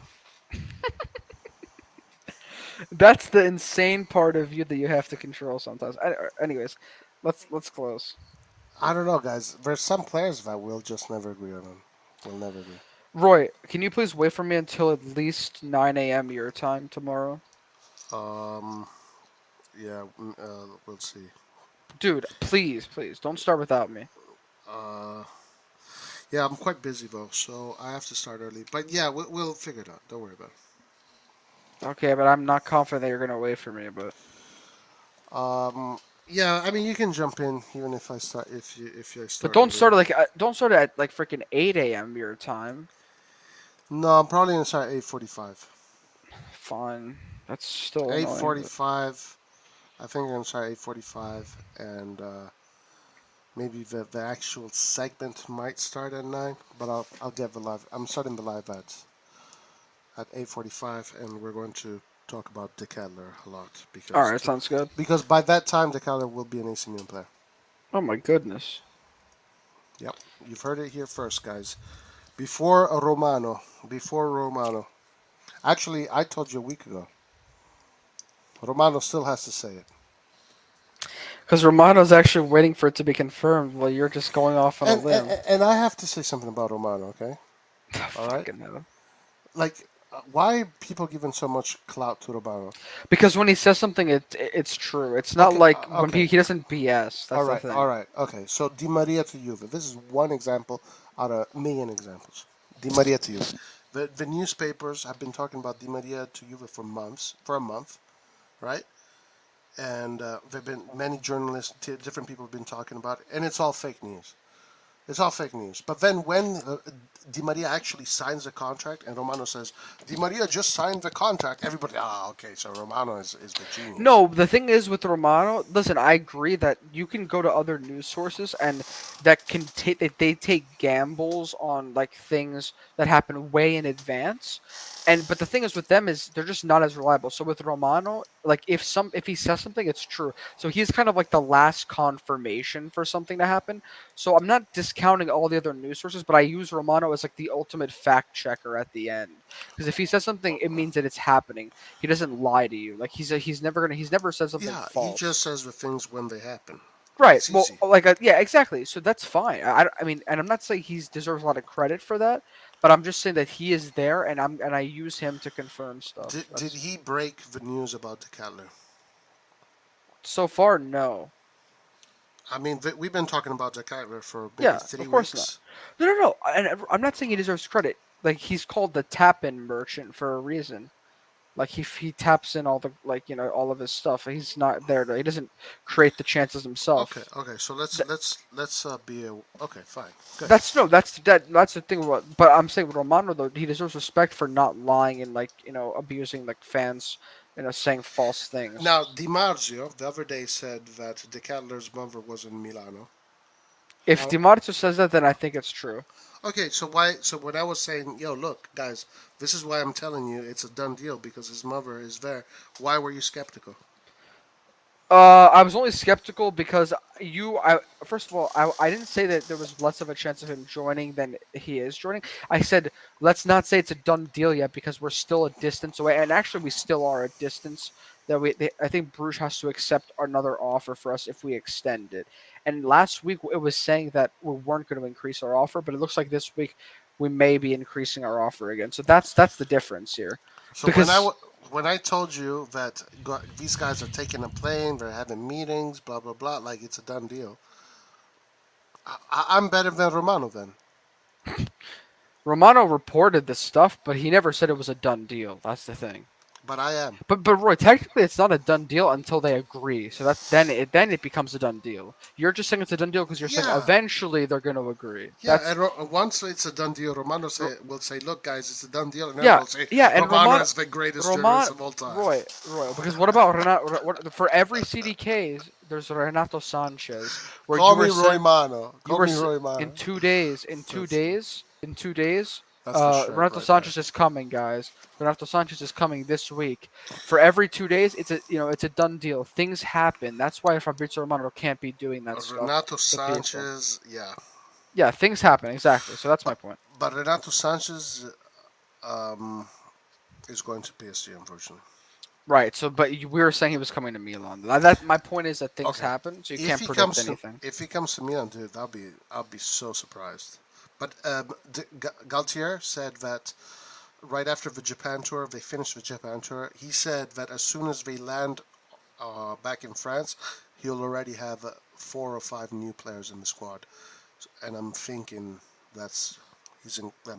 N: That's the insane part of you that you have to control sometimes. Anyways, let's close.
P: I don't know, guys. There's some players that we'll just never agree on. We'll never agree.
N: Roy, can you please wait for me until at least 9 a.m. your time tomorrow?
P: Yeah, we'll see.
N: Dude, please, don't start without me.
P: Yeah, I'm quite busy though, so I have to start early. But yeah, we'll figure it out. Don't worry about it.
N: Okay, but I'm not confident that you're gonna wait for me. But
P: yeah, I mean you can jump in even if I start if you start.
N: But don't start at like freaking 8 a.m. your time.
P: No, I'm probably gonna start at 8:45.
N: Fine, that's still
P: 8:45. I think I'm gonna start 8:45, and maybe the actual segment might start at 9. But I'll get the live. I'm starting the live at 8:45, and we're going to talk about Ketelaere a lot because.
N: All right, sounds good.
P: Because by that time, Ketelaere will be an AC Milan player.
N: Oh my goodness.
P: Yep, you've heard it here first, guys. Before Romano. Actually, I told you a week ago. Romano still has to say it.
N: Because Romano's actually waiting for it to be confirmed while you're just going off on a limb.
P: And I have to say something about Romano, okay? All right? Like, why are people giving so much clout to Romano?
N: Because when he says something, it's true. It's not when he doesn't BS. That's the thing.
P: All right. Okay, so Di Maria to Juve. This is one example out of a million examples. Di Maria to Juve. The newspapers have been talking about Di Maria to Juve for a month, right? And there've been many journalists, different people have been talking about it, and it's all fake news. It's all fake news. But then when Di Maria actually signs the contract and Romano says, Di Maria just signed the contract, everybody, okay, so Romano is the genius.
N: No, the thing is with Romano, listen, I agree that you can go to other news sources and that can take they take gambles on like things that happen way in advance. But the thing is with them is they're just not as reliable. So with Romano, like if he says something, it's true. So he's kind of like the last confirmation for something to happen. So I'm not discounting all the other news sources, but I use Romano as like the ultimate fact checker at the end. Because if he says something, it means that it's happening. He doesn't lie to you. Like he's never said something
P: Yeah,
N: false.
P: he just says the things when they happen.
N: Right.
P: It's
N: Well,
P: easy.
N: yeah, exactly. So that's fine. I mean, and I'm not saying he deserves a lot of credit for that, but I'm just saying that he is there, and I use him to confirm stuff.
P: Did he break the news about the Ketelaere?
N: So far, no.
P: I mean, we've been talking about the Ketelaere for maybe
N: Yeah,
P: 3
N: of course
P: weeks.
N: not. No. And I'm not saying he deserves credit. Like he's called the tap-in merchant for a reason. Like he taps in all the all of his stuff. He's not there he doesn't create the chances himself.
P: Okay. So let's be okay. Fine. Good.
N: That's the thing about. But I'm saying with Romano though, he deserves respect for not lying and abusing fans, saying false things.
P: Now Di Marzio the other day said that the Ketelaere's mother was in Milano.
N: If Di Marzio says that, then I think it's true.
P: Okay, so why? So when I was saying, yo, look, guys, this is why I'm telling you it's a done deal because his mother is there. Why were you skeptical?
N: I was only skeptical because first of all, I didn't say that there was less of a chance of him joining than he is joining. I said let's not say it's a done deal yet because we're still a distance away, and actually we still are a distance. I think Bruges has to accept another offer for us if we extend it. And last week it was saying that we weren't going to increase our offer, but it looks like this week we may be increasing our offer again. So that's the difference here.
P: So
N: Because
P: when I told you that these guys are taking a plane, they're having meetings, blah blah blah, like it's a done deal. I'm better than Romano then.
N: Romano reported this stuff, but he never said it was a done deal. That's the thing.
P: But I am.
N: But Roy, technically, it's not a done deal until they agree. So then it becomes a done deal. You're just saying it's a done deal because you're saying eventually they're going to agree.
P: Yeah, and once it's a done deal, Romano will say, "Look, guys, it's a done deal," and
N: Yeah,
P: everyone will say,
N: and
P: Romano is the greatest journalist of all time."
N: Roy, because what about Renato? For every CDKs, there's Renato Sanchez. Where
P: Call
N: you
P: me
N: were
P: Roymano.
N: You
P: Call
N: were
P: me Roymano.
N: in 2 days. In 2 days.
P: That's for sure,
N: Renato
P: right
N: Sanchez is coming, guys. Renato Sanchez is coming this week. For every 2 days, it's a done deal. Things happen. That's why Fabrizio Romano can't be doing that stuff.
P: Renato
N: to people.
P: Sanchez, yeah.
N: Yeah, things happen exactly. So that's my point.
P: But Renato Sanchez is going to PSG, unfortunately.
N: Right. So, but we were saying he was coming to Milan. That my point is that things happen, so you can't predict anything.
P: If he comes to Milan, dude, I'll be so surprised. But Galtier said that right after the Japan tour, they finished the Japan tour. He said that as soon as they land back in France, he'll already have 4 or 5 new players in the squad. And I'm thinking that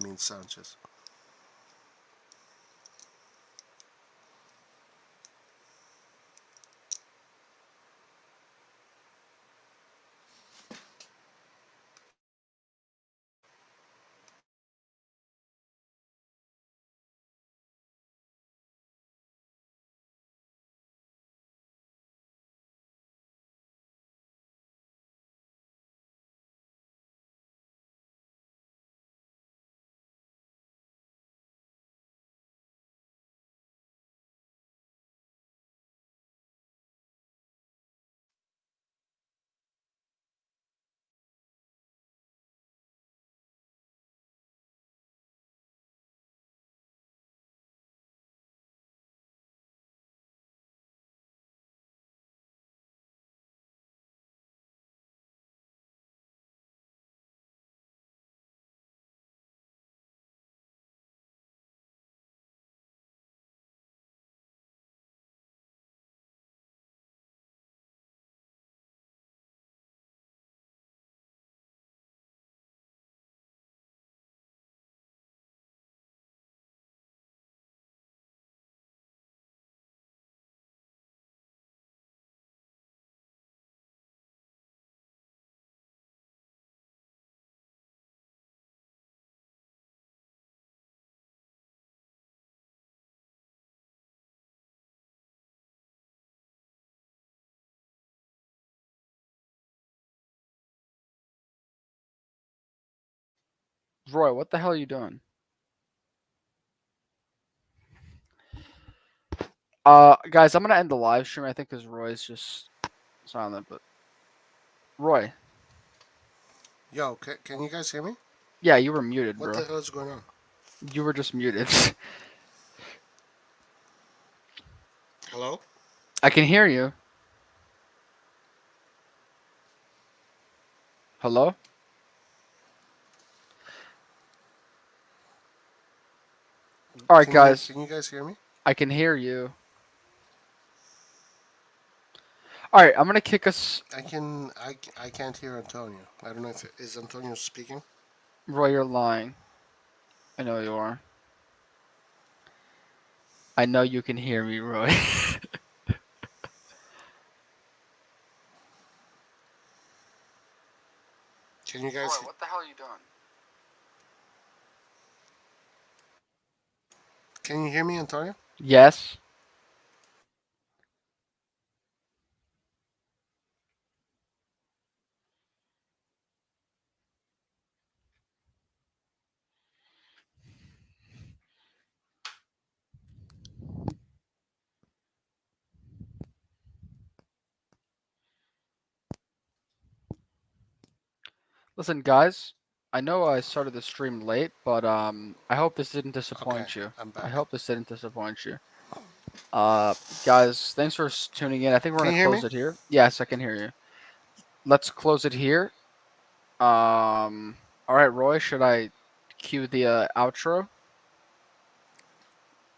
P: means Sanchez.
N: Roy, what the hell are you doing? Guys, I'm gonna end the live stream. I think because Roy's just silent. But Roy,
B: Yo, can you guys hear me?
N: yeah, you were muted,
B: What
N: bro.
B: the hell is going on?
N: You were just muted.
B: Hello?
N: I can hear you. Hello? All right, guys.
B: Can you guys hear me?
N: I can hear you. All right, I'm gonna kick us.
B: I can't hear Antonio. I don't know if is Antonio speaking.
N: Roy, you're lying. I know you are. I know you can hear me, Roy.
B: Can you guys?
N: Roy, what the hell are you doing?
B: Can you hear me, Antonio?
N: Yes. Listen, guys. I know I started the stream late, but I hope this didn't disappoint you.
B: I'm back.
N: I hope this didn't disappoint you. Guys, thanks for tuning in. I think we're
B: Can
N: gonna
B: you hear
N: close
B: me?
N: it here. Yes, I can hear you. Let's close it here. All right, Roy, should I cue the outro?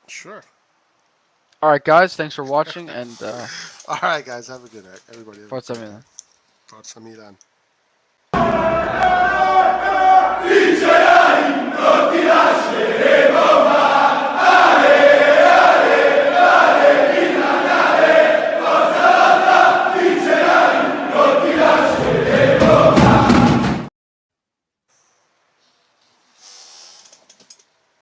B: Sure.
N: All right, guys, thanks for watching, and
B: All right, guys, have a good night, everybody.
N: Forza Milan.
B: Forza Milan.